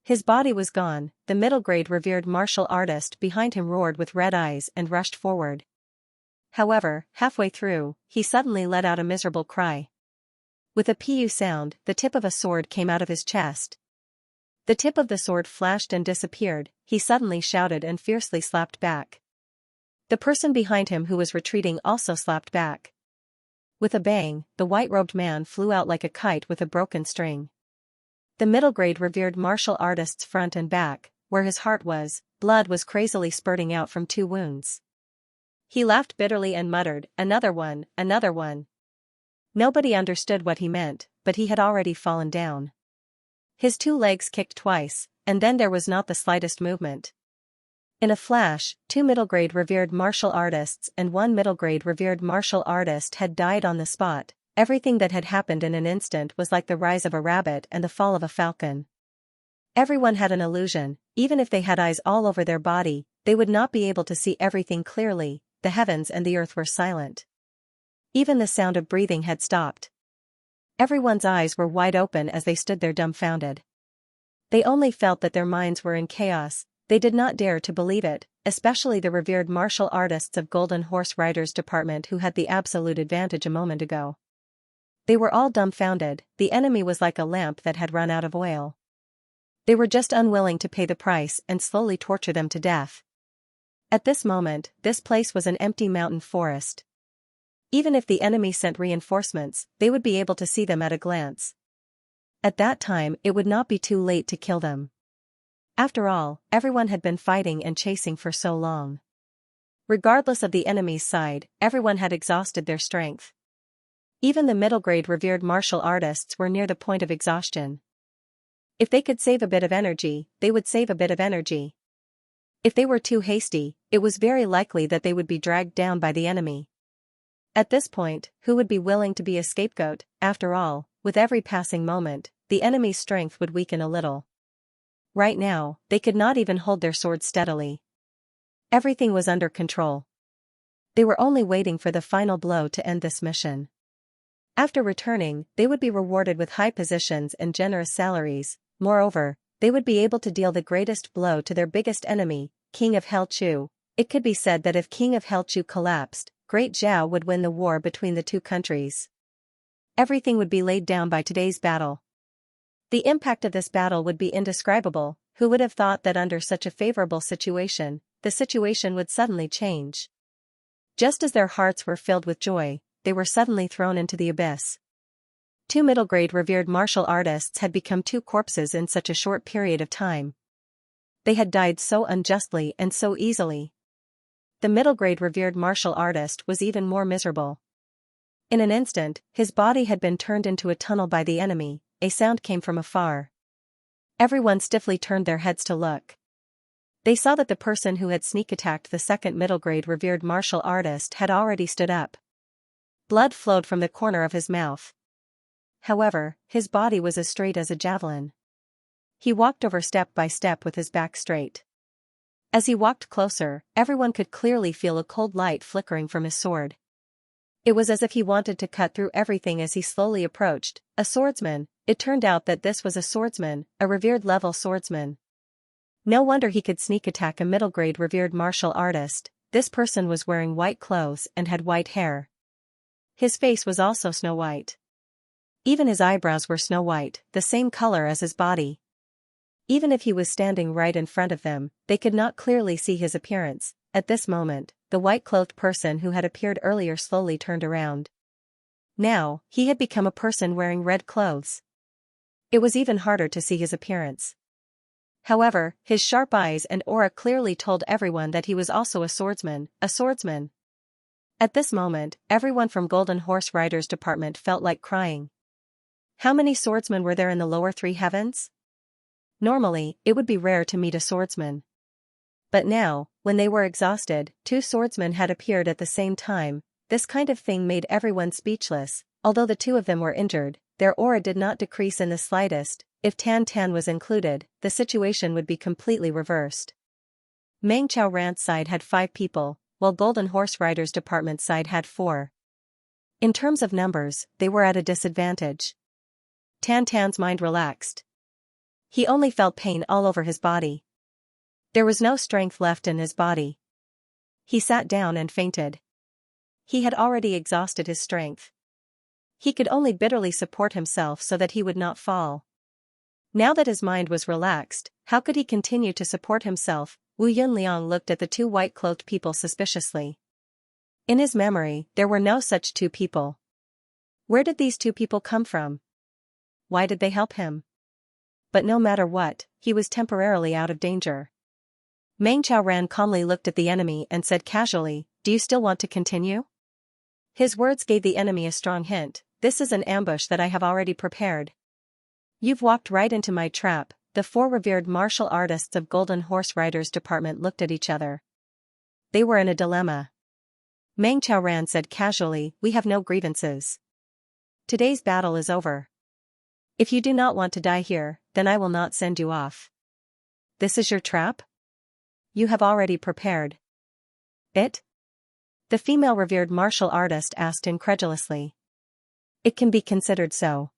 His body was gone. The middle-grade revered martial artist behind him roared with red eyes and rushed forward. However, halfway through, he suddenly let out a miserable cry. With a pu sound, the tip of a sword came out of his chest. The tip of the sword flashed and disappeared. He suddenly shouted and fiercely slapped back. The person behind him who was retreating also slapped back. With a bang, the white-robed man flew out like a kite with a broken string. The middle-grade revered martial artist's front and back, where his heart was, blood was crazily spurting out from 2 wounds. He laughed bitterly and muttered, "Another one, another one." Nobody understood what he meant, but he had already fallen down. His 2 legs kicked twice, and then there was not the slightest movement. In a flash, 2 middle-grade revered martial artists and 1 middle-grade revered martial artist had died on the spot. Everything that had happened in an instant was like the rise of a rabbit and the fall of a falcon. Everyone had an illusion. Even if they had eyes all over their body, they would not be able to see everything clearly. The heavens and the earth were silent. Even the sound of breathing had stopped. Everyone's eyes were wide open as they stood there dumbfounded. They only felt that their minds were in chaos. They did not dare to believe it, especially the revered martial artists of Golden Horse Riders Department who had the absolute advantage a moment ago. They were all dumbfounded. The enemy was like a lamp that had run out of oil. They were just unwilling to pay the price and slowly torture them to death. At this moment, this place was an empty mountain forest. Even if the enemy sent reinforcements, they would be able to see them at a glance. At that time, it would not be too late to kill them. After all, everyone had been fighting and chasing for so long. Regardless of the enemy's side, everyone had exhausted their strength. Even the middle-grade revered martial artists were near the point of exhaustion. If they could save a bit of energy, they would save a bit of energy. If they were too hasty, it was very likely that they would be dragged down by the enemy. At this point, who would be willing to be a scapegoat? After all, with every passing moment, the enemy's strength would weaken a little. Right now, they could not even hold their swords steadily. Everything was under control. They were only waiting for the final blow to end this mission. After returning, they would be rewarded with high positions and generous salaries. Moreover, they would be able to deal the greatest blow to their biggest enemy, King of Hell Chu. It could be said that if King of Hell Chu collapsed, Great Zhao would win the war between the two countries. Everything would be laid down by today's battle. The impact of this battle would be indescribable. Who would have thought that under such a favorable situation, the situation would suddenly change? Just as their hearts were filled with joy, they were suddenly thrown into the abyss. Two middle-grade revered martial artists had become two corpses in such a short period of time. They had died so unjustly and so easily. The middle-grade revered martial artist was even more miserable. In an instant, his body had been turned into a tunnel by the enemy. A sound came from afar. Everyone stiffly turned their heads to look. They saw that the person who had sneak-attacked the second middle-grade revered martial artist had already stood up. Blood flowed from the corner of his mouth. However, his body was as straight as a javelin. He walked over step by step with his back straight. As he walked closer, everyone could clearly feel a cold light flickering from his sword. It was as if he wanted to cut through everything as he slowly approached. A swordsman. It turned out that this was a swordsman, a revered level swordsman. No wonder he could sneak attack a middle-grade revered martial artist. This person was wearing white clothes and had white hair. His face was also snow white. Even his eyebrows were snow white, the same color as his body. Even if he was standing right in front of them, they could not clearly see his appearance. At this moment, the white-clothed person who had appeared earlier slowly turned around. Now, he had become a person wearing red clothes. It was even harder to see his appearance. However, his sharp eyes and aura clearly told everyone that he was also a swordsman, a swordsman. At this moment, everyone from Golden Horse Rider's department felt like crying. How many swordsmen were there in the lower three heavens? Normally, it would be rare to meet a swordsman. But now, when they were exhausted, two swordsmen had appeared at the same time. This kind of thing made everyone speechless. Although the two of them were injured, their aura did not decrease in the slightest. If Tan Tan was included, the situation would be completely reversed. Meng Chao Ran's side had 5 people, while Golden Horse Rider's department side had 4. In terms of numbers, they were at a disadvantage. Tan Tan's mind relaxed. He only felt pain all over his body. There was no strength left in his body. He sat down and fainted. He had already exhausted his strength. He could only bitterly support himself so that he would not fall. Now that his mind was relaxed, how could he continue to support himself? Wu Yunliang looked at the two white-cloaked people suspiciously. In his memory, there were no such two people. Where did these two people come from? Why did they help him? But no matter what, he was temporarily out of danger. Meng Chao Ran calmly looked at the enemy and said casually, "Do you still want to continue?" His words gave the enemy a strong hint. This is an ambush that I have already prepared. You've walked right into my trap. The 4 revered martial artists of Golden Horse Rider's department looked at each other. They were in a dilemma. Meng Chao Ran said casually, "We have no grievances. Today's battle is over. If you do not want to die here, then I will not send you off." "This is your trap? You have already prepared it?" The female revered martial artist asked incredulously. "It can be considered so."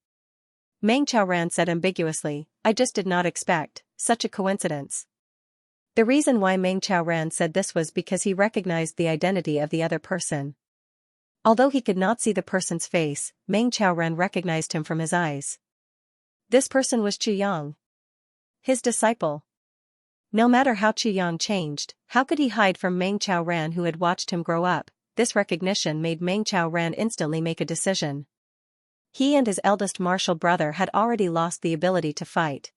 Meng Chao Ran said ambiguously, "I just did not expect such a coincidence." The reason why Meng Chao Ran said this was because he recognized the identity of the other person. Although he could not see the person's face, Meng Chao Ran recognized him from his eyes. This person was Chu Yang, his disciple. No matter how Chu Yang changed, how could he hide from Meng Chao Ran who had watched him grow up? This recognition made Meng Chao Ran instantly make a decision. He and his eldest martial brother had already lost the ability to fight.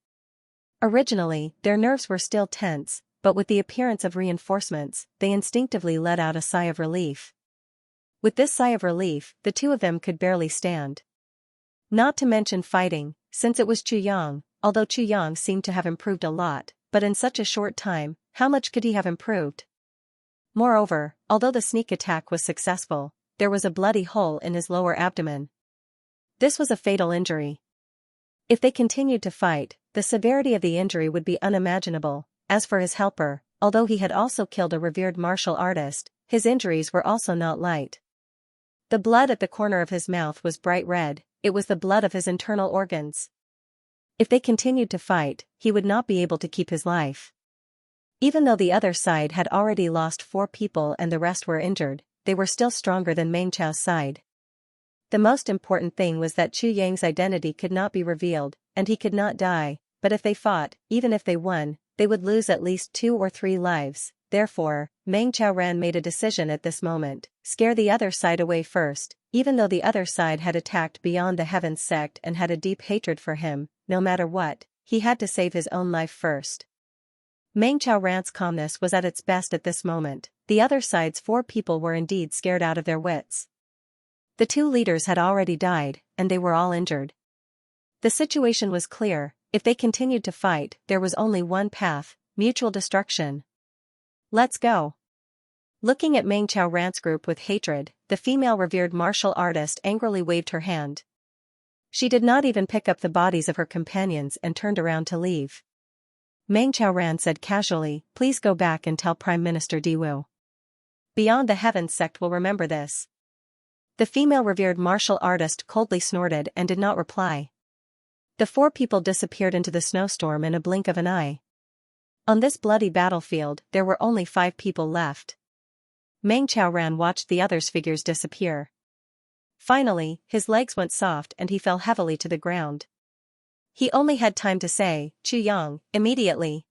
Originally, their nerves were still tense, but with the appearance of reinforcements, they instinctively let out a sigh of relief. With this sigh of relief, the two of them could barely stand. Not to mention fighting, since it was Chu Yang, although Chu Yang seemed to have improved a lot, but in such a short time, how much could he have improved? Moreover, although the sneak attack was successful, there was a bloody hole in his lower abdomen. This was a fatal injury. If they continued to fight, the severity of the injury would be unimaginable. As for his helper, although he had also killed a revered martial artist, his injuries were also not light. The blood at the corner of his mouth was bright red, it was the blood of his internal organs. If they continued to fight, he would not be able to keep his life. Even though the other side had already lost 4 people and the rest were injured, they were still stronger than Meng Chao's side. The most important thing was that Chu Yang's identity could not be revealed, and he could not die, but if they fought, even if they won, they would lose at least 2 or 3 lives. Therefore, Meng Chaoran made a decision at this moment: scare the other side away first. Even though the other side had attacked Beyond the Heavens sect and had a deep hatred for him, no matter what, he had to save his own life first. Meng Chaoran's calmness was at its best at this moment. The other side's 4 people were indeed scared out of their wits. The 2 leaders had already died, and they were all injured. The situation was clear: if they continued to fight, there was only one path: mutual destruction. Let's go. Looking at Meng Chaoran's group with hatred, the female revered martial artist angrily waved her hand. She did not even pick up the bodies of her companions and turned around to leave. Meng Chaoran said casually, "Please go back and tell Prime Minister Diwu. Beyond the Heavens sect will remember this." The female revered martial artist coldly snorted and did not reply. The 4 people disappeared into the snowstorm in a blink of an eye. On this bloody battlefield, there were only 5 people left. Meng Chaoran watched the others' figures disappear. Finally, his legs went soft and he fell heavily to the ground. He only had time to say, "Chu Yang, immediately.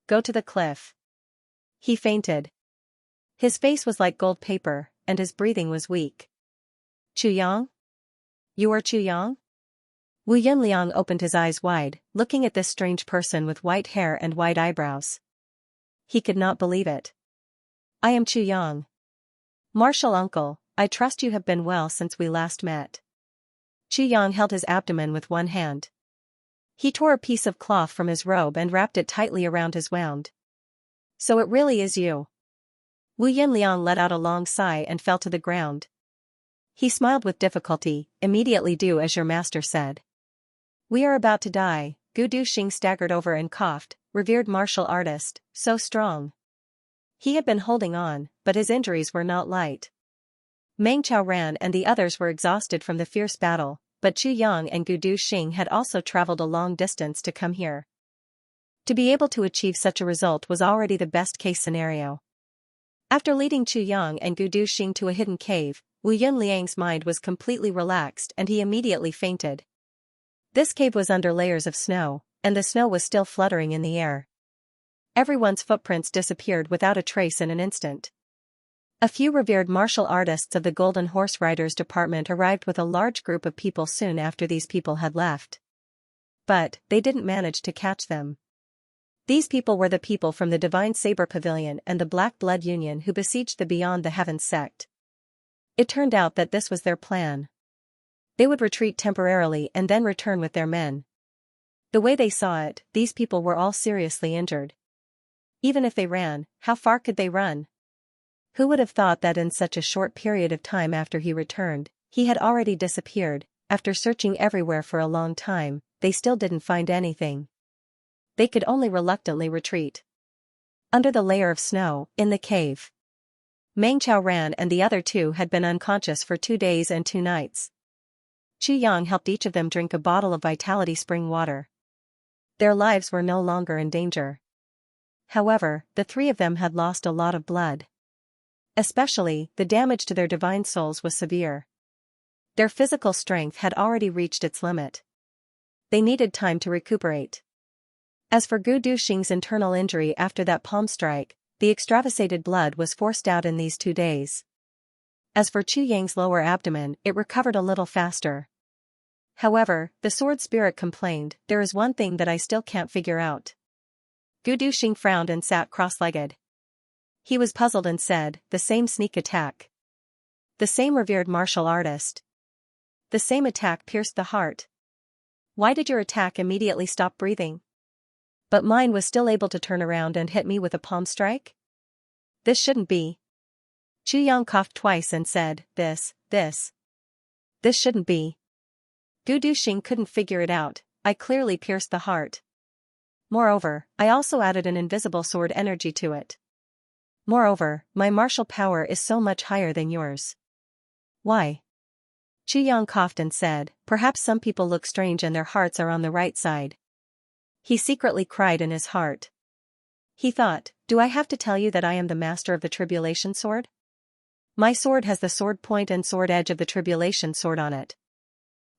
Go to the cliff." He fainted. His face was like gold paper, and his breathing was weak. "Chu Yang? You are Chu Yang?" Wu Yunliang opened his eyes wide, looking at this strange person with white hair and white eyebrows. He could not believe it. "I am Chu Yang. Martial uncle, I trust you have been well since we last met." Chu Yang held his abdomen with one hand. He tore a piece of cloth from his robe and wrapped it tightly around his wound. "So it really is you." Wu Yunliang let out a long sigh and fell to the ground. He smiled with difficulty. "Immediately do as your master said." "We are about to die." Gu Duxing staggered over and coughed. Revered martial artist, so strong. He had been holding on, but his injuries were not light. Meng Chaoran and the others were exhausted from the fierce battle, but Chu Yang and Gu Duxing had also traveled a long distance to come here. To be able to achieve such a result was already the best-case scenario. After leading Chu Yang and Gu Duxing to a hidden cave, Wu Yunliang's mind was completely relaxed and he immediately fainted. This cave was under layers of snow, and the snow was still fluttering in the air. Everyone's footprints disappeared without a trace in an instant. A few revered martial artists of the Golden Horse Riders Department arrived with a large group of people soon after these people had left. But they didn't manage to catch them. These people were the people from the Divine Saber Pavilion and the Black Blood Union who besieged the Beyond the Heavens sect. It turned out that this was their plan. They would retreat temporarily and then return with their men. The way they saw it, these people were all seriously injured. Even if they ran, how far could they run? Who would have thought that in such a short period of time after he returned, he had already disappeared? After searching everywhere for a long time, they still didn't find anything. They could only reluctantly retreat. Under the layer of snow, in the cave, Meng Chaoran and the other 2 had been unconscious for 2 days and 2 nights. Chu Yang helped each of them drink a bottle of vitality spring water. Their lives were no longer in danger. However, the 3 of them had lost a lot of blood. Especially, the damage to their divine souls was severe. Their physical strength had already reached its limit. They needed time to recuperate. As for Gu Duxing's internal injury after that palm strike, the extravasated blood was forced out in these 2 days. As for Chu Yang's lower abdomen, it recovered a little faster. However, the sword spirit complained, "There is one thing that I still can't figure out. Gu Duxing frowned and sat cross-legged. He was puzzled and said, the same sneak attack. The same revered martial artist. The same attack pierced the heart. Why did your attack immediately stop breathing? But mine was still able to turn around and hit me with a palm strike? This shouldn't be. Chu Yang coughed twice and said, this shouldn't be. Gu Duxing couldn't figure it out. I clearly pierced the heart. Moreover, I also added an invisible sword energy to it. Moreover, my martial power is so much higher than yours. Why? Chu Yang coughed and said, perhaps some people look strange and their hearts are on the right side. He secretly cried in his heart. He thought, do I have to tell you that I am the master of the tribulation sword? My sword has the sword point and sword edge of the tribulation sword on it.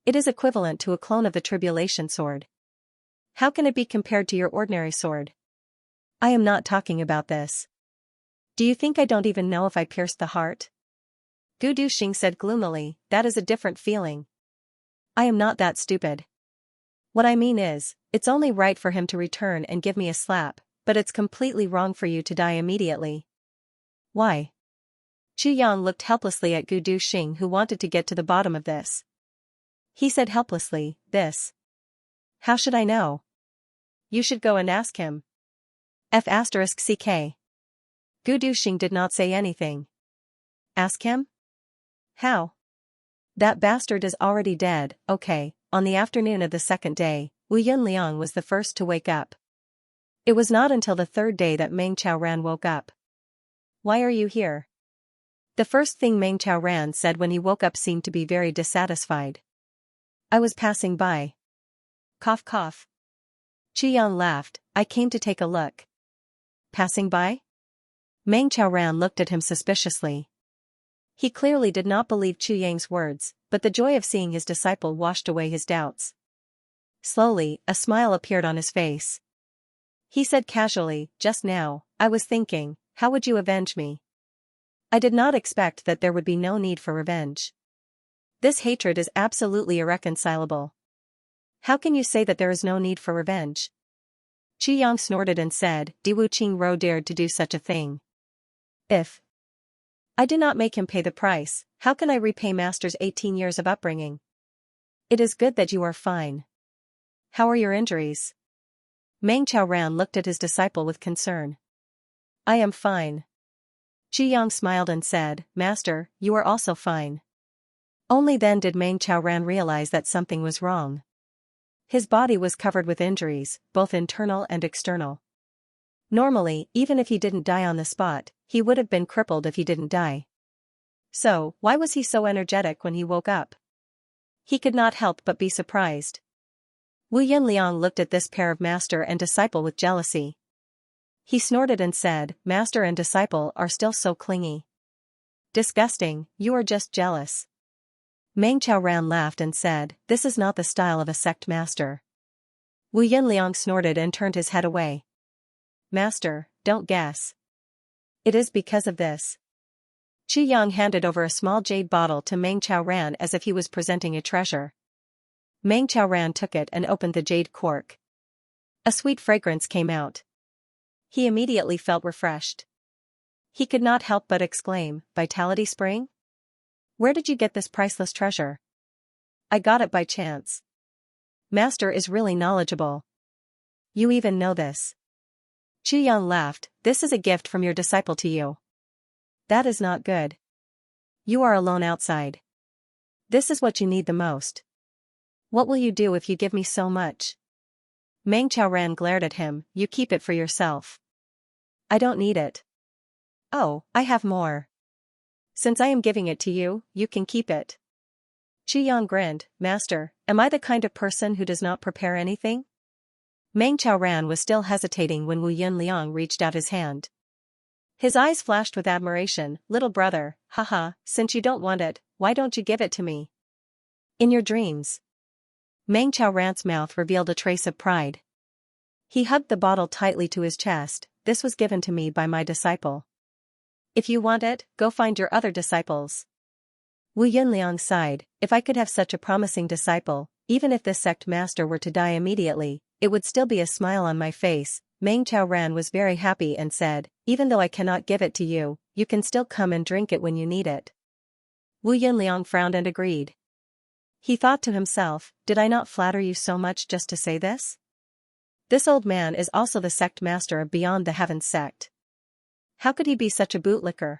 It is equivalent to a clone of the tribulation sword. How can it be compared to your ordinary sword? I am not talking about this. Do you think I don't even know if I pierced the heart? Gu Duxing said gloomily, that is a different feeling. I am not that stupid. What I mean is, it's only right for him to return and give me a slap, but it's completely wrong for you to die immediately. Why? Chu Yang looked helplessly at Gu Duxing, who wanted to get to the bottom of this. He said helplessly, this. How should I know? You should go and ask him. F***ck. Gu Duxing did not say anything. Ask him? How? That bastard is already dead. Okay. On the afternoon of the second day, Wu Yunliang was the first to wake up. It was not until the third day that Meng Chaoran woke up. Why are you here? The first thing Meng Chaoran said when he woke up seemed to be very dissatisfied. I was passing by. Cough cough. Chu Yang laughed, I came to take a look. Passing by? Meng Chaoran looked at him suspiciously. He clearly did not believe Chu Yang's words, but the joy of seeing his disciple washed away his doubts. Slowly, a smile appeared on his face. He said casually, just now, I was thinking, how would you avenge me? I did not expect that there would be no need for revenge. This hatred is absolutely irreconcilable. How can you say that there is no need for revenge? Chu Yang snorted and said, Di Wu Qingro dared to do such a thing. If I do not make him pay the price, how can I repay Master's 18 years of upbringing? It is good that you are fine. How are your injuries? Meng Chaoran looked at his disciple with concern. I am fine. Chu Yang smiled and said, Master, you are also fine. Only then did Meng Chaoran realize that something was wrong. His body was covered with injuries, both internal and external. Normally, even if he didn't die on the spot, he would have been crippled if he didn't die. So, why was he so energetic when he woke up? He could not help but be surprised. Wu Yunliang looked at this pair of master and disciple with jealousy. He snorted and said, Master and disciple are still so clingy. Disgusting, you are just jealous. Meng Chaoran laughed and said, this is not the style of a sect master. Wu Yunliang snorted and turned his head away. Master, don't guess. It is because of this. Chu Yang handed over a small jade bottle to Meng Chaoran as if he was presenting a treasure. Meng Chaoran took it and opened the jade cork. A sweet fragrance came out. He immediately felt refreshed. He could not help but exclaim, Vitality Spring? Where did you get this priceless treasure? I got it by chance. Master is really knowledgeable. You even know this. Chu Yang laughed, this is a gift from your disciple to you. That is not good. You are alone outside. This is what you need the most. What will you do if you give me so much? Meng Chaoran glared at him, you keep it for yourself. I don't need it. Oh, I have more. Since I am giving it to you, you can keep it. Chu Yang grinned, Master, am I the kind of person who does not prepare anything? Meng Chaoran was still hesitating when Wu Yunliang reached out his hand. His eyes flashed with admiration, little brother, haha, since you don't want it, why don't you give it to me? In your dreams. Meng Chaoran's mouth revealed a trace of pride. He hugged the bottle tightly to his chest, this was given to me by my disciple. If you want it, go find your other disciples. Wu Yunliang sighed, if I could have such a promising disciple, even if this sect master were to die immediately, it would still be a smile on my face, Meng Ran was very happy and said, even though I cannot give it to you, you can still come and drink it when you need it. Wu Yunliang frowned and agreed. He thought to himself, did I not flatter you so much just to say this? This old man is also the sect master of Beyond the Heavens sect. How could he be such a bootlicker?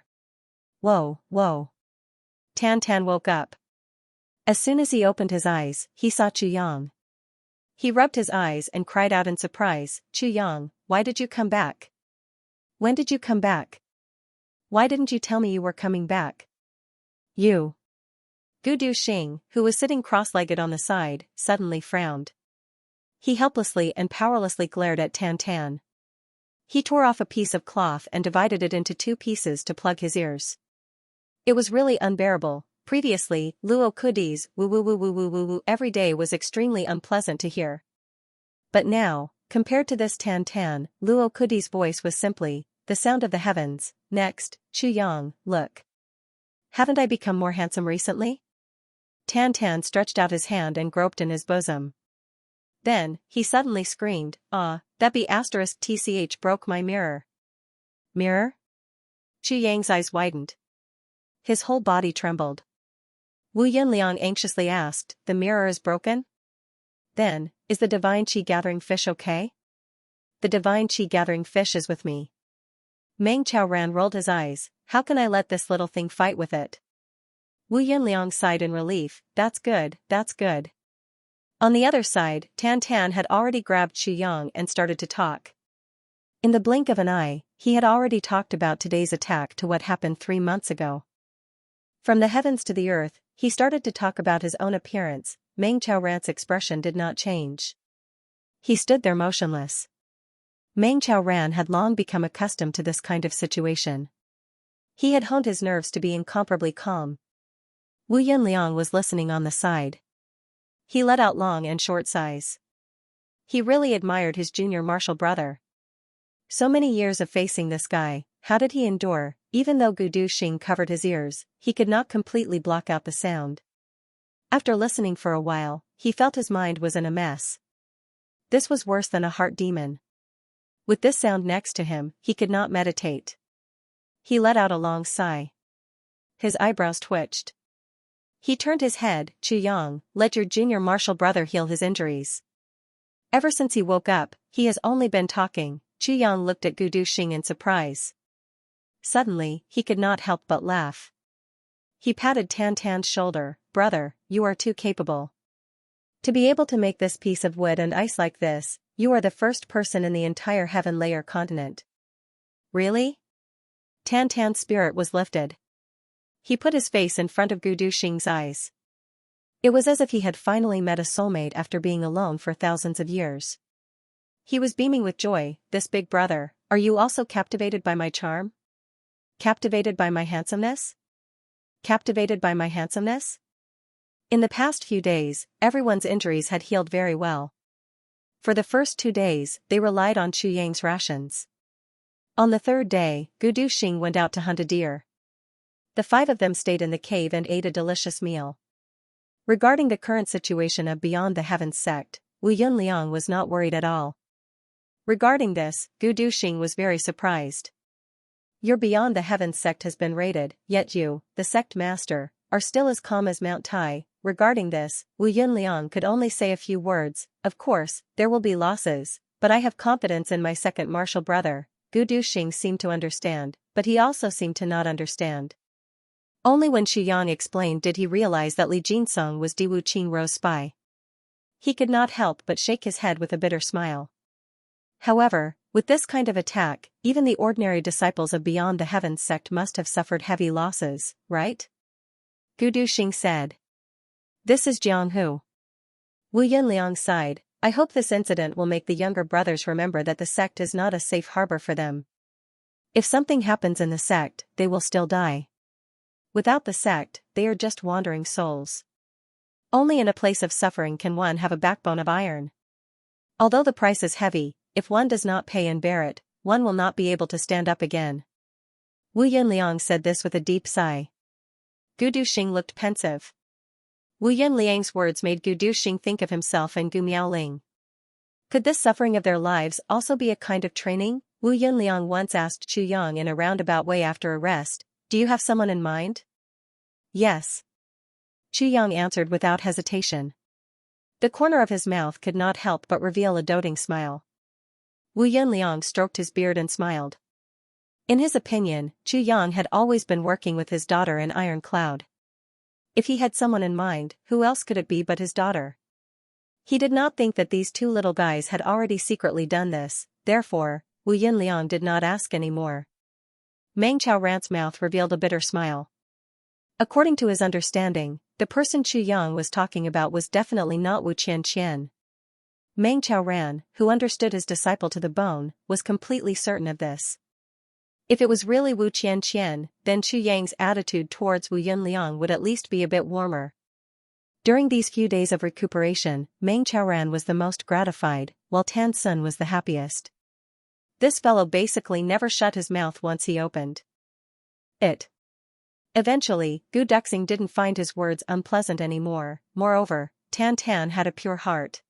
Whoa, whoa. Tan woke up. As soon as he opened his eyes, he saw Chu Yang. He rubbed his eyes and cried out in surprise, Chu Yang, why did you come back? When did you come back? Why didn't you tell me you were coming back? You. Gu Duxing, who was sitting cross-legged on the side, suddenly frowned. He helplessly and powerlessly glared at Tan. He tore off a piece of cloth and divided it into 2 pieces to plug his ears. It was really unbearable. Previously, Luo Kudi's woo every day was extremely unpleasant to hear. But now, compared to this Tan, Luo Kudi's voice was simply, the sound of the heavens. Next, Chu Yang, look. Haven't I become more handsome recently? Tan stretched out his hand and groped in his bosom. Then, he suddenly screamed, ah, that be *tch broke my mirror. Mirror? Chu Yang's eyes widened. His whole body trembled. Wu Yunliang anxiously asked, the mirror is broken? Then, is the divine qi-gathering fish okay? The divine qi-gathering fish is with me. Meng Ran rolled his eyes, how can I let this little thing fight with it? Wu Yunliang sighed in relief, that's good, that's good. On the other side, Tan had already grabbed Chu Yang and started to talk. In the blink of an eye, he had already talked about today's attack to what happened 3 months ago. From the heavens to the earth, he started to talk about his own appearance. Meng Ran's expression did not change. He stood there motionless. Meng Ran had long become accustomed to this kind of situation. He had honed his nerves to be incomparably calm. Wu Yunliang was listening on the side. He let out long and short sighs. He really admired his junior martial brother. So many years of facing this guy, how did he endure? Even though Gu Duxing covered his ears, he could not completely block out the sound. After listening for a while, he felt his mind was in a mess. This was worse than a heart demon. With this sound next to him, he could not meditate. He let out a long sigh. His eyebrows twitched. He turned his head, Chu Yang, let your junior martial brother heal his injuries. Ever since he woke up, he has only been talking. Chu Yang looked at Gu Duxing in surprise. Suddenly, he could not help but laugh. He patted Tan's shoulder, brother, you are too capable. To be able to make this piece of wood and ice like this, you are the first person in the entire heaven layer continent. Really? Tan's spirit was lifted. He put his face in front of Gu Duxing's eyes. It was as if he had finally met a soulmate after being alone for thousands of years. He was beaming with joy. This big brother, are you also captivated by my charm? Captivated by my handsomeness? Captivated by my handsomeness? In the past few days, everyone's injuries had healed very well. For the first 2 days, they relied on Chu Yang's rations. On the 3rd day, Gu Duxing went out to hunt a deer. The 5 of them stayed in the cave and ate a delicious meal. Regarding the current situation of Beyond the Heavens sect, Wu Yunliang was not worried at all. Regarding this, Gu Duxing was very surprised. Your Beyond the Heavens sect has been raided, yet you, the sect master, are still as calm as Mount Tai. Regarding this, Wu Yunliang could only say a few words, of course, there will be losses, but I have confidence in my second martial brother. Gu Duxing seemed to understand, but he also seemed to not understand. Only when Xu Yang explained did he realize that Li Jinsong was Diwu Qingrou's spy. He could not help but shake his head with a bitter smile. However, with this kind of attack, even the ordinary disciples of Beyond the Heavens sect must have suffered heavy losses, right? Gu Duxing said. This is Jiang Hu. Wu Yunliang sighed, I hope this incident will make the younger brothers remember that the sect is not a safe harbor for them. If something happens in the sect, they will still die. Without the sect, they are just wandering souls. Only in a place of suffering can one have a backbone of iron. Although the price is heavy, if one does not pay and bear it, one will not be able to stand up again. Wu Yunliang said this with a deep sigh. Gu Duxing looked pensive. Wu Yunliang's words made Gu Duxing think of himself and Gu Miaoling. Could this suffering of their lives also be a kind of training? Wu Yunliang once asked Chu Yang in a roundabout way after a rest, do you have someone in mind? Yes. Chu Yang answered without hesitation. The corner of his mouth could not help but reveal a doting smile. Wu Yunliang stroked his beard and smiled. In his opinion, Chu Yang had always been working with his daughter in Iron Cloud. If he had someone in mind, who else could it be but his daughter? He did not think that these two little guys had already secretly done this, therefore, Wu Yunliang did not ask any more. Meng Qiaoran's mouth revealed a bitter smile. According to his understanding, the person Chu Yang was talking about was definitely not Wu Qianqian. Meng Qiaoran, who understood his disciple to the bone, was completely certain of this. If it was really Wu Qianqian, then Chu Yang's attitude towards Wu Yunliang would at least be a bit warmer. During these few days of recuperation, Meng Qiaoran was the most gratified, while Tan Sun was the happiest. This fellow basically never shut his mouth once he opened it. Eventually, Gu Duxing didn't find his words unpleasant anymore. Moreover, Tan Tan had a pure heart.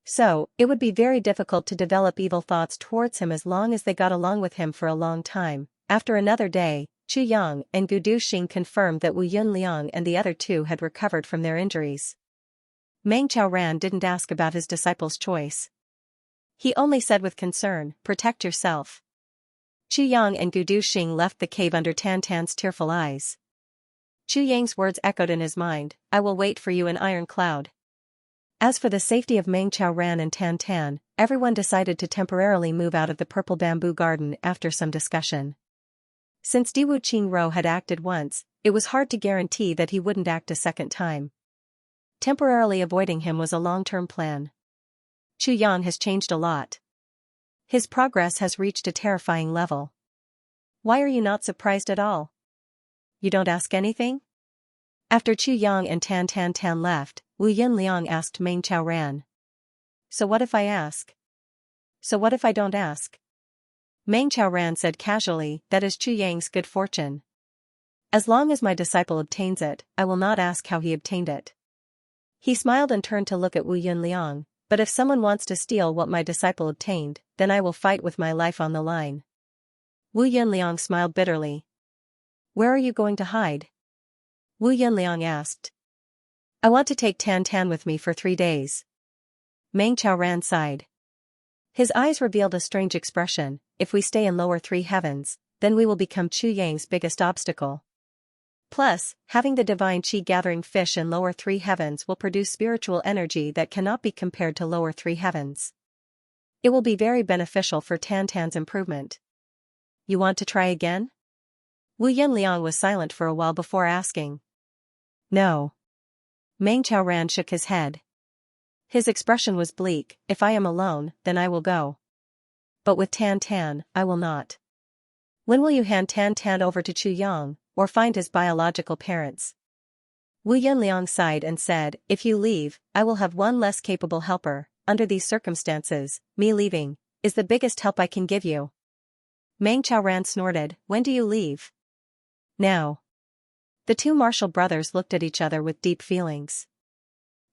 So, it would be very difficult to develop evil thoughts towards him as long as they got along with him for a long time. After another day, Chu Yang and Gu Duxing confirmed that Wu Yunliang and the other two had recovered from their injuries. Meng Qiaoran didn't ask about his disciple's choice. He only said with concern, protect yourself. Chu Yang and Gu Duxing left the cave under Tan Tan's tearful eyes. Chu Yang's words echoed in his mind, I will wait for you in Iron Cloud. As for the safety of Meng Qiaoran and Tan Tan, everyone decided to temporarily move out of the purple bamboo garden after some discussion. Since Diwu Qingro had acted once, it was hard to guarantee that he wouldn't act a second time. Temporarily avoiding him was a long-term plan. Chu Yang has changed a lot. His progress has reached a terrifying level. Why are you not surprised at all? You don't ask anything? After Chu Yang and Tan Tan left, Wu Yunliang asked Meng Qiaoran. So what if I ask? So what if I don't ask? Meng Qiaoran said casually, that is Chu Yang's good fortune. As long as my disciple obtains it, I will not ask how he obtained it. He smiled and turned to look at Wu Yunliang, but if someone wants to steal what my disciple obtained, then I will fight with my life on the line. Wu Yunliang smiled bitterly. Where are you going to hide? Wu Yunliang asked. I want to take Tan Tan with me for 3 days. Meng Qiaoran sighed. His eyes revealed a strange expression, if we stay in lower 3 heavens, then we will become Chu Yang's biggest obstacle. Plus, having the divine qi gathering fish in lower 3 heavens will produce spiritual energy that cannot be compared to lower 3 heavens. It will be very beneficial for Tan Tan's improvement. You want to try again? Wu Yunliang was silent for a while before asking. No. Meng Qiaoran shook his head. His expression was bleak, if I am alone, then I will go. But with Tan Tan, I will not. When will you hand Tan Tan over to Chu Yang, or find his biological parents? Wu Yunliang sighed and said, if you leave, I will have one less capable helper. Under these circumstances, me leaving is the biggest help I can give you. Meng Qiaoran snorted, when do you leave? Now. The two Marshall brothers looked at each other with deep feelings.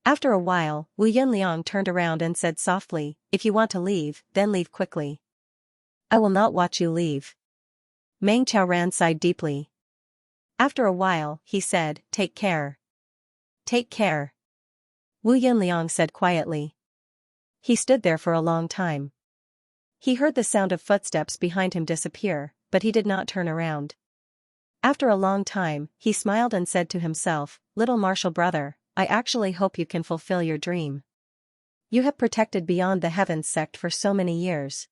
After a while, Wu Yunliang turned around and said softly, if you want to leave, then leave quickly. I will not watch you leave. Meng Qiaoran sighed deeply. After a while, he said, take care. Take care. Wu Yunliang said quietly. He stood there for a long time. He heard the sound of footsteps behind him disappear, but he did not turn around. After a long time, he smiled and said to himself, little Marshall brother, I actually hope you can fulfill your dream. You have protected Beyond the Heavens sect for so many years.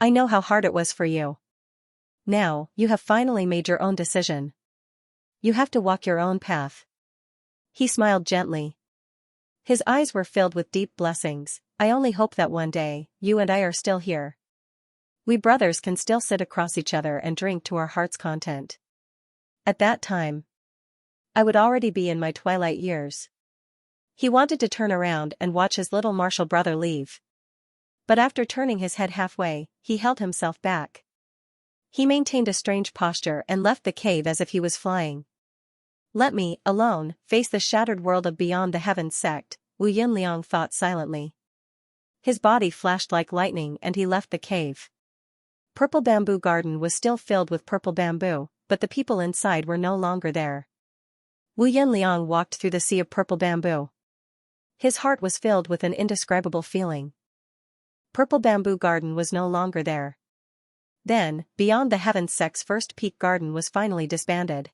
I know how hard it was for you. Now, you have finally made your own decision. You have to walk your own path. He smiled gently. His eyes were filled with deep blessings. I only hope that one day, you and I are still here. We brothers can still sit across each other and drink to our heart's content. At that time, I would already be in my twilight years. He wanted to turn around and watch his little Marshall brother leave. But after turning his head halfway, he held himself back. He maintained a strange posture and left the cave as if he was flying. Let me, alone, face the shattered world of Beyond the Heavens sect, Wu Yunliang thought silently. His body flashed like lightning and he left the cave. Purple Bamboo Garden was still filled with purple bamboo, but the people inside were no longer there. Wu Yanliang walked through the sea of purple bamboo. His heart was filled with an indescribable feeling. Purple Bamboo Garden was no longer there. Then, Beyond the Heavens sect's first peak garden was finally disbanded.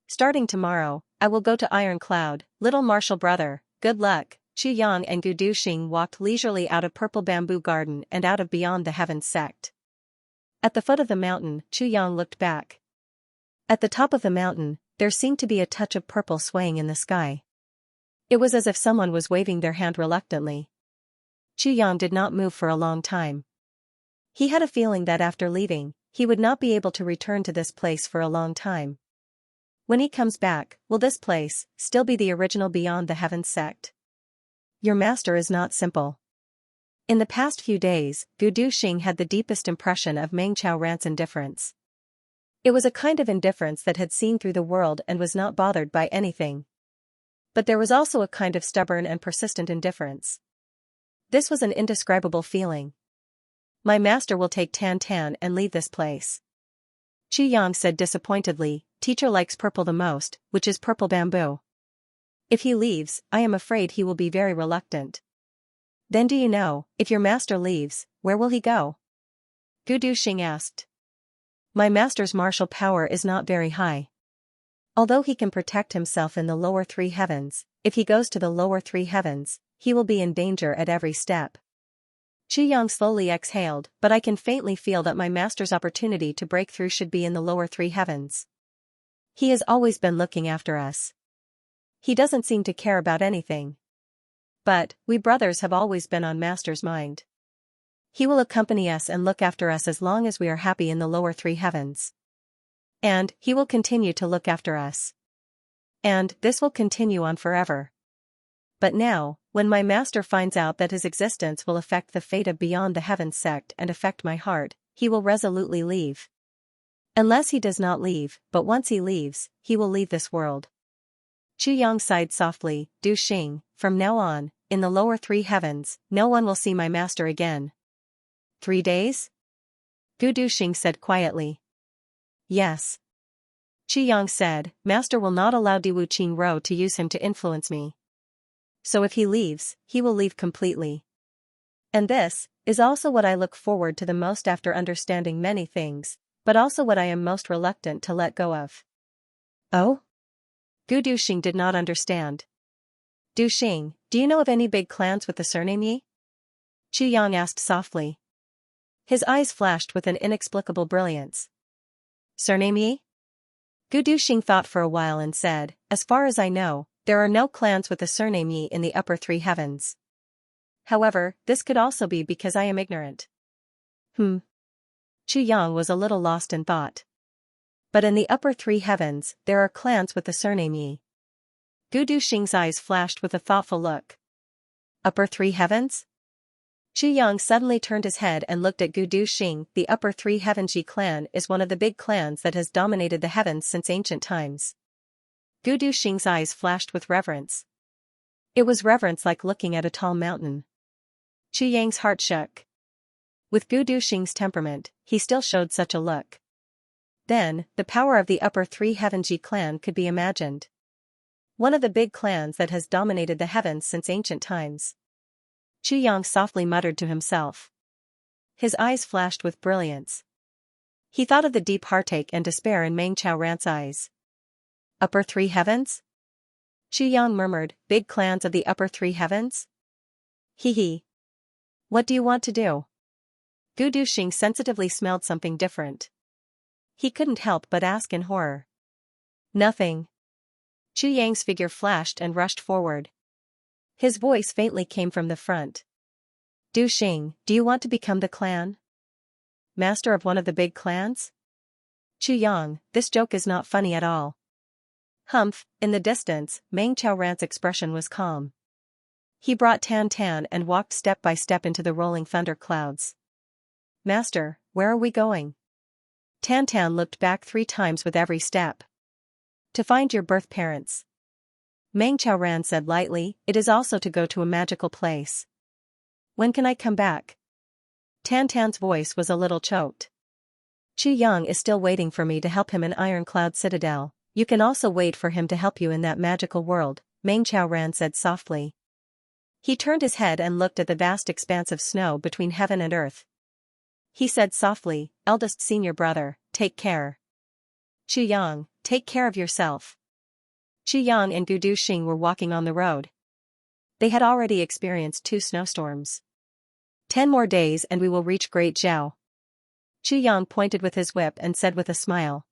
Starting tomorrow, I will go to Iron Cloud, little martial brother, good luck. Qu Yang and Gu Duxing walked leisurely out of Purple Bamboo Garden and out of Beyond the Heavens sect. At the foot of the mountain, Qu Yang looked back. At the top of the mountain, there seemed to be a touch of purple swaying in the sky. It was as if someone was waving their hand reluctantly. Qu Yang did not move for a long time. He had a feeling that after leaving, he would not be able to return to this place for a long time. When he comes back, will this place still be the original Beyond the Heavens sect? Your master is not simple. In the past few days, Gu Duxing had the deepest impression of Meng Chaoran's indifference. It was a kind of indifference that had seen through the world and was not bothered by anything. But there was also a kind of stubborn and persistent indifference. This was an indescribable feeling. My master will take Tan Tan and leave this place. Qu Yang said disappointedly, teacher likes purple the most, which is purple bamboo. If he leaves, I am afraid he will be very reluctant. Then do you know, if your master leaves, where will he go? Gu Duxing asked. My master's martial power is not very high. Although he can protect himself in the lower three heavens, if he goes to the lower three heavens, he will be in danger at every step. Qu Yang slowly exhaled, but I can faintly feel that my master's opportunity to break through should be in the lower three heavens. He has always been looking after us. He doesn't seem to care about anything. But, we brothers have always been on master's mind. He will accompany us and look after us as long as we are happy in the lower three heavens. And, he will continue to look after us. And, this will continue on forever. But now, when my master finds out that his existence will affect the fate of Beyond the Heavens sect and affect my heart, he will resolutely leave. Unless he does not leave, but once he leaves, he will leave this world. Qu Yang sighed softly, Duxing, from now on, in the lower three heavens, no one will see my master again. 3 days? Gu Duxing said quietly. Yes. Qu Yang said, master will not allow Diwu Qingro to use him to influence me. So if he leaves, he will leave completely. And this is also what I look forward to the most after understanding many things, but also what I am most reluctant to let go of. Oh? Gu Duxing did not understand. Duxing, do you know of any big clans with the surname Yi? Qu Yang asked softly. His eyes flashed with an inexplicable brilliance. Surname Yi? Gu Duxing thought for a while and said, as far as I know, there are no clans with the surname Yi in the upper three heavens. However, this could also be because I am ignorant. Qu Yang was a little lost in thought. But in the upper three heavens, there are clans with the surname Yi. Gu Duxing's eyes flashed with a thoughtful look. Upper three heavens? Qu Yang suddenly turned his head and looked at Gu Duxing. The upper three heavens Yi clan is one of the big clans that has dominated the heavens since ancient times. Gu Duxing's eyes flashed with reverence. It was reverence like looking at a tall mountain. Qu Yang's heart shook. With Gu Duxing's temperament, he still showed such a look. Then, the power of the upper three heavens Yi clan could be imagined. One of the big clans that has dominated the heavens since ancient times. Qu Yang softly muttered to himself. His eyes flashed with brilliance. He thought of the deep heartache and despair in Meng Chaoran's eyes. Upper three heavens? Qu Yang murmured, big clans of the upper three heavens? Hee. What do you want to do? Gu Duxing sensitively smelled something different. He couldn't help but ask in horror. Nothing. Qu Yang's figure flashed and rushed forward. His voice faintly came from the front. Duxing, do you want to become the clan master of one of the big clans? Qu Yang, this joke is not funny at all. Humph, in the distance, Meng Chaoran's expression was calm. He brought Tan Tan and walked step by step into the rolling thunder clouds. Master, where are we going? Tan Tan looked back 3 times with every step. To find your birth parents. Meng Chaoran said lightly, it is also to go to a magical place. When can I come back? Tan Tan's voice was a little choked. Chu Yang is still waiting for me to help him in Iron Cloud Citadel. You can also wait for him to help you in that magical world, Meng Chaoran said softly. He turned his head and looked at the vast expanse of snow between heaven and earth. He said softly, eldest senior brother, take care. Chu Yang, take care of yourself. Chu Yang and Gu Duxing were walking on the road. They had already experienced 2 snowstorms. 10 more days and we will reach Great Zhao. Chu Yang pointed with his whip and said with a smile.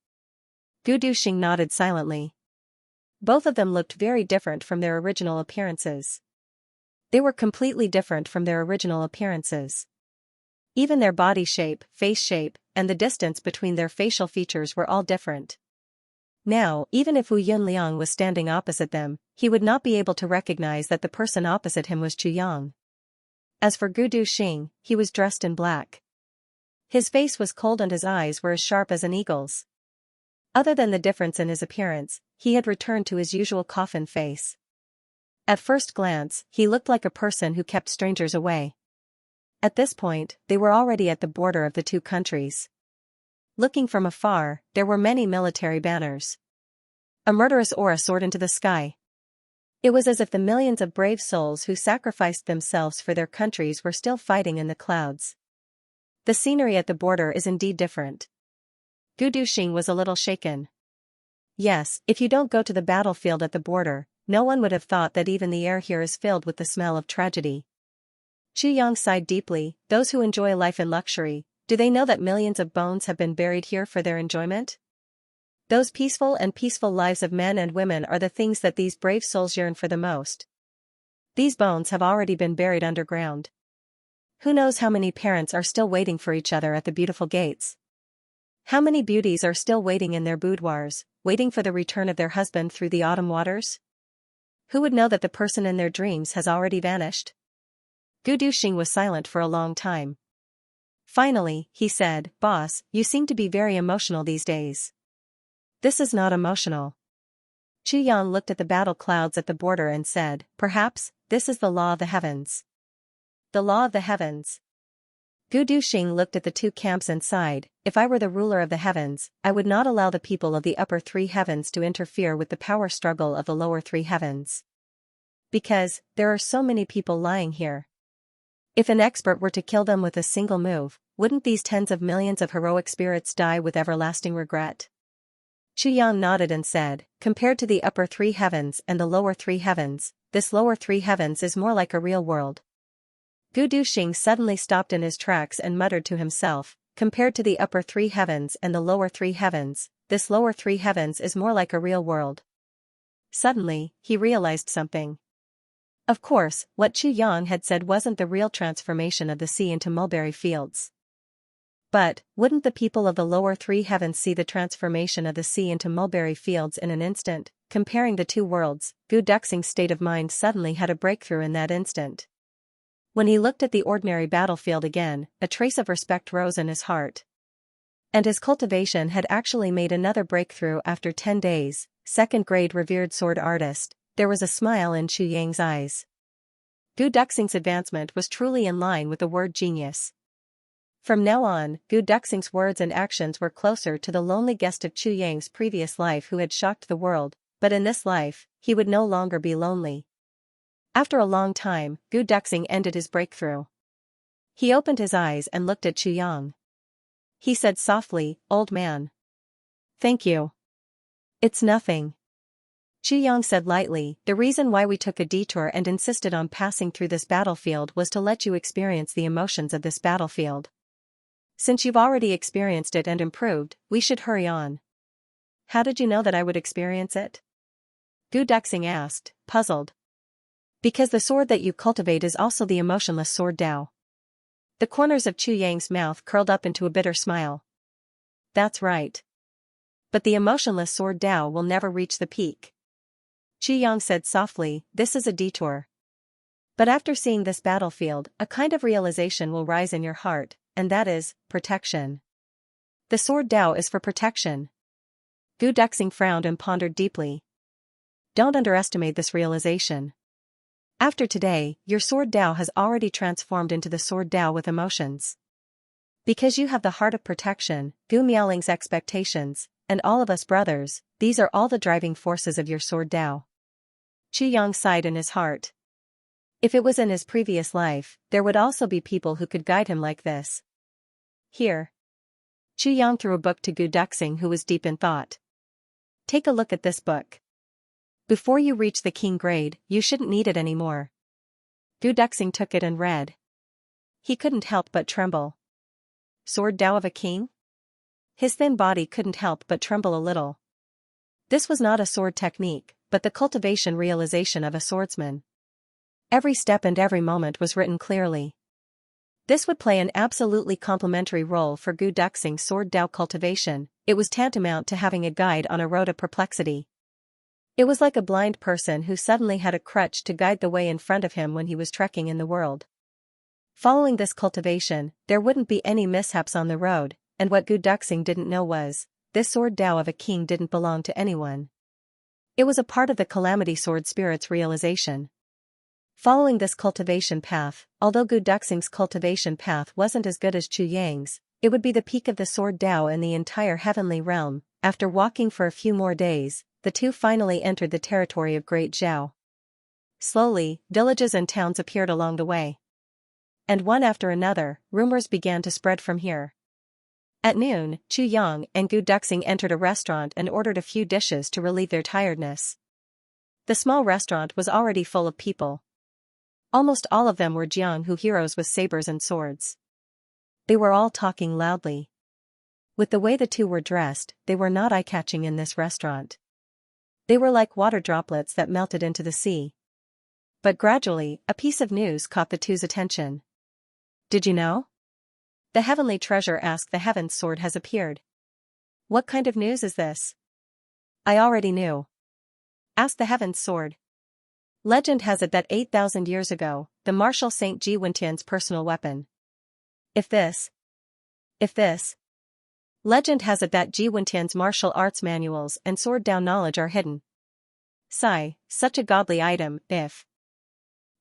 Gu Duxing nodded silently. Both of them looked very different from their original appearances. They were completely different from their original appearances. Even their body shape, face shape, and the distance between their facial features were all different. Now, even if Wu Yunliang was standing opposite them, he would not be able to recognize that the person opposite him was Chu Yang. As for Gu Duxing, he was dressed in black. His face was cold and his eyes were as sharp as an eagle's. Other than the difference in his appearance, he had returned to his usual coffin face. At first glance, he looked like a person who kept strangers away. At this point, they were already at the border of the 2 countries. Looking from afar, there were many military banners. A murderous aura soared into the sky. It was as if the millions of brave souls who sacrificed themselves for their countries were still fighting in the clouds. The scenery at the border is indeed different. Gu Duxing was a little shaken. Yes, if you don't go to the battlefield at the border, no one would have thought that even the air here is filled with the smell of tragedy. Chu Yang sighed deeply. Those who enjoy life in luxury, do they know that millions of bones have been buried here for their enjoyment? Those peaceful lives of men and women are the things that these brave souls yearn for the most. These bones have already been buried underground. Who knows how many parents are still waiting for each other at the beautiful gates? How many beauties are still waiting in their boudoirs, waiting for the return of their husband through the autumn waters? Who would know that the person in their dreams has already vanished? Gu Duxing was silent for a long time. Finally, he said, Boss, you seem to be very emotional these days. This is not emotional. Chu Yang looked at the battle clouds at the border and said, perhaps, this is the law of the heavens. The law of the heavens. Gu Duxing looked at the 2 camps and sighed, if I were the ruler of the heavens, I would not allow the people of the upper 3 heavens to interfere with the power struggle of the lower 3 heavens. Because, there are so many people lying here. If an expert were to kill them with a single move, wouldn't these tens of millions of heroic spirits die with everlasting regret? Chu Yang nodded and said, compared to the upper 3 heavens and the lower 3 heavens, this lower 3 heavens is more like a real world. Gu Duxing suddenly stopped in his tracks and muttered to himself, compared to the upper 3 heavens and the lower 3 heavens, this lower 3 heavens is more like a real world. Suddenly, he realized something. Of course, what Chu Yang had said wasn't the real transformation of the sea into mulberry fields. But, wouldn't the people of the lower 3 heavens see the transformation of the sea into mulberry fields in an instant? Comparing the 2 worlds, Gu Duxing's state of mind suddenly had a breakthrough in that instant. When he looked at the ordinary battlefield again, a trace of respect rose in his heart. And his cultivation had actually made another breakthrough after 10 days, 2nd grade revered sword artist. There was a smile in Chu Yang's eyes. Gu Duxing's advancement was truly in line with the word genius. From now on, Gu Duxing's words and actions were closer to the lonely guest of Chu Yang's previous life who had shocked the world, but in this life, he would no longer be lonely. After a long time, Gu Duxing ended his breakthrough. He opened his eyes and looked at Chu Yang. He said softly, old man. Thank you. It's nothing. Chu Yang said lightly, the reason why we took a detour and insisted on passing through this battlefield was to let you experience the emotions of this battlefield. Since you've already experienced it and improved, we should hurry on. How did you know that I would experience it? Gu Duxing asked, puzzled. Because the sword that you cultivate is also the emotionless sword Dao. The corners of Chu Yang's mouth curled up into a bitter smile. That's right. But the emotionless sword Dao will never reach the peak. Chu Yang said softly, this is a detour. But after seeing this battlefield, a kind of realization will rise in your heart, and that is, protection. The sword Dao is for protection. Gu Duxing frowned and pondered deeply. Don't underestimate this realization. After today, your sword Dao has already transformed into the sword Dao with emotions. Because you have the heart of protection, Gu Miaoling's expectations, and all of us brothers, these are all the driving forces of your sword Dao. Qu Yang sighed in his heart. If it was in his previous life, there would also be people who could guide him like this. Here. Qu Yang threw a book to Gu Duxing, who was deep in thought. Take a look at this book. Before you reach the king grade, you shouldn't need it anymore. Gu Duxing took it and read. He couldn't help but tremble. Sword Dao of a king? His thin body couldn't help but tremble a little. This was not a sword technique, but the cultivation realization of a swordsman. Every step and every moment was written clearly. This would play an absolutely complementary role for Gu Duxing's sword Dao cultivation. It was tantamount to having a guide on a road of perplexity. It was like a blind person who suddenly had a crutch to guide the way in front of him when he was trekking in the world. Following this cultivation, there wouldn't be any mishaps on the road, and what Gu Duxing didn't know was, this sword Dao of a king didn't belong to anyone. It was a part of the Calamity Sword Spirit's realization. Following this cultivation path, although Gu Duxing's cultivation path wasn't as good as Qu Yang's, it would be the peak of the sword Dao in the entire heavenly realm. After walking for a few more days, the two finally entered the territory of Great Zhao. Slowly, villages and towns appeared along the way. And one after another, rumors began to spread from here. At noon, Qu Yang and Gu Duxing entered a restaurant and ordered a few dishes to relieve their tiredness. The small restaurant was already full of people. Almost all of them were Jianghu heroes with sabers and swords. They were all talking loudly. With the way the two were dressed, they were not eye-catching in this restaurant. They were like water droplets that melted into the sea. But gradually, a piece of news caught the two's attention. Did you know? The heavenly treasure asked the heaven's sword has appeared. What kind of news is this? I already knew. Asked the heaven's sword. Legend has it that 8,000 years ago, the martial Saint Ji Wentian's personal weapon. If this. Legend has it that Ji Wentian's martial arts manuals and sword Dao knowledge are hidden. Sigh, such a godly item. If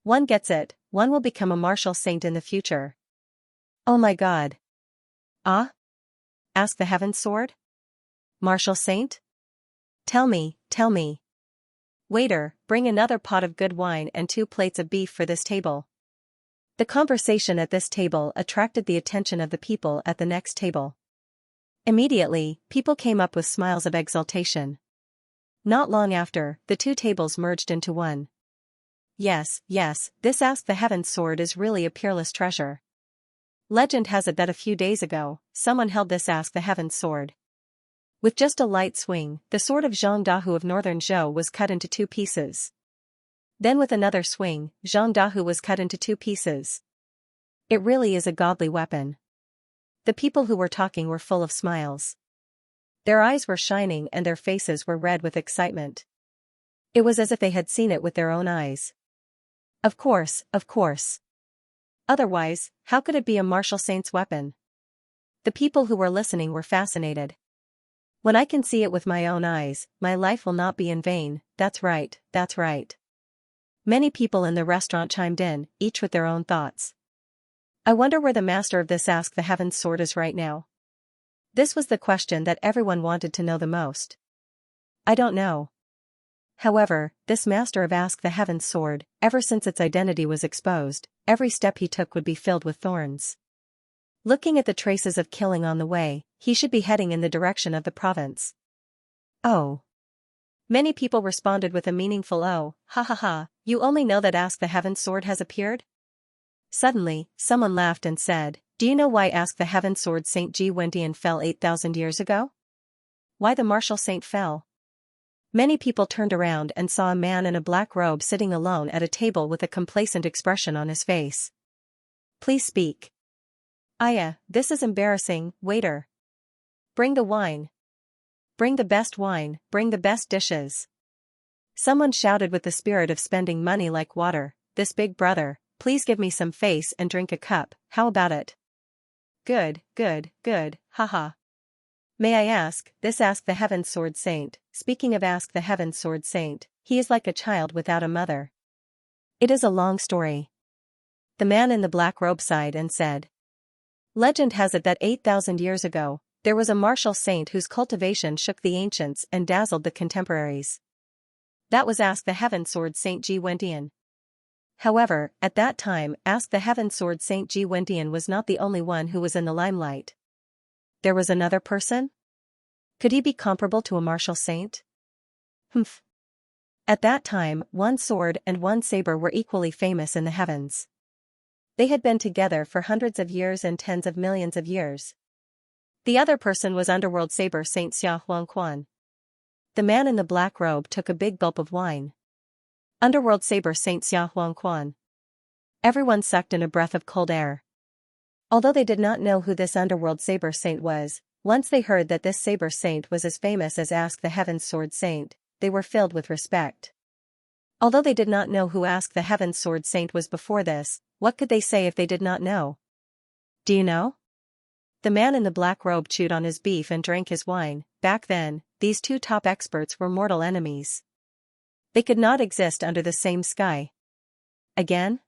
one gets it, one will become a martial saint in the future. Oh my god. Ah? Asked the heaven's sword. Martial saint? Tell me. Waiter, bring another pot of good wine and 2 plates of beef for this table. The conversation at this table attracted the attention of the people at the next table. Immediately, people came up with smiles of exultation. Not long after, the 2 tables merged into one. Yes, this Ask the Heaven's sword is really a peerless treasure. Legend has it that a few days ago, someone held this Ask the Heaven's sword. With just a light swing, the sword of Zhang Dahu of northern Zhou was cut into 2 pieces. Then with another swing, Zhang Dahu was cut into 2 pieces. It really is a godly weapon. The people who were talking were full of smiles. Their eyes were shining and their faces were red with excitement. It was as if they had seen it with their own eyes. Of course. Otherwise, how could it be a martial saint's weapon? The people who were listening were fascinated. When I can see it with my own eyes, my life will not be in vain. That's right. Many people in the restaurant chimed in, each with their own thoughts. I wonder where the master of this Ask the Heaven's sword is right now. This was the question that everyone wanted to know the most. I don't know. However, this master of Ask the Heaven's sword, ever since its identity was exposed, every step he took would be filled with thorns. Looking at the traces of killing on the way, he should be heading in the direction of the province. Oh. Many people responded with a meaningful oh, ha, you only know that Ask the Heaven's sword has appeared? Suddenly, someone laughed and said, do you know why Ask the Heaven's sword Saint Ji Wentian fell 8,000 years ago? Why the martial saint fell? Many people turned around and saw a man in a black robe sitting alone at a table with a complacent expression on his face. Please speak. Aya, this is embarrassing. Waiter. Bring the wine. Bring the best wine, bring the best dishes. Someone shouted with the spirit of spending money like water, this big brother, please give me some face and drink a cup, how about it? Good, haha. May I ask, this Ask the Heaven's sword saint, speaking of Ask the Heaven's sword saint, he is like a child without a mother. It is a long story. The man in the black robe sighed and said. Legend has it that 8,000 years ago, there was a martial saint whose cultivation shook the ancients and dazzled the contemporaries. That was Ask the Heaven Sword Saint Ji Wentian. However, at that time, Ask the Heaven Sword Saint Ji Wentian was not the only one who was in the limelight. There was another person? Could he be comparable to a martial saint? Humph. At that time, one sword and one saber were equally famous in the heavens. They had been together for hundreds of years and tens of millions of years. The other person was Underworld Saber Saint Xianxia. The man in the black robe took a big gulp of wine. Underworld Saber Saint Xianxia. Everyone sucked in a breath of cold air. Although they did not know who this Underworld Saber Saint was, once they heard that this Saber Saint was as famous as Ask the Heaven's Sword Saint, they were filled with respect. Although they did not know who Ask the Heaven's Sword Saint was before this, what could they say if they did not know? Do you know? The man in the black robe chewed on his beef and drank his wine. Back then, these two top experts were mortal enemies. They could not exist under the same sky. Again?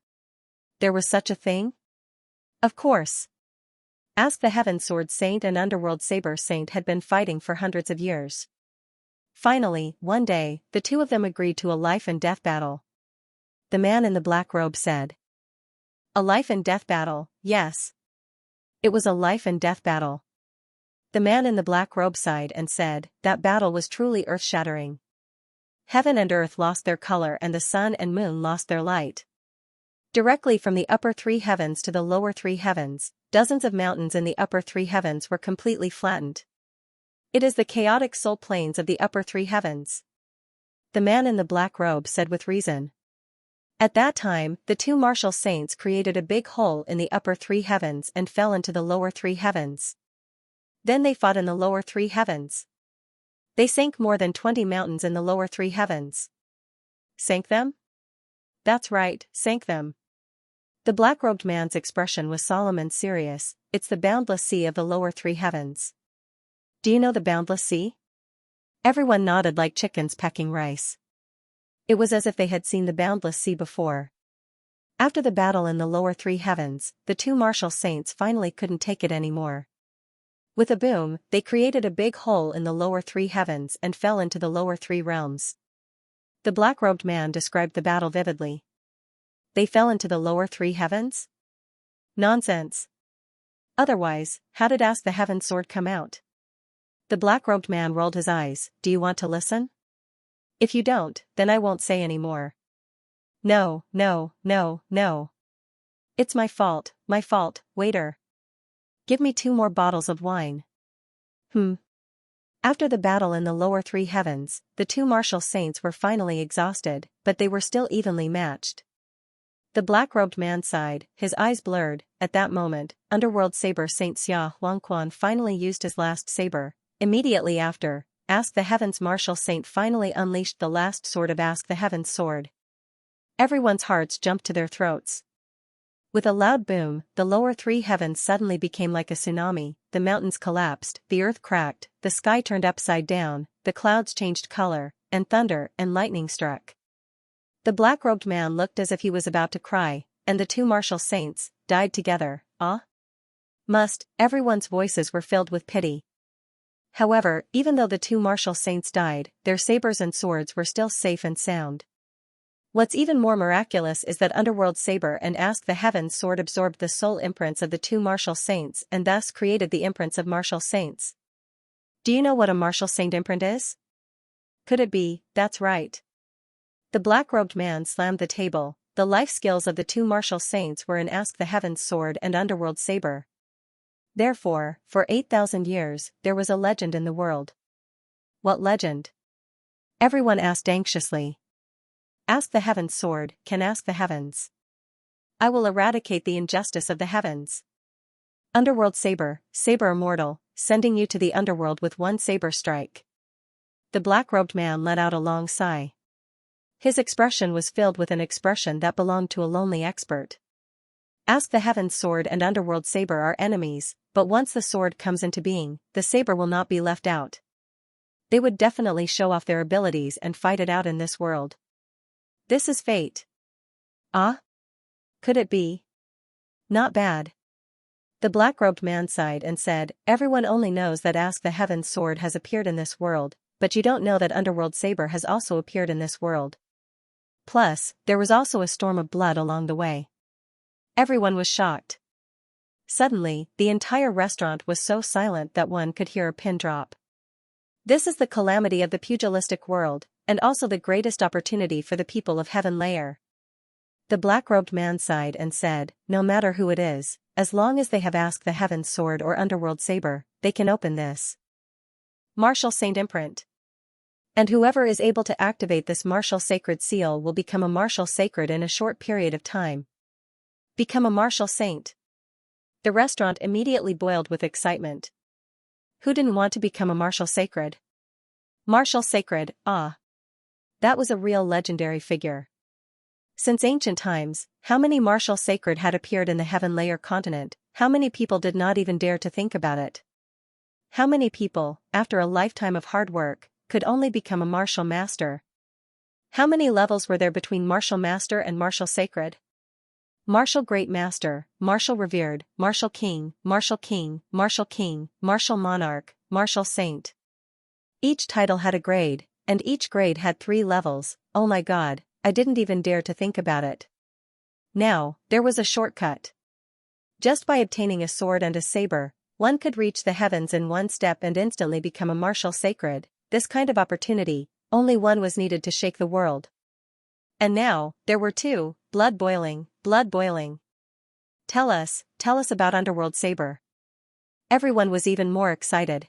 There was such a thing? Of course. Ask the Heaven Sword Saint and Underworld Saber Saint had been fighting for hundreds of years. Finally, one day, the two of them agreed to a life and death battle. The man in the black robe said. A life and death battle, yes. It was a life and death battle. The man in the black robe sighed and said, that battle was truly earth-shattering. Heaven and earth lost their color and the sun and moon lost their light. Directly from the upper three heavens to the lower three heavens, dozens of mountains in the upper three heavens were completely flattened. It is the chaotic soul planes of the upper three heavens. The man in the black robe said with reason. At that time, the two martial saints created a big hole in the upper three heavens and fell into the lower three heavens. Then they fought in the lower three heavens. They sank more than 20 mountains in the lower three heavens. Sank them? That's right, sank them. The black-robed man's expression was solemn and serious. It's the boundless sea of the lower three heavens. Do you know the boundless sea? Everyone nodded like chickens pecking rice. It was as if they had seen the boundless sea before. After the battle in the lower three heavens, the two martial saints finally couldn't take it anymore. With a boom, they created a big hole in the lower three heavens and fell into the lower three realms. The black-robed man described the battle vividly. They fell into the lower three heavens? Nonsense. Otherwise, how did Ask the Heaven Sword come out? The black-robed man rolled his eyes. Do you want to listen? If you don't, then I won't say any more. No, no, no, no. It's my fault, waiter. Give me 2 more bottles of wine. After the battle in the lower three heavens, the two martial saints were finally exhausted, but they were still evenly matched. The black-robed man sighed, his eyes blurred. At that moment, Underworld Saber Saint Xianxia finally used his last saber. Immediately after, Ask the Heaven's martial saint finally unleashed the last sword of Ask the Heaven's sword. Everyone's hearts jumped to their throats. With a loud boom, the lower three heavens suddenly became like a tsunami. The mountains collapsed, the earth cracked, the sky turned upside down, the clouds changed color, and thunder and lightning struck. The black-robed man looked as if he was about to cry, and the two martial saints died together. Everyone's voices were filled with pity. However, even though the two martial saints died, their sabers and swords were still safe and sound. What's even more miraculous is that Underworld Saber and Ask the Heaven's sword absorbed the soul imprints of the two martial saints and thus created the imprints of martial saints. Do you know what a martial saint imprint is? Could it be? That's right. The black-robed man slammed the table. The life skills of the two martial saints were in Ask the Heaven's sword and Underworld Saber. Therefore, for 8,000 years, there was a legend in the world. What legend? Everyone asked anxiously. Ask the Heaven's sword, can ask the heavens. I will eradicate the injustice of the heavens. Underworld Saber, Saber immortal, sending you to the underworld with one saber strike. The black-robed man let out a long sigh. His expression was filled with an expression that belonged to a lonely expert. Ask the Heaven's sword and Underworld Saber are enemies, but once the sword comes into being, the saber will not be left out. They would definitely show off their abilities and fight it out in this world. This is fate. Ah? Could it be? Not bad. The black-robed man sighed and said, everyone only knows that Ask the Heaven's sword has appeared in this world, but you don't know that Underworld Saber has also appeared in this world. Plus, there was also a storm of blood along the way. Everyone was shocked. Suddenly, the entire restaurant was so silent that one could hear a pin drop. This is the calamity of the pugilistic world, and also the greatest opportunity for the people of Heaven Layer. The black-robed man sighed and said, no matter who it is, as long as they have Asked the Heaven's sword or Underworld Saber, they can open this martial saint imprint. And whoever is able to activate this martial sacred seal will become a martial sacred in a short period of time. Become a martial saint. The restaurant immediately boiled with excitement. Who didn't want to become a martial sacred? Martial sacred, ah. That was a real legendary figure. Since ancient times, how many martial sacred had appeared in the Heaven Layer continent? How many people did not even dare to think about it? How many people, after a lifetime of hard work, could only become a martial master? How many levels were there between martial master and martial sacred? Martial great master, martial revered, martial king, martial king, martial king, martial monarch, martial saint. Each title had a grade, and each grade had 3 levels. Oh my god, I didn't even dare to think about it. Now, there was a shortcut. Just by obtaining a sword and a saber, one could reach the heavens in one step and instantly become a martial sacred. This kind of opportunity, only one was needed to shake the world. And now, there were 2, blood boiling, blood boiling. Tell us about Underworld Saber. Everyone was even more excited.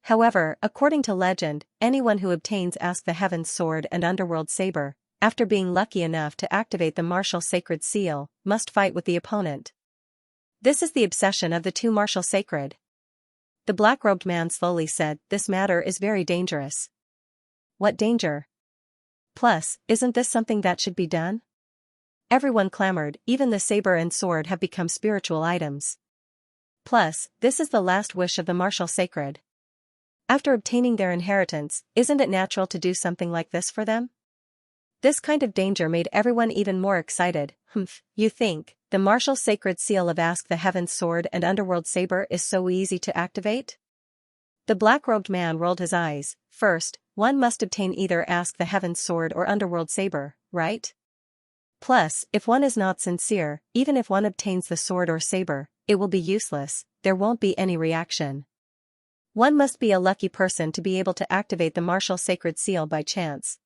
However, according to legend, anyone who obtains Ask the Heaven's sword and Underworld Saber, after being lucky enough to activate the martial sacred seal, must fight with the opponent. This is the obsession of the 2 martial sacred. The black-robed man slowly said, this matter is very dangerous. What danger? Plus, isn't this something that should be done? Everyone clamored, even the saber and sword have become spiritual items. Plus, this is the last wish of the martial sacred. After obtaining their inheritance, isn't it natural to do something like this for them? This kind of danger made everyone even more excited. You think, the martial sacred seal of Ask the Heaven's sword and Underworld Saber is so easy to activate? The black-robed man rolled his eyes. First, one must obtain either Ask the Heaven's sword or Underworld Saber, right? Plus, if one is not sincere, even if one obtains the sword or saber, it will be useless, there won't be any reaction. One must be a lucky person to be able to activate the martial sacred seal by chance.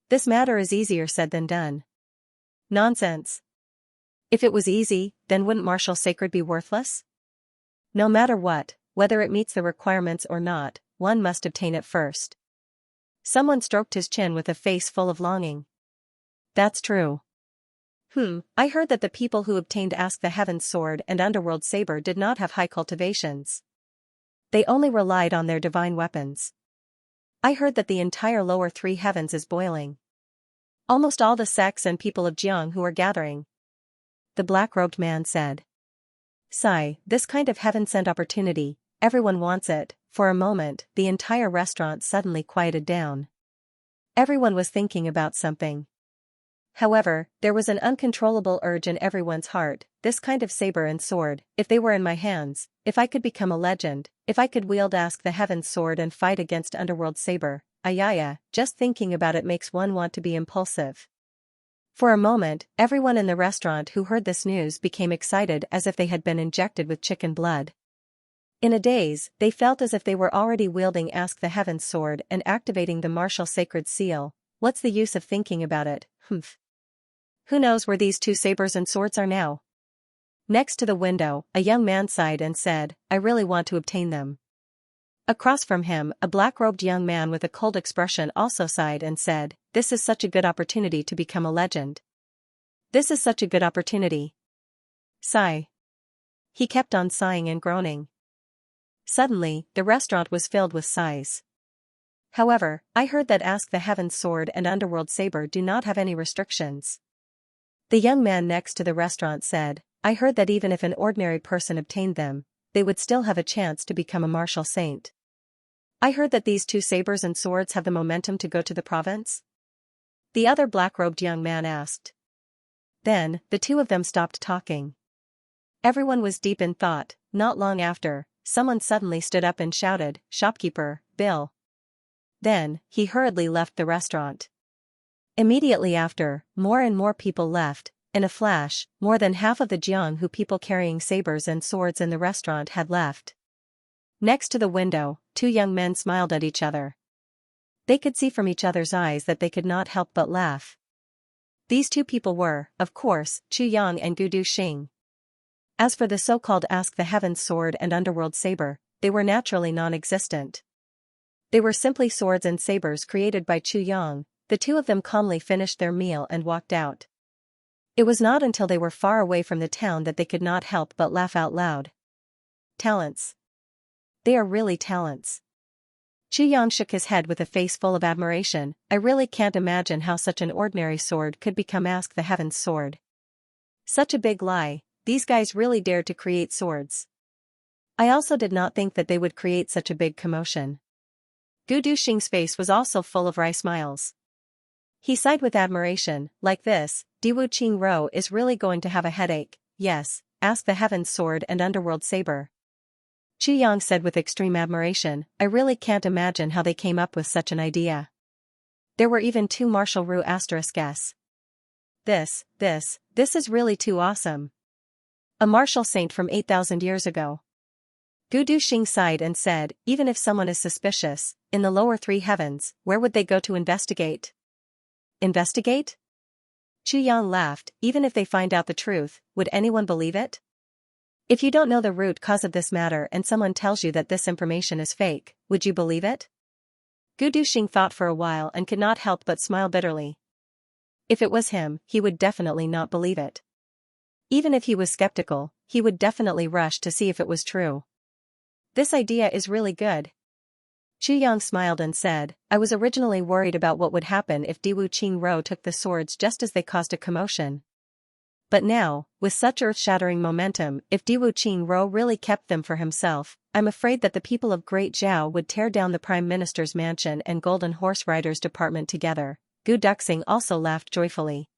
This matter is easier said than done. Nonsense. If it was easy, then wouldn't martial sacred be worthless? No matter what, whether it meets the requirements or not, one must obtain it first. Someone stroked his chin with a face full of longing. That's true. I heard that the people who obtained Ask the Heaven's sword and Underworld Saber did not have high cultivations. They only relied on their divine weapons. I heard that the entire lower 3 heavens is boiling. Almost all the sects and people of Jiang who are gathering. The black-robed man said. Sigh, this kind of heaven-sent opportunity, everyone wants it. For a moment, the entire restaurant suddenly quieted down. Everyone was thinking about something. However, there was an uncontrollable urge in everyone's heart, this kind of saber and sword, if they were in my hands, if I could become a legend, if I could wield Ask the Heaven's sword and fight against Underworld Saber, ayaya, just thinking about it makes one want to be impulsive. For a moment, everyone in the restaurant who heard this news became excited as if they had been injected with chicken blood. In a daze, they felt as if they were already wielding Ask the Heaven's sword and activating the martial sacred seal. What's the use of thinking about it? Who knows where these 2 sabers and swords are now? Next to the window, a young man sighed and said, I really want to obtain them. Across from him, a black-robed young man with a cold expression also sighed and said, this is such a good opportunity to become a legend. This is such a good opportunity. Sigh. He kept on sighing and groaning. Suddenly, the restaurant was filled with sighs. However, I heard that Ask the Heaven's sword and Underworld Saber do not have any restrictions. The young man next to the restaurant said, I heard that even if an ordinary person obtained them, they would still have a chance to become a martial saint. I heard that these 2 sabers and swords have the momentum to go to the province? The other black-robed young man asked. Then, the two of them stopped talking. Everyone was deep in thought. Not long after, someone suddenly stood up and shouted, "Shopkeeper, bill." Then, he hurriedly left the restaurant. Immediately after, more and more people left. In a flash, more than half of the Jianghu people carrying sabers and swords in the restaurant had left. Next to the window, two young men smiled at each other. They could see from each other's eyes that they could not help but laugh. These two people were, of course, Chu Yang and Gu Duxing. As for the so-called Ask the Heavens sword and Underworld saber, they were naturally non-existent. They were simply swords and sabers created by Chu Yang. The two of them calmly finished their meal and walked out. It was not until they were far away from the town that they could not help but laugh out loud. Talents. They are really talents. Chu Yang shook his head with a face full of admiration. I really can't imagine how such an ordinary sword could become Ask the Heavens sword. Such a big lie, these guys really dared to create swords. I also did not think that they would create such a big commotion. Gu Duxing's face was also full of wry smiles. He sighed with admiration. Like this, Diwu Qingro is really going to have a headache. Yes, Ask the Heavens sword and Underworld saber. Chu Yang said with extreme admiration. I really can't imagine how they came up with such an idea. There were even two martial Ru *s. This is really too awesome. A martial saint from 8,000 years ago. Gu Duxing sighed and said, even if someone is suspicious, in the lower three heavens, where would they go to investigate? Investigate? Chu Yang laughed. Even if they find out the truth, would anyone believe it? If you don't know the root cause of this matter and someone tells you that this information is fake, would you believe it? Gu Duxing thought for a while and could not help but smile bitterly. If it was him, he would definitely not believe it. Even if he was skeptical, he would definitely rush to see if it was true. This idea is really good. Chu Yang smiled and said, I was originally worried about what would happen if Diwu Qingro took the swords just as they caused a commotion. But now, with such earth-shattering momentum, if Diwu Qingro really kept them for himself, I'm afraid that the people of Great Zhao would tear down the Prime Minister's mansion and Golden Horse Riders department together. Gu Duxing also laughed joyfully.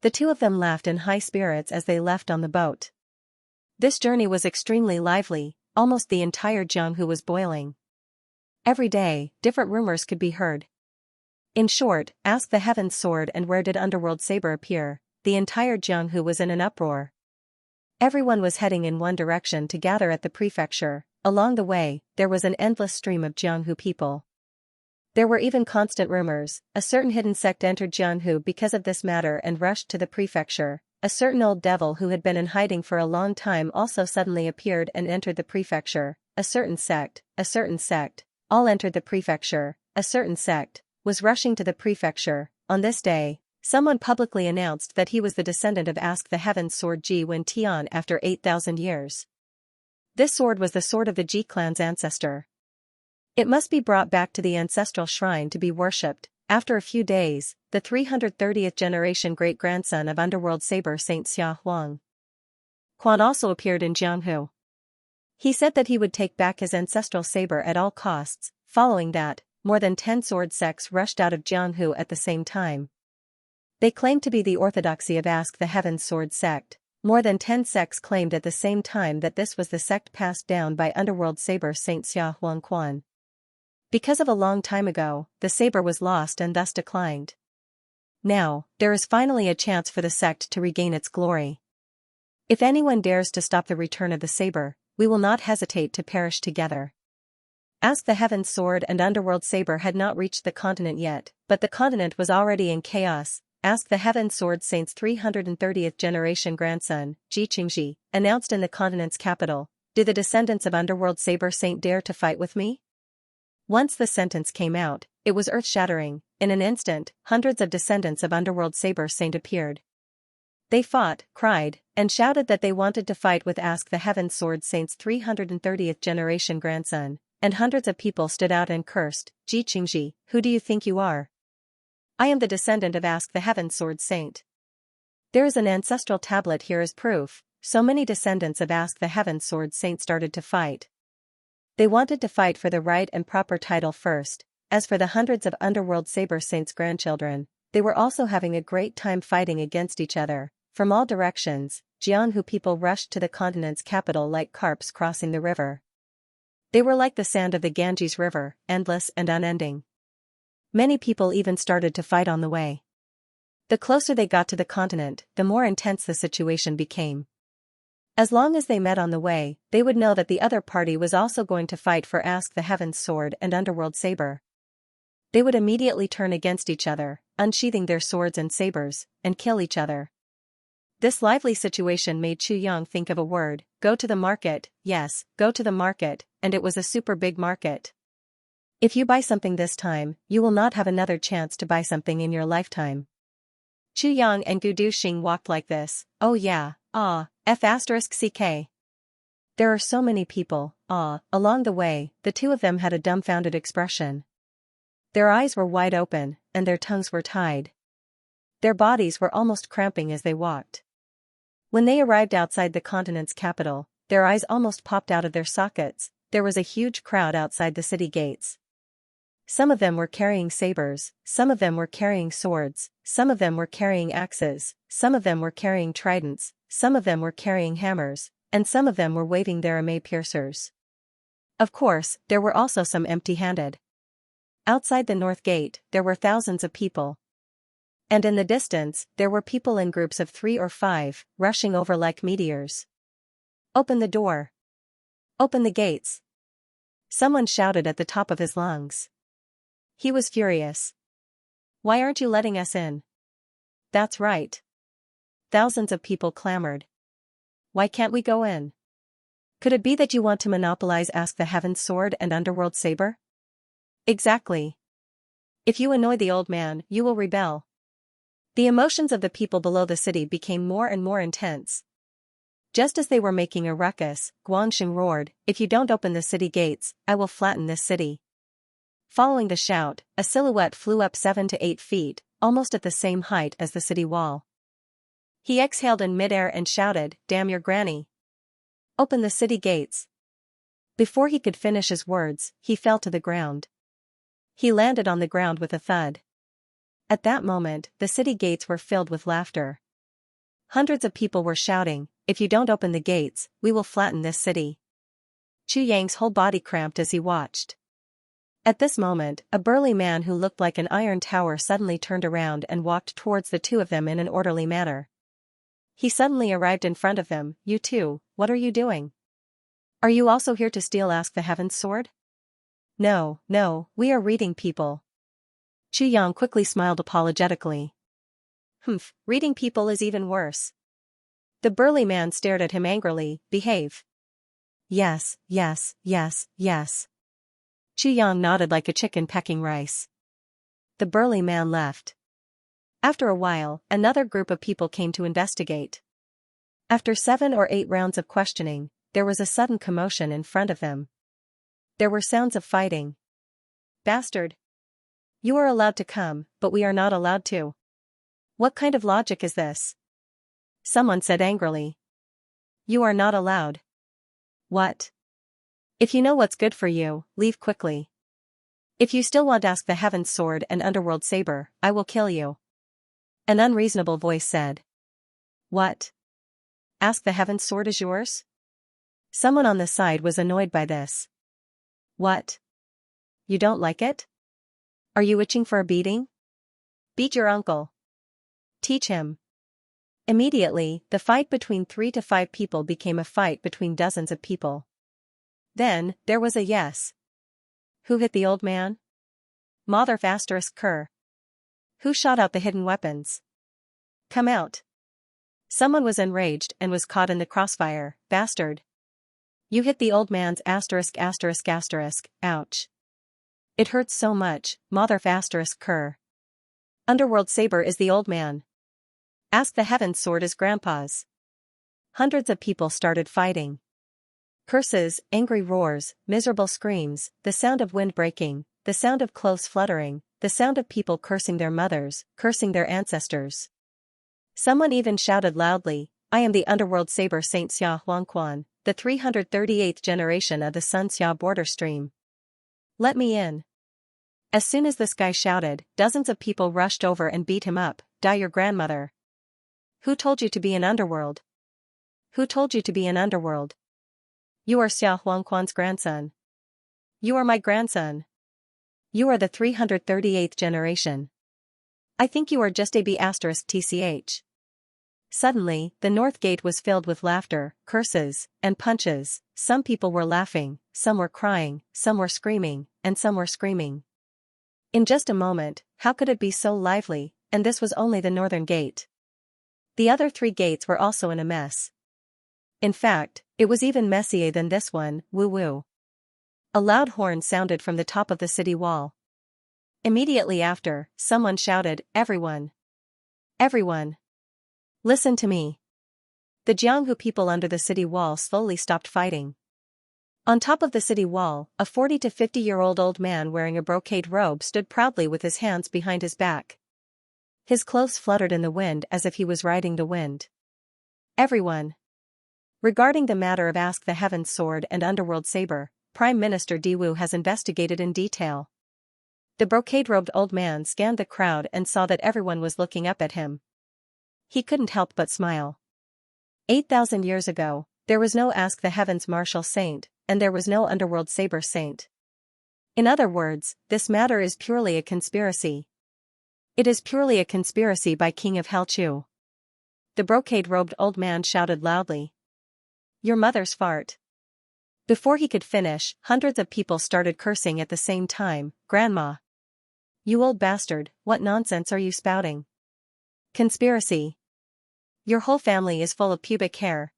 The two of them laughed in high spirits as they left on the boat. This journey was extremely lively, almost the entire Jianghu was boiling. Every day, different rumors could be heard. In short, Ask the Heavens sword and where did Underworld saber appear, the entire Jianghu was in an uproar. Everyone was heading in one direction to gather at the prefecture. Along the way, there was an endless stream of Jianghu people. There were even constant rumors. A certain hidden sect entered Jianghu because of this matter and rushed to the prefecture. A certain old devil who had been in hiding for a long time also suddenly appeared and entered the prefecture. A certain sect, all entered the prefecture. A certain sect was rushing to the prefecture. On this day, someone publicly announced that he was the descendant of Ask the Heavens sword Ji Wen Tian after 8,000 years. This sword was the sword of the Ji clan's ancestor. It must be brought back to the ancestral shrine to be worshipped. After a few days, the 330th generation great-grandson of Underworld Saber Saint Xia Huang Quan also appeared in Jianghu. He said that he would take back his ancestral saber at all costs. Following that, more than 10 sword sects rushed out of Jianghu at the same time. They claimed to be the orthodoxy of Ask the Heavens sword sect. More than 10 sects claimed at the same time that this was the sect passed down by Underworld Saber Saint Xia Huang Quan. Because of a long time ago, the saber was lost and thus declined. Now, there is finally a chance for the sect to regain its glory. If anyone dares to stop the return of the saber, we will not hesitate to perish together. Ask the Heavens sword and Underworld saber had not reached the continent yet, but the continent was already in chaos. Ask the Heavens sword Saint's 330th generation grandson, Ji Qingji, announced in the continent's capital, do the descendants of Underworld Saber Saint dare to fight with me? Once the sentence came out, it was earth-shattering. In an instant, hundreds of descendants of Underworld Saber Saint appeared. They fought, cried, and shouted that they wanted to fight with Ask the Heavens sword Saint's 330th generation grandson, and hundreds of people stood out and cursed, Ji Qingji, who do you think you are? I am the descendant of Ask the Heavens sword Saint. There is an ancestral tablet here as proof. So many descendants of Ask the Heavens sword Saint started to fight. They wanted to fight for the right and proper title first. As for the hundreds of Underworld Saber Saints' grandchildren, They were also having a great time fighting against each other. From all directions, Jianghu people rushed to the continent's capital like carps crossing the river. They were like the sand of the Ganges River, endless and unending. Many people even started to fight on the way. The closer they got to the continent, the more intense the situation became. As long as they met on the way, they would know that the other party was also going to fight for Ask the Heavens sword and Underworld saber. They would immediately turn against each other, unsheathing their swords and sabers, and kill each other. This lively situation made Chu Yang think of a word: go to the market. Yes, go to the market, and it was a super big market. If you buy something this time, you will not have another chance to buy something in your lifetime. Chu Yang and Gu Duxing walked like this. Oh yeah, F***ck. There are so many people, along the way, the two of them had a dumbfounded expression. Their eyes were wide open, and their tongues were tied. Their bodies were almost cramping as they walked. When they arrived outside the continent's capital, their eyes almost popped out of their sockets. There was a huge crowd outside the city gates. Some of them were carrying sabers, some of them were carrying swords, some of them were carrying axes, some of them were carrying tridents, some of them were carrying hammers, and some of them were waving their email piercers. Of course, there were also some empty-handed. Outside the north gate, there were thousands of people. And in the distance, there were people in groups of 3 or 5, rushing over like meteors. Open the door. Open the gates. Someone shouted at the top of his lungs. He was furious. Why aren't you letting us in? That's right. Thousands of people clamored. Why can't we go in? Could it be that you want to monopolize Ask the Heavens sword and Underworld saber? Exactly. If you annoy the old man, you will rebel. The emotions of the people below the city became more and more intense. Just as they were making a ruckus, Guangxing roared, "If you don't open the city gates, I will flatten this city." Following the shout, a silhouette flew up 7 to 8 feet, almost at the same height as the city wall. He exhaled in midair and shouted, "Damn your granny. Open the city gates." Before he could finish his words, he fell to the ground. He landed on the ground with a thud. At that moment, the city gates were filled with laughter. Hundreds of people were shouting, "If you don't open the gates, we will flatten this city." Chu Yang's whole body cramped as he watched. At this moment, a burly man who looked like an iron tower suddenly turned around and walked towards the two of them in an orderly manner. He suddenly arrived in front of them. "You two, what are you doing? Are you also here to steal Ask the Heavens sword?" No, we are reading people." Chu Yang quickly smiled apologetically. Reading people is even worse." The burly man stared at him angrily. "Behave." Yes. Chu Yang nodded like a chicken pecking rice. The burly man left. After a while, another group of people came to investigate. After 7 or 8 rounds of questioning, there was a sudden commotion in front of them. There were sounds of fighting. "Bastard! You are allowed to come, but we are not allowed to. What kind of logic is this?" Someone said angrily. "You are not allowed." "What? If you know what's good for you, leave quickly. If you still want Ask the Heavens sword and Underworld saber, I will kill you." An unreasonable voice said. "What? Ask the Heavens sword is yours?" Someone on the side was annoyed by this. "What? You don't like it? Are you itching for a beating? Beat your uncle. Teach him." Immediately, the fight between 3 to 5 people became a fight between dozens of people. Then, there was a yes. Who hit the old man? Mother ****. Who shot out the hidden weapons? Come out. Someone was enraged and was caught in the crossfire. "Bastard. You hit the old man's *****. Ouch. It hurts so much, Mother ****. Underworld saber is the old man. Ask the Heavens sword is grandpa's." Hundreds of people started fighting. Curses, angry roars, miserable screams, the sound of wind breaking, the sound of clothes fluttering, the sound of people cursing their mothers, cursing their ancestors. Someone even shouted loudly, "I am the Underworld saber Saint Xia Huangquan, the 338th generation of the Sun Xia border stream. Let me in." As soon as this guy shouted, dozens of people rushed over and beat him up. Die your grandmother. Who told you to be an underworld? Who told you to be an underworld? You are Xia Huangquan's grandson. You are my grandson. You are the 338th generation. I think you are just a B*TCH. Suddenly, the north gate was filled with laughter, curses, and punches. Some people were laughing, some were crying, some were screaming, and some were screaming. In just a moment, how could it be so lively? And this was only the northern gate. The other 3 gates were also in a mess. In fact, it was even messier than this one. Woo-woo. A loud horn sounded from the top of the city wall. Immediately after, someone shouted, "Everyone! Everyone! Listen to me!" The Jianghu people under the city wall slowly stopped fighting. On top of the city wall, a 40 to 50-year-old old man wearing a brocade robe stood proudly with his hands behind his back. His clothes fluttered in the wind as if he was riding the wind. Everyone! Regarding the matter of Ask the Heavens Sword and Underworld Saber, Prime Minister Diwu has investigated in detail. The brocade-robed old man scanned the crowd and saw that everyone was looking up at him. He couldn't help but smile. 8,000 years ago, there was no Ask the Heavens Martial Saint, and there was no Underworld Saber Saint. In other words, this matter is purely a conspiracy. It is purely a conspiracy by King of Hell Chu. The brocade-robed old man shouted loudly. Your mother's fart. Before he could finish, hundreds of people started cursing at the same time. Grandma! You old bastard, what nonsense are you spouting? Conspiracy. Your whole family is full of pubic hair.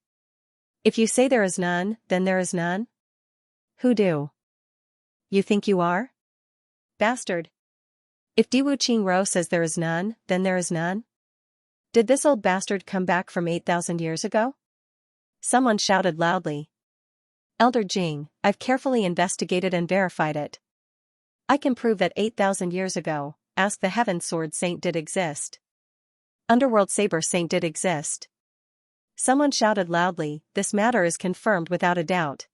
If you say there is none, then there is none? Who do? You think you are? Bastard. If Diwu Qingro says there is none, then there is none? Did this old bastard come back from 8,000 years ago? Someone shouted loudly. Elder Jing, I've carefully investigated and verified it. I can prove that 8,000 years ago, Ask the Heaven Sword Saint did exist. Underworld Saber Saint did exist. Someone shouted loudly, this matter is confirmed without a doubt.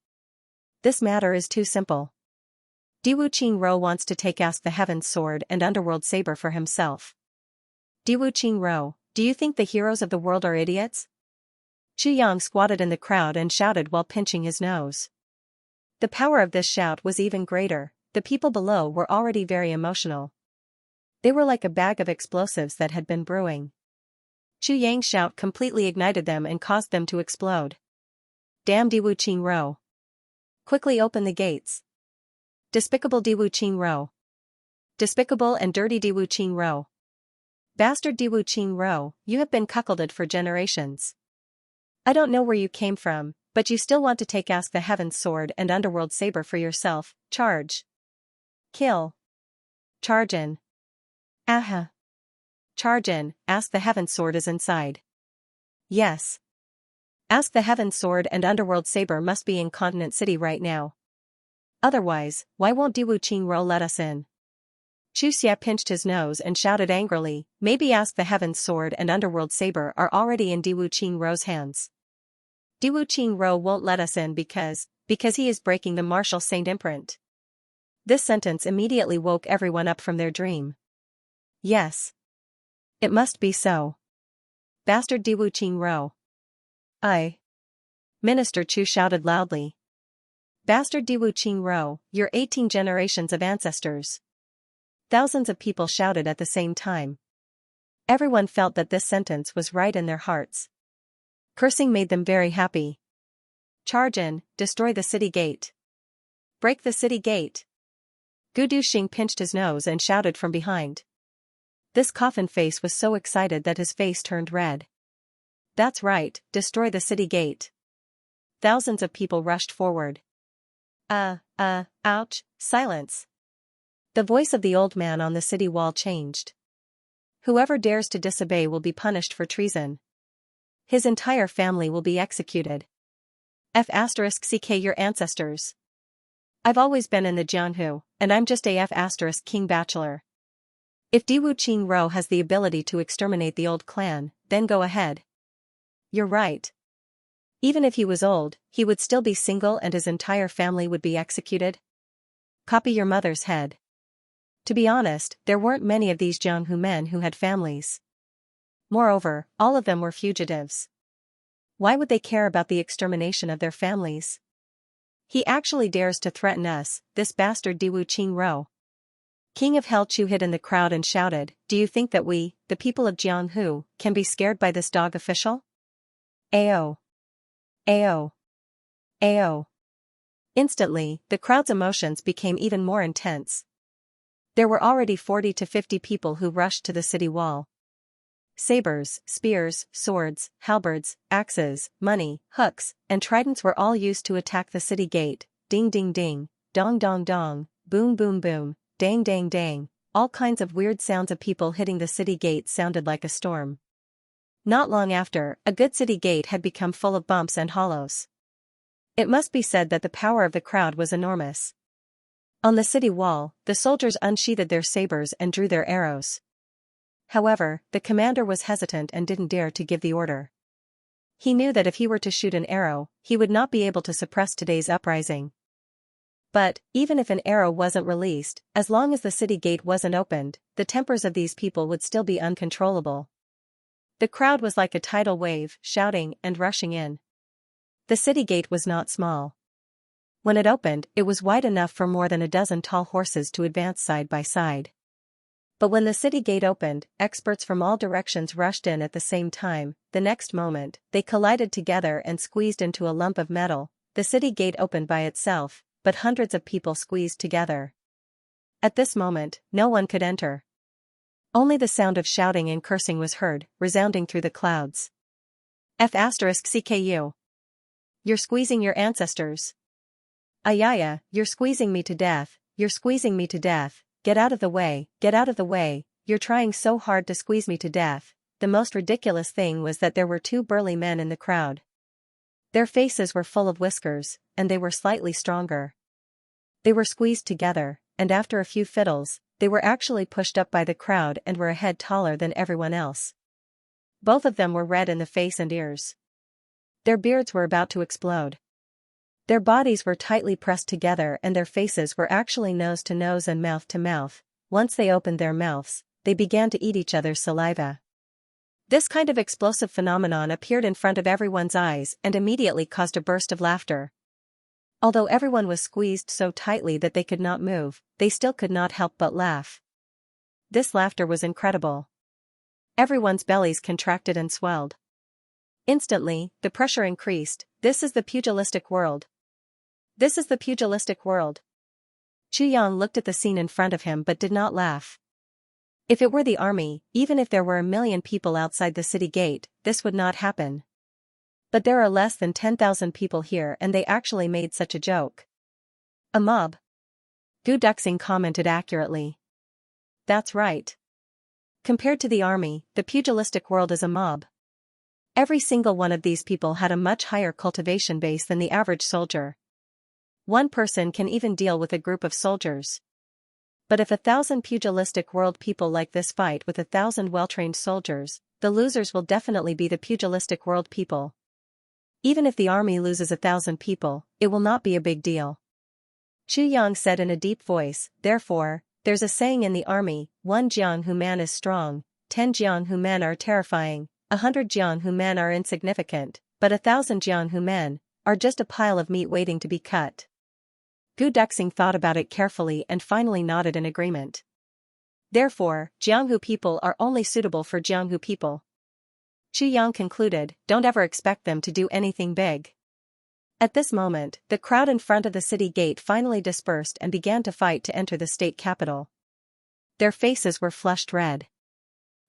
This matter is too simple. Diwu Qingro wants to take Ask the Heaven's Sword and Underworld Saber for himself. Diwu Qingro, do you think the heroes of the world are idiots? Chu Yang squatted in the crowd and shouted while pinching his nose. The power of this shout was even greater. The people below were already very emotional. They were like a bag of explosives that had been brewing. Chu Yang's shout completely ignited them and caused them to explode. Damn Diwu Qingro. Quickly open the gates. Despicable Diwu Qingro. Despicable and dirty Diwu Qingro. Bastard Diwu Qingro, you have been cuckolded for generations. I don't know where you came from, but you still want to take Ask the Heaven's Sword and Underworld Saber for yourself. Charge. Kill. Charge in. Aha. Charge in, Ask the Heaven's Sword is inside. Yes. Ask the Heaven's Sword and Underworld Saber must be in Continent City right now. Otherwise, why won't Diwu Qingro let us in? Chu Xia pinched his nose and shouted angrily, maybe Ask the Heaven's Sword and Underworld Saber are already in Diwu Qingro's hands. Diwu Qingro won't let us in because he is breaking the Martial Saint imprint. This sentence immediately woke everyone up from their dream. Yes. It must be so. Bastard Diwu Qingro. Minister Chu shouted loudly. Bastard Diwu Qingro, you're 18 generations of ancestors. Thousands of people shouted at the same time. Everyone felt that this sentence was right in their hearts. Cursing made them very happy. Charge in, destroy the city gate. Break the city gate. Gu Duxing pinched his nose and shouted from behind. This coffin face was so excited that his face turned red. That's right, destroy the city gate. Thousands of people rushed forward. Ouch, silence. The voice of the old man on the city wall changed. Whoever dares to disobey will be punished for treason. His entire family will be executed. F*ck your ancestors. I've always been in the Jianghu, and I'm just a F** king bachelor. If Diwu Qingro has the ability to exterminate the old clan, then go ahead. You're right. Even if he was old, he would still be single and his entire family would be executed. Copy your mother's head. To be honest, there weren't many of these Jianghu men who had families. Moreover, all of them were fugitives. Why would they care about the extermination of their families? He actually dares to threaten us, this bastard Diwu Qingro. King of Hell Chu hid in the crowd and shouted, "Do you think that we, the people of Jianghu, can be scared by this dog official?" Ao. Ao. Ao. Instantly, the crowd's emotions became even more intense. There were already 40 to 50 people who rushed to the city wall. Sabers, spears, swords, halberds, axes, money, hooks, and tridents were all used to attack the city gate. Ding ding ding, dong dong dong, boom boom boom, dang dang dang. All kinds of weird sounds of people hitting the city gate sounded like a storm. Not long after, a good city gate had become full of bumps and hollows. It must be said that the power of the crowd was enormous. On the city wall, the soldiers unsheathed their sabers and drew their arrows. However, the commander was hesitant and didn't dare to give the order. He knew that if he were to shoot an arrow, he would not be able to suppress today's uprising. But, even if an arrow wasn't released, as long as the city gate wasn't opened, the tempers of these people would still be uncontrollable. The crowd was like a tidal wave, shouting and rushing in. The city gate was not small. When it opened, it was wide enough for more than a dozen tall horses to advance side by side. But when the city gate opened, experts from all directions rushed in at the same time. The next moment, they collided together and squeezed into a lump of metal. The city gate opened by itself, but hundreds of people squeezed together. At this moment, no one could enter. Only the sound of shouting and cursing was heard, resounding through the clouds. F***CKU. You're squeezing your ancestors. Ayaya, you're squeezing me to death, you're squeezing me to death, get out of the way, you're trying so hard to squeeze me to death. The most ridiculous thing was that there were two burly men in the crowd. Their faces were full of whiskers, and they were slightly stronger. They were squeezed together, and after a few fiddles, they were actually pushed up by the crowd and were a head taller than everyone else. Both of them were red in the face and ears. Their beards were about to explode. Their bodies were tightly pressed together and their faces were actually nose to nose and mouth to mouth. Once they opened their mouths, they began to eat each other's saliva. This kind of explosive phenomenon appeared in front of everyone's eyes and immediately caused a burst of laughter. Although everyone was squeezed so tightly that they could not move, they still could not help but laugh. This laughter was incredible. Everyone's bellies contracted and swelled. Instantly, the pressure increased. This is the pugilistic world. This is the pugilistic world. Chu Yang looked at the scene in front of him but did not laugh. If it were the army, even if there were 1,000,000 people outside the city gate, this would not happen. But there are less than 10,000 people here and they actually made such a joke. A mob. Gu Duxing commented accurately. That's right. Compared to the army, the pugilistic world is a mob. Every single one of these people had a much higher cultivation base than the average soldier. One person can even deal with a group of soldiers. But if 1,000 pugilistic world people like this fight with 1,000 well-trained soldiers, the losers will definitely be the pugilistic world people. Even if the army loses 1,000 people, it will not be a big deal. Chu Yang said in a deep voice, therefore, there's a saying in the army, 1 Jianghu man is strong, 10 Jianghu men are terrifying, 100 Jianghu men are insignificant, but 1,000 Jianghu men are just a pile of meat waiting to be cut. Gu Duxing thought about it carefully and finally nodded in agreement. Therefore, Jianghu people are only suitable for Jianghu people. Chu Yang concluded, don't ever expect them to do anything big. At this moment, the crowd in front of the city gate finally dispersed and began to fight to enter the state capital. Their faces were flushed red.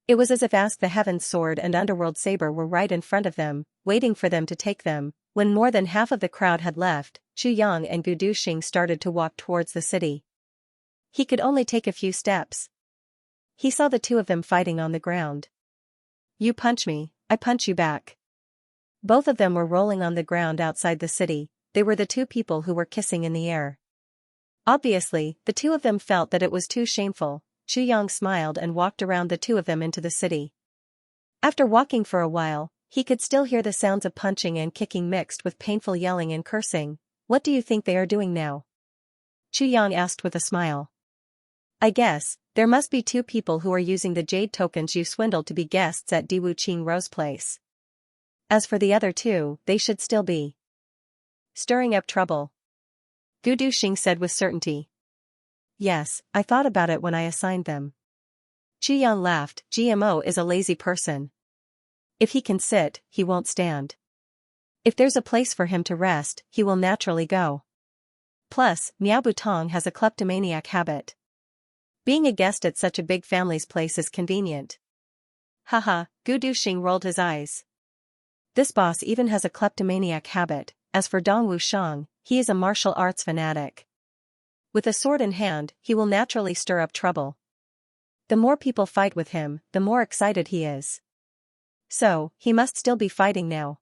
It was as if Ask the Heavens sword and Underworld saber were right in front of them, waiting for them to take them. When more than half of the crowd had left, Chu Yang and Gu Duxing started to walk towards the city. He could only take a few steps. He saw the two of them fighting on the ground. You punch me, I punch you back. Both of them were rolling on the ground outside the city. They were the two people who were kissing in the air. Obviously, the two of them felt that it was too shameful. Chu Yang smiled and walked around the two of them into the city. After walking for a while, he could still hear the sounds of punching and kicking mixed with painful yelling and cursing. What do you think they are doing now? Chu Yang asked with a smile. I guess, there must be 2 people who are using the jade tokens you swindled to be guests at Diwu Qing Rose place. As for the other 2, they should still be stirring up trouble. Gu Duxing said with certainty. Yes, I thought about it when I assigned them. Qi Yang laughed. GMO is a lazy person. If he can sit, he won't stand. If there's a place for him to rest, he will naturally go. Plus, Miao Butong has a kleptomaniac habit. Being a guest at such a big family's place is convenient. Haha, Gu Duxing rolled his eyes. This boss even has a kleptomaniac habit. As for Dong Wushang, he is a martial arts fanatic. With a sword in hand, he will naturally stir up trouble. The more people fight with him, the more excited he is. So, he must still be fighting now.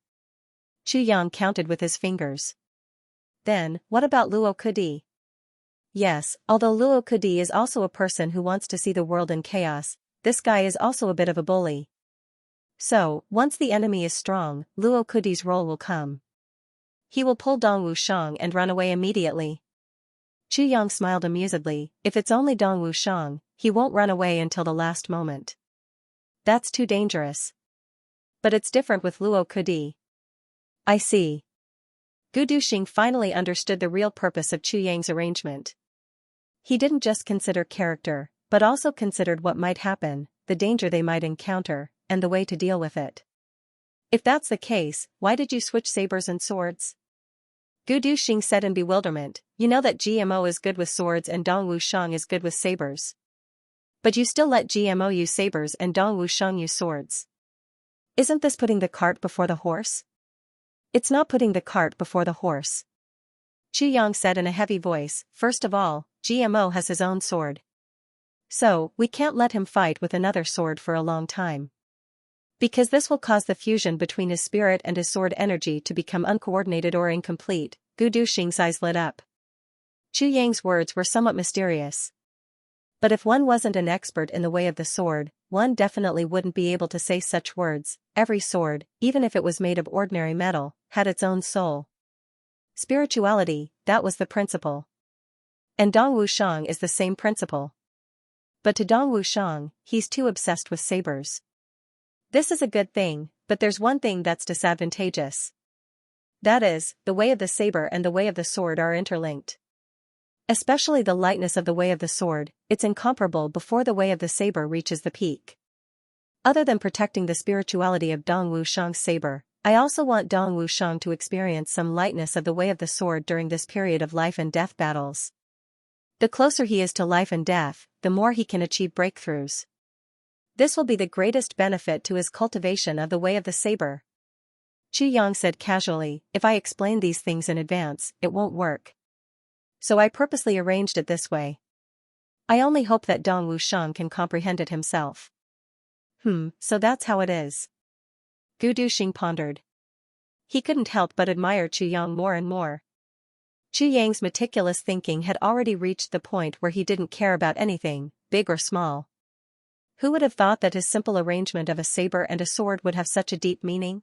Chu Yang counted with his fingers. Then, what about Luo Kudi? Yes, although Luo Kudi is also a person who wants to see the world in chaos, this guy is also a bit of a bully. So, once the enemy is strong, Luo Kudi's role will come. He will pull Dong Wushang and run away immediately. Chu Yang smiled amusedly. If it's only Dong Wushang, he won't run away until the last moment. That's too dangerous. But it's different with Luo Kudi. I see. Gu Duxing finally understood the real purpose of Chu Yang's arrangement. He didn't just consider character, but also considered what might happen, the danger they might encounter, and the way to deal with it. If that's the case, why did you switch sabers and swords? Gu Duxing said in bewilderment. You know that GMO is good with swords and Dong Wushang is good with sabers. But you still let GMO use sabers and Dong Wushang use swords. Isn't this putting the cart before the horse? It's not putting the cart before the horse. Chu Yang said in a heavy voice. First of all, GMO has his own sword. So, we can't let him fight with another sword for a long time. Because this will cause the fusion between his spirit and his sword energy to become uncoordinated or incomplete. Gu Duxing's eyes lit up. Chu Yang's words were somewhat mysterious. But if one wasn't an expert in the way of the sword, one definitely wouldn't be able to say such words. Every sword, even if it was made of ordinary metal, had its own soul. Spirituality, that was the principle. And Dong Wushang is the same principle. But to Dong Wushang, he's too obsessed with sabers. This is a good thing, but there's one thing that's disadvantageous. That is, the way of the saber and the way of the sword are interlinked. Especially the lightness of the way of the sword, it's incomparable before the way of the saber reaches the peak. Other than protecting the spirituality of Dong Wushang's saber, I also want Dong Wushang to experience some lightness of the way of the sword during this period of life and death battles. The closer he is to life and death, the more he can achieve breakthroughs. This will be the greatest benefit to his cultivation of the way of the saber. Chu Yang said casually, if I explain these things in advance, it won't work. So I purposely arranged it this way. I only hope that Dong Wushang can comprehend it himself. So that's how it is. Gu Duxing pondered. He couldn't help but admire Chu Yang more and more. Chu Yang's meticulous thinking had already reached the point where he didn't care about anything, big or small. Who would have thought that his simple arrangement of a saber and a sword would have such a deep meaning?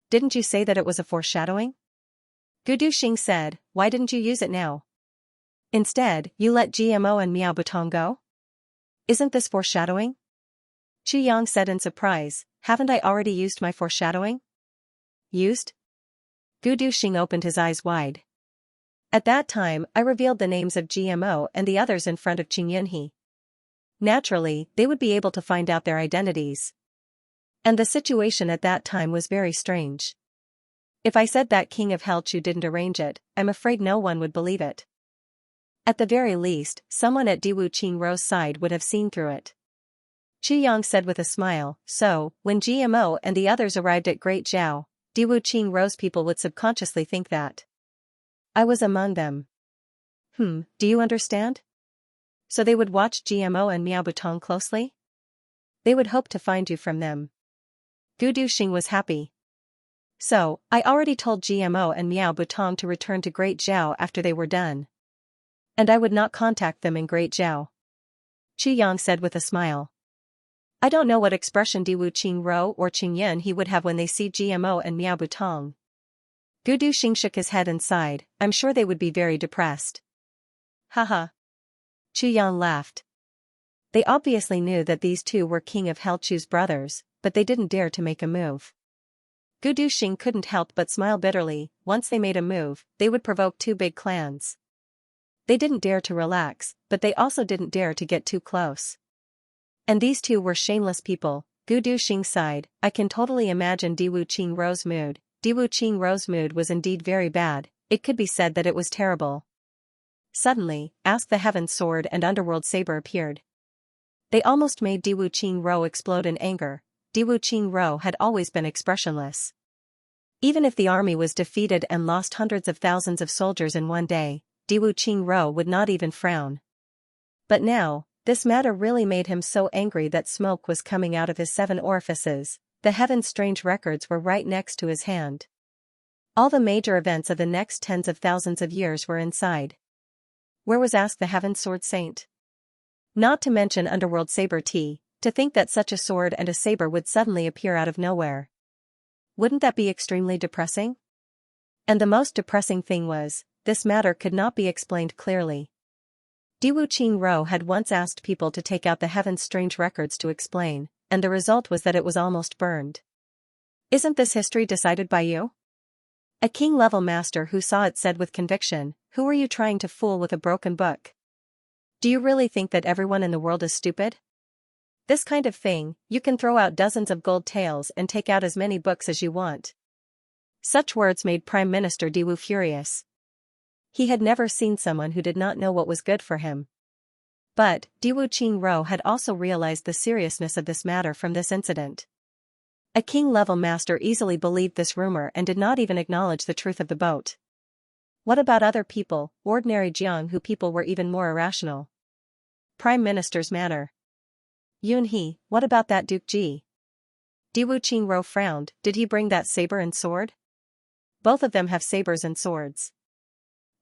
Didn't you say that it was a foreshadowing? Gu Duxing said, why didn't you use it now? Instead, you let GMO and Miao Butong go? Isn't this foreshadowing? Chu Yang said in surprise, haven't I already used my foreshadowing? Used? Gu Duxing opened his eyes wide. At that time, I revealed the names of GMO and the others in front of Qing Yunhe. Naturally, they would be able to find out their identities. And the situation at that time was very strange. If I said that King of Helchu didn't arrange it, I'm afraid no one would believe it. At the very least, someone at Diwu Qing Ro's side would have seen through it. Chu Yang said with a smile, so, when GMO and the others arrived at Great Zhao, Diwu Qing Ro's people would subconsciously think that I was among them. Do you understand? So they would watch GMO and Miao Butong closely? They would hope to find you from them. Gu Duxing was happy. So, I already told GMO and Miao Butong to return to Great Zhao after they were done. And I would not contact them in Great Zhao. Chu Yang said with a smile. I don't know what expression Diwu Qing Ro or Qing Yunhe would have when they see GMO and Miao Butong. Gu Duxing shook his head and sighed, I'm sure they would be very depressed. Haha. Chu Yang laughed. They obviously knew that these two were King of Helchu's brothers, but they didn't dare to make a move. Gu Duxing couldn't help but smile bitterly. Once they made a move, they would provoke two big clans. They didn't dare to relax, but they also didn't dare to get too close. And these two were shameless people. Gu Duxing sighed. I can totally imagine Diwu Qingrou's mood. Diwu Qingrou's mood was indeed very bad. It could be said that it was terrible. Suddenly, Ask the Heaven's sword and Underworld saber appeared. They almost made Diwu Qingrou explode in anger. Diwu Qingrou had always been expressionless. Even if the army was defeated and lost hundreds of thousands of soldiers in one day, Diwu Qingrou would not even frown. But now, this matter really made him so angry that smoke was coming out of his 7 orifices. The Heaven's strange records were right next to his hand. All the major events of the next tens of thousands of years were inside. Where was Ask the Heaven's sword saint? Not to mention Underworld saber T, to think that such a sword and a saber would suddenly appear out of nowhere. Wouldn't that be extremely depressing? And the most depressing thing was, this matter could not be explained clearly. Diwu Qingrou had once asked people to take out the Heaven's strange records to explain, and the result was that it was almost burned. Isn't this history decided by you? A king-level master who saw it said with conviction, who are you trying to fool with a broken book? Do you really think that everyone in the world is stupid? This kind of thing, you can throw out dozens of gold taels and take out as many books as you want. Such words made Prime Minister Diwu furious. He had never seen someone who did not know what was good for him. But, Diwu Qingrou had also realized the seriousness of this matter from this incident. A king-level master easily believed this rumor and did not even acknowledge the truth of the boat. What about other people, ordinary Jiang who people were even more irrational? Prime Minister's manner. Yunhe, what about that Duke Ji? Diwu Qingrou frowned. Did he bring that saber and sword? Both of them have sabers and swords.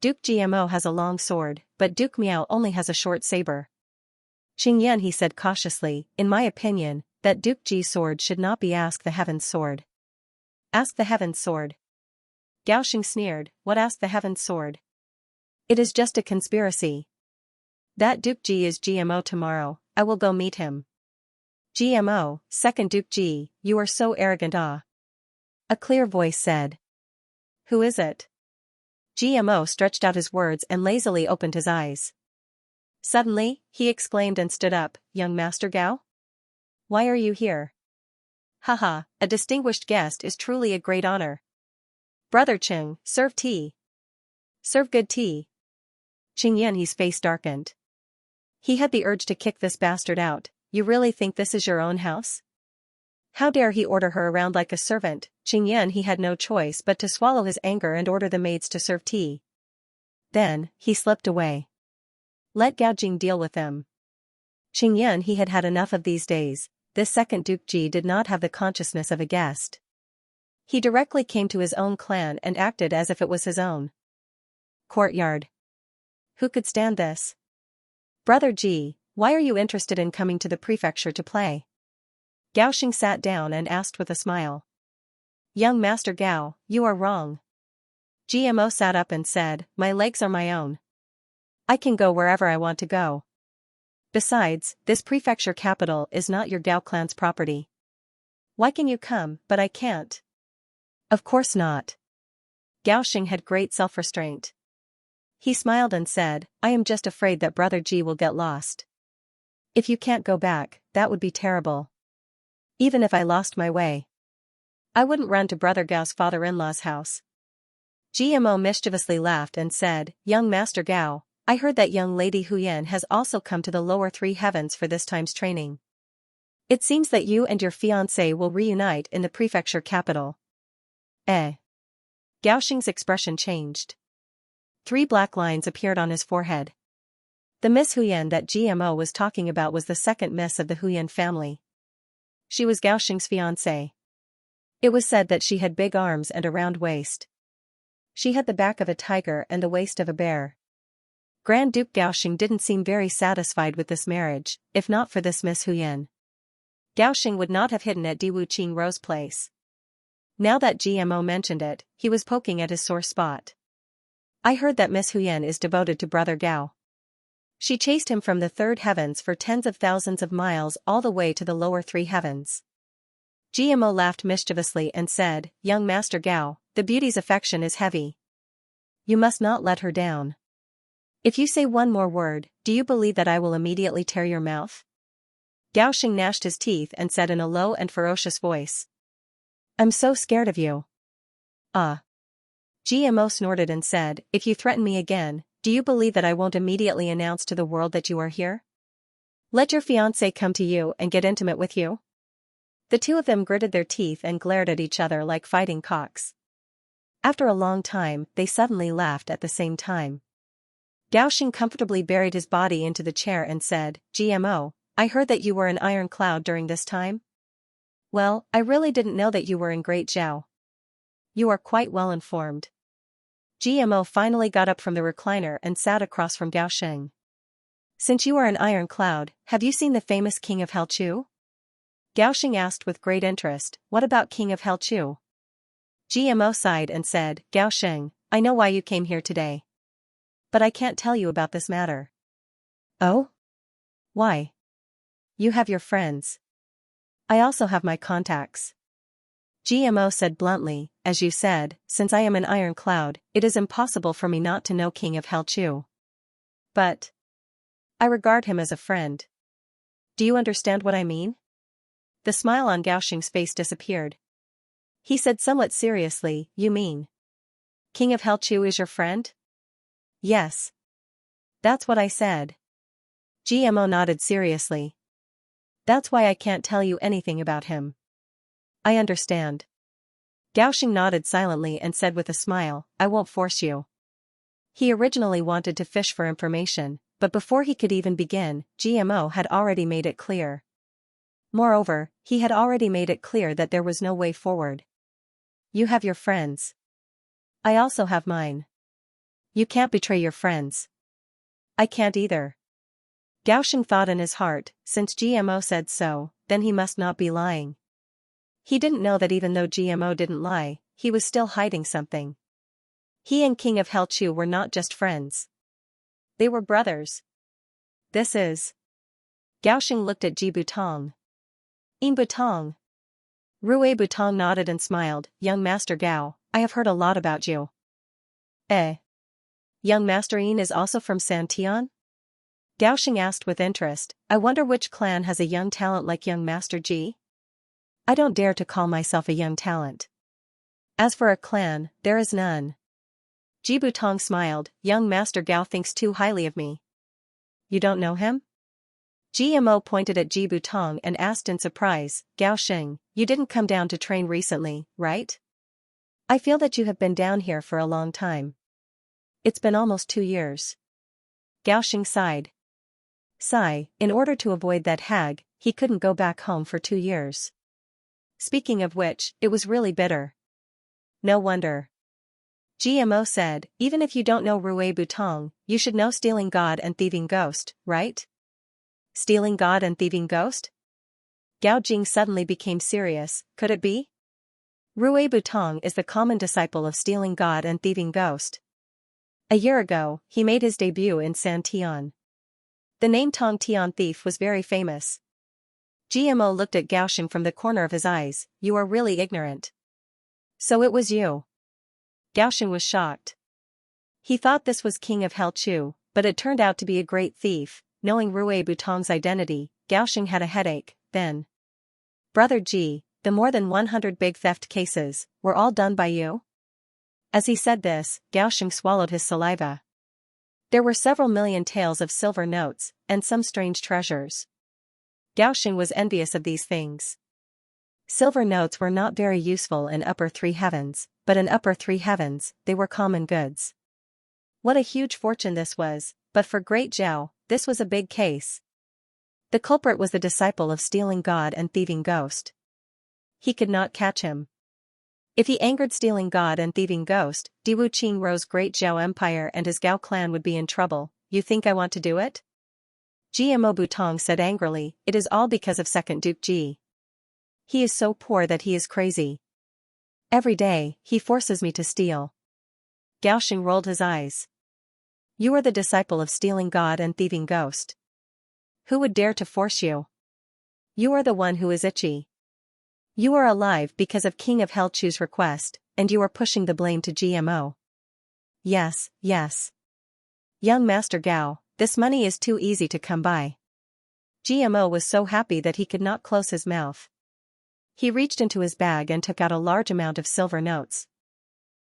Duke GMO has a long sword, but Duke Miao only has a short saber. Qingyan, he said cautiously, in my opinion, that Duke Ji's sword should not be Ask the Heaven's sword. Ask the Heaven's sword. Gaoxing sneered, what Ask the Heaven's sword? It is just a conspiracy. That Duke Ji is GMO tomorrow, I will go meet him. GMO, second Duke Ji, you are so arrogant ah. A clear voice said. Who is it? GMO stretched out his words and lazily opened his eyes. Suddenly, he exclaimed and stood up, young Master Gao? Why are you here? Haha, a distinguished guest is truly a great honor. Brother Cheng, serve tea. Serve good tea. Qingyan's face darkened. He had the urge to kick this bastard out. You really think this is your own house? How dare he order her around like a servant? Qingyan he had no choice but to swallow his anger and order the maids to serve tea. Then, he slipped away. Let Gao Jing deal with them. Qingyan he had had enough of these days. This second Duke Ji did not have the consciousness of a guest. He directly came to his own clan and acted as if it was his own. Courtyard. Who could stand this? Brother Ji, why are you interested in coming to the prefecture to play? Gaoxing sat down and asked with a smile. Young Master Gao, you are wrong. GMO sat up and said, my legs are my own. I can go wherever I want to go. Besides, this prefecture capital is not your Gao clan's property. Why can you come, but I can't? Of course not. Gaoxing had great self-restraint. He smiled and said, I am just afraid that Brother Ji will get lost. If you can't go back, that would be terrible. Even if I lost my way, I wouldn't run to Brother Gao's father-in-law's house. GMO mischievously laughed and said, young Master Gao, I heard that young Lady Huyan has also come to the lower 3 heavens for this time's training. It seems that you and your fiancé will reunite in the prefecture capital. Gaoxing's expression changed. 3 black lines appeared on his forehead. The Miss Huyan that GMO was talking about was the second miss of the Huyan family. She was Gaoxing's fiancée. It was said that she had big arms and a round waist. She had the back of a tiger and the waist of a bear. Grand Duke Gaoxing didn't seem very satisfied with this marriage, if not for this Miss Huyan. Gaoxing would not have hidden at Diwu Qingrou's place. Now that GMO mentioned it, he was poking at his sore spot. I heard that Miss Huyan is devoted to Brother Gao. She chased him from the third heavens for tens of thousands of miles all the way to the lower three heavens. GMO laughed mischievously and said, "Young Master Gao, the beauty's affection is heavy. You must not let her down. If you say one more word, do you believe that I will immediately tear your mouth?" Gao Xing gnashed his teeth and said in a low and ferocious voice, "I'm so scared of you." GMO snorted and said, "If you threaten me again, do you believe that I won't immediately announce to the world that you are here? Let your fiancé come to you and get intimate with you?" The two of them gritted their teeth and glared at each other like fighting cocks. After a long time, they suddenly laughed at the same time. Gao Xing comfortably buried his body into the chair and said, "GMO, I heard that you were in Iron Cloud during this time? Well, I really didn't know that you were in Great Zhao. You are quite well informed." GMO finally got up from the recliner and sat across from Gao Xing. "Since you are in Iron Cloud, have you seen the famous King of Helchu?" Gao Xing asked with great interest, "What about King of Helchu?" GMO sighed and said, "Gao Xing, I know why you came here today. But I can't tell you about this matter." "Oh? Why?" "You have your friends. I also have my contacts." GMO said bluntly, "As you said, since I am an Iron Cloud, it is impossible for me not to know King of Helchu. But I regard him as a friend. Do you understand what I mean?" The smile on Gao Xing's face disappeared. He said somewhat seriously, "You mean King of Helchu is your friend?" "Yes. That's what I said." GMO nodded seriously. "That's why I can't tell you anything about him." "I understand." Gao Xing nodded silently and said with a smile, "I won't force you." He originally wanted to fish for information, but before he could even begin, GMO had already made it clear. Moreover, he had already made it clear that there was no way forward. "You have your friends. I also have mine. You can't betray your friends." "I can't either." Gao Xing thought in his heart, since GMO said so, then he must not be lying. He didn't know that even though GMO didn't lie, he was still hiding something. He and King of Helchu were not just friends. They were brothers. "This is..." Gao Xing looked at Ji Butong. "In Butong." Rue Butong nodded and smiled, "Young Master Gao, I have heard a lot about you." "Eh? Young Master Yin is also from Santian?" Gao Xing asked with interest, "I wonder which clan has a young talent like young Master Ji? I don't dare to call myself a young talent. As for a clan, there is none." Ji Butong smiled, "Young Master Gao thinks too highly of me." "You don't know him?" GMO pointed at Ji Butong and asked in surprise, "Gao Xing, you didn't come down to train recently, right? I feel that you have been down here for a long time. It's been almost 2 years." Gao Xing sighed. In order to avoid that hag, he couldn't go back home for 2 years. Speaking of which, it was really bitter. "No wonder." GMO said, "Even if you don't know Rue Butong, you should know Stealing God and Thieving Ghost, right?" "Stealing God and Thieving Ghost?" Gao Jing suddenly became serious, "Could it be?" Rue Butong is the common disciple of Stealing God and Thieving Ghost. A year ago, he made his debut in Santian. The name Tong Tian Thief was very famous. GMO looked at Gao Xing from the corner of his eyes, "You are really ignorant." "So it was you." Gao Xing was shocked. He thought this was King of Helchu, but it turned out to be a great thief. Knowing Rue Butong's identity, Gao Xing had a headache. Then, "Brother Ji, the more than 100 big theft cases, were all done by you?" As he said this, Gao Xing swallowed his saliva. There were several million taels of silver notes, and some strange treasures. Gao Xing was envious of these things. Silver notes were not very useful in upper three heavens, but in upper three heavens, they were common goods. What a huge fortune this was, but for Great Zhao, this was a big case. The culprit was the disciple of Stealing God and Thieving Ghost. He could not catch him. If he angered Stealing God and Thieving Ghost, Diwu Qingrou's Great Zhao Empire and his Gao clan would be in trouble. "You think I want to do it?" GMO Butong said angrily, "It is all because of Second Duke Ji. He is so poor that he is crazy. Every day, he forces me to steal." Gao Xing rolled his eyes. You are the disciple of stealing God and thieving ghost. Who would dare to force you? You are the one who is itchy. You are alive because of King of Hell Chu's request, and you are pushing the blame to GMO. Yes, yes. Young Master Gao, this money is too easy to come by. GMO was so happy that he could not close his mouth. He reached into his bag and took out a large amount of silver notes.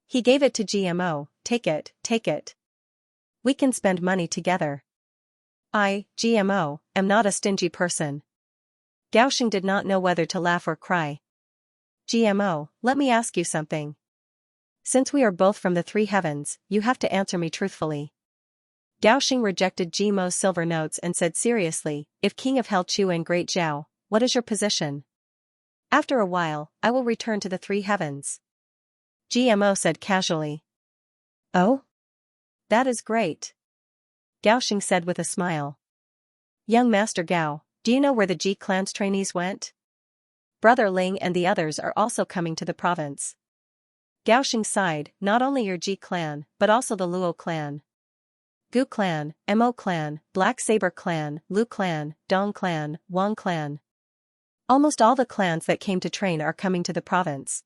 He gave it to GMO. Take it, take it. We can spend money together. I, GMO, am not a stingy person. Gaoxing did not know whether to laugh or cry. GMO, let me ask you something. Since we are both from the three heavens, you have to answer me truthfully. Gaoxing rejected GMO's silver notes and said seriously, if King of Hell Chu and Great Zhao, what is your position? After a while, I will return to the three heavens. GMO said casually. Oh? That is great. Gaoxing said with a smile. Young Master Gao, do you know where the Ji clan's trainees went? Brother Ling and the others are also coming to the province. Gaoxing sighed, not only your Ji clan, but also the Luo clan. Gu clan, Mo clan, Black Saber clan, Lu clan, Dong clan, Wang clan. Almost all the clans that came to train are coming to the province.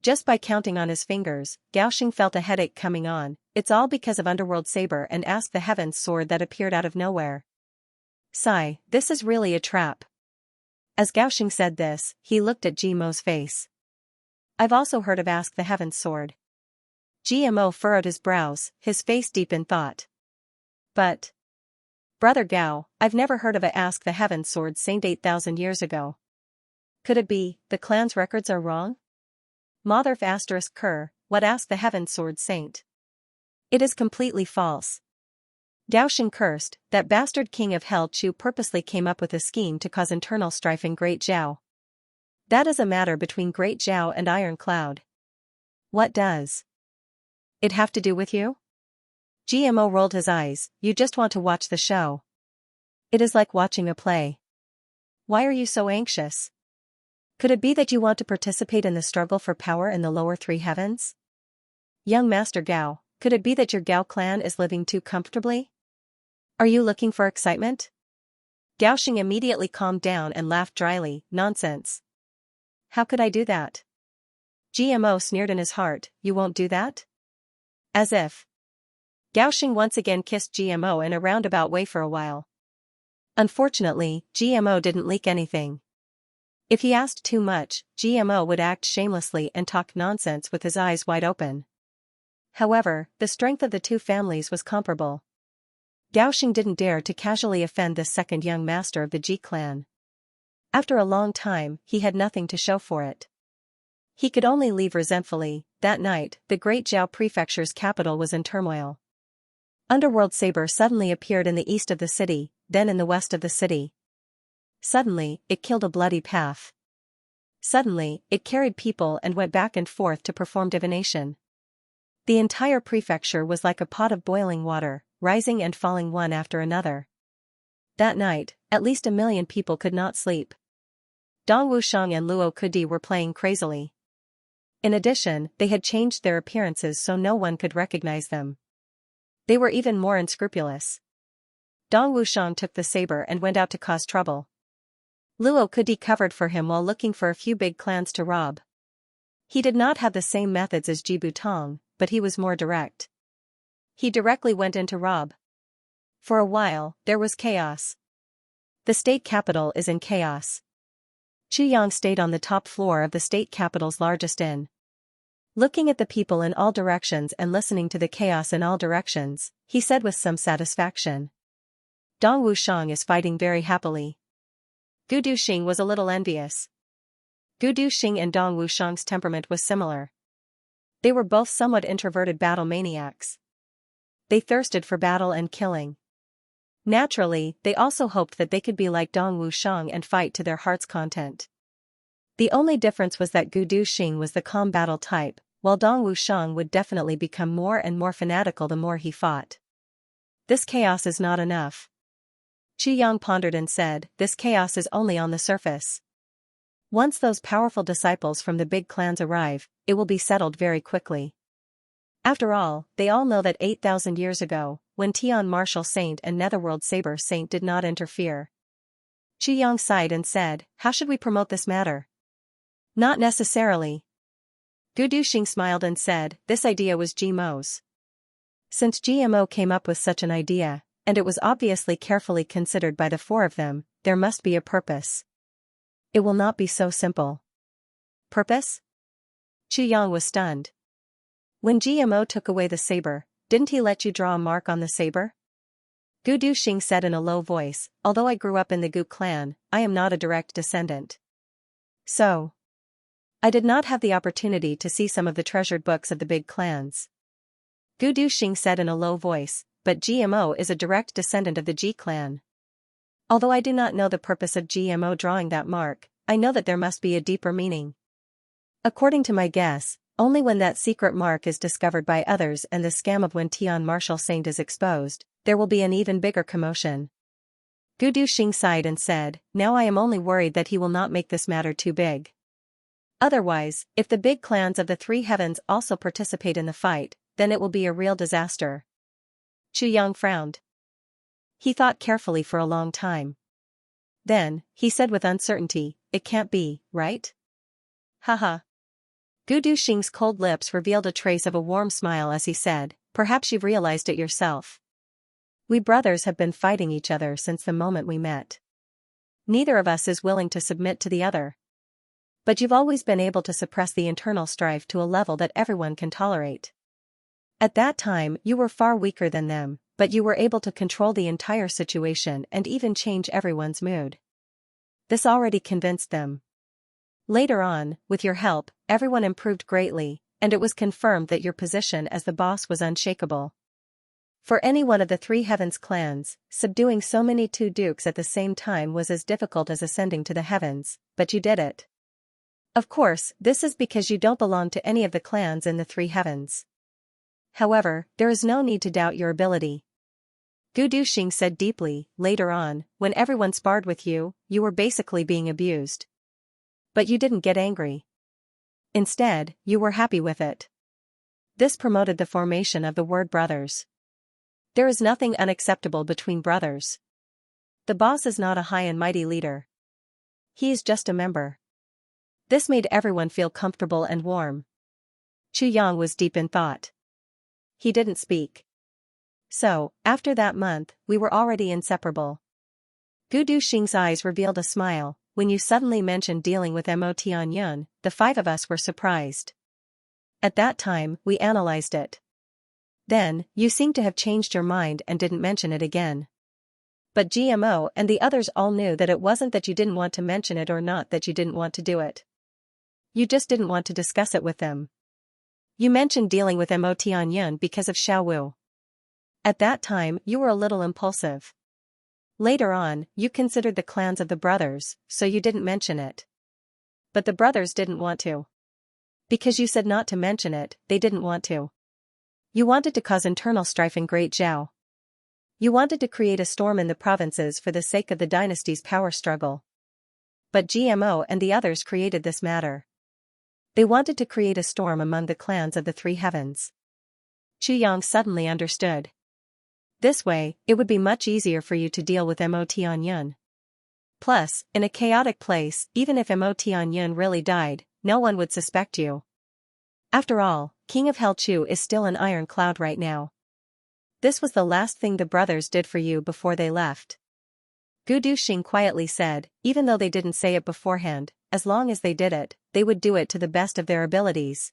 Just by counting on his fingers, Gaoxing felt a headache coming on. It's all because of Underworld Saber and Ask the Heavens sword that appeared out of nowhere. Sigh, this is really a trap. As Gaoxing said this, he looked at GMO's face. I've also heard of Ask the Heavens sword. GMO furrowed his brows, his face deep in thought. But, Brother Gao, I've never heard of a Ask the Heavens sword saint 8,000 years ago. Could it be, the clan's records are wrong? Motherf asterisk Ker, what Ask the Heavens sword saint? It is completely false. Gaoxing cursed, that bastard King of Hell Chu purposely came up with a scheme to cause internal strife in Great Zhao. That is a matter between Great Zhao and Iron Cloud. What does it have to do with you? GMO rolled his eyes, you just want to watch the show. It is like watching a play. Why are you so anxious? Could it be that you want to participate in the struggle for power in the lower three heavens? Young Master Gao, could it be that your Gao clan is living too comfortably? Are you looking for excitement? Gaoxing immediately calmed down and laughed dryly, nonsense. How could I do that? GMO sneered in his heart, you won't do that? As if. Gaoxing once again kissed GMO in a roundabout way for a while. Unfortunately, GMO didn't leak anything. If he asked too much, GMO would act shamelessly and talk nonsense with his eyes wide open. However, the strength of the two families was comparable. Gaoxing didn't dare to casually offend this second young master of the Ji clan. After a long time, he had nothing to show for it. He could only leave resentfully. That night, the Great Zhao Prefecture's capital was in turmoil. Underworld Saber suddenly appeared in the east of the city, then in the west of the city. Suddenly, it killed a bloody path. Suddenly, it carried people and went back and forth to perform divination. The entire prefecture was like a pot of boiling water, rising and falling one after another. That night, at least 1 million people could not sleep. Dong Wushang and Luo Kudi were playing crazily. In addition, they had changed their appearances so no one could recognize them. They were even more unscrupulous. Dong Wushang took the saber and went out to cause trouble. Luo Kudi covered for him while looking for a few big clans to rob. He did not have the same methods as Ji Butong, but he was more direct. He directly went in to rob. For a while, there was chaos. The state capital is in chaos. Chu Yang stayed on the top floor of the state capital's largest inn. Looking at the people in all directions and listening to the chaos in all directions, he said with some satisfaction. Dong Wushang is fighting very happily. Gu Duxing was a little envious. Gu Duxing and Dong Wushang's temperament was similar. They were both somewhat introverted battle maniacs. They thirsted for battle and killing. Naturally, they also hoped that they could be like Dong Wushang and fight to their heart's content. The only difference was that Gu Duxing was the calm battle type, while Dong Wushang would definitely become more and more fanatical the more he fought. This chaos is not enough. Qi Yang pondered and said, this chaos is only on the surface. Once those powerful disciples from the big clans arrive, it will be settled very quickly. After all, they all know that 8,000 years ago, when Tian Martial Saint and Netherworld Saber Saint did not interfere. Xianxia sighed and said, how should we promote this matter? Not necessarily. Gu Duxing smiled and said, this idea was GMO's. Since GMO came up with such an idea, and it was obviously carefully considered by the four of them, there must be a purpose. It will not be so simple. Purpose? Xianxia was stunned. When GMO took away the saber, didn't he let you draw a mark on the saber? Gu Duxing said in a low voice, although I grew up in the Gu clan, I am not a direct descendant. So, I did not have the opportunity to see some of the treasured books of the big clans. Gu Duxing said in a low voice, but GMO is a direct descendant of the G clan. Although I do not know the purpose of GMO drawing that mark, I know that there must be a deeper meaning. According to my guess, only when that secret mark is discovered by others and the scam of when Tian Martial Saint is exposed, there will be an even bigger commotion. Gu Duxing sighed and said, now I am only worried that he will not make this matter too big. Otherwise, if the big clans of the three heavens also participate in the fight, then it will be a real disaster. Xianxia frowned. He thought carefully for a long time. Then, he said with uncertainty, it can't be, right? Haha. Gu Duxing's cold lips revealed a trace of a warm smile as he said, perhaps you've realized it yourself. We brothers have been fighting each other since the moment we met. Neither of us is willing to submit to the other. But you've always been able to suppress the internal strife to a level that everyone can tolerate. At that time you were far weaker than them, but you were able to control the entire situation and even change everyone's mood. This already convinced them. Later on, with your help, everyone improved greatly, and it was confirmed that your position as the boss was unshakable. For any one of the three heavens clans, subduing so many two dukes at the same time was as difficult as ascending to the heavens, but you did it. Of course, this is because you don't belong to any of the clans in the three heavens. However, there is no need to doubt your ability. Gu Duxing said deeply, later on, when everyone sparred with you, you were basically being abused. But you didn't get angry. Instead, you were happy with it. This promoted the formation of the word brothers. There is nothing unacceptable between brothers. The boss is not a high and mighty leader. He is just a member. This made everyone feel comfortable and warm. Xianxia was deep in thought. He didn't speak. So, after that month, we were already inseparable. Gu Duxing's eyes revealed a smile. When you suddenly mentioned dealing with Mo Tianyun, the five of us were surprised. At that time, we analyzed it. Then, you seemed to have changed your mind and didn't mention it again. But GMO and the others all knew that it wasn't that you didn't want to mention it or not that you didn't want to do it. You just didn't want to discuss it with them. You mentioned dealing with Mo Tianyun because of Xiao Wu. At that time, you were a little impulsive. Later on, you considered the clans of the brothers, so you didn't mention it. But the brothers didn't want to. Because you said not to mention it, they didn't want to. You wanted to cause internal strife in Great Zhao. You wanted to create a storm in the provinces for the sake of the dynasty's power struggle. But GMO and the others created this matter. They wanted to create a storm among the clans of the three heavens. Xianxia suddenly understood. This way, it would be much easier for you to deal with Mo Tianyun. Plus, in a chaotic place, even if Mo Tianyun really died, no one would suspect you. After all, King of Helchu is still an iron cloud right now. This was the last thing the brothers did for you before they left. Gu Duxing quietly said, even though they didn't say it beforehand, as long as they did it, they would do it to the best of their abilities.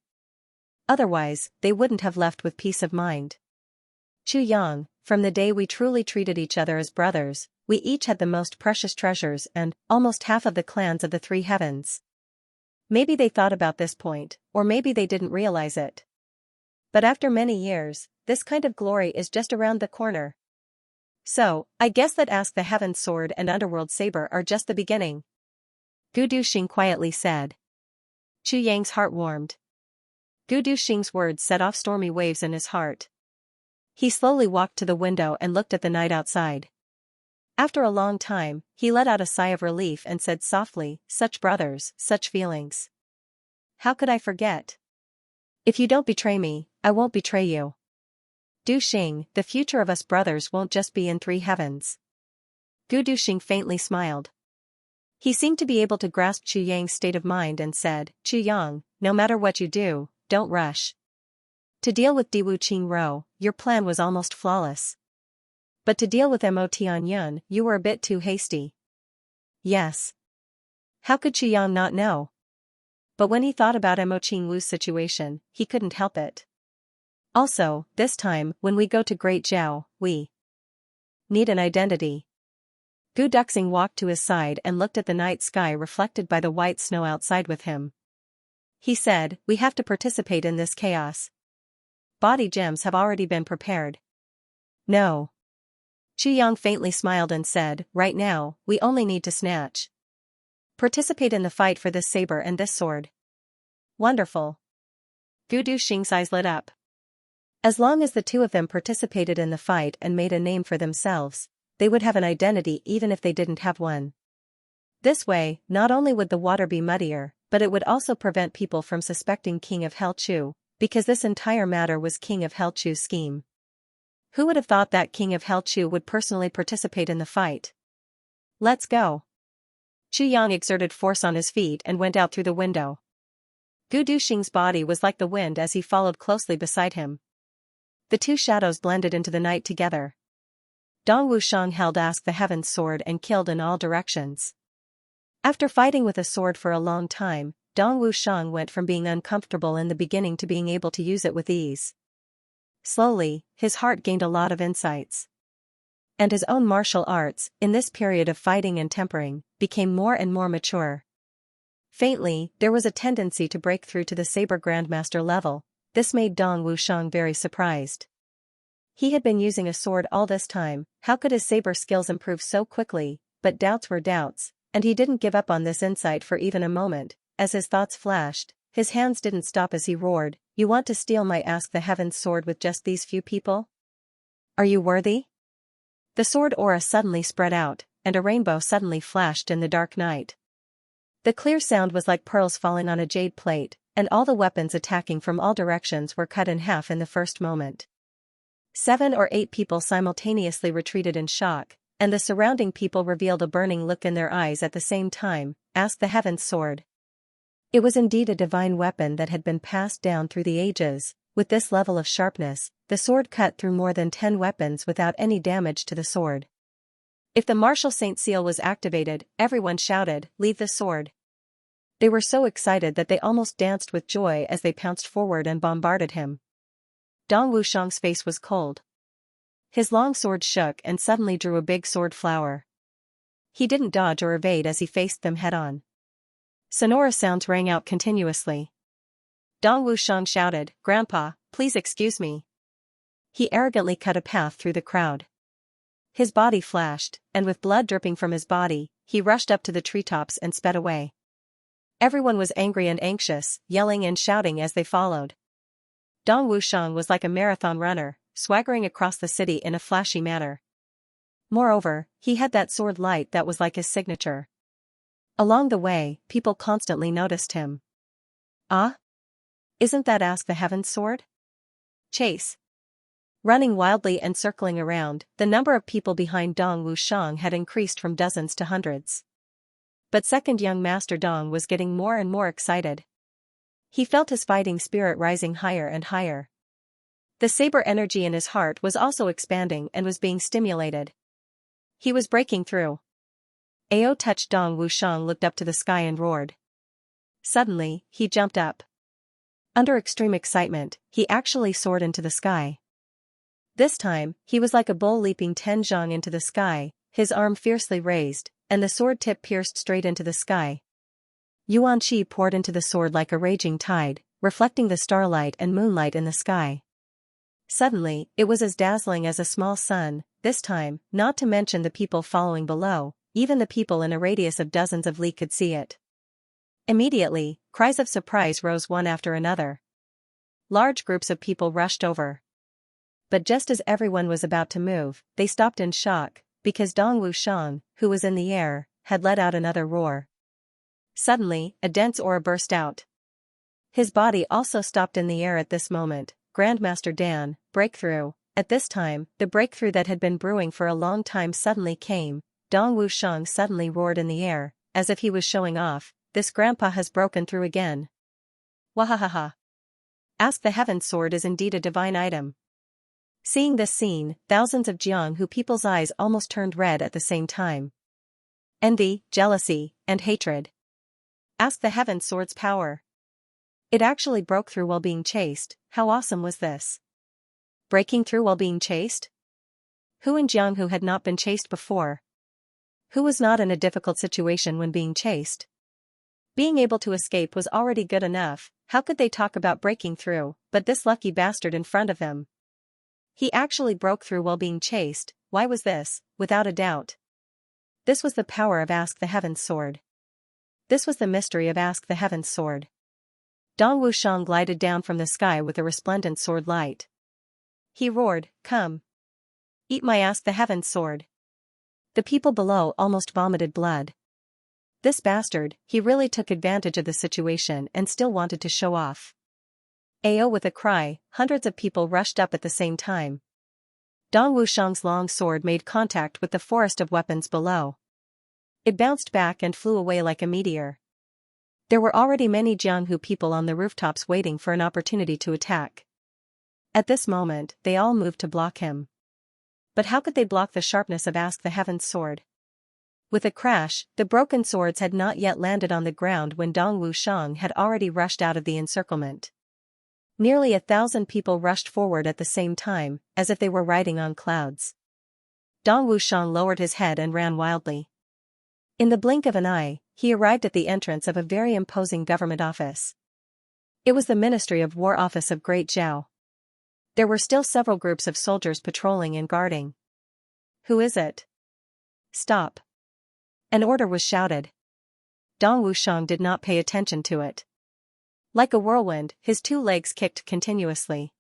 Otherwise, they wouldn't have left with peace of mind. Xianxia, from the day we truly treated each other as brothers, we each had the most precious treasures and almost half of the clans of the three heavens. Maybe they thought about this point, or maybe they didn't realize it. But after many years, this kind of glory is just around the corner. So, I guess that Ask the Heaven's Sword and Underworld Saber are just the beginning. Gu Duxing quietly said. Xianxia's heart warmed. Gu Duxing's words set off stormy waves in his heart. He slowly walked to the window and looked at the night outside. After a long time, he let out a sigh of relief and said softly, such brothers, such feelings. How could I forget? If you don't betray me, I won't betray you. Du Xing, the future of us brothers won't just be in three heavens. Gu Duxing faintly smiled. He seemed to be able to grasp Qu Yang's state of mind and said, Qu Yang, no matter what you do, don't rush. To deal with Diwu Qing Ro, your plan was almost flawless. But to deal with Mo Tianyun, you were a bit too hasty. Yes. How could Qu Yang not know? But when he thought about Mo Qingwu's situation, he couldn't help it. Also, this time, when we go to Great Zhao, we need an identity. Gu Duxing walked to his side and looked at the night sky reflected by the white snow outside with him. He said, we have to participate in this chaos. Body gems have already been prepared. No. Qu Yang faintly smiled and said, right now, we only need to snatch. Participate in the fight for this saber and this sword. Wonderful. Gu Duxing's eyes lit up. As long as the two of them participated in the fight and made a name for themselves, they would have an identity even if they didn't have one. This way, not only would the water be muddier, but it would also prevent people from suspecting King of Hell Chu, because this entire matter was King of Hell Chu's scheme. Who would have thought that King of Hell Chu would personally participate in the fight? Let's go. Qu Yang exerted force on his feet and went out through the window. Gu Duxing's body was like the wind as he followed closely beside him. The two shadows blended into the night together. Dong Wushang held Ask the Heavens sword and killed in all directions. After fighting with a sword for a long time, Dong Wushang went from being uncomfortable in the beginning to being able to use it with ease. Slowly, his heart gained a lot of insights. And his own martial arts, in this period of fighting and tempering, became more and more mature. Faintly, there was a tendency to break through to the Saber Grandmaster level. This made Dong Wushang very surprised. He had been using a sword all this time, how could his saber skills improve so quickly? But doubts were doubts, and he didn't give up on this insight for even a moment. As his thoughts flashed, his hands didn't stop as he roared, you want to steal my Ask the Heavens sword with just these few people? Are you worthy? The sword aura suddenly spread out, and a rainbow suddenly flashed in the dark night. The clear sound was like pearls falling on a jade plate, and all the weapons attacking from all directions were cut in half in the first moment. 7 or 8 people simultaneously retreated in shock, and the surrounding people revealed a burning look in their eyes at the same time. Ask the Heavens sword. It was indeed a divine weapon that had been passed down through the ages. With this level of sharpness, the sword cut through more than 10 weapons without any damage to the sword. If the martial saint seal was activated, everyone shouted, leave the sword. They were so excited that they almost danced with joy as they pounced forward and bombarded him. Dong Wushang's face was cold. His long sword shook and suddenly drew a big sword flower. He didn't dodge or evade as he faced them head-on. Sonorous sounds rang out continuously. Dong Wushang shouted, Grandpa, please excuse me. He arrogantly cut a path through the crowd. His body flashed, and with blood dripping from his body, he rushed up to the treetops and sped away. Everyone was angry and anxious, yelling and shouting as they followed. Dong Wushang was like a marathon runner, swaggering across the city in a flashy manner. Moreover, he had that sword light that was like his signature. Along the way, people constantly noticed him. Ah? Isn't that Ask the Heavens sword? Chase. Running wildly and circling around, the number of people behind Dong Wushang had increased from dozens to hundreds. But second young Master Dong was getting more and more excited. He felt his fighting spirit rising higher and higher. The saber energy in his heart was also expanding and was being stimulated. He was breaking through. Ao touched Dong Wushang looked up to the sky and roared. Suddenly, he jumped up. Under extreme excitement, he actually soared into the sky. This time, he was like a bull leaping 10 zhang into the sky, his arm fiercely raised, and the sword tip pierced straight into the sky. Yuan Qi poured into the sword like a raging tide, reflecting the starlight and moonlight in the sky. Suddenly, it was as dazzling as a small sun, this time, not to mention the people following below, even the people in a radius of dozens of li could see it. Immediately, cries of surprise rose one after another. Large groups of people rushed over. But just as everyone was about to move, they stopped in shock, because Dong Wushang, who was in the air, had let out another roar. Suddenly, a dense aura burst out. His body also stopped in the air at this moment, Grandmaster Dan, breakthrough. At this time, the breakthrough that had been brewing for a long time suddenly came. Dong Wushang suddenly roared in the air, as if he was showing off, "This grandpa has broken through again. Wahahaha. Ask the Heaven's Sword is indeed a divine item." Seeing this scene, thousands of Jianghu people's eyes almost turned red at the same time. Envy, jealousy, and hatred. Ask the Heaven's Sword's power. It actually broke through while being chased. How awesome was this? Breaking through while being chased? Who in Jianghu had not been chased before? Who was not in a difficult situation when being chased? Being able to escape was already good enough. How could they talk about breaking through? But this lucky bastard in front of him. He actually broke through while being chased. Why was this? Without a doubt. This was the power of Ask the Heaven's Sword. This was the mystery of Ask the Heaven's Sword. Dong Wushang glided down from the sky with a resplendent sword light. He roared, "Come. Eat my Ask the Heaven's Sword." The people below almost vomited blood. This bastard, he really took advantage of the situation and still wanted to show off. Ayo! With a cry, hundreds of people rushed up at the same time. Dong Wushang's long sword made contact with the forest of weapons below. It bounced back and flew away like a meteor. There were already many Jianghu people on the rooftops waiting for an opportunity to attack. At this moment, they all moved to block him. But how could they block the sharpness of Ask the Heaven's Sword? With a crash, the broken swords had not yet landed on the ground when Dong Wushang had already rushed out of the encirclement. Nearly 1,000 people rushed forward at the same time, as if they were riding on clouds. Dong Wushang lowered his head and ran wildly. In the blink of an eye, he arrived at the entrance of a very imposing government office. It was the Ministry of War office of Great Zhao. There were still several groups of soldiers patrolling and guarding. "Who is it? Stop." An order was shouted. Dong Wushang did not pay attention to it. Like a whirlwind, his 2 legs kicked continuously.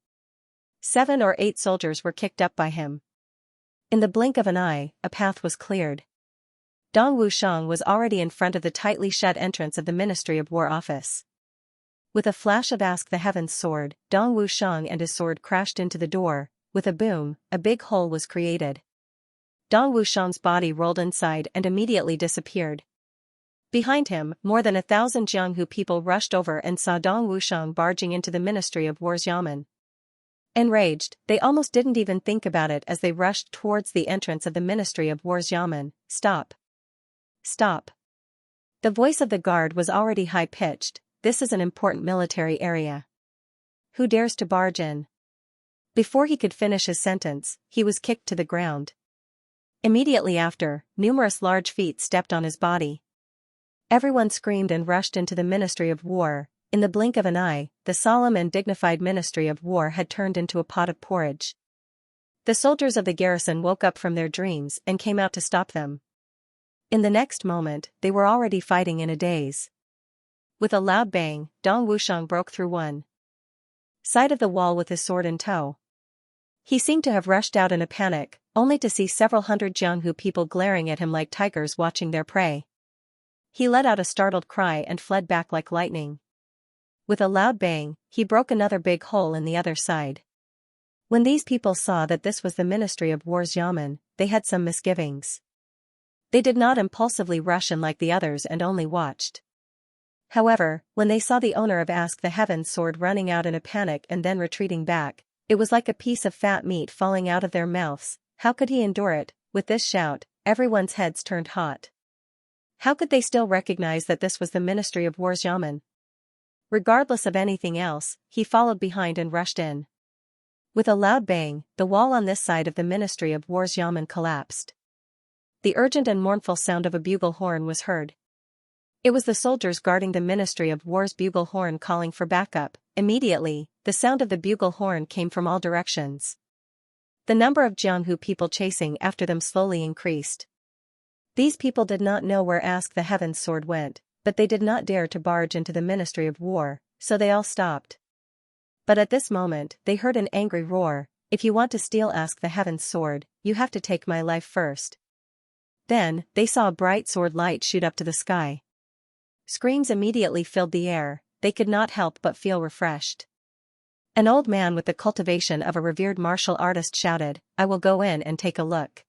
7 or 8 soldiers were kicked up by him. In the blink of an eye, a path was cleared. Dong Wushang was already in front of the tightly shut entrance of the Ministry of War office. With a flash of Ask the Heaven's Sword, Dong Wushang and his sword crashed into the door. With a boom, a big hole was created. Dong Wushang's body rolled inside and immediately disappeared. Behind him, more than 1,000 Jianghu people rushed over and saw Dong Wushang barging into the Ministry of War's yamen. Enraged, they almost didn't even think about it as they rushed towards the entrance of the Ministry of War's yamen. "Stop! Stop!" The voice of the guard was already high-pitched. "This is an important military area. Who dares to barge in?" Before he could finish his sentence, he was kicked to the ground. Immediately after, numerous large feet stepped on his body. Everyone screamed and rushed into the Ministry of War. In the blink of an eye, the solemn and dignified Ministry of War had turned into a pot of porridge. The soldiers of the garrison woke up from their dreams and came out to stop them. In the next moment, they were already fighting in a daze. With a loud bang, Dong Wushang broke through one side of the wall with his sword in tow. He seemed to have rushed out in a panic, only to see several hundred Jianghu people glaring at him like tigers watching their prey. He let out a startled cry and fled back like lightning. With a loud bang, he broke another big hole in the other side. When these people saw that this was the Ministry of War's yamen, they had some misgivings. They did not impulsively rush in like the others and only watched. However, when they saw the owner of Ask the Heaven's Sword running out in a panic and then retreating back, it was like a piece of fat meat falling out of their mouths. How could he endure it? With this shout, everyone's heads turned hot. How could they still recognize that this was the Ministry of War's yamen? Regardless of anything else, he followed behind and rushed in. With a loud bang, the wall on this side of the Ministry of War's yamen collapsed. The urgent and mournful sound of a bugle horn was heard. It was the soldiers guarding the Ministry of War's bugle horn calling for backup. Immediately, the sound of the bugle horn came from all directions. The number of Jianghu people chasing after them slowly increased. These people did not know where Ask the Heaven's Sword went, but they did not dare to barge into the Ministry of War, so they all stopped. But at this moment, they heard an angry roar. "If you want to steal Ask the Heaven's Sword, you have to take my life first." Then, they saw a bright sword light shoot up to the sky. Screams immediately filled the air. They could not help but feel refreshed. An old man with the cultivation of a revered martial artist shouted, "I will go in and take a look."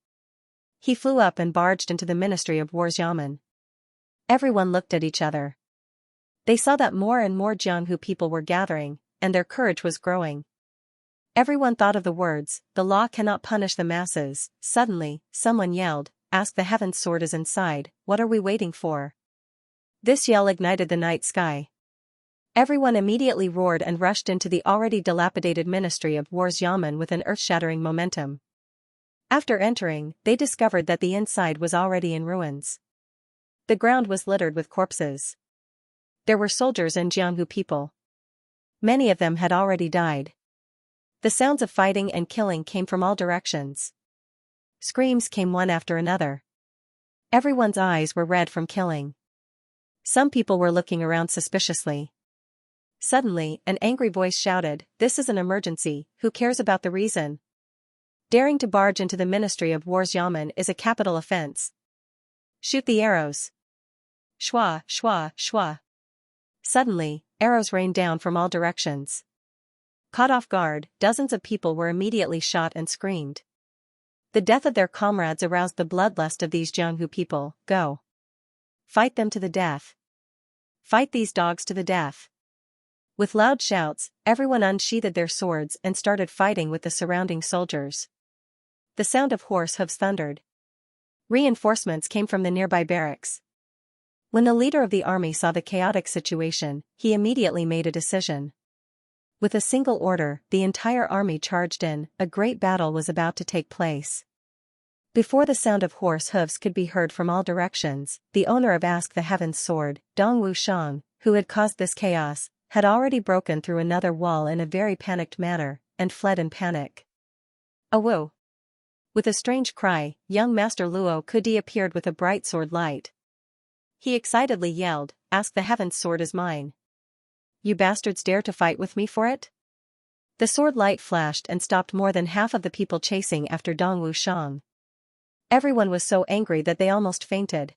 He flew up and barged into the Ministry of War's Yamen. Everyone looked at each other. They saw that more and more Jianghu people were gathering, and their courage was growing. Everyone thought of the words, "The law cannot punish the masses." Suddenly, someone yelled, "Ask the Heaven's Sword is inside, what are we waiting for?" This yell ignited the night sky. Everyone immediately roared and rushed into the already dilapidated Ministry of War's Yamen with an earth-shattering momentum. After entering, they discovered that the inside was already in ruins. The ground was littered with corpses. There were soldiers and Jianghu people. Many of them had already died. The sounds of fighting and killing came from all directions. Screams came one after another. Everyone's eyes were red from killing. Some people were looking around suspiciously. Suddenly, an angry voice shouted, "This is an emergency, who cares about the reason? Daring to barge into the Ministry of War's Yamen is a capital offense. Shoot the arrows." Shwa, shwa, shwa. Suddenly, arrows rained down from all directions. Caught off guard, dozens of people were immediately shot and screamed. The death of their comrades aroused the bloodlust of these Jianghu people. "Go. Fight them to the death. Fight these dogs to the death." With loud shouts, everyone unsheathed their swords and started fighting with the surrounding soldiers. The sound of horse hooves thundered. Reinforcements came from the nearby barracks. When the leader of the army saw the chaotic situation, he immediately made a decision. With a single order, the entire army charged in. A great battle was about to take place. Before the sound of horse hooves could be heard from all directions, the owner of Ask the Heaven's Sword, Dong Wushang, who had caused this chaos, had already broken through another wall in a very panicked manner, and fled in panic. "Awu!" With a strange cry, young Master Luo Kudi appeared with a bright sword light. He excitedly yelled, "Ask the Heaven's Sword is mine. You bastards dare to fight with me for it?" The sword light flashed and stopped more than half of the people chasing after Dong Wushang. Everyone was so angry that they almost fainted.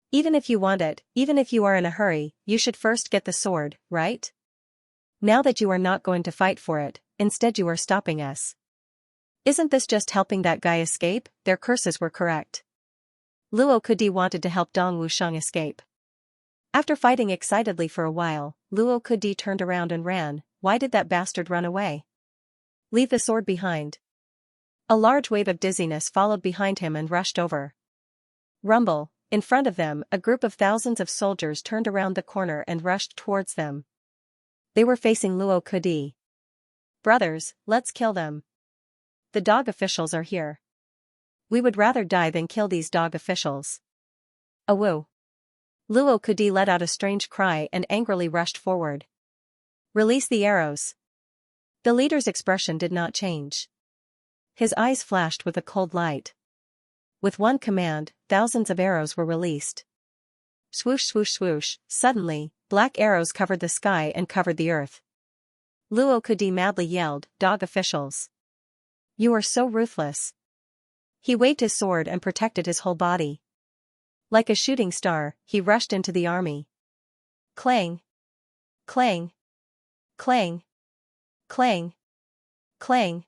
"Even if you want it, even if you are in a hurry, you should first get the sword, right? Now that you are not going to fight for it, instead you are stopping us. Isn't this just helping that guy escape?" Their curses were correct. Luo Kudi wanted to help Dong Wushang escape. After fighting excitedly for a while, Luo Kudi turned around and ran. Why did that bastard run away? Leave the sword behind. A large wave of dizziness followed behind him and rushed over. Rumble. In front of them, a group of thousands of soldiers turned around the corner and rushed towards them. They were facing Luo Kudi. "Brothers, let's kill them. The dog officials are here. We would rather die than kill these dog officials." "Awu!" Luo Kudi let out a strange cry and angrily rushed forward. "Release the arrows." The leader's expression did not change. His eyes flashed with a cold light. With one command, thousands of arrows were released. Swoosh, swoosh, swoosh. Suddenly, black arrows covered the sky and covered the earth. Luo Kudi madly yelled, "Dog officials! You are so ruthless." He waved his sword and protected his whole body. Like a shooting star, he rushed into the army. Clang! Clang! Clang! Clang! Clang!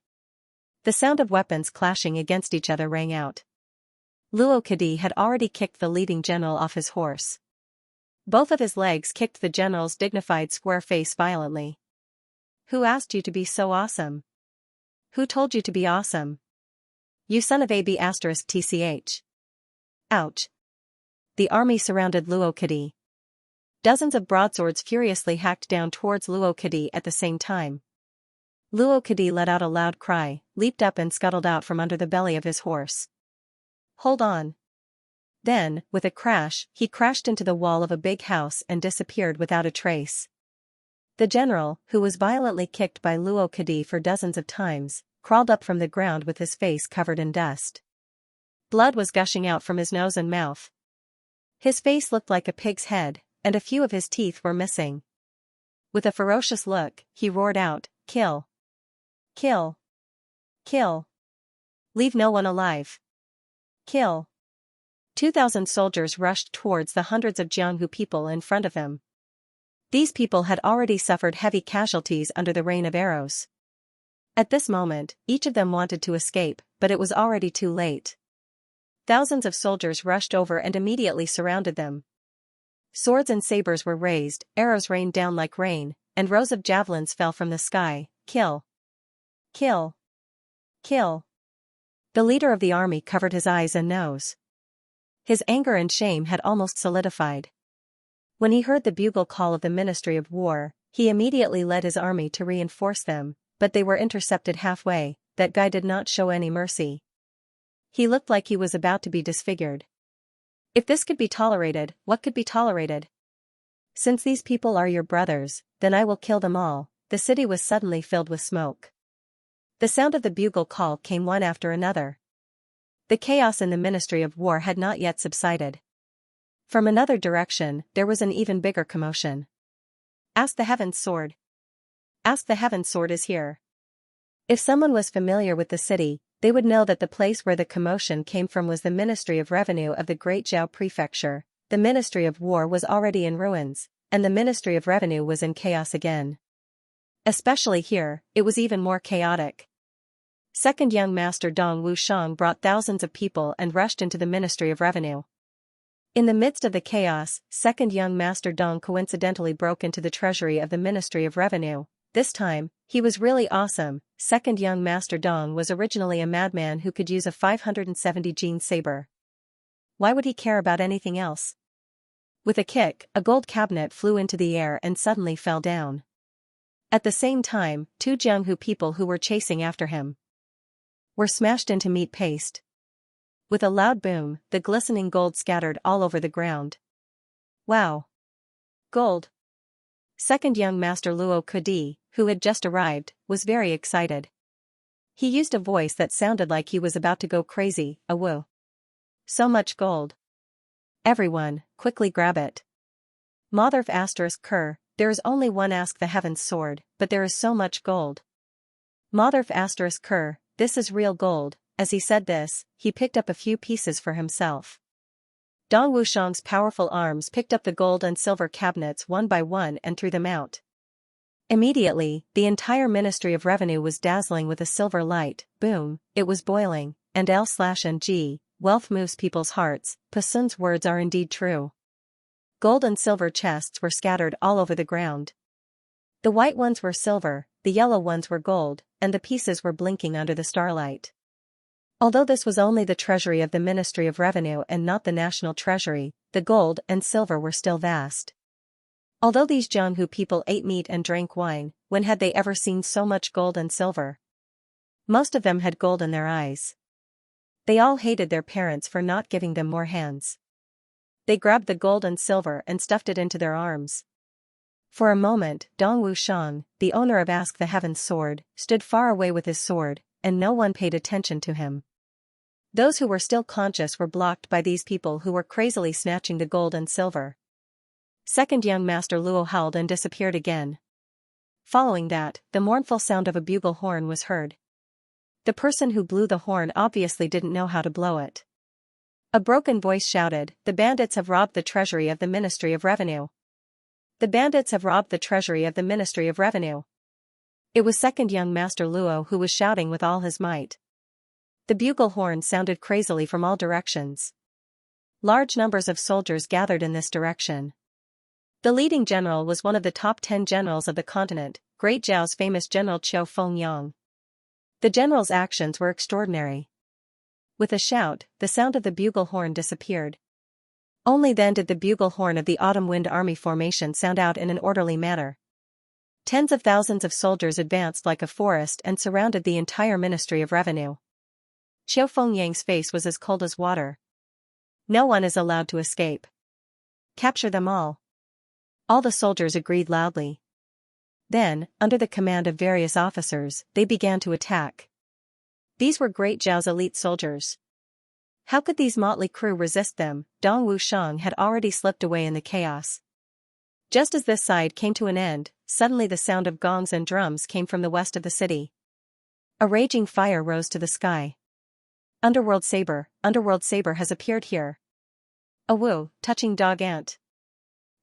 The sound of weapons clashing against each other rang out. Luo Kudi had already kicked the leading general off his horse. Both of his legs kicked the general's dignified square face violently. "Who asked you to be so awesome? Who told you to be awesome? You son of a b******. Ouch. The army surrounded Luo Kudi. Dozens of broadswords furiously hacked down towards Luo Kudi at the same time. Luo Kudi let out a loud cry, leaped up and scuttled out from under the belly of his horse. "Hold on." Then, with a crash, he crashed into the wall of a big house and disappeared without a trace. The general, who was violently kicked by Luo Kudi for dozens of times, crawled up from the ground with his face covered in dust. Blood was gushing out from his nose and mouth. His face looked like a pig's head, and a few of his teeth were missing. With a ferocious look, he roared out, "Kill! Kill! Kill! Leave no one alive! Kill!" 2,000 soldiers rushed towards the hundreds of Jianghu people in front of him. These people had already suffered heavy casualties under the rain of arrows. At this moment, each of them wanted to escape, but it was already too late. Thousands of soldiers rushed over and immediately surrounded them. Swords and sabers were raised, arrows rained down like rain, and rows of javelins fell from the sky. Kill! Kill! Kill! The leader of the army covered his eyes and nose. His anger and shame had almost solidified. When he heard the bugle call of the Ministry of War, he immediately led his army to reinforce them, but they were intercepted halfway. That guy did not show any mercy. He looked like he was about to be disfigured. If this could be tolerated, what could be tolerated? Since these people are your brothers, then I will kill them all. The city was suddenly filled with smoke. The sound of the bugle call came one after another. The chaos in the Ministry of War had not yet subsided. From another direction, there was an even bigger commotion. Ask the Heaven's Sword. Ask the Heaven's Sword is here. If someone was familiar with the city, they would know that the place where the commotion came from was the Ministry of Revenue of the Great Zhao Prefecture. The Ministry of War was already in ruins, and the Ministry of Revenue was in chaos again. Especially here, it was even more chaotic. Second young master Dong Wushang brought thousands of people and rushed into the Ministry of Revenue. In the midst of the chaos, second young master Dong coincidentally broke into the treasury of the Ministry of Revenue. This time, he was really awesome. Second young master Dong was originally a madman who could use a 570 gene saber. Why would he care about anything else? With a kick, a gold cabinet flew into the air and suddenly fell down. At the same time, two Jianghu people who were chasing after him were smashed into meat paste. With a loud boom, the glistening gold scattered all over the ground. Wow! Gold! Second young master Luo Kudi, who had just arrived, was very excited. He used a voice that sounded like he was about to go crazy. Woo! So much gold! Everyone, quickly grab it. Motherf asterisk Ker, there is only one ask the Heaven's Sword, but there is so much gold. Motherf asterisk Ker, this is real gold. As he said this, he picked up a few pieces for himself. Dong Wushang's powerful arms picked up the gold and silver cabinets one by one and threw them out. Immediately, the entire Ministry of Revenue was dazzling with a silver light. Boom, it was boiling, and L/N-G, wealth moves people's hearts. Pasun's words are indeed true. Gold and silver chests were scattered all over the ground. The white ones were silver, the yellow ones were gold, and the pieces were blinking under the starlight. Although this was only the treasury of the Ministry of Revenue and not the national treasury, the gold and silver were still vast. Although these Jianghu people ate meat and drank wine, when had they ever seen so much gold and silver? Most of them had gold in their eyes. They all hated their parents for not giving them more hands. They grabbed the gold and silver and stuffed it into their arms. For a moment, Dong Wushang, the owner of Ask the Heaven's Sword, stood far away with his sword, and no one paid attention to him. Those who were still conscious were blocked by these people who were crazily snatching the gold and silver. Second young master Luo howled and disappeared again. Following that, the mournful sound of a bugle horn was heard. The person who blew the horn obviously didn't know how to blow it. A broken voice shouted, "The bandits have robbed the treasury of the Ministry of Revenue. The bandits have robbed the treasury of the Ministry of Revenue." It was second young master Luo who was shouting with all his might. The bugle horn sounded crazily from all directions. Large numbers of soldiers gathered in this direction. The leading general was one of the top 10 generals of the continent, Great Zhao's famous General Qiu Fengyang. The general's actions were extraordinary. With a shout, the sound of the bugle horn disappeared. Only then did the bugle horn of the Autumn Wind Army formation sound out in an orderly manner. Tens of thousands of soldiers advanced like a forest and surrounded the entire Ministry of Revenue. Qiu Fengyang's face was as cold as water. No one is allowed to escape. Capture them all. All the soldiers agreed loudly. Then, under the command of various officers, they began to attack. These were Great Zhao's elite soldiers. How could these motley crew resist them? Dong Wushang had already slipped away in the chaos. Just as this side came to an end, suddenly the sound of gongs and drums came from the west of the city. A raging fire rose to the sky. Underworld Saber has appeared here. Awoo, touching dog ant.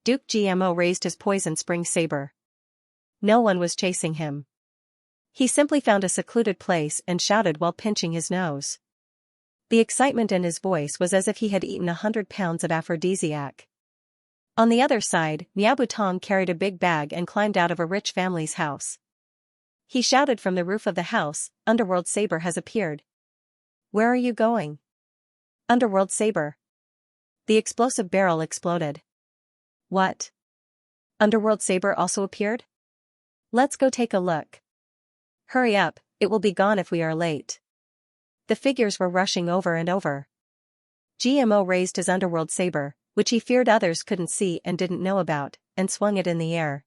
Duke GMO raised his poison spring saber. No one was chasing him. He simply found a secluded place and shouted while pinching his nose. The excitement in his voice was as if he had eaten 100 pounds of aphrodisiac. On the other side, Miabutong carried a big bag and climbed out of a rich family's house. He shouted from the roof of the house, "Underworld Saber has appeared." "Where are you going?" "Underworld Saber." The explosive barrel exploded. "What? Underworld Saber also appeared? Let's go take a look." "Hurry up, it will be gone if we are late." The figures were rushing over and over. GMO raised his Underworld Saber, which he feared others couldn't see and didn't know about, and swung it in the air.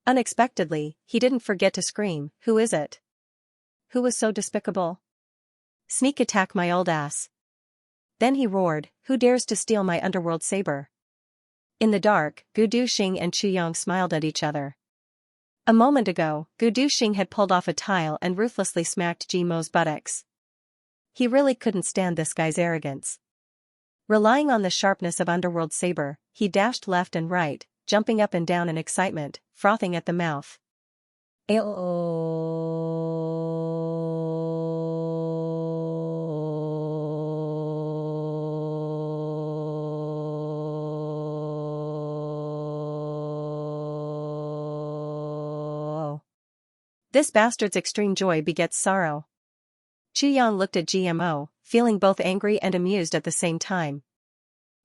Unexpectedly, he didn't forget to scream, "Who is it? Who was so despicable? Sneak attack my old ass." Then he roared, "Who dares to steal my Underworld Saber?" In the dark, Gu Duxing and Chu Yang smiled at each other. A moment ago, Gu Duxing had pulled off a tile and ruthlessly smacked Mo's buttocks. He really couldn't stand this guy's arrogance. Relying on the sharpness of Underworld Saber, he dashed left and right, jumping up and down in excitement, frothing at the mouth. This bastard's extreme joy begets sorrow. Chu Yang looked at GMO, feeling both angry and amused at the same time.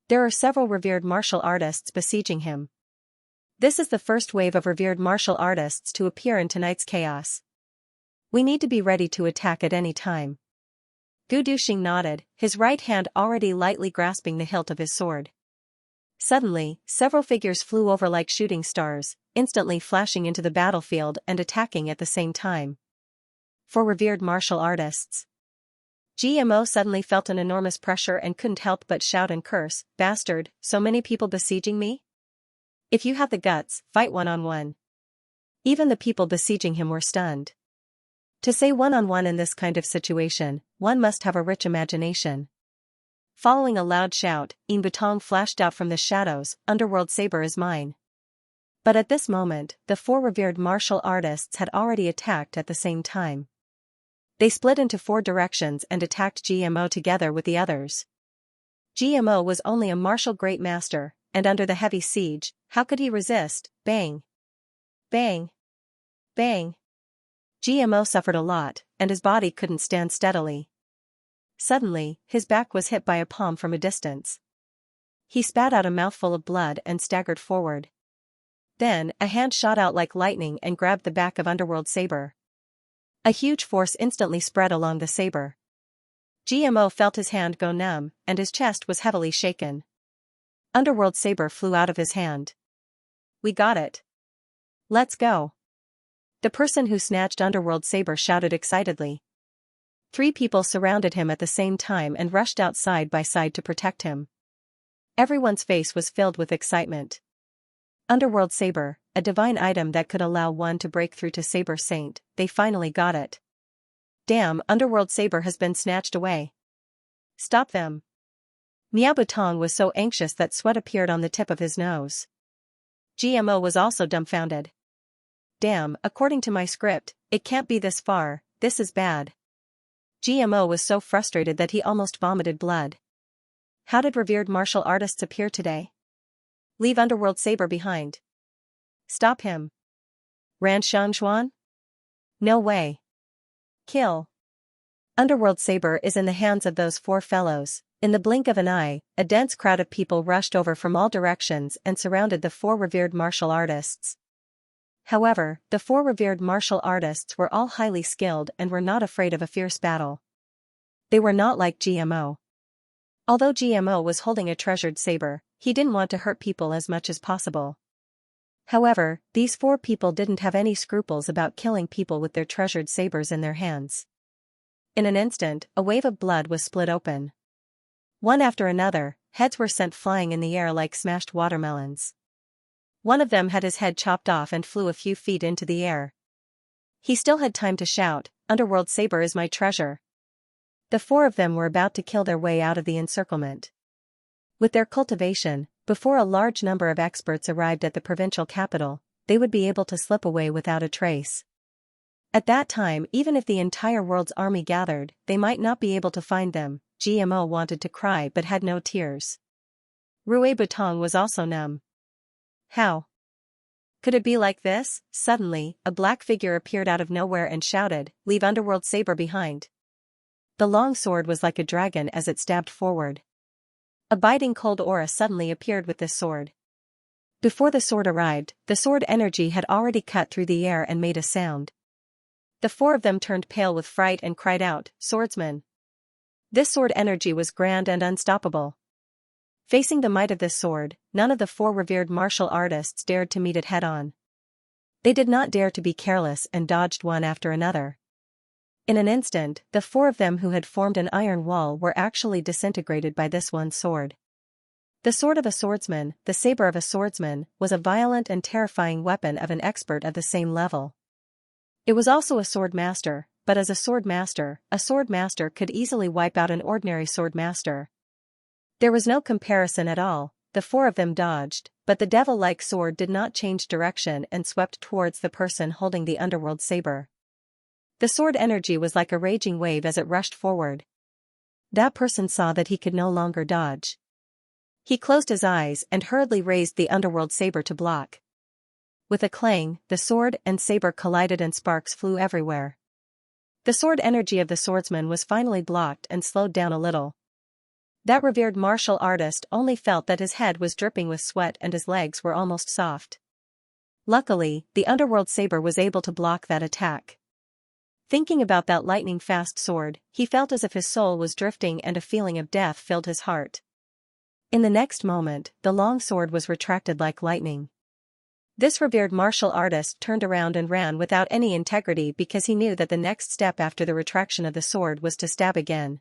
There are several revered martial artists besieging him. This is the first wave of revered martial artists to appear in tonight's chaos. We need to be ready to attack at any time. Gu Duxing nodded, his right hand already lightly grasping the hilt of his sword. Suddenly, several figures flew over like shooting stars, instantly flashing into the battlefield and attacking at the same time. For revered martial artists. GMO suddenly felt an enormous pressure and couldn't help but shout and curse, "Bastard, so many people besieging me? If you have the guts, fight one-on-one." Even the people besieging him were stunned. To say one-on-one in this kind of situation, one must have a rich imagination. Following a loud shout, Butong flashed out from the shadows, "Underworld Saber is mine." But at this moment, the four revered martial artists had already attacked at the same time. They split into four directions and attacked GMO together with the others. GMO was only a martial great master, and under the heavy siege, how could he resist? Bang! Bang! Bang! GMO suffered a lot, and his body couldn't stand steadily. Suddenly, his back was hit by a palm from a distance. He spat out a mouthful of blood and staggered forward. Then, a hand shot out like lightning and grabbed the back of Underworld Saber. A huge force instantly spread along the saber. GMO felt his hand go numb, and his chest was heavily shaken. Underworld Saber flew out of his hand. "We got it. Let's go." The person who snatched Underworld Saber shouted excitedly. 3 people surrounded him at the same time and rushed out side by side to protect him. Everyone's face was filled with excitement. Underworld Saber, a divine item that could allow one to break through to Saber Saint, they finally got it. Damn, Underworld Saber has been snatched away. Stop them. Miabutong was so anxious that sweat appeared on the tip of his nose. GMO was also dumbfounded. Damn, according to my script, it can't be this far, this is bad. GMO was so frustrated that he almost vomited blood. How did revered martial artists appear today? Leave Underworld Saber behind. Stop him. Ran Xianxia? No way. Kill. Underworld Saber is in the hands of those 4 fellows. In the blink of an eye, a dense crowd of people rushed over from all directions and surrounded the 4 revered martial artists. However, the 4 revered martial artists were all highly skilled and were not afraid of a fierce battle. They were not like GMO. Although GMO was holding a treasured saber, he didn't want to hurt people as much as possible. However, these 4 people didn't have any scruples about killing people with their treasured sabers in their hands. In an instant, a wave of blood was split open. One after another, heads were sent flying in the air like smashed watermelons. One of them had his head chopped off and flew a few feet into the air. He still had time to shout, "Underworld Saber is my treasure." The 4 of them were about to kill their way out of the encirclement. With their cultivation, before a large number of experts arrived at the provincial capital, they would be able to slip away without a trace. At that time, even if the entire world's army gathered, they might not be able to find them. GMO wanted to cry but had no tears. Rue Butong was also numb. How could it be like this? Suddenly, a black figure appeared out of nowhere and shouted, "Leave Underworld Saber behind." The long sword was like a dragon as it stabbed forward. A biting cold aura suddenly appeared with this sword. Before the sword arrived, the sword energy had already cut through the air and made a sound. The four of them turned pale with fright and cried out, "Swordsman!" This sword energy was grand and unstoppable. Facing the might of this sword, none of the four revered martial artists dared to meet it head-on. They did not dare to be careless and dodged one after another. In an instant, the four of them who had formed an iron wall were actually disintegrated by this one sword. The sword of a swordsman, the saber of a swordsman, was a violent and terrifying weapon of an expert at the same level. It was also a sword master, but as a sword master could easily wipe out an ordinary sword master. There was no comparison at all. The four of them dodged, but the devil-like sword did not change direction and swept towards the person holding the underworld saber. The sword energy was like a raging wave as it rushed forward. That person saw that he could no longer dodge. He closed his eyes and hurriedly raised the underworld saber to block. With a clang, the sword and saber collided and sparks flew everywhere. The sword energy of the swordsman was finally blocked and slowed down a little. That revered martial artist only felt that his head was dripping with sweat and his legs were almost soft. Luckily, the underworld saber was able to block that attack. Thinking about that lightning-fast sword, he felt as if his soul was drifting and a feeling of death filled his heart. In the next moment, the long sword was retracted like lightning. This revered martial artist turned around and ran without any integrity because he knew that the next step after the retraction of the sword was to stab again.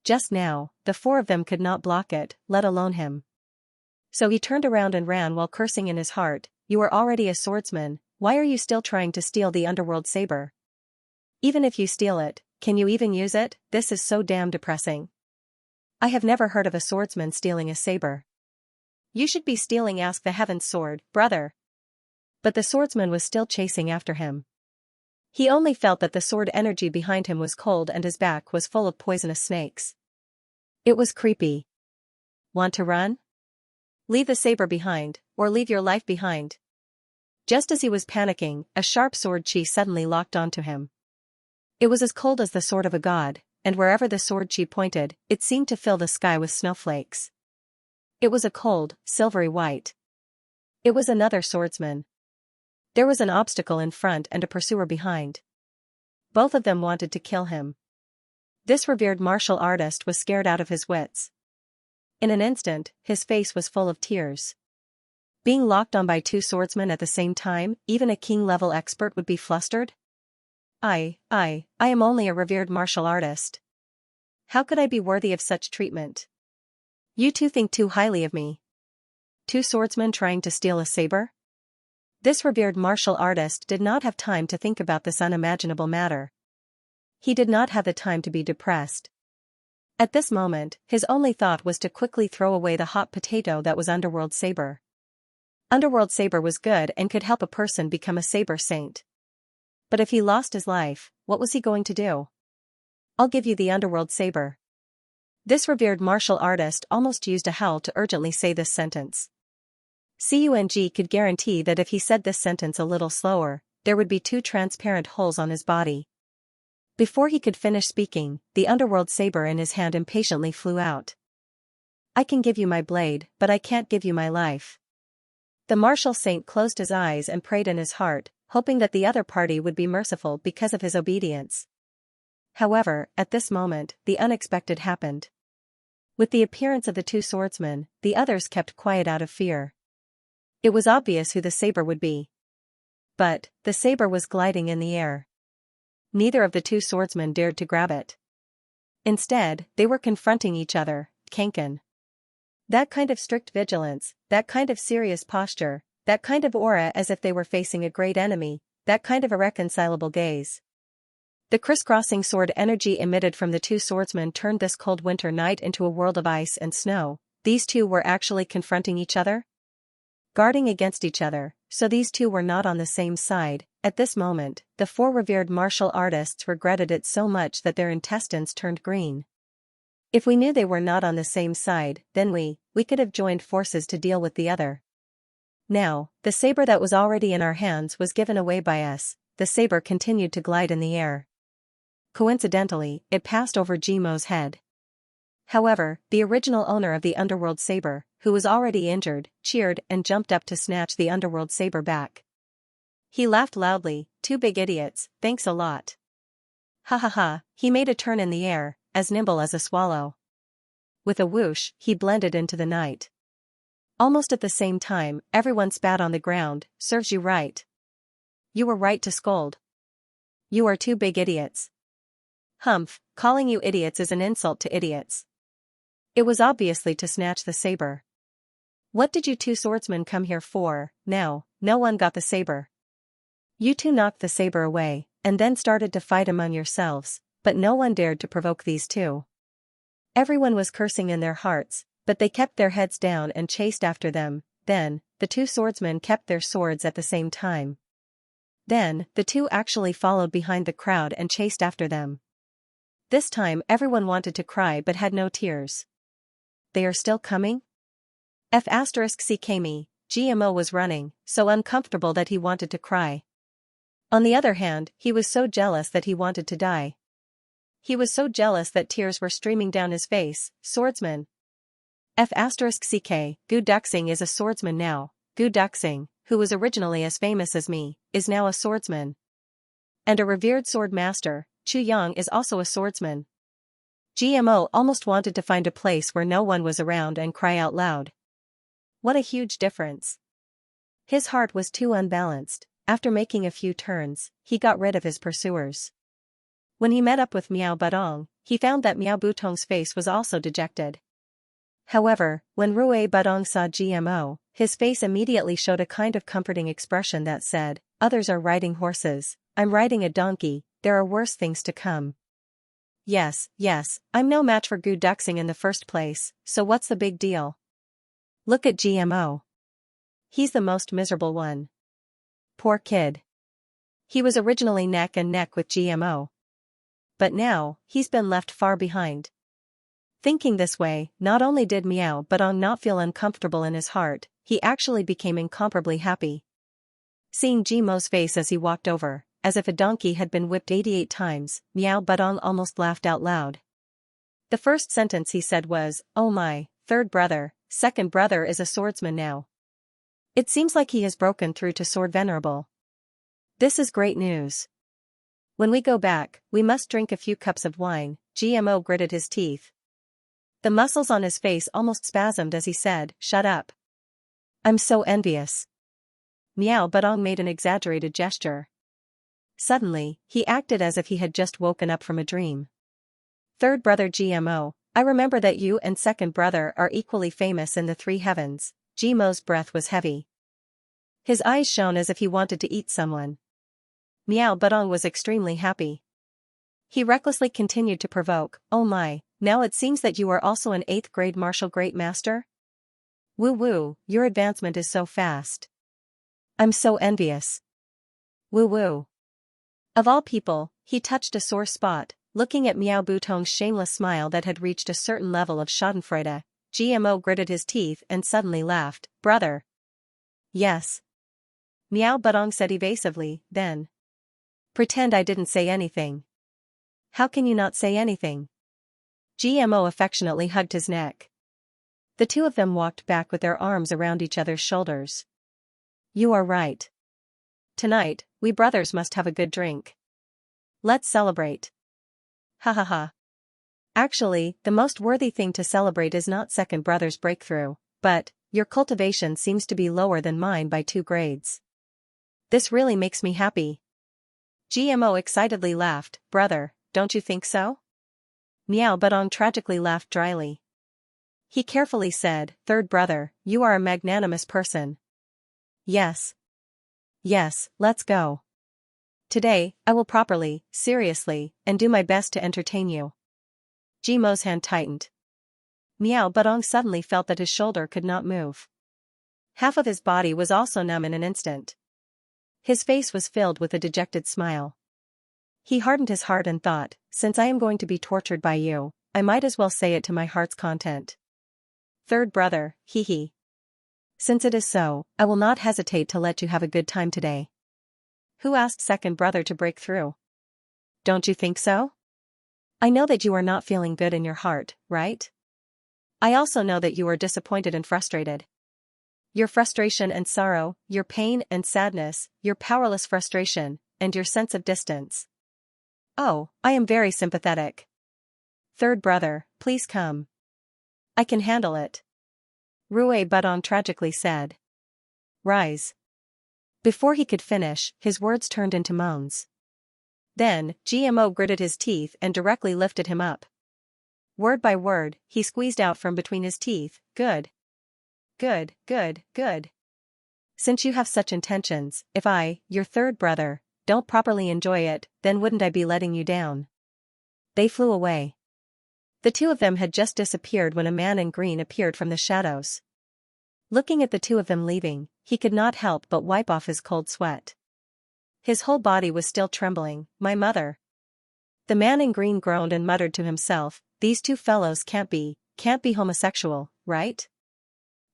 Just now, the four of them could not block it, let alone him. So he turned around and ran while cursing in his heart, "You are already a swordsman, why are you still trying to steal the underworld saber? Even if you steal it, can you even use it? This is so damn depressing. I have never heard of a swordsman stealing a saber. You should be stealing Ask the Heaven's sword, brother." But the swordsman was still chasing after him. He only felt that the sword energy behind him was cold and his back was full of poisonous snakes. It was creepy. Want to run? Leave the saber behind, or leave your life behind. Just as he was panicking, a sharp sword chi suddenly locked onto him. It was as cold as the sword of a god, and wherever the sword chi pointed, it seemed to fill the sky with snowflakes. It was a cold, silvery white. It was another swordsman. There was an obstacle in front and a pursuer behind. Both of them wanted to kill him. This revered martial artist was scared out of his wits. In an instant, his face was full of tears. Being locked on by two swordsmen at the same time, even a king-level expert would be flustered? I am only a revered martial artist. How could I be worthy of such treatment? You two think too highly of me. Two swordsmen trying to steal a saber? This revered martial artist did not have time to think about this unimaginable matter. He did not have the time to be depressed. At this moment, his only thought was to quickly throw away the hot potato that was Underworld Saber. Underworld Saber was good and could help a person become a saber saint. But if he lost his life, what was he going to do? "I'll give you the Underworld Saber." This revered martial artist almost used a howl to urgently say this sentence. Cung could guarantee that if he said this sentence a little slower, there would be two transparent holes on his body. Before he could finish speaking, the underworld saber in his hand impatiently flew out. "I can give you my blade, but I can't give you my life." The martial saint closed his eyes and prayed in his heart, hoping that the other party would be merciful because of his obedience. However, at this moment, the unexpected happened. With the appearance of the two swordsmen, the others kept quiet out of fear. It was obvious who the saber would be. But, the saber was gliding in the air. Neither of the two swordsmen dared to grab it. Instead, they were confronting each other, Kanken. That kind of strict vigilance, that kind of serious posture, that kind of aura as if they were facing a great enemy, that kind of irreconcilable gaze. The crisscrossing sword energy emitted from the two swordsmen turned this cold winter night into a world of ice and snow, these two were actually confronting each other? Guarding against each other, so these two were not on the same side. At this moment, the four revered martial artists regretted it so much that their intestines turned green. If we knew they were not on the same side, then we could have joined forces to deal with the other. Now, the saber that was already in our hands was given away by us. The saber continued to glide in the air. Coincidentally, it passed over Jimo's head. However, the original owner of the underworld saber, who was already injured, cheered and jumped up to snatch the underworld saber back. He laughed loudly, "Two big idiots, thanks a lot." Ha ha ha, he made a turn in the air, as nimble as a swallow. With a whoosh, he blended into the night. Almost at the same time, everyone spat on the ground. "Serves you right. You were right to scold. You are two big idiots." "Humph, calling you idiots is an insult to idiots." It was obviously to snatch the saber. "What did you two swordsmen come here for?" "Now, no one got the saber. You two knocked the saber away, and then started to fight among yourselves, but no one dared to provoke these two." Everyone was cursing in their hearts, but they kept their heads down and chased after them. Then, the two swordsmen kept their swords at the same time. Then, the two actually followed behind the crowd and chased after them. This time everyone wanted to cry but had no tears. "They are still coming?" F***ck GMO was running, so uncomfortable that he wanted to cry. On the other hand, he was so jealous that he wanted to die. He was so jealous that tears were streaming down his face. "Swordsman." F***ck, Gu Duxing is a swordsman now. Gu Duxing, who was originally as famous as me, is now a swordsman. And a revered sword master, Chu Yang is also a swordsman. GMO almost wanted to find a place where no one was around and cry out loud. What a huge difference. His heart was too unbalanced. After making a few turns, he got rid of his pursuers. When he met up with Miao Budong, he found that Miao Butong's face was also dejected. However, when Rue Budong saw GMO, his face immediately showed a kind of comforting expression that said, "Others are riding horses, I'm riding a donkey, there are worse things to come." Yes, I'm no match for Gu Duxing in the first place, so what's the big deal? Look at GMO. He's the most miserable one. Poor kid. He was originally neck and neck with GMO. But now, he's been left far behind. Thinking this way, not only did Miao Budong not feel uncomfortable in his heart, he actually became incomparably happy. Seeing GMO's face as he walked over, as if a donkey had been whipped 88 times, Miao Budong almost laughed out loud. The first sentence he said was, "Oh my, third brother, second brother is a swordsman now. It seems like he has broken through to sword venerable. This is great news. When we go back, we must drink a few cups of wine." GMO gritted his teeth. The muscles on his face almost spasmed as he said, "Shut up. I'm so envious." Miao Budong made an exaggerated gesture. Suddenly, he acted as if he had just woken up from a dream. "Third brother GMO, I remember that you and second brother are equally famous in the three heavens." GMO's breath was heavy. His eyes shone as if he wanted to eat someone. Miao Budong was extremely happy. He recklessly continued to provoke, "Oh my, now it seems that you are also an 8th grade martial great master? Woo woo, your advancement is so fast. I'm so envious. Woo woo." Of all people, he touched a sore spot, looking at Miao Butong's shameless smile that had reached a certain level of schadenfreude. GMO gritted his teeth and suddenly laughed. "Brother." "Yes." Miao Budong said evasively, then. "Pretend I didn't say anything." "How can you not say anything?" GMO affectionately hugged his neck. The two of them walked back with their arms around each other's shoulders. "You are right. Tonight, we brothers must have a good drink. Let's celebrate." Ha ha ha. Actually, the most worthy thing to celebrate is not second brother's breakthrough, but, your cultivation seems to be lower than mine by 2 grades. This really makes me happy. GMO excitedly laughed. "Brother, don't you think so?" Miao Budong tragically laughed dryly. He carefully said, "Third brother, you are a magnanimous person. Yes. Yes, let's go. Today, I will properly, seriously, and do my best to entertain you." GMO's hand tightened. Miao Budong suddenly felt that his shoulder could not move. Half of his body was also numb in an instant. His face was filled with a dejected smile. He hardened his heart and thought, since I am going to be tortured by you, I might as well say it to my heart's content. Third brother, hee hee. Since it is so, I will not hesitate to let you have a good time today. Who asked second brother to break through? Don't you think so? I know that you are not feeling good in your heart, right? I also know that you are disappointed and frustrated. Your frustration and sorrow, your pain and sadness, your powerless frustration, and your sense of distance. Oh, I am very sympathetic. Third brother, please come. I can handle it. Rue Budong tragically said. Rise. Before he could finish, his words turned into moans. Then, GMO gritted his teeth and directly lifted him up. Word by word, he squeezed out from between his teeth, good. Good, good, good. Since you have such intentions, if I, your third brother, don't properly enjoy it, then wouldn't I be letting you down? They flew away. The two of them had just disappeared when a man in green appeared from the shadows. Looking at the two of them leaving, he could not help but wipe off his cold sweat. His whole body was still trembling. My mother. The man in green groaned and muttered to himself, these two fellows can't be homosexual, right?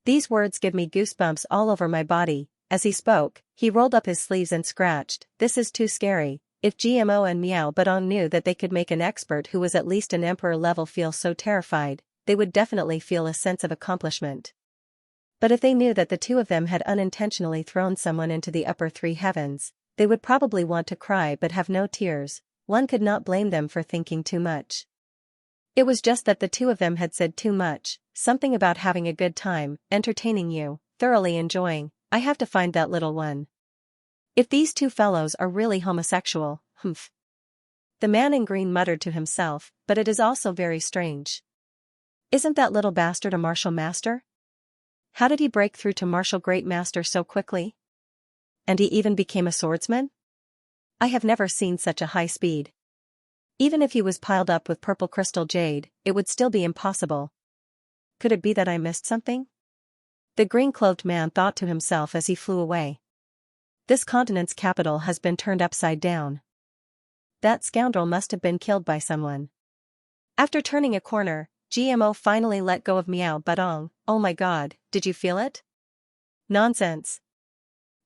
These words give me goosebumps all over my body. As he spoke, he rolled up his sleeves and scratched, this is too scary. If GMO and Miao Budong knew that they could make an expert who was at least an emperor level feel so terrified, they would definitely feel a sense of accomplishment. But if they knew that the two of them had unintentionally thrown someone into the upper three heavens, they would probably want to cry but have no tears. One could not blame them for thinking too much. It was just that the two of them had said too much, something about having a good time, entertaining you, thoroughly enjoying. I have to find that little one. If these two fellows are really homosexual, humph. The man in green muttered to himself, but it is also very strange. Isn't that little bastard a martial master? How did he break through to martial great master so quickly? And he even became a swordsman? I have never seen such a high speed. Even if he was piled up with purple crystal jade, it would still be impossible. Could it be that I missed something? The green-clothed man thought to himself as he flew away. This continent's capital has been turned upside down. That scoundrel must have been killed by someone. After turning a corner, GMO finally let go of Miao Budong. Oh my god, did you feel it? Nonsense.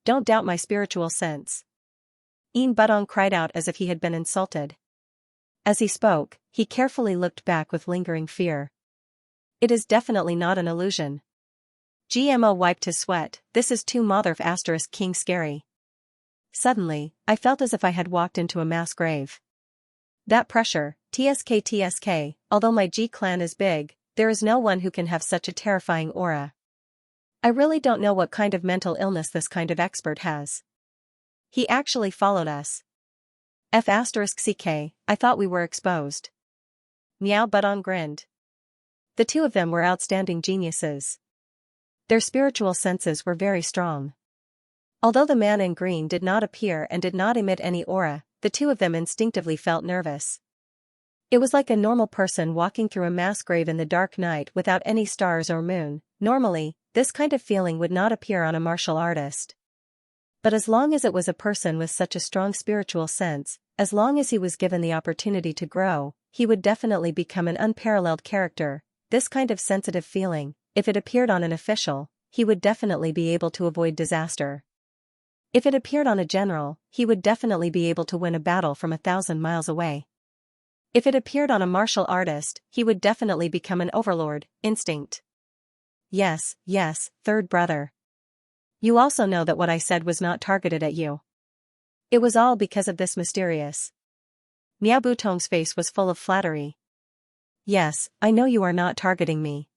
Don't doubt my spiritual sense. Budong cried out as if he had been insulted. As he spoke, he carefully looked back with lingering fear. It is definitely not an illusion. GMO wiped his sweat, this is too **king scary. Suddenly, I felt as if I had walked into a mass grave. That pressure, TSK, although my G clan is big, there is no one who can have such a terrifying aura. I really don't know what kind of mental illness this kind of expert has. He actually followed us. *CK, I thought we were exposed. Miao Budong grinned. The two of them were outstanding geniuses. Their spiritual senses were very strong. Although the man in green did not appear and did not emit any aura, the two of them instinctively felt nervous. It was like a normal person walking through a mass grave in the dark night without any stars or moon. Normally, this kind of feeling would not appear on a martial artist. But as long as it was a person with such a strong spiritual sense, as long as he was given the opportunity to grow, he would definitely become an unparalleled character. This kind of sensitive feeling, if it appeared on an official, he would definitely be able to avoid disaster. If it appeared on a general, he would definitely be able to win a battle from 1,000 miles away. If it appeared on a martial artist, he would definitely become an overlord. Instinct. Yes, third brother. You also know that what I said was not targeted at you. It was all because of this mysterious. Miao Budong's face was full of flattery. Yes, I know you are not targeting me.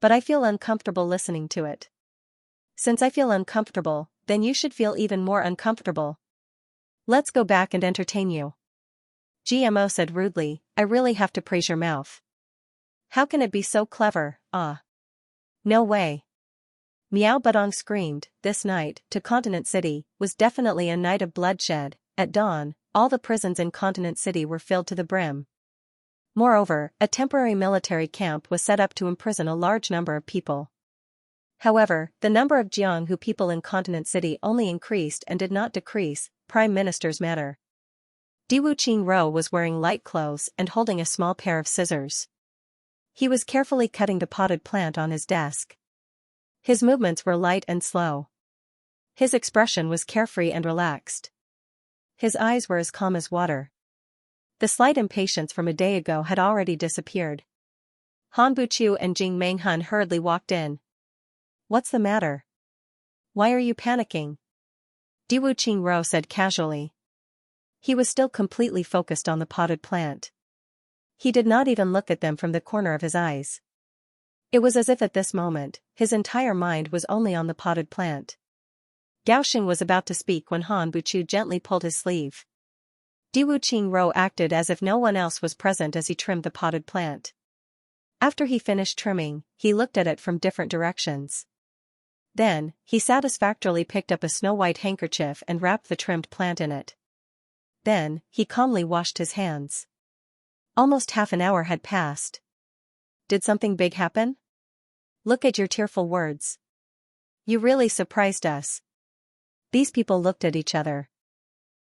But I feel uncomfortable listening to it. Since I feel uncomfortable, then you should feel even more uncomfortable. Let's go back and entertain you. GMO said rudely, I really have to praise your mouth. How can it be so clever, ah? No way. Miao Budong screamed, this night, to Continent City, was definitely a night of bloodshed. At dawn, all the prisons in Continent City were filled to the brim. Moreover, a temporary military camp was set up to imprison a large number of people. However, the number of Jianghu people in Continent City only increased and did not decrease. Prime Minister's matter. Diwu Qingro was wearing light clothes and holding a small pair of scissors. He was carefully cutting the potted plant on his desk. His movements were light and slow. His expression was carefree and relaxed. His eyes were as calm as water. The slight impatience from a day ago had already disappeared. Han Buqiu and Jing Menghun hurriedly walked in. "What's the matter? Why are you panicking?" Diwu Qingro said casually. He was still completely focused on the potted plant. He did not even look at them from the corner of his eyes. It was as if at this moment, his entire mind was only on the potted plant. Gao Xing was about to speak when Han Buqiu gently pulled his sleeve. Diwu Qingro acted as if no one else was present as he trimmed the potted plant. After he finished trimming, he looked at it from different directions. Then, he satisfactorily picked up a snow-white handkerchief and wrapped the trimmed plant in it. Then, he calmly washed his hands. Almost half an hour had passed. Did something big happen? Look at your tearful words. You really surprised us. These people looked at each other.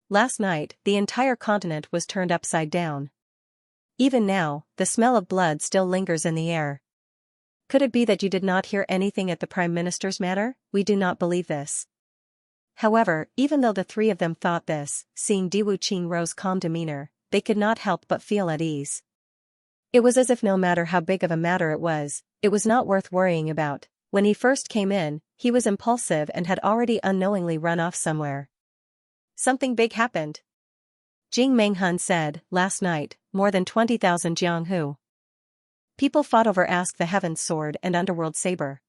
Last night, the entire continent was turned upside down. Even now, the smell of blood still lingers in the air. Could it be that you did not hear anything at the Prime Minister's matter? We do not believe this. However, even though the three of them thought this, seeing Diwu Qingro's calm demeanor, they could not help but feel at ease. It was as if no matter how big of a matter it was not worth worrying about. When he first came in, he was impulsive and had already unknowingly run off somewhere. Something big happened. Jing Menghun said, last night, more than 20,000 Jianghu people fought over Ask the Heavens sword and Underworld saber.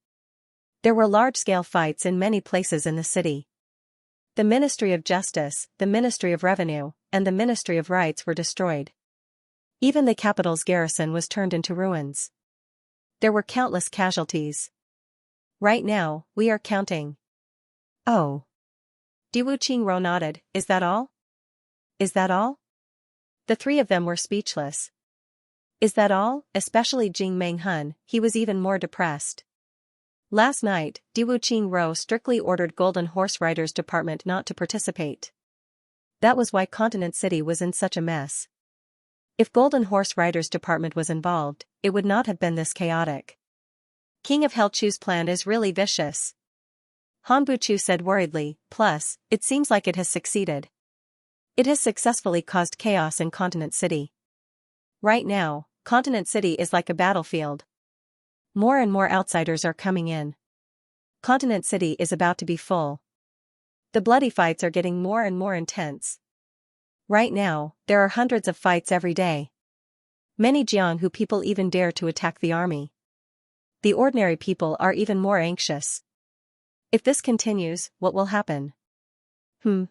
There were large-scale fights in many places in the city. The Ministry of Justice, the Ministry of Revenue, and the Ministry of Rights were destroyed. Even the capital's garrison was turned into ruins. There were countless casualties. Right now, we are counting. Oh. Diwu Qingro nodded. Is that all? Is that all? The three of them were speechless. Is that all? Especially Jing Menghun, he was even more depressed. Last night, Diwu Qingro strictly ordered Golden Horse Riders Department not to participate. That was why Continent City was in such a mess. If Golden Horse Riders Department was involved, it would not have been this chaotic. King of Helchu's plan is really vicious. Han Buqiu said worriedly, plus, it seems like it has succeeded. It has successfully caused chaos in Continent City. Right now, Continent City is like a battlefield. More and more outsiders are coming in. Continent City is about to be full. The bloody fights are getting more and more intense. Right now, there are hundreds of fights every day. Many Jianghu people even dare to attack the army. The ordinary people are even more anxious. If this continues, what will happen? Diwu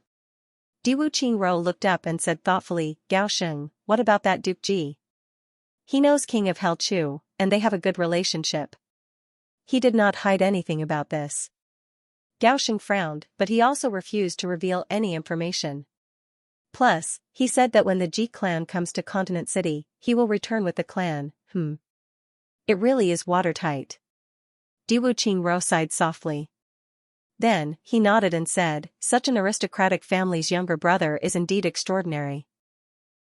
Qingro looked up and said thoughtfully, Gao Xing, what about that Duke Ji? He knows King of Helchu, and they have a good relationship. He did not hide anything about this. Gao Xing frowned, but he also refused to reveal any information. Plus, he said that when the Ji clan comes to Continent City, he will return with the clan. It really is watertight. Diwu Qingro sighed softly. Then, he nodded and said, such an aristocratic family's younger brother is indeed extraordinary.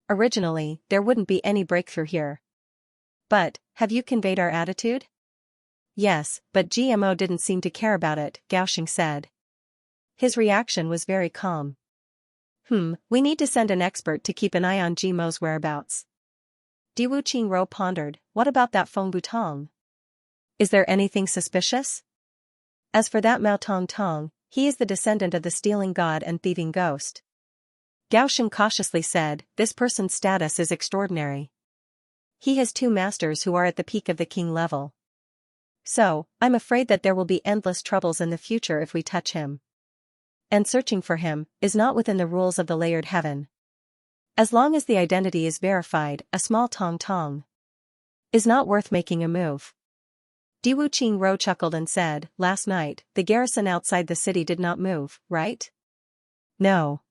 Originally, there wouldn't be any breakthrough here. But, have you conveyed our attitude? Yes, but GMO didn't seem to care about it, Gao Xing said. His reaction was very calm. We need to send an expert to keep an eye on GMO's whereabouts. Diwu Qingro pondered, what about that Feng Butong? Is there anything suspicious? As for that Mao Tong Tong, he is the descendant of the stealing god and thieving ghost. Gao Xing cautiously said, this person's status is extraordinary. He has two masters who are at the peak of the king level. So, I'm afraid that there will be endless troubles in the future if we touch him. And searching for him is not within the rules of the layered heaven. As long as the identity is verified, a small Tong Tong is not worth making a move. Diwu Qingro chuckled and said, last night, the garrison outside the city did not move, right? No.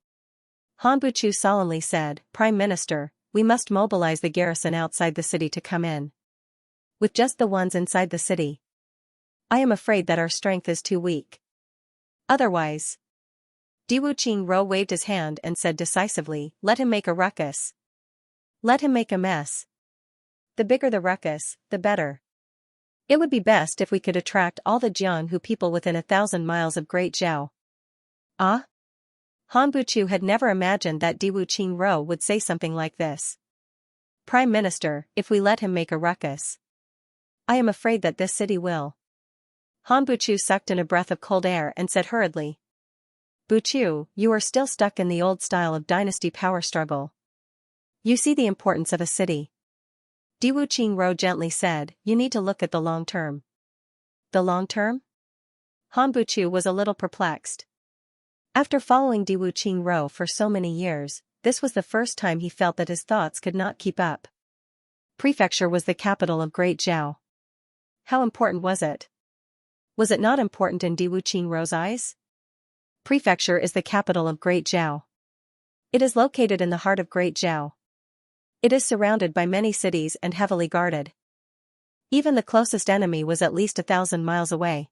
Han Buqiu solemnly said, Prime Minister, we must mobilize the garrison outside the city to come in. With just the ones inside the city, I am afraid that our strength is too weak. Otherwise, Diwu Qingro waved his hand and said decisively, let him make a ruckus. Let him make a mess. The bigger the ruckus, the better. It would be best if we could attract all the Jianghu people within 1,000 miles of Great Zhao. Ah? Han Buchu had never imagined that Diwu Qingro would say something like this. Prime Minister, if we let him make a ruckus, I am afraid that this city will. Han Buchu sucked in a breath of cold air and said hurriedly. Buchu, you are still stuck in the old style of dynasty power struggle. You see the importance of a city. Diwu Qingro gently said, you need to look at the long term. The long term? Han Buchu was a little perplexed. After following Diwu Qingro for so many years, this was the first time he felt that his thoughts could not keep up. Prefecture was the capital of Great Zhao. How important was it? Was it not important in Diwu Qingro's eyes? Prefecture is the capital of Great Zhao. It is located in the heart of Great Zhao. It is surrounded by many cities and heavily guarded. Even the closest enemy was at least 1,000 miles away.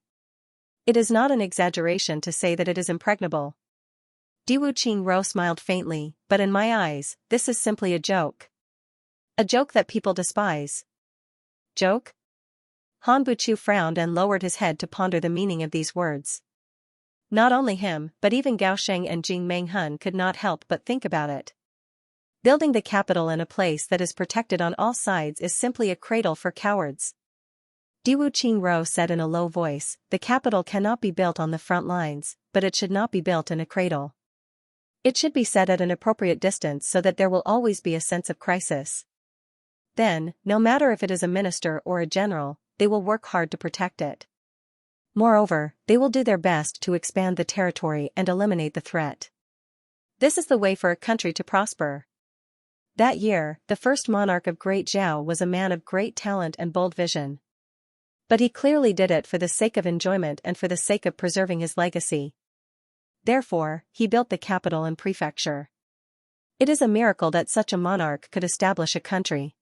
It is not an exaggeration to say that it is impregnable. Diwu Qingro smiled faintly, but in my eyes, this is simply a joke. A joke that people despise. Joke? Han Buchu frowned and lowered his head to ponder the meaning of these words. Not only him, but even Gao Sheng and Jing Menghun could not help but think about it. Building the capital in a place that is protected on all sides is simply a cradle for cowards. Diwu Qingro said in a low voice, the capital cannot be built on the front lines, but it should not be built in a cradle. It should be set at an appropriate distance so that there will always be a sense of crisis. Then, no matter if it is a minister or a general, they will work hard to protect it. Moreover, they will do their best to expand the territory and eliminate the threat. This is the way for a country to prosper. That year, the first monarch of Great Zhao was a man of great talent and bold vision. But he clearly did it for the sake of enjoyment and for the sake of preserving his legacy. Therefore, he built the capital and prefecture. It is a miracle that such a monarch could establish a country.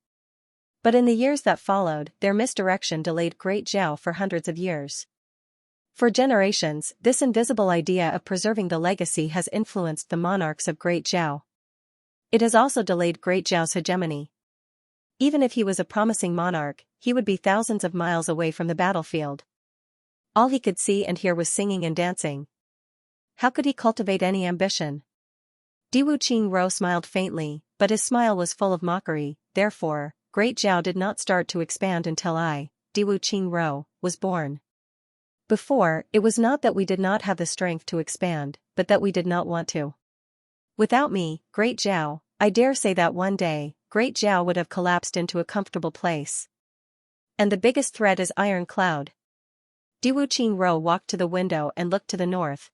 But in the years that followed, their misdirection delayed Great Zhao for hundreds of years. For generations, this invisible idea of preserving the legacy has influenced the monarchs of Great Zhao. It has also delayed Great Zhao's hegemony. Even if he was a promising monarch, he would be thousands of miles away from the battlefield. All he could see and hear was singing and dancing. How could he cultivate any ambition? Diwu Qingro smiled faintly, but his smile was full of mockery. Therefore, Great Zhao did not start to expand until I, Diwu Qingro, was born. Before, it was not that we did not have the strength to expand, but that we did not want to. Without me, Great Zhao, I dare say that one day, Great Zhao would have collapsed into a comfortable place. And the biggest threat is Iron Cloud. Diwu Qingro walked to the window and looked to the north.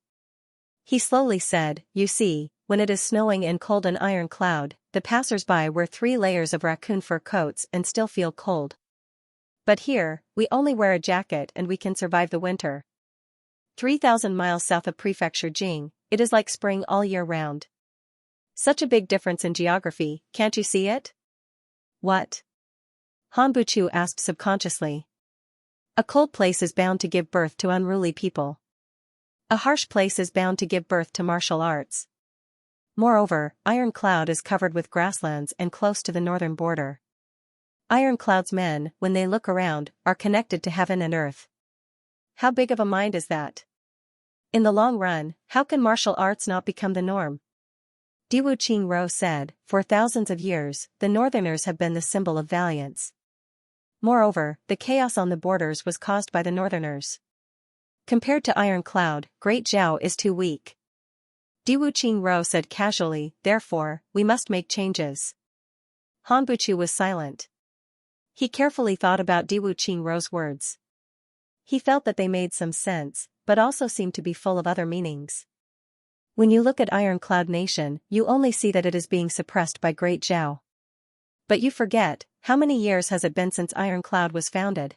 He slowly said, you see, when it is snowing and cold in Iron Cloud, the passers-by wear 3 layers of raccoon fur coats and still feel cold. But here, we only wear a jacket and we can survive the winter. 3,000 miles south of Prefecture Jing, it is like spring all year round. Such a big difference in geography, can't you see it? What? Han Buchu asked subconsciously. A cold place is bound to give birth to unruly people. A harsh place is bound to give birth to martial arts. Moreover, Iron Cloud is covered with grasslands and close to the northern border. Iron Cloud's men, when they look around, are connected to heaven and earth. How big of a mind is that? In the long run, how can martial arts not become the norm? Diwu Qingro said, for thousands of years, the northerners have been the symbol of valiance. Moreover, the chaos on the borders was caused by the northerners. Compared to Iron Cloud, Great Zhao is too weak. Diwu Qingro said casually, therefore, we must make changes. Han Buchu was silent. He carefully thought about Diwu Qingro's words. He felt that they made some sense, but also seemed to be full of other meanings. When you look at Iron Cloud Nation, you only see that it is being suppressed by Great Zhao. But you forget, how many years has it been since Iron Cloud was founded?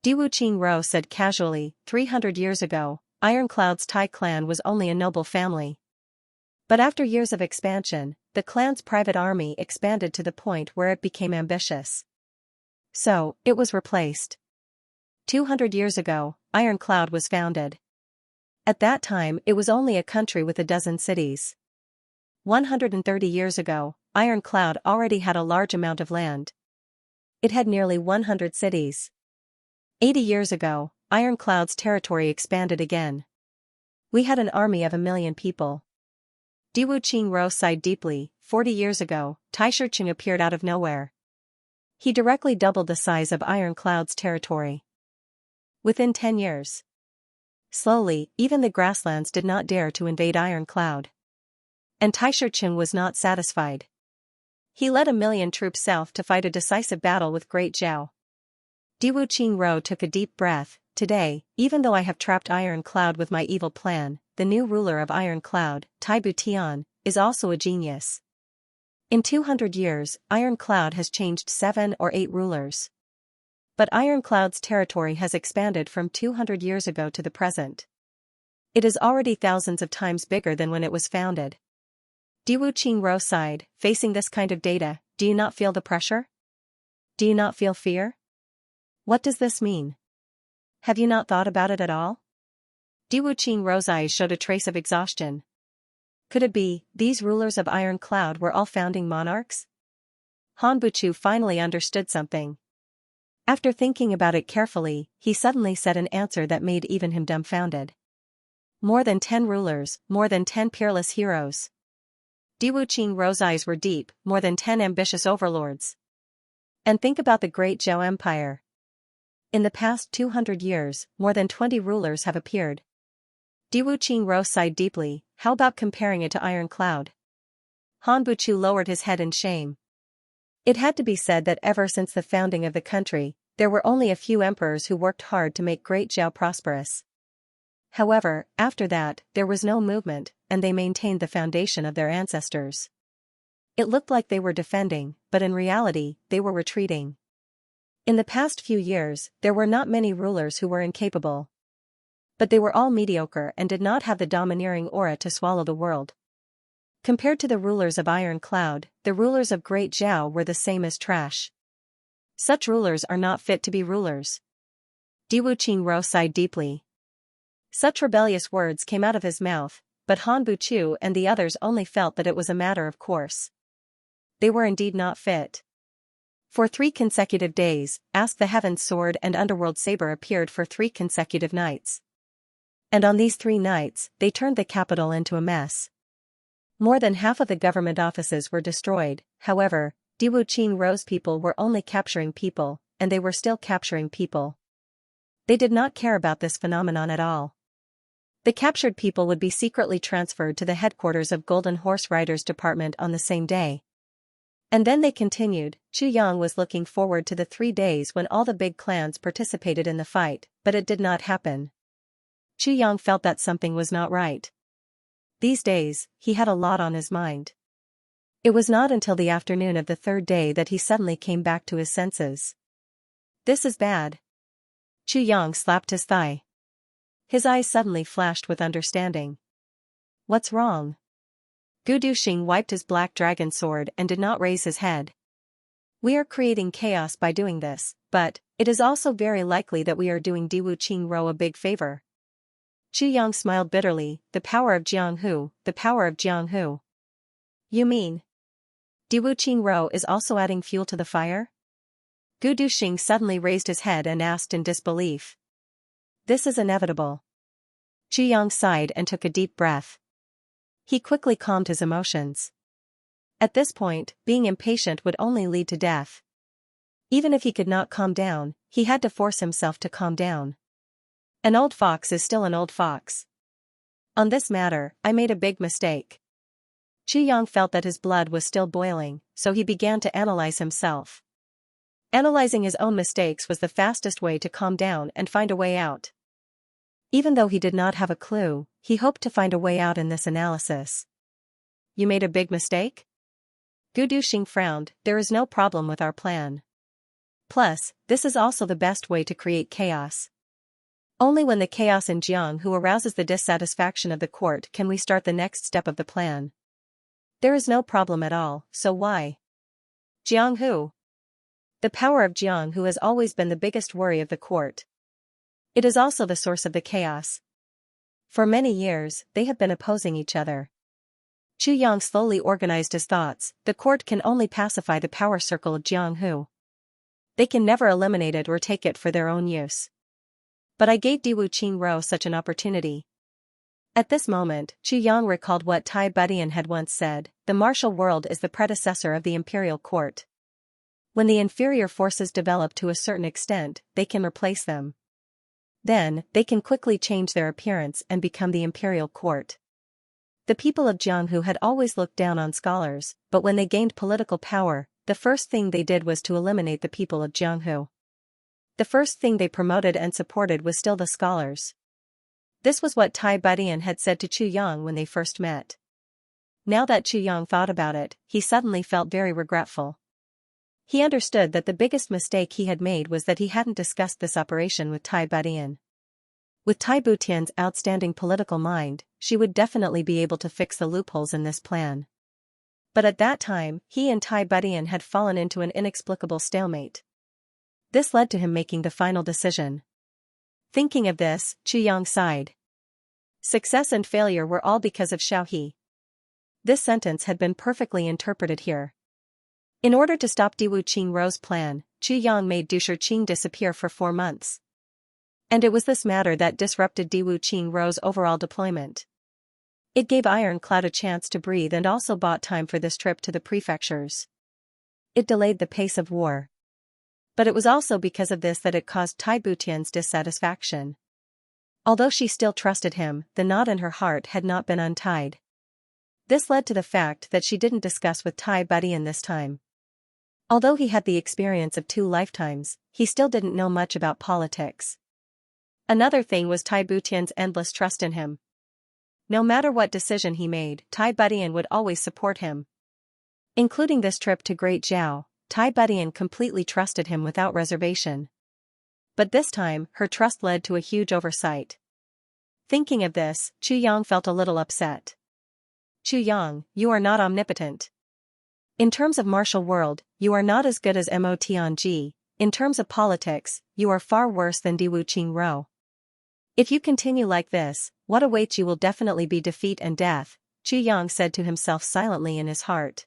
Diwu Qingro said casually, 300 years ago, Iron Cloud's Tai clan was only a noble family. But after years of expansion, the clan's private army expanded to the point where it became ambitious. So, it was replaced. 200 years ago, Iron Cloud was founded. At that time it was only a country with a dozen cities. 130 years ago, Iron Cloud already had a large amount of land. It had nearly 100 cities. 80 years ago, Iron Cloud's territory expanded again. We had an army of 1 million people. Diwu Qingro sighed deeply. 40 years ago, Taishirqing appeared out of nowhere. He directly doubled the size of Iron Cloud's territory. Within 10 years. Slowly, even the grasslands did not dare to invade Iron Cloud. And Taishirqing was not satisfied. He led 1 million troops south to fight a decisive battle with Great Zhao. Diwu Qingro took a deep breath. Today, even though I have trapped Iron Cloud with my evil plan, the new ruler of Iron Cloud, Taibu Tian, is also a genius. In 200 years, Iron Cloud has changed 7 or 8 rulers. But Iron Cloud's territory has expanded from 200 years ago to the present. It is already thousands of times bigger than when it was founded. Diwu Qingro sighed. Facing this kind of data, do you not feel the pressure? Do you not feel fear? What does this mean? Have you not thought about it at all? Diwu Qingro's eyes showed a trace of exhaustion. Could it be, these rulers of Iron Cloud were all founding monarchs? Han Buchu finally understood something. After thinking about it carefully, he suddenly said an answer that made even him dumbfounded. More than 10 rulers, more than 10 peerless heroes. Diwu Qingro's eyes were deep, more than 10 ambitious overlords. And think about the Great Zhao Empire. In the past 200 years, more than 20 rulers have appeared. Diwu Qingro sighed deeply. How about comparing it to Iron Cloud? Han Buchu lowered his head in shame. It had to be said that ever since the founding of the country, there were only a few emperors who worked hard to make Great Zhao prosperous. However, after that, there was no movement, and they maintained the foundation of their ancestors. It looked like they were defending, but in reality, they were retreating. In the past few years, there were not many rulers who were incapable. But they were all mediocre and did not have the domineering aura to swallow the world. Compared to the rulers of Iron Cloud, the rulers of Great Zhao were the same as trash. Such rulers are not fit to be rulers. Diwu Qingro sighed deeply. Such rebellious words came out of his mouth, but Han Buchu and the others only felt that it was a matter of course. They were indeed not fit. For 3 consecutive days, Ask the Heaven's Sword and Underworld Saber appeared for 3 consecutive nights. And on these 3 nights, they turned the capital into a mess. More than half of the government offices were destroyed. However, Diwu Qingro's people were only capturing people, and they were still capturing people. They did not care about this phenomenon at all. The captured people would be secretly transferred to the headquarters of Golden Horse Riders Department on the same day. And then they continued. Chu Yang was looking forward to the 3 days when all the big clans participated in the fight, but it did not happen. Chu Yang felt that something was not right. These days, he had a lot on his mind. It was not until the afternoon of the 3rd day that he suddenly came back to his senses. This is bad. Chu Yang slapped his thigh. His eyes suddenly flashed with understanding. What's wrong? Gu Duxing wiped his black dragon sword and did not raise his head. We are creating chaos by doing this, but it is also very likely that we are doing Diwu Qingro a big favor. Chu Yang smiled bitterly. The power of Jianghu, the power of Jianghu. You mean? Diwu Qingro is also adding fuel to the fire? Gu Duxing suddenly raised his head and asked in disbelief. This is inevitable. Chu Yang sighed and took a deep breath. He quickly calmed his emotions. At this point, being impatient would only lead to death. Even if he could not calm down, he had to force himself to calm down. An old fox is still an old fox. On this matter, I made a big mistake. Chu Yang felt that his blood was still boiling, so he began to analyze himself. Analyzing his own mistakes was the fastest way to calm down and find a way out. Even though he did not have a clue, he hoped to find a way out in this analysis. You made a big mistake? Gu Duxing frowned. There is no problem with our plan. Plus, this is also the best way to create chaos. Only when the chaos in Jianghu arouses the dissatisfaction of the court can we start the next step of the plan. There is no problem at all, so why? Jianghu. The power of Jianghu has always been the biggest worry of the court. It is also the source of the chaos. For many years, they have been opposing each other. Chu Yang slowly organized his thoughts. The court can only pacify the power circle of Jianghu. They can never eliminate it or take it for their own use. But I gave Diwu Qingro such an opportunity. At this moment, Chu Yang recalled what Tai Budian had once said: the martial world is the predecessor of the imperial court. When the inferior forces develop to a certain extent, they can replace them. Then, they can quickly change their appearance and become the imperial court. The people of Jianghu had always looked down on scholars, but when they gained political power, the first thing they did was to eliminate the people of Jianghu. The first thing they promoted and supported was still the scholars. This was what Tai Budian had said to Chu Yang when they first met. Now that Chu Yang thought about it, he suddenly felt very regretful. He understood that the biggest mistake he had made was that he hadn't discussed this operation with Tai Budian. With Tai Butian's outstanding political mind, she would definitely be able to fix the loopholes in this plan. But at that time, he and Tai Budian had fallen into an inexplicable stalemate. This led to him making the final decision. Thinking of this, Chu Yang sighed. Success and failure were all because of Xiaohe. This sentence had been perfectly interpreted here. In order to stop Diwu Qingrou's plan, Chu Yang made Du Shiqing disappear for 4 months. And it was this matter that disrupted Diwu Qingrou's overall deployment. It gave Iron Cloud a chance to breathe and also bought time for this trip to the prefectures. It delayed the pace of war. But it was also because of this that it caused Tai Butian's dissatisfaction. Although she still trusted him, the knot in her heart had not been untied. This led to the fact that she didn't discuss with Tai Budian this time. Although he had the experience of 2 lifetimes, he still didn't know much about politics. Another thing was Tai Butian's endless trust in him. No matter what decision he made, Tai Budian would always support him. Including this trip to Great Zhao, Tai Budian completely trusted him without reservation. But this time, her trust led to a huge oversight. Thinking of this, Chu Yang felt a little upset. Chu Yang, you are not omnipotent. In terms of martial world, you are not as good as Mo Tianji. In terms of politics, you are far worse than Diwu Qingro. If you continue like this, what awaits you will definitely be defeat and death, Chu Yang said to himself silently in his heart.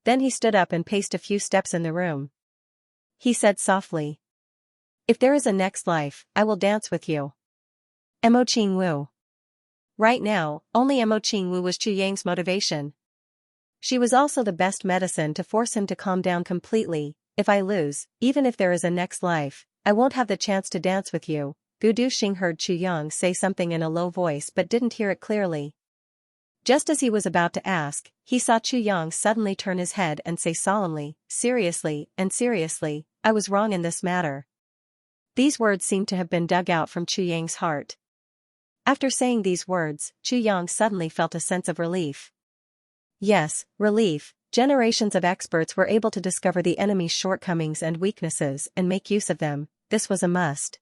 Then he stood up and paced a few steps in the room. He said softly, "If there is a next life, I will dance with you." Mo Qingwu. Right now, only Mo Qingwu was Chu Yang's motivation. She was also the best medicine to force him to calm down completely. If I lose, even if there is a next life, I won't have the chance to dance with you. Gu Duxing heard Chu Yang say something in a low voice but didn't hear it clearly. Just as he was about to ask, he saw Chu Yang suddenly turn his head and say solemnly, seriously, I was wrong in this matter. These words seemed to have been dug out from Chu Yang's heart. After saying these words, Chu Yang suddenly felt a sense of relief. Yes, relief. Generations of experts were able to discover the enemy's shortcomings and weaknesses and make use of them. This was a must.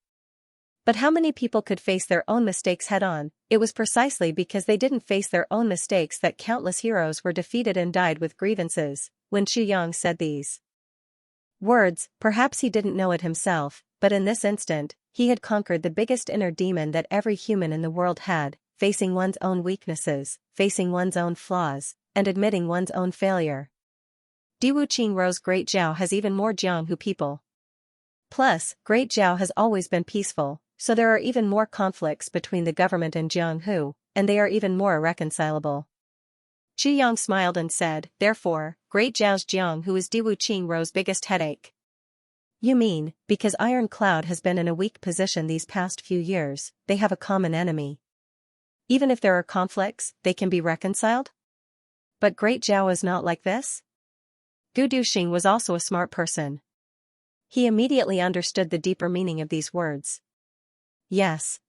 But how many people could face their own mistakes head-on? It was precisely because they didn't face their own mistakes that countless heroes were defeated and died with grievances. When Chu Yang said these words, perhaps he didn't know it himself, but in this instant, he had conquered the biggest inner demon that every human in the world had, facing one's own weaknesses, facing one's own flaws, and admitting one's own failure. Diwu Qingrou's Great Zhao has even more Jianghu people. Plus, Great Zhao has always been peaceful, so there are even more conflicts between the government and Jianghu, and they are even more irreconcilable. Chu Yang smiled and said, therefore, Great Zhao's Jianghu is Diwu Qingrou's biggest headache. You mean, because Iron Cloud has been in a weak position these past few years, they have a common enemy. Even if there are conflicts, they can be reconciled? But Great Zhao is not like this? Gu Duxing was also a smart person. He immediately understood the deeper meaning of these words. Yes.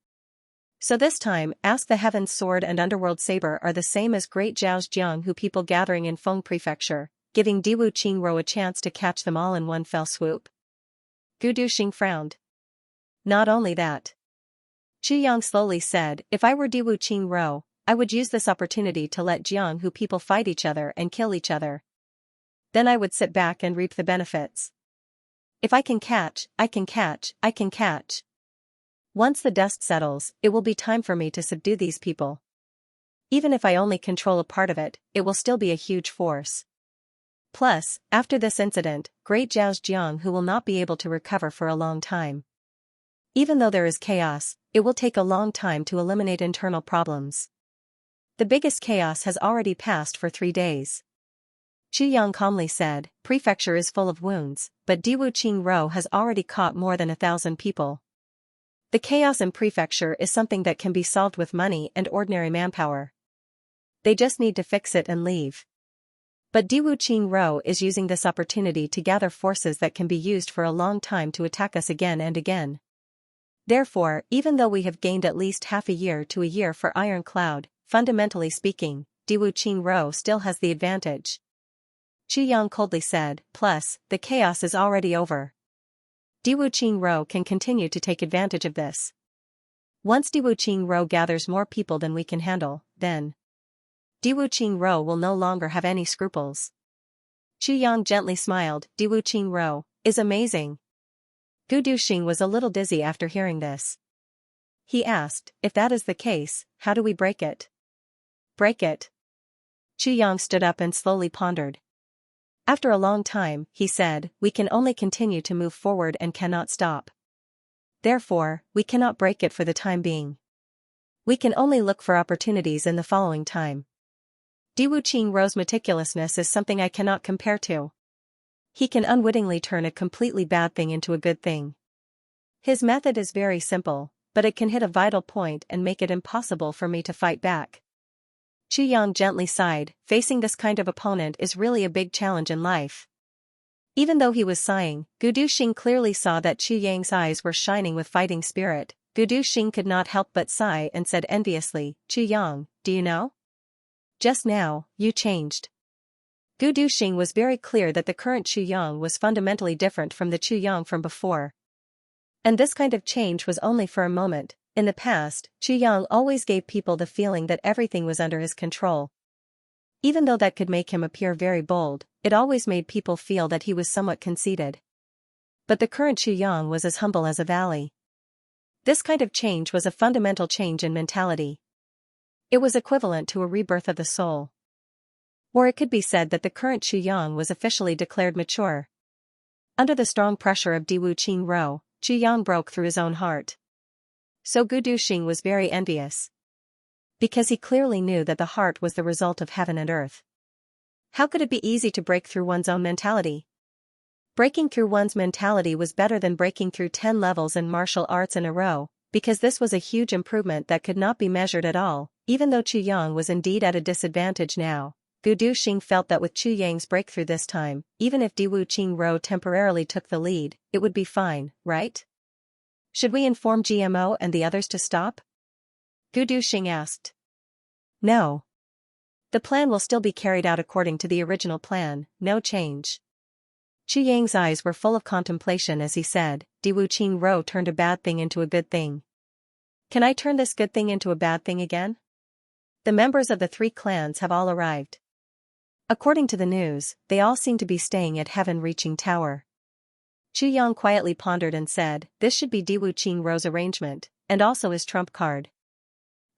So this time, ask the Heaven's Sword and Underworld Saber are the same as Great Zhao's Jianghu people gathering in Feng Prefecture, giving Diwu Qingro a chance to catch them all in one fell swoop. Gu Duxing frowned. Not only that. Chu Yang slowly said, if I were Diwu Qingro, I would use this opportunity to let Jianghu people fight each other and kill each other. Then I would sit back and reap the benefits. If I can catch, I can catch, I can catch. Once the dust settles, it will be time for me to subdue these people. Even if I only control a part of it, it will still be a huge force. Plus, after this incident, Great Zhao's Jianghu will not be able to recover for a long time. Even though there is chaos, it will take a long time to eliminate internal problems. The biggest chaos has already passed for 3 days. Qu Yang calmly said, Prefecture is full of wounds, but Diwu Qingro has already caught more than 1,000 people. The chaos in Prefecture is something that can be solved with money and ordinary manpower. They just need to fix it and leave. But Diwu Qingro is using this opportunity to gather forces that can be used for a long time to attack us again and again. Therefore, even though we have gained at least half a year to a year for Iron Cloud, fundamentally speaking, Diwu Qingro still has the advantage. Qu Yang coldly said, plus, the chaos is already over. Diwu Qingro can continue to take advantage of this. Once Diwu Qingro gathers more people than we can handle, then Diwu Qingro will no longer have any scruples. Qu Yang gently smiled, Diwu Qingro is amazing. Gu Duxing was a little dizzy after hearing this. He asked, if that is the case, how do we break it? Break it? Qu Yang stood up and slowly pondered. After a long time, he said, we can only continue to move forward and cannot stop. Therefore, we cannot break it for the time being. We can only look for opportunities in the following time. Diwu Qingro's meticulousness is something I cannot compare to. He can unwittingly turn a completely bad thing into a good thing. His method is very simple, but it can hit a vital point and make it impossible for me to fight back. Qu Yang gently sighed, facing this kind of opponent is really a big challenge in life. Even though he was sighing, Gu Duxing clearly saw that Qu Yang's eyes were shining with fighting spirit. Gu Duxing could not help but sigh and said enviously, Qu Yang, do you know? Just now, you changed. Gu Duxing was very clear that the current Qu Yang was fundamentally different from the Qu Yang from before. And this kind of change was only for a moment. In the past, Qu Yang always gave people the feeling that everything was under his control. Even though that could make him appear very bold, it always made people feel that he was somewhat conceited. But the current Qu Yang was as humble as a valley. This kind of change was a fundamental change in mentality. It was equivalent to a rebirth of the soul. Or it could be said that the current Qu Yang was officially declared mature. Under the strong pressure of Diwu Qingro, Qu Yang broke through his own heart. So Gu Duxing was very envious. Because he clearly knew that the heart was the result of heaven and earth. How could it be easy to break through one's own mentality? Breaking through one's mentality was better than breaking through 10 levels in martial arts in a row, because this was a huge improvement that could not be measured at all. Even though Qu Yang was indeed at a disadvantage now, Gu Duxing felt that with Qu Yang's breakthrough this time, even if Diwu Qingro temporarily took the lead, it would be fine, right? Should we inform GMO and the others to stop? Gu Duxing asked. No. The plan will still be carried out according to the original plan, no change. Qu Yang's eyes were full of contemplation as he said, Diwu Qingro turned a bad thing into a good thing. Can I turn this good thing into a bad thing again? The members of the 3 clans have all arrived. According to the news, they all seem to be staying at Heaven Reaching Tower. Qu Yang quietly pondered and said, this should be Diwu Qingro's arrangement, and also his trump card.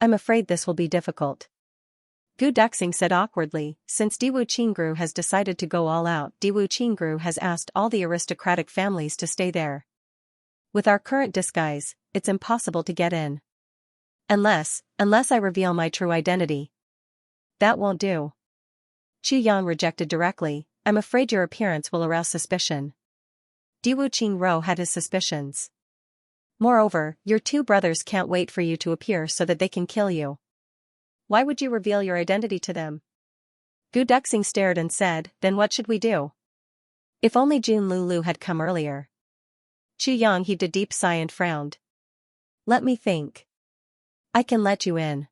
I'm afraid this will be difficult. Gu Duxing said awkwardly, since Diwu Qingru has decided to go all out, Diwu Qingru has asked all the aristocratic families to stay there. With our current disguise, it's impossible to get in. Unless I reveal my true identity. That won't do. Qu Yang rejected directly, I'm afraid your appearance will arouse suspicion. Diwu Qingro had his suspicions. Moreover, your 2 brothers can't wait for you to appear so that they can kill you. Why would you reveal your identity to them? Gu Duxing stared and said, then what should we do? If only Jun Lulu had come earlier. Qu Yang heaved a deep sigh and frowned. Let me think. I can let you in.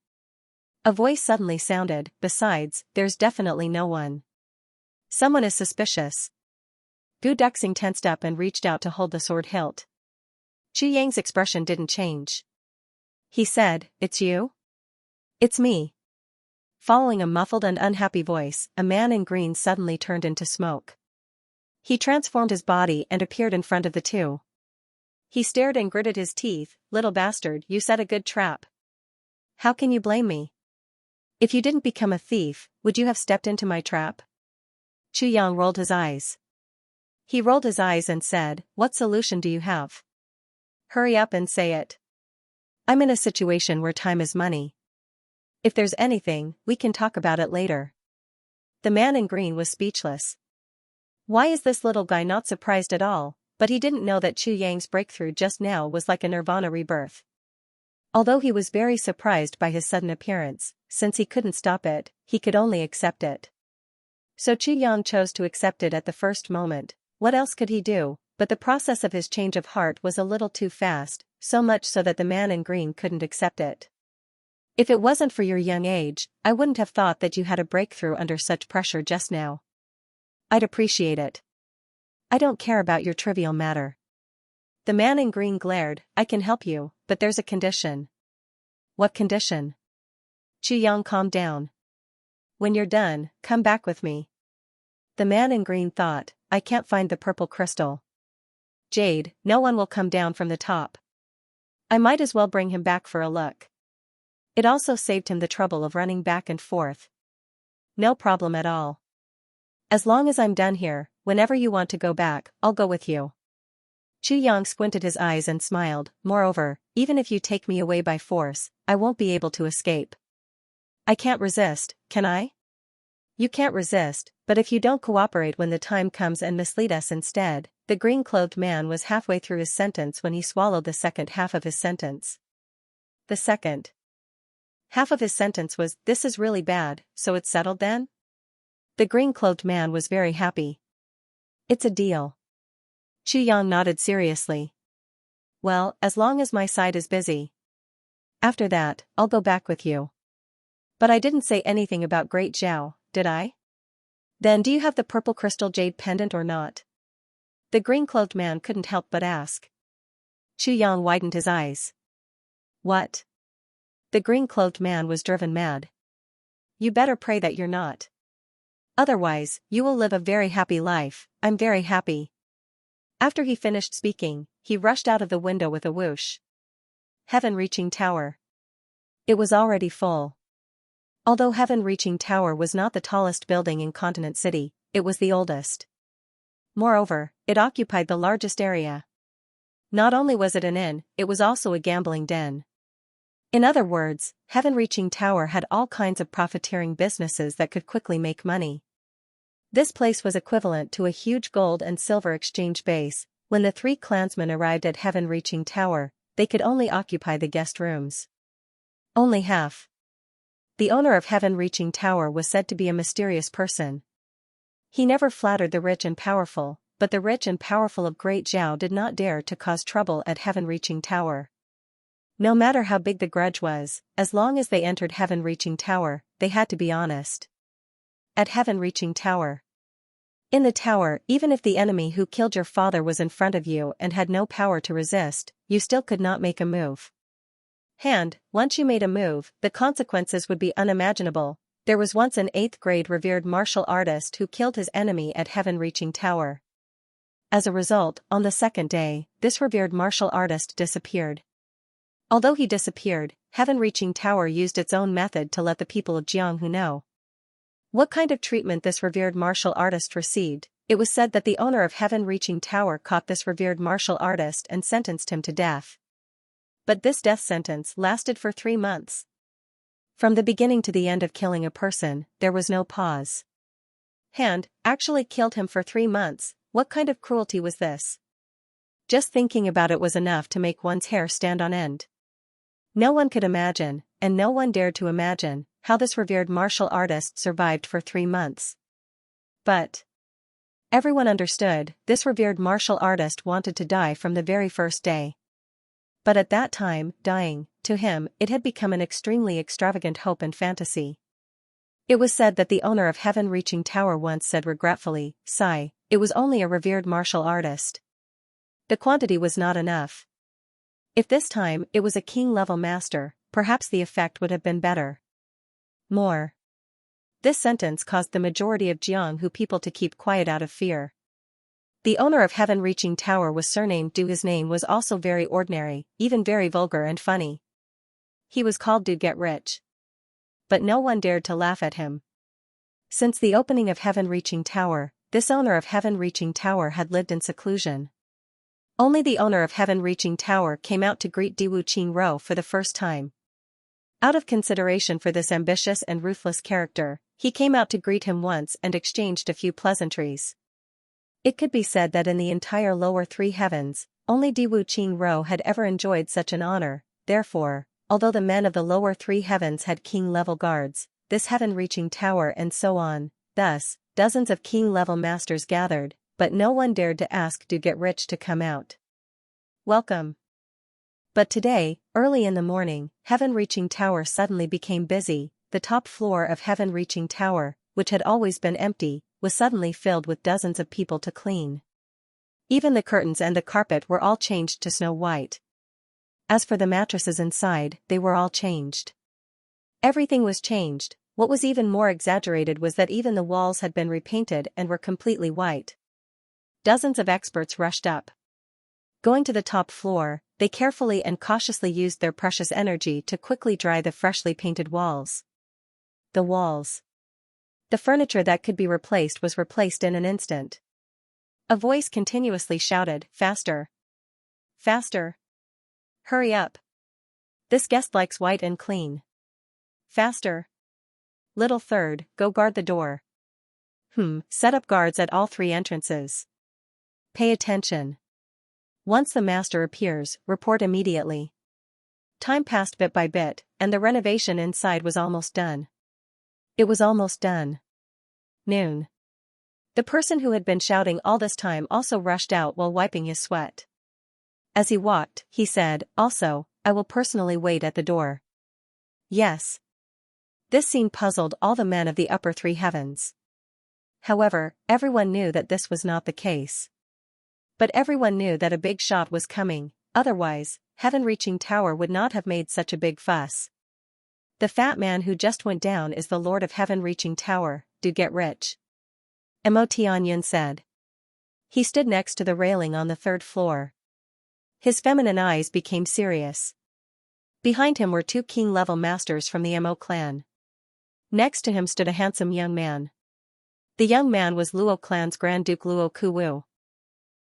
A voice suddenly sounded, besides, there's definitely no one. Someone is suspicious. Gu Duxing tensed up and reached out to hold the sword hilt. Qu Yang's expression didn't change. He said, it's you? It's me. Following a muffled and unhappy voice, a man in green suddenly turned into smoke. He transformed his body and appeared in front of the two. He stared and gritted his teeth. "Little bastard, you set a good trap. How can you blame me? If you didn't become a thief, would you have stepped into my trap?" Xianxia rolled his eyes. He rolled his eyes and said, "What solution do you have? Hurry up and say it. I'm in a situation where time is money. If there's anything, we can talk about it later." The man in green was speechless. Why is this little guy not surprised at all? But he didn't know that Xianxia's breakthrough just now was like a nirvana rebirth. Although he was very surprised by his sudden appearance, since he couldn't stop it, he could only accept it. So Xianxia chose to accept it at the first moment. What else could he do? But the process of his change of heart was a little too fast, so much so that the man in green couldn't accept it. "If it wasn't for your young age, I wouldn't have thought that you had a breakthrough under such pressure just now. I'd appreciate it. I don't care about your trivial matter." The man in green glared. "I can help you, but there's a condition." "What condition?" Xianxia calmed down. "When you're done, come back with me." The man in green thought, "I can't find the purple crystal. Jade, no one will come down from the top. I might as well bring him back for a look." It also saved him the trouble of running back and forth. "No problem at all. As long as I'm done here, whenever you want to go back, I'll go with you." Xianxia squinted his eyes and smiled. "Moreover, even if you take me away by force, I won't be able to escape. I can't resist, can I?" "You can't resist, but if you don't cooperate when the time comes and mislead us instead." The green-clothed man was halfway through his sentence when he swallowed the second half of his sentence. The second half of his sentence was, "This is really bad, so it's settled then?" The green-clothed man was very happy. "It's a deal." Xianxia nodded seriously. "Well, as long as my side is busy. After that, I'll go back with you." "But I didn't say anything about Great Zhao, did I? Then do you have the purple crystal jade pendant or not?" The green-clothed man couldn't help but ask. Xianxia widened his eyes. "What?" The green-clothed man was driven mad. "You better pray that you're not. Otherwise, you will live a very happy life. I'm very happy." After he finished speaking, he rushed out of the window with a whoosh. Heaven-reaching tower. It was already full. Although Heaven-reaching tower was not the tallest building in Continent City, it was the oldest. Moreover, it occupied the largest area. Not only was it an inn, it was also a gambling den. In other words, Heaven-reaching tower had all kinds of profiteering businesses that could quickly make money. This place was equivalent to a huge gold and silver exchange base. When the three clansmen arrived at Heaven-reaching tower, they could only occupy the guest rooms. Only half. The owner of Heaven-reaching tower was said to be a mysterious person. He never flattered the rich and powerful, but the rich and powerful of Great Zhao did not dare to cause trouble at Heaven-reaching tower. No matter how big the grudge was, as long as they entered Heaven-reaching tower, they had to be honest. At Heaven-reaching tower. In the tower, even if the enemy who killed your father was in front of you and had no power to resist, you still could not make a move. Once you made a move, the consequences would be unimaginable. There was once an 8th grade revered martial artist who killed his enemy at Heaven-reaching tower. As a result, on the second day, this revered martial artist disappeared. Although he disappeared, Heaven-reaching tower used its own method to let the people of Jianghu know what kind of treatment this revered martial artist received. It was said that the owner of Heaven-reaching tower caught this revered martial artist and sentenced him to death. But this death sentence lasted for 3 months. From the beginning to the end of killing a person, there was no pause. Actually killed him for 3 months. What kind of cruelty was this? Just thinking about it was enough to make one's hair stand on end. No one could imagine, and no one dared to imagine, how this revered martial artist survived for 3 months. But everyone understood, this revered martial artist wanted to die from the very first day. But at that time, dying, to him, it had become an extremely extravagant hope and fantasy. It was said that the owner of Heaven-reaching tower once said regretfully, "Sigh, it was only a revered martial artist. The quantity was not enough. If this time it was a king-level master, perhaps the effect would have been better. More." This sentence caused the majority of Jianghu people to keep quiet out of fear. The owner of heaven-reaching tower was surnamed Du. His name was also very ordinary, even very vulgar and funny. He was called Du Get Rich. But no one dared to laugh at him. Since the opening of heaven-reaching tower, this owner of heaven-reaching tower had lived in seclusion. Only the owner of heaven-reaching tower came out to greet Diwu Qingro for the first time. Out of consideration for this ambitious and ruthless character, he came out to greet him once and exchanged a few pleasantries. It could be said that in the entire lower three heavens, only Diwu Qingro had ever enjoyed such an honor. Therefore, although the men of the lower three heavens had king-level guards, this heaven-reaching tower and so on, thus, dozens of king-level masters gathered, but no one dared to ask Du Get Rich to come out. Welcome. But today, early in the morning, heaven-reaching tower suddenly became busy. The top floor of heaven-reaching tower, which had always been empty, was suddenly filled with dozens of people to clean. Even the curtains and the carpet were all changed to snow white. As for the mattresses inside, they were all changed. Everything was changed. What was even more exaggerated was that even the walls had been repainted and were completely white. Dozens of experts rushed up. Going to the top floor, they carefully and cautiously used their precious energy to quickly dry the freshly painted walls. The walls. The furniture that could be replaced was replaced in an instant. A voice continuously shouted, "Faster! Faster! Hurry up! This guest likes white and clean. Faster! Little third, go guard the door. Set up guards at all three entrances. Pay attention. Once the master appears, report immediately." Time passed bit by bit, and the renovation inside was almost done. It was almost done. Noon. The person who had been shouting all this time also rushed out while wiping his sweat. As he walked, he said, "Also, I will personally wait at the door." Yes. This scene puzzled all the men of the upper three heavens. However, everyone knew that this was not the case. But everyone knew that a big shot was coming, otherwise, heaven-reaching tower would not have made such a big fuss. The fat man who just went down is the Lord of heaven-reaching tower, Du Get Rich. Mo Tianyun said. He stood next to the railing on the third floor. His feminine eyes became serious. Behind him were two king-level masters from the Mo clan. Next to him stood a handsome young man. The young man was Luo clan's Grand Duke Luo Kuwu.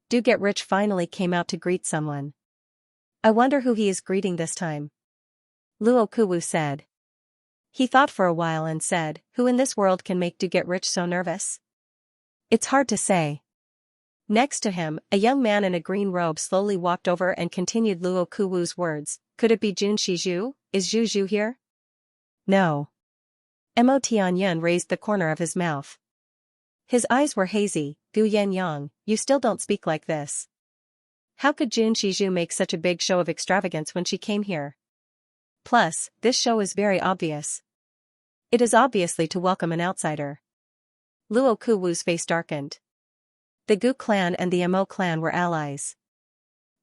Du Get Rich finally came out to greet someone. "I wonder who he is greeting this time," Luo Kuwu said. He thought for a while and said, "Who in this world can make Du Get Rich so nervous? It's hard to say." Next to him, a young man in a green robe slowly walked over and continued Luo Kuwu's words. "Could it be Jun Shizhu? Is Zhu Zhu here?" "No." Mo Tianyun raised the corner of his mouth. His eyes were hazy. "Gu Yenyang, you still don't speak like this. How could Jun Shizhu make such a big show of extravagance when she came here? Plus, this show is very obvious. It is obviously to welcome an outsider." Luo Kuwu's face darkened. The Gu clan and the Mo clan were allies.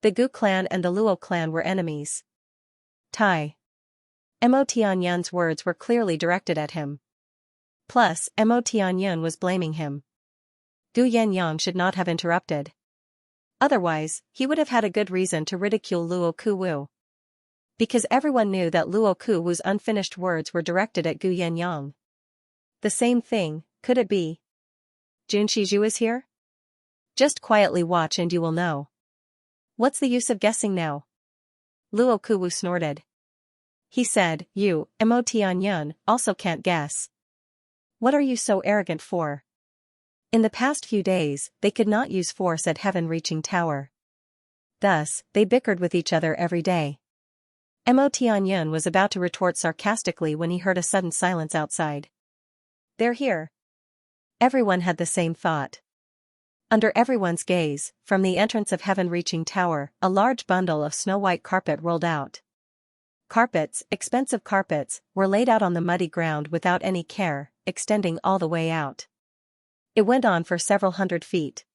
The Gu clan and the Luo clan were enemies. Tai. Mo Tianyun's words were clearly directed at him. Plus, Mo Tianyun was blaming him. Gu Yenyang should not have interrupted. Otherwise, he would have had a good reason to ridicule Luo Kuwu. Because everyone knew that Luo Kuwu's unfinished words were directed at Gu Yenyang. The same thing, could it be? Jun Shizhu is here? Just quietly watch and you will know. What's the use of guessing now? Luo Kuwu snorted. He said, "You, Mo Tianyun, also can't guess. What are you so arrogant for?" In the past few days, they could not use force at heaven-reaching tower. Thus, they bickered with each other every day. Mo Tianyun was about to retort sarcastically when he heard a sudden silence outside. "They're here." Everyone had the same thought. Under everyone's gaze, from the entrance of heaven-reaching tower, a large bundle of snow-white carpet rolled out. Carpets, expensive carpets, were laid out on the muddy ground without any care, extending all the way out. It went on for several hundred feet.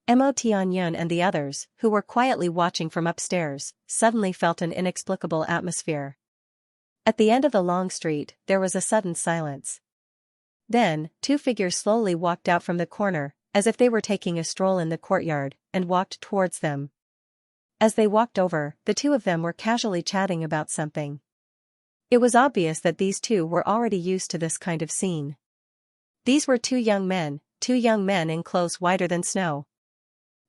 Mo Tianyun and the others, who were quietly watching from upstairs, suddenly felt an inexplicable atmosphere. At the end of the long street, there was a sudden silence. Then, two figures slowly walked out from the corner, as if they were taking a stroll in the courtyard, and walked towards them. As they walked over, the two of them were casually chatting about something. It was obvious that these two were already used to this kind of scene. These were two young men in clothes whiter than snow.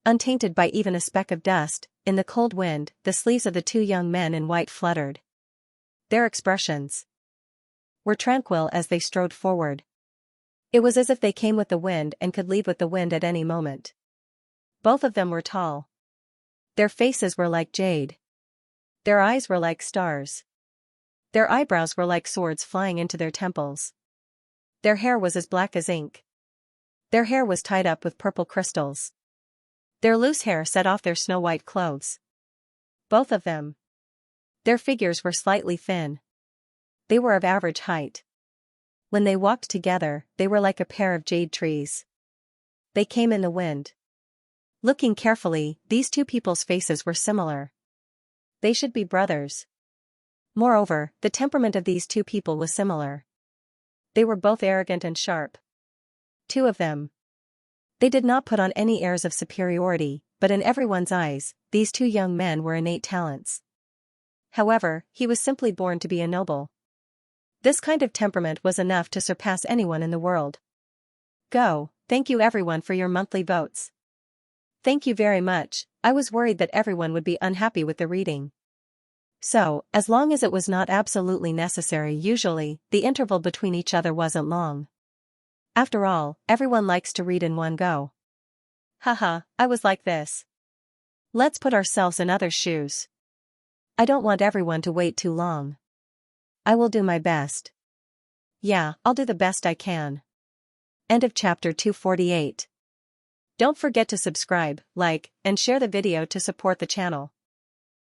Untainted by even a speck of dust, in the cold wind, the sleeves of the two young men in white fluttered. Their expressions were tranquil as they strode forward. It was as if they came with the wind and could leave with the wind at any moment. Both of them were tall. Their faces were like jade. Their eyes were like stars. Their eyebrows were like swords flying into their temples. Their hair was as black as ink. Their hair was tied up with purple crystals. Their loose hair set off their snow-white clothes. Both of them. Their figures were slightly thin. They were of average height. When they walked together, they were like a pair of jade trees. They came in the wind. Looking carefully, these two people's faces were similar. They should be brothers. Moreover, the temperament of these two people was similar. They were both arrogant and sharp. Two of them. They did not put on any airs of superiority, but in everyone's eyes, these two young men were innate talents. However, he was simply born to be a noble. This kind of temperament was enough to surpass anyone in the world. Go, thank you everyone for your monthly votes. Thank you very much. I was worried that everyone would be unhappy with the reading. So, as long as it was not absolutely necessary, usually, the interval between each other wasn't long. After all, everyone likes to read in one go. Haha, I was like this. Let's put ourselves in others' shoes. I don't want everyone to wait too long. I will do my best. Yeah, I'll do the best I can. End of chapter 248. Don't forget to subscribe, like, and share the video to support the channel.